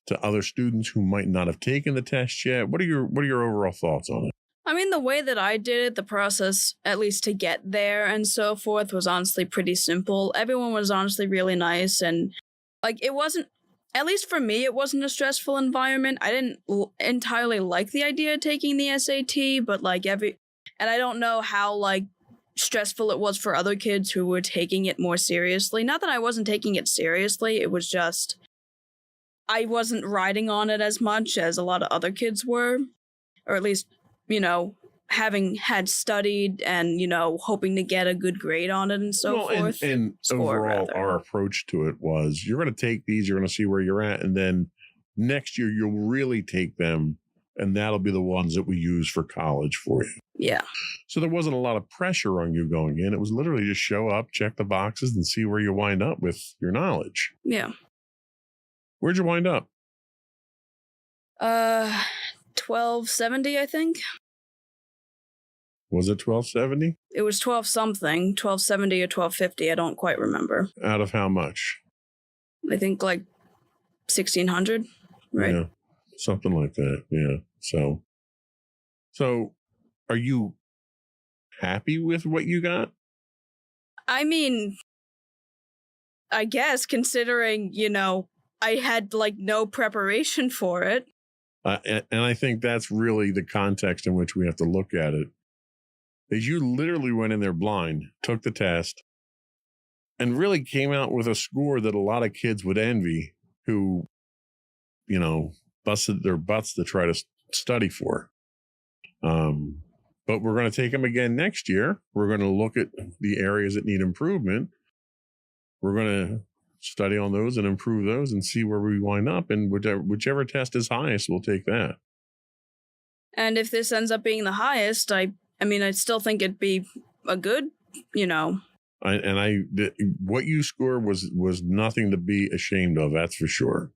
to other students who might not have taken the test yet? What are your overall thoughts on it? I mean, the way that I did it, the process, at least to get there and so forth, was honestly pretty simple. Everyone was honestly really nice, and it wasn't, at least for me, it wasn't a stressful environment. I didn't entirely like the idea of taking the SAT, but and I don't know how stressful it was for other kids who were taking it more seriously. Not that I wasn't taking it seriously, it was just I wasn't riding on it as much as a lot of other kids were, or at least having had studied and, hoping to get a good grade on it and so forth. And overall, our approach to it was you're going to take these, you're going to see where you're at, and then next year you'll really take them, and that'll be the ones that we use for college for you. Yeah. So there wasn't a lot of pressure on you going in. It was literally just show up, check the boxes, and see where you wind up with your knowledge. Yeah. Where'd you wind up? 1270, I think. Was it 1270? It was 12 something, 1270 or 1250. I don't quite remember. Out of how much? I think 1600, right? Yeah, something like that. Yeah. So are you happy with what you got? I mean, I guess considering, I had no preparation for it. And I think that's really the context in which we have to look at it. Is you literally went in there blind, took the test, and really came out with a score that a lot of kids would envy who, busted their butts to try to study for. But we're going to take them again next year. We're going to look at the areas that need improvement. We're going to study on those and improve those and see where we wind up. And whichever test is highest, we'll take that. And if this ends up being the highest, I still think it'd be a good, what you scored was nothing to be ashamed of. That's for sure.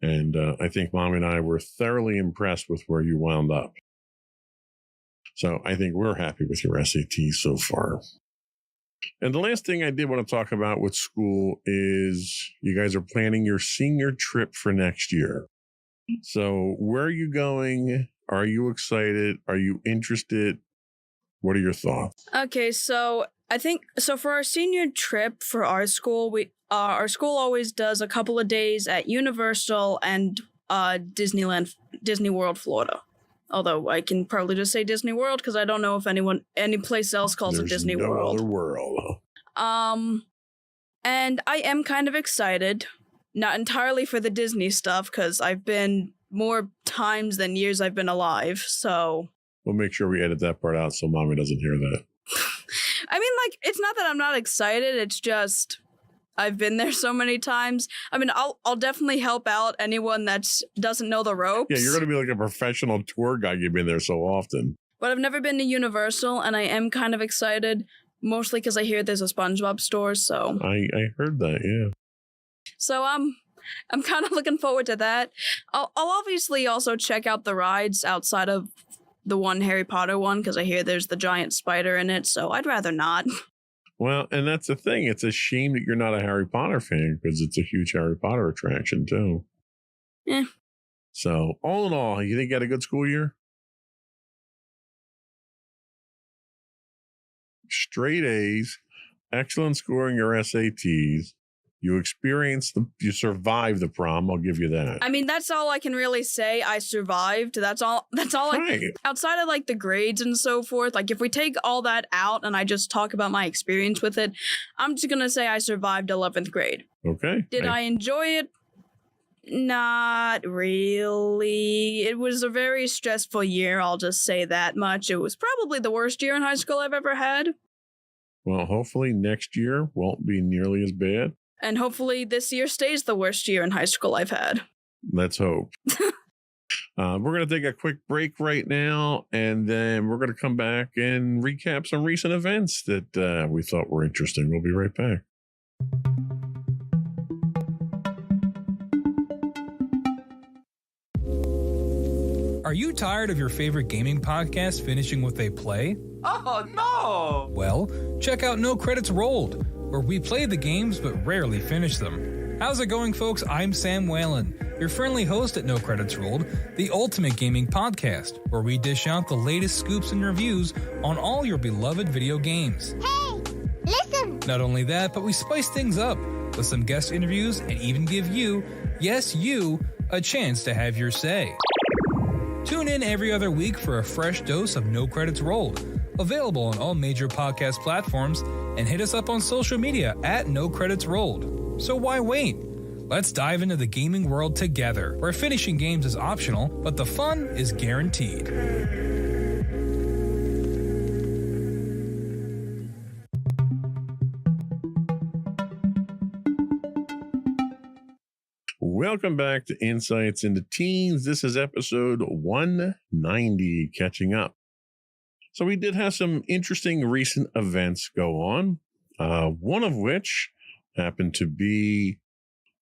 And I think Mom and I were thoroughly impressed with where you wound up. So I think we're happy with your SAT so far. And the last thing I did want to talk about with school is you guys are planning your senior trip for next year. So where are you going? Are you excited? Are you interested? What are your thoughts? Okay, so I think so. For our senior trip for our school, our school always does a couple of days at Universal and Disney World, Florida. Although I can probably just say Disney World because I don't know if any place else calls it Disney no World. Other world. And I am kind of excited, not entirely for the Disney stuff because I've been more times than years I've been alive. So We'll make sure we edit that part out so Mommy doesn't hear that. I mean, like, it's not that I'm not excited. It's just I've been there so many times. I mean, I'll definitely help out anyone that doesn't know the ropes. Yeah, you're going to be like a professional tour guide. You've been there so often. But I've never been to Universal, and I am kind of excited, mostly because I hear there's a SpongeBob store. So I heard that. Yeah. So I'm kind of looking forward to that. I'll obviously also check out the rides outside of the one Harry Potter one because I hear there's the giant spider in it. So I'd rather not. Well, and that's the thing. It's a shame that you're not a Harry Potter fan because it's a huge Harry Potter attraction too. Yeah. So all in all, you think you had a good school year? Straight A's, excellent score in your SATs. You survived the prom. I'll give you that. I mean, that's all I can really say. I survived. That's all. Right. Outside of like the grades and so forth. Like if we take all that out and I just talk about my experience with it, I'm just gonna say I survived 11th grade. Okay. Did I enjoy it? Not really. It was a very stressful year. I'll just say that much. It was probably the worst year in high school I've ever had. Well, hopefully next year won't be nearly as bad. And hopefully this year stays the worst year in high school I've had. Let's hope. We're going to take a quick break right now, and then we're going to come back and recap some recent events that we thought were interesting. We'll be right back. Are you tired of your favorite gaming podcast finishing with a play? Oh, no! Well, check out No Credits Rolled, where we play the games but rarely finish them. How's it going, folks? I'm Sam Whalen, your friendly host at No Credits Rolled, the ultimate gaming podcast, where we dish out the latest scoops and reviews on all your beloved video games. Hey, listen. Not only that, but we spice things up with some guest interviews and even give you, yes, you, a chance to have your say. Tune in every other week for a fresh dose of No Credits Rolled, available on all major podcast platforms, and hit us up on social media at No Credits Rolled. So why wait? Let's dive into the gaming world together, where finishing games is optional, but the fun is guaranteed. Welcome back to Insights into Teens. This is episode 190, catching up. So we did have some interesting recent events go on, one of which happened to be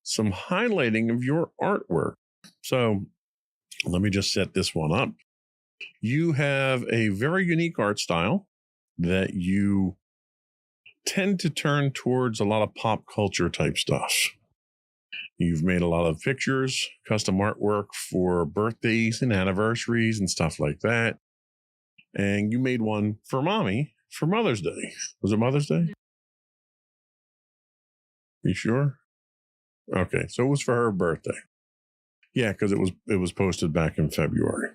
some highlighting of your artwork. So let me just set this one up. You have a very unique art style that you tend to turn towards a lot of pop culture type stuff. You've made a lot of pictures, custom artwork for birthdays and anniversaries and stuff like that. And you made one for Mommy for Mother's Day. Was it Mother's Day? You sure? Okay, so it was for her birthday. Yeah, because it was posted back in February.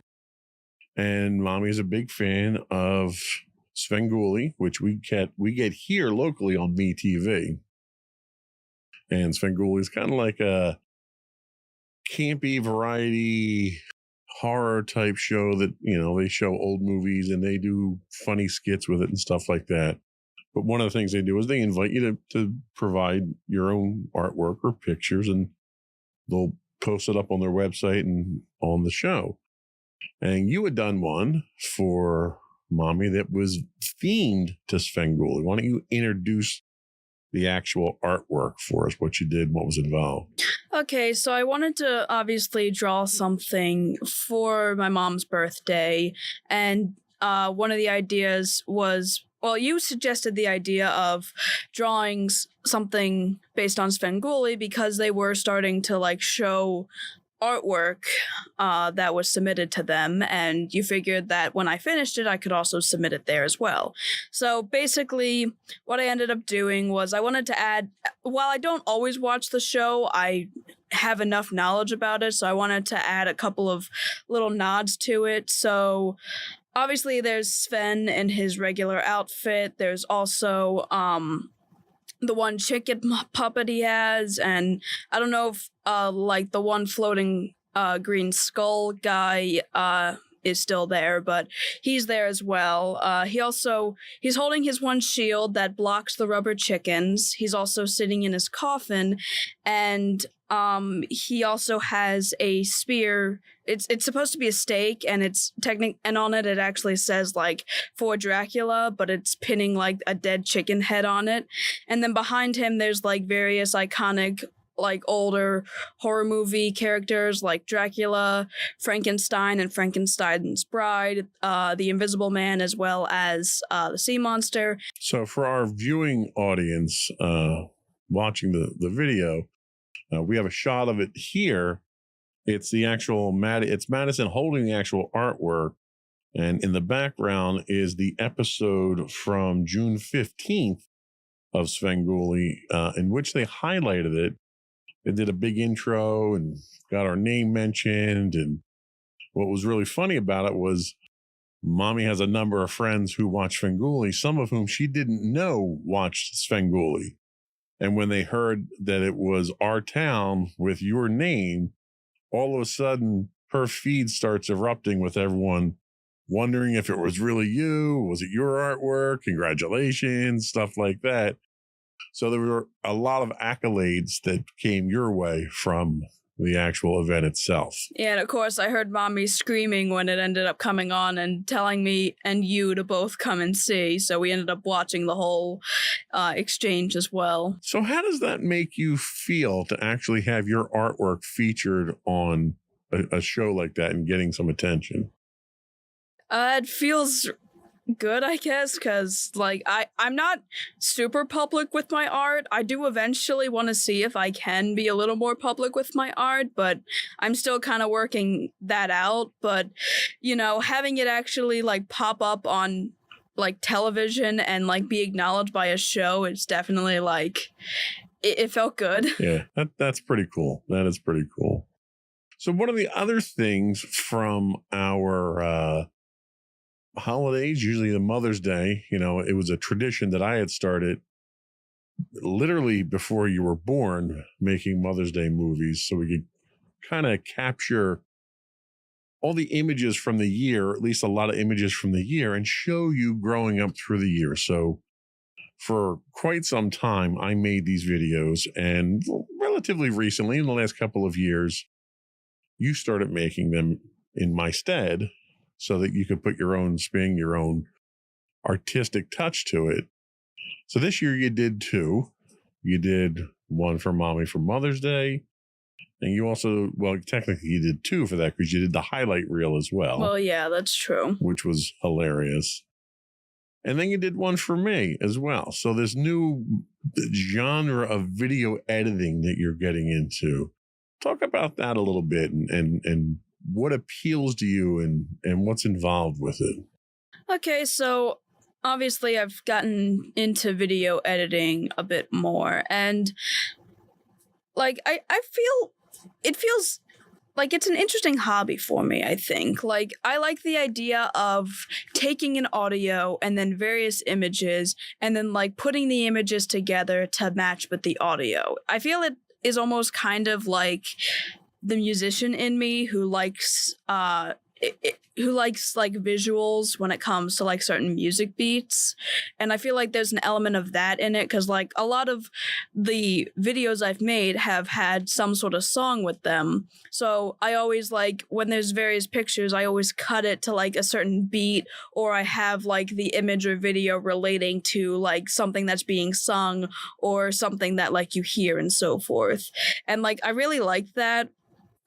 And Mommy's a big fan of Svengoolie, which we get here locally on MeTV. And Svengoolie is kind of like a campy variety horror type show that, you know, they show old movies and they do funny skits with it and stuff like that. But one of the things they do is they invite you to provide your own artwork or pictures, and they'll post it up on their website and on the show. And you had done one for Mommy that was themed to Svengoolie. Why don't you introduce the actual artwork for us, what you did, what was involved? Okay, so I wanted to obviously draw something for my mom's birthday, and one of the ideas was, well, you suggested the idea of drawing something based on Svengoolie because they were starting to like show artwork that was submitted to them, and you figured that when I finished it, I could also submit it there as well. So basically, what I ended up doing was I wanted to add, while I don't always watch the show, I have enough knowledge about it, so I wanted to add a couple of little nods to it. So obviously there's Sven in his regular outfit. There's also the one chicken puppet he has, and I don't know if like the one floating green skull guy is still there, but he's there as well. He's holding his one shield that blocks the rubber chickens. He's also sitting in his coffin, and he also has a spear. It's supposed to be a stake, and and on it actually says like for Dracula, but it's pinning like a dead chicken head on it. And then behind him there's like various iconic like older horror movie characters like Dracula, Frankenstein and Frankenstein's Bride, the Invisible Man, as well as the sea monster. So for our viewing audience watching the video, we have a shot of it here. It's the actual it's Madison holding the actual artwork, and in the background is the episode from June 15th of Svengoolie, in which they highlighted it. They did a big intro and got our name mentioned, and what was really funny about it was Mommy has a number of friends who watch Svengoolie, some of whom she didn't know watched Svengoolie. And when they heard that it was our town with your name, all of a sudden her feed starts erupting with everyone wondering if it was really you. Was it your artwork? Congratulations, stuff like that. So there were a lot of accolades that came your way from the actual event itself. Yeah, and of course I heard Mommy screaming when it ended up coming on and telling me and you to both come and see. So we ended up watching the whole exchange as well. So how does that make you feel to actually have your artwork featured on a show like that and getting some attention? It feels good, I guess, because like I'm not super public with my art. I do eventually want to see if I can be a little more public with my art, but I'm still kind of working that out. But you know, having it actually like pop up on like television and like be acknowledged by a show, it's definitely like it felt good. Yeah, that's pretty cool. That is pretty cool. So one of the other things from our holidays, usually the Mother's Day, you know, it was a tradition that I had started literally before you were born, making Mother's Day movies so we could kind of capture all the images from the year, or at least a lot of images from the year, and show you growing up through the year. So for quite some time, I made these videos, and relatively recently, in the last couple of years, you started making them in my stead, so that you could put your own spin, your own artistic touch to it. So this year you did two. You did one for Mommy for Mother's Day. And you also, well, technically you did two for that because you did the highlight reel as well. Well, yeah, that's true. Which was hilarious. And then you did one for me as well. So this new genre of video editing that you're getting into. Talk about that a little bit and what appeals to you and what's involved with it. Okay, so obviously I've gotten into video editing a bit more, and like I feel it feels like it's an interesting hobby for me, I think. Like, I like the idea of taking an audio and then various images and then like putting the images together to match with the audio. I feel it is almost kind of like the musician in me who likes like visuals when it comes to like certain music beats, and I feel like there's an element of that in it because like a lot of the videos I've made have had some sort of song with them, so I always like when there's various pictures I always cut it to like a certain beat, or I have like the image or video relating to like something that's being sung or something that like you hear and so forth, and like I really like that.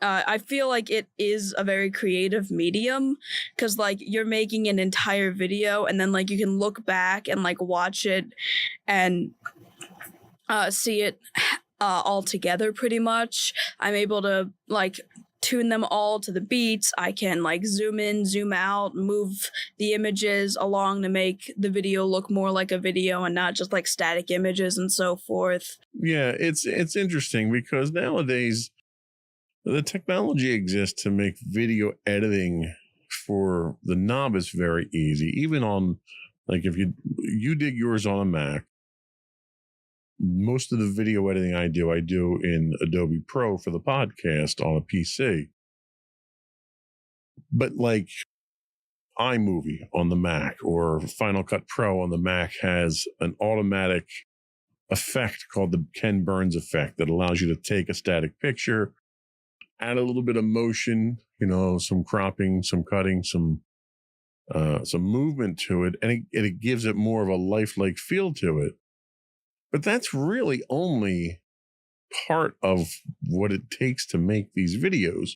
I feel like it is a very creative medium because like you're making an entire video and then like you can look back and like watch it and see it all together pretty much. I'm able to like tune them all to the beats. I can like zoom in, zoom out, move the images along to make the video look more like a video and not just like static images and so forth. Yeah, it's interesting because nowadays the technology exists to make video editing for the novice very easy. Even on, like, if you did yours on a Mac, most of the video editing I do in Adobe Pro for the podcast on a PC. But like iMovie on the Mac or Final Cut Pro on the Mac has an automatic effect called the Ken Burns effect that allows you to take a static picture, add a little bit of motion, some cropping, some cutting, some movement to it, and it gives it more of a lifelike feel to it. But that's really only part of what it takes to make these videos.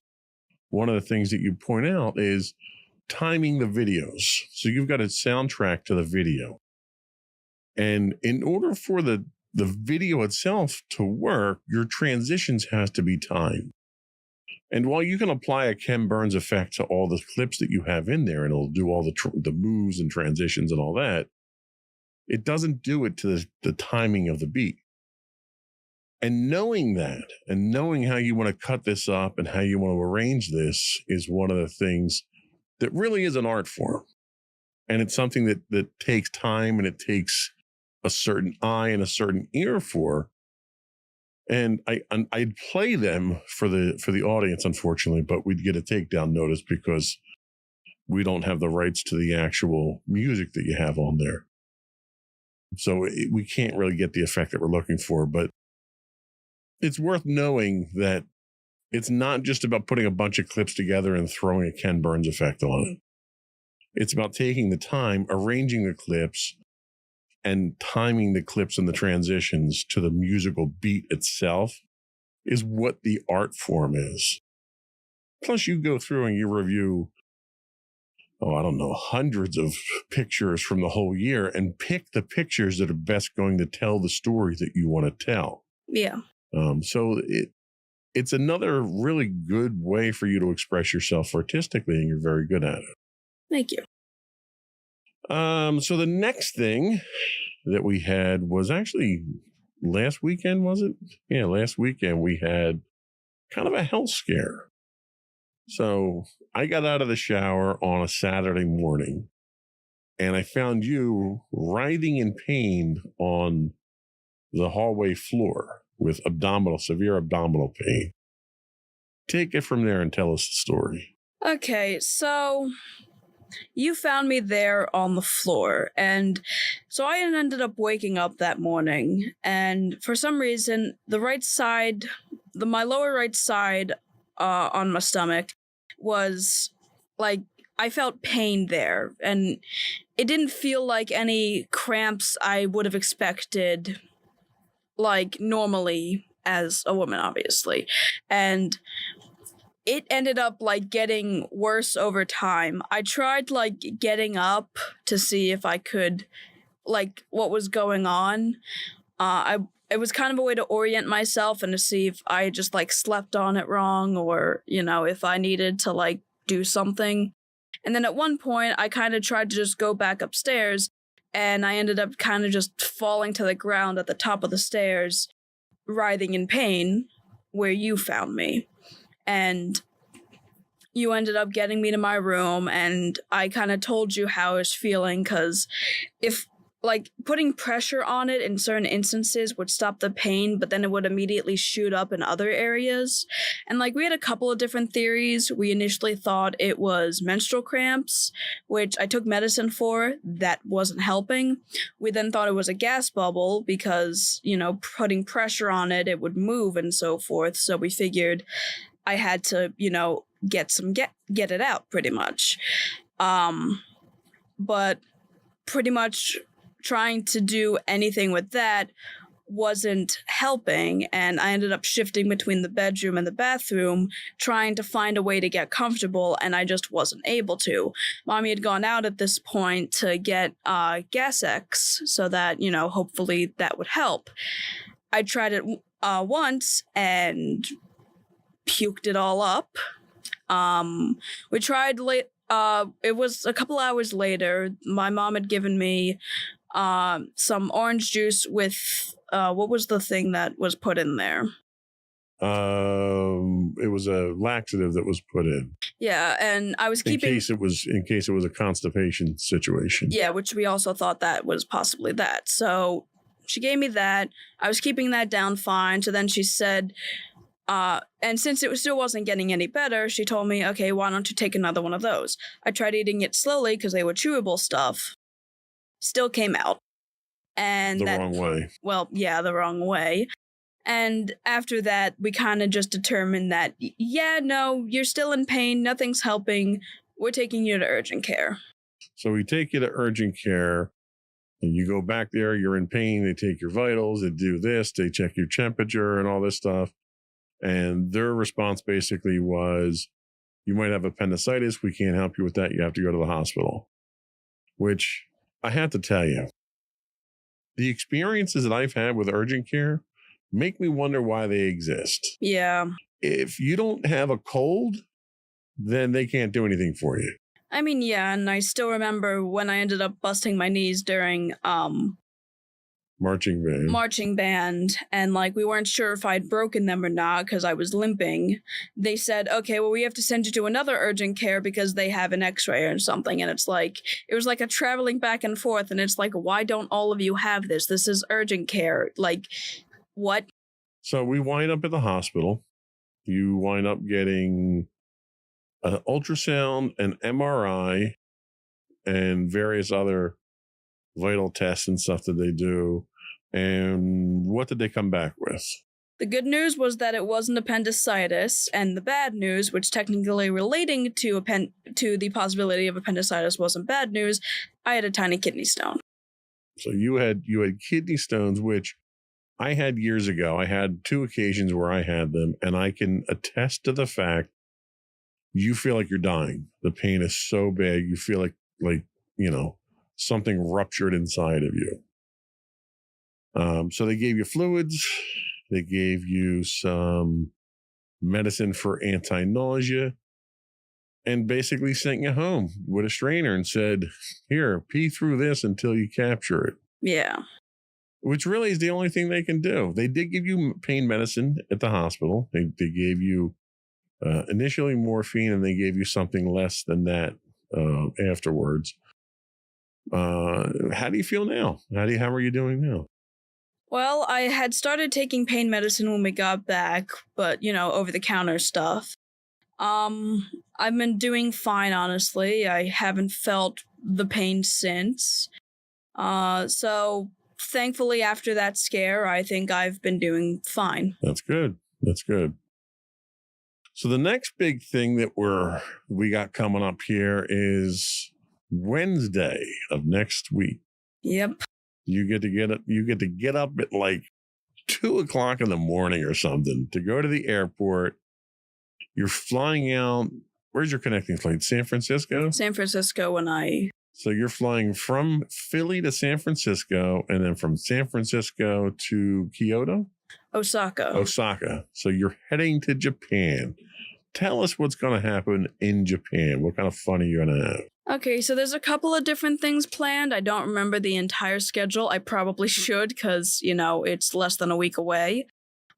One of the things that you point out is timing the videos. So you've got a soundtrack to the video. And in order for the video itself to work, your transitions has to be timed. And while you can apply a Ken Burns effect to all the clips that you have in there, and it'll do all the moves and transitions and all that, it doesn't do it to the timing of the beat. And knowing that, and knowing how you want to cut this up and how you want to arrange this is one of the things that really is an art form. And it's something that takes time, and it takes a certain eye and a certain ear for. And I'd play them for the audience, unfortunately, but we'd get a takedown notice because we don't have the rights to the actual music that you have on there. So we can't really get the effect that we're looking for. But it's worth knowing that it's not just about putting a bunch of clips together and throwing a Ken Burns effect on it. It's about taking the time, arranging the clips, and timing the clips and the transitions to the musical beat itself is what the art form is. Plus, you go through and you review, hundreds of pictures from the whole year and pick the pictures that are best going to tell the story that you want to tell. Yeah. So it's another really good way for you to express yourself artistically, and you're very good at it. Thank you. So the next thing that we had was actually last weekend, was it? Yeah, last weekend we had kind of a health scare. So I got out of the shower on a Saturday morning, and I found you writhing in pain on the hallway floor with severe abdominal pain. Take it from there and tell us the story. Okay, so you found me there on the floor, and so I ended up waking up that morning, and for some reason, the right side, my lower right side on my stomach was like, I felt pain there, and it didn't feel like any cramps I would have expected, like normally as a woman, obviously, and it ended up like getting worse over time. I tried like getting up to see if I could, like, what was going on. It was kind of a way to orient myself and to see if I just like slept on it wrong, or, if I needed to like do something. And then at one point I kind of tried to just go back upstairs, and I ended up kind of just falling to the ground at the top of the stairs, writhing in pain, where you found me. And you ended up getting me to my room, and I kind of told you how I was feeling, because if, like, putting pressure on it in certain instances would stop the pain, but then it would immediately shoot up in other areas. And, like, we had a couple of different theories. We initially thought it was menstrual cramps, which I took medicine for. That wasn't helping. We then thought it was a gas bubble because, putting pressure on it, it would move and so forth. So we figured I had to, get it out pretty much. But pretty much trying to do anything with that wasn't helping, and I ended up shifting between the bedroom and the bathroom, trying to find a way to get comfortable, and I just wasn't able to. Mommy had gone out at this point to get Gas X, so that, hopefully that would help. I tried it once and puked it all up, We tried late. It was a couple hours later. My mom had given me some orange juice with what was the thing that was put in there? It was a laxative that was put in. Yeah, and I was in keeping case it was a constipation situation. Yeah, which we also thought that was possibly that. So she gave me that. I was keeping that down fine. So then she said, and since it still wasn't getting any better, she told me, okay, why don't you take another one of those? I tried eating it slowly because they were chewable stuff. Still came out. And The wrong way. Well, yeah, the wrong way. And after that, we kind of just determined that, yeah, no, you're still in pain. Nothing's helping. We're taking you to urgent care. So we take you to urgent care, and you go back there. You're in pain. They take your vitals. They do this. They check your temperature and all this stuff. And their response basically was, you might have appendicitis. We can't help you with that. You have to go to the hospital. Which I have to tell you, the experiences that I've had with urgent care make me wonder why they exist. Yeah. If you don't have a cold, then they can't do anything for you. I mean, yeah, and I still remember when I ended up busting my knees during marching band, and like we weren't sure if I'd broken them or not because I was limping. They said, okay, well, we have to send you to another urgent care because they have an x-ray or something. And it's like, it was like a traveling back and forth, and it's like, why don't all of you have this? This is urgent care. Like, what? So we wind up at the hospital. You wind up getting an ultrasound, an MRI, and various other vital tests and stuff that they do. And what did they come back with? The good news was that it wasn't appendicitis, and the bad news, which technically relating to the possibility of appendicitis wasn't bad news, I had a tiny kidney stone. So you had kidney stones, which I had years ago. I had 2 occasions where I had them, and I can attest to the fact you feel like you're dying. The pain is so bad. You feel like, something ruptured inside of you. So they gave you fluids. They gave you some medicine for anti-nausea and basically sent you home with a strainer and said, here, pee through this until you capture it. Yeah. Which really is the only thing they can do. They did give you pain medicine at the hospital. They gave you initially morphine, and they gave you something less than that afterwards. How do you feel now? How are you doing now? Well, I had started taking pain medicine when we got back, but, over-the-counter stuff. I've been doing fine, honestly. I haven't felt the pain since. So thankfully, after that scare, I think I've been doing fine. That's good. That's good. So the next big thing that we got coming up here is Wednesday of next week. Yep. You get to get up at like 2:00 in the morning or something to go to the airport. You're flying out. Where's your connecting flight? San Francisco? San Francisco So you're flying from Philly to San Francisco, and then from San Francisco to Kyoto? Osaka. So you're heading to Japan. Tell us what's going to happen in Japan. What kind of fun are you going to have? Okay, so there's a couple of different things planned. I don't remember the entire schedule. I probably should because, it's less than a week away.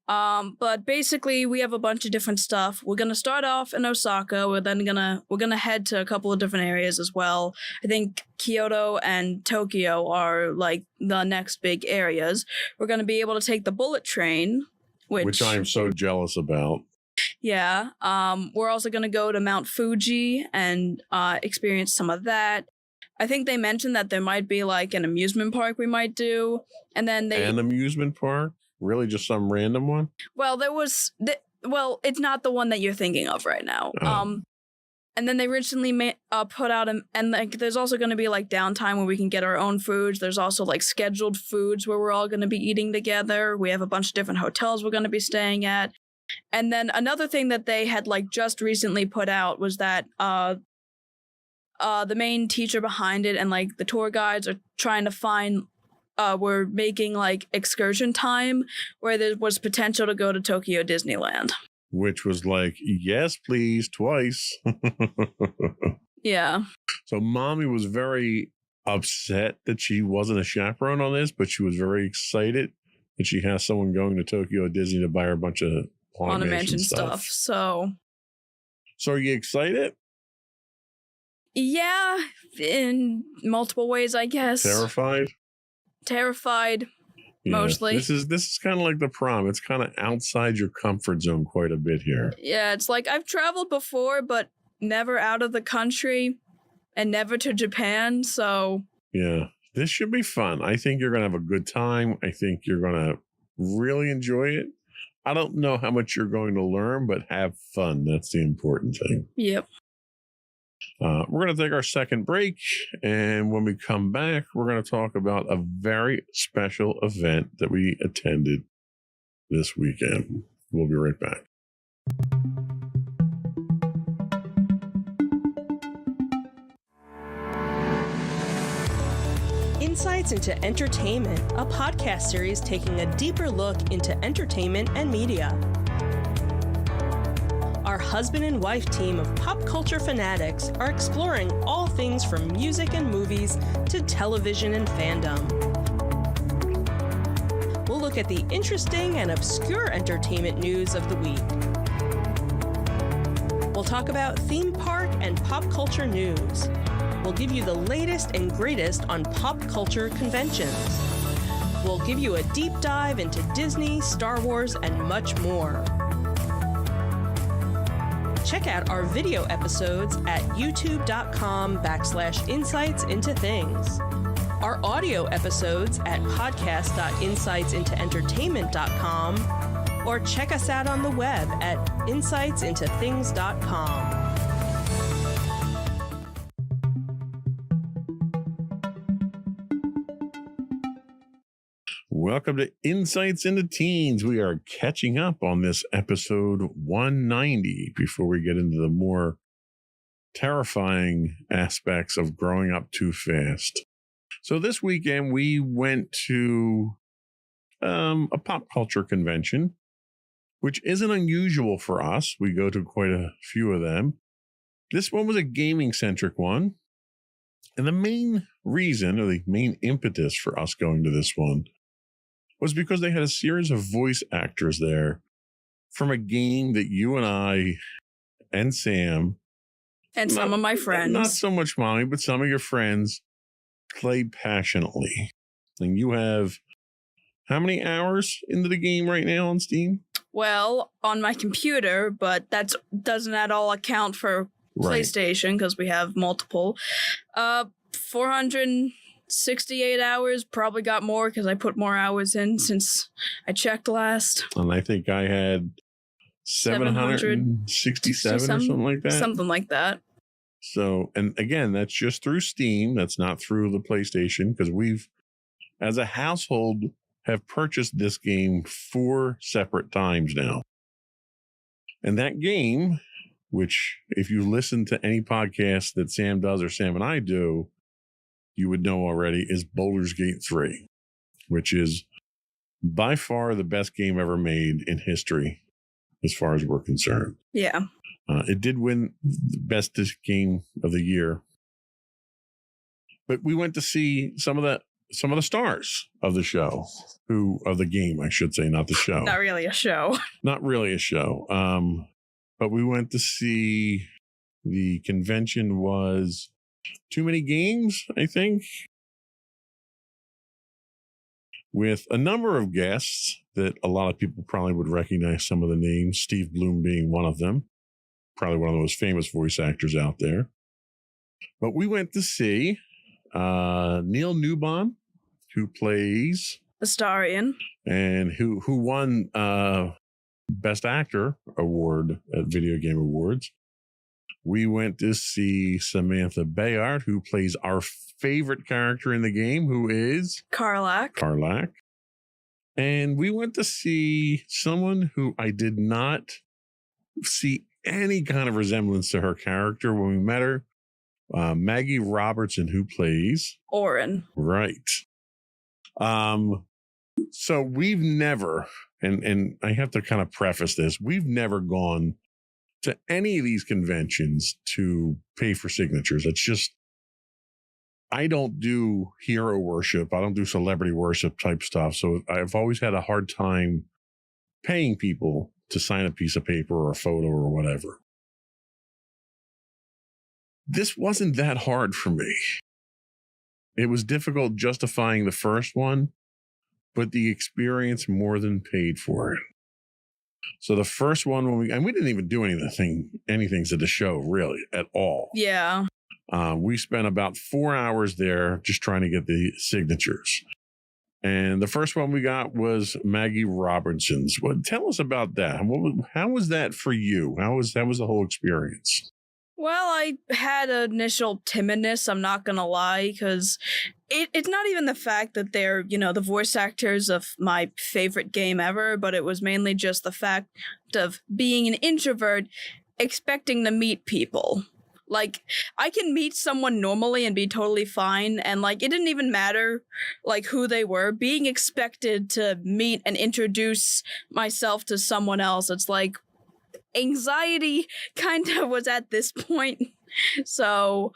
But basically, we have a bunch of different stuff. We're gonna start off in Osaka. We're gonna head to a couple of different areas as well. I think Kyoto and Tokyo are like the next big areas. We're gonna be able to take the bullet train, which I am so jealous about. Yeah. We're also gonna go to Mount Fuji and experience some of that. I think they mentioned that there might be like an amusement park we might do, and then an amusement park. Really, just some random one? Well, it's not the one that you're thinking of right now. Oh. And then they recently put out and like there's also going to be like downtime where we can get our own foods. There's also like scheduled foods where we're all going to be eating together. We have a bunch of different hotels we're going to be staying at. And then another thing that they had like just recently put out was that the main teacher behind it and like the tour guides are trying to find. We're making like excursion time where there was potential to go to Tokyo Disneyland. which was like, yes, please, twice. Yeah. So mommy was very upset that she wasn't a chaperone on this, but she was very excited that she has someone going to Tokyo Disney to buy her a bunch of Haunted Mansion stuff. So are you excited? yeah, in multiple ways, I guess. Terrified? Yeah, Mostly. This is kind of like the prom. It's kind of outside your comfort zone quite a bit here. Yeah, it's like I've traveled before, but never out of the country and never to Japan, so... Yeah, this should be fun. I think you're going to have a good time. I think you're going to really enjoy it. I don't know how much you're going to learn, but have fun. That's the important thing. Yep. We're going to take our second break, and when we come back, we're going to talk about a very special event that we attended this weekend. We'll be right back. Insights into Entertainment, a podcast series taking a deeper look into entertainment and media. Our husband and wife team of pop culture fanatics are exploring all things from music and movies to television and fandom. We'll look at the interesting and obscure entertainment news of the week. We'll talk about theme park and pop culture news. We'll give you the latest and greatest on pop culture conventions. We'll give you a deep dive into Disney, Star Wars, and much more. Check out our video episodes at youtube.com/insightsintothings. Our audio episodes at podcast.insightsintoentertainment.com, or check us out on the web at insightsintothings.com. Welcome to Insights into Teens. We are catching up on this episode 190 before we get into the more terrifying aspects of growing up too fast. So this weekend we went to a pop culture convention, which isn't unusual for us. We go to quite a few of them. This one was a gaming-centric one. And the main reason, or the main impetus for us going to this one, was because they had a series of voice actors there from a game that you and I and Sam and some of my friends, not so much Mommy, but some of your friends played passionately. And you have how many hours into the game right now on Steam? Well, on my computer, but that doesn't at all account for PlayStation because we have multiple. 468 hours, probably got more because I put more hours in since I checked last. And I think I had 767 or something like that. Something like that. So, and again, that's just through Steam. That's not through the PlayStation, because we've, as a household, have purchased this game 4 separate times now. And that game, which if you listen to any podcast that Sam does or Sam and I do, you would know already, is Baldur's Gate 3, which is by far the best game ever made in history, as far as we're concerned. Yeah. It did win the best game of the year. But we went to see some of the stars of the show, of the game, I should say, not the show. Not really a show. Not really a show. But we went to see, the convention was Too Many Games, I think, with a number of guests that a lot of people probably would recognize some of the names, Steve Bloom being one of them, probably one of the most famous voice actors out there. But we went to see Neil Newbon, who plays Astarion, and who won Best Actor award at Video Game Awards. We went to see Samantha Bayard, who plays our favorite character in the game, who is Karlach. And we went to see someone who I did not see any kind of resemblance to her character when we met her. Maggie Robertson, who plays Orin. Right. So we've never, and I have to kind of preface this, we've never gone to any of these conventions to pay for signatures. It's just, I don't do hero worship. I don't do celebrity worship type stuff. So I've always had a hard time paying people to sign a piece of paper or a photo or whatever. This wasn't that hard for me. It was difficult justifying the first one, but the experience more than paid for it. So the first one, we didn't even do anything at the show really at all. Yeah. We spent about 4 hours there just trying to get the signatures. And the first one we got was Maggie Robinson's. Tell us about that. How was that for you? How was the whole experience? Well, I had initial timidness, I'm not gonna lie, because it's not even the fact that they're, the voice actors of my favorite game ever, but it was mainly just the fact of being an introvert, expecting to meet people. Like, I can meet someone normally and be totally fine, and, it didn't even matter, who they were. Being expected to meet and introduce myself to someone else, it's like, anxiety kind of was at this point. So,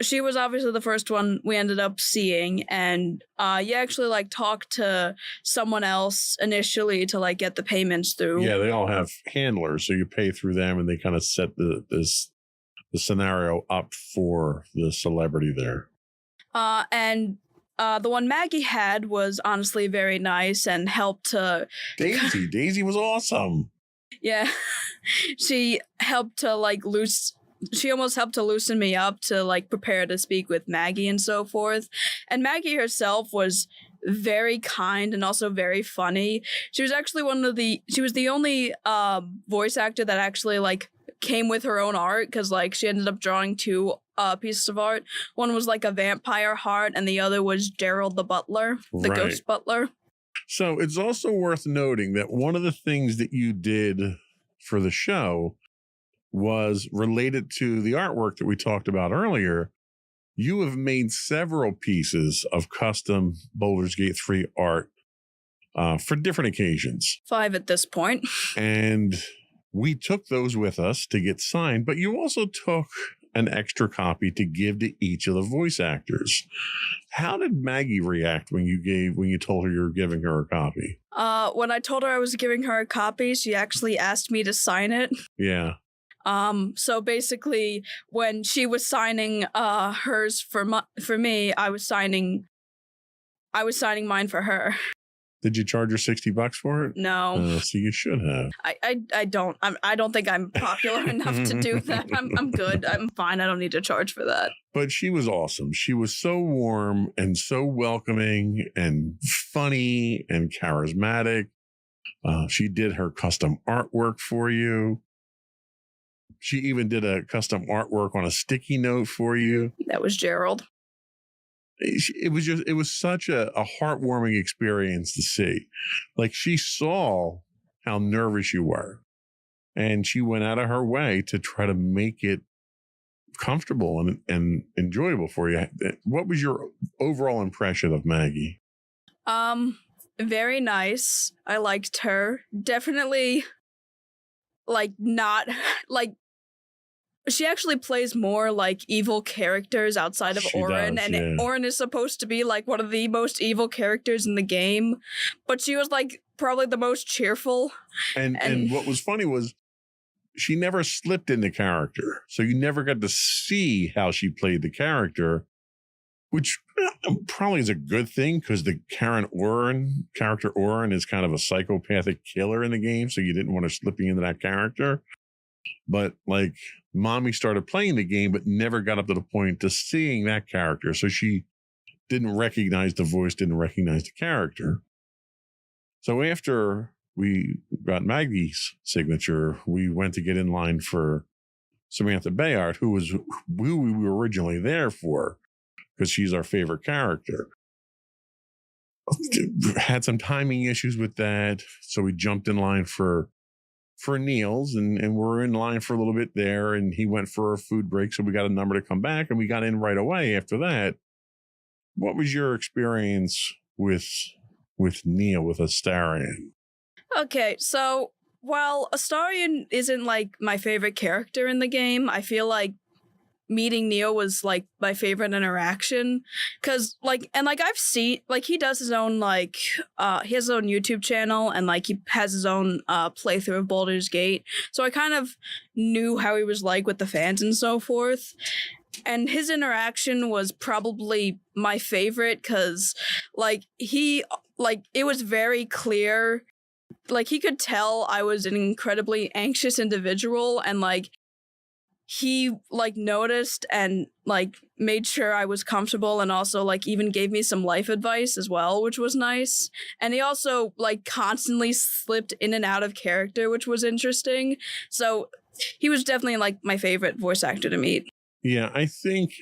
she was obviously the first one we ended up seeing, and you actually talked to someone else initially to get the payments through. Yeah, they all have handlers, so you pay through them, and they kind of set the scenario up for the celebrity there. And the one Maggie had was honestly very nice and helped to. Daisy was awesome. Yeah, she helped to she almost helped to loosen me up to prepare to speak with Maggie and so forth. And Maggie herself was very kind and also very funny. She was actually she was the only voice actor that actually came with her own art, because she ended up drawing two pieces of art. One was a vampire heart, and the other was Gerald the butler, the ghost butler. So it's also worth noting that one of the things that you did for the show was related to the artwork that we talked about earlier. You have made several pieces of custom Baldur's Gate 3 art for different occasions. 5 at this point. And we took those with us to get signed, but you also took an extra copy to give to each of the voice actors. How did Maggie react when you told her you were giving her a copy? When I told her I was giving her a copy, she actually asked me to sign it. Yeah. So basically, when she was signing hers for me, I was signing mine for her. Did you charge her $60 for it? No. So you should have. I don't. I don't think I'm popular enough to do that. I'm good. I'm fine. I don't need to charge for that. But she was awesome. She was so warm and so welcoming and funny and charismatic. She did her custom artwork for you. She even did a custom artwork on a sticky note for you. That was Gerald. It was such a heartwarming experience to see. She saw how nervous you were, and she went out of her way to try to make it comfortable and enjoyable for you. What was your overall impression of Maggie? Very nice. I liked her. Definitely, not she actually plays more evil characters outside of Orin, and yeah. Orin is supposed to be one of the most evil characters in the game, but she was probably the most cheerful. And what was funny was she never slipped into character, so you never got to see how she played the character, which probably is a good thing, because the character Orin is kind of a psychopathic killer in the game, so you didn't want to slip into that character. But Mommy started playing the game, but never got up to the point to seeing that character. So she didn't recognize the voice, didn't recognize the character. So after we got Maggie's signature, we went to get in line for Samantha Bayard, who we were originally there for, because she's our favorite character. Had some timing issues with that, so we jumped in line for Neil's, and we're in line for a little bit there, and he went for a food break, so we got a number to come back, and we got in right away after that. What was your experience with Neil, with Astarion? Okay, so while Astarion isn't like my favorite character in the game, I feel like meeting Neil was like my favorite interaction, because I've seen like he does his own he has his own YouTube channel, and like he has his own playthrough of Baldur's Gate, so I kind of knew how he was like with the fans and so forth. And his interaction was probably my favorite, because it was very clear, like he could tell I was an incredibly anxious individual, and like he like noticed and like made sure I was comfortable, and also like even gave me some life advice as well, which was nice. And he also like constantly slipped in and out of character, which was interesting. So he was definitely like my favorite voice actor to meet. Yeah, I think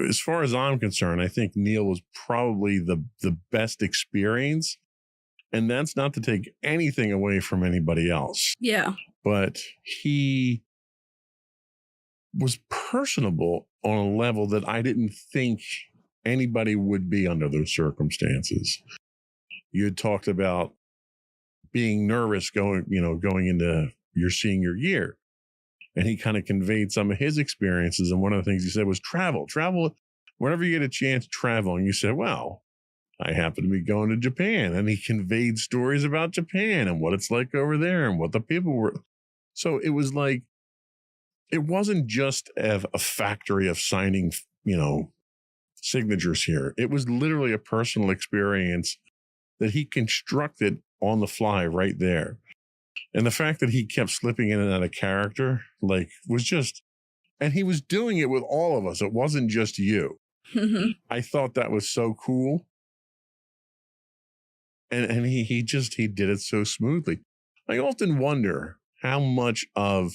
as far as I'm concerned, I think Neil was probably the best experience. And that's not to take anything away from anybody else. Yeah. But he was personable on a level that I didn't think anybody would be under those circumstances. You had talked about being nervous going into your senior year. And he kind of conveyed some of his experiences. And one of the things he said was travel, whenever you get a chance, travel. And you said, well, I happen to be going to Japan. And he conveyed stories about Japan and what it's like over there and what the people were. So it was like, it wasn't just a factory of signing, signatures here. It was literally a personal experience that he constructed on the fly right there. And the fact that he kept slipping in and out of character, was just, and he was doing it with all of us. It wasn't just you. I thought that was so cool. And he did it so smoothly. I often wonder how much of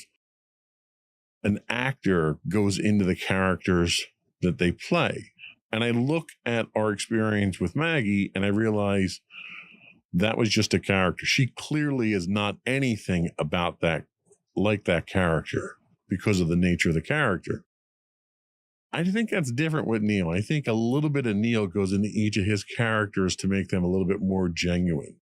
an actor goes into the characters that they play. And I look at our experience with Maggie and I realize that was just a character. She clearly is not anything about that, like that character, because of the nature of the character. I think that's different with Neil. I think a little bit of Neil goes into each of his characters to make them a little bit more genuine.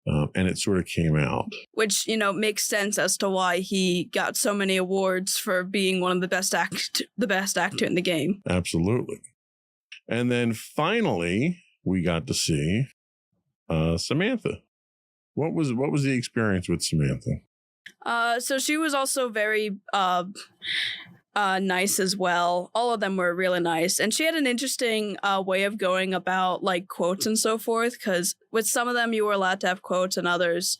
And it sort of came out. Which, makes sense as to why he got so many awards for being one of the best actor in the game. Absolutely. And then finally, we got to see Samantha. What was the experience with Samantha? So she was also very nice as well. All of them were really nice, and she had an interesting way of going about like quotes and so forth, because with some of them you were allowed to have quotes, and others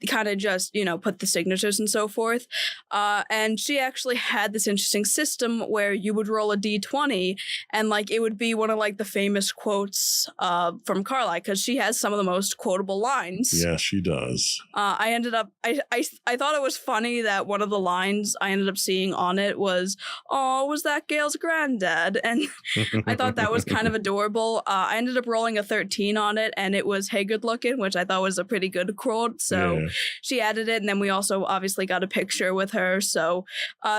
kind of just put the signatures and so forth. And she actually had this interesting system where you would roll a d20 and like it would be one of like the famous quotes from Carly, because she has some of the most quotable lines. Yeah, she does. I thought it was funny that one of the lines I ended up seeing on it was, "Oh, was that Gail's granddad?" And I thought that was kind of adorable. I ended up rolling a 13 on it, and it was "Hey, good looking," which I thought was a pretty good quote. So yeah. She added it, and then we also obviously got a picture with her. So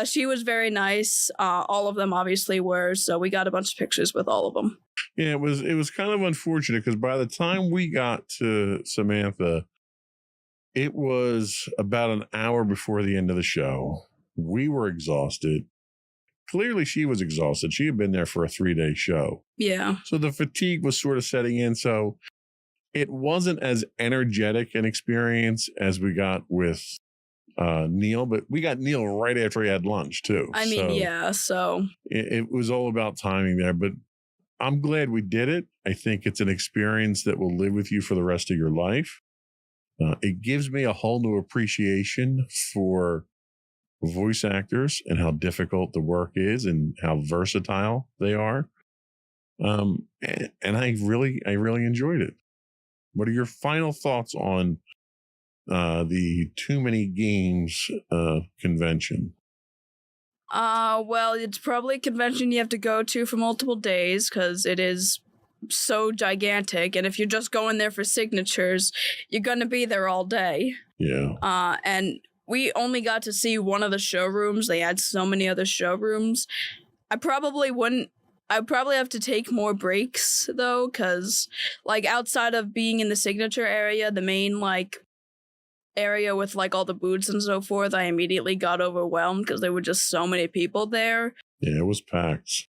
she was very nice. All of them obviously were. So we got a bunch of pictures with all of them. Yeah, it was kind of unfortunate because by the time we got to Samantha, it was about an hour before the end of the show. We were exhausted. Clearly, she was exhausted. She had been there for a 3-day show. Yeah. So the fatigue was sort of setting in. So it wasn't as energetic an experience as we got with Neil, but we got Neil right after he had lunch too. I mean, yeah, so it was all about timing there, but I'm glad we did it. I think it's an experience that will live with you for the rest of your life. It gives me a whole new appreciation for voice actors and how difficult the work is and how versatile they are. And I really enjoyed it. What are your final thoughts on the Too Many Games convention? Well, it's probably a convention you have to go to for multiple days because it is so gigantic. And if you're just going there for signatures, you're going to be there all day. Yeah. And we only got to see one of the showrooms. They had so many other showrooms. I probably wouldn't I probably have to take more breaks though, because like outside of being in the signature area, the main like area with like all the booths and so forth, I immediately got overwhelmed because there were just so many people there. Yeah, it was packed.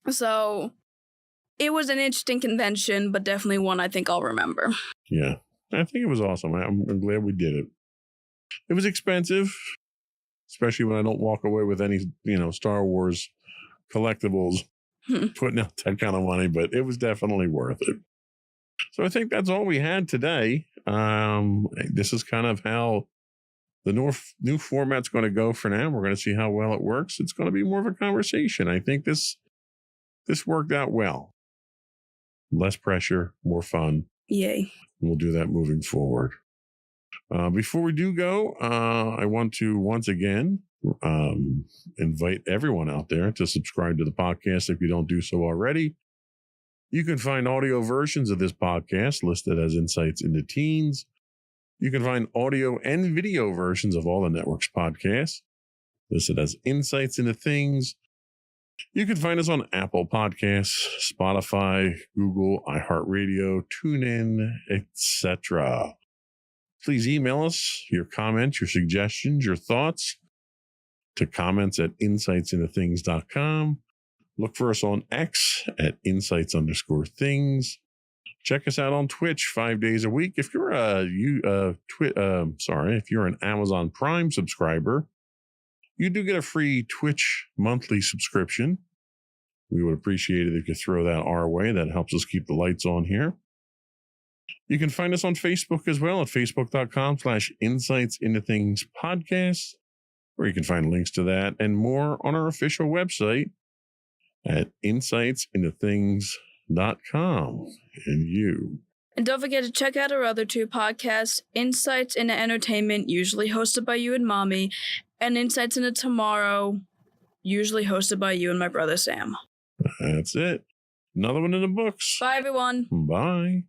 So it was an interesting convention, but definitely one I think I'll remember. Yeah, I think it was awesome. I'm glad we did it. It was expensive, especially when I don't walk away with any, Star Wars collectibles, putting out that kind of money, but it was definitely worth it. So I think that's all we had today. This is kind of how the new format's going to go for now. We're going to see how well it works. It's going to be more of a conversation. I think this worked out well. Less pressure, more fun. Yay. We'll do that moving forward. Before we do go, I want to once again invite everyone out there to subscribe to the podcast if you don't do so already. You can find audio versions of this podcast listed as Insights into Teens. You can find audio and video versions of all the network's podcasts listed as Insights into Things. You can find us on Apple Podcasts, Spotify, Google, iHeartRadio, TuneIn, etc. Please email us your comments, your suggestions, your thoughts to comments@insightsintothings.com. Look for us on X at insights_things. Check us out on Twitch 5 days a week. If you're if you're an Amazon Prime subscriber, you do get a free Twitch monthly subscription. We would appreciate it if you throw that our way. That helps us keep the lights on here. You can find us on Facebook as well at facebook.com/insightsintothingspodcast, where you can find links to that and more on our official website at insightsintothings.com. And don't forget to check out our other two podcasts, Insights into Entertainment, usually hosted by you and Mommy, and Insights into Tomorrow, usually hosted by you and my brother Sam. That's it. Another one in the books. Bye, everyone. Bye.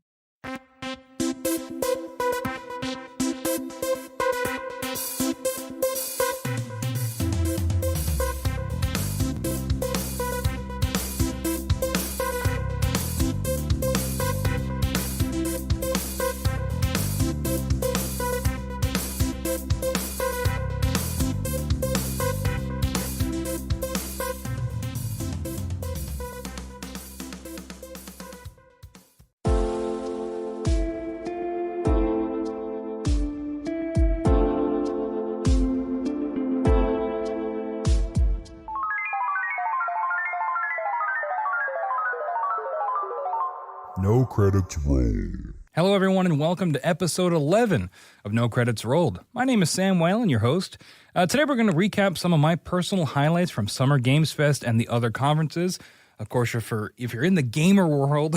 No credits rolled. Hello, everyone, and welcome to episode 11 of No Credits Rolled. My name is Sam Whalen, your host. Today, we're going to recap some of my personal highlights from Summer Games Fest and the other conferences. Of course, if you're in the gamer world,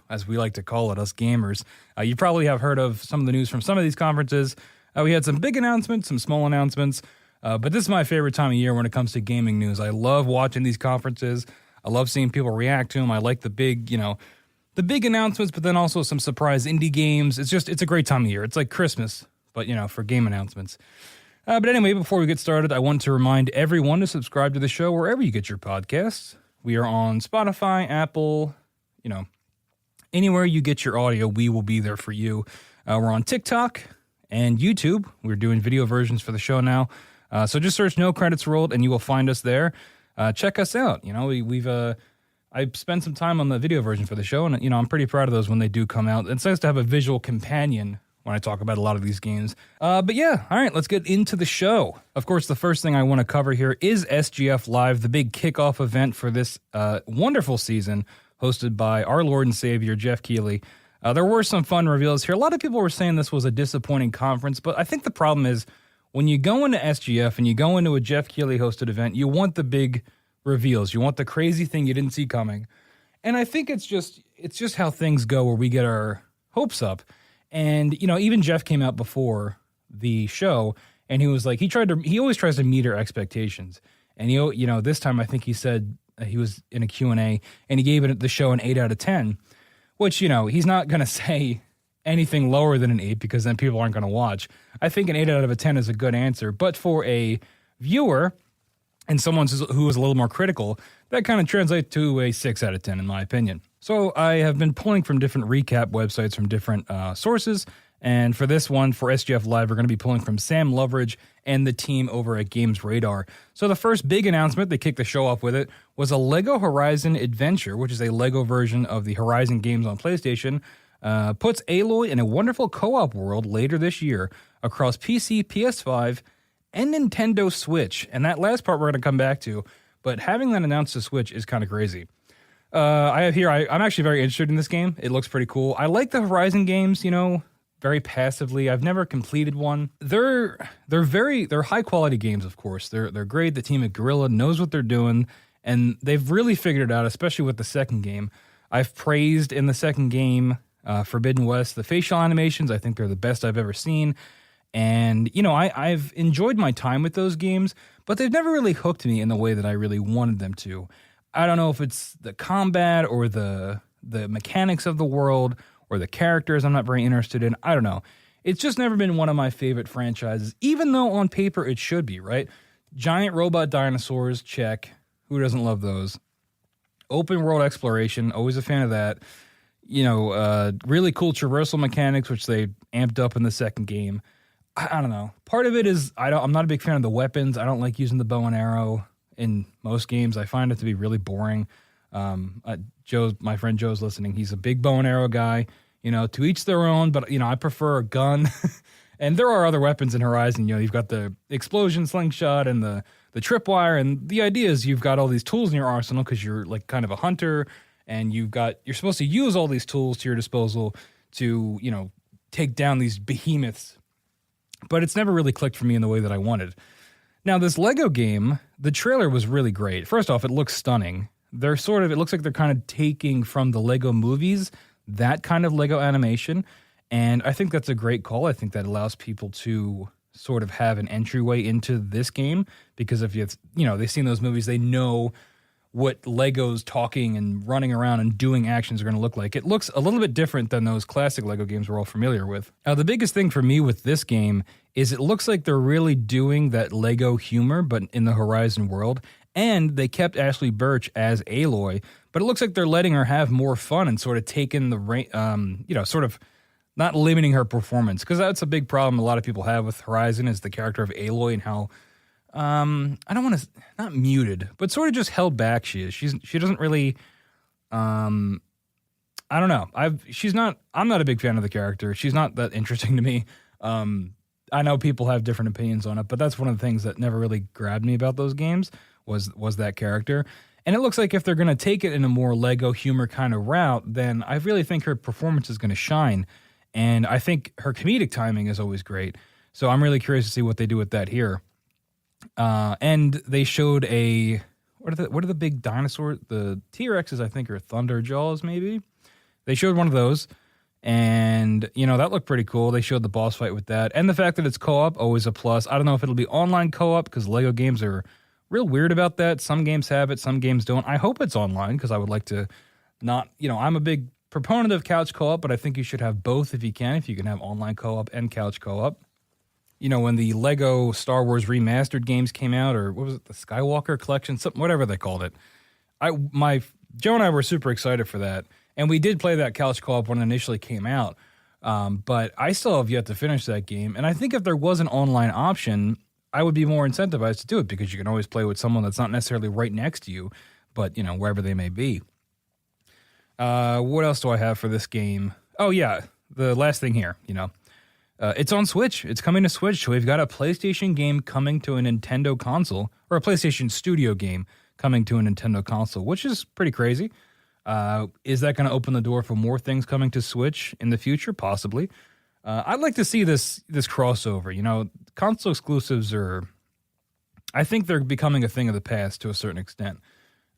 as we like to call it, us gamers, you probably have heard of some of the news from some of these conferences. We had some big announcements, some small announcements, but this is my favorite time of year when it comes to gaming news. I love watching these conferences. I love seeing people react to them. I like the big announcements, but then also some surprise indie games. It's a great time of year. It's like Christmas, but, for game announcements. But anyway, before we get started, I want to remind everyone to subscribe to the show wherever you get your podcasts. We are on Spotify, Apple, anywhere you get your audio, we will be there for you. We're on TikTok and YouTube. We're doing video versions for the show now. So just search No Credits Rolled and you will find us there. Check us out. I spent some time on the video version for the show, and, I'm pretty proud of those when they do come out. It's nice to have a visual companion when I talk about a lot of these games. But yeah, all right, let's get into the show. Of course, the first thing I want to cover here is SGF Live, the big kickoff event for this wonderful season, hosted by our Lord and Savior, Jeff Keighley. There were some fun reveals here. A lot of people were saying this was a disappointing conference, but I think the problem is when you go into SGF and you go into a Jeff Keighley hosted event, you want the big reveals. You want the crazy thing you didn't see coming. And I think it's just how things go where we get our hopes up. And, even Jeff came out before the show and he was like, he always tries to meet our expectations. And, this time I think he said he was in a Q&A and he gave the show an 8 out of 10, which, he's not going to say anything lower than an 8 because then people aren't going to watch. I think an 8 out of a 10 is a good answer. But for a viewer, and someone who is a little more critical, that kind of translates to a 6 out of 10 in my opinion. So I have been pulling from different recap websites from different sources, and for this one, for SGF Live, we're going to be pulling from Sam Loveridge and the team over at Games Radar. So the first big announcement, they kicked the show off with it, was a LEGO Horizon Adventure, which is a LEGO version of the Horizon games on PlayStation, puts Aloy in a wonderful co-op world later this year across PC, PS5, and Nintendo Switch. And that last part we're going to come back to, but having that announced to Switch is kind of crazy. I have here, I'm actually very interested in this game. It looks pretty cool. I like the Horizon games, you know, very passively. I've never completed one. They're high quality games, of course. They're great. The team at Guerrilla knows what they're doing, and they've really figured it out, especially with the second game. I've praised in the second game, Forbidden West, the facial animations. I think they're the best I've ever seen. And, you know, I've enjoyed my time with those games, but they've never really hooked me in the way that I really wanted them to. I don't know if it's the combat or the mechanics of the world or the characters I'm not very interested in. I don't know. It's just never been one of my favorite franchises, even though on paper it should be, right? Giant robot dinosaurs, check. Who doesn't love those? Open world exploration, always a fan of that. You know, really cool traversal mechanics, which they amped up in the second game. I don't know. Part of it is I'm not a big fan of the weapons. I don't like using the bow and arrow in most games. I find it to be really boring. My friend Joe's listening. He's a big bow and arrow guy. You know, to each their own, but, you know, I prefer a gun. And there are other weapons in Horizon. You know, you've got the explosion slingshot and the tripwire. And the idea is you've got all these tools in your arsenal because you're like kind of a hunter. And you're supposed to use all these tools to your disposal to, you know, take down these behemoths. But it's never really clicked for me in the way that I wanted. Now, this Lego game, the trailer was really great. First off, it looks stunning. It looks like they're kind of taking from the Lego movies, that kind of Lego animation. And I think that's a great call. I think that allows people to sort of have an entryway into this game because if they've seen those movies, they know what Legos talking and running around and doing actions are going to look like. It looks a little bit different than those classic Lego games we're all familiar with. Now, the biggest thing for me with this game is it looks like they're really doing that Lego humor, but in the Horizon world. And they kept Ashley Birch as Aloy, but it looks like they're letting her have more fun and sort of taking sort of not limiting her performance. Because that's a big problem a lot of people have with Horizon is the character of Aloy and how I don't want to, not muted, but sort of just held back she is. She doesn't really, I don't know. I'm not a big fan of the character. She's not that interesting to me. I know people have different opinions on it, but that's one of the things that never really grabbed me about those games was that character. And it looks like if they're going to take it in a more Lego humor kind of route, then I really think her performance is going to shine. And I think her comedic timing is always great. So I'm really curious to see what they do with that here. And they showed what are the big dinosaurs? The T-Rexes, I think, are Thunder Jaws, maybe. They showed one of those, and, you know, that looked pretty cool. They showed the boss fight with that. And the fact that it's co-op, always a plus. I don't know if it'll be online co-op, because Lego games are real weird about that. Some games have it, some games don't. I hope it's online, because I would like to not, you know, I'm a big proponent of couch co-op, but I think you should have both if you can have online co-op and couch co-op. You know, when the Lego Star Wars remastered games came out, or what was it, the Skywalker Collection, something, whatever they called it. Joe and I were super excited for that, and we did play that couch co-op when it initially came out. But I still have yet to finish that game, and I think if there was an online option, I would be more incentivized to do it because you can always play with someone that's not necessarily right next to you, but, you know, wherever they may be. What else do I have for this game? Oh, yeah, the last thing here, you know. It's on Switch. It's coming to Switch. So we've got a PlayStation game coming to a Nintendo console, or a PlayStation Studio game coming to a Nintendo console, which is pretty crazy. Is that going to open the door for more things coming to Switch in the future? Possibly. I'd like to see this crossover. You know, console exclusives I think they're becoming a thing of the past to a certain extent.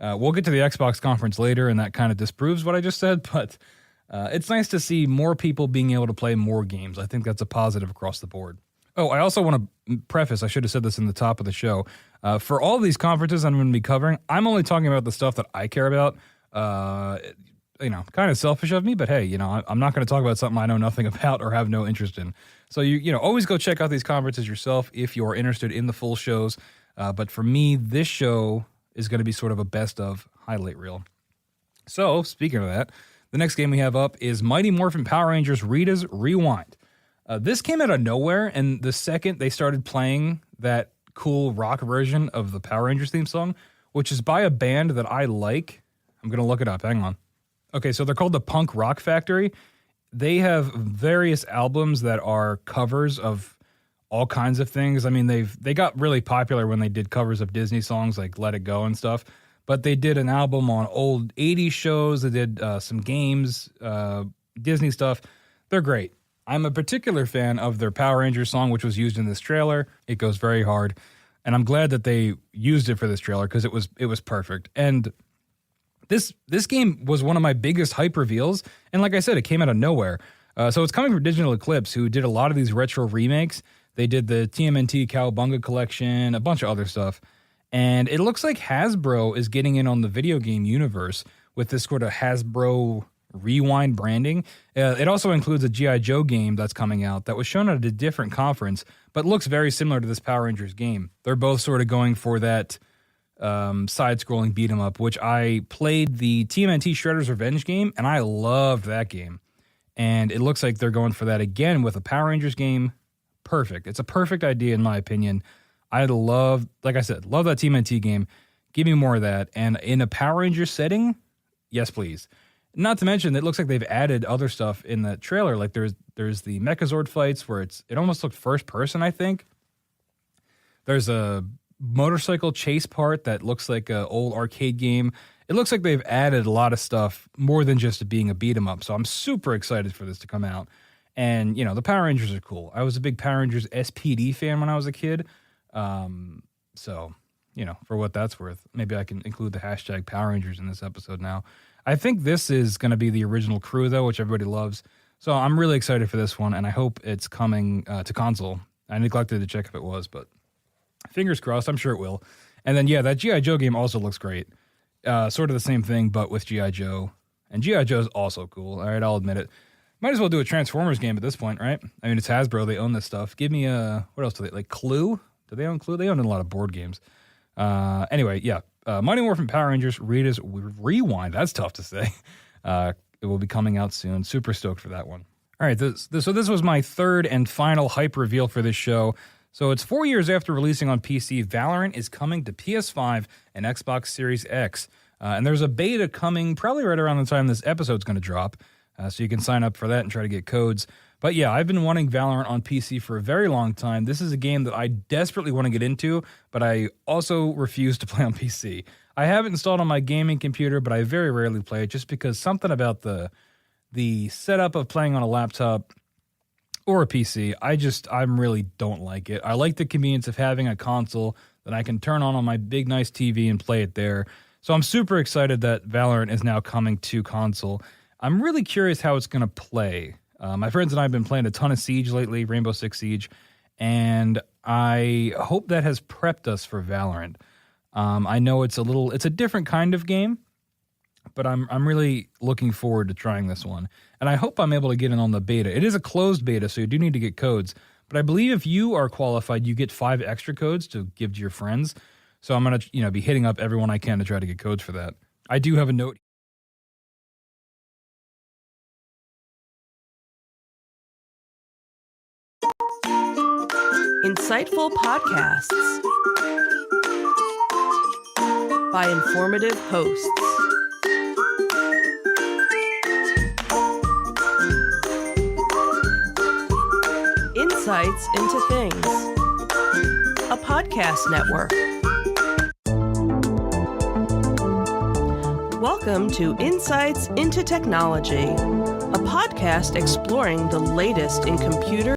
We'll get to the Xbox conference later, and that kind of disproves what I just said, but it's nice to see more people being able to play more games. I think that's a positive across the board. Oh, I also want to preface, I should have said this in the top of the show. For all these conferences I'm going to be covering, I'm only talking about the stuff that I care about. You know, kind of selfish of me, but hey, you know, I'm not going to talk about something I know nothing about or have no interest in. So, you know, always go check out these conferences yourself if you're interested in the full shows. But for me, this show is going to be sort of a best of highlight reel. So, speaking of that, the next game we have up is Mighty Morphin Power Rangers Rita's Rewind. This came out of nowhere, and the second they started playing that cool rock version of the Power Rangers theme song, which is by a band that I like. I'm going to look it up. Hang on. Okay, so they're called the Punk Rock Factory. They have various albums that are covers of all kinds of things. I mean, they got really popular when they did covers of Disney songs like Let It Go and stuff. But they did an album on old 80s shows. They did some games, Disney stuff. They're great. I'm a particular fan of their Power Rangers song, which was used in this trailer. It goes very hard. And I'm glad that they used it for this trailer because it was perfect. And this game was one of my biggest hype reveals. And like I said, it came out of nowhere. So it's coming from Digital Eclipse, who did a lot of these retro remakes. They did the TMNT Cowabunga collection, a bunch of other stuff. And it looks like Hasbro is getting in on the video game universe with this sort of Hasbro Rewind branding. It also includes a G.I. Joe game that's coming out that was shown at a different conference, but looks very similar to this Power Rangers game. They're both sort of going for that side-scrolling beat-em-up, which I played the TMNT Shredder's Revenge game, and I loved that game. And it looks like they're going for that again with a Power Rangers game. Perfect. It's a perfect idea, in my opinion. I love, like I said, love that TMNT game. Give me more of that. And in a Power Rangers setting, yes, please. Not to mention, it looks like they've added other stuff in the trailer. Like there's the Megazord fights where it almost looked first person, I think. There's a motorcycle chase part that looks like an old arcade game. It looks like they've added a lot of stuff more than just being a beat 'em up. So I'm super excited for this to come out. And, you know, the Power Rangers are cool. I was a big Power Rangers SPD fan when I was a kid. So, you know, for what that's worth, maybe I can include the hashtag Power Rangers in this episode now. I think this is going to be the original crew, though, which everybody loves. So I'm really excited for this one, and I hope it's coming to console. I neglected to check if it was, but fingers crossed, I'm sure it will. And then, yeah, that G.I. Joe game also looks great. Sort of the same thing, but with G.I. Joe. And G.I. Joe is also cool. All right, I'll admit it. Might as well do a Transformers game at this point, right? I mean, it's Hasbro. They own this stuff. Give me what else do they, like Clue? Do they own Clue? They own a lot of board games. Anyway, yeah. Mighty Morphin Power Rangers Rita's Rewind. That's tough to say. It will be coming out soon. Super stoked for that one. All right, so this was my third and final hype reveal for this show. So it's 4 years after releasing on PC, Valorant is coming to PS5 and Xbox Series X. And there's a beta coming probably right around the time this episode's going to drop. So you can sign up for that and try to get codes. But yeah, I've been wanting Valorant on PC for a very long time. This is a game that I desperately want to get into, but I also refuse to play on PC. I have it installed on my gaming computer, but I very rarely play it just because something about the setup of playing on a laptop or a PC, I really don't like it. I like the convenience of having a console that I can turn on my big, nice TV and play it there. So I'm super excited that Valorant is now coming to console. I'm really curious how it's going to play. My friends and I have been playing a ton of Siege lately, Rainbow Six Siege, and I hope that has prepped us for Valorant. I know it's a different kind of game, but I'm really looking forward to trying this one. And I hope I'm able to get in on the beta. It is a closed beta, so you do need to get codes. But I believe if you are qualified, you get 5 extra codes to give to your friends. So I'm going to, be hitting up everyone I can to try to get codes for that. I do have a note. Insightful podcasts by informative hosts. Insights into Things, a podcast network. Welcome to Insights into Technology, a podcast exploring the latest in computer